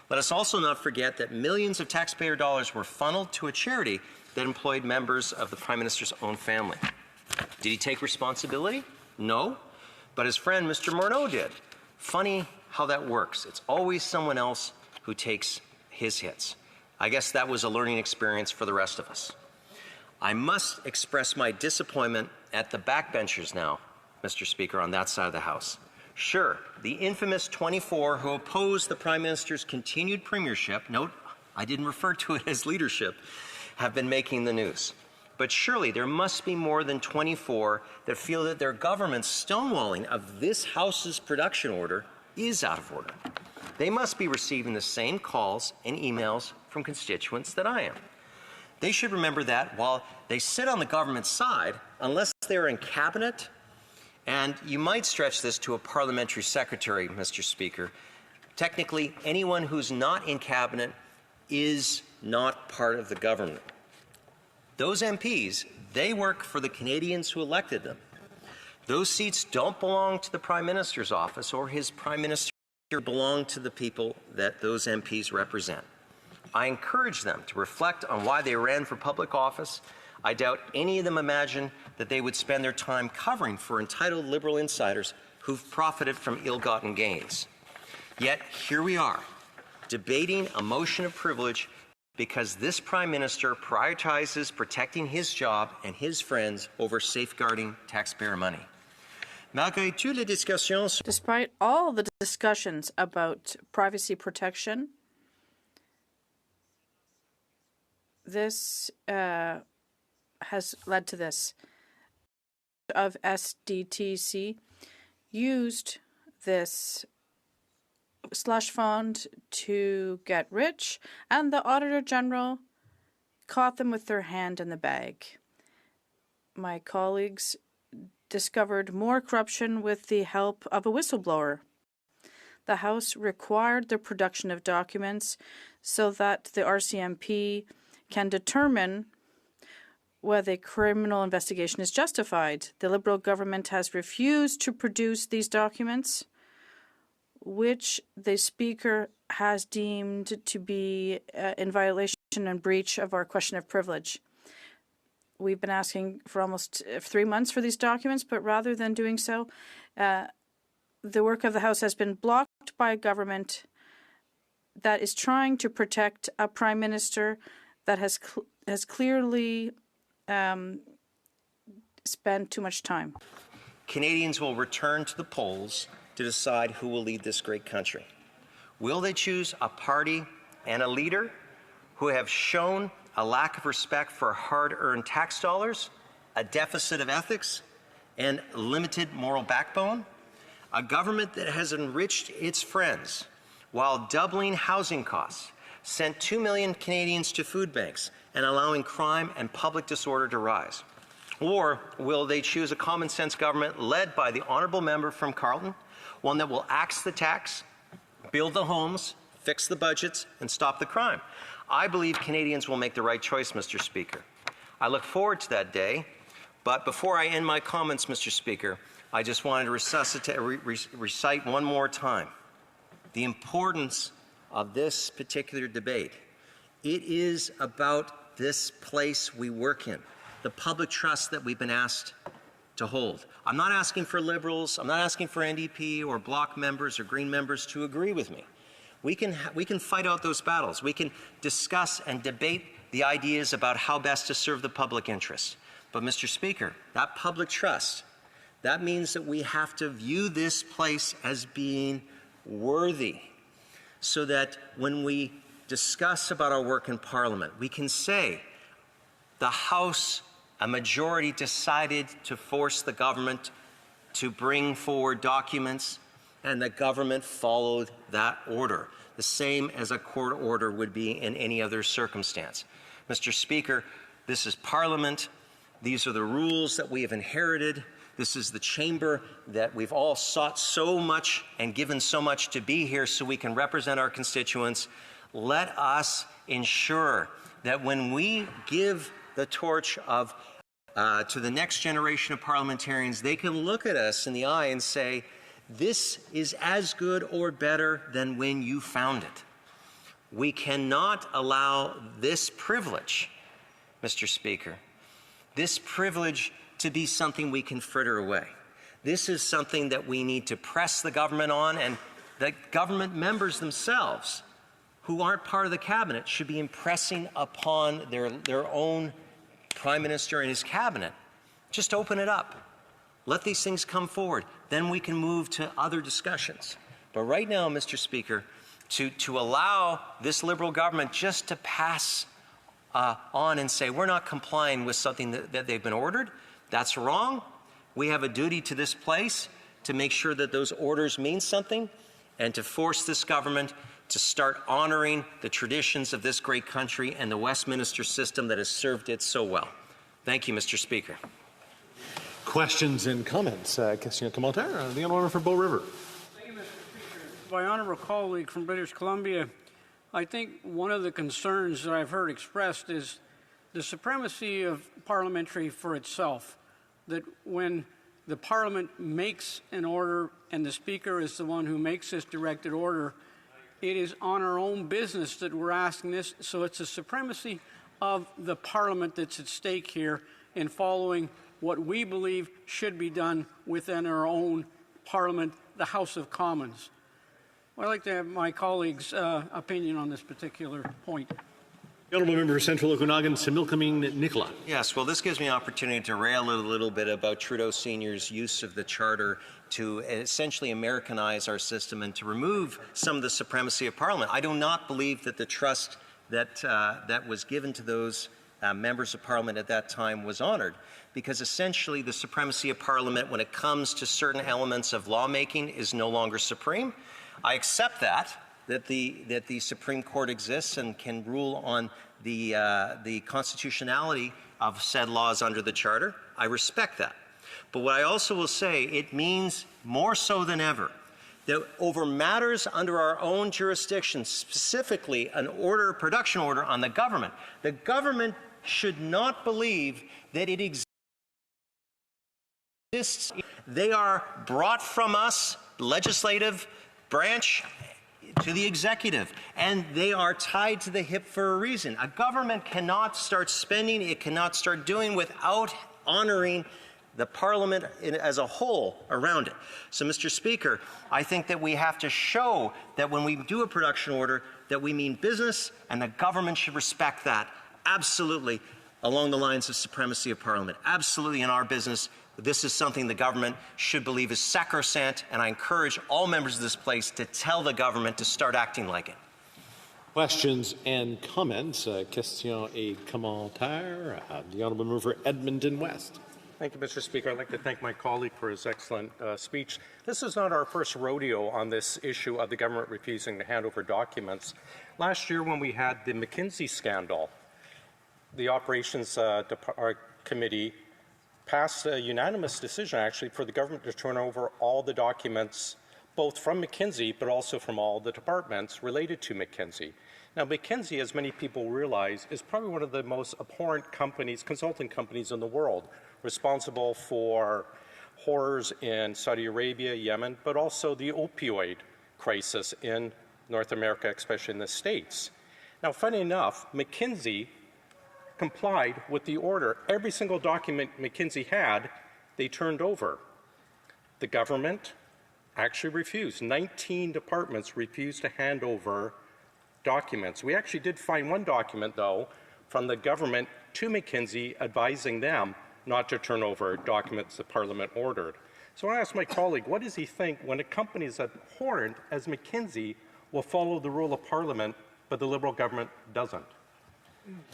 Let us also not forget that millions of taxpayer dollars were funneled to a charity that employed members of the Prime Minister's own family. Did he take responsibility? No, but his friend Mr. Morneau did. Funny how that works. It's always someone else who takes his hits. I guess that was a learning experience for the rest of us. I must express my disappointment at the backbenchers now, Mr. Speaker, on that side of the House. Sure, the infamous 24 who opposed the Prime Minister's continued premiership, note, I didn't refer to it as leadership, have been making the news. But surely there must be more than 24 that feel that their government's stonewalling of this House's production order is out of order. They must be receiving the same calls and emails from constituents that I am. They should remember that while they sit on the government side, unless they're in cabinet, and you might stretch this to a parliamentary secretary, Mr. Speaker, technically anyone who's not in cabinet is not part of the government. Those MPs, they work for the Canadians who elected them. Those seats don't belong to the Prime Minister's office or his Prime Minister, belong to the people that those MPs represent. I encourage them to reflect on why they ran for public office. I doubt any of them imagine that they would spend their time covering for entitled Liberal insiders who've profited from ill-gotten gains. Yet here we are, debating a motion of privilege because this Prime Minister prioritizes protecting his job and his friends over safeguarding taxpayer money. Despite all the discussions about privacy protection, this has led to this. Of SDTC used this slush fund to get rich, and the Auditor General caught them with their hand in the bag. My colleagues discovered more corruption with the help of a whistleblower. The House required the production of documents so that the RCMP can determine whether a criminal investigation is justified. The Liberal government has refused to produce these documents, which the Speaker has deemed to be in violation and breach of our question of privilege. We've been asking for almost 3 months for these documents, but rather than doing so, the work of the House has been blocked by a government that is trying to protect a Prime Minister that has clearly spent too much time. Canadians will return to the polls to decide who will lead this great country. Will they choose a party and a leader who have shown a lack of respect for hard-earned tax dollars, a deficit of ethics, and limited moral backbone? A government that has enriched its friends while doubling housing costs, sent 2 million Canadians to food banks, and allowing crime and public disorder to rise? Or will they choose a common-sense government led by the honourable member from Carleton, one that will axe the tax, build the homes, fix the budgets, and stop the crime? I believe Canadians will make the right choice, Mr. Speaker. I look forward to that day, but before I end my comments, Mr. Speaker, I just wanted to recite one more time the importance of this particular debate. It is about this place we work in, the public trust that we've been asked to hold. I'm not asking for Liberals, I'm not asking for NDP or Bloc members or Green members to agree with me. We can fight out those battles. We can discuss and debate the ideas about how best to serve the public interest. But, Mr. Speaker, that public trust, that means that we have to view this place as being worthy, so that when we discuss about our work in Parliament, we can say the House, a majority decided to force the government to bring forward documents, and the government followed that order, the same as a court order would be in any other circumstance. Mr. Speaker, this is Parliament. These are the rules that we have inherited. This is the chamber that we've all sought so much and given so much to be here so we can represent our constituents. Let us ensure that when we give the torch of to the next generation of parliamentarians, they can look at us in the eye and say, this is as good or better than when you found it. We cannot allow this privilege, Mr. Speaker, this privilege to be something we can fritter away. This is something that we need to press the government on, and the government members themselves, who aren't part of the cabinet, should be impressing upon their own Prime Minister and his cabinet. Just open it up. Let these things come forward. Then we can move to other discussions. But right now, Mr. Speaker, to allow this Liberal government just to pass on and say we're not complying with something that they've been ordered, that's wrong. We have a duty to this place to make sure that those orders mean something and to force this government to start honoring the traditions of this great country and the Westminster system that has served it so well. Thank you, Mr. Speaker. Questions and comments? Question commentaire. The honourable for Bow River. Thank you, Mr. Speaker. My honourable colleague from British Columbia, I think one of the concerns that I've heard expressed is the supremacy of parliamentary for itself, that when the Parliament makes an order and the Speaker is the one who makes this directed order, it is on our own business that we're asking this. So it's the supremacy of the Parliament that's at stake here in following what we believe should be done within our own Parliament, the House of Commons. I'd like to have my colleagues' opinion on this particular point. The honourable member for Central Okanagan, Similkameen Nicola. Yes, well, this gives me an opportunity to rail a little bit about Trudeau Sr.'s use of the Charter to essentially Americanize our system and to remove some of the supremacy of Parliament. I do not believe that the trust that was given to those members of Parliament at that time was honoured, because essentially the supremacy of Parliament when it comes to certain elements of lawmaking is no longer supreme. I accept that the Supreme Court exists and can rule on the constitutionality of said laws under the Charter. I respect that. But what I also will say, it means more so than ever that over matters under our own jurisdiction, specifically an order, production order on the government should not believe that it exists. They are brought from us, legislative branch, to the executive, and they are tied to the hip for a reason. A government cannot start spending, it cannot start doing without honoring the Parliament as a whole around it. So, Mr. Speaker, I think that we have to show that when we do a production order that we mean business, and the government should respect that. Absolutely, along the lines of supremacy of Parliament. Absolutely in our business. This is something the government should believe is sacrosanct, and I encourage all members of this place to tell the government to start acting like it. Questions and comments. Question et commentaire. The honourable member for Edmonton West. Thank you, Mr. Speaker. I'd like to thank my colleague for his excellent speech. This is not our first rodeo on this issue of the government refusing to hand over documents. Last year, when we had the McKinsey scandal, the Operations Committee passed a unanimous decision, actually, for the government to turn over all the documents, both from McKinsey, but also from all the departments related to McKinsey. Now, McKinsey, as many people realize, is probably one of the most abhorrent companies, consulting companies in the world, responsible for horrors in Saudi Arabia, Yemen, but also the opioid crisis in North America, especially in the States. Now, funny enough, McKinsey complied with the order. Every single document McKinsey had, they turned over. The government actually refused. 19 departments refused to hand over documents. We actually did find one document, though, from the government to McKinsey advising them not to turn over documents the Parliament ordered. So I asked my colleague, what does he think when a company as abhorrent as McKinsey will follow the rule of Parliament, but the Liberal government doesn't?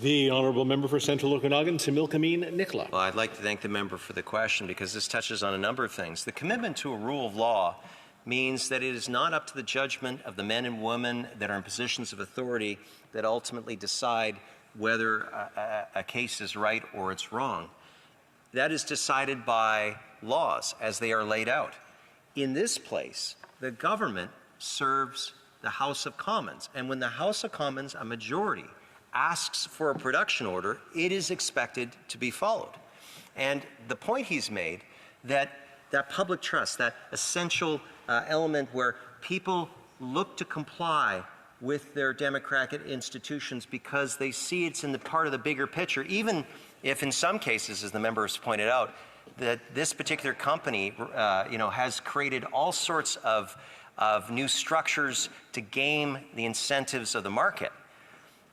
The honourable member for Central Okanagan, Similkameen Nicola. Well, I'd like to thank the member for the question because this touches on a number of things. The commitment to a rule of law means that it is not up to the judgment of the men and women that are in positions of authority that ultimately decide whether a case is right or it's wrong. That is decided by laws as they are laid out. In this place, the government serves the House of Commons, and when the House of Commons, a majority, asks for a production order, it is expected to be followed. And the point he's made that public trust, that essential element where people look to comply with their democratic institutions because they see it's in the part of the bigger picture, even if in some cases, as the member has pointed out, that this particular company has created all sorts of new structures to game the incentives of the market.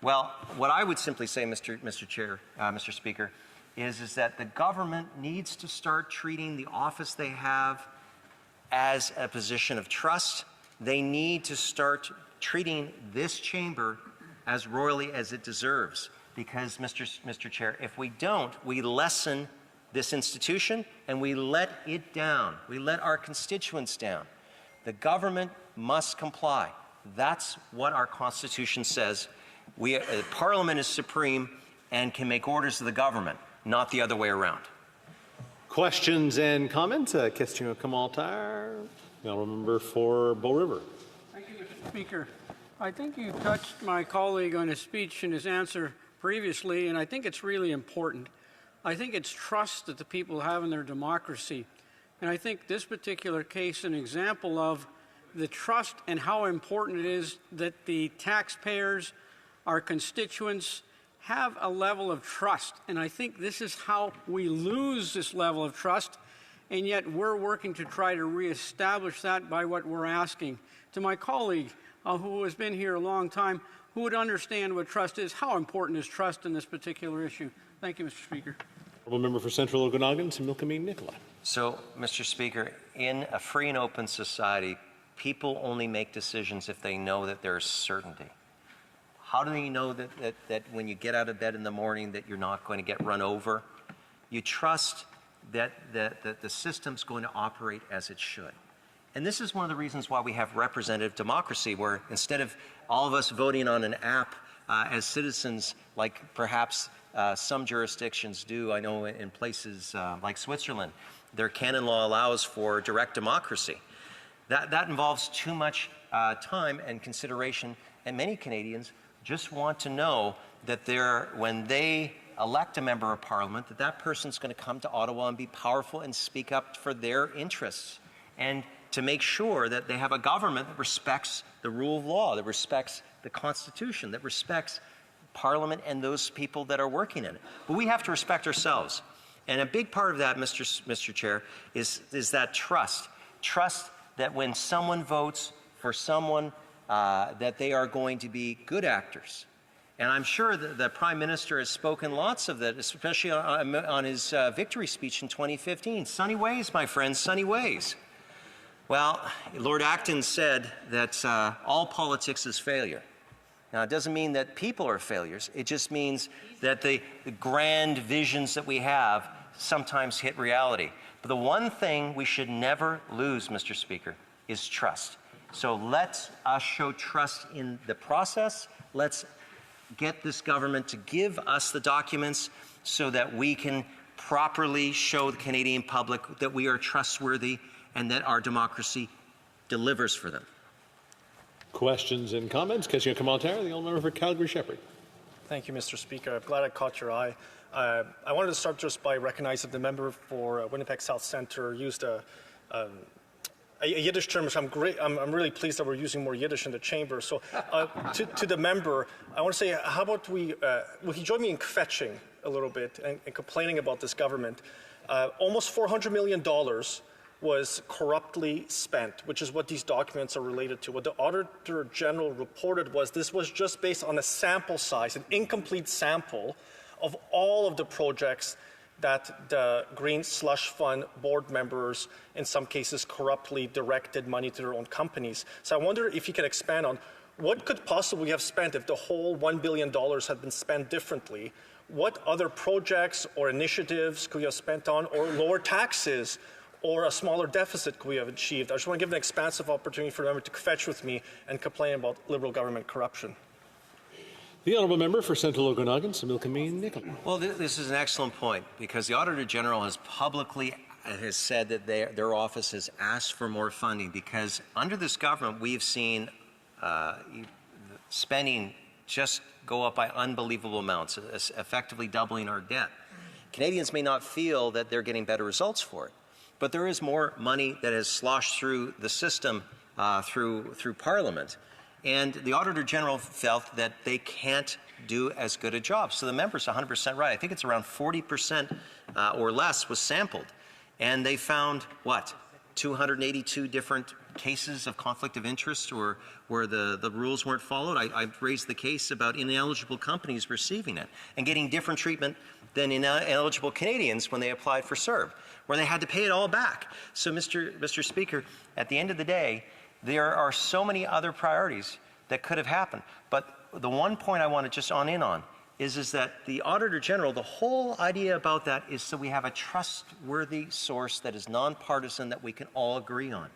Well, what I would simply say, Mr. Speaker, is that the government needs to start treating the office they have as a position of trust. They need to start treating this chamber as royally as it deserves. Because, Mr. Chair, if we don't, we lessen this institution and we let it down. We let our constituents down. The government must comply. That's what our Constitution says. Parliament is supreme and can make orders of the government, not the other way around. Questions and comments? Question commentaire. The honourable member for Bow River. Thank you, Mr. Speaker. I think you touched my colleague on his speech and his answer previously, and I think it's really important. I think it's trust that the people have in their democracy. And I think this particular case is an example of the trust and how important it is that the taxpayers, our constituents, have a level of trust. And I think this is how we lose this level of trust, and yet we're working to try to reestablish that by what we're asking. To my colleague, who has been here a long time, who would understand what trust is, how important is trust in this particular issue? Thank you, Mr. Speaker. Honourable member for Central Okanagan, Similkameen Nicola. So, Mr. Speaker, in a free and open society, people only make decisions if they know that there is certainty. How do you know that when you get out of bed in the morning that you're not going to get run over? You trust that the system's going to operate as it should. And this is one of the reasons why we have representative democracy, where instead of all of us voting on an app as citizens, like perhaps some jurisdictions do, I know in places like Switzerland, their canon law allows for direct democracy. That involves too much time and consideration, and many Canadians just want to know that when they elect a member of Parliament, that person's going to come to Ottawa and be powerful and speak up for their interests, and to make sure that they have a government that respects the rule of law, that respects the Constitution, that respects Parliament and those people that are working in it. But we have to respect ourselves. And a big part of that, Mr. Chair, is that trust. Trust that when someone votes for someone, that they are going to be good actors. And I'm sure that the Prime Minister has spoken lots of that, especially on his victory speech in 2015. Sunny ways, my friends, sunny ways. Well, Lord Acton said that all politics is failure. Now, it doesn't mean that people are failures. It just means that the grand visions that we have sometimes hit reality. But the one thing we should never lose, Mr. Speaker, is trust. So let us show trust in the process. Let's get this government to give us the documents so that we can properly show the Canadian public that we are trustworthy and that our democracy delivers for them. Questions and comments? Question commentaire. The member for Calgary-Shepherd. Thank you, Mr. Speaker. I'm glad I caught your eye. I wanted to start just by recognizing the member for Winnipeg South Centre used a Yiddish term, which I'm really pleased that we're using more Yiddish in the chamber. So to the member, I want to say, how about will he join me in kvetching a little bit and complaining about this government? Almost $400 million was corruptly spent, which is what these documents are related to. What the Auditor General reported was this was just based on a sample size, an incomplete sample of all of the projects that the Green Slush Fund board members, in some cases, corruptly directed money to their own companies. So I wonder if you could expand on what could possibly have spent if the whole $1 billion had been spent differently. What other projects or initiatives could you have spent on, or lower taxes, or a smaller deficit could we have achieved? I just want to give an expansive opportunity for them to fetch with me and complain about Liberal government corruption. The honourable member for Central Okanagan, Similkameen Nicola. Well, this is an excellent point, because the Auditor General has publicly has said that their office has asked for more funding, because under this government we've seen spending just go up by unbelievable amounts, effectively doubling our debt. Canadians may not feel that they're getting better results for it, but there is more money that has sloshed through the system through Parliament. And the Auditor General felt that they can't do as good a job. So the member's 100% right. I think it's around 40% or less was sampled. And they found, what, 282 different cases of conflict of interest or where the rules weren't followed. I raised the case about ineligible companies receiving it and getting different treatment than ineligible Canadians when they applied for CERB, where they had to pay it all back. So, Mr. Speaker, at the end of the day, there are so many other priorities that could have happened. But the one point I want to just on is that the Auditor General, the whole idea about that is so we have a trustworthy source that is nonpartisan that we can all agree on.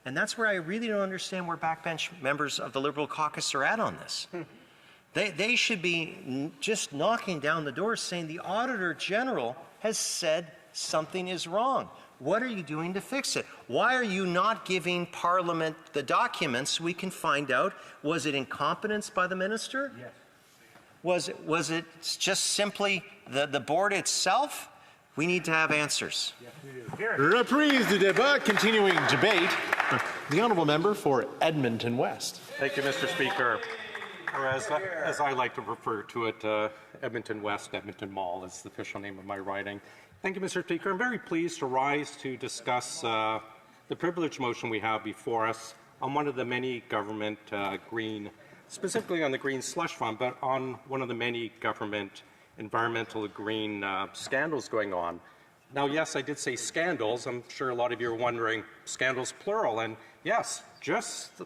And that's where I really don't understand where backbench members of the Liberal caucus are at on this. They should be just knocking down the door saying the Auditor General has said something is wrong. What are you doing to fix it? Why are you not giving Parliament the documents so we can find out, was it incompetence by the minister? Yes. Was it just simply the board itself? We need to have answers. Reprise du débat, continuing debate. The honourable member for Edmonton West. Thank you, Mr. Speaker. Or as I like to refer to it, Edmonton West, Edmonton Mall is the official name of my riding. Thank you, Mr. Speaker. I'm very pleased to rise to discuss the privilege motion we have before us on one of the many government green, specifically on the Green Slush Fund, but on one of the many government environmental green scandals going on. Now, yes, I did say scandals. I'm sure a lot of you are wondering, scandals plural, and yes, just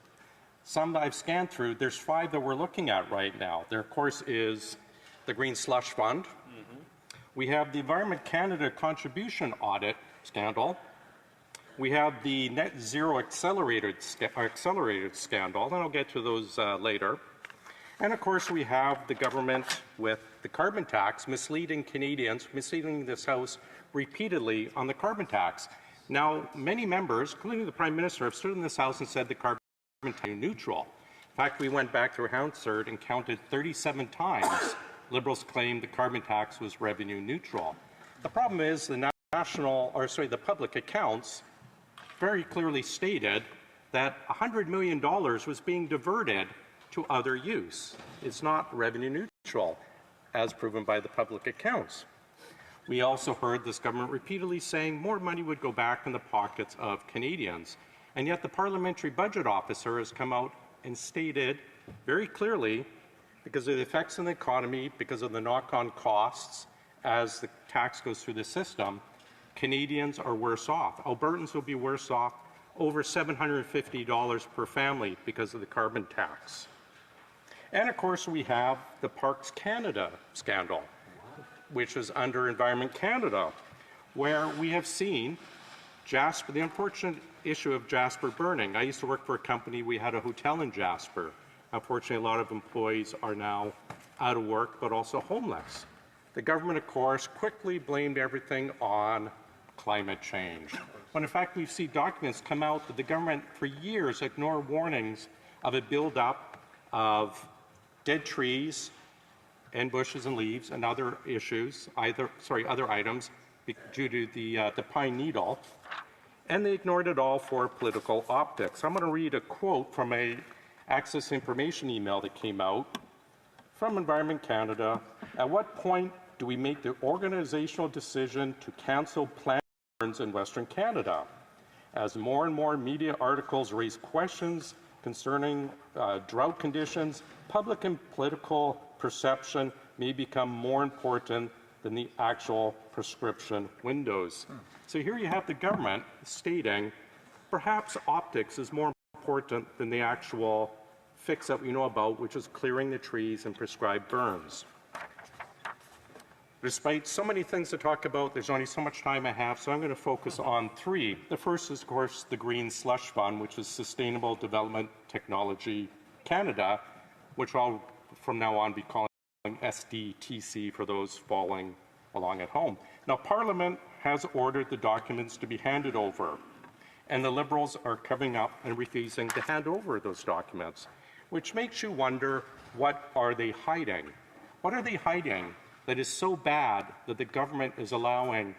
some that I've scanned through, there's 5 that we're looking at right now. There, of course, is the Green Slush Fund. We have the Environment Canada contribution audit scandal. We have the Net Zero accelerated scandal, and I'll get to those later. And of course, we have the government with the carbon tax misleading Canadians, misleading this House repeatedly on the carbon tax. Now, many members, including the Prime Minister, have stood in this House and said the carbon tax is neutral. In fact, we went back through Hansard and counted 37 times Liberals claimed the carbon tax was revenue neutral. The problem is the public accounts very clearly stated that $100 million was being diverted to other use. It's not revenue neutral, as proven by the public accounts. We also heard this government repeatedly saying more money would go back in the pockets of Canadians. And yet the Parliamentary Budget Officer has come out and stated very clearly, because of the effects on the economy, because of the knock-on costs as the tax goes through the system, Canadians are worse off. Albertans will be worse off over $750 per family because of the carbon tax. And of course, we have the Parks Canada scandal, which is under Environment Canada, where we have seen Jasper, the unfortunate issue of Jasper burning. I used to work for a company, we had a hotel in Jasper. Unfortunately, a lot of employees are now out of work, but also homeless. The government, of course, quickly blamed everything on climate change, when in fact we've seen documents come out that the government for years ignored warnings of a build-up of dead trees and bushes and leaves and other issues, other items due to the pine needle, and they ignored it all for political optics. I'm going to read a quote from a Access Information email that came out from Environment Canada. At what point do we make the organizational decision to cancel planned burns in Western Canada? As more and more media articles raise questions concerning drought conditions, public and political perception may become more important than the actual prescription windows. So here you have the government stating perhaps optics is more important than the actual fix that we know about, which is clearing the trees and prescribed burns. Despite so many things to talk about, there's only so much time I have, so I'm going to focus on three. The first is, of course, the Green Slush Fund, which is Sustainable Development Technology Canada, which I'll from now on be calling SDTC for those following along at home. Now, Parliament has ordered the documents to be handed over, and the Liberals are covering up and refusing to hand over those documents, which makes you wonder, what are they hiding? What are they hiding that is so bad that the government is allowing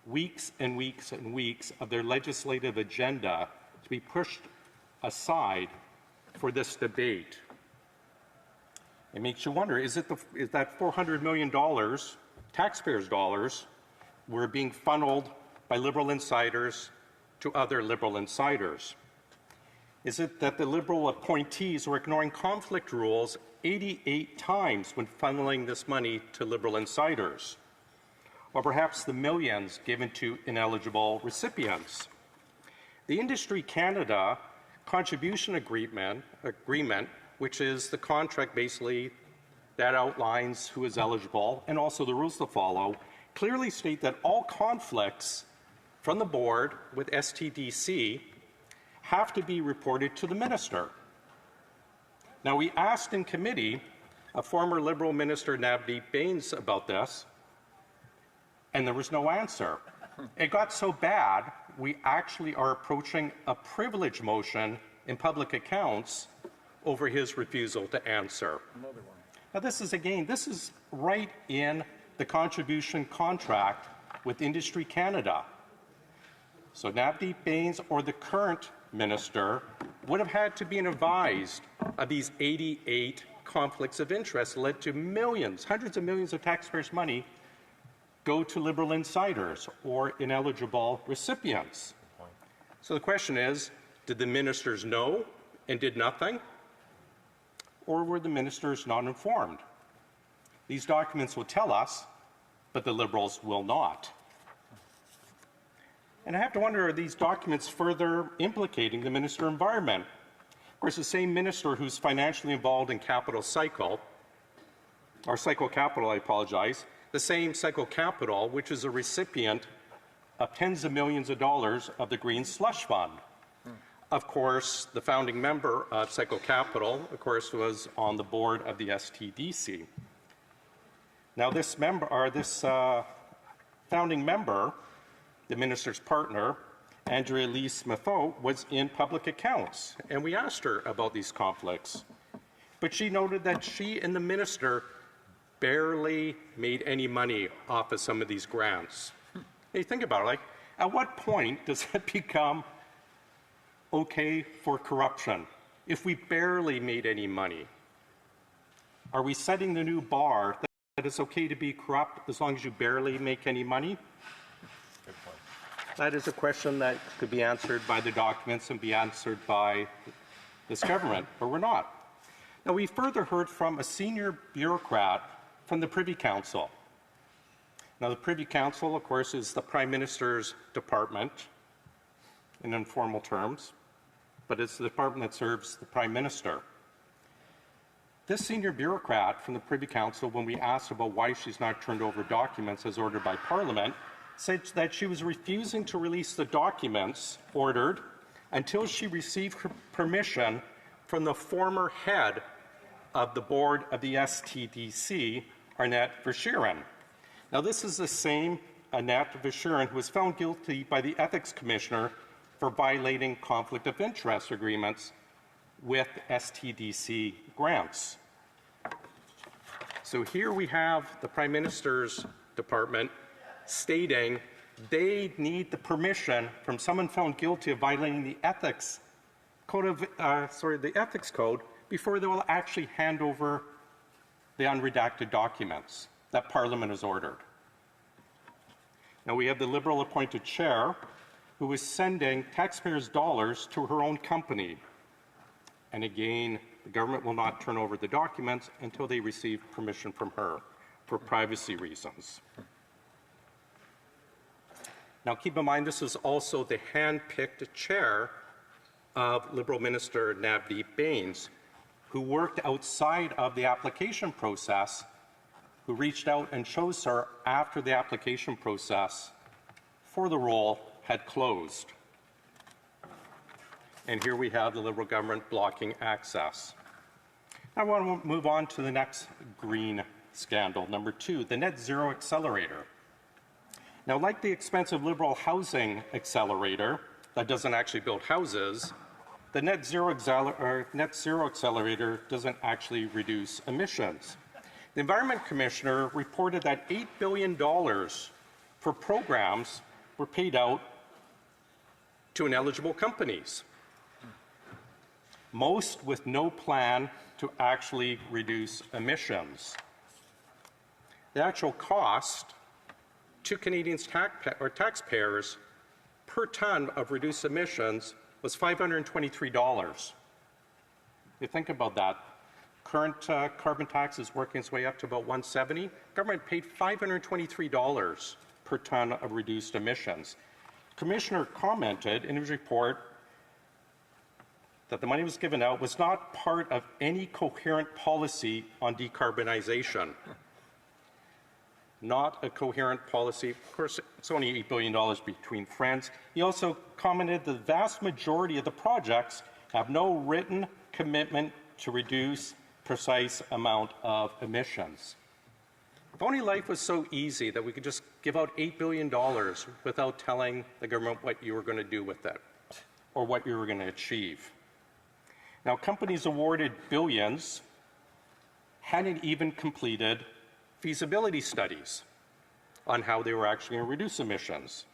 weeks and weeks and weeks of their legislative agenda to be pushed aside for this debate? It makes you wonder, is that $400 million, taxpayers' dollars, were being funneled by Liberal insiders to other Liberal insiders? Is it that the Liberal appointees were ignoring conflict rules 88 times when funneling this money to Liberal insiders? Or perhaps the millions given to ineligible recipients? The Industry Canada contribution agreement, which is the contract basically that outlines who is eligible and also the rules to follow, clearly state that all conflicts from the board with STDC have to be reported to the minister. Now, we asked in committee a former Liberal minister, Navdeep Bains, about this, and there was no answer. It got so bad, we actually are approaching a privilege motion in public accounts over his refusal to answer. Now, this is right in the contribution contract with Industry Canada. So Navdeep Bains or the current minister would have had to be advised of these 88 conflicts of interest led to millions, hundreds of millions of taxpayers' money go to Liberal insiders or ineligible recipients. So the question is, did the ministers know and did nothing? Or were the ministers not informed? These documents will tell us, but the Liberals will not. And I have to wonder, are these documents further implicating the Minister of Environment? Of course, the same minister who's financially involved in Capital Cycle, or Cycle Capital, I apologize, the same Cycle Capital, which is a recipient of tens of millions of dollars of the Green Slush Fund. Of course, the founding member of Cycle Capital, of course, was on the board of the STDC. Now, this founding member, the minister's partner, Andrea Lee Smitho, was in public accounts, and we asked her about these conflicts. But she noted that she and the minister barely made any money off of some of these grants. Hey, think about it, like, at what point does it become okay for corruption if we barely made any money? Are we setting the new bar that it's okay to be corrupt as long as you barely make any money? Good point. That is a question that could be answered by the documents and be answered by this government, but we're not. Now, we further heard from a senior bureaucrat from the Privy Council. Now, the Privy Council, of course, is the Prime Minister's department in informal terms, but it's the department that serves the Prime Minister. This senior bureaucrat from the Privy Council, when we asked about why she's not turned over documents as ordered by Parliament, said that she was refusing to release the documents ordered until she received permission from the former head of the board of the STDC, Arnett Verschuren. Now, this is the same Arnett Verschuren who was found guilty by the Ethics Commissioner for violating conflict of interest agreements with STDC grants. So here we have the Prime Minister's department stating they need the permission from someone found guilty of violating the ethics code before they will actually hand over the unredacted documents that Parliament has ordered. Now, we have the Liberal appointed chair who is sending taxpayers' dollars to her own company. And again, the government will not turn over the documents until they receive permission from her. for privacy reasons. Now, keep in mind, this is also the hand-picked chair of Liberal Minister Navdeep Bains, who worked outside of the application process, who reached out and chose her after the application process for the role had closed. And here we have the Liberal government blocking access. I want to move on to the next green scandal, number 2, the Net Zero Accelerator. Now, like the expensive Liberal housing accelerator that doesn't actually build houses, the Net Zero Accelerator doesn't actually reduce emissions. The Environment Commissioner reported that $8 billion for programs were paid out to ineligible companies, most with no plan to actually reduce emissions. The actual cost to Canadians taxpayers per ton of reduced emissions was $523. You think about that. Current carbon tax is working its way up to about $170. Government paid $523 per ton of reduced emissions. Commissioner commented in his report that the money was given out was not part of any coherent policy on decarbonization. Not a coherent policy. Of course, it's only $8 billion between friends. He also commented the vast majority of the projects have no written commitment to reduce precise amount of emissions. If only life was so easy that we could just give out $8 billion without telling the government what you were going to do with it or what you were going to achieve. Now, companies awarded billions hadn't even completed feasibility studies on how they were actually going to reduce emissions.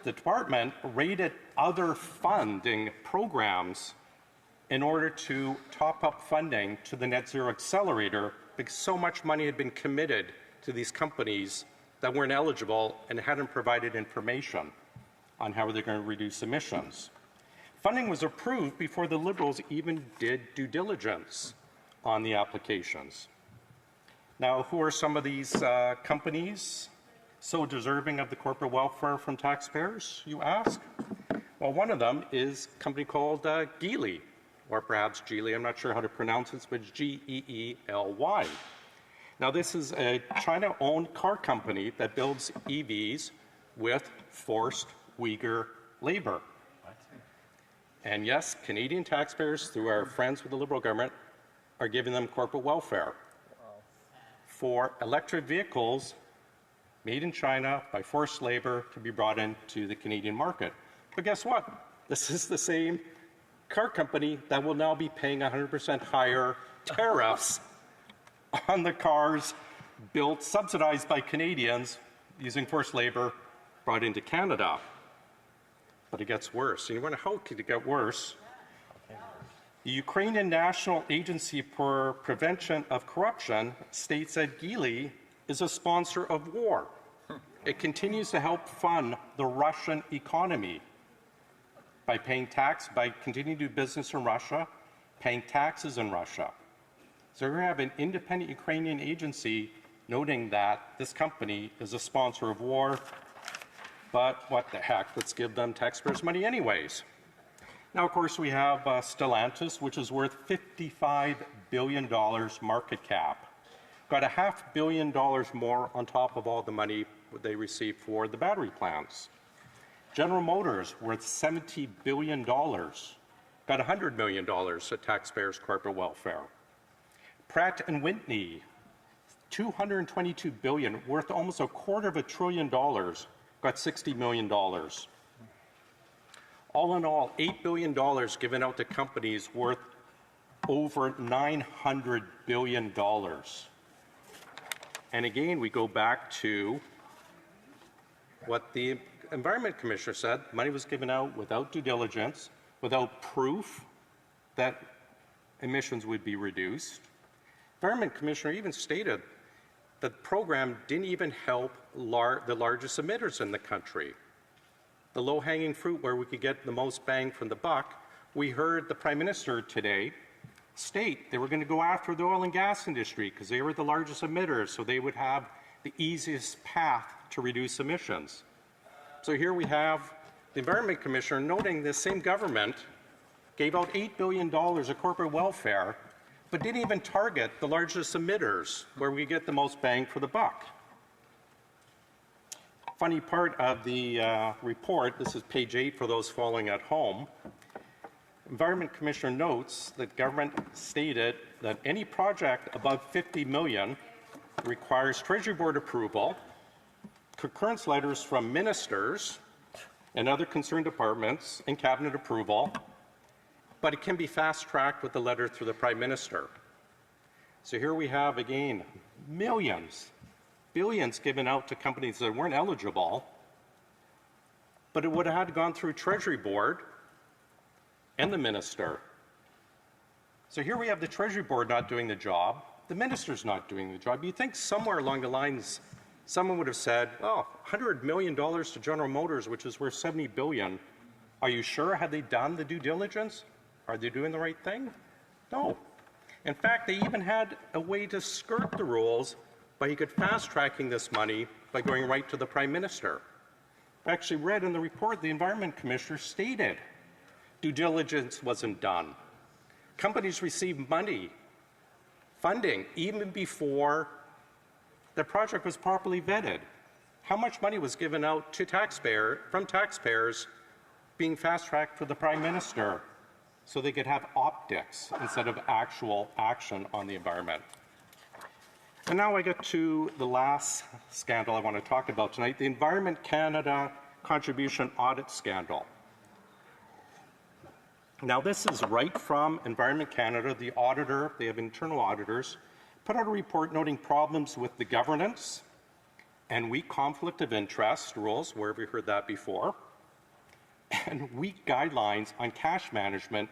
The department raided other funding programs in order to top up funding to the Net Zero Accelerator because so much money had been committed to these companies that weren't eligible and hadn't provided information on how they're going to reduce emissions. Funding was approved before the Liberals even did due diligence on the applications. Now, who are some of these companies so deserving of the corporate welfare from taxpayers, you ask? Well, one of them is a company called Geely, or perhaps Geely, I'm not sure how to pronounce it, but it's G-E-E-L-Y. Now, this is a China-owned car company that builds EVs with forced Uyghur labor. And yes, Canadian taxpayers, through our friends with the Liberal government, are giving them corporate welfare for electric vehicles made in China by forced labor to be brought into the Canadian market. But guess what? This is the same car company that will now be paying 100% higher tariffs on the cars built, subsidized by Canadians using forced labor brought into Canada. But it gets worse. And you wonder, how could it get worse? The Ukrainian National Agency for Prevention of Corruption states that Geely is a sponsor of war. It continues to help fund the Russian economy by paying tax, by continuing to do business in Russia, paying taxes in Russia. So we have an independent Ukrainian agency noting that this company is a sponsor of war, but what the heck, let's give them taxpayers' money anyways. Now, of course, we have Stellantis, which is worth $55 billion market cap. Got $500 million more on top of all the money they received for the battery plants. General Motors, worth $70 billion, got $100 million at taxpayers' corporate welfare. Pratt & Whitney, $222 billion, worth almost $250 billion, got $60 million. All in all, $8 billion given out to companies worth over $900 billion. And again, we go back to what the Environment Commissioner said. Money was given out without due diligence, without proof that emissions would be reduced. Environment Commissioner even stated that the program didn't even help the largest emitters in the country. The low-hanging fruit where we could get the most bang from the buck. We heard the Prime Minister today state they were going to go after the oil and gas industry because they were the largest emitters, so they would have the easiest path to reduce emissions. So here we have the Environment Commissioner noting this same government gave out $8 billion of corporate welfare, but didn't even target the largest emitters where we get the most bang for the buck. Funny part of the report, this is page 8 for those following at home, Environment Commissioner notes that government stated that any project above $50 million requires Treasury Board approval, concurrence letters from ministers and other concerned departments, and cabinet approval, but it can be fast-tracked with a letter through the Prime Minister. So here we have, again, millions, billions given out to companies that weren't eligible, but it would have had gone through Treasury Board and the Minister. So here we have the Treasury Board not doing the job, the Minister's not doing the job. You'd think somewhere along the lines someone would have said, oh, $100 million to General Motors, which is worth $70 billion. Are you sure? Have they done the due diligence? Are they doing the right thing? No. In fact, they even had a way to skirt the rules by you could fast-tracking this money by going right to the Prime Minister. I actually read in the report the Environment Commissioner stated due diligence wasn't done. Companies received money, funding, even before the project was properly vetted. How much money was given out to from taxpayers being fast-tracked for the Prime Minister so they could have optics instead of actual action on the environment? And now I get to the last scandal I want to talk about tonight, the Environment Canada contribution audit scandal. Now, this is right from Environment Canada. The auditor, they have internal auditors, put out a report noting problems with the governance and weak conflict of interest rules, where have we heard that before, and weak guidelines on cash management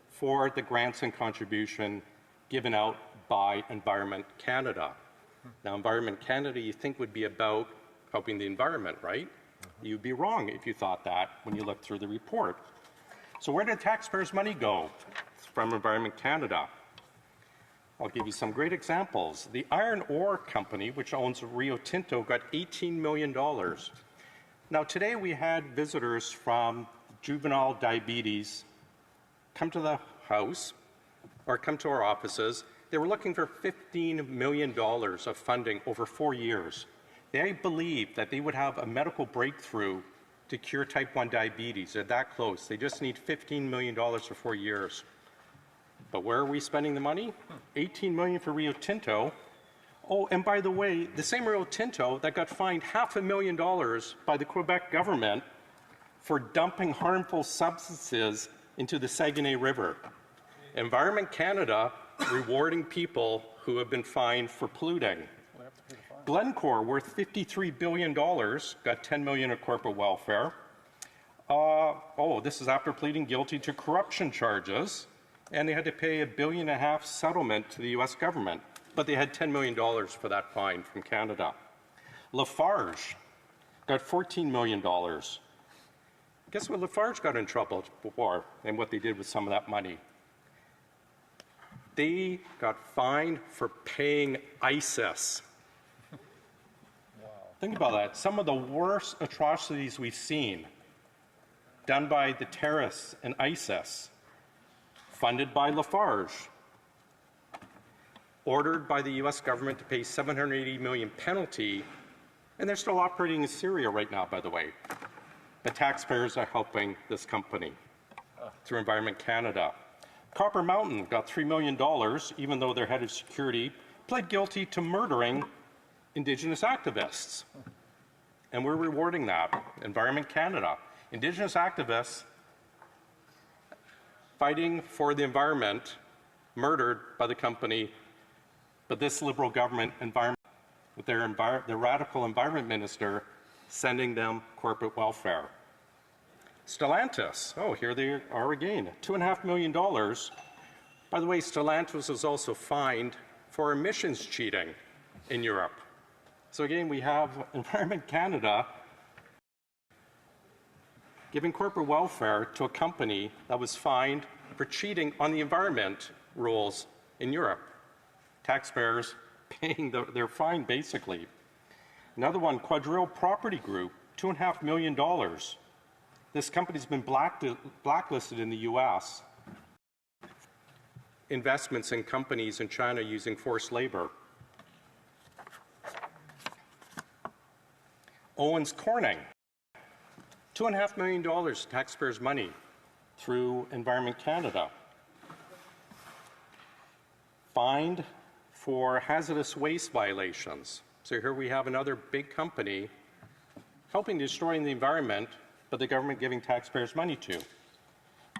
for the grants and contribution given out by Environment Canada. Now, Environment Canada you think would be about helping the environment, right? You'd be wrong if you thought that when you look through the report. So where did taxpayers' money go from Environment Canada? I'll give you some great examples. The iron ore company, which owns Rio Tinto, got $18 million. Now, today we had visitors from juvenile diabetes come to the house or come to our offices. They were looking for $15 million of funding over 4 years. They believed that they would have a medical breakthrough to cure type 1 diabetes. They're that close. They just need $15 million for 4 years. But where are we spending the money? $18 million for Rio Tinto. Oh, and by the way, the same Rio Tinto that got fined $500,000 by the Quebec government for dumping harmful substances into the Saguenay River. Environment Canada rewarding people who have been fined for polluting. Glencore, worth $53 billion, got $10 million of corporate welfare. This is after pleading guilty to corruption charges, and they had to pay $1.5 billion settlement to the U.S. government, but they had $10 million for that fine from Canada. Lafarge got $14 million. Guess what Lafarge got in trouble for and what they did with some of that money? They got fined for paying ISIS. Think about that. Some of the worst atrocities we've seen done by the terrorists and ISIS, funded by Lafarge, ordered by the U.S. government to pay $780 million penalty, and they're still operating in Syria right now, by the way. The taxpayers are helping this company through Environment Canada. Copper Mountain got $3 million, even though their head of security pled guilty to murdering Indigenous activists. And we're rewarding that. Environment Canada. Indigenous activists fighting for the environment, murdered by the company, but this Liberal government with their radical environment minister sending them corporate welfare. Stellantis, here they are again, $2.5 million. By the way, Stellantis was also fined for emissions cheating in Europe. So again, we have Environment Canada giving corporate welfare to a company that was fined for cheating on the environment rules in Europe. Taxpayers paying their fine, basically. Another one, Quadrille Property Group, $2.5 million. This company's been blacklisted in the U.S. Investments in companies in China using forced labor. Owens Corning, $2.5 million taxpayers' money through Environment Canada. Fined for hazardous waste violations. So here we have another big company helping destroying the environment, but the government giving taxpayers money to.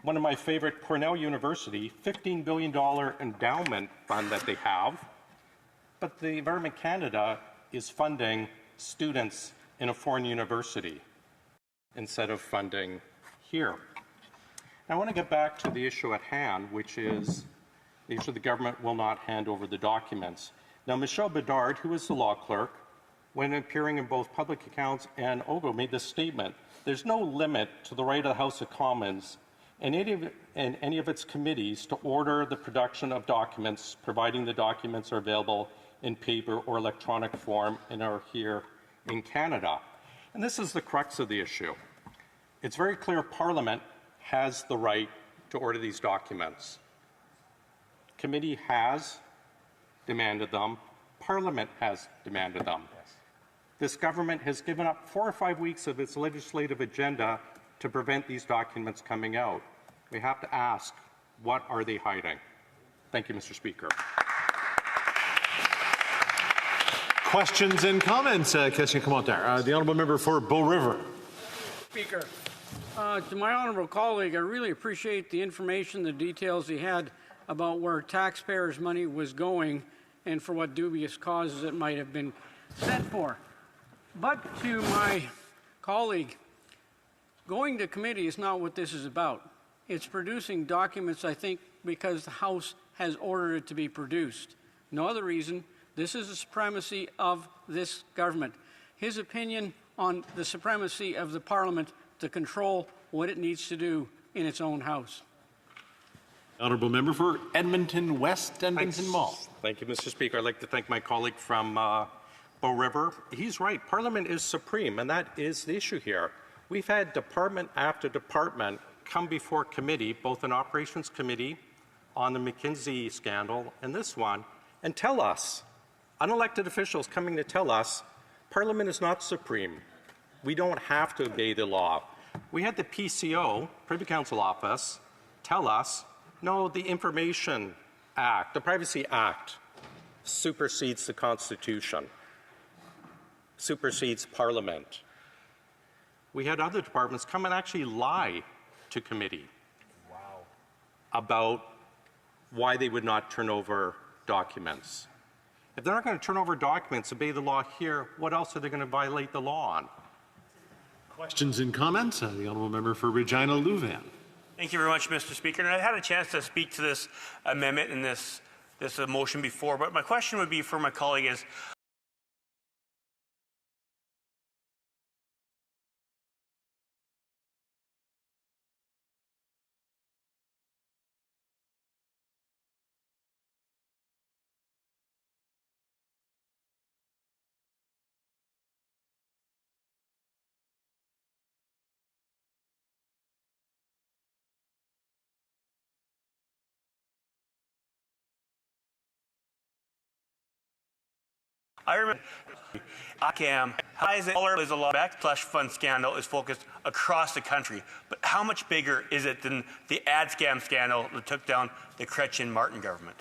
One of my favorite, Cornell University, $15 billion endowment fund that they have, but the Environment Canada is funding students in a foreign university instead of funding here. Now, I want to get back to the issue at hand, which is the issue the government will not hand over the documents. Now, Michelle Bedard, who is the law clerk, when appearing in both Public Accounts and OGO, made this statement: there's no limit to the right of the House of Commons and any of its committees to order the production of documents, providing the documents are available in paper or electronic form and are here in Canada. And this is the crux of the issue. It's very clear Parliament has the right to order these documents. Committee has demanded them. Parliament has demanded them. Yes. This government has given up 4 or 5 weeks of its legislative agenda to prevent these documents coming out. We have to ask, what are they hiding? Thank you, Mr. Speaker. Questions and comments? Question commentaire. The honourable member for Bow River. Speaker, to my honourable colleague, I really appreciate the information, the details he had about where taxpayers' money was going and for what dubious causes it might have been sent for. But to my colleague, going to committee is not what this is about. It's producing documents, I think, because the House has ordered it to be produced. No other reason. This is the supremacy of this government. His opinion on the supremacy of the Parliament to control what it needs to do in its own House. Honourable member for Edmonton West, Edmonton Mall. Thank you, Mr. Speaker. I'd like to thank my colleague from Bow River. He's right. Parliament is supreme, and that is the issue here. We've had department after department come before committee, both an operations committee on the McKinsey scandal and this one, and tell us, unelected officials coming to tell us, Parliament is not supreme. We don't have to obey the law. We had the PCO, Privy Council Office, tell us, no, the Information Act, the Privacy Act, supersedes the Constitution, supersedes Parliament. We had other departments come and actually lie to committee about why they would not turn over documents. If they're not going to turn over documents, obey the law here, what else are they going to violate the law on? Questions and comments? The honourable member for Regina Louvain. Thank you very much, Mr. Speaker. And I had a chance to speak to this amendment and this motion before, but my question would be for my colleague is, I remember ICAM, is a law backslash fund scandal is focused across the country. But how much bigger is it than the ad scam scandal that took down the Chrétien-Martin government?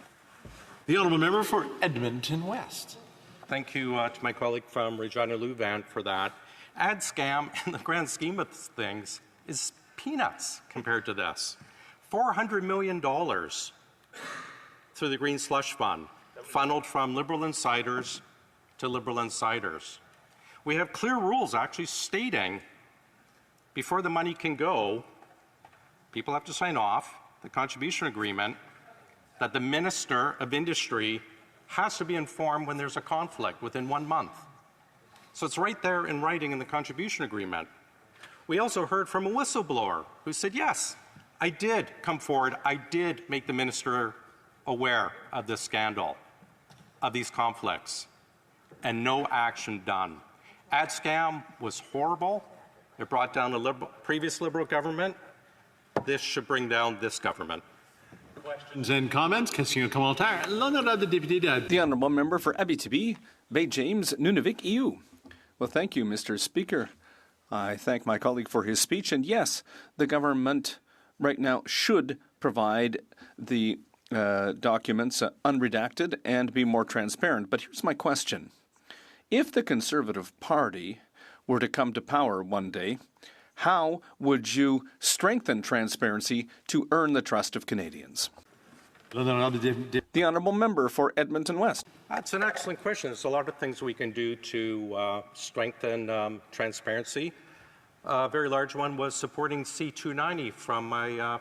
The honourable member for Edmonton West. Thank you to my colleague from Regina Louvain for that. Ad scam, in the grand scheme of things, is peanuts compared to this. $400 million through the Green Slush Fund, funneled from Liberal insiders to Liberal insiders. We have clear rules actually stating before the money can go, people have to sign off the contribution agreement that the Minister of Industry has to be informed when there's a conflict within 1 month. So it's right there in writing in the contribution agreement. We also heard from a whistleblower who said, yes, I did come forward, I did make the Minister aware of this scandal, of these conflicts, and no action done. Ad scam was horrible. It brought down the previous Liberal government. This should bring down this government. Questions and comments? Question commentaire. L'honorable député. The honourable member for Abitibi, Bay James, Nunavik, EU. Well, thank you, Mr. Speaker. I thank my colleague for his speech. And yes, the government right now should provide the documents unredacted and be more transparent. But here's my question. If the Conservative Party were to come to power one day, how would you strengthen transparency to earn the trust of Canadians? The honourable member for Edmonton West. That's an excellent question. There's a lot of things we can do to strengthen transparency. A very large one was supporting C-290 from my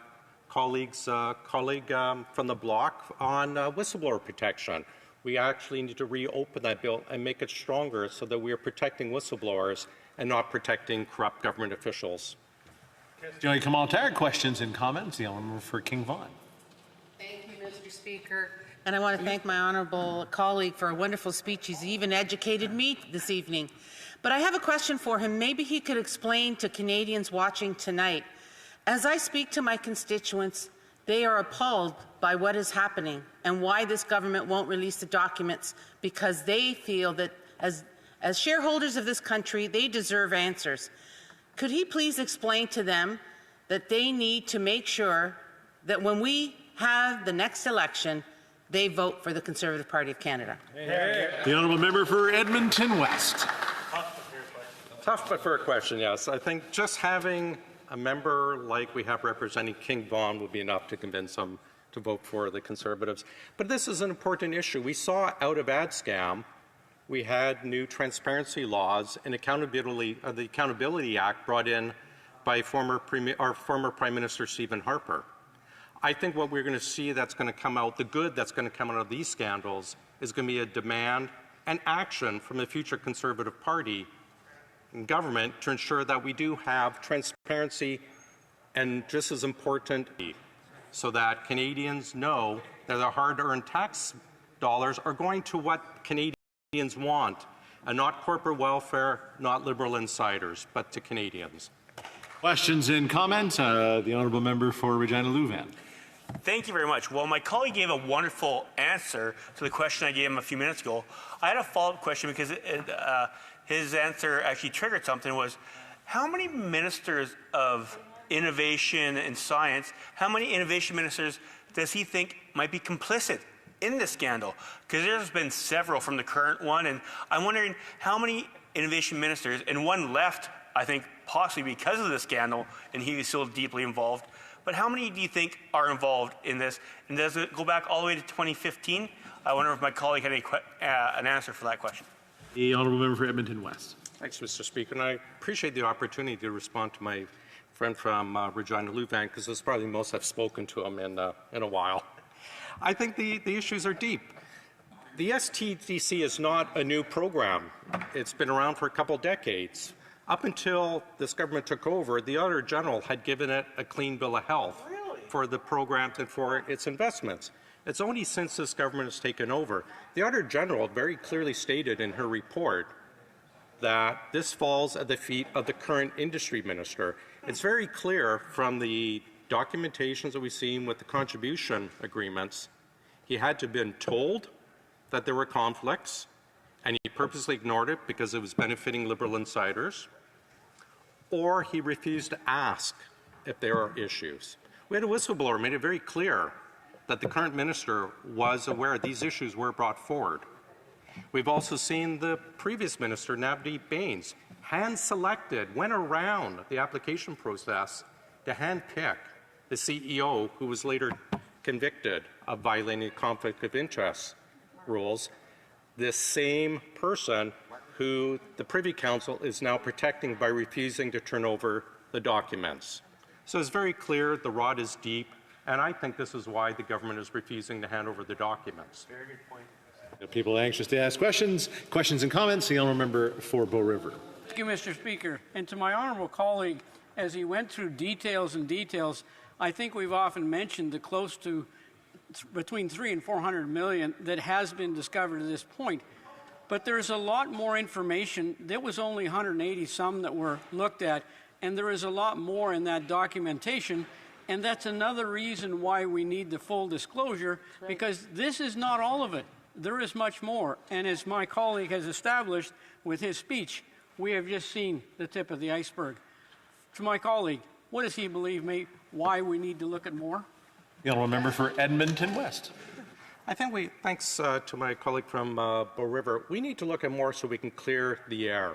colleague from the bloc on whistleblower protection. We actually need to reopen that bill and make it stronger so that we are protecting whistleblowers and not protecting corrupt government officials. Joey commentaire, questions and comments. The honourable for King Vaughan. Thank you, Mr. Speaker. And I want to thank my honourable colleague for a wonderful speech. He's even educated me this evening. But I have a question for him. Maybe he could explain to Canadians watching tonight. As I speak to my constituents, they are appalled by what is happening and why this government won't release the documents, because they feel that as shareholders of this country, they deserve answers. Could he please explain to them that they need to make sure that when we have the next election, they vote for the Conservative Party of Canada? The honourable member for Edmonton West. Tough but fair question, yes. I think just having a member like we have representing King Vaughan would be enough to convince them to vote for the Conservatives. But this is an important issue. We saw out of ad scam, we had new transparency laws and the Accountability Act brought in by our former Prime Minister Stephen Harper. I think what we're going to see that's going to come out, the good that's going to come out of these scandals, is going to be a demand and action from the future Conservative Party and government to ensure that we do have transparency and, just as important, so that Canadians know that their hard-earned tax dollars are going to what Canadians want, and not corporate welfare, not Liberal insiders, but to Canadians. Questions and comments? The honourable member for Regina Louvain. Thank you very much. Well, my colleague gave a wonderful answer to the question I gave him a few minutes ago. I had a follow-up question because his answer actually triggered something. Was how many ministers of innovation and science, how many innovation ministers does he think might be complicit in this scandal? Because there's been several from the current one, and I'm wondering how many innovation ministers, and one left, I think, possibly because of the scandal, and he is still deeply involved. But how many do you think are involved in this? And does it go back all the way to 2015? I wonder if my colleague had an answer for that question. The honourable member for Edmonton West. Thanks, Mr. Speaker. And I appreciate the opportunity to respond to my friend from Regina Louvain, because this is probably the most I've spoken to him in a while. I think the issues are deep. The STDC is not a new program. It's been around for a couple decades. Up until this government took over, the Auditor General had given it a clean bill of health for the program and for its investments. It's only since this government has taken over. The Auditor General very clearly stated in her report that this falls at the feet of the current industry minister. It's very clear from the documentations that we've seen with the contribution agreements, he had to have been told that there were conflicts, and he purposely ignored it because it was benefiting Liberal insiders, or he refused to ask if there are issues. We had a whistleblower made it very clear that the current minister was aware these issues were brought forward. We've also seen the previous minister, Navdeep Bains, hand-selected, went around the application process to hand-pick the CEO who was later convicted of violating conflict of interest rules, this same person who the Privy Council is now protecting by refusing to turn over the documents. So it's very clear the rot is deep, and I think this is why the government is refusing to hand over the documents. Very good point. People anxious to ask questions. Questions and comments. The honourable member for Bow River. Thank you, Mr. Speaker. And to my honourable colleague, as he went through details and details, I think we've often mentioned the close to between 300 and 400 million that has been discovered at this point. But there's a lot more information. There was only 180 some that were looked at, and there is a lot more in that documentation. And that's another reason why we need the full disclosure, because this is not all of it. There is much more. And as my colleague has established with his speech, we have just seen the tip of the iceberg. To my colleague, what does he believe why we need to look at more? The honourable member for Edmonton West. I think thanks to my colleague from Bow River, we need to look at more so we can clear the air,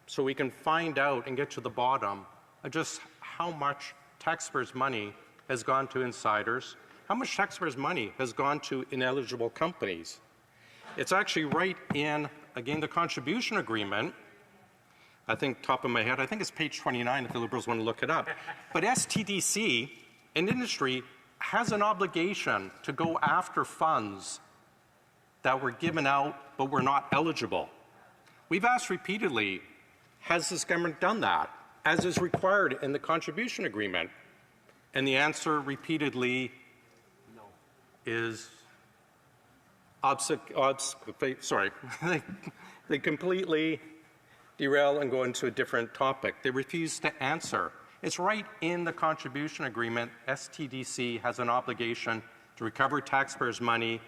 so we can find out and get to the bottom of just how much taxpayers' money has gone to insiders, how much taxpayers' money has gone to ineligible companies. It's actually right in, again, the contribution agreement. I think, top of my head, I think it's page 29 if the Liberals want to look it up. But STDC, an industry, has an obligation to go after funds that were given out but were not eligible. We've asked repeatedly, has this government done that, as is required in the contribution agreement? And the answer repeatedly is they completely derail and go into a different topic. They refuse to answer. It's right in the contribution agreement. STDC has an obligation to recover taxpayers' money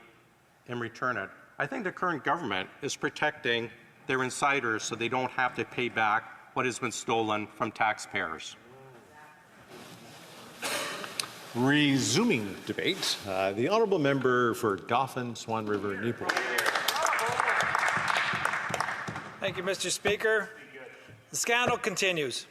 and return it. I think the current government is protecting their insiders so they don't have to pay back what has been stolen from taxpayers. Resuming debate, the honourable member for Dauphin, Swan River, Newport. Thank you, Mr. Speaker. The scandal continues.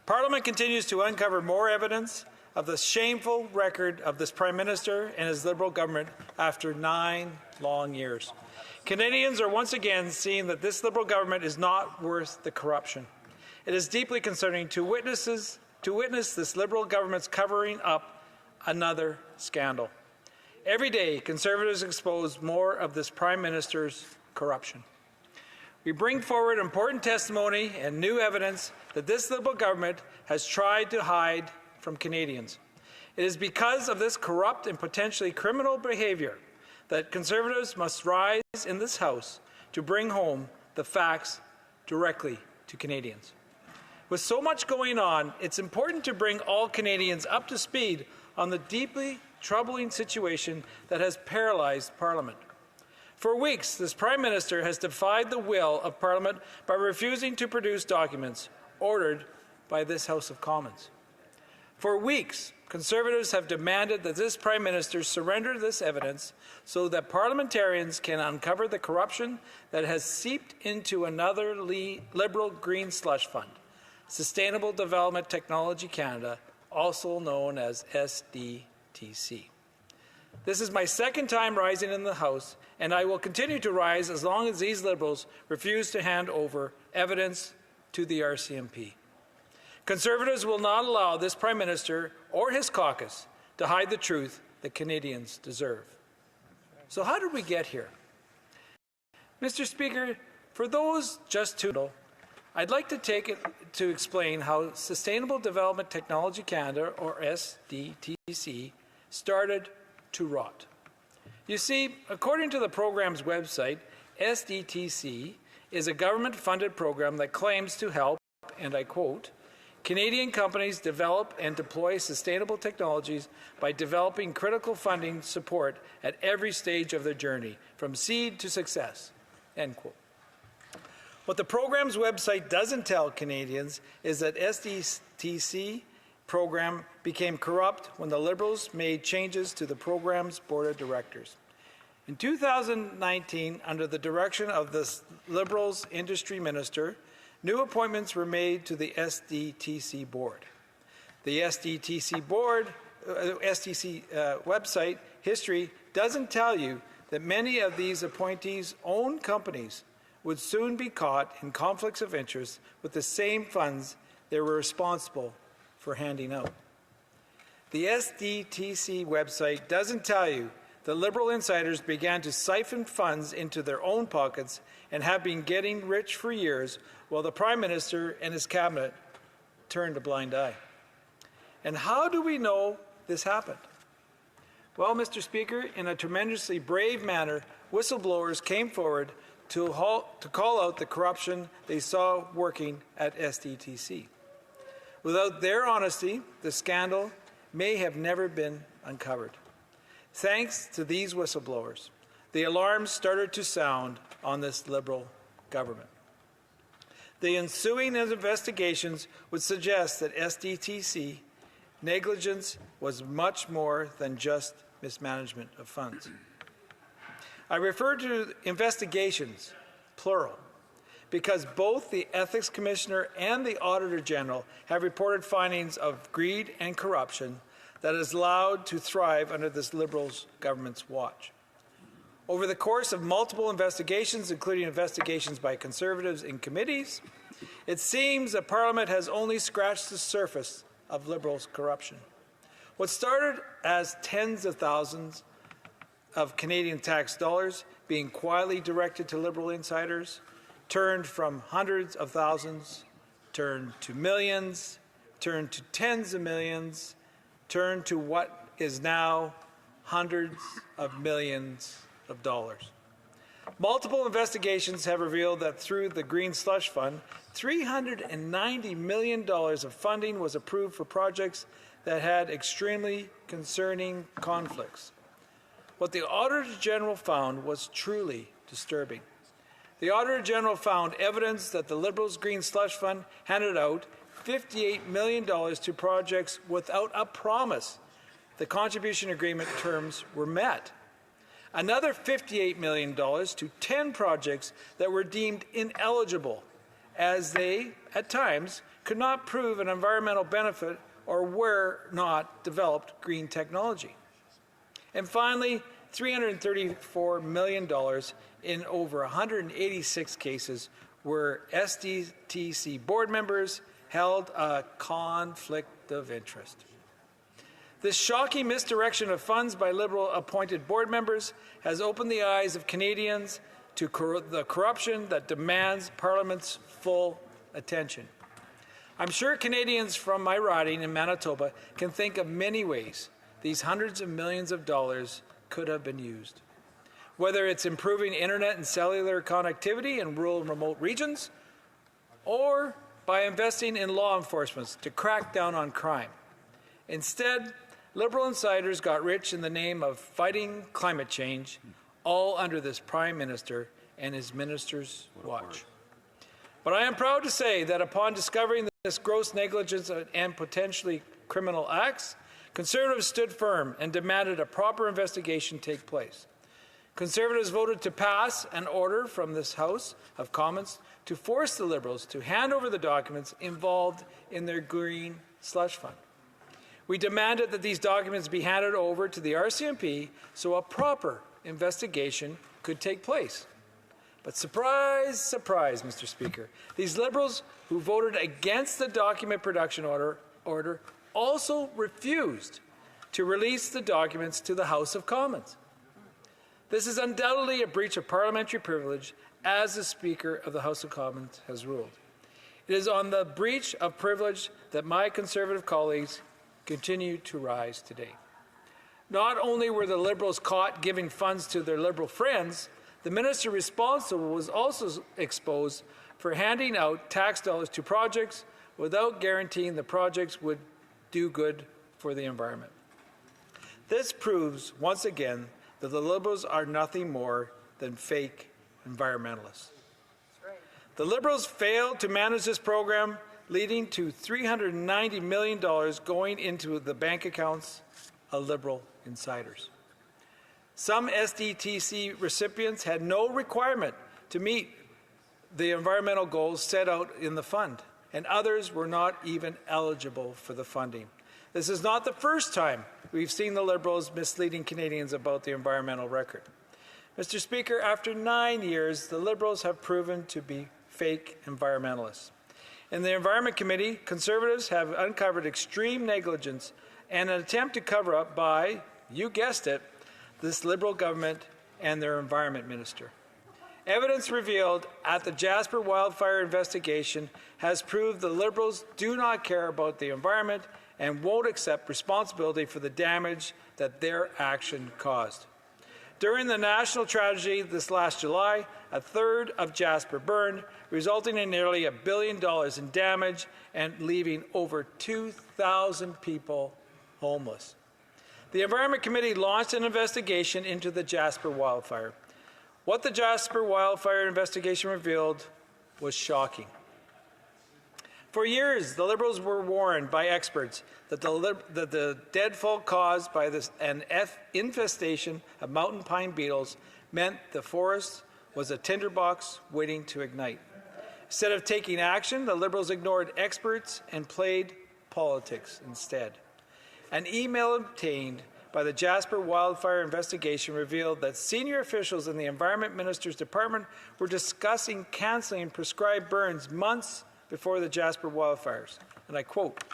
Parliament continues to uncover more evidence of the shameful record of this Prime Minister and his Liberal government after 9 long years. Canadians are once again seeing that this Liberal government is not worth the corruption. It is deeply concerning to witness this Liberal government's covering up another scandal. Every day, Conservatives expose more of this Prime Minister's corruption. We bring forward important testimony and new evidence that this Liberal government has tried to hide from Canadians. It is because of this corrupt and potentially criminal behaviour that Conservatives must rise in this House to bring home the facts directly to Canadians. With so much going on, it's important to bring all Canadians up to speed on the deeply troubling situation that has paralysed Parliament. For weeks, this Prime Minister has defied the will of Parliament by refusing to produce documents ordered by this House of Commons. For weeks, Conservatives have demanded that this Prime Minister surrender this evidence so that parliamentarians can uncover the corruption that has seeped into another Liberal Green slush fund, Sustainable Development Technology Canada, also known as SDTC. This is my second time rising in the House, and I will continue to rise as long as these Liberals refuse to hand over evidence to the RCMP. Conservatives will not allow this Prime Minister or his caucus to hide the truth that Canadians deserve. So how did we get here? Mr. Speaker, for those just to know, I'd like to take it to explain how Sustainable Development Technology Canada, or SDTC, started to rot. You see, according to the program's website, SDTC is a government-funded program that claims to help, and I quote, Canadian companies develop and deploy sustainable technologies by developing critical funding support at every stage of their journey, from seed to success, end quote. What the program's website doesn't tell Canadians is that SDTC program became corrupt when the Liberals made changes to the program's board of directors. In 2019, under the direction of the Liberals industry minister, new appointments were made to the SDTC board. The SDTC website history doesn't tell you that many of these appointees' own companies would soon be caught in conflicts of interest with the same funds they were responsible for handing out. The SDTC website doesn't tell you that Liberal insiders began to siphon funds into their own pockets and have been getting rich for years while the Prime Minister and his cabinet turned a blind eye. And how do we know this happened? Well, Mr. Speaker, in a tremendously brave manner, whistleblowers came forward to call out the corruption they saw working at SDTC. Without their honesty, the scandal may have never been uncovered. Thanks to these whistleblowers, the alarms started to sound on this Liberal government. The ensuing investigations would suggest that SDTC negligence was much more than just mismanagement of funds. I refer to investigations, plural, because both the Ethics Commissioner and the Auditor General have reported findings of greed and corruption that is allowed to thrive under this Liberals government's watch. Over the course of multiple investigations, including investigations by Conservatives in committees, it seems that Parliament has only scratched the surface of Liberals' corruption. What started as tens of thousands of Canadian tax dollars being quietly directed to Liberal insiders turned from hundreds of thousands, turned to millions, turned to tens of millions, turned to what is now hundreds of millions of dollars. Multiple investigations have revealed that through the Green Slush Fund, $390 million of funding was approved for projects that had extremely concerning conflicts. What the Auditor General found was truly disturbing. The Auditor General found evidence that the Liberals' Green Slush Fund handed out $58 million to projects without a promise the contribution agreement terms were met. Another $58 million to 10 projects that were deemed ineligible, as they, at times, could not prove an environmental benefit or were not developed green technology. And finally, $334 million in over 186 cases where SDTC board members held a conflict of interest. This shocking misdirection of funds by Liberal-appointed board members has opened the eyes of Canadians to the corruption that demands Parliament's full attention. I'm sure Canadians from my riding in Manitoba can think of many ways these hundreds of millions of dollars could have been used. Whether it's improving internet and cellular connectivity in rural and remote regions, or by investing in law enforcement to crack down on crime. Instead, Liberal insiders got rich in the name of fighting climate change, all under this Prime Minister and his ministers' watch. But I am proud to say that upon discovering this gross negligence and potentially criminal acts, Conservatives stood firm and demanded a proper investigation take place. Conservatives voted to pass an order from this House of Commons to force the Liberals to hand over the documents involved in their Green Slush Fund. We demanded that these documents be handed over to the RCMP so a proper investigation could take place. But surprise, surprise, Mr. Speaker, these Liberals who voted against the document production order also refused to release the documents to the House of Commons. This is undoubtedly a breach of parliamentary privilege, as the Speaker of the House of Commons has ruled. It is on the breach of privilege that my Conservative colleagues continue to rise today. Not only were the Liberals caught giving funds to their Liberal friends, the minister responsible was also exposed for handing out tax dollars to projects without guaranteeing the projects would do good for the environment. This proves, once again, that the Liberals are nothing more than fake environmentalists. The Liberals failed to manage this program, leading to $390 million going into the bank accounts of Liberal insiders. Some SDTC recipients had no requirement to meet the environmental goals set out in the fund, and others were not even eligible for the funding. This is not the first time we've seen the Liberals misleading Canadians about the environmental record. Mr. Speaker, after 9 years, the Liberals have proven to be fake environmentalists. In the Environment Committee, Conservatives have uncovered extreme negligence and an attempt to cover up by, you guessed it, this Liberal government and their Environment Minister. Evidence revealed at the Jasper wildfire investigation has proved the Liberals do not care about the environment and won't accept responsibility for the damage that their action caused. During the national tragedy this last July, a third of Jasper burned, resulting in nearly $1 billion in damage and leaving over 2,000 people homeless. The Environment Committee launched an investigation into the Jasper wildfire. What the Jasper wildfire investigation revealed was shocking. For years, the Liberals were warned by experts that the deadfall caused by an infestation of mountain pine beetles meant the forest was a tinderbox waiting to ignite. Instead of taking action, the Liberals ignored experts and played politics instead. An email obtained by the Jasper wildfire investigation revealed that senior officials in the Environment Minister's department were discussing cancelling prescribed burns months before the Jasper wildfires. And I quote,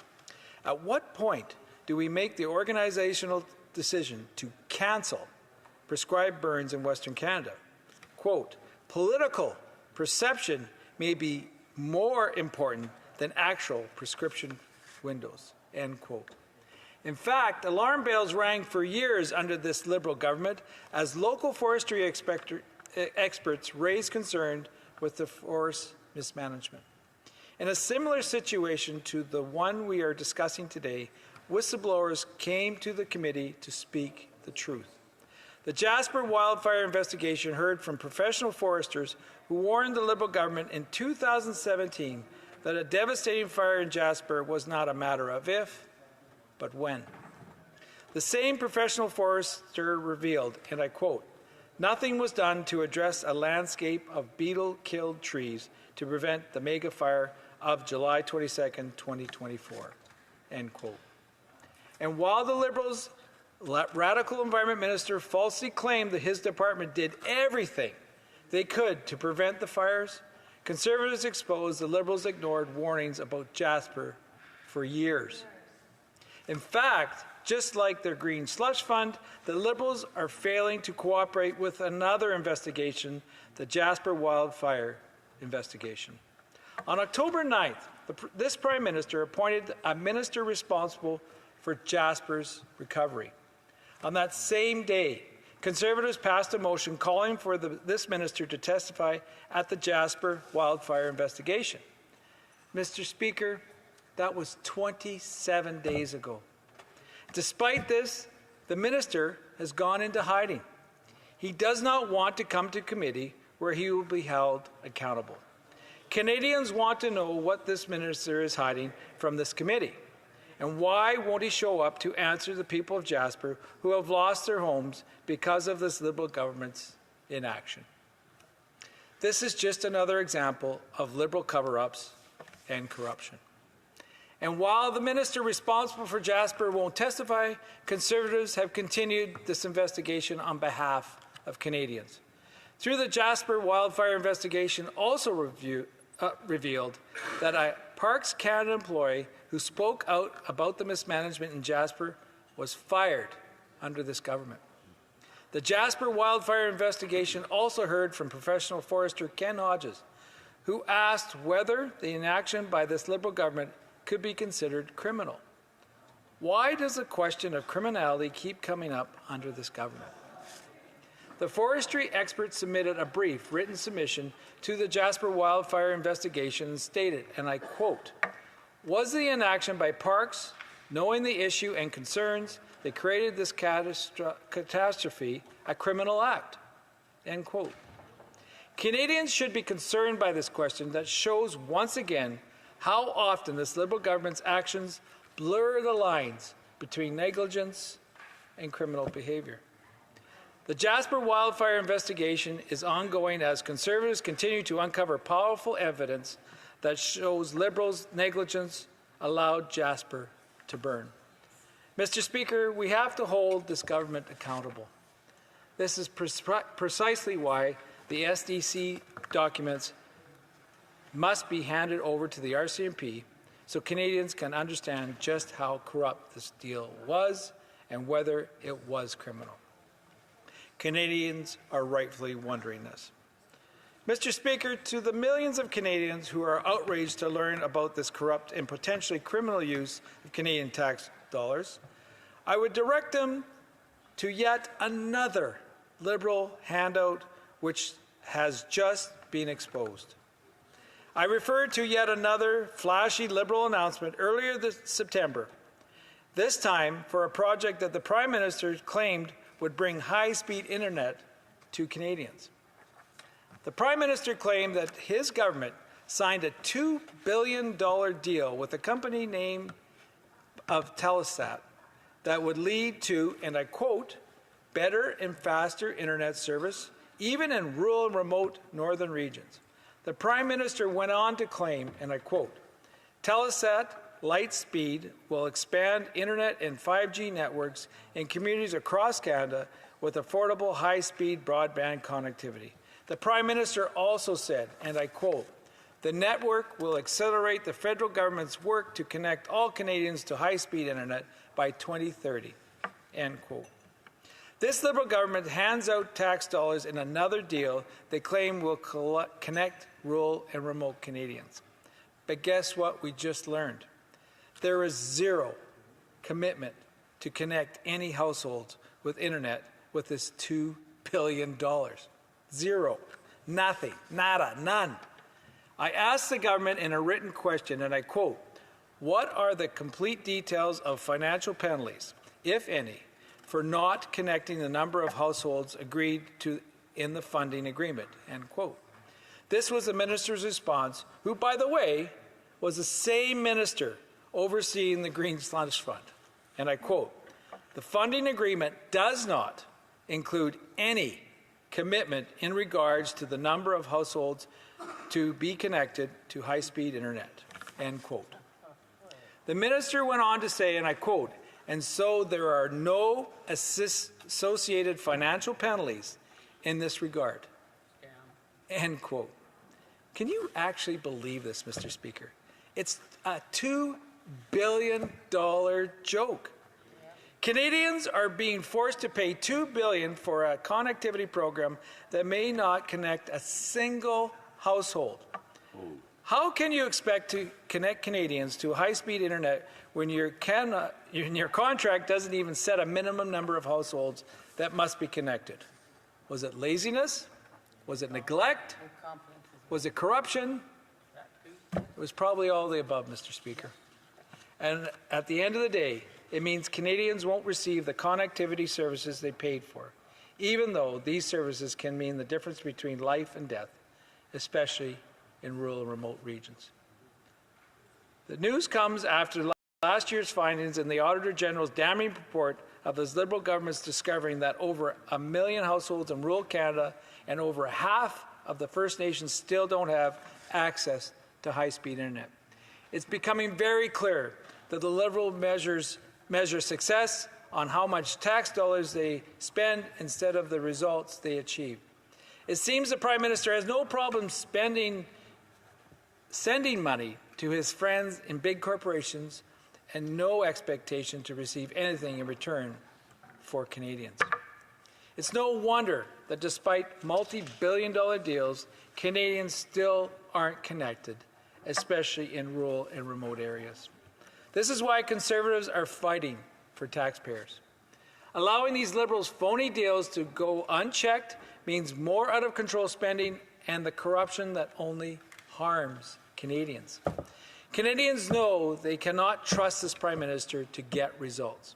"At what point do we make the organizational decision to cancel prescribed burns in Western Canada?" Quote, "Political perception may be more important than actual prescription windows," end quote. In fact, alarm bells rang for years under this Liberal government as local forestry experts raised concern with the forest mismanagement. In a similar situation to the one we are discussing today, whistleblowers came to the committee to speak the truth. The Jasper wildfire investigation heard from professional foresters who warned the Liberal government in 2017 that a devastating fire in Jasper was not a matter of if, but when. The same professional forester revealed, and I quote, "Nothing was done to address a landscape of beetle-killed trees to prevent the mega fire of July 22nd, 2024, end quote. And while the Liberals' radical environment minister falsely claimed that his department did everything they could to prevent the fires, Conservatives exposed the Liberals ignored warnings about Jasper for years. In fact, just like their Green Slush Fund, the Liberals are failing to cooperate with another investigation, the Jasper wildfire investigation. On October 9th, this Prime Minister appointed a minister responsible for Jasper's recovery. On that same day, Conservatives passed a motion calling for this minister to testify at the Jasper wildfire investigation. Mr. Speaker, that was 27 days ago. Despite this, the minister has gone into hiding. He does not want to come to committee where he will be held accountable. Canadians want to know what this minister is hiding from this committee. And why won't he show up to answer the people of Jasper who have lost their homes because of this Liberal government's inaction? This is just another example of Liberal cover-ups and corruption. And while the minister responsible for Jasper won't testify, Conservatives have continued this investigation on behalf of Canadians. Through the Jasper wildfire investigation also revealed that a Parks Canada employee who spoke out about the mismanagement in Jasper was fired under this government. The Jasper wildfire investigation also heard from professional forester Ken Hodges, who asked whether the inaction by this Liberal government could be considered criminal. Why does the question of criminality keep coming up under this government? The forestry experts submitted a brief written submission to the Jasper wildfire investigation and stated, and I quote, "Was the inaction by Parks, knowing the issue and concerns that created this catastrophe, a criminal act?" End quote. Canadians should be concerned by this question that shows once again how often this Liberal government's actions blur the lines between negligence and criminal behavior. The Jasper wildfire investigation is ongoing as Conservatives continue to uncover powerful evidence that shows Liberals' negligence allowed Jasper to burn. Mr. Speaker, we have to hold this government accountable. This is precisely why the SDC documents must be handed over to the RCMP so Canadians can understand just how corrupt this deal was and whether it was criminal. Canadians are rightfully wondering this. Mr. Speaker, to the millions of Canadians who are outraged to learn about this corrupt and potentially criminal use of Canadian tax dollars, I would direct them to yet another Liberal handout which has just been exposed. I refer to yet another flashy Liberal announcement earlier this September, this time for a project that the Prime Minister claimed would bring high-speed internet to Canadians. The Prime Minister claimed that his government signed a $2 billion deal with a company named of Telesat that would lead to, and I quote, better and faster internet service, even in rural and remote northern regions. The Prime Minister went on to claim, and I quote, Telesat Lightspeed will expand internet and 5G networks in communities across Canada with affordable high-speed broadband connectivity. The Prime Minister also said, and I quote, the network will accelerate the federal government's work to connect all Canadians to high-speed internet by 2030, end quote. This Liberal government hands out tax dollars in another deal they claim will connect rural and remote Canadians. But guess what we just learned? There is zero commitment to connect any households with internet with this $2 billion. Zero. Nothing. Nada. None. I asked the government in a written question, and I quote, what are the complete details of financial penalties, if any, for not connecting the number of households agreed to in the funding agreement, end quote. This was the minister's response, who, by the way, was the same minister overseeing the Green Slush Fund. And I quote, the funding agreement does not include any commitment in regards to the number of households to be connected to high-speed internet, end quote. The minister went on to say, and I quote, and so there are no associated financial penalties in this regard, end quote. Can you actually believe this, Mr. Speaker? It's a $2 billion joke. Canadians are being forced to pay $2 billion for a connectivity program that may not connect a single household. How can you expect to connect Canadians to high-speed internet when your contract doesn't even set a minimum number of households that must be connected? Was it laziness? Was it neglect? Was it corruption? It was probably all the above, Mr. Speaker. And at the end of the day, it means Canadians won't receive the connectivity services they paid for, even though these services can mean the difference between life and death, especially in rural and remote regions. The news comes after last year's findings in the Auditor General's damning report of this Liberal government's discovering that over 1 million households in rural Canada and over half of the First Nations still don't have access to high-speed internet. It's becoming very clear that the Liberal measure success on how much tax dollars they spend instead of the results they achieve. It seems the Prime Minister has no problem sending money to his friends in big corporations and no expectation to receive anything in return for Canadians. It's no wonder that despite multi-billion-dollar deals, Canadians still aren't connected, especially in rural and remote areas. This is why Conservatives are fighting for taxpayers. Allowing these Liberals' phony deals to go unchecked means more out-of-control spending and the corruption that only harms Canadians. Canadians know they cannot trust this Prime Minister to get results.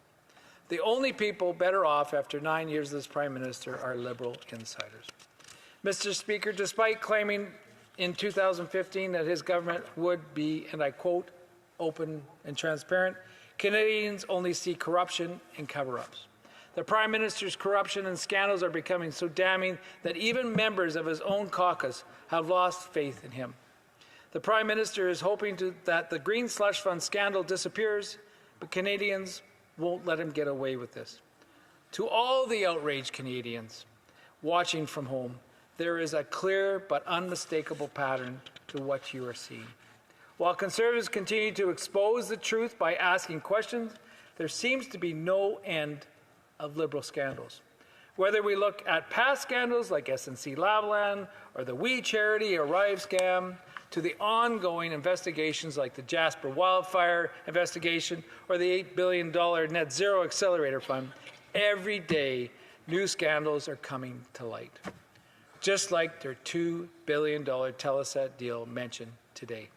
The only people better off after 9 years of this Prime Minister are Liberal insiders. Mr. Speaker, despite claiming in 2015 that his government would be, and I quote, open and transparent, Canadians only see corruption and cover-ups. The Prime Minister's corruption and scandals are becoming so damning that even members of his own caucus have lost faith in him. The Prime Minister is hoping that the Green Slush Fund scandal disappears, but Canadians won't let him get away with this. To all the outraged Canadians watching from home, there is a clear but unmistakable pattern to what you are seeing. While Conservatives continue to expose the truth by asking questions, there seems to be no end of Liberal scandals. Whether we look at past scandals like SNC Lavalin or the We Charity or Rive scam, to the ongoing investigations like the Jasper wildfire investigation or the $8 billion Net Zero Accelerator Fund, every day new scandals are coming to light, just like their $2 billion Telesat deal mentioned today.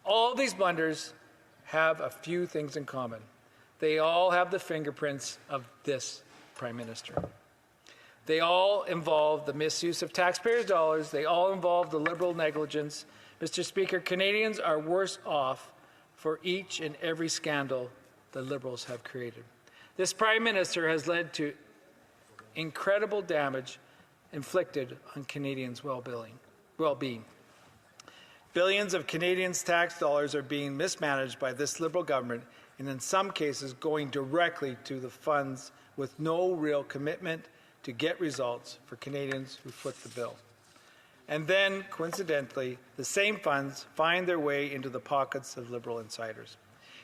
All these blunders have a few things in common. They all have the fingerprints of this Prime Minister. They all involve the misuse of taxpayers' dollars. They all involve the Liberal negligence. Mr. Speaker, Canadians are worse off for each and every scandal the Liberals have created. This Prime Minister has led to incredible damage inflicted on Canadians' well-being. Billions of Canadians' tax dollars are being mismanaged by this Liberal government, and in some cases going directly to the funds with no real commitment to get results for Canadians who foot the bill. And then, coincidentally, the same funds find their way into the pockets of Liberal insiders.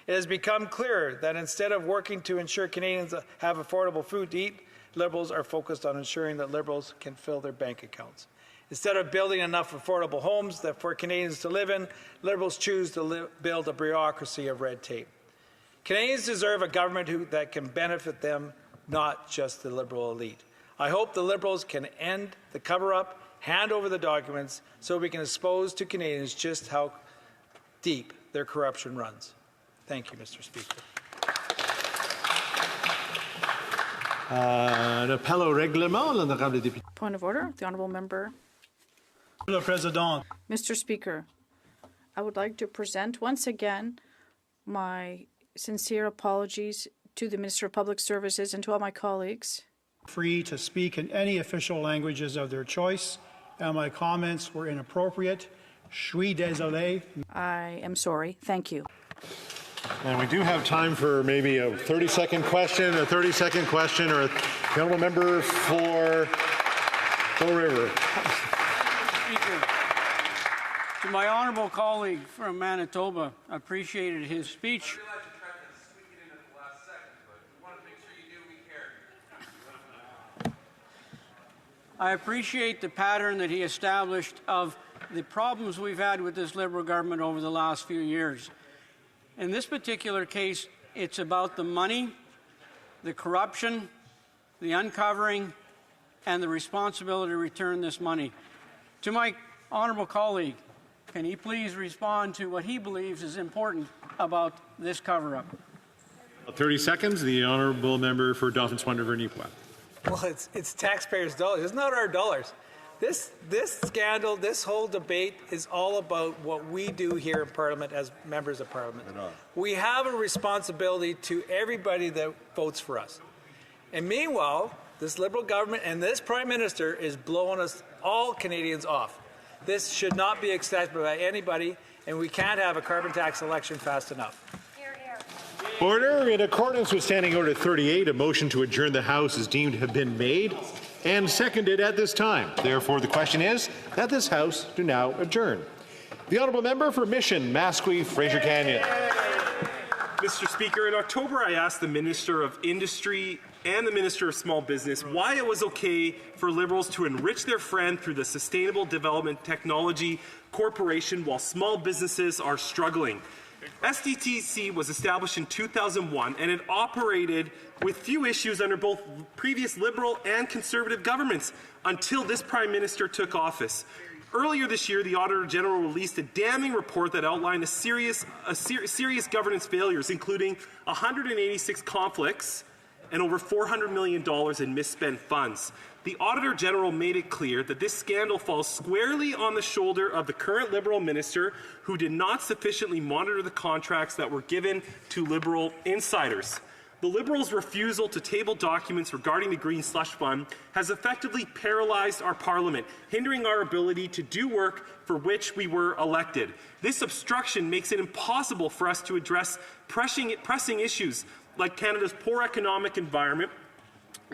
It has become clear that instead of working to ensure Canadians have affordable food to eat, Liberals are focused on ensuring that Liberals can fill their bank accounts. Instead of building enough affordable homes for Canadians to live in, Liberals choose to build a bureaucracy of red tape. Canadians deserve a government that can benefit them, not just the Liberal elite. I hope the Liberals can end the cover-up, hand over the documents, so we can expose to Canadians just how deep their corruption runs. Thank you, Mr. Speaker. Point of order. The honourable member. Mr. Speaker, I would like to present once again my sincere apologies to the Minister of Public Services and to all my colleagues. Free to speak in any official languages of their choice, and my comments were inappropriate. Je suis désolé. I am sorry. Thank you. And we do have time for maybe a 30-second question, or the honourable member for Bow River. Speaker, to my honourable colleague from Manitoba, appreciated his speech. I appreciate the pattern that he established of the problems we've had with this Liberal government over the last few years. In this particular case, it's about the money, the corruption, the uncovering, and the responsibility to return this money. To my honourable colleague, can he please respond to what he believes is important about this cover-up? 30 seconds. The honourable member for Dauphin-Swan River-Neepawa. Well, it's taxpayers' dollars. It's not our dollars. This scandal, this whole debate is all about what we do here in Parliament as members of Parliament. We have a responsibility to everybody that votes for us. And meanwhile, this Liberal government and this Prime Minister is blowing us, all Canadians, off. This should not be accepted by anybody, and we can't have a carbon tax election fast enough. Order. In accordance with Standing Order 38, a motion to adjourn the House is deemed to have been made and seconded at this time. Therefore, the question is that this House do now adjourn. The honourable member for Mission, Masque, Fraser Canyon. Mr. Speaker, in October, I asked the Minister of Industry and the Minister of Small Business why it was okay for Liberals to enrich their friend through the Sustainable Development Technology Corporation while small businesses are struggling. SDTC was established in 2001 and it operated with few issues under both previous Liberal and Conservative governments until this Prime Minister took office. Earlier this year, the Auditor General released a damning report that outlined serious governance failures, including 186 conflicts and over $400 million in misspent funds. The Auditor General made it clear that this scandal falls squarely on the shoulder of the current Liberal minister who did not sufficiently monitor the contracts that were given to Liberal insiders. The Liberals' refusal to table documents regarding the Green Slush Fund has effectively paralyzed our Parliament, hindering our ability to do work for which we were elected. This obstruction makes it impossible for us to address pressing issues like Canada's poor economic environment,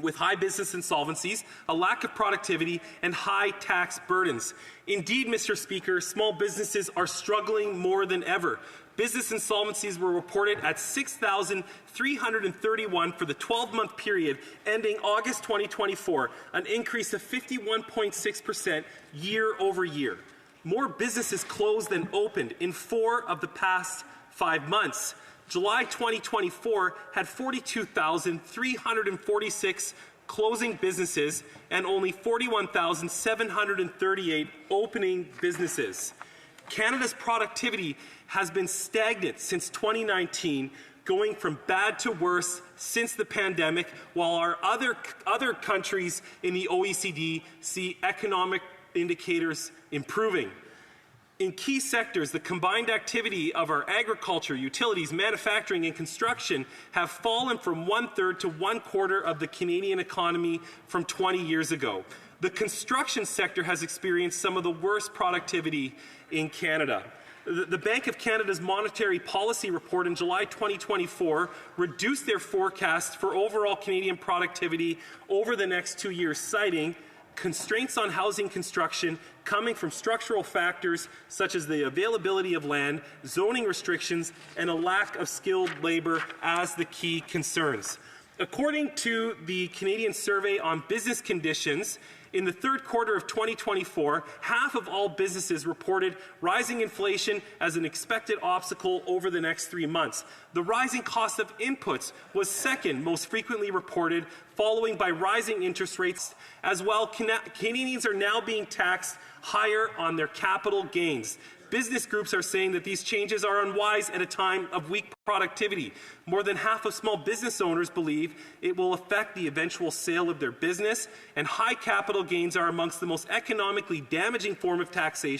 with high business insolvencies, a lack of productivity, and high tax burdens. Indeed, Mr. Speaker, small businesses are struggling more than ever. Business insolvencies were reported at 6,331 for the 12-month period ending August 2024, an increase of 51.6% year over year. More businesses closed than opened in 4 of the past 5 months. July 2024 had 42,346 closing businesses and only 41,738 opening businesses. Canada's productivity has been stagnant since 2019, going from bad to worse since the pandemic, while our other countries in the OECD see economic indicators improving. In key sectors, the combined activity of our agriculture, utilities, manufacturing, and construction have fallen from 1/3 to 1/4 of the Canadian economy from 20 years ago. The construction sector has experienced some of the worst productivity in Canada. The Bank of Canada's Monetary Policy Report in July 2024 reduced their forecast for overall Canadian productivity over the next 2 years, citing constraints on housing construction coming from structural factors such as the availability of land, zoning restrictions, and a lack of skilled labor as the key concerns. According to the Canadian Survey on Business Conditions, in the third quarter of 2024, half of all businesses reported rising inflation as an expected obstacle over the next 3 months. The rising cost of inputs was second most frequently reported, following by rising interest rates. As well, Canadians are now being taxed higher on their capital gains. Business groups are saying that these changes are unwise at a time of weak productivity. More than half of small business owners believe it will affect the eventual sale of their business, and high capital gains are amongst the most economically damaging form of taxation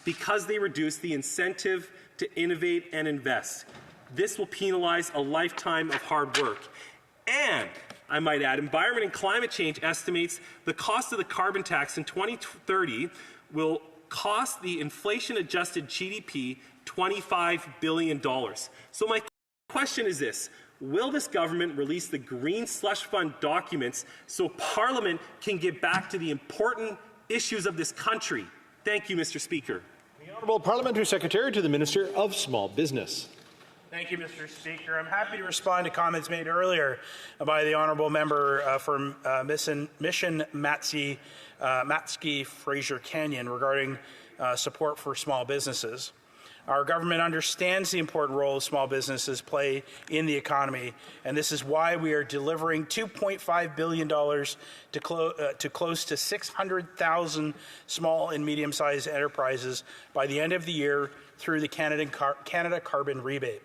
because they reduce the incentive to innovate and invest. This will penalize a lifetime of hard work. And I might add, Environment and Climate Change estimates the cost of the carbon tax in 2030 will cost the inflation-adjusted GDP $25 billion. So my question is this: will this government release the Green Slush Fund documents so Parliament can get back to the important issues of this country? Thank you, Mr. Speaker. The Honourable Parliamentary Secretary to the Minister of Small Business. Thank you, Mr. Speaker. I'm happy to respond to comments made earlier by the honourable member from Mission Matsky Fraser Canyon regarding support for small businesses. Our government understands the important role small businesses play in the economy, and this is why we are delivering $2.5 billion to close to 600,000 small and medium-sized enterprises by the end of the year through the Canada Carbon Rebate.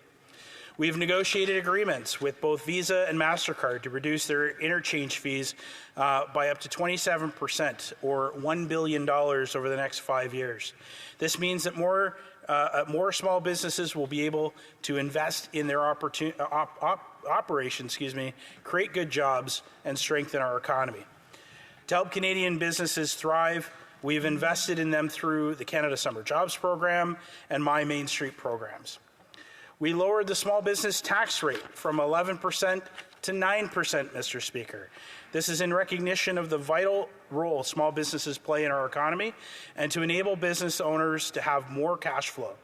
We've negotiated agreements with both Visa and MasterCard to reduce their interchange fees by up to 27%, or $1 billion over the next 5 years. This means that more small businesses will be able to invest in their operations, create good jobs, and strengthen our economy. To help Canadian businesses thrive, we've invested in them through the Canada Summer Jobs Program and My Main Street programs. We lowered the small business tax rate from 11% to 9%, Mr. Speaker. This is in recognition of the vital role small businesses play in our economy and to enable business owners to have more cash flow.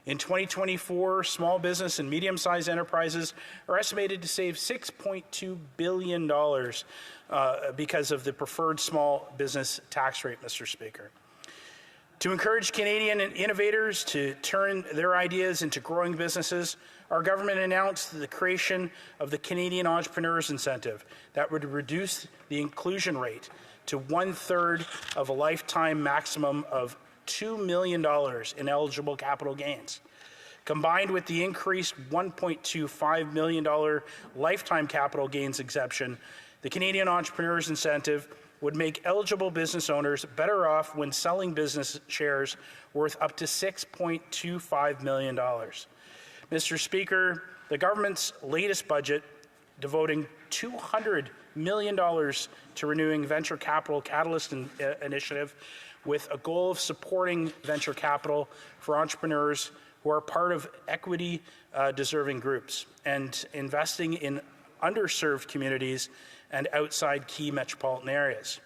In 2024, small business and medium-sized enterprises are estimated to save $6.2 billion because of the preferred small business tax rate, Mr. Speaker. To encourage Canadian innovators to turn their ideas into growing businesses, our government announced the creation of the Canadian Entrepreneurs Incentive that would reduce the inclusion rate to 1/3 of a lifetime maximum of $2 million in eligible capital gains. Combined with the increased $1.25 million lifetime capital gains exemption, the Canadian Entrepreneurs Incentive would make eligible business owners better off when selling business shares worth up to $6.25 million. Mr. Speaker, the government's latest budget, devoting $200 million to renewing Venture Capital Catalyst Initiative with a goal of supporting venture capital for entrepreneurs who are part of equity-deserving groups and investing in underserved communities and outside key metropolitan areas.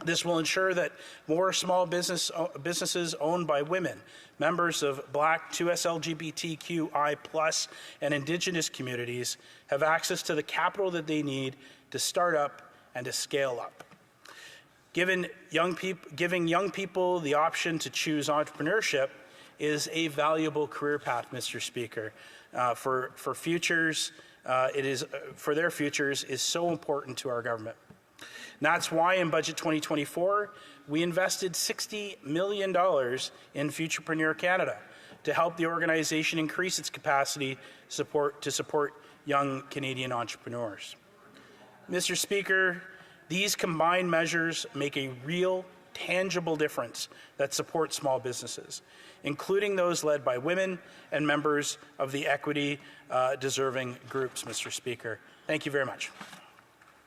This will ensure that more small businesses owned by women, members of Black, 2S LGBTQI+, and Indigenous communities have access to the capital that they need to start up and to scale up. Giving young people the option to choose entrepreneurship is a valuable career path, Mr. Speaker. For their futures is so important to our government. And that's why in Budget 2024, we invested $60 million in Futurepreneur Canada to help the organization increase its capacity to support young Canadian entrepreneurs. Mr. Speaker, these combined measures make a real, tangible difference that supports small businesses, including those led by women and members of the equity-deserving groups, Mr. Speaker. Thank you very much.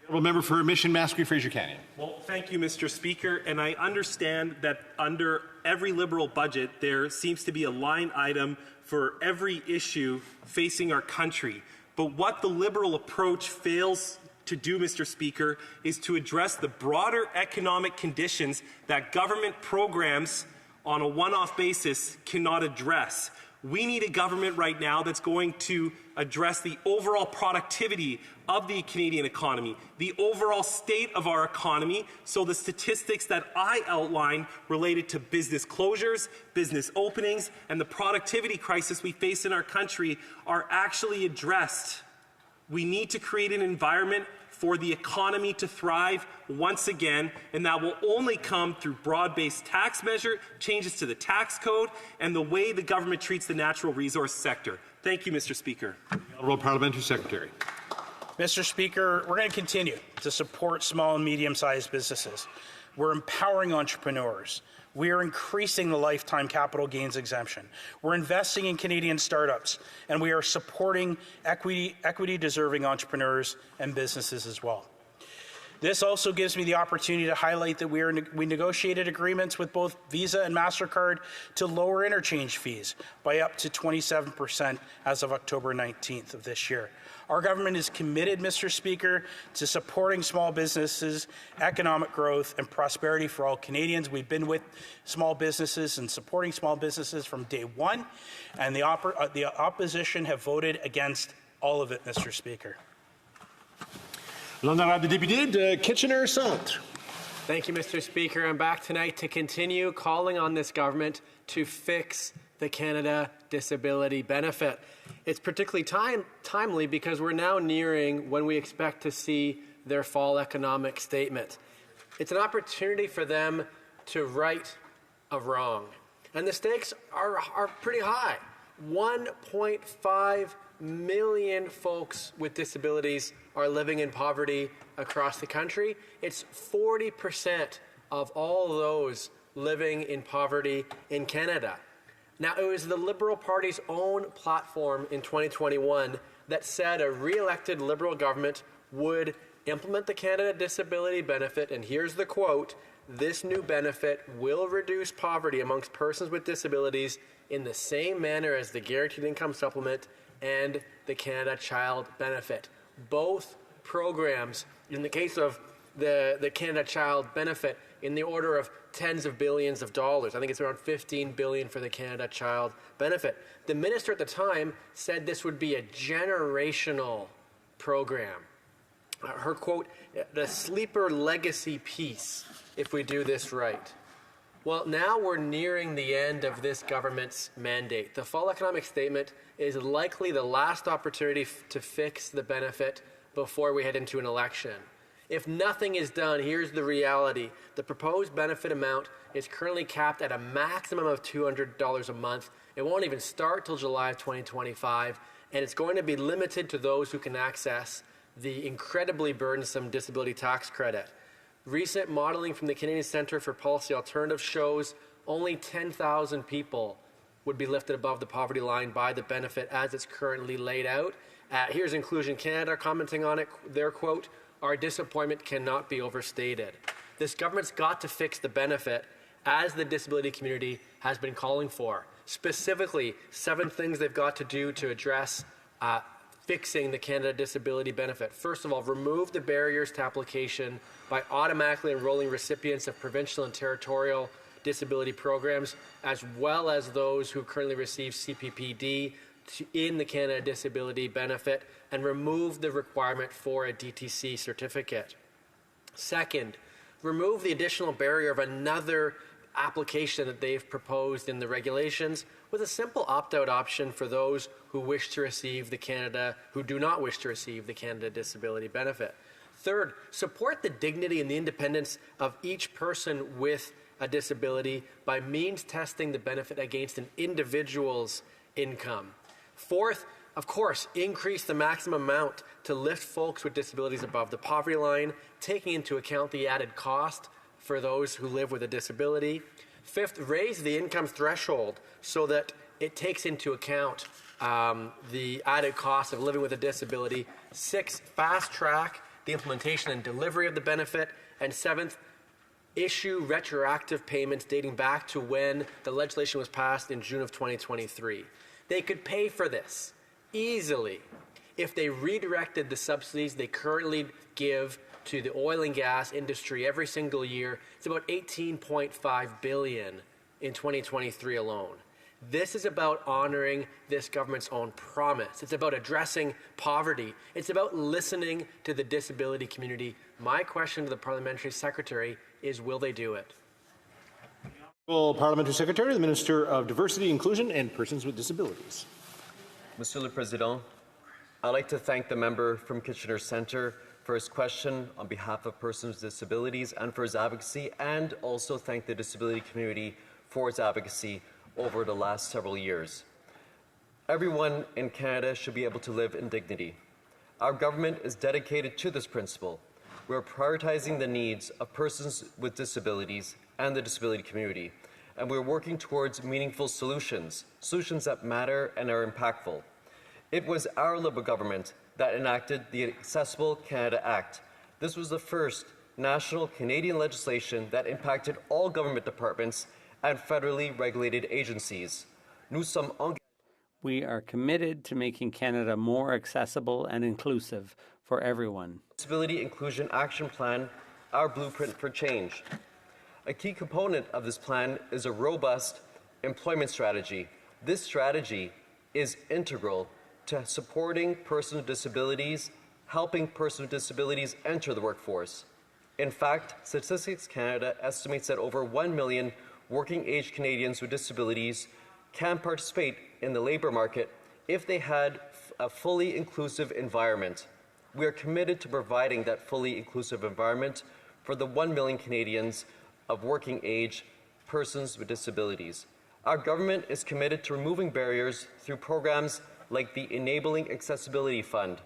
Honourable Member for Mission Mask Fraser Canyon. Well, thank you, Mr. Speaker. And I understand that under every Liberal budget, there seems to be a line item for every issue facing our country. But what the Liberal approach fails to do, Mr. Speaker, is to address the broader economic conditions that government programs on a one-off basis cannot address. We need a government right now that's going to address the overall productivity of the Canadian economy, the overall state of our economy, so the statistics that I outlined related to business closures, business openings, and the productivity crisis we face in our country are actually addressed. We need to create an environment for the economy to thrive once again, and that will only come through broad-based tax measure, changes to the tax code, and the way the government treats the natural resource sector. Thank you, Mr. Speaker. Honourable Parliamentary Secretary. Mr. Speaker, we're going to continue to support small and medium-sized businesses. We're empowering entrepreneurs. We are increasing the lifetime capital gains exemption. We're investing in Canadian startups, and we are supporting equity-deserving entrepreneurs and businesses as well. This also gives me the opportunity to highlight that we negotiated agreements with both Visa and MasterCard to lower interchange fees by up to 27% as of October 19th of this year. Our government is committed, Mr. Speaker, to supporting small businesses, economic growth, and prosperity for all Canadians. We've been with small businesses and supporting small businesses from day one, and the opposition have voted against all of it, Mr. Speaker. L'honorable député de Kitchener-Centre. Thank you, Mr. Speaker. I'm back tonight to continue calling on this government to fix the Canada Disability Benefit. It's particularly timely because we're now nearing when we expect to see their fall economic statement. It's an opportunity for them to right a wrong. And the stakes are pretty high. 1.5 million folks with disabilities are living in poverty across the country. It's 40% of all those living in poverty in Canada. Now, it was the Liberal Party's own platform in 2021 that said a re-elected Liberal government would implement the Canada Disability Benefit, and here's the quote, "This new benefit will reduce poverty amongst persons with disabilities in the same manner as the Guaranteed Income Supplement and the Canada Child Benefit." Both programs, in the case of the Canada Child Benefit, in the order of tens of billions of dollars. I think it's around $15 billion for the Canada Child Benefit. The minister at the time said this would be a generational program. Her quote, "the sleeper legacy piece if we do this right." Well, now we're nearing the end of this government's mandate. The fall economic statement is likely the last opportunity to fix the benefit before we head into an election. If nothing is done, here's the reality. The proposed benefit amount is currently capped at a maximum of $200 a month. It won't even start till July of 2025, and it's going to be limited to those who can access the incredibly burdensome disability tax credit. Recent modeling from the Canadian Centre for Policy Alternatives shows only 10,000 people would be lifted above the poverty line by the benefit as it's currently laid out. Here's Inclusion Canada commenting on it. Their quote, "Our disappointment cannot be overstated." This government's got to fix the benefit as the disability community has been calling for. Specifically, 7 things they've got to do to address fixing the Canada Disability Benefit. First of all, remove the barriers to application by automatically enrolling recipients of provincial and territorial disability programs, as well as those who currently receive CPPD in the Canada Disability Benefit, and remove the requirement for a DTC certificate. Second, remove the additional barrier of another application that they've proposed in the regulations with a simple opt-out option for those who wish to receive the Canada, who do not wish to receive the Canada Disability Benefit. Third, support the dignity and the independence of each person with a disability by means testing the benefit against an individual's income. Fourth, of course, increase the maximum amount to lift folks with disabilities above the poverty line, taking into account the added cost for those who live with a disability. Fifth, raise the income threshold so that it takes into account the added cost of living with a disability. Sixth, fast track the implementation and delivery of the benefit. And seventh, issue retroactive payments dating back to when the legislation was passed in June of 2023. They could pay for this easily if they redirected the subsidies they currently give to the oil and gas industry every single year. It's about $18.5 billion in 2023 alone. This is about honoring this government's own promise. It's about addressing poverty. It's about listening to the disability community. My question to the Parliamentary Secretary is, will they do it? Well, Parliamentary Secretary, the Minister of Diversity, Inclusion and Persons with Disabilities. Monsieur le Président, I'd like to thank the member from Kitchener Centre for his question on behalf of persons with disabilities and for his advocacy, and also thank the disability community for its advocacy over the last several years. Everyone in Canada should be able to live in dignity. Our government is dedicated to this principle. We are prioritizing the needs of persons with disabilities and the disability community, and we're working towards meaningful solutions, solutions that matter and are impactful. It was our Liberal government that enacted the Accessible Canada Act. This was the first national Canadian legislation that impacted all government departments and federally regulated agencies. We are committed to making Canada more accessible and inclusive for everyone. Disability Inclusion Action Plan, our blueprint for change. A key component of this plan is a robust employment strategy. This strategy is integral to supporting persons with disabilities, helping persons with disabilities enter the workforce. In fact, Statistics Canada estimates that over 1 million working-age Canadians with disabilities can participate in the labour market if they had a fully inclusive environment. We are committed to providing that fully inclusive environment for the 1 million Canadians of working-age persons with disabilities. Our government is committed to removing barriers through programs like the Enabling Accessibility Fund.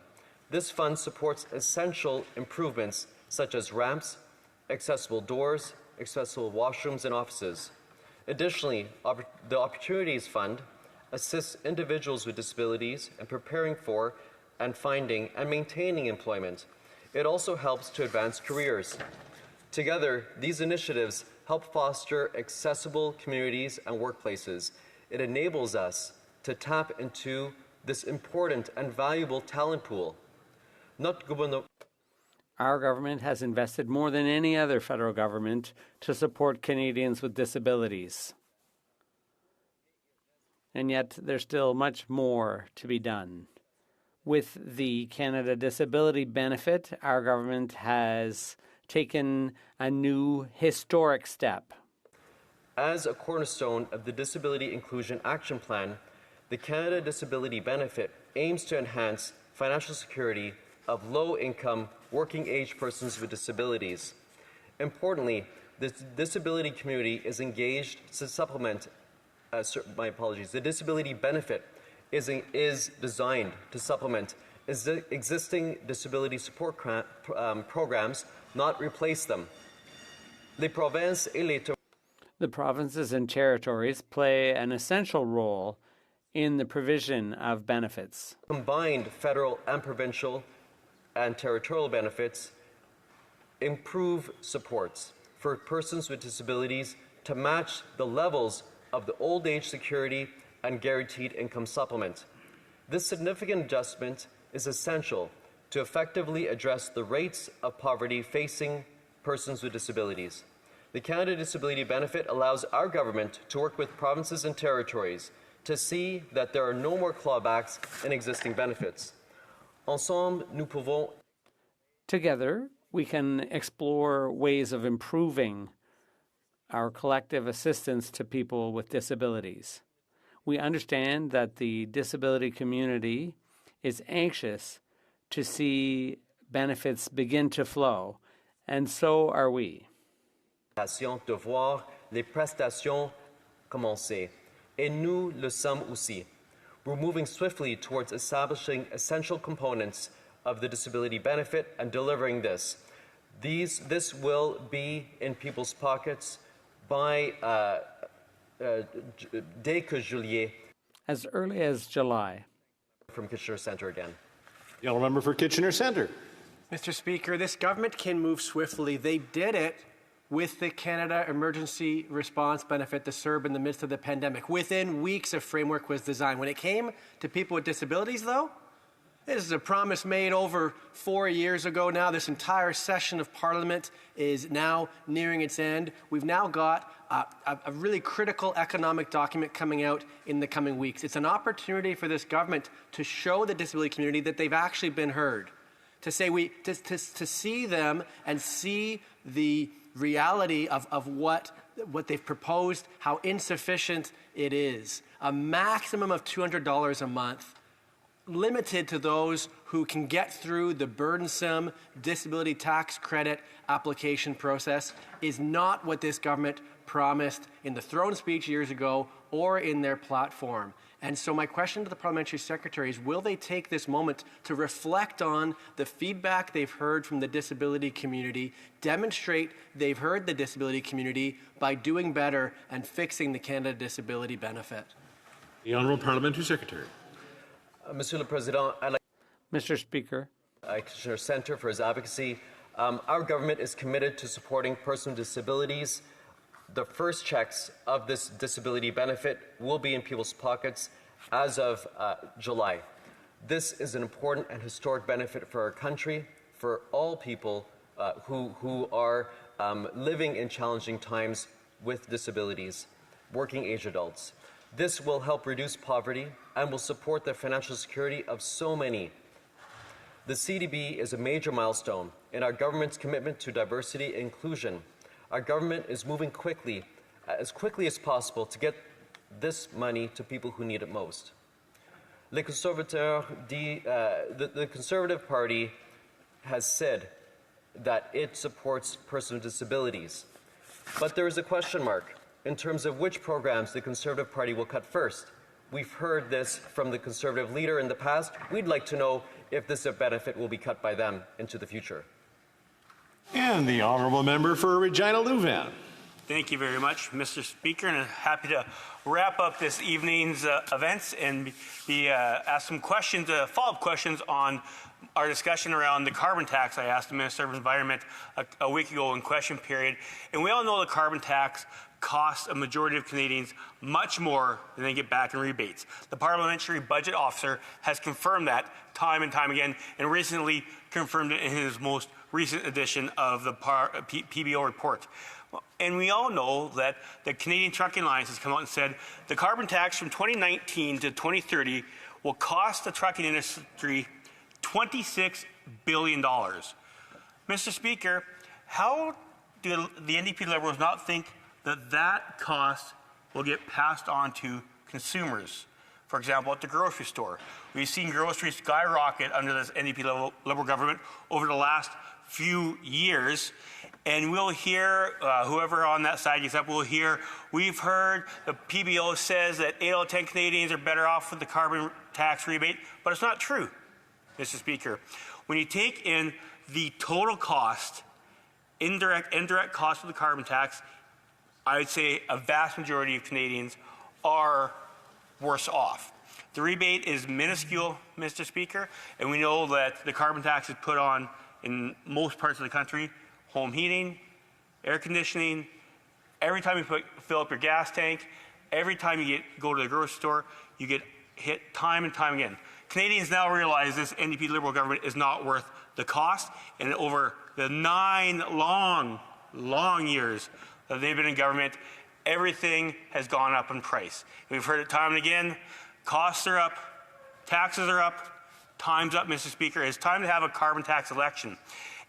This fund supports essential improvements such as ramps, accessible doors, accessible washrooms and offices. Additionally, the Opportunities Fund assists individuals with disabilities in preparing for and finding and maintaining employment. It also helps to advance careers. Together, these initiatives help foster accessible communities and workplaces. It enables us to tap into this important and valuable talent pool. Our government has invested more than any other federal government to support Canadians with disabilities. And yet there's still much more to be done. With the Canada Disability Benefit, our government has taken a new historic step. As a cornerstone of the Disability Inclusion Action Plan, the Canada Disability Benefit aims to enhance financial security of low-income, working-age persons with disabilities. Importantly, the disability community is engaged to supplement, the disability benefit is designed to supplement existing disability support programs, not replace them. The provinces and territories play an essential role in the provision of benefits. Combined federal and provincial and territorial benefits improve supports for persons with disabilities to match the levels of the old age security and guaranteed income supplement. This significant adjustment is essential to effectively address the rates of poverty facing persons with disabilities. The Canada Disability Benefit allows our government to work with provinces and territories to see that there are no more clawbacks in existing benefits. Ensemble, nous pouvons. Together, we can explore ways of improving our collective assistance to people with disabilities. We understand that the disability community is anxious to see benefits begin to flow, and so are we. De voir les prestations commencer, et nous le sommes aussi. We're moving swiftly towards establishing essential components of the disability benefit and delivering this. This will be in people's pockets by dès que juillet. As early as July. From Kitchener Centre again. The honourable member for Kitchener Centre. Mr. Speaker, this government can move swiftly. They did it with the Canada Emergency Response Benefit, the CERB, in the midst of the pandemic. Within weeks, a framework was designed. When it came to people with disabilities, though, this is a promise made over 4 years ago now. This entire session of Parliament is now nearing its end. We've now got a really critical economic document coming out in the coming weeks. It's an opportunity for this government to show the disability community that they've actually been heard, to see them and see the reality of what they've proposed, how insufficient it is. A maximum of $200 a month, limited to those who can get through the burdensome disability tax credit application process, is not what this government promised in the throne speech years ago or in their platform. And so my question to the Parliamentary Secretary is, will they take this moment to reflect on the feedback they've heard from the disability community, demonstrate they've heard the disability community by doing better and fixing the Canada Disability Benefit? The Honourable Parliamentary Secretary. Monsieur le Président, I'd like Mr. Speaker. Kitchener Centre for his advocacy. Our government is committed to supporting persons with disabilities. The first checks of this disability benefit will be in people's pockets as of July. This is an important and historic benefit for our country, for all people who are living in challenging times with disabilities, working age adults. This will help reduce poverty and will support the financial security of so many. The CDB is a major milestone in our government's commitment to diversity and inclusion. Our government is moving quickly as possible, to get this money to people who need it most. The Conservative Party has said that it supports persons with disabilities. But there is a question mark in terms of which programs the Conservative Party will cut first. We've heard this from the Conservative leader in the past. We'd like to know if this benefit will be cut by them into the future. And the honourable member for Regina Louvain. Thank you very much, Mr. Speaker, and I'm happy to wrap up this evening's events and ask some questions, follow-up questions on our discussion around the carbon tax. I asked the Minister of Environment a week ago in question period, and we all know the carbon tax costs a majority of Canadians much more than they get back in rebates. The Parliamentary Budget Officer has confirmed that time and time again, and recently confirmed it in his most recent edition of the PBO report. And we all know that the Canadian Trucking Alliance has come out and said the carbon tax from 2019 to 2030 will cost the trucking industry $26 billion. Mr. Speaker, how do the NDP Liberals not think that that cost will get passed on to consumers? For example, at the grocery store. We've seen groceries skyrocket under this NDP Liberal government over the last few years. And we'll hear, whoever on that side gets up, we've heard the PBO says that 8 out of 10 Canadians are better off with the carbon tax rebate, but it's not true, Mr. Speaker. When you take in the total cost, indirect cost of the carbon tax, I would say a vast majority of Canadians are worse off. The rebate is minuscule, Mr. Speaker, and we know that the carbon tax is put on in most parts of the country: home heating, air conditioning. Every time you fill up your gas tank, every time you go to the grocery store, you get hit time and time again. Canadians now realize this NDP Liberal government is not worth the cost, and over the 9 long years that they've been in government, everything has gone up in price. We've heard it time and again. Costs are up, taxes are up, time's up, Mr. Speaker. It's time to have a carbon tax election.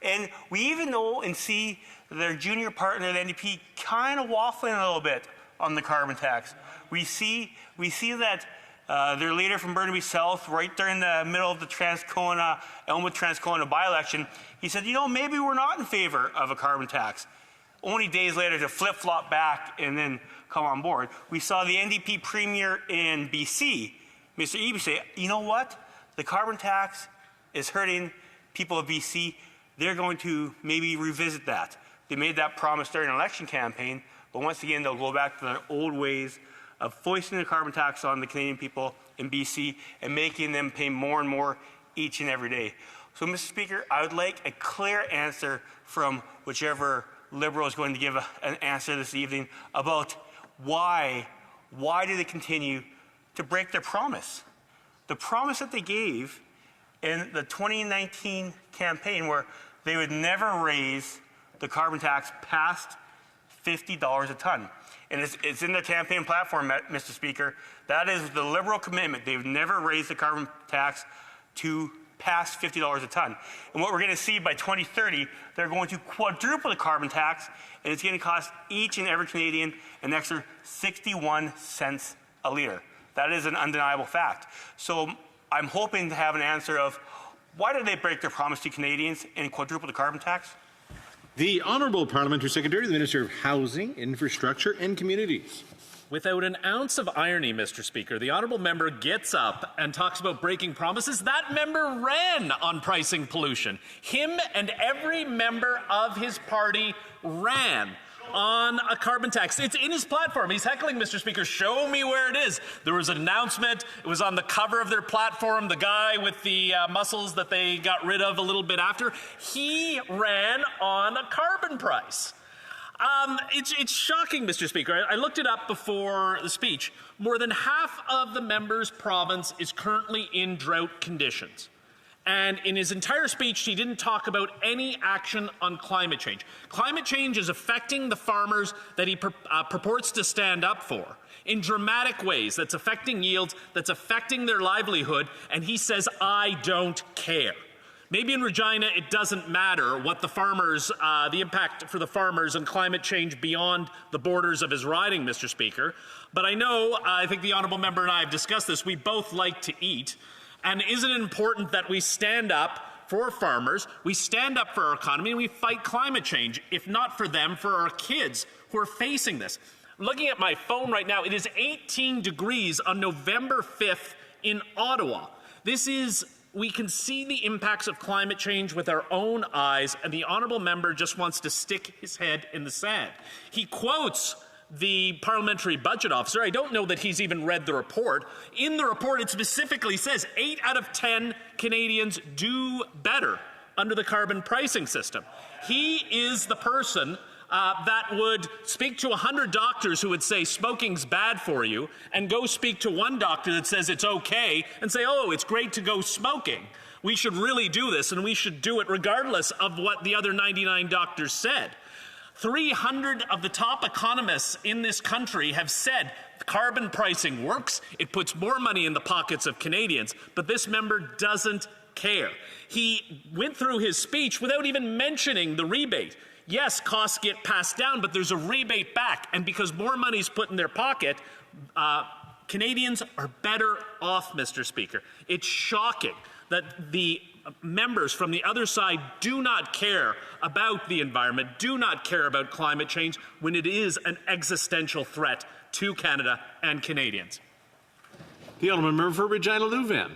And we even know and see their junior partner, the NDP, kind of waffling a little bit on the carbon tax. We see that their leader from Burnaby South, right there in the middle of the Elmwood-Transcona by-election, he said, maybe we're not in favor of a carbon tax. Only days later to flip-flop back and then come on board. We saw the NDP premier in BC, Mr. Eby, say, you know what? The carbon tax is hurting people of BC. They're going to maybe revisit that. They made that promise during an election campaign, but once again, they'll go back to their old ways of foisting the carbon tax on the Canadian people in BC and making them pay more and more each and every day. So, Mr. Speaker, I would like a clear answer from whichever Liberal is going to give an answer this evening about why do they continue to break their promise? The promise that they gave in the 2019 campaign, where they would never raise the carbon tax past $50 a ton. And it's in their campaign platform, Mr. Speaker. That is the Liberal commitment. They've never raised the carbon tax to past $50 a ton. And what we're going to see by 2030, they're going to quadruple the carbon tax, and it's going to cost each and every Canadian an extra 61 cents a litre. That is an undeniable fact. So I'm hoping to have an answer of why did they break their promise to Canadians and quadruple the carbon tax? The Honourable Parliamentary Secretary, the Minister of Housing, Infrastructure and Communities. Without an ounce of irony, Mr. Speaker, the honourable member gets up and talks about breaking promises. That member ran on pricing pollution. Him and every member of his party ran on a carbon tax. It's in his platform. He's heckling, Mr. Speaker. Show me where it is. There was an announcement. It was on the cover of their platform. The guy with the muscles that they got rid of a little bit after. He ran on a carbon price. It's shocking, Mr. Speaker. I looked it up before the speech. More than half of the member's province is currently in drought conditions. And in his entire speech, he didn't talk about any action on climate change. Climate change is affecting the farmers that he purports to stand up for in dramatic ways. That's affecting yields, that's affecting their livelihood, and he says, I don't care. Maybe in Regina, it doesn't matter what the farmers, the impact for the farmers and climate change beyond the borders of his riding, Mr. Speaker. But I think the honourable member and I have discussed this, we both like to eat. And isn't it important that we stand up for farmers, we stand up for our economy, and we fight climate change, if not for them, for our kids who are facing this. Looking at my phone right now, it is 18 degrees on November 5th in Ottawa. We can see the impacts of climate change with our own eyes, and the honourable member just wants to stick his head in the sand. He quotes the parliamentary budget officer. I don't know that he's even read the report. In the report, it specifically says 8 out of 10 Canadians do better under the carbon pricing system. He is the person that would speak to 100 doctors who would say smoking's bad for you, and go speak to one doctor that says it's okay and say, oh, it's great to go smoking. We should really do this, and we should do it regardless of what the other 99 doctors said. 300 of the top economists in this country have said carbon pricing works, it puts more money in the pockets of Canadians, but this member doesn't care. He went through his speech without even mentioning the rebate. Yes, costs get passed down, but there's a rebate back, and because more money is put in their pocket, Canadians are better off, Mr. Speaker. It's shocking that the members from the other side do not care about the environment, do not care about climate change, when it is an existential threat to Canada and Canadians. The honourable member for Regina Leuven.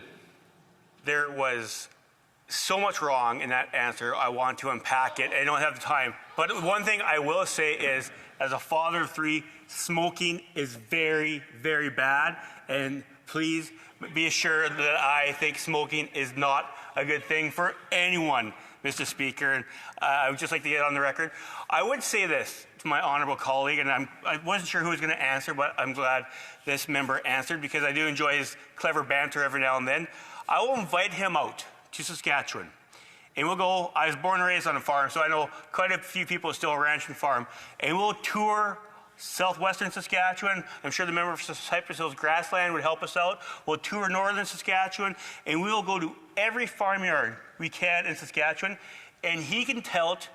There was so much wrong in that answer. I want to unpack it. I don't have the time. But one thing I will say is, as a father of 3, smoking is very, very bad. And please be assured that I think smoking is not a good thing for anyone, Mr. Speaker. And I would just like to get on the record. I would say this, to my honourable colleague, and I wasn't sure who was going to answer, but I'm glad this member answered because I do enjoy his clever banter every now and then. I will invite him out to Saskatchewan. And we'll go, I was born and raised on a farm, so I know quite a few people still ranch and farm. And we'll tour southwestern Saskatchewan. I'm sure the member for Cypress Hills Grassland would help us out. We'll tour northern Saskatchewan, and we'll go to every farmyard we can in Saskatchewan, and he can tout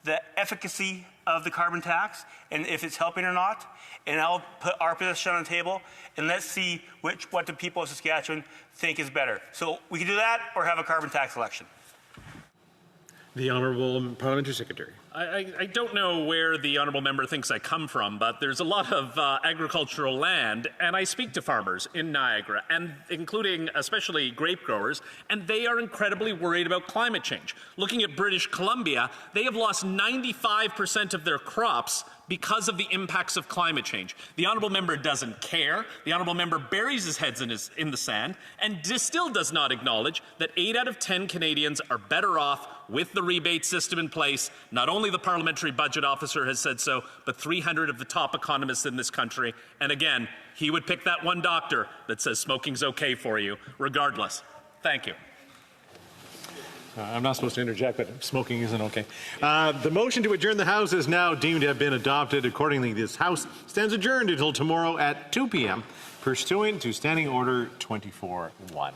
the efficacy of the carbon tax and if it's helping or not. And I'll put our position on the table, and let's see what the people of Saskatchewan think is better. So we can do that or have a carbon tax election. The Honourable Parliamentary Secretary. I don't know where the honourable member thinks I come from, but there's a lot of agricultural land, and I speak to farmers in Niagara, and including especially grape growers, and they are incredibly worried about climate change. Looking at British Columbia, they have lost 95% of their crops because of the impacts of climate change. The honourable member doesn't care. The honourable member buries his head in the sand and still does not acknowledge that 8 out of 10 Canadians are better off with the rebate system in place. Not only the Parliamentary Budget Officer has said so, but 300 of the top economists in this country. And again, he would pick that one doctor that says smoking's okay for you, regardless. Thank you. I'm not supposed to interject, but smoking isn't okay. The motion to adjourn the House is now deemed to have been adopted. Accordingly, this House stands adjourned until tomorrow at 2 p.m. pursuant to Standing Order 24-1.